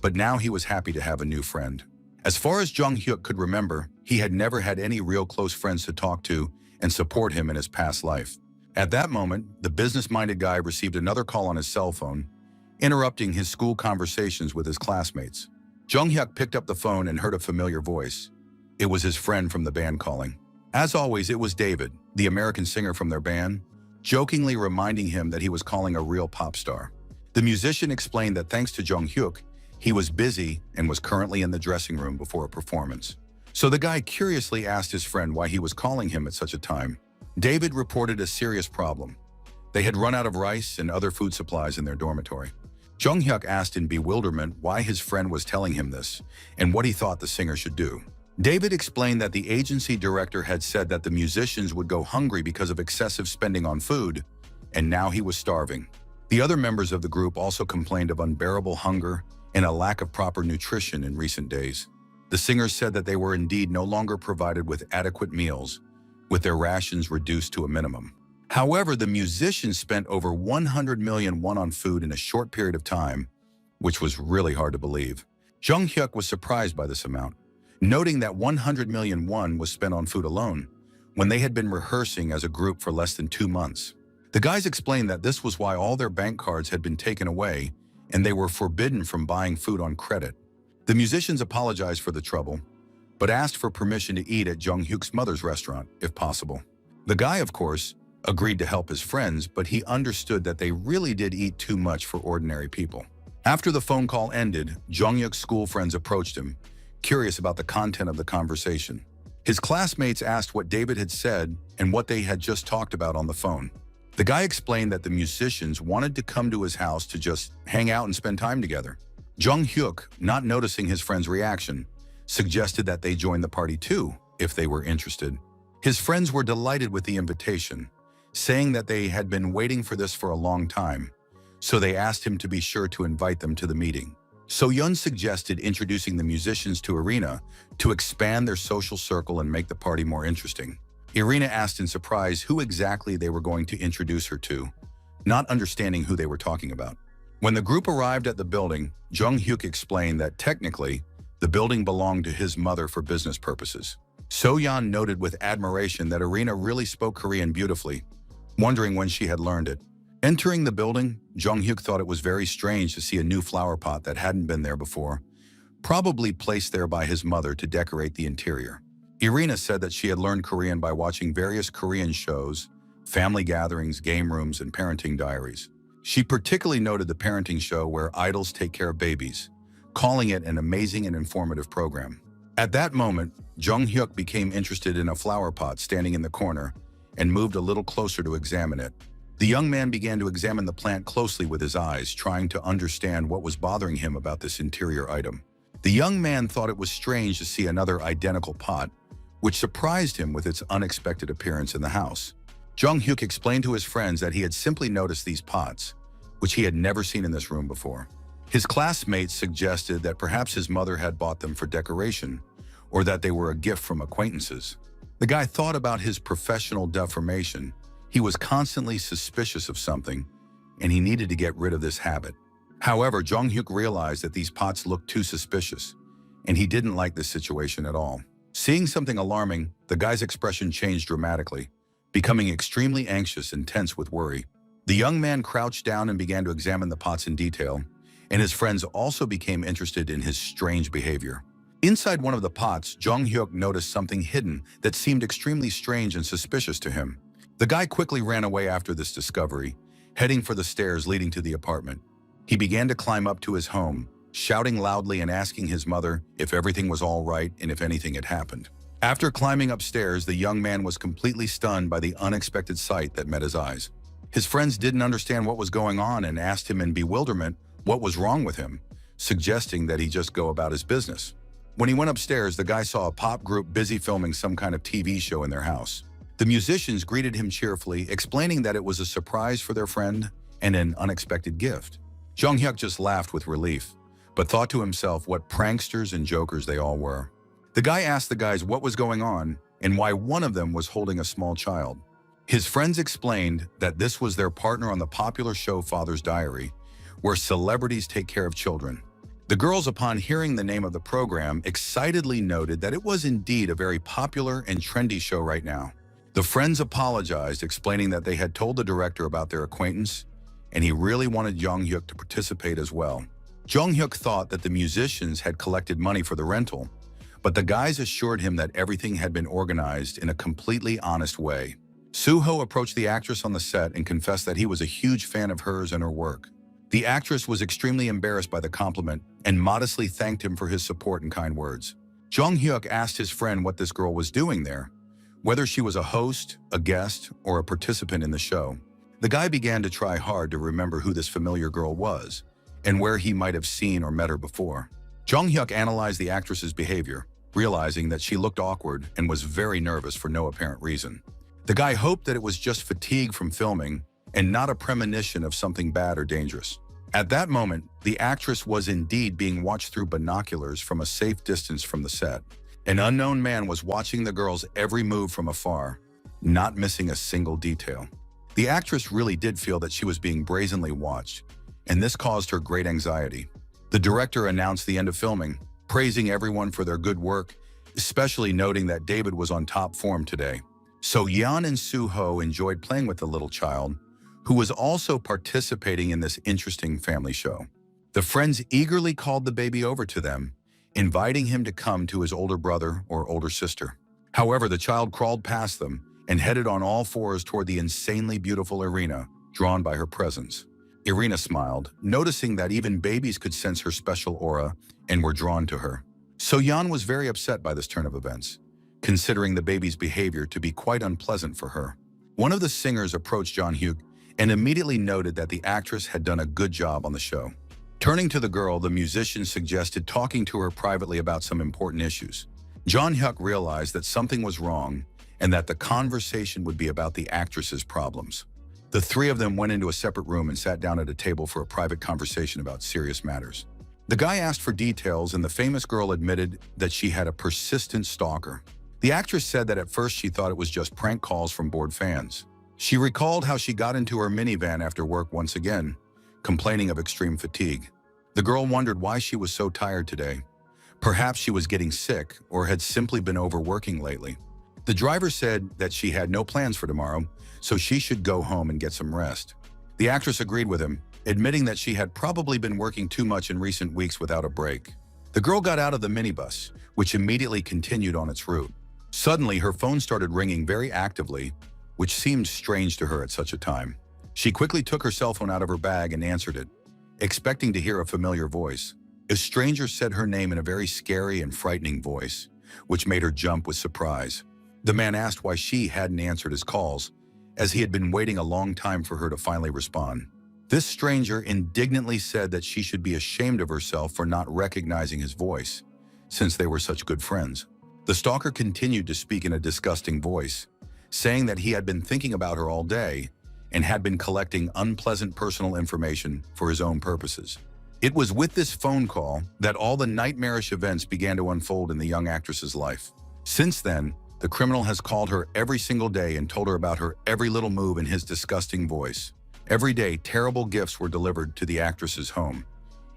S1: but now he was happy to have a new friend. As far as Jung Hyuk could remember, he had never had any real close friends to talk to and support him in his past life. At that moment, the business-minded guy received another call on his cell phone, interrupting his school conversations with his classmates. Jung Hyuk picked up the phone and heard a familiar voice. It was his friend from the band calling. As always, it was David, the American singer from their band, jokingly reminding him that he was calling a real pop star. The musician explained that thanks to Jung Hyuk, he was busy and was currently in the dressing room before a performance. So the guy curiously asked his friend why he was calling him at such a time. David reported a serious problem. They had run out of rice and other food supplies in their dormitory. Jung Hyuk asked in bewilderment why his friend was telling him this and what he thought the singer should do. David explained that the agency director had said that the musicians would go hungry because of excessive spending on food, and now he was starving. The other members of the group also complained of unbearable hunger and a lack of proper nutrition in recent days. The singers said that they were indeed no longer provided with adequate meals, with their rations reduced to a minimum. However, the musicians spent over 100 million won on food in a short period of time, which was really hard to believe. Jung Hyuk was surprised by this amount, noting that 100 million won was spent on food alone, when they had been rehearsing as a group for less than 2 months. The guys explained that this was why all their bank cards had been taken away and they were forbidden from buying food on credit. The musicians apologized for the trouble, but asked for permission to eat at Jung Hyuk's mother's restaurant, if possible. The guy, of course, agreed to help his friends, but he understood that they really did eat too much for ordinary people. After the phone call ended, Jung Hyuk's school friends approached him, curious about the content of the conversation. His classmates asked what David had said and what they had just talked about on the phone. The guy explained that the musicians wanted to come to his house to just hang out and spend time together. Jung Hyuk, not noticing his friend's reaction, suggested that they join the party too, if they were interested. His friends were delighted with the invitation, saying that they had been waiting for this for a long time, so they asked him to be sure to invite them to the meeting. So-yeon suggested introducing the musicians to Irina to expand their social circle and make the party more interesting. Irina asked in surprise who exactly they were going to introduce her to, not understanding who they were talking about. When the group arrived at the building, Jung-hyuk explained that technically, the building belonged to his mother for business purposes. So-yeon noted with admiration that Irina really spoke Korean beautifully, wondering when she had learned it. Entering the building, Jung-hyuk thought it was very strange to see a new flower pot that hadn't been there before, probably placed there by his mother to decorate the interior. Irina said that she had learned Korean by watching various Korean shows, family gatherings, game rooms, and parenting diaries. She particularly noted the parenting show where idols take care of babies, calling it an amazing and informative program. At that moment, Jung-hyuk became interested in a flower pot standing in the corner and moved a little closer to examine it. The young man began to examine the plant closely with his eyes, trying to understand what was bothering him about this interior item. The young man thought it was strange to see another identical pot, which surprised him with its unexpected appearance in the house. Jung-hyuk explained to his friends that he had simply noticed these pots, which he had never seen in this room before. His classmates suggested that perhaps his mother had bought them for decoration, or that they were a gift from acquaintances. The guy thought about his professional deformation. He was constantly suspicious of something, and he needed to get rid of this habit. However, Jung-hyuk realized that these pots looked too suspicious, and he didn't like this situation at all. Seeing something alarming, the guy's expression changed dramatically, becoming extremely anxious and tense with worry. The young man crouched down and began to examine the pots in detail, and his friends also became interested in his strange behavior. Inside one of the pots, Jung-hyuk noticed something hidden that seemed extremely strange and suspicious to him. The guy quickly ran away after this discovery, heading for the stairs leading to the apartment. He began to climb up to his home, shouting loudly and asking his mother if everything was all right and if anything had happened. After climbing upstairs, the young man was completely stunned by the unexpected sight that met his eyes. His friends didn't understand what was going on and asked him in bewilderment what was wrong with him, suggesting that he just go about his business. When he went upstairs, the guy saw a pop group busy filming some kind of TV show in their house. The musicians greeted him cheerfully, explaining that it was a surprise for their friend and an unexpected gift. Jung-hyuk just laughed with relief, but thought to himself what pranksters and jokers they all were. The guy asked the guys what was going on and why one of them was holding a small child. His friends explained that this was their partner on the popular show Father's Diary, where celebrities take care of children. The girls, upon hearing the name of the program, excitedly noted that it was indeed a very popular and trendy show right now. The friends apologized, explaining that they had told the director about their acquaintance, and he really wanted Jung-hyuk to participate as well. Jung-hyuk thought that the musicians had collected money for the rental, but the guys assured him that everything had been organized in a completely honest way. Soo-ho approached the actress on the set and confessed that he was a huge fan of hers and her work. The actress was extremely embarrassed by the compliment and modestly thanked him for his support and kind words. Jung-hyuk asked his friend what this girl was doing there, whether she was a host, a guest, or a participant in the show. The guy began to try hard to remember who this familiar girl was and where he might have seen or met her before. Jung-hyuk analyzed the actress's behavior, realizing that she looked awkward and was very nervous for no apparent reason. The guy hoped that it was just fatigue from filming and not a premonition of something bad or dangerous. At that moment, the actress was indeed being watched through binoculars from a safe distance from the set. An unknown man was watching the girl's every move from afar, not missing a single detail. The actress really did feel that she was being brazenly watched, and this caused her great anxiety. The director announced the end of filming, praising everyone for their good work, especially noting that David was on top form today. So Yeon and Soo-ho enjoyed playing with the little child, who was also participating in this interesting family show. The friends eagerly called the baby over to them, inviting him to come to his older brother or older sister. However, the child crawled past them and headed on all fours toward the insanely beautiful Irina, drawn by her presence. Irina smiled, noticing that even babies could sense her special aura and were drawn to her. So-yeon was very upset by this turn of events, considering the baby's behavior to be quite unpleasant for her. One of the singers approached Jung-hyuk and immediately noted that the actress had done a good job on the show. Turning to the girl, the musician suggested talking to her privately about some important issues. Jung-hyuk realized that something was wrong and that the conversation would be about the actress's problems. The three of them went into a separate room and sat down at a table for a private conversation about serious matters. The guy asked for details, and the famous girl admitted that she had a persistent stalker. The actress said that at first she thought it was just prank calls from bored fans. She recalled how she got into her minivan after work once again, complaining of extreme fatigue. The girl wondered why she was so tired today. Perhaps she was getting sick or had simply been overworking lately. The driver said that she had no plans for tomorrow, so she should go home and get some rest. The actress agreed with him, admitting that she had probably been working too much in recent weeks without a break. The girl got out of the minibus, which immediately continued on its route. Suddenly, her phone started ringing very actively, which seemed strange to her at such a time. She quickly took her cell phone out of her bag and answered it, expecting to hear a familiar voice. A stranger said her name in a very scary and frightening voice, which made her jump with surprise. The man asked why she hadn't answered his calls, as he had been waiting a long time for her to finally respond. This stranger indignantly said that she should be ashamed of herself for not recognizing his voice, since they were such good friends. The stalker continued to speak in a disgusting voice, saying that he had been thinking about her all day and had been collecting unpleasant personal information for his own purposes. It was with this phone call that all the nightmarish events began to unfold in the young actress's life. Since then, the criminal has called her every single day and told her about her every little move in his disgusting voice. Every day, terrible gifts were delivered to the actress's home,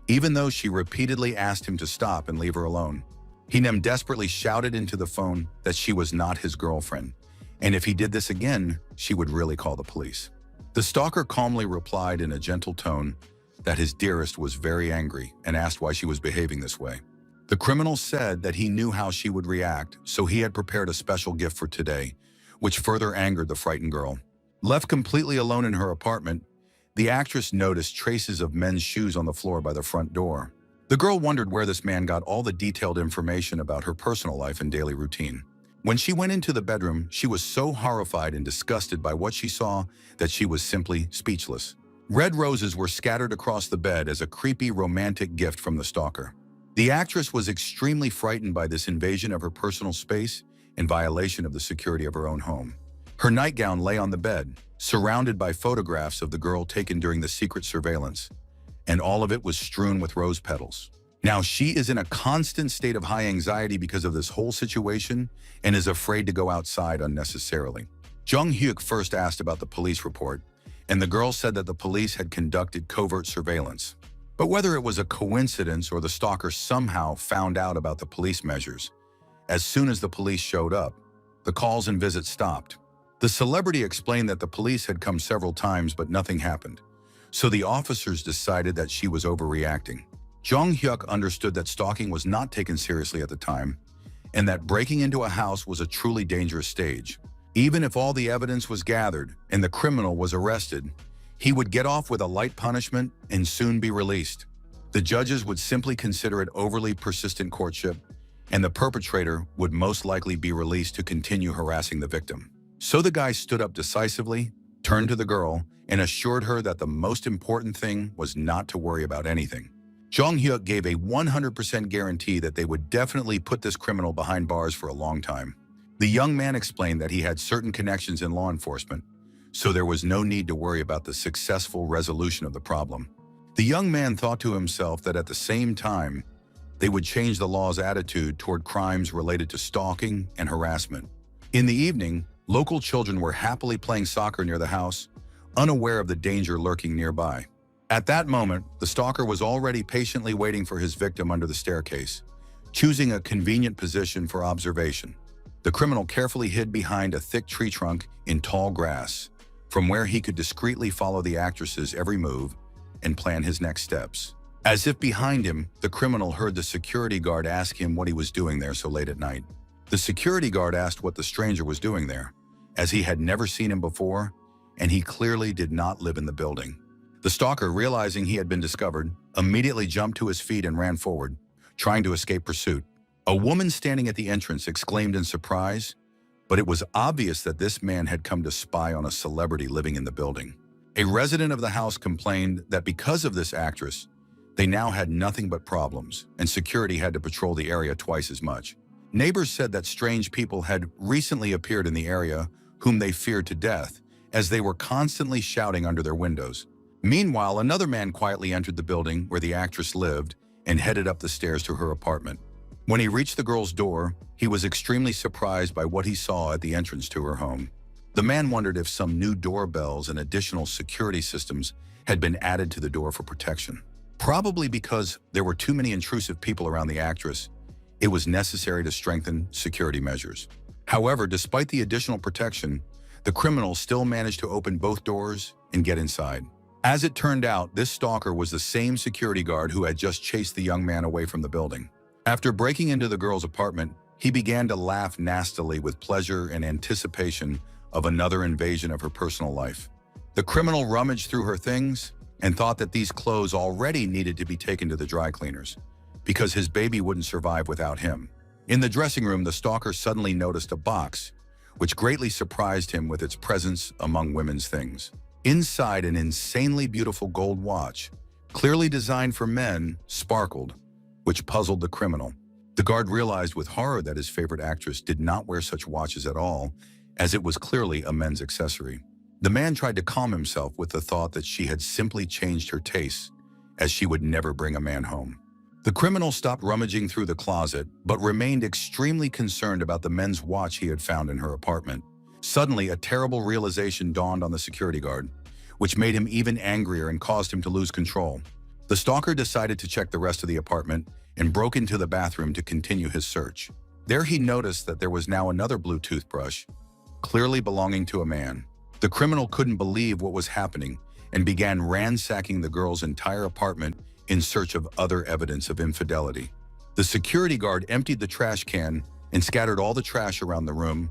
S1: even though she repeatedly asked him to stop and leave her alone. He then desperately shouted into the phone that she was not his girlfriend, and if he did this again, she would really call the police. The stalker calmly replied in a gentle tone that his dearest was very angry and asked why she was behaving this way. The criminal said that he knew how she would react, so he had prepared a special gift for today, which further angered the frightened girl. Left completely alone in her apartment, the actress noticed traces of men's shoes on the floor by the front door. The girl wondered where this man got all the detailed information about her personal life and daily routine. When she went into the bedroom, she was so horrified and disgusted by what she saw that she was simply speechless. Red roses were scattered across the bed as a creepy romantic gift from the stalker. The actress was extremely frightened by this invasion of her personal space in violation of the security of her own home. Her nightgown lay on the bed, surrounded by photographs of the girl taken during the secret surveillance, and all of it was strewn with rose petals. Now she is in a constant state of high anxiety because of this whole situation and is afraid to go outside unnecessarily. Jung Hyuk first asked about the police report, and the girl said that the police had conducted covert surveillance. But whether it was a coincidence or the stalker somehow found out about the police measures, as soon as the police showed up, the calls and visits stopped. The celebrity explained that the police had come several times but nothing happened, so the officers decided that she was overreacting. Jung Hyuk understood that stalking was not taken seriously at the time, and that breaking into a house was a truly dangerous stage. Even if all the evidence was gathered and the criminal was arrested, he would get off with a light punishment and soon be released. The judges would simply consider it overly persistent courtship, and the perpetrator would most likely be released to continue harassing the victim. So the guy stood up decisively, turned to the girl, and assured her that the most important thing was not to worry about anything. Jung Hyuk gave a 100% guarantee that they would definitely put this criminal behind bars for a long time. The young man explained that he had certain connections in law enforcement, so there was no need to worry about the successful resolution of the problem. The young man thought to himself that at the same time, they would change the law's attitude toward crimes related to stalking and harassment. In the evening, local children were happily playing soccer near the house, unaware of the danger lurking nearby. At that moment, the stalker was already patiently waiting for his victim under the staircase, choosing a convenient position for observation. The criminal carefully hid behind a thick tree trunk in tall grass, from where he could discreetly follow the actress's every move and plan his next steps. As if behind him, the criminal heard the security guard ask him what he was doing there so late at night. The security guard asked what the stranger was doing there, as he had never seen him before, and he clearly did not live in the building. The stalker, realizing he had been discovered, immediately jumped to his feet and ran forward, trying to escape pursuit. A woman standing at the entrance exclaimed in surprise, but it was obvious that this man had come to spy on a celebrity living in the building. A resident of the house complained that because of this actress, they now had nothing but problems, and security had to patrol the area twice as much. Neighbors said that strange people had recently appeared in the area whom they feared to death, as they were constantly shouting under their windows. Meanwhile, another man quietly entered the building where the actress lived and headed up the stairs to her apartment. When he reached the girl's door, he was extremely surprised by what he saw at the entrance to her home. The man wondered if some new doorbells and additional security systems had been added to the door for protection. Probably because there were too many intrusive people around the actress, it was necessary to strengthen security measures. However, despite the additional protection, the criminal still managed to open both doors and get inside. As it turned out, this stalker was the same security guard who had just chased the young man away from the building. After breaking into the girl's apartment, he began to laugh nastily with pleasure and anticipation of another invasion of her personal life. The criminal rummaged through her things and thought that these clothes already needed to be taken to the dry cleaners, because his baby wouldn't survive without him. In the dressing room, the stalker suddenly noticed a box, which greatly surprised him with its presence among women's things. Inside, an insanely beautiful gold watch, clearly designed for men, sparkled, which puzzled the criminal. The guard realized with horror that his favorite actress did not wear such watches at all, as it was clearly a men's accessory. The man tried to calm himself with the thought that she had simply changed her tastes, as she would never bring a man home. The criminal stopped rummaging through the closet, but remained extremely concerned about the men's watch he had found in her apartment. Suddenly, a terrible realization dawned on the security guard, which made him even angrier and caused him to lose control. The stalker decided to check the rest of the apartment and broke into the bathroom to continue his search. There he noticed that there was now another blue toothbrush, clearly belonging to a man. The criminal couldn't believe what was happening and began ransacking the girl's entire apartment in search of other evidence of infidelity. The security guard emptied the trash can and scattered all the trash around the room,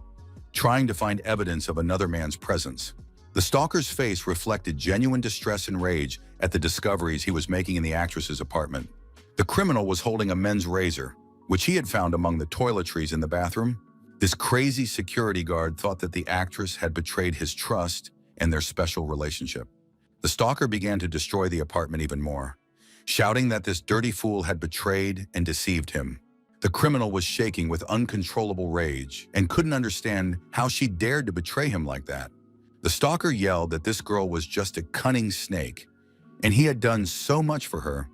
S1: trying to find evidence of another man's presence. The stalker's face reflected genuine distress and rage at the discoveries he was making in the actress's apartment. The criminal was holding a men's razor, which he had found among the toiletries in the bathroom. This crazy security guard thought that the actress had betrayed his trust and their special relationship. The stalker began to destroy the apartment even more, shouting that this dirty fool had betrayed and deceived him. The criminal was shaking with uncontrollable rage and couldn't understand how she dared to betray him like that. The stalker yelled that this girl was just a cunning snake, and he had done so much for her,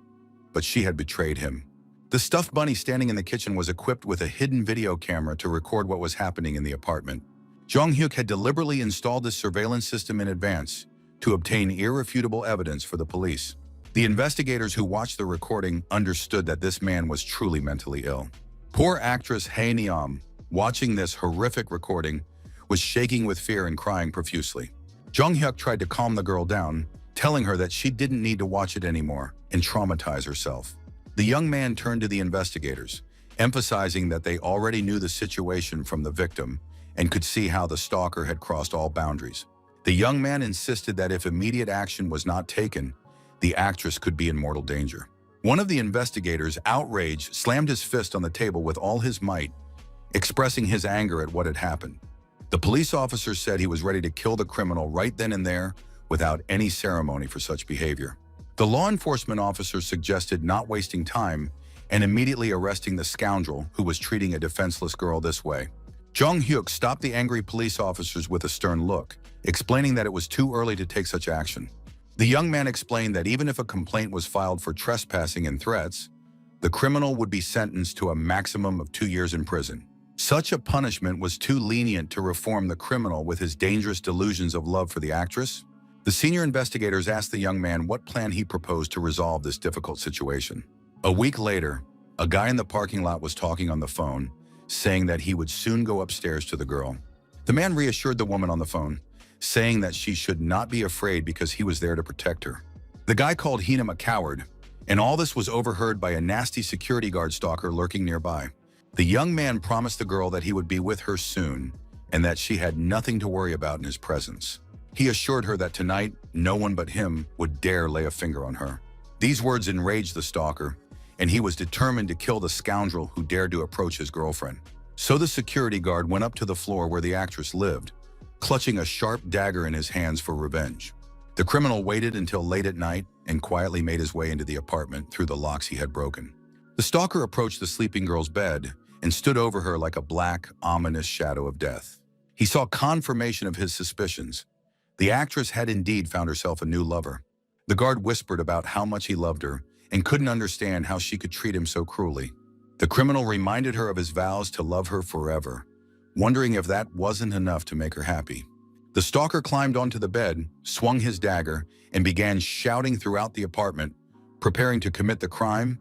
S1: but she had betrayed him. The stuffed bunny standing in the kitchen was equipped with a hidden video camera to record what was happening in the apartment. Jong-hyuk had deliberately installed this surveillance system in advance to obtain irrefutable evidence for the police. The investigators who watched the recording understood that this man was truly mentally ill. Poor actress Hae Neom, watching this horrific recording, was shaking with fear and crying profusely. Jong-hyuk tried to calm the girl down, telling her that she didn't need to watch it anymore and traumatize herself. The young man turned to the investigators, emphasizing that they already knew the situation from the victim and could see how the stalker had crossed all boundaries. The young man insisted that if immediate action was not taken, the actress could be in mortal danger. One of the investigators, outraged, slammed his fist on the table with all his might, expressing his anger at what had happened. The police officer said he was ready to kill the criminal right then and there without any ceremony for such behavior. The law enforcement officer suggested not wasting time and immediately arresting the scoundrel who was treating a defenseless girl this way. Jong-hyuk stopped the angry police officers with a stern look, explaining that it was too early to take such action. The young man explained that even if a complaint was filed for trespassing and threats, the criminal would be sentenced to a maximum of 2 years in prison. Such a punishment was too lenient to reform the criminal with his dangerous delusions of love for the actress. The senior investigators asked the young man what plan he proposed to resolve this difficult situation. A week later, a guy in the parking lot was talking on the phone, saying that he would soon go upstairs to the girl. The man reassured the woman on the phone, saying that she should not be afraid because he was there to protect her. The guy called Heenam a coward, and all this was overheard by a nasty security guard stalker lurking nearby. The young man promised the girl that he would be with her soon and that she had nothing to worry about in his presence. He assured her that tonight, no one but him would dare lay a finger on her. These words enraged the stalker, and he was determined to kill the scoundrel who dared to approach his girlfriend. So the security guard went up to the floor where the actress lived, clutching a sharp dagger in his hands for revenge. The criminal waited until late at night and quietly made his way into the apartment through the locks he had broken. The stalker approached the sleeping girl's bed and stood over her like a black, ominous shadow of death. He saw confirmation of his suspicions. The actress had indeed found herself a new lover. The guard whispered about how much he loved her and couldn't understand how she could treat him so cruelly. The criminal reminded her of his vows to love her forever, wondering if that wasn't enough to make her happy. The stalker climbed onto the bed, swung his dagger, and began shouting throughout the apartment, preparing to commit the crime.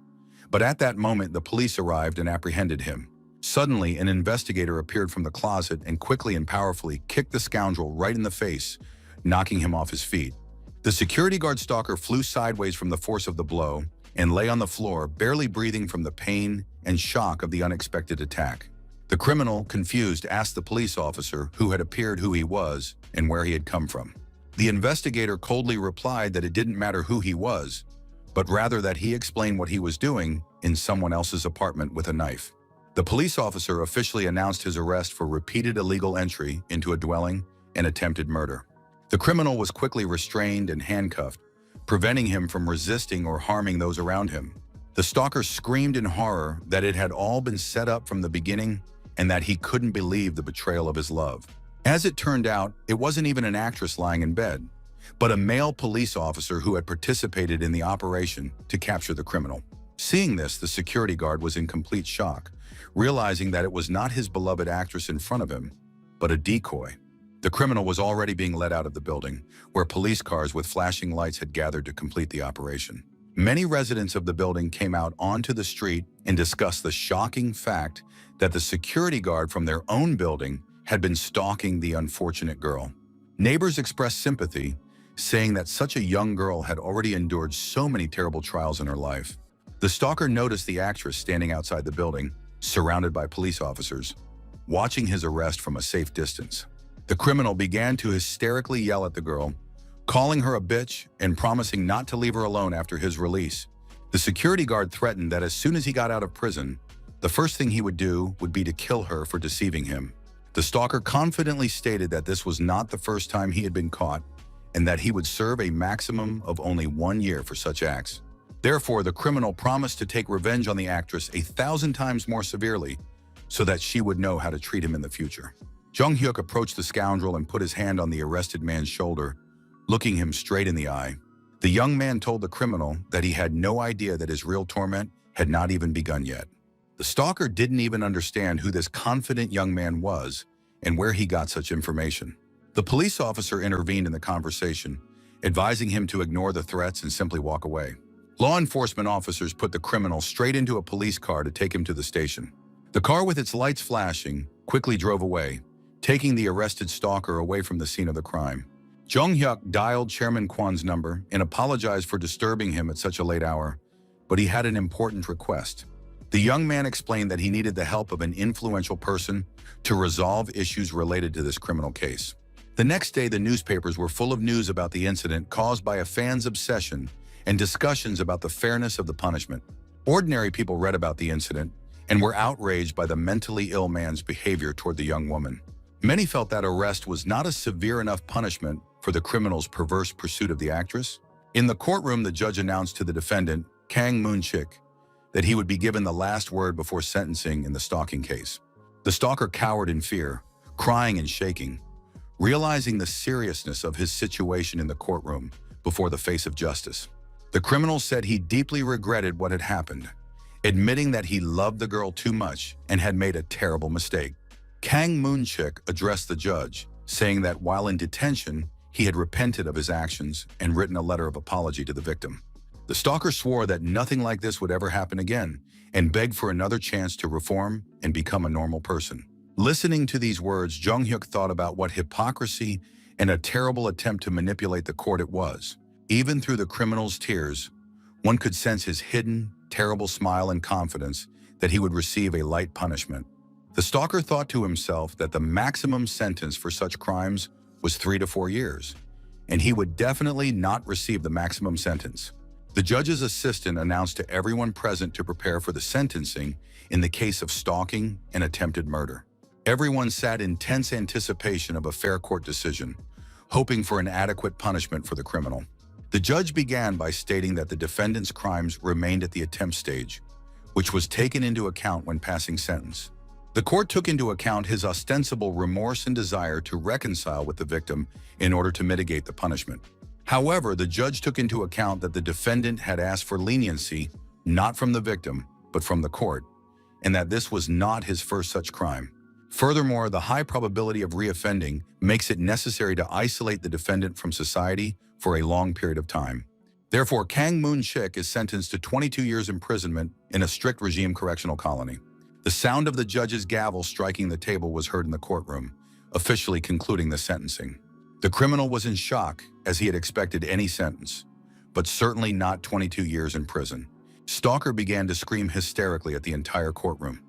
S1: But at that moment, the police arrived and apprehended him. Suddenly, an investigator appeared from the closet and quickly and powerfully kicked the scoundrel right in the face, knocking him off his feet. The security guard stalker flew sideways from the force of the blow and lay on the floor, barely breathing from the pain and shock of the unexpected attack. The criminal, confused, asked the police officer who had appeared who he was and where he had come from. The investigator coldly replied that it didn't matter who he was, but rather that he explained what he was doing in someone else's apartment with a knife. The police officer officially announced his arrest for repeated illegal entry into a dwelling and attempted murder. The criminal was quickly restrained and handcuffed, preventing him from resisting or harming those around him. The stalker screamed in horror that it had all been set up from the beginning and that he couldn't believe the betrayal of his love. As it turned out, it wasn't even an actress lying in bed, but a male police officer who had participated in the operation to capture the criminal. Seeing this, the security guard was in complete shock, realizing that it was not his beloved actress in front of him, but a decoy. The criminal was already being led out of the building, where police cars with flashing lights had gathered to complete the operation. Many residents of the building came out onto the street and discussed the shocking fact that the security guard from their own building had been stalking the unfortunate girl. Neighbors expressed sympathy, saying that such a young girl had already endured so many terrible trials in her life. The stalker noticed the actress standing outside the building, surrounded by police officers, watching his arrest from a safe distance. The criminal began to hysterically yell at the girl, calling her a bitch and promising not to leave her alone after his release. The security guard threatened that as soon as he got out of prison, the first thing he would do would be to kill her for deceiving him. The stalker confidently stated that this was not the first time he had been caught and that he would serve a maximum of only 1 year for such acts. Therefore, the criminal promised to take revenge on the actress 1,000 times more severely so that she would know how to treat him in the future. Jung Hyuk approached the scoundrel and put his hand on the arrested man's shoulder, looking him straight in the eye. The young man told the criminal that he had no idea that his real torment had not even begun yet. The stalker didn't even understand who this confident young man was and where he got such information. The police officer intervened in the conversation, advising him to ignore the threats and simply walk away. Law enforcement officers put the criminal straight into a police car to take him to the station. The car, with its lights flashing, quickly drove away, taking the arrested stalker away from the scene of the crime. Jung Hyuk dialed Chairman Kwan's number and apologized for disturbing him at such a late hour, but he had an important request. The young man explained that he needed the help of an influential person to resolve issues related to this criminal case. The next day, the newspapers were full of news about the incident caused by a fan's obsession and discussions about the fairness of the punishment. Ordinary people read about the incident and were outraged by the mentally ill man's behavior toward the young woman. Many felt that arrest was not a severe enough punishment for the criminal's perverse pursuit of the actress. In the courtroom, the judge announced to the defendant, Kang Moon-chik, that he would be given the last word before sentencing in the stalking case. The stalker cowered in fear, crying and shaking, realizing the seriousness of his situation in the courtroom before the face of justice. The criminal said he deeply regretted what had happened, admitting that he loved the girl too much and had made a terrible mistake. Kang Moon-chik addressed the judge, saying that while in detention, he had repented of his actions and written a letter of apology to the victim. The stalker swore that nothing like this would ever happen again and begged for another chance to reform and become a normal person. Listening to these words, Jung Hyuk thought about what hypocrisy and a terrible attempt to manipulate the court it was. Even through the criminal's tears, one could sense his hidden, terrible smile and confidence that he would receive a light punishment. The stalker thought to himself that the maximum sentence for such crimes was 3 to 4 years, and he would definitely not receive the maximum sentence. The judge's assistant announced to everyone present to prepare for the sentencing in the case of stalking and attempted murder. Everyone sat in tense anticipation of a fair court decision, hoping for an adequate punishment for the criminal. The judge began by stating that the defendant's crimes remained at the attempt stage, which was taken into account when passing sentence. The court took into account his ostensible remorse and desire to reconcile with the victim in order to mitigate the punishment. However, the judge took into account that the defendant had asked for leniency, not from the victim, but from the court, and that this was not his first such crime. Furthermore, the high probability of reoffending makes it necessary to isolate the defendant from society for a long period of time. Therefore, Kang Moon-sik is sentenced to 22 years imprisonment in a strict regime correctional colony. The sound of the judge's gavel striking the table was heard in the courtroom, officially concluding the sentencing. The criminal was in shock, as he had expected any sentence, but certainly not 22 years in prison. Stalker began to scream hysterically at the entire courtroom,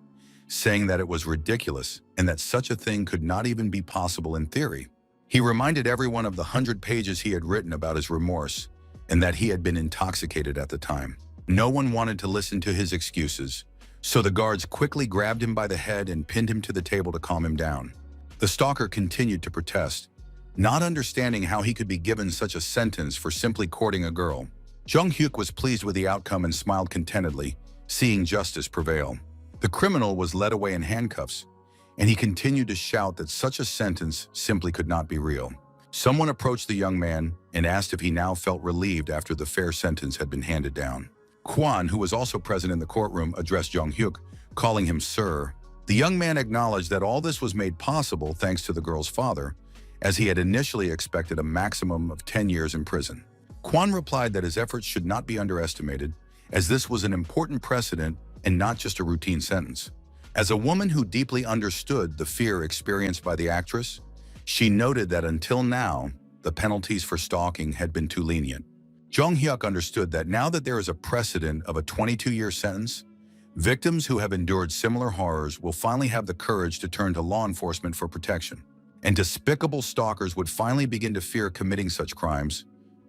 S1: saying that it was ridiculous and that such a thing could not even be possible in theory. He reminded everyone of the 100 pages he had written about his remorse and that he had been intoxicated at the time. No one wanted to listen to his excuses, so the guards quickly grabbed him by the head and pinned him to the table to calm him down. The stalker continued to protest, not understanding how he could be given such a sentence for simply courting a girl. Jung Hyuk was pleased with the outcome and smiled contentedly, seeing justice prevail. The criminal was led away in handcuffs, and he continued to shout that such a sentence simply could not be real. Someone approached the young man and asked if he now felt relieved after the fair sentence had been handed down. Kwon, who was also present in the courtroom, addressed Jung Hyuk, calling him sir. The young man acknowledged that all this was made possible thanks to the girl's father, as he had initially expected a maximum of 10 years in prison. Kwon replied that his efforts should not be underestimated, as this was an important precedent and not just a routine sentence. As a woman who deeply understood the fear experienced by the actress, she noted that until now, the penalties for stalking had been too lenient. Jung Hyuk understood that now that there is a precedent of a 22-year sentence, victims who have endured similar horrors will finally have the courage to turn to law enforcement for protection. And despicable stalkers would finally begin to fear committing such crimes,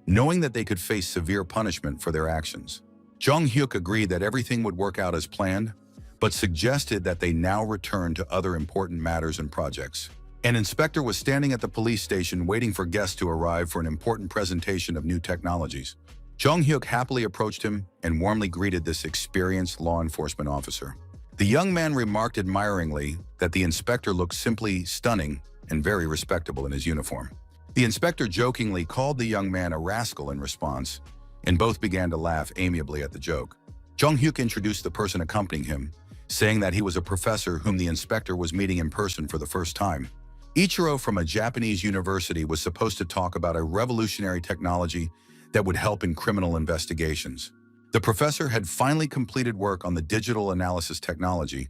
S1: knowing that they could face severe punishment for their actions. Jung Hyuk agreed that everything would work out as planned, but suggested that they now return to other important matters and projects. An inspector was standing at the police station waiting for guests to arrive for an important presentation of new technologies. Jung Hyuk happily approached him and warmly greeted this experienced law enforcement officer. The young man remarked admiringly that the inspector looked simply stunning and very respectable in his uniform. The inspector jokingly called the young man a rascal in response, and both began to laugh amiably at the joke. Jung Hyuk introduced the person accompanying him, saying that he was a professor whom the inspector was meeting in person for the first time. Ichiro from a Japanese university was supposed to talk about a revolutionary technology that would help in criminal investigations. The professor had finally completed work on the digital analysis technology,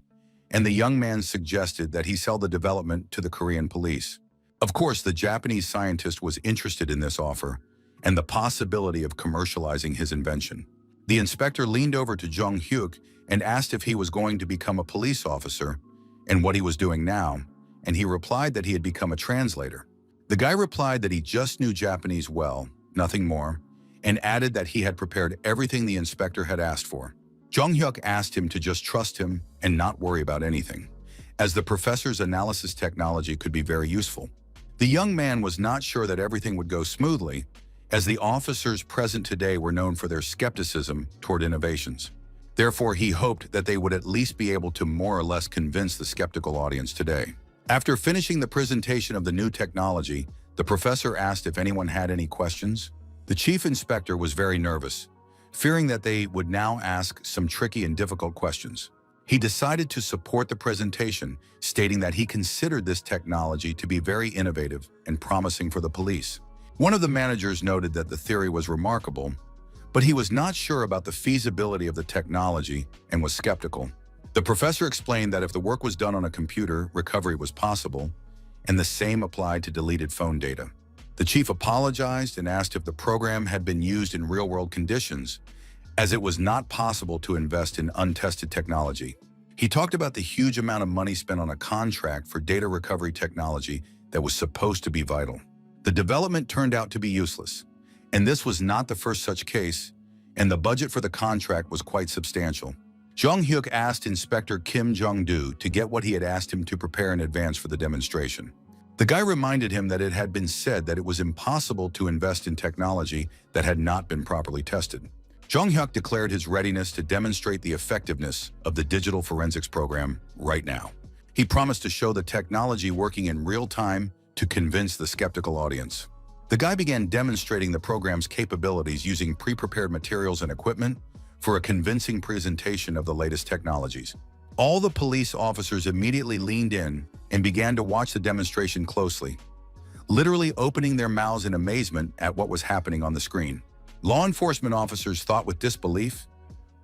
S1: and the young man suggested that he sell the development to the Korean police. Of course, the Japanese scientist was interested in this offer and the possibility of commercializing his invention. The inspector leaned over to Jung Hyuk and asked if he was going to become a police officer and what he was doing now, and he replied that he had become a translator. The guy replied that he just knew Japanese well, nothing more, and added that he had prepared everything the inspector had asked for. Jung Hyuk asked him to just trust him and not worry about anything, as the professor's analysis technology could be very useful. The young man was not sure that everything would go smoothly, as the officers present today were known for their skepticism toward innovations. Therefore, he hoped that they would at least be able to more or less convince the skeptical audience today. After finishing the presentation of the new technology, the professor asked if anyone had any questions. The chief inspector was very nervous, fearing that they would now ask some tricky and difficult questions. He decided to support the presentation, stating that he considered this technology to be very innovative and promising for the police. One of the managers noted that the theory was remarkable, but he was not sure about the feasibility of the technology and was skeptical. The professor explained that if the work was done on a computer, recovery was possible, and the same applied to deleted phone data. The chief apologized and asked if the program had been used in real-world conditions, as it was not possible to invest in untested technology. He talked about the huge amount of money spent on a contract for data recovery technology that was supposed to be vital. The development turned out to be useless, and this was not the first such case, and the budget for the contract was quite substantial. Jung Hyuk asked Inspector Kim Jong-do to get what he had asked him to prepare in advance for the demonstration. The guy reminded him that it had been said that it was impossible to invest in technology that had not been properly tested. Jung Hyuk declared his readiness to demonstrate the effectiveness of the digital forensics program right now. He promised to show the technology working in real time to convince the skeptical audience. The guy began demonstrating the program's capabilities using pre-prepared materials and equipment for a convincing presentation of the latest technologies. All the police officers immediately leaned in and began to watch the demonstration closely, literally opening their mouths in amazement at what was happening on the screen. Law enforcement officers thought with disbelief,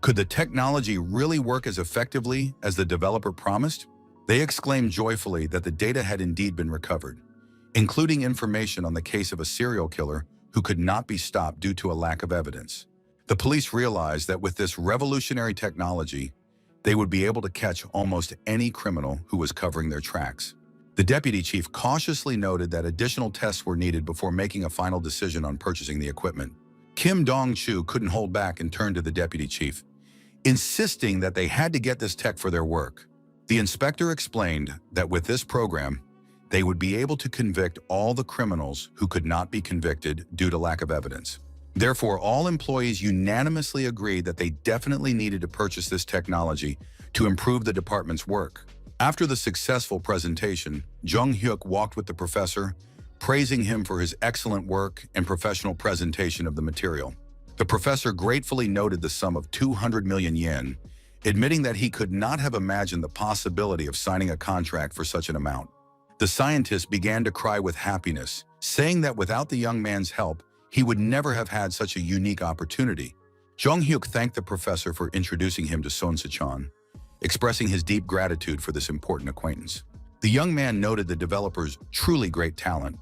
S1: could the technology really work as effectively as the developer promised? They exclaimed joyfully that the data had indeed been recovered, including information on the case of a serial killer who could not be stopped due to a lack of evidence. The police realized that with this revolutionary technology, they would be able to catch almost any criminal who was covering their tracks. The deputy chief cautiously noted that additional tests were needed before making a final decision on purchasing the equipment. Kim Dong-chu couldn't hold back and turned to the deputy chief, insisting that they had to get this tech for their work. The inspector explained that with this program, they would be able to convict all the criminals who could not be convicted due to lack of evidence. Therefore, all employees unanimously agreed that they definitely needed to purchase this technology to improve the department's work. After the successful presentation, Jung Hyuk walked with the professor, praising him for his excellent work and professional presentation of the material. The professor gratefully noted the sum of 200 million yen, admitting that he could not have imagined the possibility of signing a contract for such an amount. The scientist began to cry with happiness, saying that without the young man's help, he would never have had such a unique opportunity. Jung Hyuk thanked the professor for introducing him to Son Se-chan, expressing his deep gratitude for this important acquaintance. The young man noted the developer's truly great talent,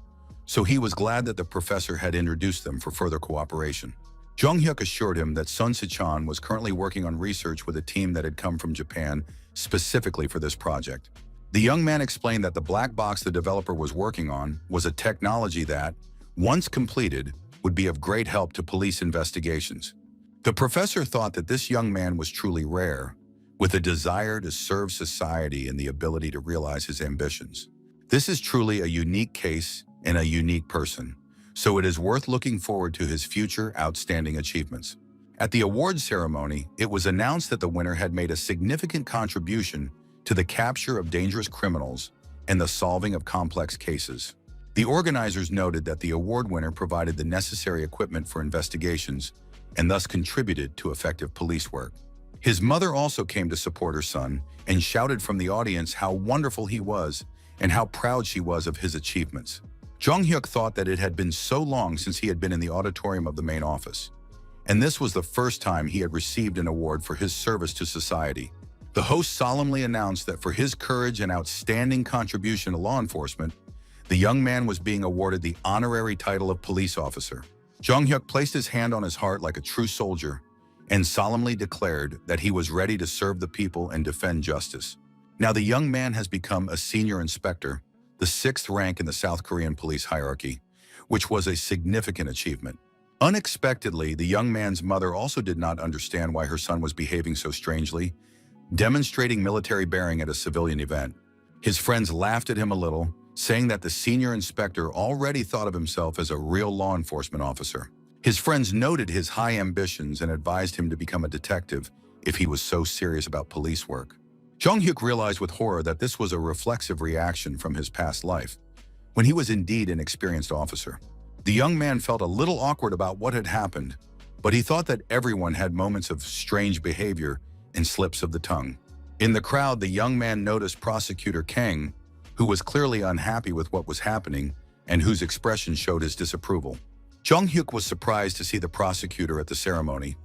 S1: so he was glad that the professor had introduced them for further cooperation. Jung Hyuk assured him that Son Se-chan was currently working on research with a team that had come from Japan specifically for this project. The young man explained that the black box the developer was working on was a technology that, once completed, would be of great help to police investigations. The professor thought that this young man was truly rare, with a desire to serve society and the ability to realize his ambitions. This is truly a unique case and a unique person, so it is worth looking forward to his future outstanding achievements. At the awards ceremony, it was announced that the winner had made a significant contribution to the capture of dangerous criminals and the solving of complex cases. The organizers noted that the award winner provided the necessary equipment for investigations and thus contributed to effective police work. His mother also came to support her son and shouted from the audience how wonderful he was and how proud she was of his achievements. Jung Hyuk thought that it had been so long since he had been in the auditorium of the main office, and this was the first time he had received an award for his service to society. The host solemnly announced that for his courage and outstanding contribution to law enforcement, the young man was being awarded the honorary title of police officer. Jung Hyuk placed his hand on his heart like a true soldier and solemnly declared that he was ready to serve the people and defend justice. Now the young man has become a senior inspector, the 6th rank in the South Korean police hierarchy, which was a significant achievement. Unexpectedly, the young man's mother also did not understand why her son was behaving so strangely, demonstrating military bearing at a civilian event. His friends laughed at him a little, saying that the senior inspector already thought of himself as a real law enforcement officer. His friends noted his high ambitions and advised him to become a detective if he was so serious about police work. Jung Hyuk realized with horror that this was a reflexive reaction from his past life, when he was indeed an experienced officer. The young man felt a little awkward about what had happened, but he thought that everyone had moments of strange behavior and slips of the tongue. In the crowd, the young man noticed Prosecutor Kang, who was clearly unhappy with what was happening and whose expression showed his disapproval. Jung Hyuk was surprised to see the prosecutor at the ceremony,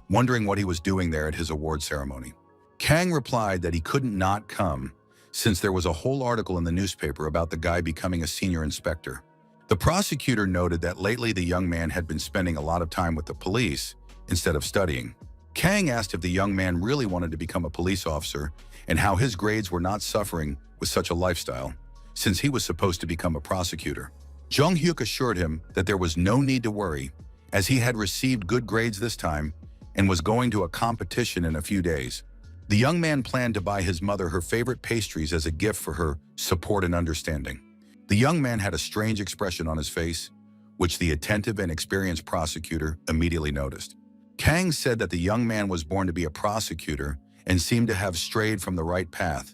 S1: wondering what he was doing there at his award ceremony. Kang replied that he couldn't not come since there was a whole article in the newspaper about the guy becoming a senior inspector. The prosecutor noted that lately the young man had been spending a lot of time with the police instead of studying. Kang asked if the young man really wanted to become a police officer and how his grades were not suffering with such a lifestyle, since he was supposed to become a prosecutor. Jung Hyuk assured him that there was no need to worry, as he had received good grades this time and was going to a competition in a few days. The young man planned to buy his mother her favorite pastries as a gift for her support and understanding. The young man had a strange expression on his face, which the attentive and experienced prosecutor immediately noticed. Kang said that the young man was born to be a prosecutor and seemed to have strayed from the right path,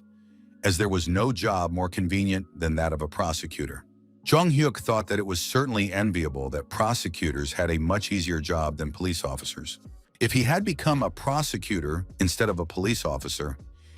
S1: as there was no job more convenient than that of a prosecutor. Jong Hyuk thought that it was certainly enviable that prosecutors had a much easier job than police officers. If he had become a prosecutor instead of a police officer,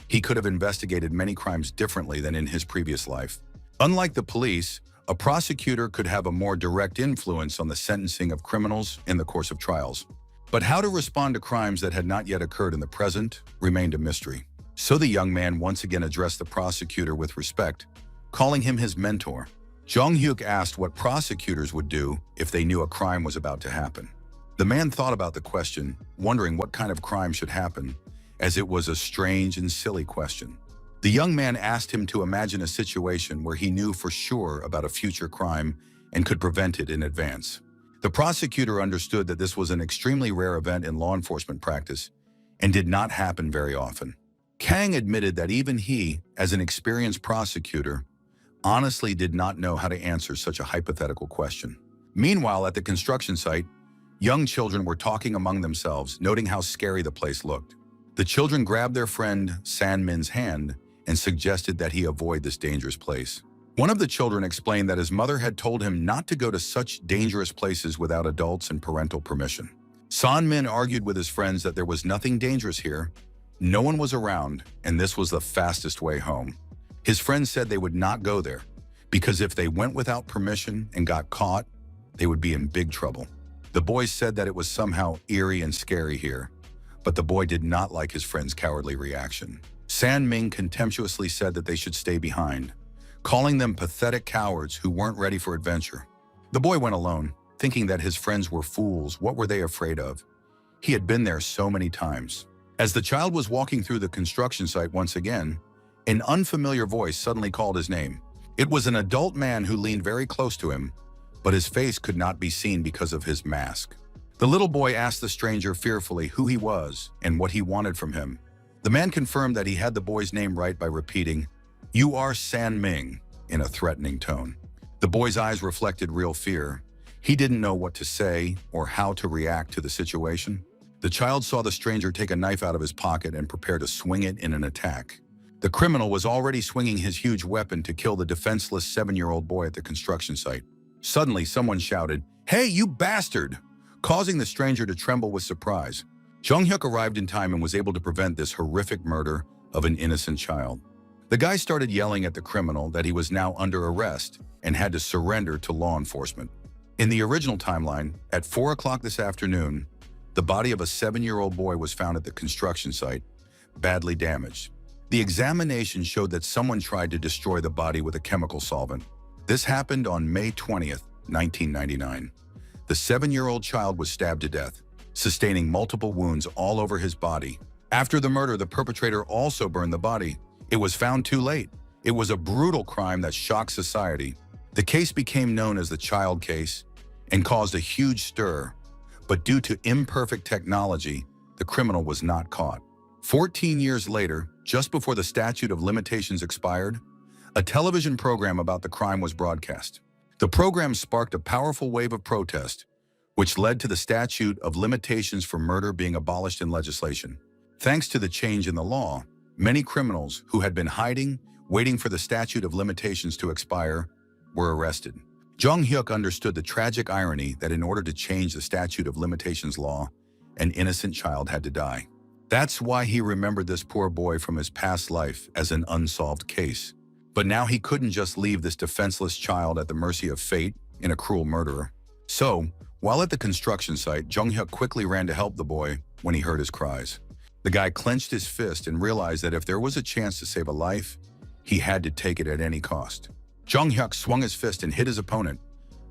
S1: he could have investigated many crimes differently than in his previous life. Unlike the police, a prosecutor could have a more direct influence on the sentencing of criminals in the course of trials. But how to respond to crimes that had not yet occurred in the present remained a mystery. So the young man once again addressed the prosecutor with respect, calling him his mentor. Jong Hyuk asked what prosecutors would do if they knew a crime was about to happen. The man thought about the question, wondering what kind of crime should happen, as it was a strange and silly question. The young man asked him to imagine a situation where he knew for sure about a future crime and could prevent it in advance. The prosecutor understood that this was an extremely rare event in law enforcement practice and did not happen very often. Kang admitted that even he, as an experienced prosecutor, honestly did not know how to answer such a hypothetical question. Meanwhile, at the construction site, young children were talking among themselves, noting how scary the place looked. The children grabbed their friend San-min's hand and suggested that he avoid this dangerous place. One of the children explained that his mother had told him not to go to such dangerous places without adults and parental permission. San-min argued with his friends that there was nothing dangerous here, no one was around, and this was the fastest way home. His friends said they would not go there, because if they went without permission and got caught, they would be in big trouble. The boys said that it was somehow eerie and scary here, but the boy did not like his friend's cowardly reaction. San-min contemptuously said that they should stay behind, calling them pathetic cowards who weren't ready for adventure. The boy went alone, thinking that his friends were fools. What were they afraid of? He had been there so many times. As the child was walking through the construction site once again, an unfamiliar voice suddenly called his name. It was an adult man who leaned very close to him, but his face could not be seen because of his mask. The little boy asked the stranger fearfully who he was and what he wanted from him. The man confirmed that he had the boy's name right by repeating, "You are San-min," in a threatening tone. The boy's eyes reflected real fear. He didn't know what to say or how to react to the situation. The child saw the stranger take a knife out of his pocket and prepare to swing it in an attack. The criminal was already swinging his huge weapon to kill the defenseless 7-year-old boy at the construction site. Suddenly, someone shouted, "Hey, you bastard!" causing the stranger to tremble with surprise. Jong Hyuk arrived in time and was able to prevent this horrific murder of an innocent child. The guy started yelling at the criminal that he was now under arrest and had to surrender to law enforcement. In the original timeline, at 4 o'clock this afternoon, the body of a 7-year-old boy was found at the construction site, badly damaged. The examination showed that someone tried to destroy the body with a chemical solvent. This happened on May 20th, 1999. The 7-year-old child was stabbed to death, sustaining multiple wounds all over his body. After the murder, the perpetrator also burned the body. It was found too late. It was a brutal crime that shocked society. The case became known as the child case and caused a huge stir, but due to imperfect technology, the criminal was not caught. 14 years later, just before the statute of limitations expired, a television program about the crime was broadcast. The program sparked a powerful wave of protest, which led to the statute of limitations for murder being abolished in legislation. Thanks to the change in the law, many criminals who had been hiding, waiting for the statute of limitations to expire, were arrested. Jong Hyuk understood the tragic irony that in order to change the statute of limitations law, an innocent child had to die. That's why he remembered this poor boy from his past life as an unsolved case. But now he couldn't just leave this defenseless child at the mercy of fate and a cruel murderer. So, while at the construction site, Jong Hyuk quickly ran to help the boy when he heard his cries. The guy clenched his fist and realized that if there was a chance to save a life, he had to take it at any cost. Jong Hyuk swung his fist and hit his opponent,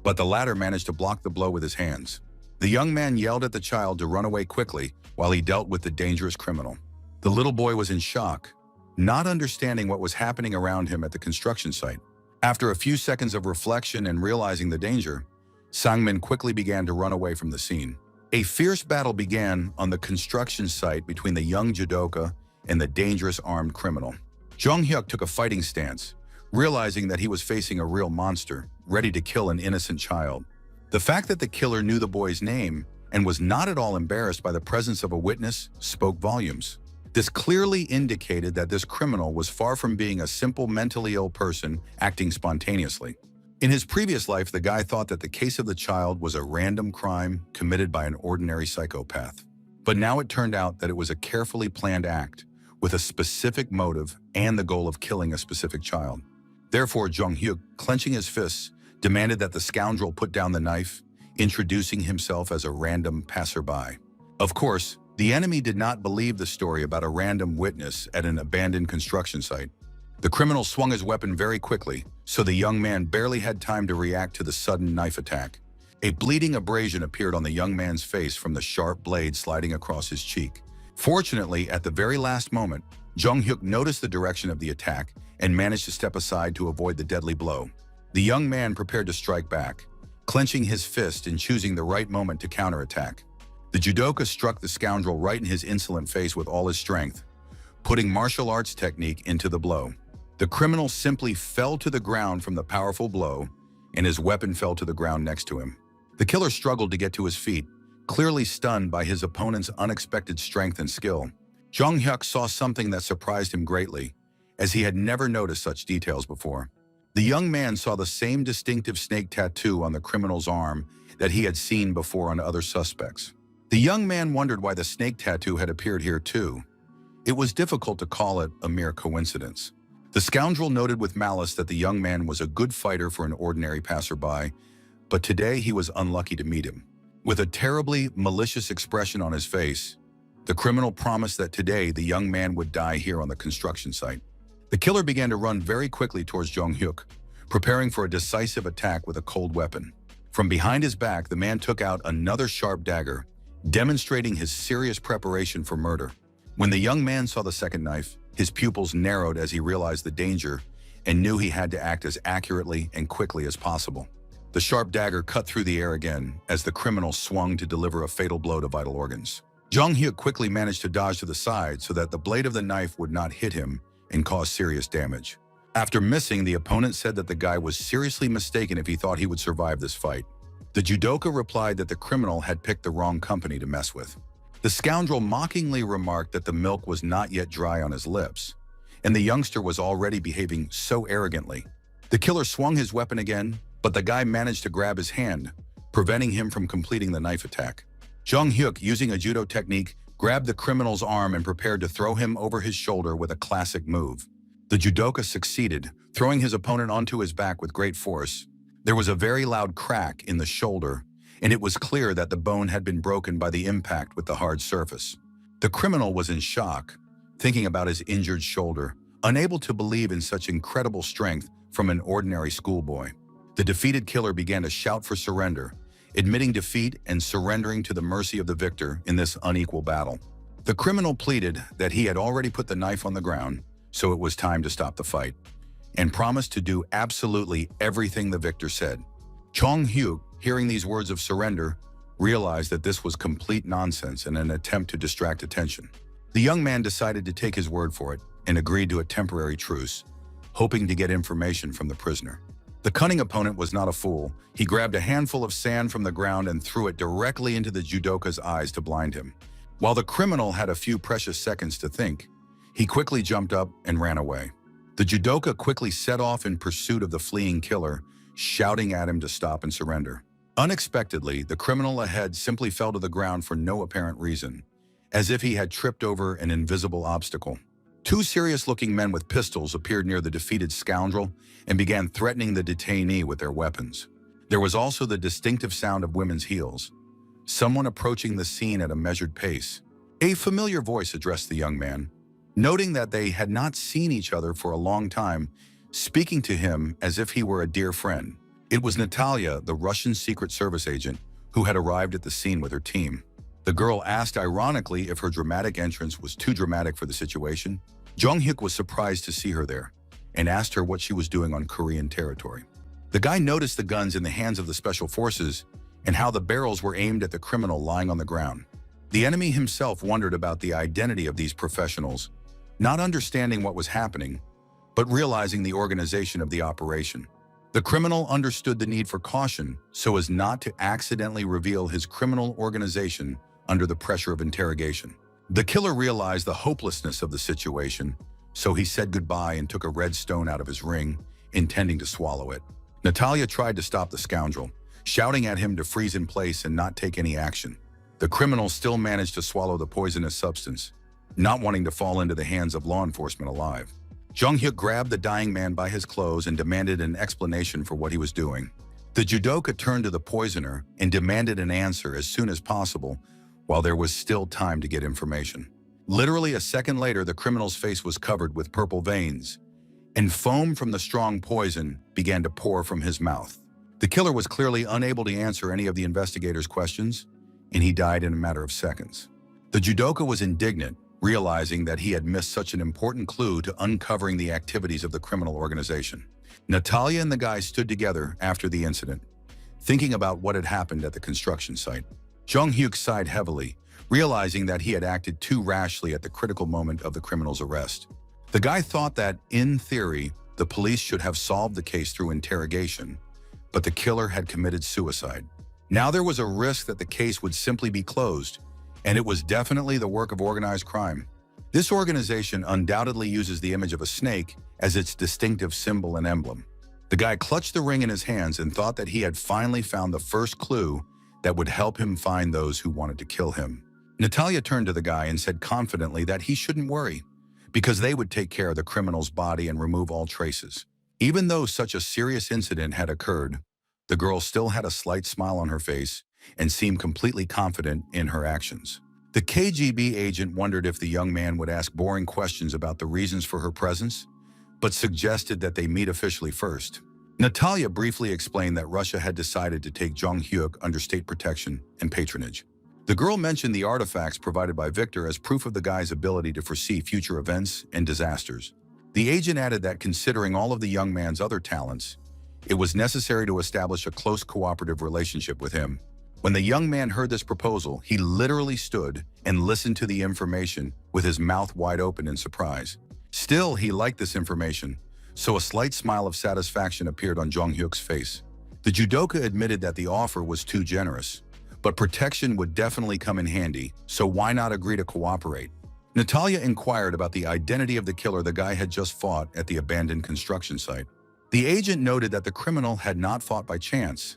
S1: but the latter managed to block the blow with his hands. The young man yelled at the child to run away quickly while he dealt with the dangerous criminal. The little boy was in shock, not understanding what was happening around him at the construction site. After a few seconds of reflection and realizing the danger, Sang-min quickly began to run away from the scene. A fierce battle began on the construction site between the young judoka and the dangerous armed criminal. Jong Hyuk took a fighting stance, realizing that he was facing a real monster, ready to kill an innocent child. The fact that the killer knew the boy's name and was not at all embarrassed by the presence of a witness spoke volumes. This clearly indicated that this criminal was far from being a simple mentally ill person acting spontaneously. In his previous life, the guy thought that the case of the child was a random crime committed by an ordinary psychopath. But now it turned out that it was a carefully planned act with a specific motive and the goal of killing a specific child. Therefore, Jong-hyuk, clenching his fists, demanded that the scoundrel put down the knife, introducing himself as a random passerby. Of course, the enemy did not believe the story about a random witness at an abandoned construction site. The criminal swung his weapon very quickly, so the young man barely had time to react to the sudden knife attack. A bleeding abrasion appeared on the young man's face from the sharp blade sliding across his cheek. Fortunately, at the very last moment, Jong-hyuk noticed the direction of the attack and managed to step aside to avoid the deadly blow. The young man prepared to strike back, clenching his fist and choosing the right moment to counterattack. The judoka struck the scoundrel right in his insolent face with all his strength, putting martial arts technique into the blow. The criminal simply fell to the ground from the powerful blow, and his weapon fell to the ground next to him. The killer struggled to get to his feet, clearly stunned by his opponent's unexpected strength and skill. Jong-hyuk saw something that surprised him greatly, as he had never noticed such details before. The young man saw the same distinctive snake tattoo on the criminal's arm that he had seen before on other suspects. The young man wondered why the snake tattoo had appeared here too. It was difficult to call it a mere coincidence. The scoundrel noted with malice that the young man was a good fighter for an ordinary passerby, but today he was unlucky to meet him. With a terribly malicious expression on his face, the criminal promised that today the young man would die here on the construction site. The killer began to run very quickly towards Jong-hyuk, preparing for a decisive attack with a cold weapon. From behind his back, the man took out another sharp dagger, demonstrating his serious preparation for murder. When the young man saw the second knife, his pupils narrowed as he realized the danger and knew he had to act as accurately and quickly as possible. The sharp dagger cut through the air again as the criminal swung to deliver a fatal blow to vital organs. Jong-hyuk quickly managed to dodge to the side so that the blade of the knife would not hit him and cause serious damage. After missing, the opponent said that the guy was seriously mistaken if he thought he would survive this fight. The judoka replied that the criminal had picked the wrong company to mess with. The scoundrel mockingly remarked that the milk was not yet dry on his lips, and the youngster was already behaving so arrogantly. The killer swung his weapon again, but the guy managed to grab his hand, preventing him from completing the knife attack. Jong-hyuk, using a judo technique, grabbed the criminal's arm and prepared to throw him over his shoulder with a classic move. The judoka succeeded, throwing his opponent onto his back with great force. There was a very loud crack in the shoulder, and it was clear that the bone had been broken by the impact with the hard surface. The criminal was in shock, thinking about his injured shoulder, unable to believe in such incredible strength from an ordinary schoolboy. The defeated killer began to shout for surrender, admitting defeat and surrendering to the mercy of the victor in this unequal battle. The criminal pleaded that he had already put the knife on the ground, so it was time to stop the fight, and promised to do absolutely everything the victor said. Jong-hyuk, hearing these words of surrender, realized that this was complete nonsense and an attempt to distract attention. The young man decided to take his word for it and agreed to a temporary truce, hoping to get information from the prisoner. The cunning opponent was not a fool. He grabbed a handful of sand from the ground and threw it directly into the judoka's eyes to blind him. While the criminal had a few precious seconds to think, he quickly jumped up and ran away. The judoka quickly set off in pursuit of the fleeing killer, shouting at him to stop and surrender. Unexpectedly, the criminal ahead simply fell to the ground for no apparent reason, as if he had tripped over an invisible obstacle. Two serious-looking men with pistols appeared near the defeated scoundrel and began threatening the detainee with their weapons. There was also the distinctive sound of women's heels, someone approaching the scene at a measured pace. A familiar voice addressed the young man, noting that they had not seen each other for a long time, speaking to him as if he were a dear friend. It was Natalia, the Russian Secret Service agent, who had arrived at the scene with her team. The girl asked ironically if her dramatic entrance was too dramatic for the situation. Jong-hyuk was surprised to see her there and asked her what she was doing on Korean territory. The guy noticed the guns in the hands of the special forces and how the barrels were aimed at the criminal lying on the ground. The enemy himself wondered about the identity of these professionals, not understanding what was happening, but realizing the organization of the operation. The criminal understood the need for caution so as not to accidentally reveal his criminal organization under the pressure of interrogation. The killer realized the hopelessness of the situation, so he said goodbye and took a red stone out of his ring, intending to swallow it. Natalia tried to stop the scoundrel, shouting at him to freeze in place and not take any action. The criminal still managed to swallow the poisonous substance, not wanting to fall into the hands of law enforcement alive. Jung-hyuk grabbed the dying man by his clothes and demanded an explanation for what he was doing. The judoka turned to the poisoner and demanded an answer as soon as possible, while there was still time to get information. Literally a second later, the criminal's face was covered with purple veins, and foam from the strong poison began to pour from his mouth. The killer was clearly unable to answer any of the investigators' questions, and he died in a matter of seconds. The judoka was indignant, realizing that he had missed such an important clue to uncovering the activities of the criminal organization. Natalia and the guy stood together after the incident, thinking about what had happened at the construction site. Jung-hyuk sighed heavily, realizing that he had acted too rashly at the critical moment of the criminal's arrest. The guy thought that, in theory, the police should have solved the case through interrogation, but the killer had committed suicide. Now there was a risk that the case would simply be closed, and it was definitely the work of organized crime. This organization undoubtedly uses the image of a snake as its distinctive symbol and emblem. The guy clutched the ring in his hands and thought that he had finally found the first clue that would help him find those who wanted to kill him. Natalia turned to the guy and said confidently that he shouldn't worry, because they would take care of the criminal's body and remove all traces. Even though such a serious incident had occurred, the girl still had a slight smile on her face and seemed completely confident in her actions. The KGB agent wondered if the young man would ask boring questions about the reasons for her presence, but suggested that they meet officially first. Natalia briefly explained that Russia had decided to take Jung-hyuk under state protection and patronage. The girl mentioned the artifacts provided by Victor as proof of the guy's ability to foresee future events and disasters. The agent added that considering all of the young man's other talents, it was necessary to establish a close cooperative relationship with him. When the young man heard this proposal, he literally stood and listened to the information with his mouth wide open in surprise. Still, he liked this information, so a slight smile of satisfaction appeared on Jung-hyuk's face. The judoka admitted that the offer was too generous, but protection would definitely come in handy, so why not agree to cooperate? Natalia inquired about the identity of the killer the guy had just fought at the abandoned construction site. The agent noted that the criminal had not fought by chance,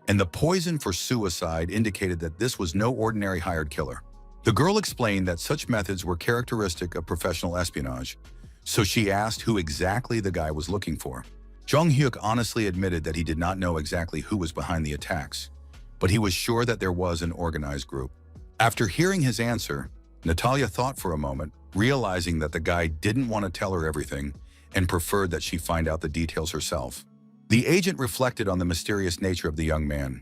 S1: and the poison for suicide indicated that this was no ordinary hired killer. The girl explained that such methods were characteristic of professional espionage, so she asked who exactly the guy was looking for. Jung-hyuk honestly admitted that he did not know exactly who was behind the attacks, but he was sure that there was an organized group. After hearing his answer, Natalia thought for a moment, realizing that the guy didn't want to tell her everything and preferred that she find out the details herself. The agent reflected on the mysterious nature of the young man.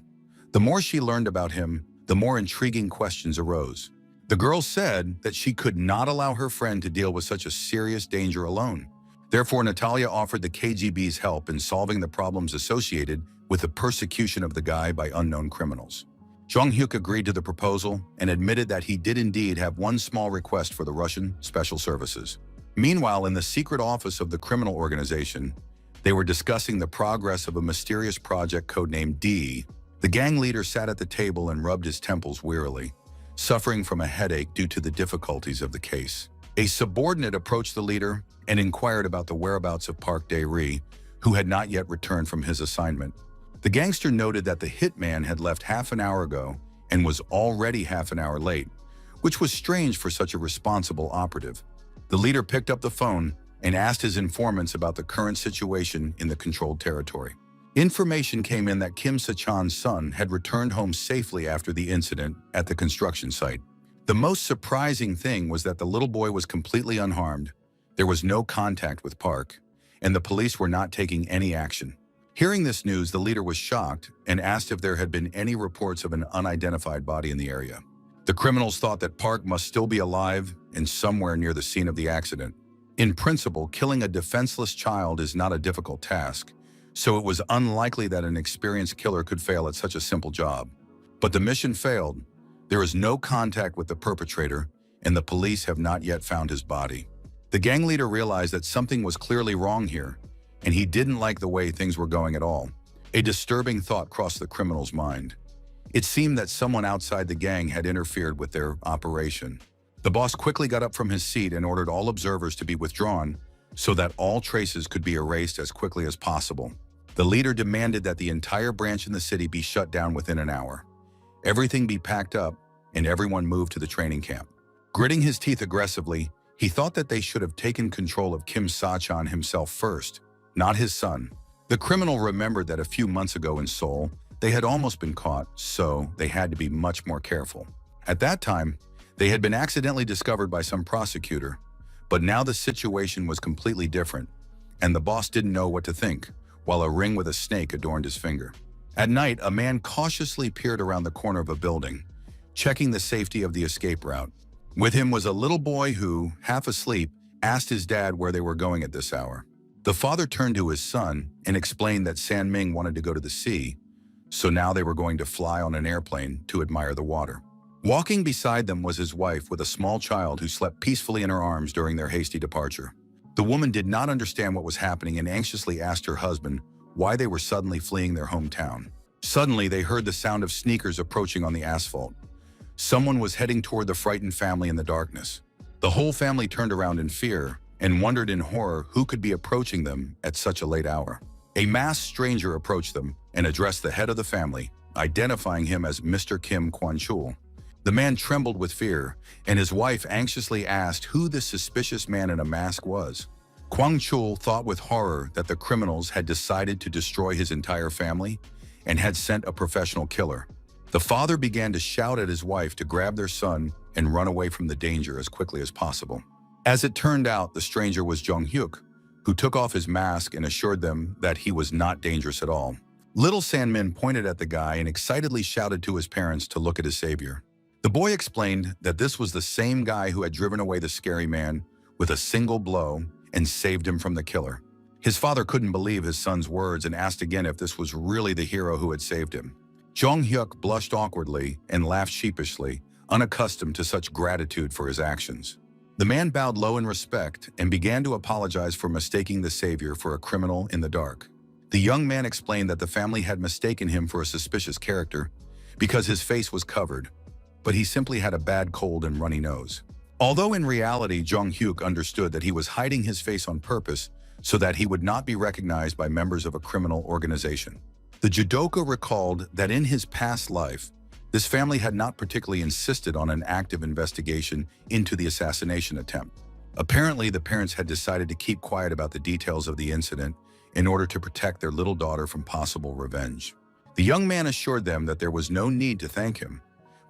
S1: The more she learned about him, the more intriguing questions arose. The girl said that she could not allow her friend to deal with such a serious danger alone. Therefore, Natalia offered the KGB's help in solving the problems associated with the persecution of the guy by unknown criminals. Jung-hyuk agreed to the proposal and admitted that he did indeed have one small request for the Russian Special Services. Meanwhile, in the secret office of the criminal organization, they were discussing the progress of a mysterious project codenamed D. The gang leader sat at the table and rubbed his temples wearily, suffering from a headache due to the difficulties of the case. A subordinate approached the leader and inquired about the whereabouts of Park Dae-ri, who had not yet returned from his assignment. The gangster noted that the hitman had left half an hour ago and was already half an hour late, which was strange for such a responsible operative. The leader picked up the phone and asked his informants about the current situation in the controlled territory. Information came in that Kim Se-chan's son had returned home safely after the incident at the construction site. The most surprising thing was that the little boy was completely unharmed. There was no contact with Park, and the police were not taking any action. Hearing this news, the leader was shocked and asked if there had been any reports of an unidentified body in the area. The criminals thought that Park must still be alive and somewhere near the scene of the accident. In principle, killing a defenseless child is not a difficult task, so it was unlikely that an experienced killer could fail at such a simple job. But the mission failed. There is no contact with the perpetrator, and the police have not yet found his body. The gang leader realized that something was clearly wrong here, and he didn't like the way things were going at all. A disturbing thought crossed the criminal's mind. It seemed that someone outside the gang had interfered with their operation. The boss quickly got up from his seat and ordered all observers to be withdrawn so that all traces could be erased as quickly as possible. The leader demanded that the entire branch in the city be shut down within an hour, everything be packed up, and everyone moved to the training camp. Gritting his teeth aggressively, he thought that they should have taken control of Kim Sa-chan himself first, not his son. The criminal remembered that a few months ago in Seoul, they had almost been caught, so they had to be much more careful. At that time, they had been accidentally discovered by some prosecutor, but now the situation was completely different, and the boss didn't know what to think, while a ring with a snake adorned his finger. At night, a man cautiously peered around the corner of a building, checking the safety of the escape route. With him was a little boy who, half asleep, asked his dad where they were going at this hour. The father turned to his son and explained that San Ming wanted to go to the sea, so now they were going to fly on an airplane to admire the water. Walking beside them was his wife with a small child who slept peacefully in her arms during their hasty departure. The woman did not understand what was happening and anxiously asked her husband why they were suddenly fleeing their hometown. Suddenly, they heard the sound of sneakers approaching on the asphalt. Someone was heading toward the frightened family in the darkness. The whole family turned around in fear and wondered in horror who could be approaching them at such a late hour. A masked stranger approached them and addressed the head of the family, identifying him as Mr. Kim Kwon-chul. The man trembled with fear, and his wife anxiously asked who this suspicious man in a mask was. Kwon-chul thought with horror that the criminals had decided to destroy his entire family and had sent a professional killer. The father began to shout at his wife to grab their son and run away from the danger as quickly as possible. As it turned out, the stranger was Jong-hyuk, who took off his mask and assured them that he was not dangerous at all. Little San-min pointed at the guy and excitedly shouted to his parents to look at his savior. The boy explained that this was the same guy who had driven away the scary man with a single blow and saved him from the killer. His father couldn't believe his son's words and asked again if this was really the hero who had saved him. Jong-hyuk blushed awkwardly and laughed sheepishly, unaccustomed to such gratitude for his actions. The man bowed low in respect and began to apologize for mistaking the savior for a criminal in the dark. The young man explained that the family had mistaken him for a suspicious character because his face was covered, but he simply had a bad cold and runny nose. Although in reality, Jong-hyuk understood that he was hiding his face on purpose so that he would not be recognized by members of a criminal organization. The judoka recalled that in his past life, this family had not particularly insisted on an active investigation into the assassination attempt. Apparently, the parents had decided to keep quiet about the details of the incident in order to protect their little daughter from possible revenge. The young man assured them that there was no need to thank him,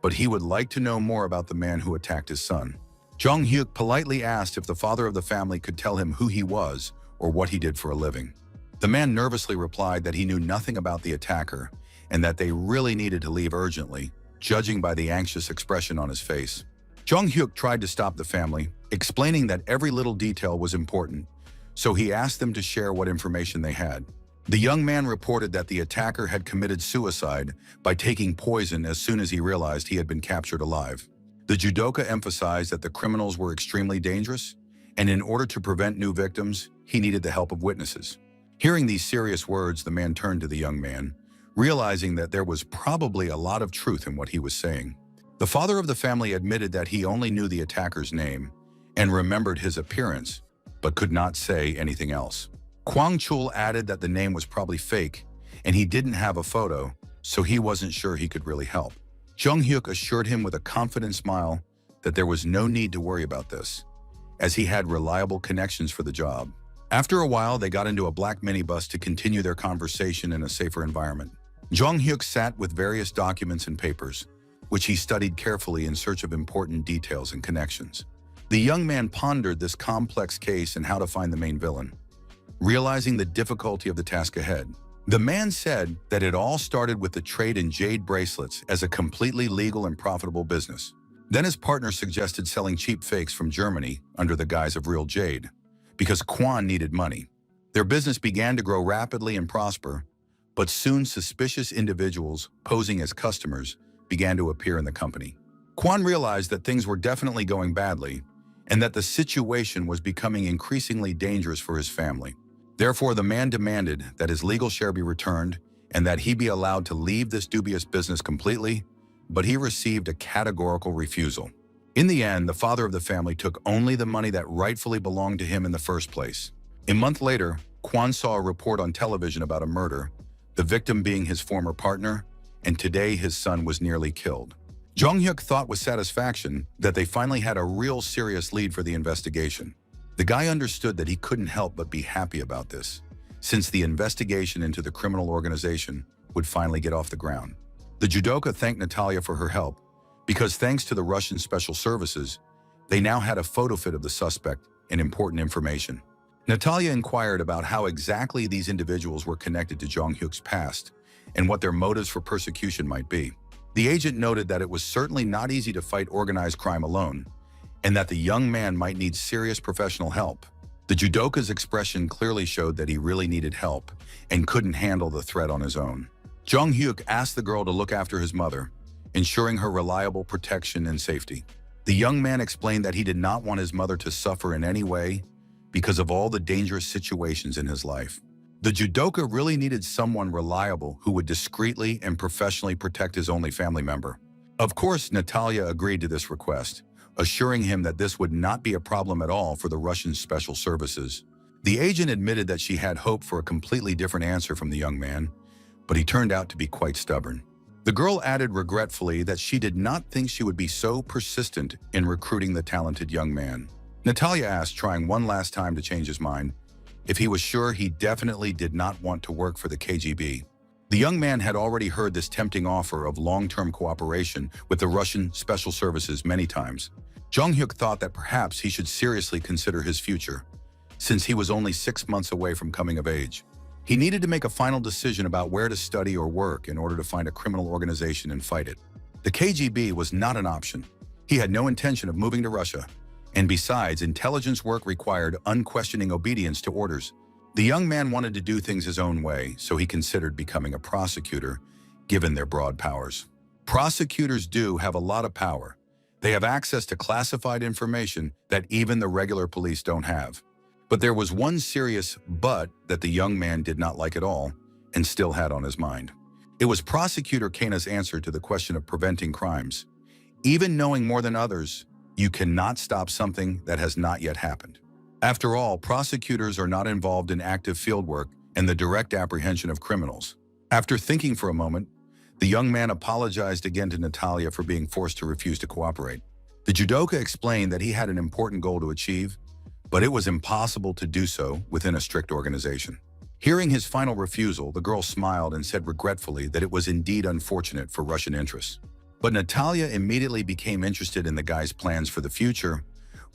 S1: but he would like to know more about the man who attacked his son. Jong-hyuk politely asked if the father of the family could tell him who he was or what he did for a living. The man nervously replied that he knew nothing about the attacker and that they really needed to leave urgently, judging by the anxious expression on his face. Jong-hyuk tried to stop the family, explaining that every little detail was important, so he asked them to share what information they had. The young man reported that the attacker had committed suicide by taking poison as soon as he realized he had been captured alive. The judoka emphasized that the criminals were extremely dangerous, and in order to prevent new victims, he needed the help of witnesses. Hearing these serious words, the man turned to the young man, realizing that there was probably a lot of truth in what he was saying. The father of the family admitted that he only knew the attacker's name and remembered his appearance, but could not say anything else. Kwon-chul added that the name was probably fake, and he didn't have a photo, so he wasn't sure he could really help. Jong-hyuk assured him with a confident smile that there was no need to worry about this, as he had reliable connections for the job. After a while, they got into a black minibus to continue their conversation in a safer environment. Jong-hyuk sat with various documents and papers, which he studied carefully in search of important details and connections. The young man pondered this complex case and how to find the main villain, realizing the difficulty of the task ahead. The man said that it all started with the trade in jade bracelets as a completely legal and profitable business. Then his partner suggested selling cheap fakes from Germany under the guise of real jade, because Kwon needed money. Their business began to grow rapidly and prosper, but soon suspicious individuals posing as customers began to appear in the company. Kwon realized that things were definitely going badly, and that the situation was becoming increasingly dangerous for his family. Therefore, the man demanded that his legal share be returned and that he be allowed to leave this dubious business completely, but he received a categorical refusal. In the end, the father of the family took only the money that rightfully belonged to him in the first place. A month later, Kwon saw a report on television about a murder, the victim being his former partner, and today his son was nearly killed. Jong-hyuk thought with satisfaction that they finally had a real serious lead for the investigation. The guy understood that he couldn't help but be happy about this, since the investigation into the criminal organization would finally get off the ground. The judoka thanked Natalia for her help, because thanks to the Russian special services, they now had a photo fit of the suspect and important information. Natalia inquired about how exactly these individuals were connected to Jong-hyuk's past and what their motives for persecution might be. The agent noted that it was certainly not easy to fight organized crime alone, and that the young man might need serious professional help. The judoka's expression clearly showed that he really needed help and couldn't handle the threat on his own. Jong-hyuk asked the girl to look after his mother, ensuring her reliable protection and safety. The young man explained that he did not want his mother to suffer in any way because of all the dangerous situations in his life. The judoka really needed someone reliable who would discreetly and professionally protect his only family member. Of course, Natalia agreed to this request, assuring him that this would not be a problem at all for the Russian special services. The agent admitted that she had hoped for a completely different answer from the young man, but he turned out to be quite stubborn. The girl added regretfully that she did not think she would be so persistent in recruiting the talented young man. Natalia asked, trying one last time to change his mind, if he was sure he definitely did not want to work for the KGB. The young man had already heard this tempting offer of long-term cooperation with the Russian special services many times. Jong-hyuk thought that perhaps he should seriously consider his future, since he was only 6 months away from coming of age. He needed to make a final decision about where to study or work in order to find a criminal organization and fight it. The KGB was not an option. He had no intention of moving to Russia, and besides, intelligence work required unquestioning obedience to orders. The young man wanted to do things his own way, so he considered becoming a prosecutor, given their broad powers. Prosecutors do have a lot of power. They have access to classified information that even the regular police don't have. But there was one serious but that the young man did not like at all and still had on his mind. It was Prosecutor Kana's answer to the question of preventing crimes. Even knowing more than others, you cannot stop something that has not yet happened. After all, prosecutors are not involved in active fieldwork and the direct apprehension of criminals. After thinking for a moment, the young man apologized again to Natalia for being forced to refuse to cooperate. The judoka explained that he had an important goal to achieve, but it was impossible to do so within a strict organization. Hearing his final refusal, the girl smiled and said regretfully that it was indeed unfortunate for Russian interests. But Natalia immediately became interested in the guy's plans for the future,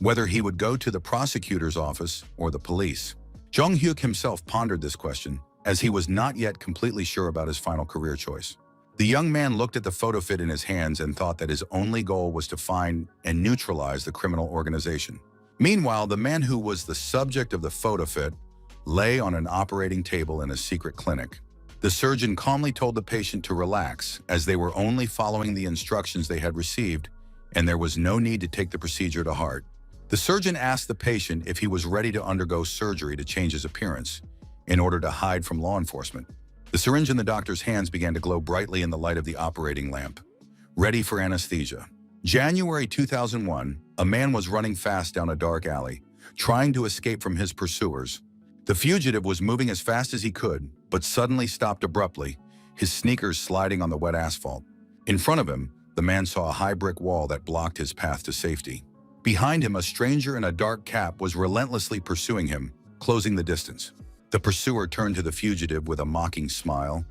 S1: whether he would go to the prosecutor's office or the police. Jong-hyuk himself pondered this question, as he was not yet completely sure about his final career choice. The young man looked at the photo fit in his hands and thought that his only goal was to find and neutralize the criminal organization. Meanwhile, the man who was the subject of the photo fit lay on an operating table in a secret clinic. The surgeon calmly told the patient to relax, as they were only following the instructions they had received, and there was no need to take the procedure to heart. The surgeon asked the patient if he was ready to undergo surgery to change his appearance, in order to hide from law enforcement. The syringe in the doctor's hands began to glow brightly in the light of the operating lamp, ready for anesthesia. January 2001, a man was running fast down a dark alley, trying to escape from his pursuers. The fugitive was moving as fast as he could, but suddenly stopped abruptly, his sneakers sliding on the wet asphalt. In front of him, the man saw a high brick wall that blocked his path to safety. Behind him, a stranger in a dark cap was relentlessly pursuing him, closing the distance. The pursuer turned to the fugitive with a mocking smile,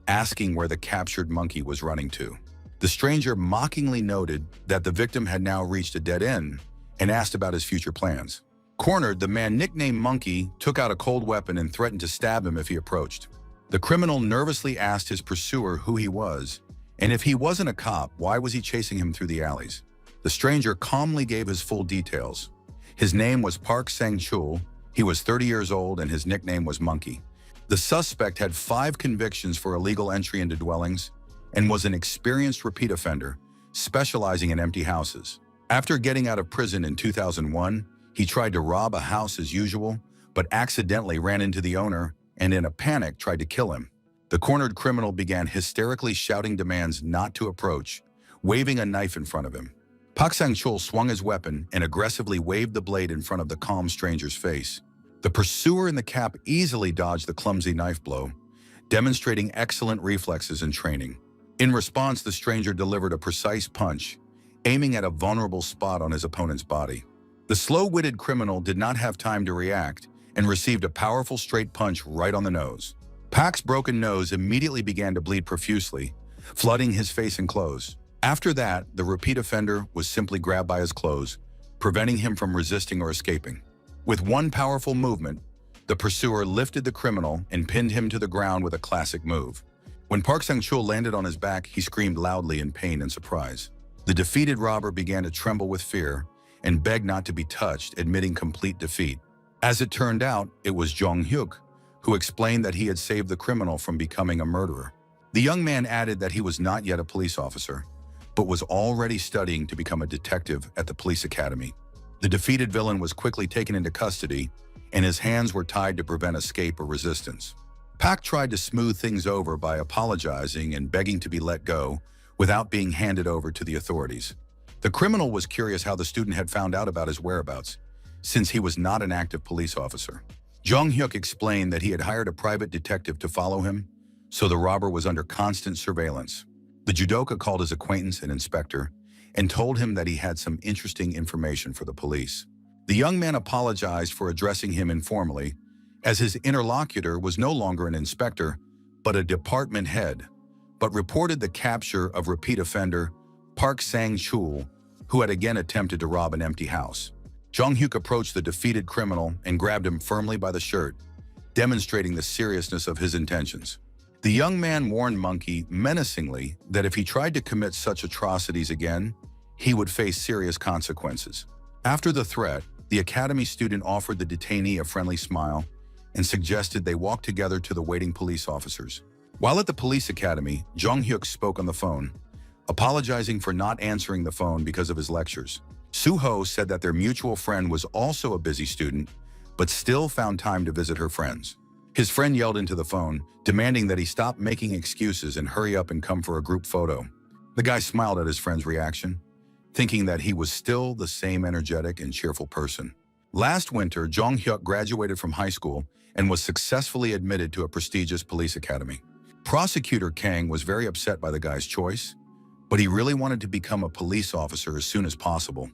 S1: asking where the captured monkey was running to. The stranger mockingly noted that the victim had now reached a dead end and asked about his future plans. Cornered, the man nicknamed Monkey took out a cold weapon and threatened to stab him if he approached. The criminal nervously asked his pursuer who he was, and if he wasn't a cop, why was he chasing him through the alleys? The stranger calmly gave his full details. His name was Park Sang-chul, he was 30 years old, and his nickname was Monkey. The suspect had 5 convictions for illegal entry into dwellings and was an experienced repeat offender, specializing in empty houses. After getting out of prison in 2001, he tried to rob a house as usual, but accidentally ran into the owner and in a panic tried to kill him. The cornered criminal began hysterically shouting demands not to approach, waving a knife in front of him. Park Sang-chul swung his weapon and aggressively waved the blade in front of the calm stranger's face. The pursuer in the cap easily dodged the clumsy knife blow, demonstrating excellent reflexes and training. In response, the stranger delivered a precise punch, aiming at a vulnerable spot on his opponent's body. The slow-witted criminal did not have time to react and received a powerful straight punch right on the nose. Pak's broken nose immediately began to bleed profusely, flooding his face and clothes. After that, the repeat offender was simply grabbed by his clothes, preventing him from resisting or escaping. With one powerful movement, the pursuer lifted the criminal and pinned him to the ground with a classic move. When Park Sang-chul landed on his back, he screamed loudly in pain and surprise. The defeated robber began to tremble with fear and begged not to be touched, admitting complete defeat. As it turned out, it was Jong-hyuk, who explained that he had saved the criminal from becoming a murderer. The young man added that he was not yet a police officer, but was already studying to become a detective at the police academy. The defeated villain was quickly taken into custody, and his hands were tied to prevent escape or resistance. Pak tried to smooth things over by apologizing and begging to be let go without being handed over to the authorities. The criminal was curious how the student had found out about his whereabouts, since he was not an active police officer. Jong-hyuk explained that he had hired a private detective to follow him, so the robber was under constant surveillance. The judoka called his acquaintance, an inspector, and told him that he had some interesting information for the police. The young man apologized for addressing him informally, as his interlocutor was no longer an inspector, but a department head, but reported the capture of repeat offender Park Sang-chul, who had again attempted to rob an empty house. Jong-hyuk approached the defeated criminal and grabbed him firmly by the shirt, demonstrating the seriousness of his intentions. The young man warned Monkey menacingly that if he tried to commit such atrocities again, he would face serious consequences. After the threat, the academy student offered the detainee a friendly smile and suggested they walk together to the waiting police officers. While at the police academy, Jong-hyuk spoke on the phone, apologizing for not answering the phone because of his lectures. Soo-ho said that their mutual friend was also a busy student, but still found time to visit her friends. His friend yelled into the phone, demanding that he stop making excuses and hurry up and come for a group photo. The guy smiled at his friend's reaction, thinking that he was still the same energetic and cheerful person. Last winter, Jong-hyuk graduated from high school and was successfully admitted to a prestigious police academy. Prosecutor Kang was very upset by the guy's choice, but he really wanted to become a police officer as soon as possible.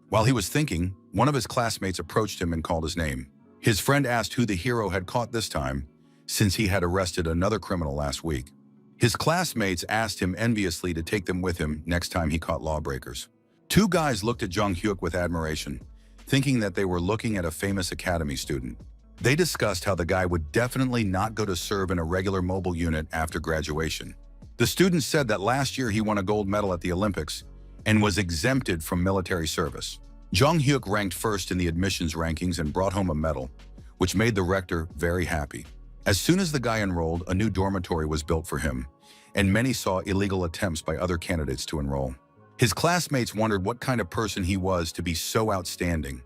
S1: While he was thinking, one of his classmates approached him and called his name. His friend asked who the hero had caught this time, since he had arrested another criminal last week. His classmates asked him enviously to take them with him next time he caught lawbreakers. Two guys looked at Jong-hyuk with admiration, thinking that they were looking at a famous academy student. They discussed how the guy would definitely not go to serve in a regular mobile unit after graduation. The student said that last year he won a gold medal at the Olympics and was exempted from military service. Jong-hyuk ranked first in the admissions rankings and brought home a medal, which made the rector very happy. As soon as the guy enrolled, a new dormitory was built for him, and many saw illegal attempts by other candidates to enroll. His classmates wondered what kind of person he was to be so outstanding,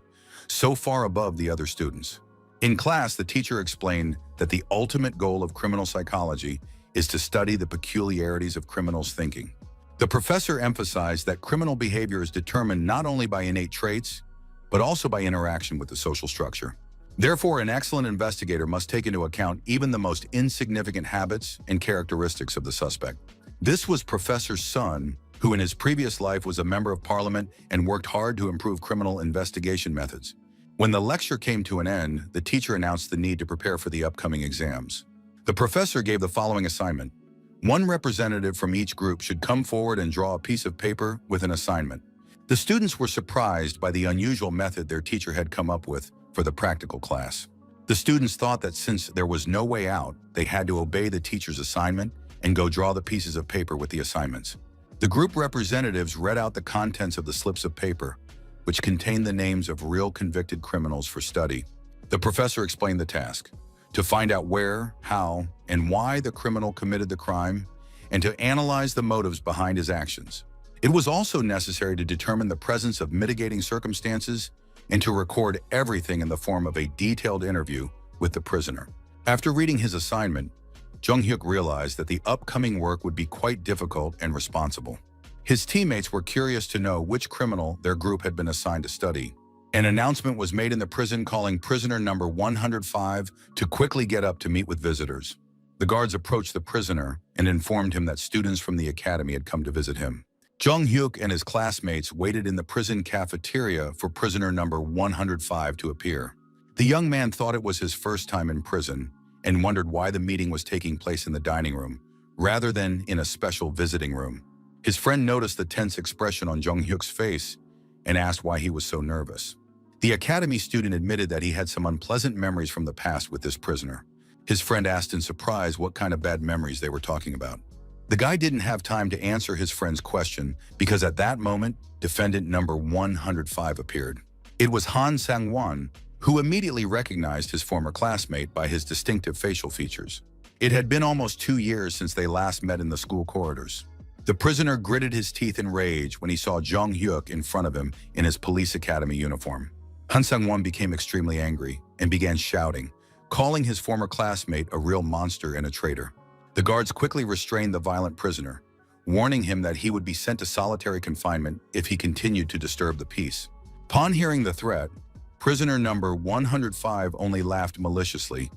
S1: so far above the other students. In class, the teacher explained that the ultimate goal of criminal psychology is to study the peculiarities of criminals' thinking. The professor emphasized that criminal behavior is determined not only by innate traits, but also by interaction with the social structure. Therefore, an excellent investigator must take into account even the most insignificant habits and characteristics of the suspect. This was Professor Sun, who in his previous life was a member of parliament and worked hard to improve criminal investigation methods. When the lecture came to an end, the teacher announced the need to prepare for the upcoming exams. The professor gave the following assignment. One representative from each group should come forward and draw a piece of paper with an assignment. The students were surprised by the unusual method their teacher had come up with for the practical class. The students thought that since there was no way out, they had to obey the teacher's assignment and go draw the pieces of paper with the assignments. The group representatives read out the contents of the slips of paper, which contained the names of real convicted criminals for study. The professor explained the task: to find out where, how, and why the criminal committed the crime, and to analyze the motives behind his actions. It was also necessary to determine the presence of mitigating circumstances and to record everything in the form of a detailed interview with the prisoner. After reading his assignment, Jong-hyuk realized that the upcoming work would be quite difficult and responsible. His teammates were curious to know which criminal their group had been assigned to study. An announcement was made in the prison calling prisoner number 105 to quickly get up to meet with visitors. The guards approached the prisoner and informed him that students from the academy had come to visit him. Jung Hyuk and his classmates waited in the prison cafeteria for prisoner number 105 to appear. The young man thought it was his first time in prison and wondered why the meeting was taking place in the dining room, rather than in a special visiting room. His friend noticed the tense expression on Jung Hyuk's face and asked why he was so nervous. The academy student admitted that he had some unpleasant memories from the past with this prisoner. His friend asked in surprise what kind of bad memories they were talking about. The guy didn't have time to answer his friend's question because at that moment, defendant number 105 appeared. It was Han Sang-won, who immediately recognized his former classmate by his distinctive facial features. It had been almost 2 years since they last met in the school corridors. The prisoner gritted his teeth in rage when he saw Jung Hyuk in front of him in his police academy uniform. Han Sang-won became extremely angry and began shouting, calling his former classmate a real monster and a traitor. The guards quickly restrained the violent prisoner, warning him that he would be sent to solitary confinement if he continued to disturb the peace. Upon hearing the threat, prisoner number 105 only laughed maliciously,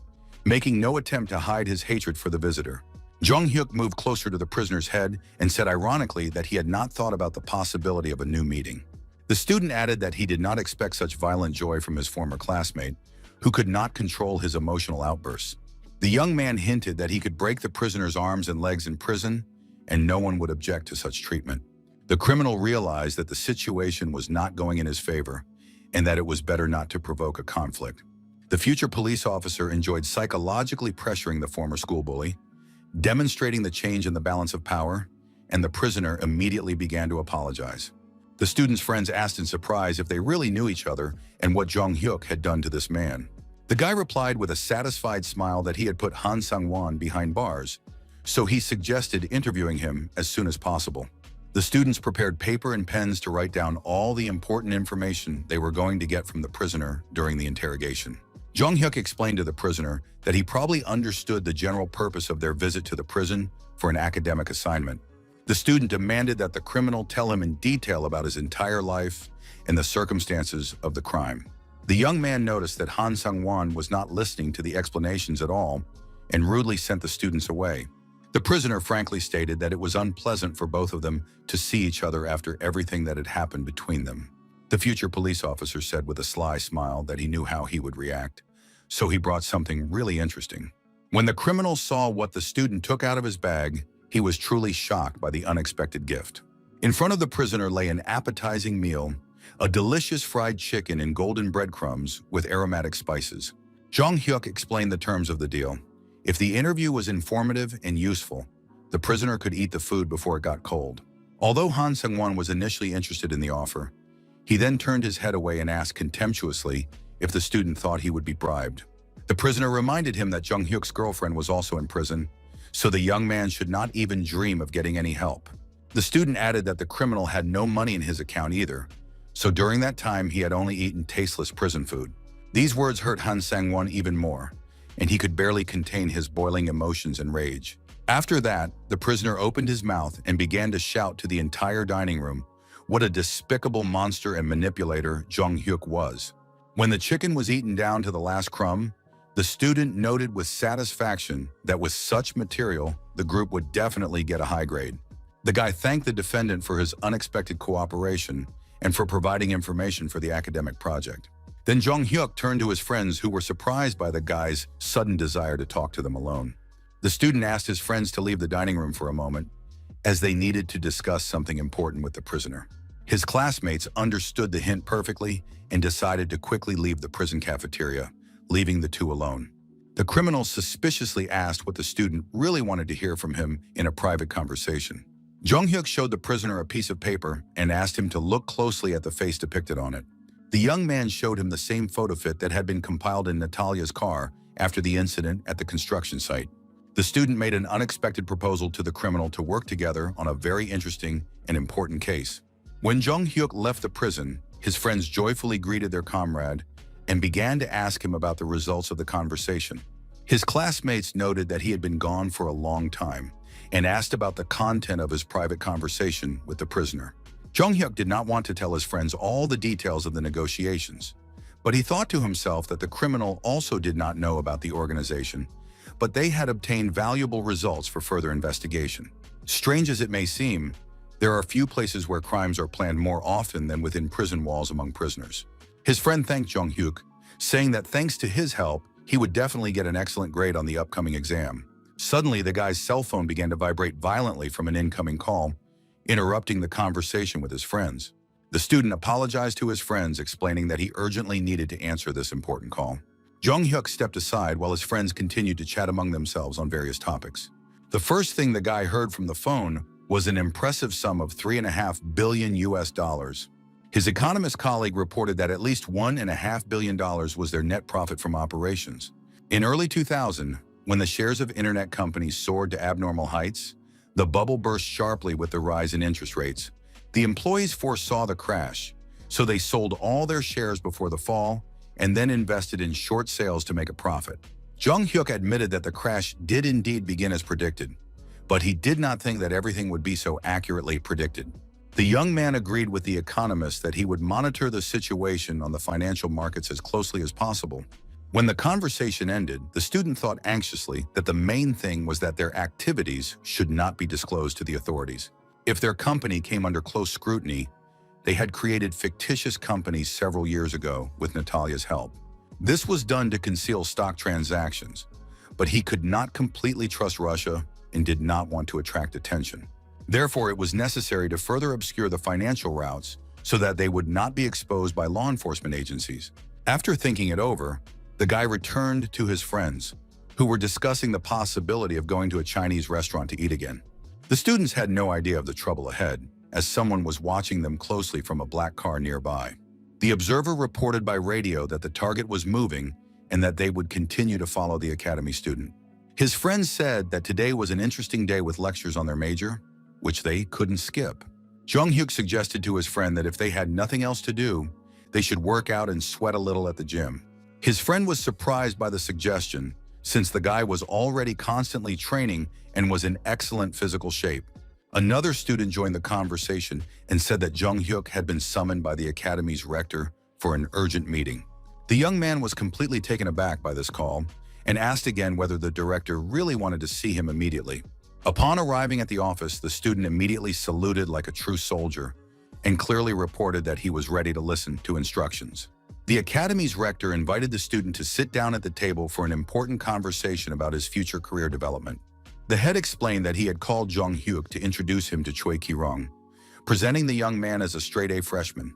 S1: making no attempt to hide his hatred for the visitor. Jung Hyuk moved closer to the prisoner's head and said ironically that he had not thought about the possibility of a new meeting. The student added that he did not expect such violent joy from his former classmate, who could not control his emotional outbursts. The young man hinted that he could break the prisoner's arms and legs in prison, and no one would object to such treatment. The criminal realized that the situation was not going in his favor, and that it was better not to provoke a conflict. The future police officer enjoyed psychologically pressuring the former school bully, demonstrating the change in the balance of power, and the prisoner immediately began to apologize. The student's friends asked in surprise if they really knew each other and what Jung Hyuk had done to this man. The guy replied with a satisfied smile that he had put Han Sang-won behind bars, so he suggested interviewing him as soon as possible. The students prepared paper and pens to write down all the important information they were going to get from the prisoner during the interrogation. Jung Hyuk explained to the prisoner that he probably understood the general purpose of their visit to the prison for an academic assignment. The student demanded that the criminal tell him in detail about his entire life and the circumstances of the crime. The young man noticed that Han Sang-won was not listening to the explanations at all and rudely sent the students away. The prisoner frankly stated that it was unpleasant for both of them to see each other after everything that had happened between them. The future police officer said with a sly smile that he knew how he would react, so he brought something really interesting. When the criminal saw what the student took out of his bag, he was truly shocked by the unexpected gift. In front of the prisoner lay an appetizing meal, a delicious fried chicken in golden breadcrumbs with aromatic spices. Jung Hyuk explained the terms of the deal. If the interview was informative and useful, the prisoner could eat the food before it got cold. Although Han Sang-won was initially interested in the offer, he then turned his head away and asked contemptuously if the student thought he would be bribed. The prisoner reminded him that Jung Hyuk's girlfriend was also in prison, so the young man should not even dream of getting any help. The student added that the criminal had no money in his account either, so during that time he had only eaten tasteless prison food. These words hurt Han Sang-won even more, and he could barely contain his boiling emotions and rage. After that, the prisoner opened his mouth and began to shout to the entire dining room what a despicable monster and manipulator Jung Hyuk was. When the chicken was eaten down to the last crumb, the student noted with satisfaction that with such material, the group would definitely get a high grade. The guy thanked the defendant for his unexpected cooperation and for providing information for the academic project. Then Jung Hyuk turned to his friends who were surprised by the guy's sudden desire to talk to them alone. The student asked his friends to leave the dining room for a moment, as they needed to discuss something important with the prisoner. His classmates understood the hint perfectly and decided to quickly leave the prison cafeteria, leaving the two alone. The criminal suspiciously asked what the student really wanted to hear from him in a private conversation. Jung Hyuk showed the prisoner a piece of paper and asked him to look closely at the face depicted on it. The young man showed him the same photo fit that had been compiled in Natalia's car after the incident at the construction site. The student made an unexpected proposal to the criminal to work together on a very interesting and important case. When Jung Hyuk left the prison, his friends joyfully greeted their comrade and began to ask him about the results of the conversation. His classmates noted that he had been gone for a long time and asked about the content of his private conversation with the prisoner. Jung Hyuk did not want to tell his friends all the details of the negotiations, but he thought to himself that the criminal also did not know about the organization, but they had obtained valuable results for further investigation. Strange as it may seem, there are few places where crimes are planned more often than within prison walls among prisoners. His friend thanked Jung Hyuk, saying that thanks to his help, he would definitely get an excellent grade on the upcoming exam. Suddenly, the guy's cell phone began to vibrate violently from an incoming call, interrupting the conversation with his friends. The student apologized to his friends, explaining that he urgently needed to answer this important call. Jung Hyuk stepped aside while his friends continued to chat among themselves on various topics. The first thing the guy heard from the phone was an impressive sum of $3.5 billion US. His economist colleague reported that at least $1.5 billion was their net profit from operations. In early 2000, when the shares of internet companies soared to abnormal heights, the bubble burst sharply with the rise in interest rates. The employees foresaw the crash, so they sold all their shares before the fall and then invested in short sales to make a profit. Jung Hyuk admitted that the crash did indeed begin as predicted, but he did not think that everything would be so accurately predicted. The young man agreed with the economist that he would monitor the situation on the financial markets as closely as possible. When the conversation ended, the student thought anxiously that the main thing was that their activities should not be disclosed to the authorities. If their company came under close scrutiny, they had created fictitious companies several years ago with Natalia's help. This was done to conceal stock transactions, but he could not completely trust Russia and did not want to attract attention. Therefore, it was necessary to further obscure the financial routes so that they would not be exposed by law enforcement agencies. After thinking it over, the guy returned to his friends, who were discussing the possibility of going to a Chinese restaurant to eat again. The students had no idea of the trouble ahead, as someone was watching them closely from a black car nearby. The observer reported by radio that the target was moving and that they would continue to follow the academy student. His friends said that today was an interesting day with lectures on their major, which they couldn't skip. Jung Hyuk suggested to his friend that if they had nothing else to do, they should work out and sweat a little at the gym. His friend was surprised by the suggestion, since the guy was already constantly training and was in excellent physical shape. Another student joined the conversation and said that Jung Hyuk had been summoned by the academy's rector for an urgent meeting. The young man was completely taken aback by this call and asked again whether the director really wanted to see him immediately. Upon arriving at the office, the student immediately saluted like a true soldier and clearly reported that he was ready to listen to instructions. The academy's rector invited the student to sit down at the table for an important conversation about his future career development. The head explained that he had called Jung Hyuk to introduce him to Choi Ki-rong, presenting the young man as a straight-A freshman.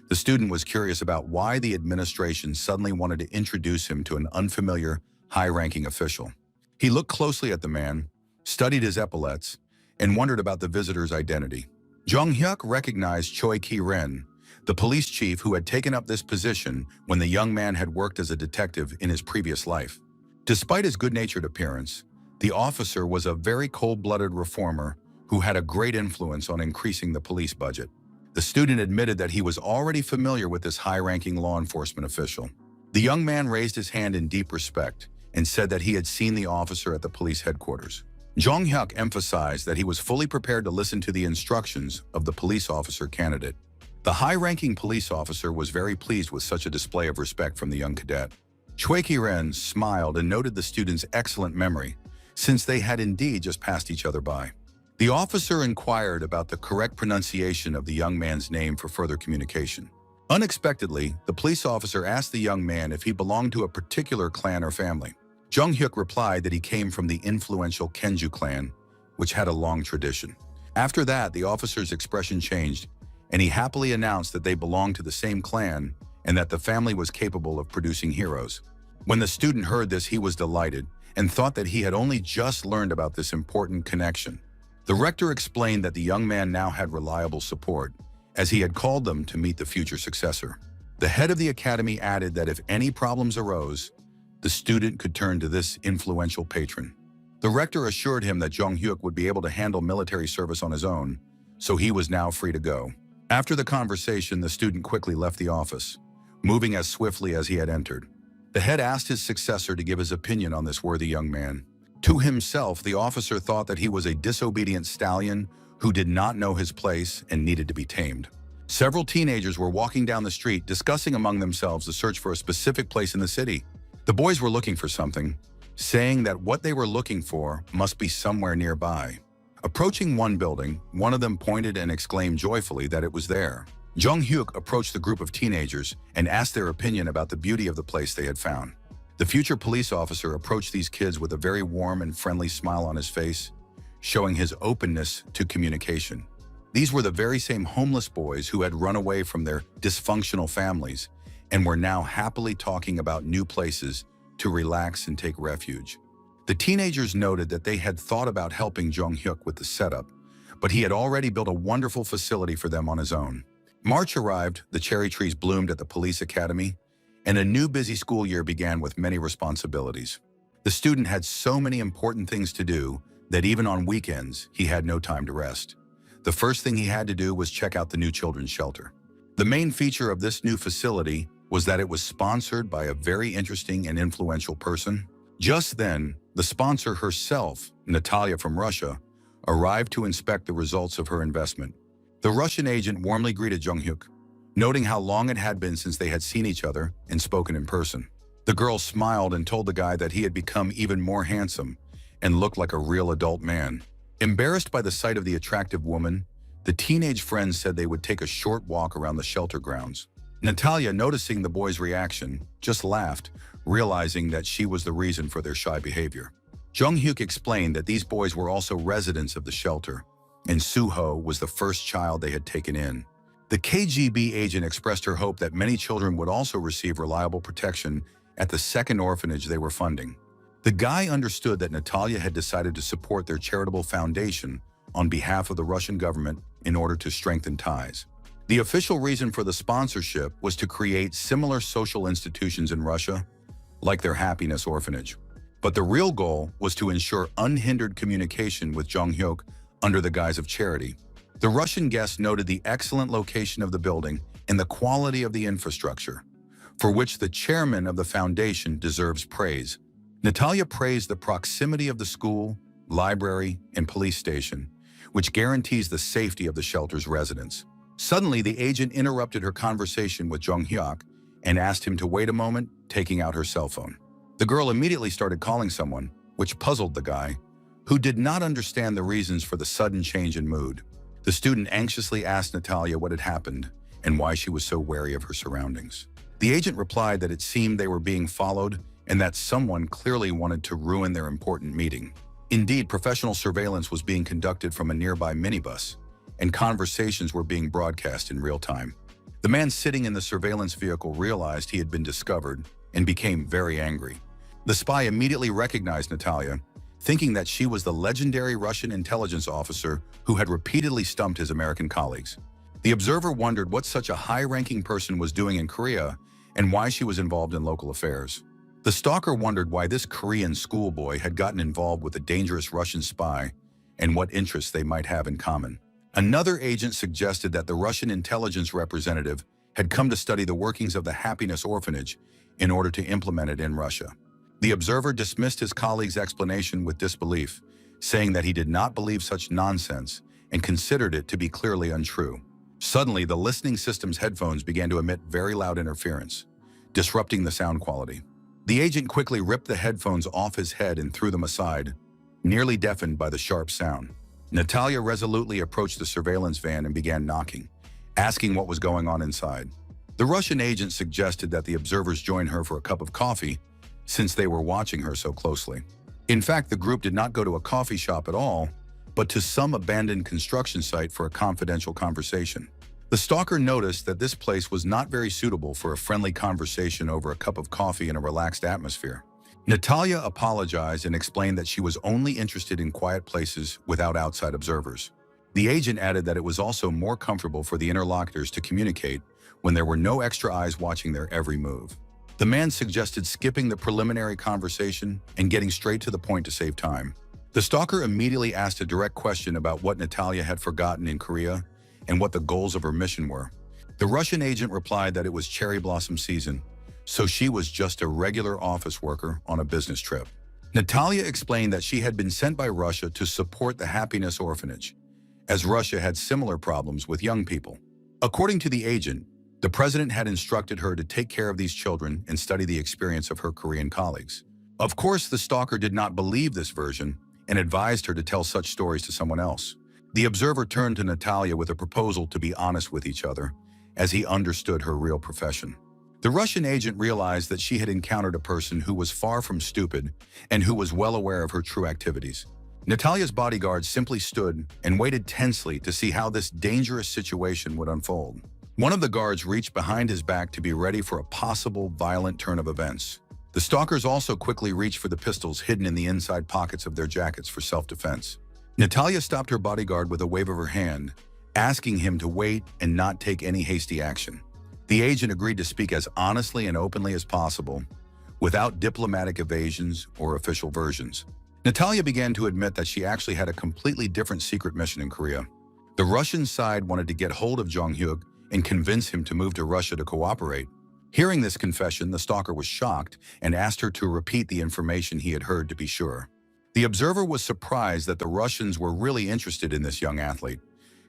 S1: The student was curious about why the administration suddenly wanted to introduce him to an unfamiliar, high-ranking official. He looked closely at the man, studied his epaulets, and wondered about the visitor's identity. Jung Hyuk recognized Choi Ki-ren, the police chief who had taken up this position when the young man had worked as a detective in his previous life. Despite his good-natured appearance, the officer was a very cold-blooded reformer who had a great influence on increasing the police budget. The student admitted that he was already familiar with this high-ranking law enforcement official. The young man raised his hand in deep respect and said that he had seen the officer at the police headquarters. Jung Hyuk emphasized that he was fully prepared to listen to the instructions of the police officer candidate. The high-ranking police officer was very pleased with such a display of respect from the young cadet. Choi Ki-ren smiled and noted the student's excellent memory, since they had indeed just passed each other by. The officer inquired about the correct pronunciation of the young man's name for further communication. Unexpectedly, the police officer asked the young man if he belonged to a particular clan or family. Jung Hyuk replied that he came from the influential Kenju clan, which had a long tradition. After that, the officer's expression changed, and he happily announced that they belonged to the same clan and that the family was capable of producing heroes. When the student heard this, he was delighted and thought that he had only just learned about this important connection. The rector explained that the young man now had reliable support, as he had called them to meet the future successor. The head of the academy added that if any problems arose, the student could turn to this influential patron. The rector assured him that Jung Hyuk would be able to handle military service on his own, so he was now free to go. After the conversation, the student quickly left the office, moving as swiftly as he had entered. The head asked his successor to give his opinion on this worthy young man. To himself, the officer thought that he was a disobedient stallion who did not know his place and needed to be tamed. Several teenagers were walking down the street discussing among themselves the search for a specific place in the city. The boys were looking for something, saying that what they were looking for must be somewhere nearby. Approaching one building, one of them pointed and exclaimed joyfully that it was there. Jung-hyuk approached the group of teenagers and asked their opinion about the beauty of the place they had found. The future police officer approached these kids with a very warm and friendly smile on his face, showing his openness to communication. These were the very same homeless boys who had run away from their dysfunctional families and were now happily talking about new places to relax and take refuge. The teenagers noted that they had thought about helping Jung-hyuk with the setup, but he had already built a wonderful facility for them on his own. March arrived, the cherry trees bloomed at the police academy, and a new busy school year began with many responsibilities. The student had so many important things to do that even on weekends, he had no time to rest. The first thing he had to do was check out the new children's shelter. The main feature of this new facility was that it was sponsored by a very interesting and influential person. Just then, the sponsor herself, Natalia from Russia, arrived to inspect the results of her investment. The Russian agent warmly greeted Jung-hyuk, noting how long it had been since they had seen each other and spoken in person. The girl smiled and told the guy that he had become even more handsome and looked like a real adult man. Embarrassed by the sight of the attractive woman, the teenage friends said they would take a short walk around the shelter grounds. Natalia, noticing the boy's reaction, just laughed, realizing that she was the reason for their shy behavior. Jung-hyuk explained that these boys were also residents of the shelter, and Suho was the first child they had taken in. The KGB agent expressed her hope that many children would also receive reliable protection at the second orphanage they were funding. The guy understood that Natalia had decided to support their charitable foundation on behalf of the Russian government in order to strengthen ties. The official reason for the sponsorship was to create similar social institutions in Russia, like their Happiness Orphanage. But the real goal was to ensure unhindered communication with Jung-hyuk under the guise of charity. The Russian guest noted the excellent location of the building and the quality of the infrastructure, for which the chairman of the foundation deserves praise. Natalia praised the proximity of the school, library, and police station, which guarantees the safety of the shelter's residents. Suddenly, the agent interrupted her conversation with Jung-hyuk and asked him to wait a moment, taking out her cell phone. The girl immediately started calling someone, which puzzled the guy, who did not understand the reasons for the sudden change in mood. The student anxiously asked Natalia what had happened and why she was so wary of her surroundings. The agent replied that it seemed they were being followed and that someone clearly wanted to ruin their important meeting. Indeed, professional surveillance was being conducted from a nearby minibus, and conversations were being broadcast in real time. The man sitting in the surveillance vehicle realized he had been discovered and became very angry. The spy immediately recognized Natalia, thinking that she was the legendary Russian intelligence officer who had repeatedly stumped his American colleagues. The observer wondered what such a high-ranking person was doing in Korea and why she was involved in local affairs. The stalker wondered why this Korean schoolboy had gotten involved with a dangerous Russian spy and what interests they might have in common. Another agent suggested that the Russian intelligence representative had come to study the workings of the Happiness Orphanage in order to implement it in Russia. The observer dismissed his colleague's explanation with disbelief, saying that he did not believe such nonsense and considered it to be clearly untrue. Suddenly, the listening system's headphones began to emit very loud interference, disrupting the sound quality. The agent quickly ripped the headphones off his head and threw them aside, nearly deafened by the sharp sound. Natalia resolutely approached the surveillance van and began knocking, asking what was going on inside. The Russian agent suggested that the observers join her for a cup of coffee, since they were watching her so closely. In fact, the group did not go to a coffee shop at all, but to some abandoned construction site for a confidential conversation. The stalker noticed that this place was not very suitable for a friendly conversation over a cup of coffee in a relaxed atmosphere. Natalia apologized and explained that she was only interested in quiet places without outside observers. The agent added that it was also more comfortable for the interlocutors to communicate when there were no extra eyes watching their every move. The man suggested skipping the preliminary conversation and getting straight to the point to save time. The stalker immediately asked a direct question about what Natalia had forgotten in Korea and what the goals of her mission were. The Russian agent replied that it was cherry blossom season, so she was just a regular office worker on a business trip. Natalia explained that she had been sent by Russia to support the Happiness Orphanage, as Russia had similar problems with young people. According to the agent, the president had instructed her to take care of these children and study the experience of her Korean colleagues. Of course, the stalker did not believe this version and advised her to tell such stories to someone else. The observer turned to Natalia with a proposal to be honest with each other, as he understood her real profession. The Russian agent realized that she had encountered a person who was far from stupid and who was well aware of her true activities. Natalia's bodyguard simply stood and waited tensely to see how this dangerous situation would unfold. One of the guards reached behind his back to be ready for a possible violent turn of events. The stalkers also quickly reached for the pistols hidden in the inside pockets of their jackets for self-defense. Natalia stopped her bodyguard with a wave of her hand, asking him to wait and not take any hasty action. The agent agreed to speak as honestly and openly as possible, without diplomatic evasions or official versions. Natalia began to admit that she actually had a completely different secret mission in Korea. The Russian side wanted to get hold of Jong-hyuk and convince him to move to Russia to cooperate. Hearing this confession, the stalker was shocked and asked her to repeat the information he had heard to be sure. The observer was surprised that the Russians were really interested in this young athlete,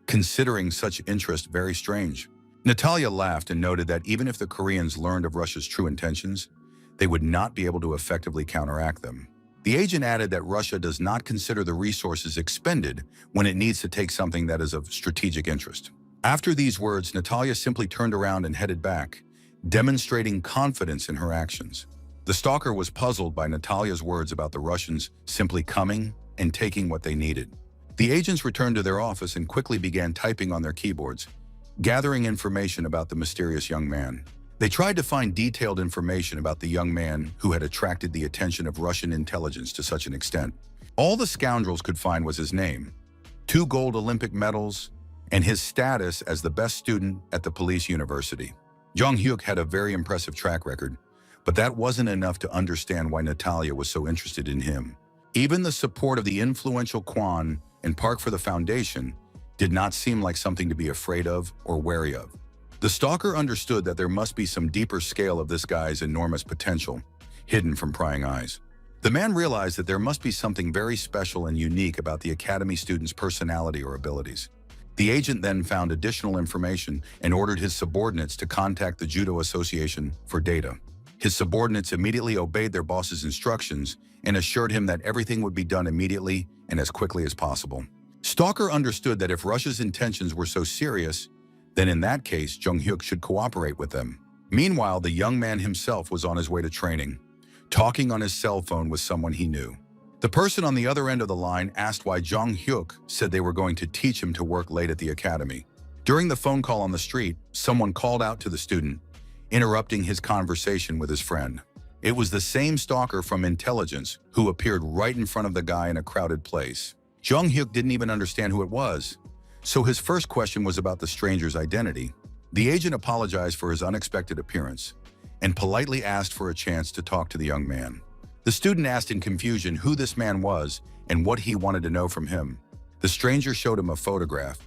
S1: considering such interest very strange. Natalia laughed and noted that even if the Koreans learned of Russia's true intentions, they would not be able to effectively counteract them. The agent added that Russia does not consider the resources expended when it needs to take something that is of strategic interest. After these words, Natalia simply turned around and headed back, demonstrating confidence in her actions. The stalker was puzzled by Natalia's words about the Russians simply coming and taking what they needed. The agents returned to their office and quickly began typing on their keyboards, gathering information about the mysterious young man. They tried to find detailed information about the young man who had attracted the attention of Russian intelligence to such an extent. All the scoundrels could find was his name, 2 gold Olympic medals, and his status as the best student at the police university. Jong-hyuk had a very impressive track record, but that wasn't enough to understand why Natalia was so interested in him. Even the support of the influential Kwan and Park for the Foundation did not seem like something to be afraid of or wary of. The stalker understood that there must be some deeper scale of this guy's enormous potential, hidden from prying eyes. The man realized that there must be something very special and unique about the academy student's personality or abilities. The agent then found additional information and ordered his subordinates to contact the Judo Association for data. His subordinates immediately obeyed their boss's instructions and assured him that everything would be done immediately and as quickly as possible. Stalker understood that if Russia's intentions were so serious, then in that case, Jong-hyuk should cooperate with them. Meanwhile, the young man himself was on his way to training, talking on his cell phone with someone he knew. The person on the other end of the line asked why Jong-hyuk said they were going to teach him to work late at the academy. During the phone call on the street, someone called out to the student, interrupting his conversation with his friend. It was the same stalker from intelligence who appeared right in front of the guy in a crowded place. Jong-hyuk didn't even understand who it was, so his first question was about the stranger's identity. The agent apologized for his unexpected appearance and politely asked for a chance to talk to the young man. The student asked in confusion who this man was and what he wanted to know from him. The stranger showed him a photograph,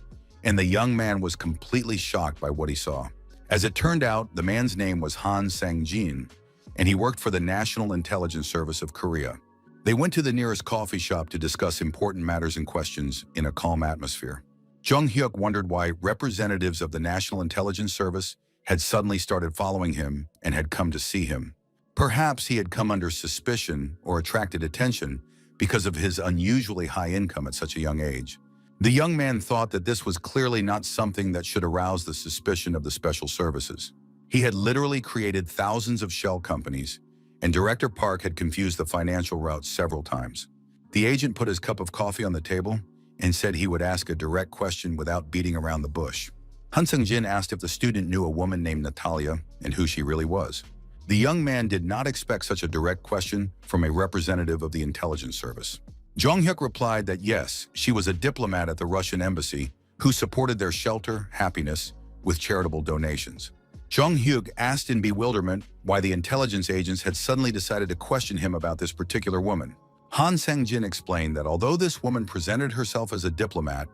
S1: and the young man was completely shocked by what he saw. As it turned out, the man's name was Han Sang-jin, and he worked for the National Intelligence Service of Korea. They went to the nearest coffee shop to discuss important matters and questions in a calm atmosphere. Jong-hyuk wondered why representatives of the National Intelligence Service had suddenly started following him and had come to see him. Perhaps he had come under suspicion or attracted attention because of his unusually high income at such a young age. The young man thought that this was clearly not something that should arouse the suspicion of the special services. He had literally created thousands of shell companies, and Director Park had confused the financial routes several times. The agent put his cup of coffee on the table and said he would ask a direct question without beating around the bush. Han Sung-jin asked if the student knew a woman named Natalia and who she really was. The young man did not expect such a direct question from a representative of the intelligence service. Jong-hyuk replied that yes, she was a diplomat at the Russian embassy who supported their shelter, happiness, with charitable donations. Jong-hyuk asked in bewilderment why the intelligence agents had suddenly decided to question him about this particular woman. Han Sang-jin explained that although this woman presented herself as a diplomat,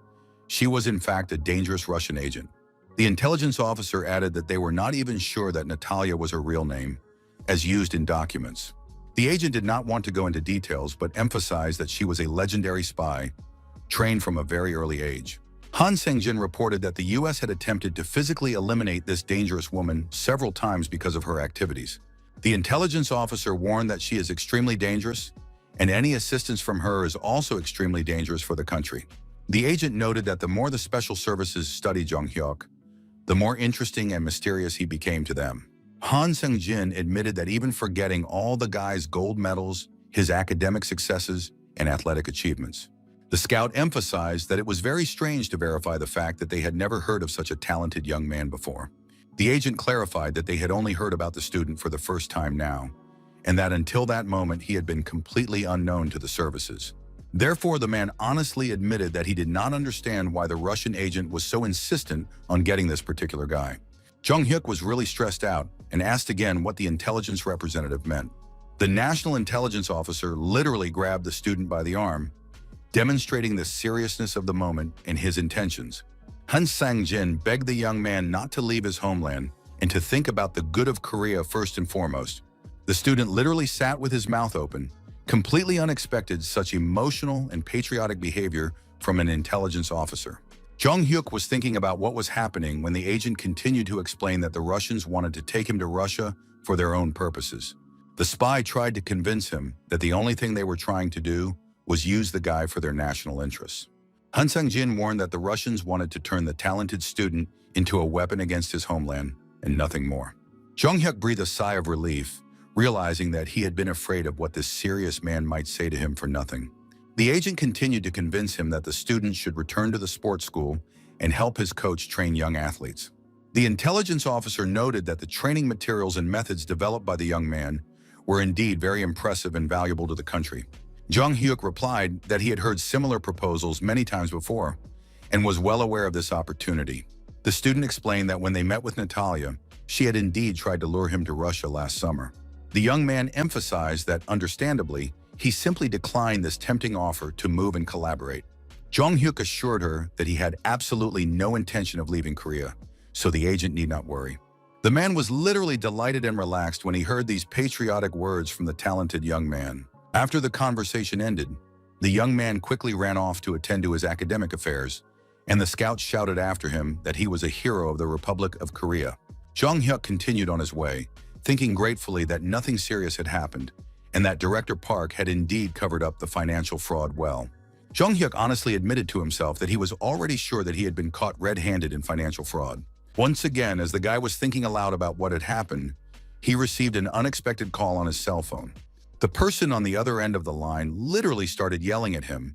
S1: she was in fact a dangerous Russian agent. The intelligence officer added that they were not even sure that Natalia was her real name, as used in documents. The agent did not want to go into details, but emphasized that she was a legendary spy, trained from a very early age. Han Sang-jin reported that the U.S. had attempted to physically eliminate this dangerous woman several times because of her activities. The intelligence officer warned that she is extremely dangerous, and any assistance from her is also extremely dangerous for the country. The agent noted that the more the special services studied Jung Hyuk, the more interesting and mysterious he became to them. Han Sang-jin admitted that even forgetting all the guy's gold medals, his academic successes, and athletic achievements, the scout emphasized that it was very strange to verify the fact that they had never heard of such a talented young man before. The agent clarified that they had only heard about the student for the first time now, and that until that moment he had been completely unknown to the services. Therefore, the man honestly admitted that he did not understand why the Russian agent was so insistent on getting this particular guy. Jung Hyuk was really stressed out and asked again what the intelligence representative meant. The national intelligence officer literally grabbed the student by the arm, demonstrating the seriousness of the moment and his intentions. Han Sang-jin begged the young man not to leave his homeland and to think about the good of Korea first and foremost. The student literally sat with his mouth open, completely unexpected such emotional and patriotic behavior from an intelligence officer. Jung Hyuk was thinking about what was happening when the agent continued to explain that the Russians wanted to take him to Russia for their own purposes. The spy tried to convince him that the only thing they were trying to do was use the guy for their national interests. Han Sang-jin warned that the Russians wanted to turn the talented student into a weapon against his homeland and nothing more. Jung Hyuk breathed a sigh of relief, realizing that he had been afraid of what this serious man might say to him for nothing. The agent continued to convince him that the student should return to the sports school and help his coach train young athletes. The intelligence officer noted that the training materials and methods developed by the young man were indeed very impressive and valuable to the country. Jung Hyuk replied that he had heard similar proposals many times before and was well aware of this opportunity. The student explained that when they met with Natalia, she had indeed tried to lure him to Russia last summer. The young man emphasized that, understandably, he simply declined this tempting offer to move and collaborate. Jung Hyuk assured her that he had absolutely no intention of leaving Korea, so the agent need not worry. The man was literally delighted and relaxed when he heard these patriotic words from the talented young man. After the conversation ended, the young man quickly ran off to attend to his academic affairs, and the scouts shouted after him that he was a hero of the Republic of Korea. Jung Hyuk continued on his way, thinking gratefully that nothing serious had happened, and that Director Park had indeed covered up the financial fraud well. Jung Hyuk honestly admitted to himself that he was already sure that he had been caught red-handed in financial fraud. Once again, as the guy was thinking aloud about what had happened, he received an unexpected call on his cell phone. The person on the other end of the line literally started yelling at him,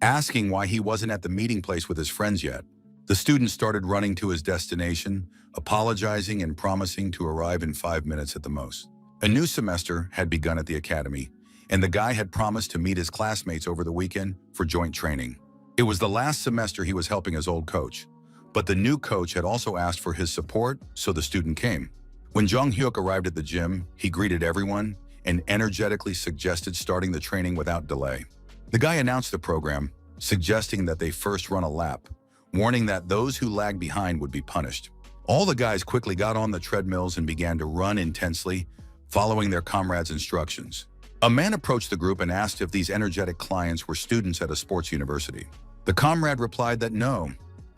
S1: asking why he wasn't at the meeting place with his friends yet. The student started running to his destination, apologizing and promising to arrive in 5 minutes at the most. A new semester had begun at the academy, and the guy had promised to meet his classmates over the weekend for joint training. It was the last semester he was helping his old coach, but the new coach had also asked for his support, so the student came. When Jung Hyuk arrived at the gym, he greeted everyone and energetically suggested starting the training without delay. The guy announced the program, suggesting that they first run a lap, warning that those who lagged behind would be punished. All the guys quickly got on the treadmills and began to run intensely, following their comrades' instructions. A man approached the group and asked if these energetic clients were students at a sports university. The comrade replied that no,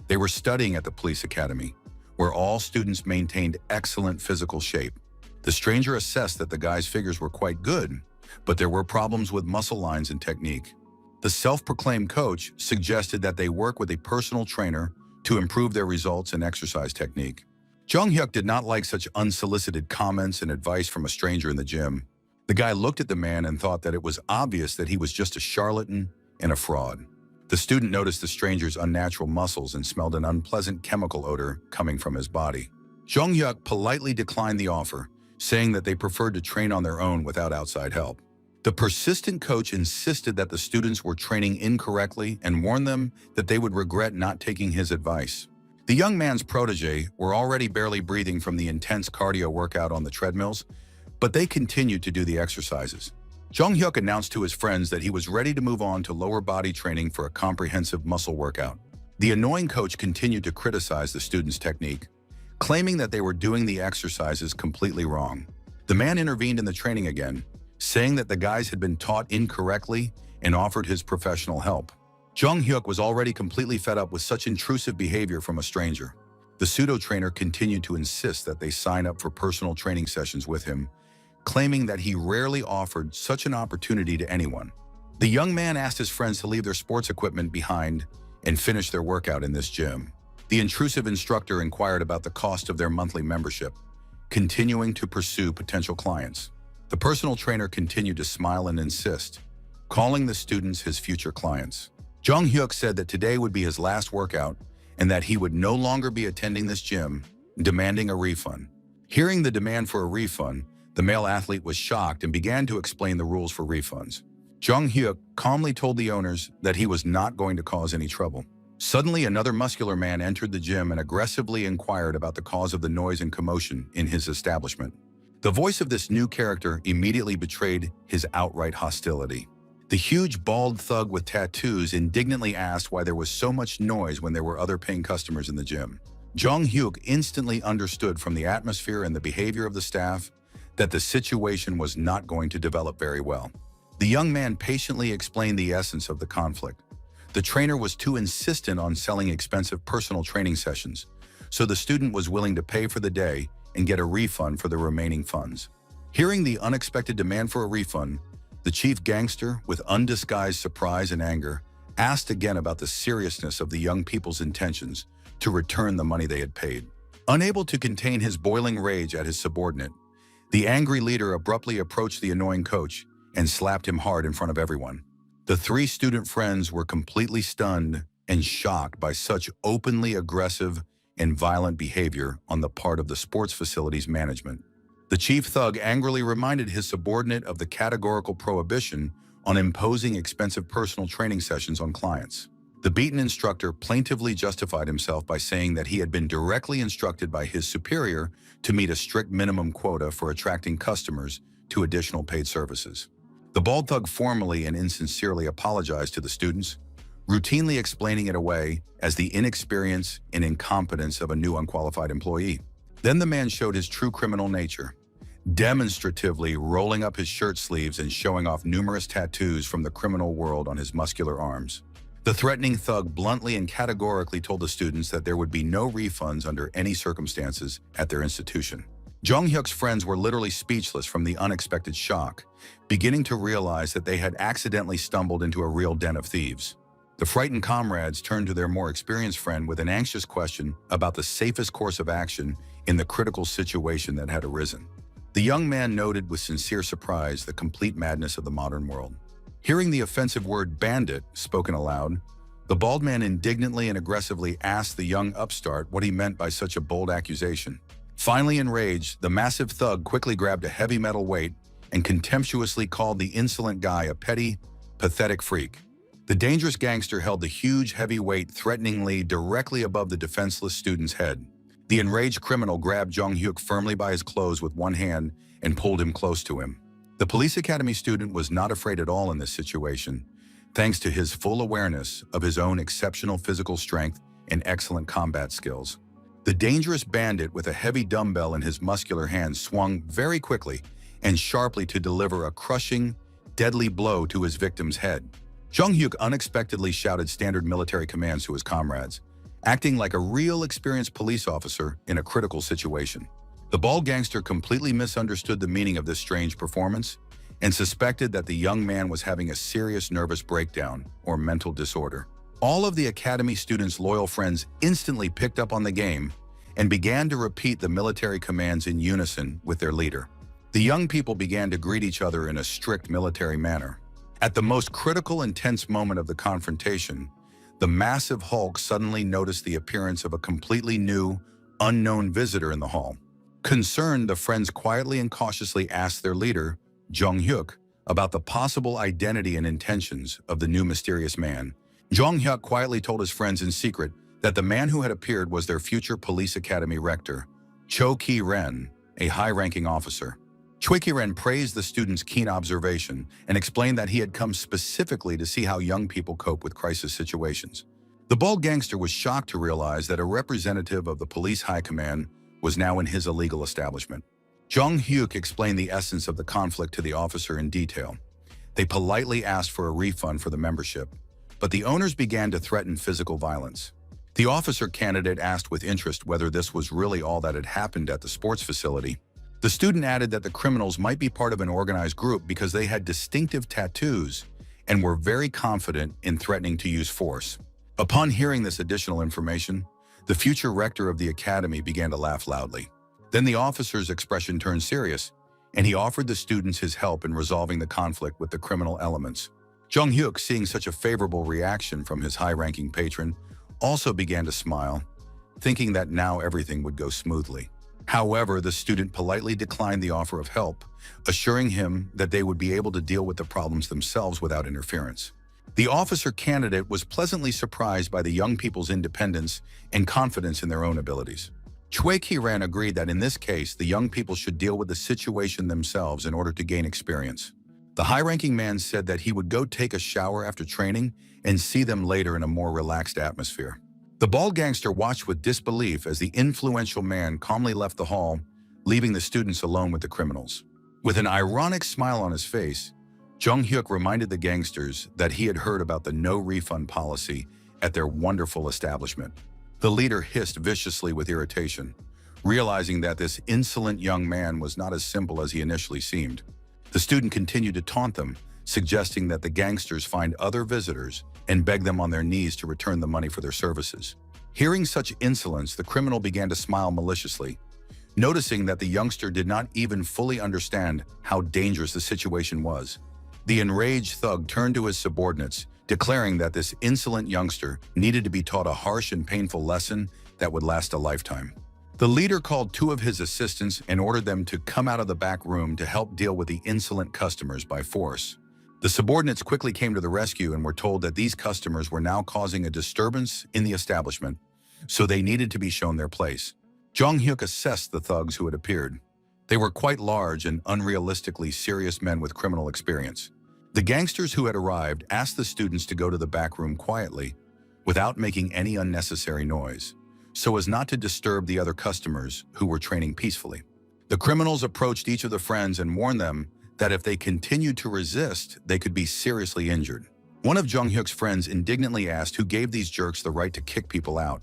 S1: they were studying at the police academy, where all students maintained excellent physical shape. The stranger assessed that the guy's figures were quite good, but there were problems with muscle lines and technique. The self-proclaimed coach suggested that they work with a personal trainer to improve their results and exercise technique. Jung Hyuk did not like such unsolicited comments and advice from a stranger in the gym. The guy looked at the man and thought that it was obvious that he was just a charlatan and a fraud. The student noticed the stranger's unnatural muscles and smelled an unpleasant chemical odor coming from his body. Jung Hyuk politely declined the offer, saying that they preferred to train on their own without outside help. The persistent coach insisted that the students were training incorrectly and warned them that they would regret not taking his advice. The young man's protege were already barely breathing from the intense cardio workout on the treadmills, but they continued to do the exercises. Jung Hyuk announced to his friends that he was ready to move on to lower body training for a comprehensive muscle workout. The annoying coach continued to criticize the students' technique, claiming that they were doing the exercises completely wrong. The man intervened in the training again, saying that the guys had been taught incorrectly and offered his professional help. Jung Hyuk was already completely fed up with such intrusive behavior from a stranger. The pseudo-trainer continued to insist that they sign up for personal training sessions with him, claiming that he rarely offered such an opportunity to anyone. The young man asked his friends to leave their sports equipment behind and finish their workout in this gym. The intrusive instructor inquired about the cost of their monthly membership, continuing to pursue potential clients. The personal trainer continued to smile and insist, calling the students his future clients. Jung Hyuk said that today would be his last workout and that he would no longer be attending this gym, demanding a refund. Hearing the demand for a refund, the male athlete was shocked and began to explain the rules for refunds. Jung Hyuk calmly told the owners that he was not going to cause any trouble. Suddenly, another muscular man entered the gym and aggressively inquired about the cause of the noise and commotion in his establishment. The voice of this new character immediately betrayed his outright hostility. The huge bald thug with tattoos indignantly asked why there was so much noise when there were other paying customers in the gym. Jung Hyuk instantly understood from the atmosphere and the behavior of the staff that the situation was not going to develop very well. The young man patiently explained the essence of the conflict. The trainer was too insistent on selling expensive personal training sessions, so the student was willing to pay for the day and get a refund for the remaining funds. Hearing the unexpected demand for a refund, the chief gangster, with undisguised surprise and anger, asked again about the seriousness of the young people's intentions to return the money they had paid. Unable to contain his boiling rage at his subordinate, the angry leader abruptly approached the annoying coach and slapped him hard in front of everyone. The three student friends were completely stunned and shocked by such openly aggressive and violent behavior on the part of the sports facility's management. The chief thug angrily reminded his subordinate of the categorical prohibition on imposing expensive personal training sessions on clients. The beaten instructor plaintively justified himself by saying that he had been directly instructed by his superior to meet a strict minimum quota for attracting customers to additional paid services. The bald thug formally and insincerely apologized to the students, routinely explaining it away as the inexperience and incompetence of a new unqualified employee. Then the man showed his true criminal nature, demonstratively rolling up his shirt sleeves and showing off numerous tattoos from the criminal world on his muscular arms. The threatening thug bluntly and categorically told the students that there would be no refunds under any circumstances at their institution. Jung Hyuk's friends were literally speechless from the unexpected shock, beginning to realize that they had accidentally stumbled into a real den of thieves. The frightened comrades turned to their more experienced friend with an anxious question about the safest course of action in the critical situation that had arisen. The young man noted with sincere surprise the complete madness of the modern world. Hearing the offensive word bandit spoken aloud, the bald man indignantly and aggressively asked the young upstart what he meant by such a bold accusation. Finally enraged, the massive thug quickly grabbed a heavy metal weight and contemptuously called the insolent guy a petty, pathetic freak. The dangerous gangster held the huge, heavy weight threateningly directly above the defenseless student's head. The enraged criminal grabbed Jung Hyuk firmly by his clothes with one hand and pulled him close to him. The police academy student was not afraid at all in this situation, thanks to his full awareness of his own exceptional physical strength and excellent combat skills. The dangerous bandit with a heavy dumbbell in his muscular hand swung very quickly and sharply to deliver a crushing, deadly blow to his victim's head. Jung Hyuk unexpectedly shouted standard military commands to his comrades, acting like a real experienced police officer in a critical situation. The bald gangster completely misunderstood the meaning of this strange performance and suspected that the young man was having a serious nervous breakdown or mental disorder. All of the academy students' loyal friends instantly picked up on the game and began to repeat the military commands in unison with their leader. The young people began to greet each other in a strict military manner. At the most critical and tense moment of the confrontation, the massive Hulk suddenly noticed the appearance of a completely new, unknown visitor in the hall. Concerned, the friends quietly and cautiously asked their leader, Jung Hyuk, about the possible identity and intentions of the new mysterious man. Jung Hyuk quietly told his friends in secret that the man who had appeared was their future police academy rector, Cho Ki-ren, a high-ranking officer. Choi Ki-ren praised the student's keen observation and explained that he had come specifically to see how young people cope with crisis situations. The bald gangster was shocked to realize that a representative of the police high command was now in his illegal establishment. Jung Hyuk explained the essence of the conflict to the officer in detail. They politely asked for a refund for the membership, but the owners began to threaten physical violence. The officer candidate asked with interest whether this was really all that had happened at the sports facility. The student added that the criminals might be part of an organized group because they had distinctive tattoos and were very confident in threatening to use force. Upon hearing this additional information, the future rector of the academy began to laugh loudly. Then the officer's expression turned serious, and he offered the students his help in resolving the conflict with the criminal elements. Jung Hyuk, seeing such a favorable reaction from his high-ranking patron, also began to smile, thinking that now everything would go smoothly. However, the student politely declined the offer of help, assuring him that they would be able to deal with the problems themselves without interference. The officer candidate was pleasantly surprised by the young people's independence and confidence in their own abilities. Choi Ki-ran agreed that in this case, the young people should deal with the situation themselves in order to gain experience. The high-ranking man said that he would go take a shower after training and see them later in a more relaxed atmosphere. The bald gangster watched with disbelief as the influential man calmly left the hall, leaving the students alone with the criminals. With an ironic smile on his face, Jung Hyuk reminded the gangsters that he had heard about the no-refund policy at their wonderful establishment. The leader hissed viciously with irritation, realizing that this insolent young man was not as simple as he initially seemed. The student continued to taunt them, suggesting that the gangsters find other visitors and beg them on their knees to return the money for their services. Hearing such insolence, the criminal began to smile maliciously, noticing that the youngster did not even fully understand how dangerous the situation was. The enraged thug turned to his subordinates, declaring that this insolent youngster needed to be taught a harsh and painful lesson that would last a lifetime. The leader called two of his assistants and ordered them to come out of the back room to help deal with the insolent customers by force. The subordinates quickly came to the rescue and were told that these customers were now causing a disturbance in the establishment, so they needed to be shown their place. Jung Hyuk assessed the thugs who had appeared. They were quite large and unrealistically serious men with criminal experience. The gangsters who had arrived asked the students to go to the back room quietly, without making any unnecessary noise, so as not to disturb the other customers who were training peacefully. The criminals approached each of the friends and warned them that if they continued to resist, they could be seriously injured. One of Jung Hyuk's friends indignantly asked who gave these jerks the right to kick people out,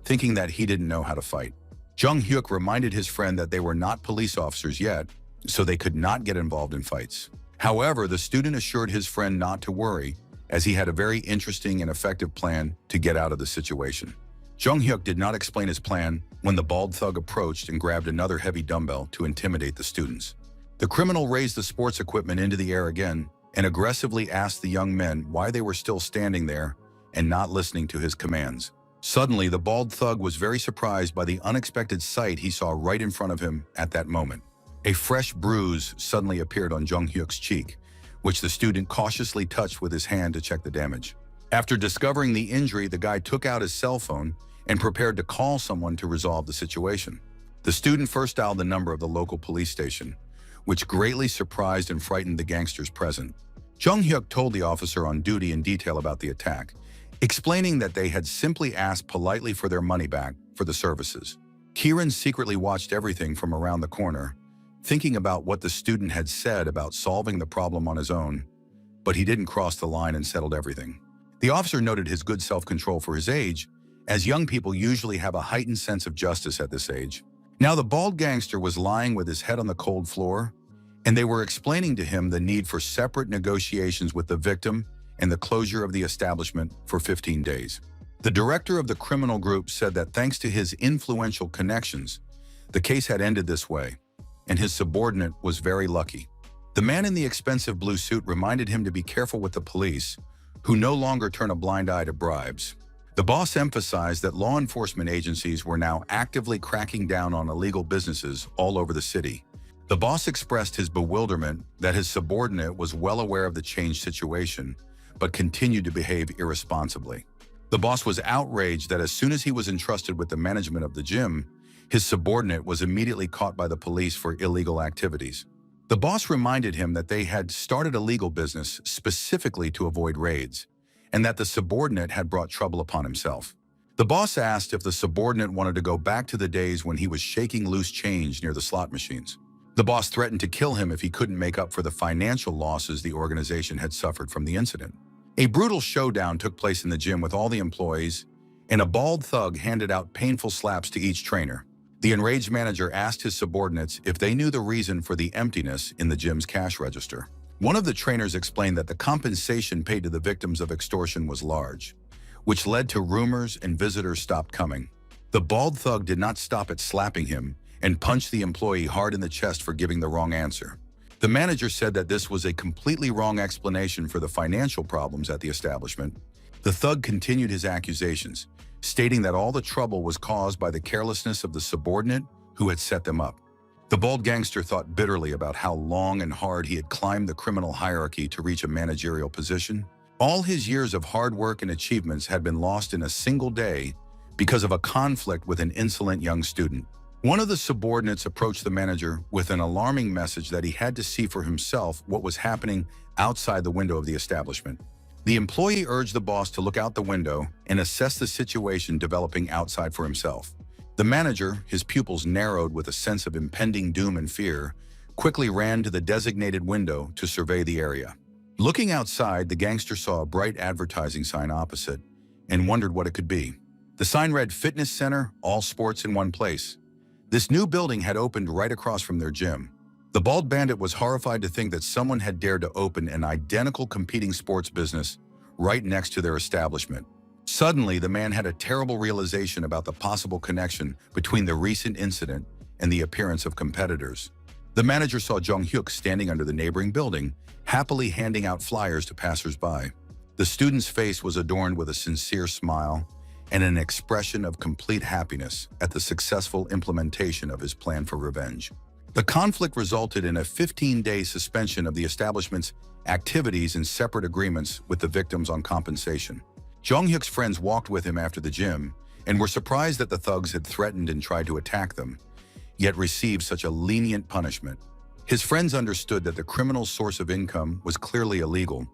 S1: thinking that he didn't know how to fight. Jung Hyuk reminded his friend that they were not police officers yet, so they could not get involved in fights. However, the student assured his friend not to worry, as he had a very interesting and effective plan to get out of the situation. Jung Hyuk did not explain his plan when the bald thug approached and grabbed another heavy dumbbell to intimidate the students. The criminal raised the sports equipment into the air again and aggressively asked the young men why they were still standing there and not listening to his commands. Suddenly, the bald thug was very surprised by the unexpected sight he saw right in front of him at that moment. A fresh bruise suddenly appeared on Jung Hyuk's cheek, which the student cautiously touched with his hand to check the damage. After discovering the injury, the guy took out his cell phone and prepared to call someone to resolve the situation. The student first dialed the number of the local police station, which greatly surprised and frightened the gangsters present. Jung Hyuk told the officer on duty in detail about the attack, explaining that they had simply asked politely for their money back for the services. Kieran secretly watched everything from around the corner, thinking about what the student had said about solving the problem on his own, but he didn't cross the line and settled everything. The officer noted his good self-control for his age, as young people usually have a heightened sense of justice at this age. Now the bald gangster was lying with his head on the cold floor, and they were explaining to him the need for separate negotiations with the victim and the closure of the establishment for 15 days. The director of the criminal group said that thanks to his influential connections, the case had ended this way, and his subordinate was very lucky. The man in the expensive blue suit reminded him to be careful with the police, who no longer turn a blind eye to bribes. The boss emphasized that law enforcement agencies were now actively cracking down on illegal businesses all over the city. The boss expressed his bewilderment that his subordinate was well aware of the changed situation, but continued to behave irresponsibly. The boss was outraged that as soon as he was entrusted with the management of the gym, his subordinate was immediately caught by the police for illegal activities. The boss reminded him that they had started a legal business specifically to avoid raids, and that the subordinate had brought trouble upon himself. The boss asked if the subordinate wanted to go back to the days when he was shaking loose change near the slot machines. The boss threatened to kill him if he couldn't make up for the financial losses the organization had suffered from the incident. A brutal showdown took place in the gym with all the employees, and a bald thug handed out painful slaps to each trainer. The enraged manager asked his subordinates if they knew the reason for the emptiness in the gym's cash register. One of the trainers explained that the compensation paid to the victims of extortion was large, which led to rumors and visitors stopped coming. The bald thug did not stop at slapping him and punched the employee hard in the chest for giving the wrong answer. The manager said that this was a completely wrong explanation for the financial problems at the establishment. The thug continued his accusations, stating that all the trouble was caused by the carelessness of the subordinate who had set them up. The bald gangster thought bitterly about how long and hard he had climbed the criminal hierarchy to reach a managerial position. All his years of hard work and achievements had been lost in a single day because of a conflict with an insolent young student. One of the subordinates approached the manager with an alarming message that he had to see for himself what was happening outside the window of the establishment. The employee urged the boss to look out the window and assess the situation developing outside for himself. The manager, his pupils narrowed with a sense of impending doom and fear, quickly ran to the designated window to survey the area. Looking outside, the gangster saw a bright advertising sign opposite and wondered what it could be. The sign read "Fitness Center, all sports in one place." This new building had opened right across from their gym. The bald bandit was horrified to think that someone had dared to open an identical competing sports business right next to their establishment. Suddenly, the man had a terrible realization about the possible connection between the recent incident and the appearance of competitors. The manager saw Jong-hyuk standing under the neighboring building, happily handing out flyers to passers-by. The student's face was adorned with a sincere smile and an expression of complete happiness at the successful implementation of his plan for revenge. The conflict resulted in a 15-day suspension of the establishment's activities and separate agreements with the victims on compensation. Jong-hyuk's friends walked with him after the gym and were surprised that the thugs had threatened and tried to attack them, yet received such a lenient punishment. His friends understood that the criminal's source of income was clearly illegal,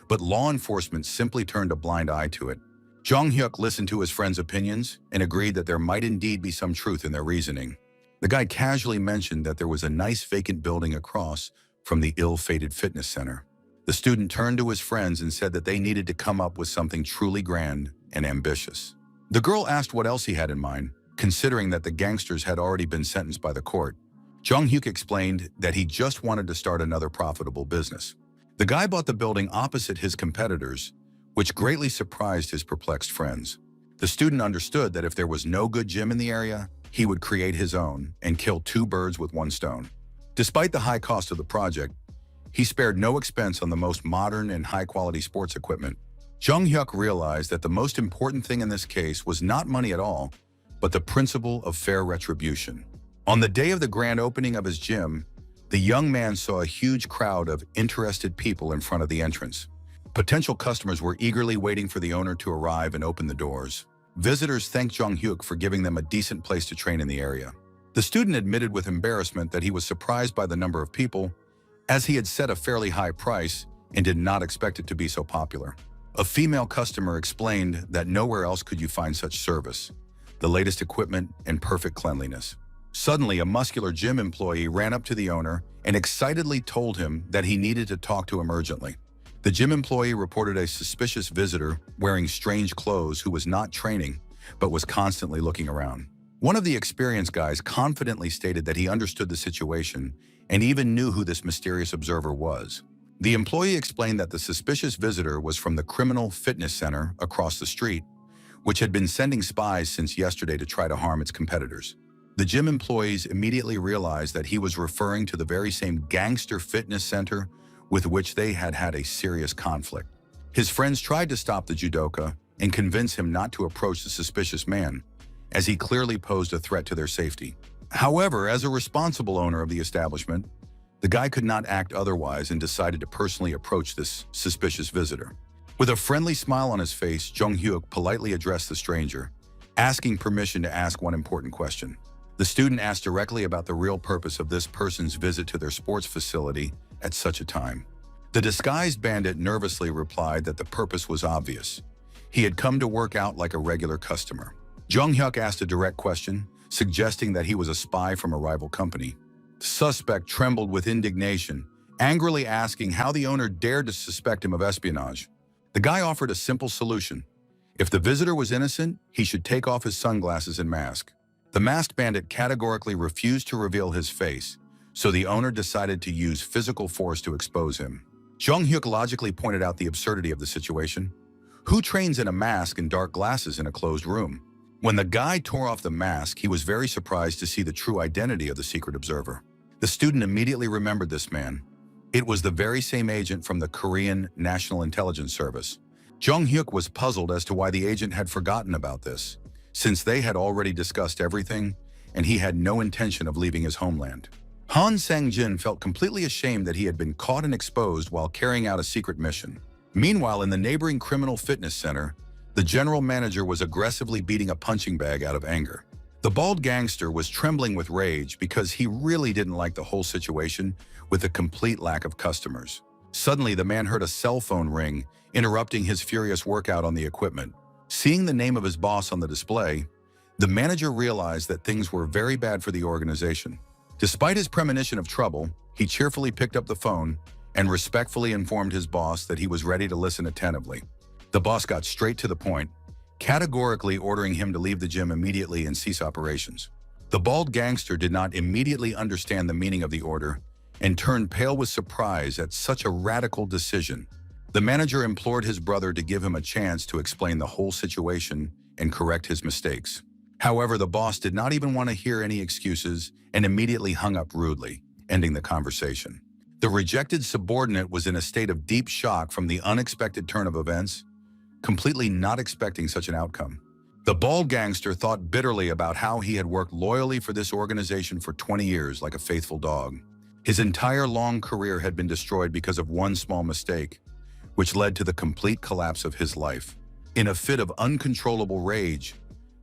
S1: but law enforcement simply turned a blind eye to it. Jong-hyuk listened to his friends' opinions and agreed that there might indeed be some truth in their reasoning. The guy casually mentioned that there was a nice vacant building across from the ill-fated fitness center. The student turned to his friends and said that they needed to come up with something truly grand and ambitious. The girl asked what else he had in mind, considering that the gangsters had already been sentenced by the court. Jong-hyuk explained that he just wanted to start another profitable business. The guy bought the building opposite his competitors, which greatly surprised his perplexed friends. The student understood that if there was no good gym in the area, he would create his own and kill two birds with one stone. Despite the high cost of the project, he spared no expense on the most modern and high-quality sports equipment. Jong-hyuk realized that the most important thing in this case was not money at all, but the principle of fair retribution. On the day of the grand opening of his gym, the young man saw a huge crowd of interested people in front of the entrance. Potential customers were eagerly waiting for the owner to arrive and open the doors. Visitors thanked Jong-hyuk for giving them a decent place to train in the area. The student admitted with embarrassment that he was surprised by the number of people, as he had set a fairly high price and did not expect it to be so popular. A female customer explained that nowhere else could you find such service, the latest equipment, and perfect cleanliness. Suddenly, a muscular gym employee ran up to the owner and excitedly told him that he needed to talk to him urgently. The gym employee reported a suspicious visitor wearing strange clothes who was not training, but was constantly looking around. One of the experienced guys confidently stated that he understood the situation and even knew who this mysterious observer was. The employee explained that the suspicious visitor was from the criminal fitness center across the street, which had been sending spies since yesterday to try to harm its competitors. The gym employees immediately realized that he was referring to the very same gangster fitness center with which they had had a serious conflict. His friends tried to stop the judoka and convince him not to approach the suspicious man, as he clearly posed a threat to their safety. However, as a responsible owner of the establishment, the guy could not act otherwise and decided to personally approach this suspicious visitor. With a friendly smile on his face, Jong-hyuk politely addressed the stranger, asking permission to ask one important question. The student asked directly about the real purpose of this person's visit to their sports facility at such a time. The disguised bandit nervously replied that the purpose was obvious. He had come to work out like a regular customer. Jong-hyuk asked a direct question, suggesting that he was a spy from a rival company. The suspect trembled with indignation, angrily asking how the owner dared to suspect him of espionage. The guy offered a simple solution. If the visitor was innocent, he should take off his sunglasses and mask. The masked bandit categorically refused to reveal his face, so the owner decided to use physical force to expose him. Jong-hyuk logically pointed out the absurdity of the situation. Who trains in a mask and dark glasses in a closed room? When the guy tore off the mask, he was very surprised to see the true identity of the secret observer. The student immediately remembered this man. It was the very same agent from the Korean National Intelligence Service. Jong-hyuk was puzzled as to why the agent had forgotten about this, since they had already discussed everything and he had no intention of leaving his homeland. Han Sang-jin felt completely ashamed that he had been caught and exposed while carrying out a secret mission. Meanwhile, in the neighboring criminal fitness center, the general manager was aggressively beating a punching bag out of anger. The bald gangster was trembling with rage because he really didn't like the whole situation with a complete lack of customers. Suddenly, the man heard a cell phone ring, interrupting his furious workout on the equipment. Seeing the name of his boss on the display, the manager realized that things were very bad for the organization. Despite his premonition of trouble, he cheerfully picked up the phone and respectfully informed his boss that he was ready to listen attentively. The boss got straight to the point, categorically ordering him to leave the gym immediately and cease operations. The bald gangster did not immediately understand the meaning of the order and turned pale with surprise at such a radical decision. The manager implored his brother to give him a chance to explain the whole situation and correct his mistakes. However, the boss did not even want to hear any excuses and immediately hung up rudely, ending the conversation. The rejected subordinate was in a state of deep shock from the unexpected turn of events, completely not expecting such an outcome. The bald gangster thought bitterly about how he had worked loyally for this organization for 20 years like a faithful dog. His entire long career had been destroyed because of one small mistake, which led to the complete collapse of his life. In a fit of uncontrollable rage,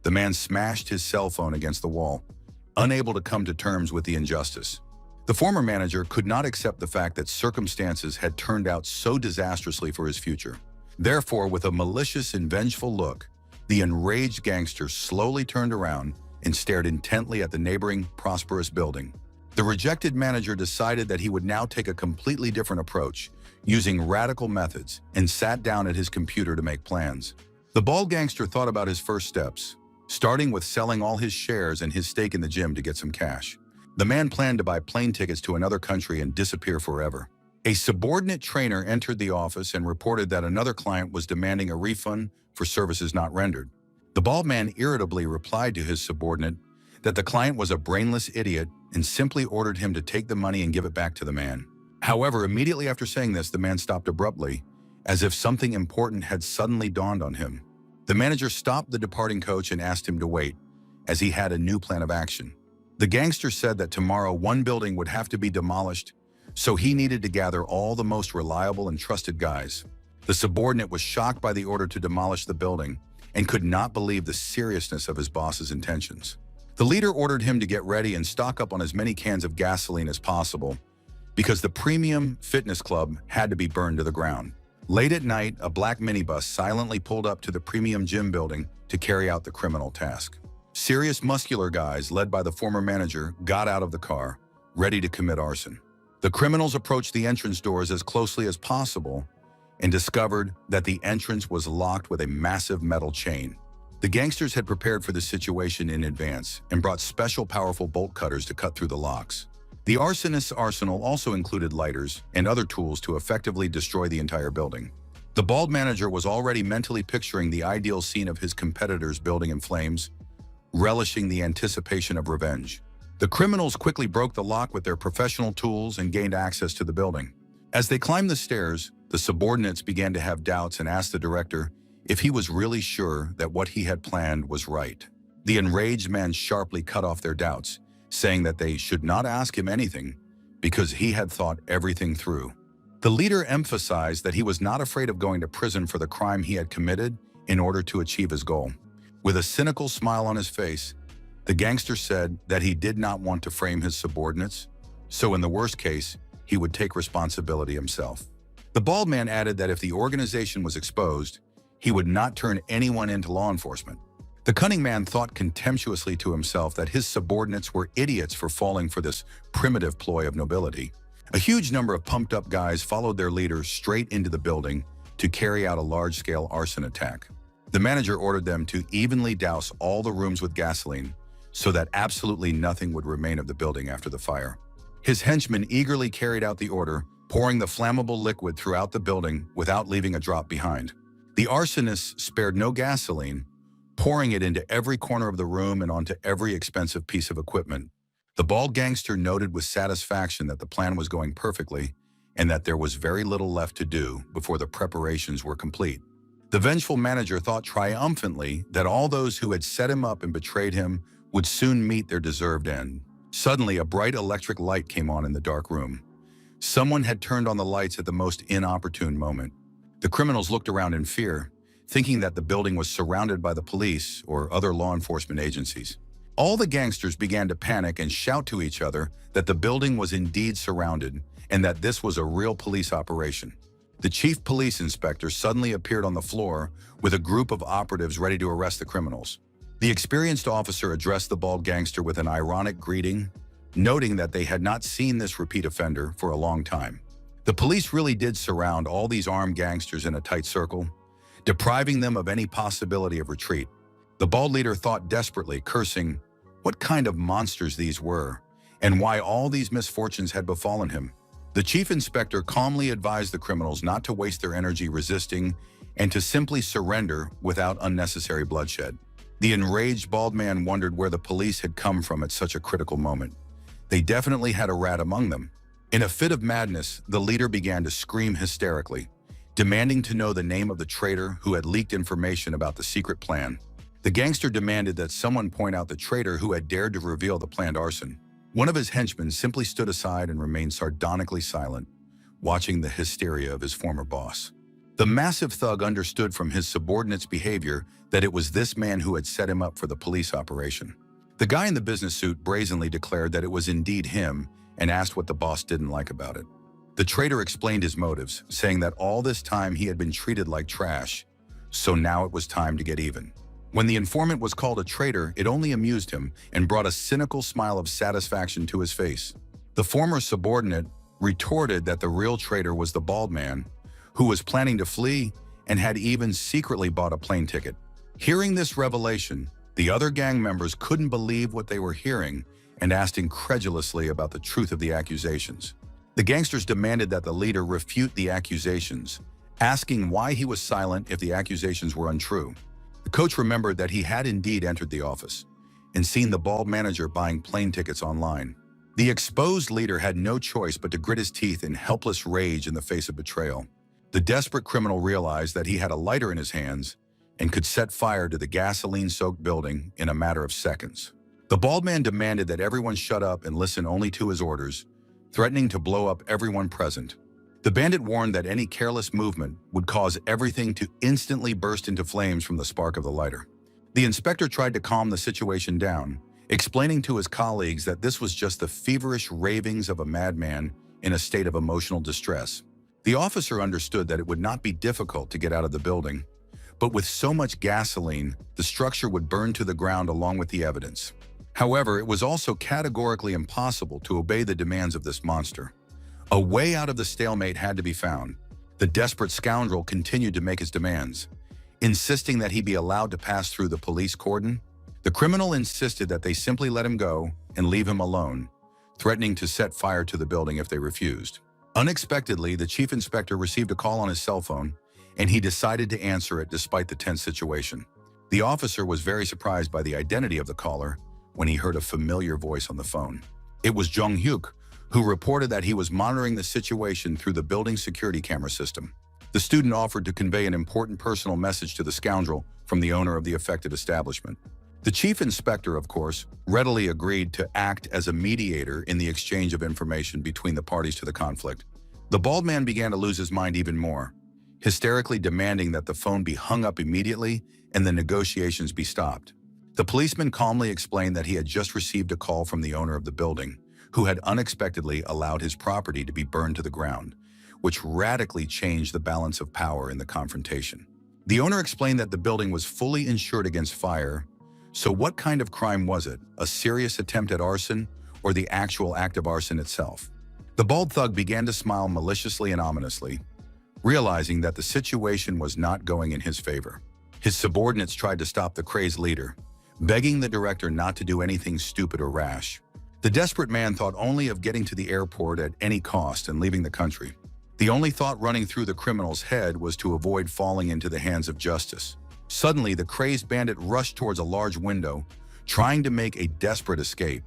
S1: the man smashed his cell phone against the wall, unable to come to terms with the injustice. The former manager could not accept the fact that circumstances had turned out so disastrously for his future. Therefore, with a malicious and vengeful look, the enraged gangster slowly turned around and stared intently at the neighboring, prosperous building. The rejected manager decided that he would now take a completely different approach, using radical methods, and sat down at his computer to make plans. The bald gangster thought about his first steps, starting with selling all his shares and his stake in the gym to get some cash. The man planned to buy plane tickets to another country and disappear forever. A subordinate trainer entered the office and reported that another client was demanding a refund for services not rendered. The bald man irritably replied to his subordinate that the client was a brainless idiot and simply ordered him to take the money and give it back to the man. However, immediately after saying this, the man stopped abruptly, as if something important had suddenly dawned on him. The manager stopped the departing coach and asked him to wait, as he had a new plan of action. The gangster said that tomorrow one building would have to be demolished, so he needed to gather all the most reliable and trusted guys. The subordinate was shocked by the order to demolish the building and could not believe the seriousness of his boss's intentions. The leader ordered him to get ready and stock up on as many cans of gasoline as possible, because the premium fitness club had to be burned to the ground. Late at night, a black minibus silently pulled up to the premium gym building to carry out the criminal task. Serious muscular guys, led by the former manager, got out of the car, ready to commit arson. The criminals approached the entrance doors as closely as possible and discovered that the entrance was locked with a massive metal chain. The gangsters had prepared for this situation in advance and brought special powerful bolt cutters to cut through the locks. The arsonist's arsenal also included lighters and other tools to effectively destroy the entire building. The bald manager was already mentally picturing the ideal scene of his competitors' building in flames, relishing the anticipation of revenge. The criminals quickly broke the lock with their professional tools and gained access to the building. As they climbed the stairs, the subordinates began to have doubts and asked the director if he was really sure that what he had planned was right. The enraged man sharply cut off their doubts, saying that they should not ask him anything because he had thought everything through. The leader emphasized that he was not afraid of going to prison for the crime he had committed in order to achieve his goal. With a cynical smile on his face, the gangster said that he did not want to frame his subordinates, so in the worst case, he would take responsibility himself. The bald man added that if the organization was exposed, he would not turn anyone into law enforcement. The cunning man thought contemptuously to himself that his subordinates were idiots for falling for this primitive ploy of nobility. A huge number of pumped-up guys followed their leader straight into the building, to carry out a large-scale arson attack. The manager ordered them to evenly douse all the rooms with gasoline so that absolutely nothing would remain of the building after the fire. His henchmen eagerly carried out the order, pouring the flammable liquid throughout the building without leaving a drop behind. The arsonists spared no gasoline, pouring it into every corner of the room and onto every expensive piece of equipment. The bald gangster noted with satisfaction that the plan was going perfectly and that there was very little left to do before the preparations were complete. The vengeful manager thought triumphantly that all those who had set him up and betrayed him would soon meet their deserved end. Suddenly, a bright electric light came on in the dark room. Someone had turned on the lights at the most inopportune moment. The criminals looked around in fear, thinking that the building was surrounded by the police or other law enforcement agencies. All the gangsters began to panic and shout to each other that the building was indeed surrounded and that this was a real police operation. The chief police inspector suddenly appeared on the floor with a group of operatives ready to arrest the criminals. The experienced officer addressed the bald gangster with an ironic greeting, noting that they had not seen this repeat offender for a long time. The police really did surround all these armed gangsters in a tight circle, depriving them of any possibility of retreat. The bald leader thought desperately, cursing what kind of monsters these were and why all these misfortunes had befallen him. The chief inspector calmly advised the criminals not to waste their energy resisting and to simply surrender without unnecessary bloodshed. The enraged bald man wondered where the police had come from at such a critical moment. They definitely had a rat among them. In a fit of madness, the leader began to scream hysterically, demanding to know the name of the traitor who had leaked information about the secret plan. The gangster demanded that someone point out the traitor who had dared to reveal the planned arson. One of his henchmen simply stood aside and remained sardonically silent, watching the hysteria of his former boss. The massive thug understood from his subordinate's behavior that it was this man who had set him up for the police operation. The guy in the business suit brazenly declared that it was indeed him and asked what the boss didn't like about it. The traitor explained his motives, saying that all this time he had been treated like trash, so now it was time to get even. When the informant was called a traitor, it only amused him and brought a cynical smile of satisfaction to his face. The former subordinate retorted that the real traitor was the bald man, who was planning to flee and had even secretly bought a plane ticket. Hearing this revelation, the other gang members couldn't believe what they were hearing and asked incredulously about the truth of the accusations. The gangsters demanded that the leader refute the accusations, asking why he was silent if the accusations were untrue. The coach remembered that he had indeed entered the office and seen the bald manager buying plane tickets online. The exposed leader had no choice but to grit his teeth in helpless rage in the face of betrayal. The desperate criminal realized that he had a lighter in his hands and could set fire to the gasoline-soaked building in a matter of seconds. The bald man demanded that everyone shut up and listen only to his orders, threatening to blow up everyone present. The bandit warned that any careless movement would cause everything to instantly burst into flames from the spark of the lighter. The inspector tried to calm the situation down, explaining to his colleagues that this was just the feverish ravings of a madman in a state of emotional distress. The officer understood that it would not be difficult to get out of the building, but with so much gasoline, the structure would burn to the ground along with the evidence. However, it was also categorically impossible to obey the demands of this monster. A way out of the stalemate had to be found. The desperate scoundrel continued to make his demands, insisting that he be allowed to pass through the police cordon. The criminal insisted that they simply let him go and leave him alone, threatening to set fire to the building if they refused. Unexpectedly, the chief inspector received a call on his cell phone, and he decided to answer it despite the tense situation. The officer was very surprised by the identity of the caller when he heard a familiar voice on the phone. It was Jung Hyuk, who reported that he was monitoring the situation through the building's security camera system. The student offered to convey an important personal message to the scoundrel from the owner of the affected establishment. The chief inspector, of course, readily agreed to act as a mediator in the exchange of information between the parties to the conflict. The bald man began to lose his mind even more, hysterically demanding that the phone be hung up immediately and the negotiations be stopped. The policeman calmly explained that he had just received a call from the owner of the building, who had unexpectedly allowed his property to be burned to the ground, which radically changed the balance of power in the confrontation. The owner explained that the building was fully insured against fire, so what kind of crime was it? A serious attempt at arson or the actual act of arson itself? The bald thug began to smile maliciously and ominously, realizing that the situation was not going in his favor. His subordinates tried to stop the crazed leader, begging the director not to do anything stupid or rash. The desperate man thought only of getting to the airport at any cost and leaving the country. The only thought running through the criminal's head was to avoid falling into the hands of justice. Suddenly, the crazed bandit rushed towards a large window, trying to make a desperate escape.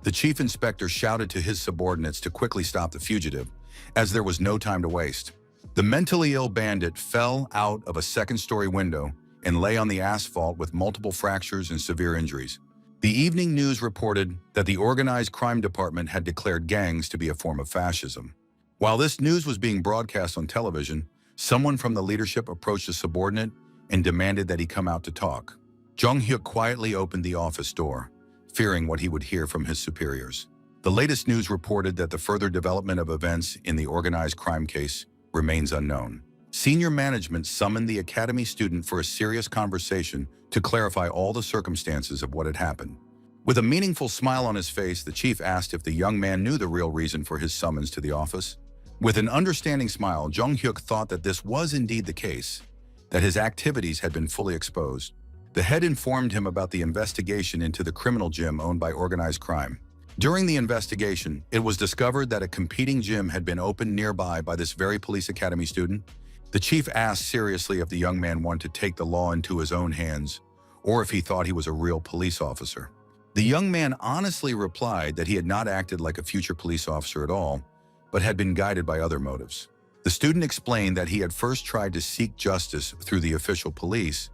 S1: The chief inspector shouted to his subordinates to quickly stop the fugitive, as there was no time to waste. The mentally ill bandit fell out of a second-story window and lay on the asphalt with multiple fractures and severe injuries. The evening news reported that the organized crime department had declared gangs to be a form of fascism. While this news was being broadcast on television, someone from the leadership approached a subordinate and demanded that he come out to talk. Jung-hyuk quietly opened the office door, fearing what he would hear from his superiors. The latest news reported that the further development of events in the organized crime case remains unknown. Senior management summoned the academy student for a serious conversation to clarify all the circumstances of what had happened. With a meaningful smile on his face, the chief asked if the young man knew the real reason for his summons to the office. With an understanding smile, Jung-hyuk thought that this was indeed the case, that his activities had been fully exposed. The head informed him about the investigation into the criminal gym owned by organized crime. During the investigation, it was discovered that a competing gym had been opened nearby by this very police academy student. The chief asked seriously if the young man wanted to take the law into his own hands, or if he thought he was a real police officer. The young man honestly replied that he had not acted like a future police officer at all, but had been guided by other motives. The student explained that he had first tried to seek justice through the official police,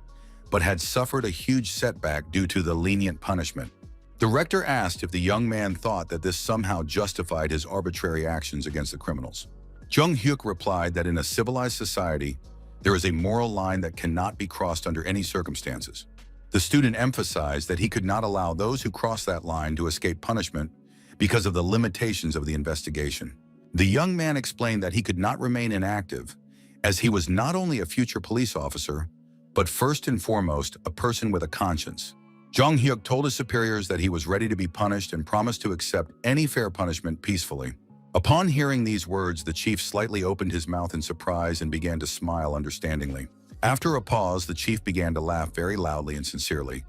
S1: but had suffered a huge setback due to the lenient punishment. The rector asked if the young man thought that this somehow justified his arbitrary actions against the criminals. Jung-hyuk replied that in a civilized society, there is a moral line that cannot be crossed under any circumstances. The student emphasized that he could not allow those who cross that line to escape punishment because of the limitations of the investigation. The young man explained that he could not remain inactive, as he was not only a future police officer, but first and foremost, a person with a conscience. Jung-hyuk told his superiors that he was ready to be punished and promised to accept any fair punishment peacefully. Upon hearing these words, the chief slightly opened his mouth in surprise and began to smile understandingly. After a pause, the chief began to laugh very loudly and sincerely,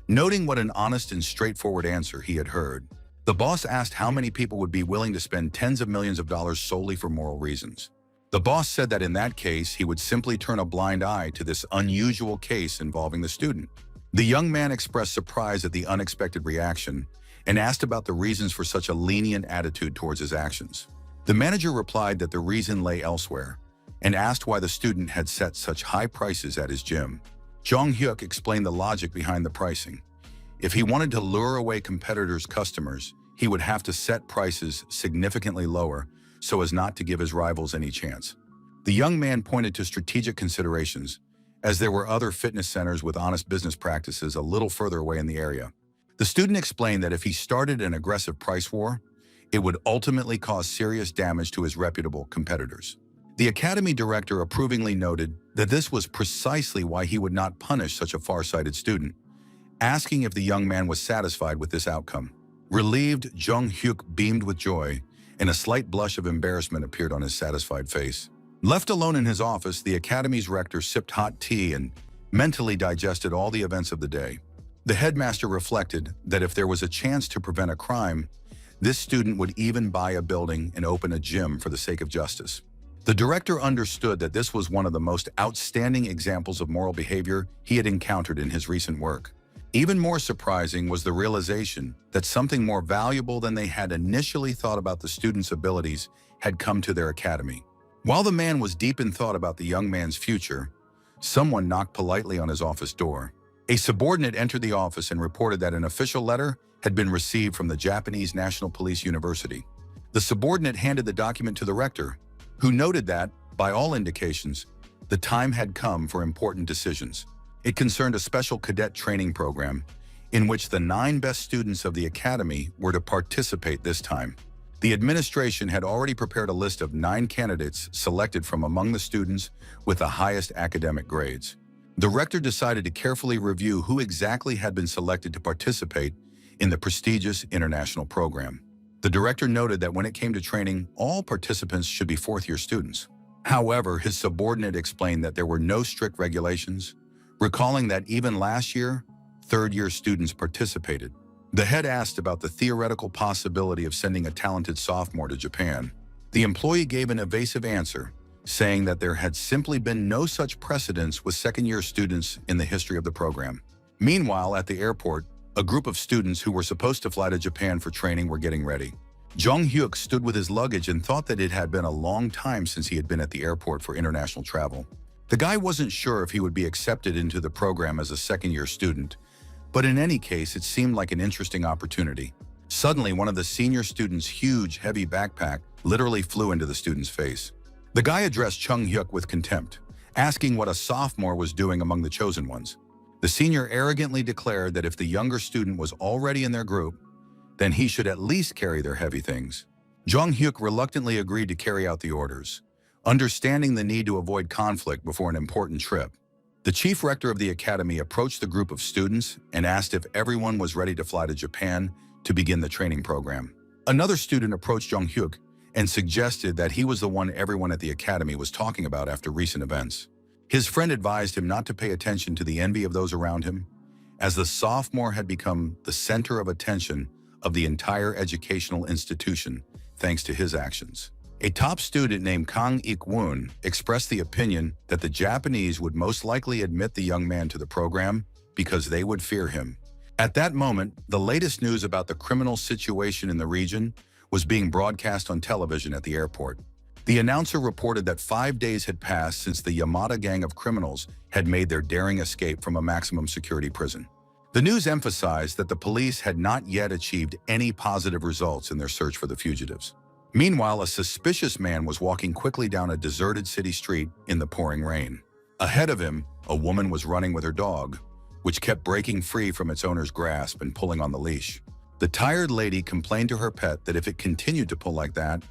S1: noting what an honest and straightforward answer he had heard. The boss asked how many people would be willing to spend tens of millions of dollars solely for moral reasons. The boss said that in that case, he would simply turn a blind eye to this unusual case involving the student. The young man expressed surprise at the unexpected reaction and asked about the reasons for such a lenient attitude towards his actions. The manager replied that the reason lay elsewhere and asked why the student had set such high prices at his gym. Jung-hyuk explained the logic behind the pricing. If he wanted to lure away competitors' customers, he would have to set prices significantly lower so as not to give his rivals any chance. The young man pointed to strategic considerations, as there were other fitness centers with honest business practices a little further away in the area. The student explained that if he started an aggressive price war, it would ultimately cause serious damage to his reputable competitors. The academy director approvingly noted that this was precisely why he would not punish such a far-sighted student, asking if the young man was satisfied with this outcome. Relieved, Jung-hyuk beamed with joy, and a slight blush of embarrassment appeared on his satisfied face. Left alone in his office, the academy's rector sipped hot tea and mentally digested all the events of the day. The headmaster reflected that if there was a chance to prevent a crime, this student would even buy a building and open a gym for the sake of justice. The director understood that this was one of the most outstanding examples of moral behavior he had encountered in his recent work. Even more surprising was the realization that something more valuable than they had initially thought about the student's abilities had come to their academy. While the man was deep in thought about the young man's future, someone knocked politely on his office door. A subordinate entered the office and reported that an official letter had been received from the Japanese National Police University. The subordinate handed the document to the rector, who noted that, by all indications, the time had come for important decisions. It concerned a special cadet training program in which the 9 best students of the academy were to participate this time. The administration had already prepared a list of 9 candidates selected from among the students with the highest academic grades. The rector decided to carefully review who exactly had been selected to participate in the prestigious international program. The director noted that when it came to training, all participants should be 4th-year students. However, his subordinate explained that there were no strict regulations, recalling that even last year, third-year students participated. The head asked about the theoretical possibility of sending a talented sophomore to Japan. The employee gave an evasive answer, saying that there had simply been no such precedence with second-year students in the history of the program. Meanwhile, at the airport, a group of students who were supposed to fly to Japan for training were getting ready. Jong-hyuk stood with his luggage and thought that it had been a long time since he had been at the airport for international travel. The guy wasn't sure if he would be accepted into the program as a second-year student, but in any case, it seemed like an interesting opportunity. Suddenly, one of the senior students' huge, heavy backpack literally flew into the student's face. The guy addressed Chung-hyuk with contempt, asking what a sophomore was doing among the chosen ones. The senior arrogantly declared that if the younger student was already in their group, then he should at least carry their heavy things. Jong-hyuk reluctantly agreed to carry out the orders, understanding the need to avoid conflict before an important trip. The chief rector of the academy approached the group of students and asked if everyone was ready to fly to Japan to begin the training program. Another student approached Jong-hyuk and suggested that he was the one everyone at the academy was talking about after recent events. His friend advised him not to pay attention to the envy of those around him, as the sophomore had become the center of attention of the entire educational institution thanks to his actions. A top student named Kang Ik-woon expressed the opinion that the Japanese would most likely admit the young man to the program because they would fear him. At that moment, the latest news about the criminal situation in the region was being broadcast on television at the airport. The announcer reported that 5 days had passed since the Yamada gang of criminals had made their daring escape from a maximum security prison. The news emphasized that the police had not yet achieved any positive results in their search for the fugitives. Meanwhile, a suspicious man was walking quickly down a deserted city street in the pouring rain. Ahead of him, a woman was running with her dog, which kept breaking free from its owner's grasp and pulling on the leash. The tired lady complained to her pet that if it continued to pull like that,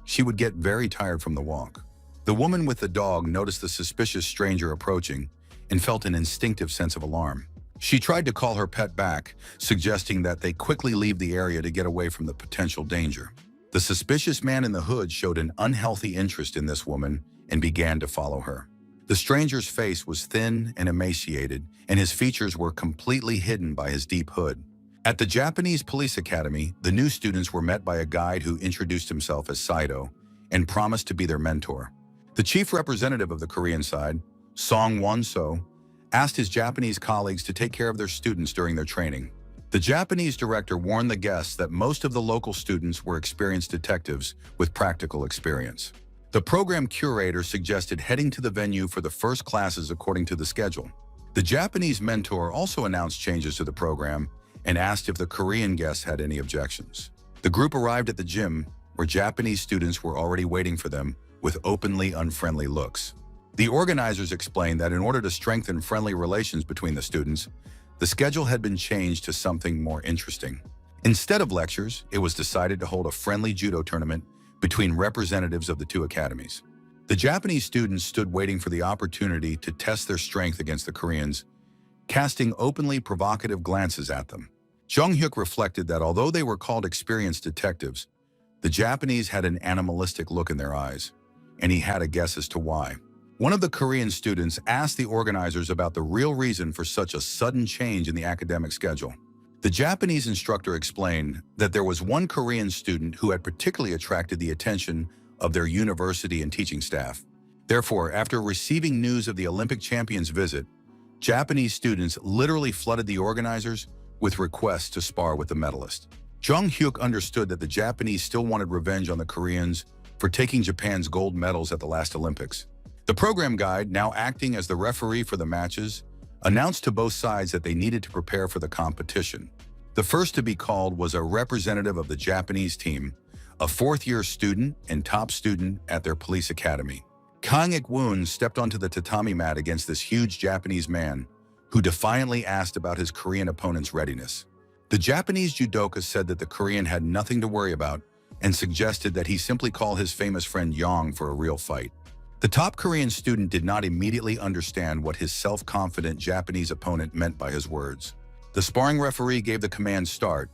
S1: she would get very tired from the walk. The woman with the dog noticed the suspicious stranger approaching and felt an instinctive sense of alarm. She tried to call her pet back, suggesting that they quickly leave the area to get away from the potential danger. The suspicious man in the hood showed an unhealthy interest in this woman and began to follow her. The stranger's face was thin and emaciated, and his features were completely hidden by his deep hood. At the Japanese Police Academy, the new students were met by a guide who introduced himself as Saito and promised to be their mentor. The chief representative of the Korean side, Song Won-so, asked his Japanese colleagues to take care of their students during their training. The Japanese director warned the guests that most of the local students were experienced detectives with practical experience. The program curator suggested heading to the venue for the first classes according to the schedule. The Japanese mentor also announced changes to the program and asked if the Korean guests had any objections. The group arrived at the gym, where Japanese students were already waiting for them with openly unfriendly looks. The organizers explained that in order to strengthen friendly relations between the students, the schedule had been changed to something more interesting. Instead of lectures, it was decided to hold a friendly judo tournament between representatives of the two academies. The Japanese students stood waiting for the opportunity to test their strength against the Koreans, casting openly provocative glances at them. Jong-hyuk reflected that although they were called experienced detectives, the Japanese had an animalistic look in their eyes, and he had a guess as to why. One of the Korean students asked the organizers about the real reason for such a sudden change in the academic schedule. The Japanese instructor explained that there was one Korean student who had particularly attracted the attention of their university and teaching staff. Therefore, after receiving news of the Olympic champions' visit, Japanese students literally flooded the organizers with requests to spar with the medalist. Jong-hyuk understood that the Japanese still wanted revenge on the Koreans for taking Japan's gold medals at the last Olympics. The program guide, now acting as the referee for the matches, announced to both sides that they needed to prepare for the competition. The first to be called was a representative of the Japanese team, a fourth-year student and top student at their police academy. Kang Ik-woon stepped onto the tatami mat against this huge Japanese man, who defiantly asked about his Korean opponent's readiness. The Japanese judoka said that the Korean had nothing to worry about and suggested that he simply call his famous friend Yang for a real fight. The top Korean student did not immediately understand what his self-confident Japanese opponent meant by his words. The sparring referee gave the command start,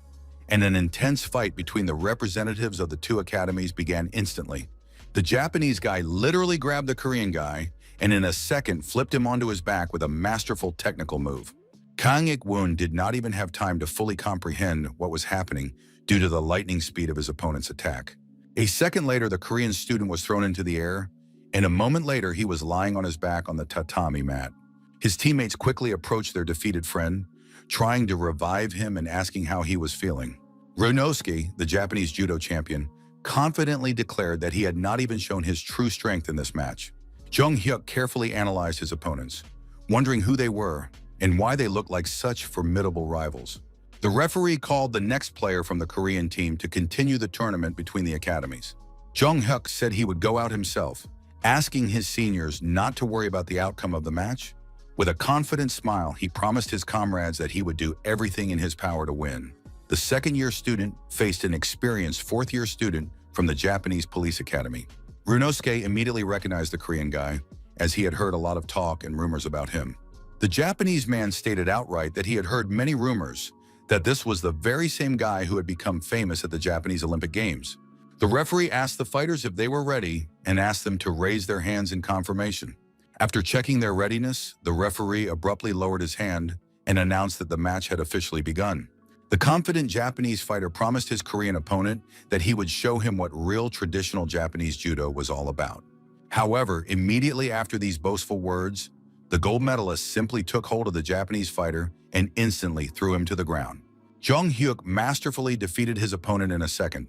S1: and an intense fight between the representatives of the two academies began instantly, The Japanese guy literally grabbed the Korean guy and in a second flipped him onto his back with a masterful technical move. Kang Ik-woon did not even have time to fully comprehend what was happening due to the lightning speed of his opponent's attack. A second later, the Korean student was thrown into the air, and a moment later, he was lying on his back on the tatami mat. His teammates quickly approached their defeated friend, trying to revive him and asking how he was feeling. Ruthless, the Japanese judo champion, confidently declared that he had not even shown his true strength in this match. Jung Hyuk carefully analyzed his opponents, wondering who they were and why they looked like such formidable rivals. The referee called the next player from the Korean team to continue the tournament between the academies. Jung Hyuk said he would go out himself, asking his seniors not to worry about the outcome of the match. With a confident smile, he promised his comrades that he would do everything in his power to win. The second-year student faced an experienced fourth-year student from the Japanese Police Academy. Runosuke immediately recognized the Korean guy, as he had heard a lot of talk and rumors about him. The Japanese man stated outright that he had heard many rumors that this was the very same guy who had become famous at the Japanese Olympic Games. The referee asked the fighters if they were ready and asked them to raise their hands in confirmation. After checking their readiness, the referee abruptly lowered his hand and announced that the match had officially begun. The confident Japanese fighter promised his Korean opponent that he would show him what real traditional Japanese judo was all about. However, immediately after these boastful words, the gold medalist simply took hold of the Japanese fighter and instantly threw him to the ground. Jung Hyuk masterfully defeated his opponent in a second,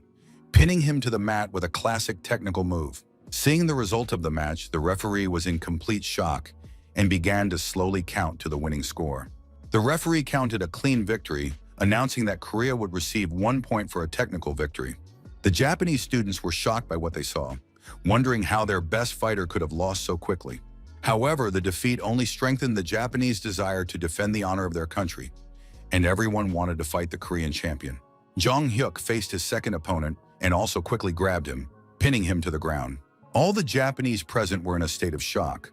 S1: pinning him to the mat with a classic technical move. Seeing the result of the match, the referee was in complete shock and began to slowly count to the winning score. The referee counted a clean victory, announcing that Korea would receive 1 point for a technical victory. The Japanese students were shocked by what they saw, wondering how their best fighter could have lost so quickly. However, the defeat only strengthened the Japanese desire to defend the honor of their country, and everyone wanted to fight the Korean champion. Jung Hyuk faced his second opponent and also quickly grabbed him, pinning him to the ground. All the Japanese present were in a state of shock,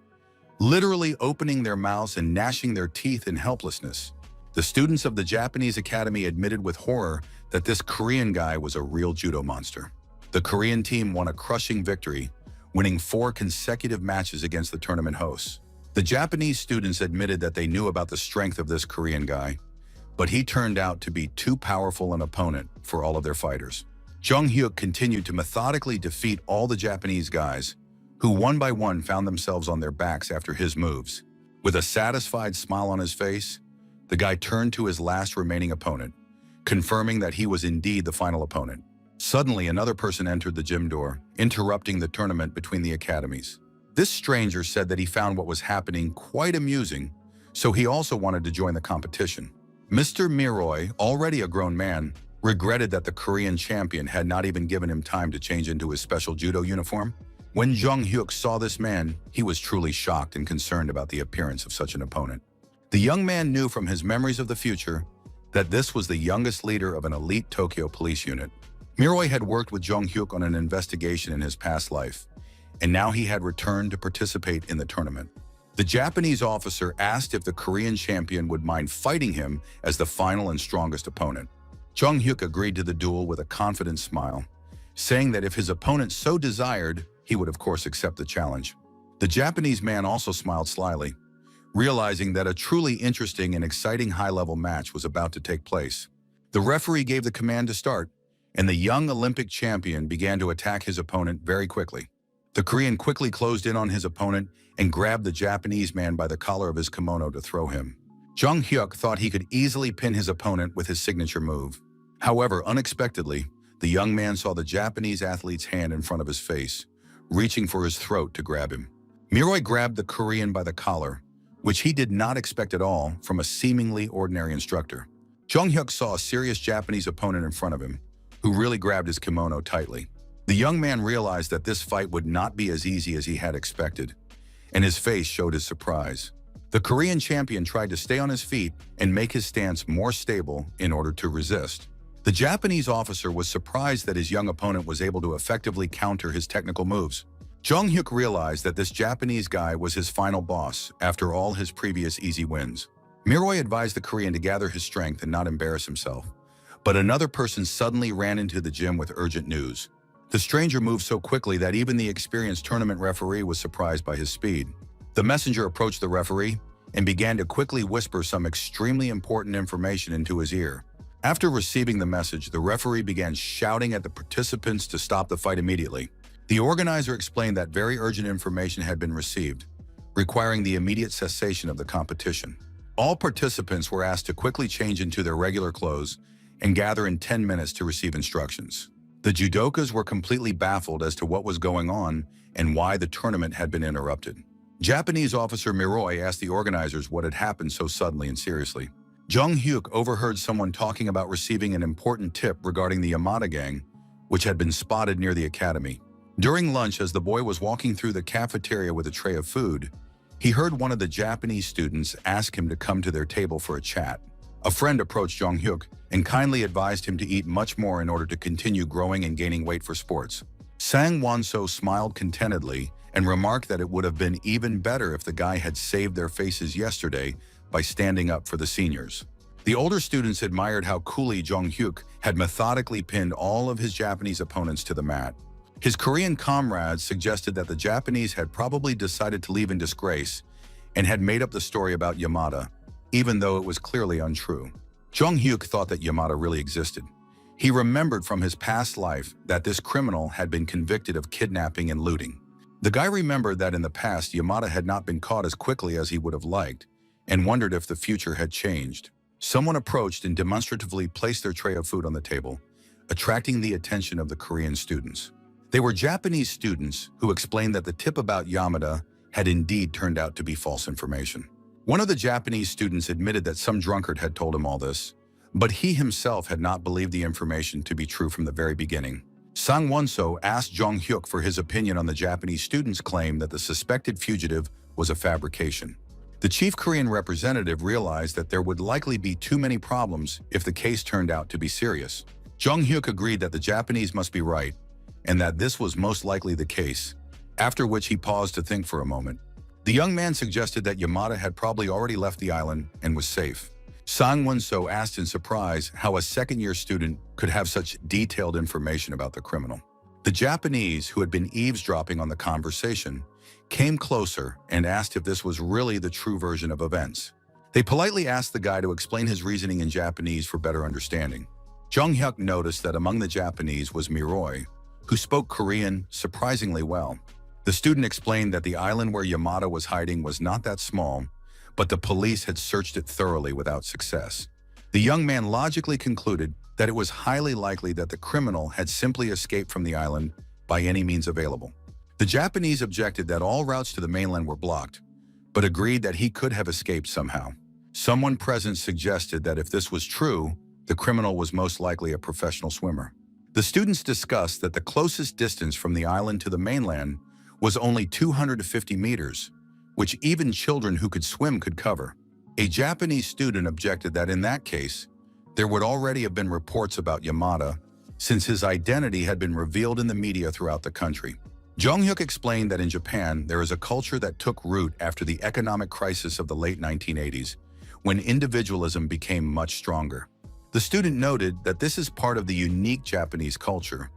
S1: literally opening their mouths and gnashing their teeth in helplessness. The students of the Japanese Academy admitted with horror that this Korean guy was a real judo monster. The Korean team won a crushing victory, winning 4 consecutive matches against the tournament hosts. The Japanese students admitted that they knew about the strength of this Korean guy, but he turned out to be too powerful an opponent for all of their fighters. Jung Hyuk continued to methodically defeat all the Japanese guys, who one by one found themselves on their backs after his moves. With a satisfied smile on his face, the guy turned to his last remaining opponent, confirming that he was indeed the final opponent. Suddenly, another person entered the gym door, interrupting the tournament between the academies. This stranger said that he found what was happening quite amusing, so he also wanted to join the competition. Mr. Miroy, already a grown man, regretted that the Korean champion had not even given him time to change into his special judo uniform. When Jung Hyuk saw this man, he was truly shocked and concerned about the appearance of such an opponent. The young man knew from his memories of the future that this was the youngest leader of an elite Tokyo police unit. Miroy had worked with Jung Hyuk on an investigation in his past life, and now he had returned to participate in the tournament. The Japanese officer asked if the Korean champion would mind fighting him as the final and strongest opponent. Jung Hyuk agreed to the duel with a confident smile, saying that if his opponent so desired, he would of course accept the challenge. The Japanese man also smiled slyly, realizing that a truly interesting and exciting high-level match was about to take place. The referee gave the command to start, and the young Olympic champion began to attack his opponent very quickly. The Korean quickly closed in on his opponent and grabbed the Japanese man by the collar of his kimono to throw him. Jung Hyuk thought he could easily pin his opponent with his signature move. However, unexpectedly, the young man saw the Japanese athlete's hand in front of his face, reaching for his throat to grab him. Miroy grabbed the Korean by the collar, which he did not expect at all from a seemingly ordinary instructor. Jung Hyuk saw a serious Japanese opponent in front of him, who really grabbed his kimono tightly. The young man realized that this fight would not be as easy as he had expected, and his face showed his surprise. The Korean champion tried to stay on his feet and make his stance more stable in order to resist. The Japanese officer was surprised that his young opponent was able to effectively counter his technical moves. Jung Hyuk realized that this Japanese guy was his final boss after all his previous easy wins. Miroy advised the Korean to gather his strength and not embarrass himself. But another person suddenly ran into the gym with urgent news. The stranger moved so quickly that even the experienced tournament referee was surprised by his speed. The messenger approached the referee and began to quickly whisper some extremely important information into his ear. After receiving the message, the referee began shouting at the participants to stop the fight immediately. The organizer explained that very urgent information had been received, requiring the immediate cessation of the competition. All participants were asked to quickly change into their regular clothes and gather in 10 minutes to receive instructions. The judokas were completely baffled as to what was going on and why the tournament had been interrupted. Japanese officer Miroi asked the organizers what had happened so suddenly and seriously. Jung Hyuk overheard someone talking about receiving an important tip regarding the Yamada gang, which had been spotted near the academy. During lunch, as the boy was walking through the cafeteria with a tray of food, he heard one of the Japanese students ask him to come to their table for a chat. A friend approached Jung Hyuk and kindly advised him to eat much more in order to continue growing and gaining weight for sports. Sang Won-so smiled contentedly and remarked that it would have been even better if the guy had saved their faces yesterday by standing up for the seniors. The older students admired how coolly Jung Hyuk had methodically pinned all of his Japanese opponents to the mat. His Korean comrades suggested that the Japanese had probably decided to leave in disgrace and had made up the story about Yamada, even though it was clearly untrue. Jung Hyuk thought that Yamada really existed. He remembered from his past life that this criminal had been convicted of kidnapping and looting. The guy remembered that in the past Yamada had not been caught as quickly as he would have liked, and wondered if the future had changed. Someone approached and demonstratively placed their tray of food on the table, attracting the attention of the Korean students. They were Japanese students who explained that the tip about Yamada had indeed turned out to be false information. One of the Japanese students admitted that some drunkard had told him all this, but he himself had not believed the information to be true from the very beginning. Sang Won-so asked Jung Hyuk for his opinion on the Japanese student's claim that the suspected fugitive was a fabrication. The chief Korean representative realized that there would likely be too many problems if the case turned out to be serious. Jung Hyuk agreed that the Japanese must be right, and that this was most likely the case, after which he paused to think for a moment. The young man suggested that Yamada had probably already left the island and was safe. Sang Won-so asked in surprise how a second-year student could have such detailed information about the criminal. The Japanese, who had been eavesdropping on the conversation, came closer and asked if this was really the true version of events. They politely asked the guy to explain his reasoning in Japanese for better understanding. Jung Hyuk noticed that among the Japanese was Miroi, who spoke Korean surprisingly well. The student explained that the island where Yamada was hiding was not that small, but the police had searched it thoroughly without success. The young man logically concluded that it was highly likely that the criminal had simply escaped from the island by any means available. The Japanese objected that all routes to the mainland were blocked, but agreed that he could have escaped somehow. Someone present suggested that if this was true, the criminal was most likely a professional swimmer. The students discussed that the closest distance from the island to the mainland was only 250 meters, which even children who could swim could cover. A Japanese student objected that in that case, there would already have been reports about Yamada, since his identity had been revealed in the media throughout the country. Jung Hyuk explained that in Japan, there is a culture that took root after the economic crisis of the late 1980s, when individualism became much stronger. The student noted that this is part of the unique Japanese culture,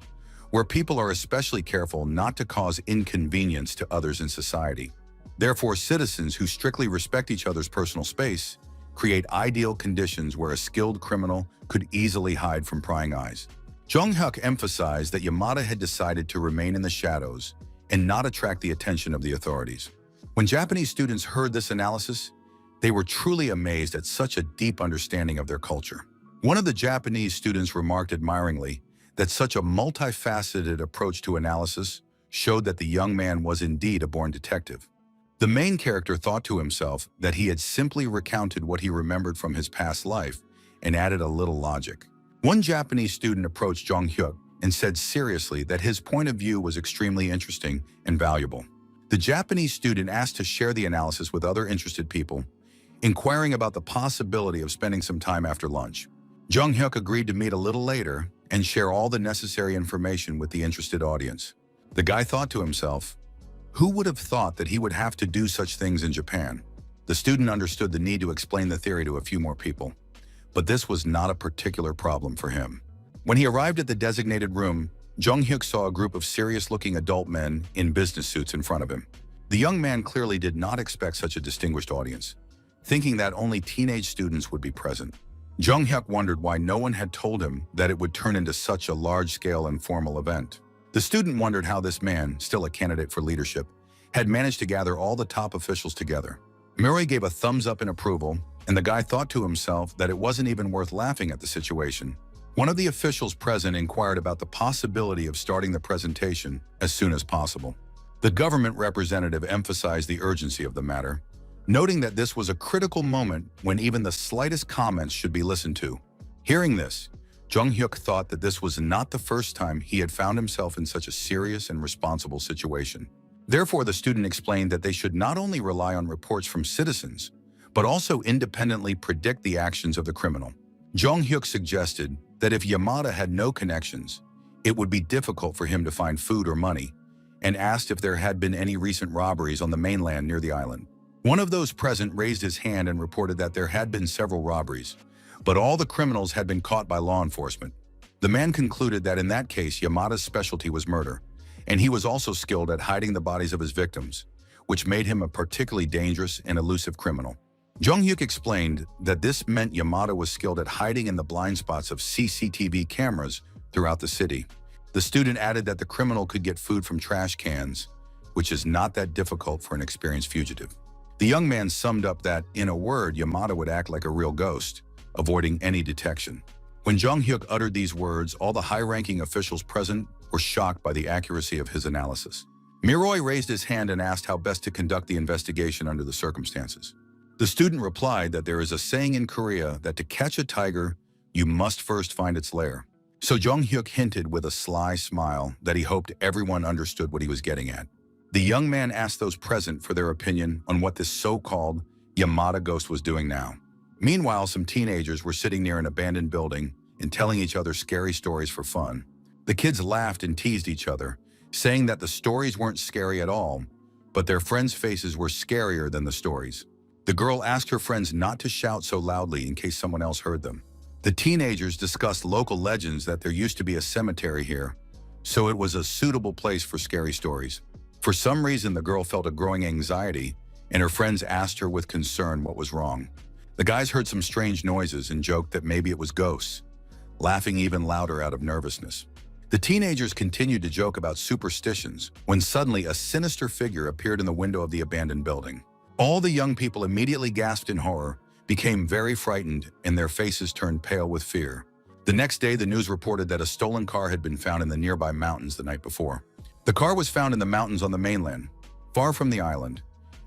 S1: where people are especially careful not to cause inconvenience to others in society. Therefore, citizens who strictly respect each other's personal space create ideal conditions where a skilled criminal could easily hide from prying eyes. Jung Hyuk emphasized that Yamada had decided to remain in the shadows and not attract the attention of the authorities. When Japanese students heard this analysis, they were truly amazed at such a deep understanding of their culture. One of the Japanese students remarked admiringly that such a multifaceted approach to analysis showed that the young man was indeed a born detective. The main character thought to himself that he had simply recounted what he remembered from his past life and added a little logic. One Japanese student approached Jung Hyuk and said seriously that his point of view was extremely interesting and valuable. The Japanese student asked to share the analysis with other interested people, inquiring about the possibility of spending some time after lunch. Jung Hyuk agreed to meet a little later and share all the necessary information with the interested audience. The guy thought to himself, who would have thought that he would have to do such things in Japan? The student understood the need to explain the theory to a few more people, but this was not a particular problem for him. When he arrived at the designated room, Jung-hyuk saw a group of serious-looking adult men in business suits in front of him. The young man clearly did not expect such a distinguished audience, thinking that only teenage students would be present. Jung-hyuk wondered why no one had told him that it would turn into such a large-scale and formal event. The student wondered how this man, still a candidate for leadership, had managed to gather all the top officials together. Miroi gave a thumbs up in approval, and the guy thought to himself that it wasn't even worth laughing at the situation. One of the officials present inquired about the possibility of starting the presentation as soon as possible. The government representative emphasized the urgency of the matter, noting that this was a critical moment when even the slightest comments should be listened to. Hearing this, Jung-hyuk thought that this was not the first time he had found himself in such a serious and responsible situation. Therefore, the student explained that they should not only rely on reports from citizens, but also independently predict the actions of the criminal. Jung-hyuk suggested that if Yamada had no connections, it would be difficult for him to find food or money, and asked if there had been any recent robberies on the mainland near the island. One of those present raised his hand and reported that there had been several robberies, but all the criminals had been caught by law enforcement. The man concluded that in that case, Yamada's specialty was murder, and he was also skilled at hiding the bodies of his victims, which made him a particularly dangerous and elusive criminal. Jung-hyuk explained that this meant Yamada was skilled at hiding in the blind spots of CCTV cameras throughout the city. The student added that the criminal could get food from trash cans, which is not that difficult for an experienced fugitive. The young man summed up that, in a word, Yamada would act like a real ghost, avoiding any detection. When Jung-hyuk uttered these words, all the high-ranking officials present were shocked by the accuracy of his analysis. Miroi raised his hand and asked how best to conduct the investigation under the circumstances. The student replied that there is a saying in Korea that to catch a tiger, you must first find its lair. So Jung-hyuk hinted with a sly smile that he hoped everyone understood what he was getting at. The young man asked those present for their opinion on what this so-called Yamada ghost was doing now. Meanwhile, some teenagers were sitting near an abandoned building and telling each other scary stories for fun. The kids laughed and teased each other, saying that the stories weren't scary at all, but their friends' faces were scarier than the stories. The girl asked her friends not to shout so loudly in case someone else heard them. The teenagers discussed local legends that there used to be a cemetery here, so it was a suitable place for scary stories. For some reason, the girl felt a growing anxiety, and her friends asked her with concern what was wrong. The guys heard some strange noises and joked that maybe it was ghosts, laughing even louder out of nervousness. The teenagers continued to joke about superstitions when suddenly a sinister figure appeared in the window of the abandoned building. All the young people immediately gasped in horror, became very frightened, and their faces turned pale with fear. The next day, the news reported that a stolen car had been found in the nearby mountains the night before. The car was found in the mountains on the mainland, far from the island,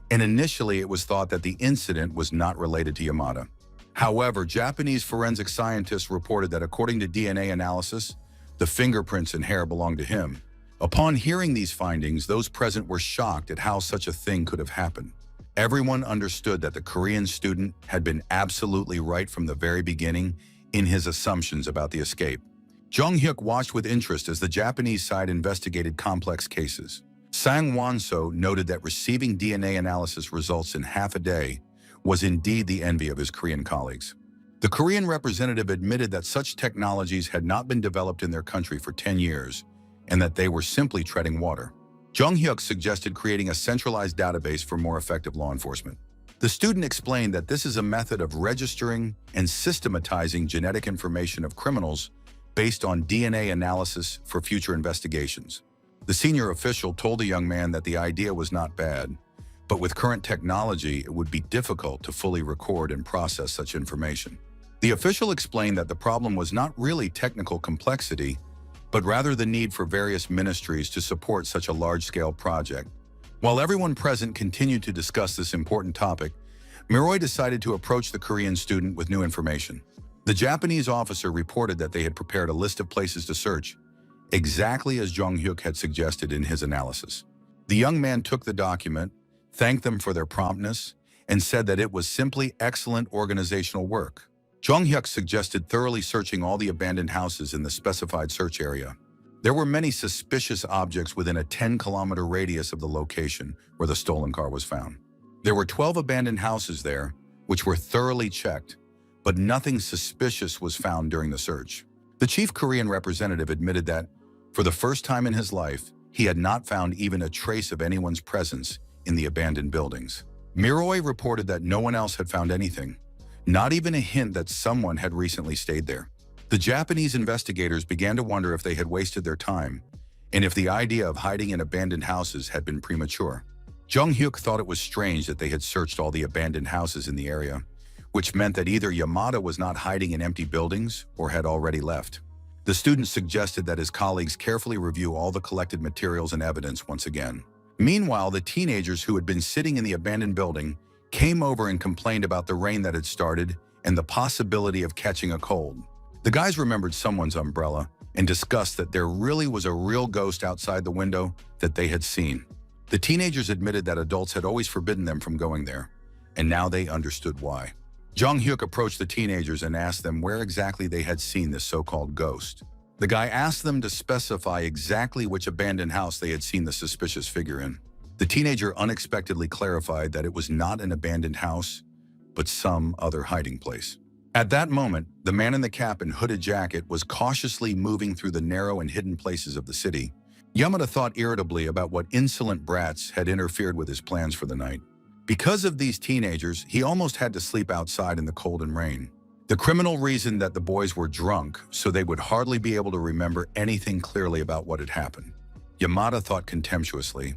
S1: and initially it was thought that the incident was not related to Yamada. However, Japanese forensic scientists reported that according to DNA analysis, the fingerprints and hair belonged to him. Upon hearing these findings, those present were shocked at how such a thing could have happened. Everyone understood that the Korean student had been absolutely right from the very beginning in his assumptions about the escape. Jung-hyuk watched with interest as the Japanese side investigated complex cases. Sang Won-so noted that receiving DNA analysis results in half a day was indeed the envy of his Korean colleagues. The Korean representative admitted that such technologies had not been developed in their country for 10 years and that they were simply treading water. Jung-hyuk suggested creating a centralized database for more effective law enforcement. The student explained that this is a method of registering and systematizing genetic information of criminals based on DNA analysis for future investigations. The senior official told the young man that the idea was not bad, but with current technology, it would be difficult to fully record and process such information. The official explained that the problem was not really technical complexity, but rather the need for various ministries to support such a large-scale project. While everyone present continued to discuss this important topic, Miroi decided to approach the Korean student with new information. The Japanese officer reported that they had prepared a list of places to search, exactly as Jung-hyuk had suggested in his analysis. The young man took the document, thanked them for their promptness, and said that it was simply excellent organizational work. Jung-hyuk suggested thoroughly searching all the abandoned houses in the specified search area. There were many suspicious objects within a 10-kilometer radius of the location where the stolen car was found. There were 12 abandoned houses there, which were thoroughly checked, but nothing suspicious was found during the search. The chief Korean representative admitted that, For the first time in his life, he had not found even a trace of anyone's presence in the abandoned buildings. Miroi reported that no one else had found anything, not even a hint that someone had recently stayed there. The Japanese investigators began to wonder if they had wasted their time and if the idea of hiding in abandoned houses had been premature. Jung Hyuk thought it was strange that they had searched all the abandoned houses in the area, which meant that either Yamada was not hiding in empty buildings or had already left. The student suggested that his colleagues carefully review all the collected materials and evidence once again. Meanwhile, the teenagers who had been sitting in the abandoned building came over and complained about the rain that had started and the possibility of catching a cold. The guys remembered someone's umbrella and discussed that there really was a real ghost outside the window that they had seen. The teenagers admitted that adults had always forbidden them from going there, and now they understood why. Jung Hyuk approached the teenagers and asked them where exactly they had seen this so-called ghost. The guy asked them to specify exactly which abandoned house they had seen the suspicious figure in. The teenager unexpectedly clarified that it was not an abandoned house, but some other hiding place. At that moment, the man in the cap and hooded jacket was cautiously moving through the narrow and hidden places of the city. Yamada thought irritably about what insolent brats had interfered with his plans for the night. Because of these teenagers, he almost had to sleep outside in the cold and rain. The criminal reasoned that the boys were drunk, so they would hardly be able to remember anything clearly about what had happened. Yamada thought contemptuously,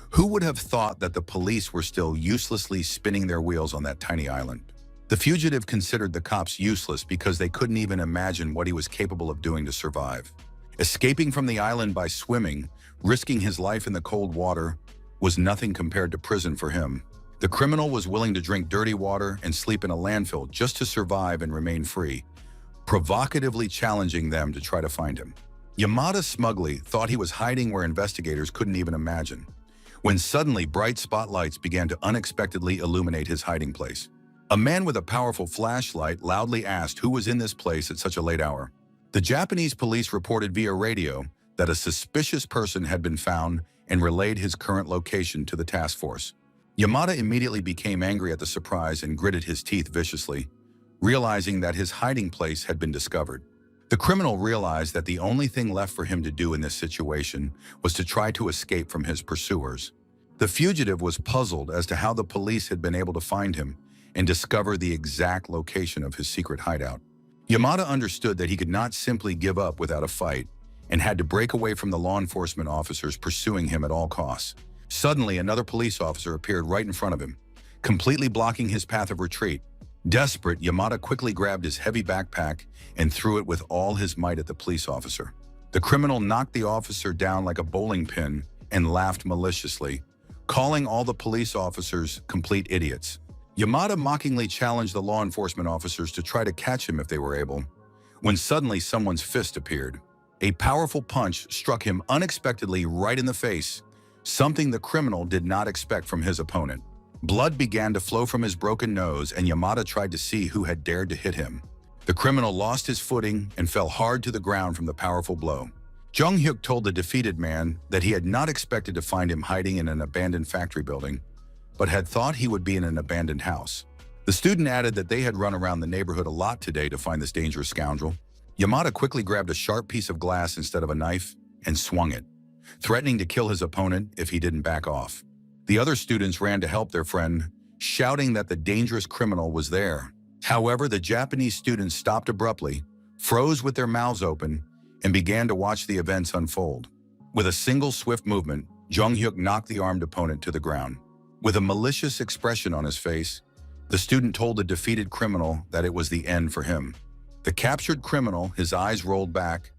S1: who would have thought that the police were still uselessly spinning their wheels on that tiny island? The fugitive considered the cops useless because they couldn't even imagine what he was capable of doing to survive. Escaping from the island by swimming, risking his life in the cold water, was nothing compared to prison for him. The criminal was willing to drink dirty water and sleep in a landfill just to survive and remain free, provocatively challenging them to try to find him. Yamada smugly thought he was hiding where investigators couldn't even imagine, when suddenly bright spotlights began to unexpectedly illuminate his hiding place. A man with a powerful flashlight loudly asked who was in this place at such a late hour. The Japanese police reported via radio that a suspicious person had been found and relayed his current location to the task force. Yamada immediately became angry at the surprise and gritted his teeth viciously, realizing that his hiding place had been discovered. The criminal realized that the only thing left for him to do in this situation was to try to escape from his pursuers. The fugitive was puzzled as to how the police had been able to find him and discover the exact location of his secret hideout. Yamada understood that he could not simply give up without a fight and had to break away from the law enforcement officers pursuing him at all costs. Suddenly, another police officer appeared right in front of him, completely blocking his path of retreat. Desperate, Yamada quickly grabbed his heavy backpack and threw it with all his might at the police officer. The criminal knocked the officer down like a bowling pin and laughed maliciously, calling all the police officers complete idiots. Yamada mockingly challenged the law enforcement officers to try to catch him if they were able, when suddenly someone's fist appeared. A powerful punch struck him unexpectedly right in the face, something the criminal did not expect from his opponent. Blood began to flow from his broken nose, and Yamada tried to see who had dared to hit him. The criminal lost his footing and fell hard to the ground from the powerful blow. Jung Hyuk told the defeated man that he had not expected to find him hiding in an abandoned factory building, but had thought he would be in an abandoned house. The student added that they had run around the neighborhood a lot today to find this dangerous scoundrel. Yamada quickly grabbed a sharp piece of glass instead of a knife and swung it, threatening to kill his opponent if he didn't back off. The other students ran to help their friend, shouting that the dangerous criminal was there. However, the Japanese students stopped abruptly, froze with their mouths open, and began to watch the events unfold. With a single swift movement, Jung Hyuk knocked the armed opponent to the ground. With a malicious expression on his face, the student told the defeated criminal that it was the end for him. The captured criminal, his eyes rolled back,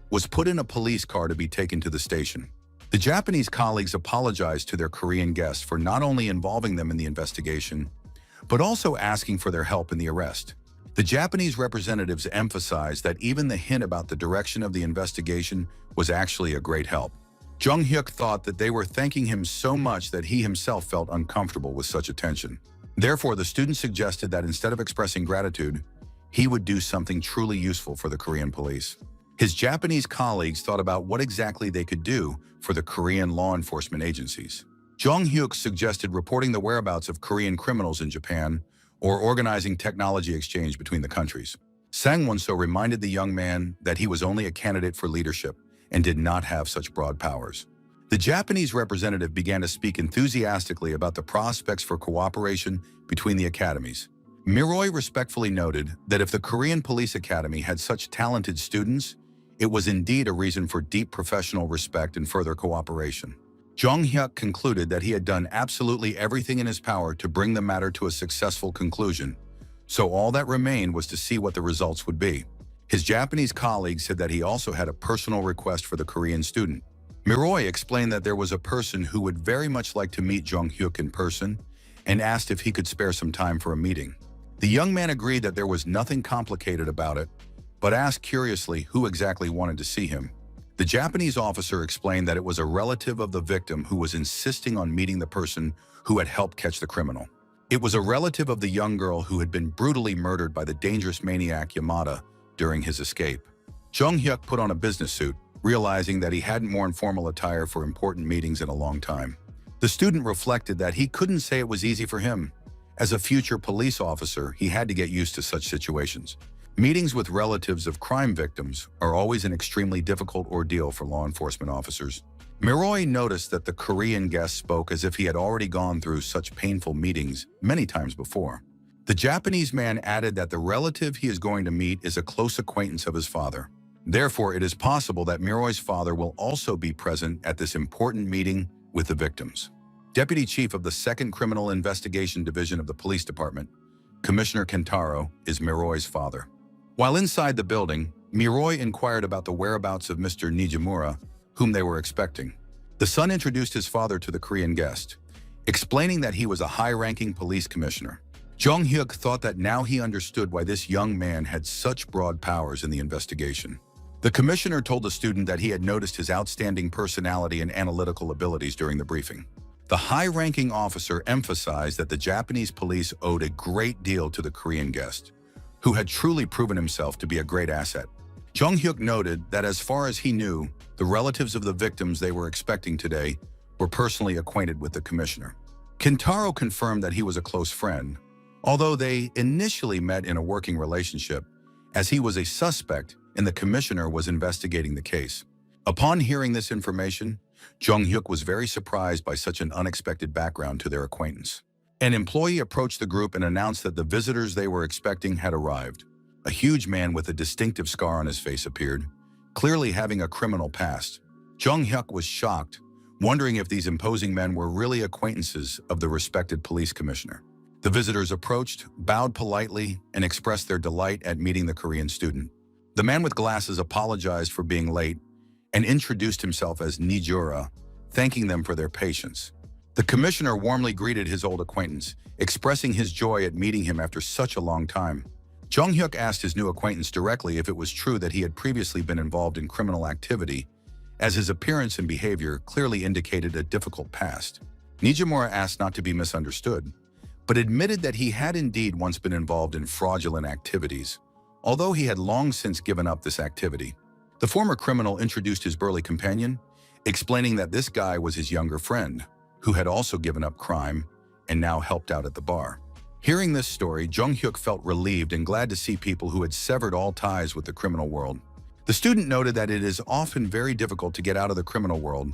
S1: was put in a police car to be taken to the station. The Japanese colleagues apologized to their Korean guests for not only involving them in the investigation, but also asking for their help in the arrest. The Japanese representatives emphasized that even the hint about the direction of the investigation was actually a great help. Jung Hyuk thought that they were thanking him so much that he himself felt uncomfortable with such attention. Therefore, the student suggested that instead of expressing gratitude, he would do something truly useful for the Korean police. His Japanese colleagues thought about what exactly they could do for the Korean law enforcement agencies. Jung Hyuk suggested reporting the whereabouts of Korean criminals in Japan or organizing technology exchange between the countries. Sang Won-so reminded the young man that he was only a candidate for leadership and did not have such broad powers. The Japanese representative began to speak enthusiastically about the prospects for cooperation between the academies. Miroi respectfully noted that if the Korean Police Academy had such talented students, it was indeed a reason for deep professional respect and further cooperation. Jong Hyuk concluded that he had done absolutely everything in his power to bring the matter to a successful conclusion, so all that remained was to see what the results would be. His Japanese colleague said that he also had a personal request for the Korean student. Miroi explained that there was a person who would very much like to meet Jong Hyuk in person and asked if he could spare some time for a meeting. The young man agreed that there was nothing complicated about it, but asked curiously who exactly wanted to see him. The Japanese officer explained that it was a relative of the victim who was insisting on meeting the person who had helped catch the criminal. It was a relative of the young girl who had been brutally murdered by the dangerous maniac Yamada during his escape. Jong Hyuk put on a business suit, realizing that he hadn't worn formal attire for important meetings in a long time. The student reflected that he couldn't say it was easy for him. As a future police officer, he had to get used to such situations. Meetings with relatives of crime victims are always an extremely difficult ordeal for law enforcement officers. Miroi noticed that the Korean guest spoke as if he had already gone through such painful meetings many times before. The Japanese man added that the relative he is going to meet is a close acquaintance of his father. Therefore, it is possible that Miroi's father will also be present at this important meeting with the victims. Deputy Chief of the 2nd Criminal Investigation Division of the Police Department, Commissioner Kentaro, is Miroi's father. While inside the building, Miroi inquired about the whereabouts of Mr. Nijimura, whom they were expecting. The son introduced his father to the Korean guest, explaining that he was a high-ranking police commissioner. Jong Hyuk thought that now he understood why this young man had such broad powers in the investigation. The commissioner told the student that he had noticed his outstanding personality and analytical abilities during the briefing. The high-ranking officer emphasized that the Japanese police owed a great deal to the Korean guest, who had truly proven himself to be a great asset. Jong Hyuk noted that as far as he knew, the relatives of the victims they were expecting today were personally acquainted with the commissioner. Kentaro confirmed that he was a close friend, although they initially met in a working relationship, as he was a suspect and the commissioner was investigating the case. Upon hearing this information, Jong Hyuk was very surprised by such an unexpected background to their acquaintance. An employee approached the group and announced that the visitors they were expecting had arrived. A huge man with a distinctive scar on his face appeared, clearly having a criminal past. Jong Hyuk was shocked, wondering if these imposing men were really acquaintances of the respected police commissioner. The visitors approached, bowed politely, and expressed their delight at meeting the Korean student. The man with glasses apologized for being late and introduced himself as Nijura, thanking them for their patience. The commissioner warmly greeted his old acquaintance, expressing his joy at meeting him after such a long time. Jong Hyuk asked his new acquaintance directly if it was true that he had previously been involved in criminal activity, as his appearance and behavior clearly indicated a difficult past. Nijimura asked not to be misunderstood, but admitted that he had indeed once been involved in fraudulent activities, although he had long since given up this activity. The former criminal introduced his burly companion, explaining that this guy was his younger friend, who had also given up crime and now helped out at the bar. Hearing this story, Jong Hyuk felt relieved and glad to see people who had severed all ties with the criminal world. The student noted that it is often very difficult to get out of the criminal world,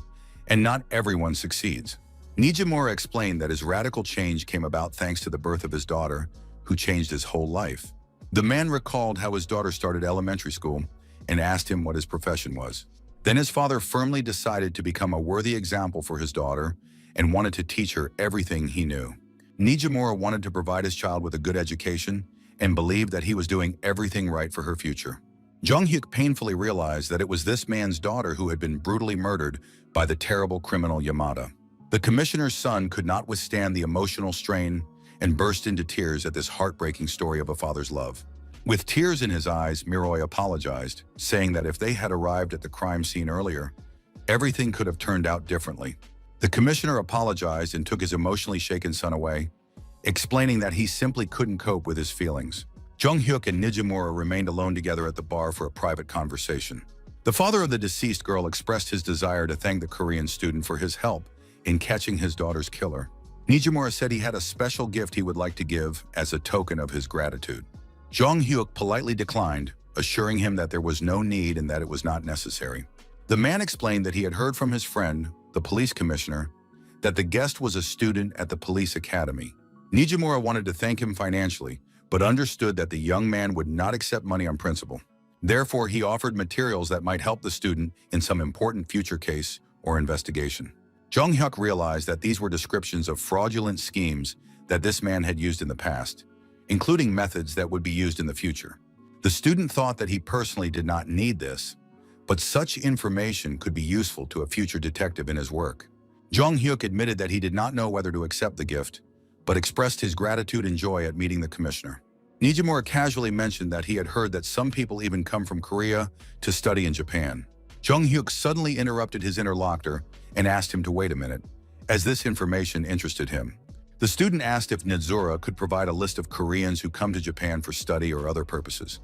S1: and not everyone succeeds. Nijimura explained that his radical change came about thanks to the birth of his daughter, who changed his whole life. The man recalled how his daughter started elementary school and asked him what his profession was. Then his father firmly decided to become a worthy example for his daughter and wanted to teach her everything he knew. Nijimura wanted to provide his child with a good education and believed that he was doing everything right for her future. Jong Hyuk painfully realized that it was this man's daughter who had been brutally murdered by the terrible criminal Yamada. The commissioner's son could not withstand the emotional strain and burst into tears at this heartbreaking story of a father's love. With tears in his eyes, Miroi apologized, saying that if they had arrived at the crime scene earlier, everything could have turned out differently. The commissioner apologized and took his emotionally shaken son away, explaining that he simply couldn't cope with his feelings. Jong Hyuk and Nijimura remained alone together at the bar for a private conversation. The father of the deceased girl expressed his desire to thank the Korean student for his help in catching his daughter's killer. Nijimura said he had a special gift he would like to give as a token of his gratitude. Jong Hyuk politely declined, assuring him that there was no need and that it was not necessary. The man explained that he had heard from his friend, the police commissioner, that the guest was a student at the police academy. Nijimura wanted to thank him financially, but understood that the young man would not accept money on principle. Therefore, he offered materials that might help the student in some important future case or investigation. Jung Hyuk realized that these were descriptions of fraudulent schemes that this man had used in the past, including methods that would be used in the future. The student thought that he personally did not need this, but such information could be useful to a future detective in his work. Jung Hyuk admitted that he did not know whether to accept the gift, but expressed his gratitude and joy at meeting the commissioner. Nijimura casually mentioned that he had heard that some people even come from Korea to study in Japan. Jung Hyuk suddenly interrupted his interlocutor and asked him to wait a minute, as this information interested him. The student asked if Nizura could provide a list of Koreans who come to Japan for study or other purposes.